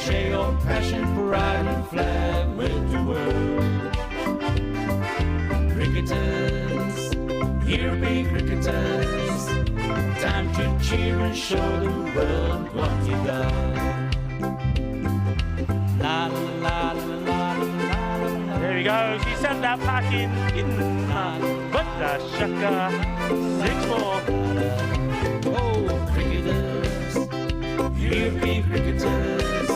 share your passion for riding flag with the world. Cricketers, European cricketers, time to cheer and show the world what you got. La la la la la la la. There he goes, he sent that pack in but the shaka, 6 more. Oh, cricketers, European cricketers,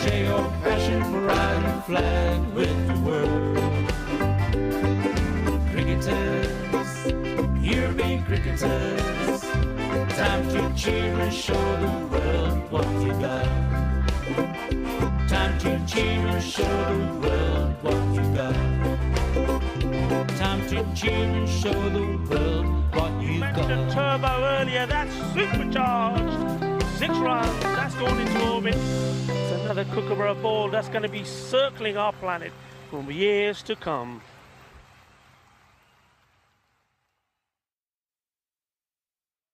share your passion for riding flag with the world. Cricketers, European cricketers, time to cheer and show the world what you got. Time to cheer and show the world what you got. Time to cheer and show the world what you Mentioned got. turbo earlier, that's supercharged. 6 runs, that's gone into orbit. It's another kookaburra ball that's going to be circling our planet for years to come.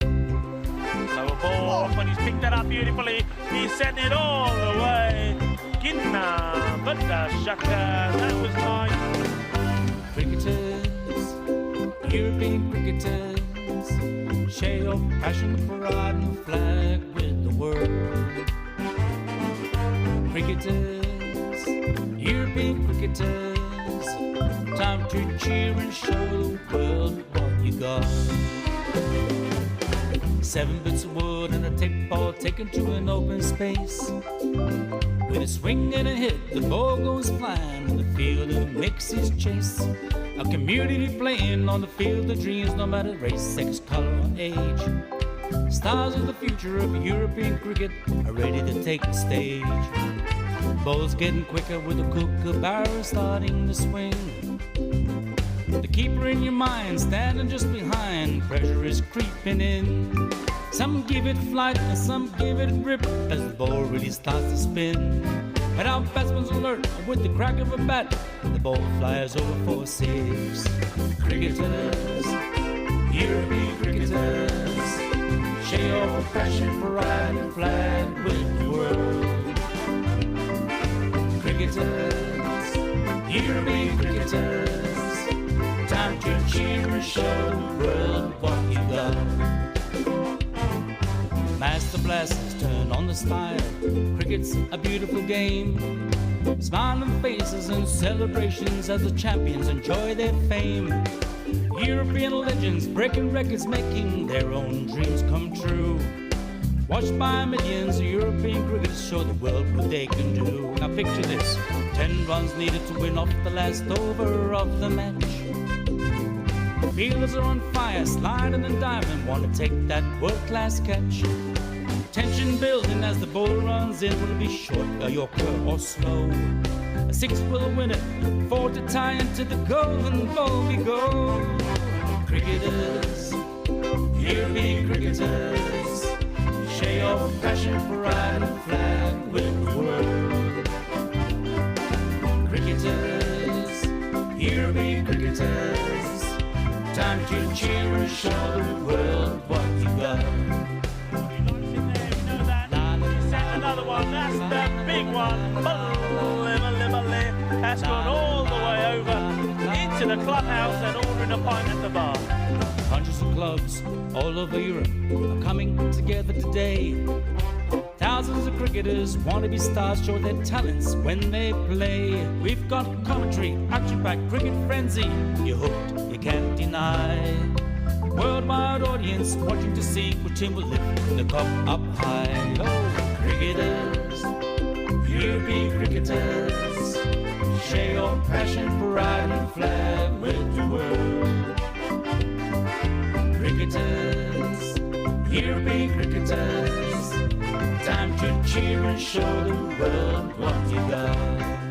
Lower ball off, and he's picked that up beautifully. He's sent it all the way. Ginna, but the shaka, that was nice. Cricketers, European cricketers, share your passion for riding the flag with the world. Cricketers, European cricketers, time to cheer and show the world what you got. 7 bits of wood and a tape ball taken to an open space. With a swing and a hit, the ball goes flying in the field and makes his chase. A community playing on the field of dreams, no matter race, sex, color, or age. Stars of the future of European cricket are ready to take the stage. Ball's getting quicker with the kookaburra starting to swing. The keeper in your mind standing just behind, pressure is creeping in. Some give it flight and some give it rip as the ball really starts to spin. And our batsman's alert with the crack of a bat, the ball flies over for 6. Cricketers, European cricketers, share your passion for riding flag with the world. Cricketers, European cricketers, time to cheer and show the world what you got. Master blasters turn on the style. Cricket's a beautiful game. Smiling faces and celebrations as the champions enjoy their fame. European legends breaking records, making their own dreams come true. Watched by millions, European cricketers show the world what they can do. Now picture this, 10 runs needed to win off the last over of the match. Fielders are on fire, sliding and diving, want to take that world-class catch. Tension building as the ball runs in, will it be short, a yorker or slow? 6 will win it, 4 to tie, and to the golden ball we go. Cricketers, here be cricketers, share your passion, pride and flag with the world. Cricketers, here be cricketers, time to cheer and show the world what you got. Another one, that's the big one. That's gone all the way over into the clubhouse and ordering a pint at the bar. Hundreds of clubs all over Europe are coming together today. Thousands of cricketers want to be stars, show their talents when they play. We've got commentary, action-packed cricket frenzy. You're hooked, you can't deny. Worldwide audience watching to see which team will lift the cup up high. Oh, cricketers, here be cricketers, share your passion, pride and flag with the world. Cricketers, here be cricketers, time to cheer and show the world what you got.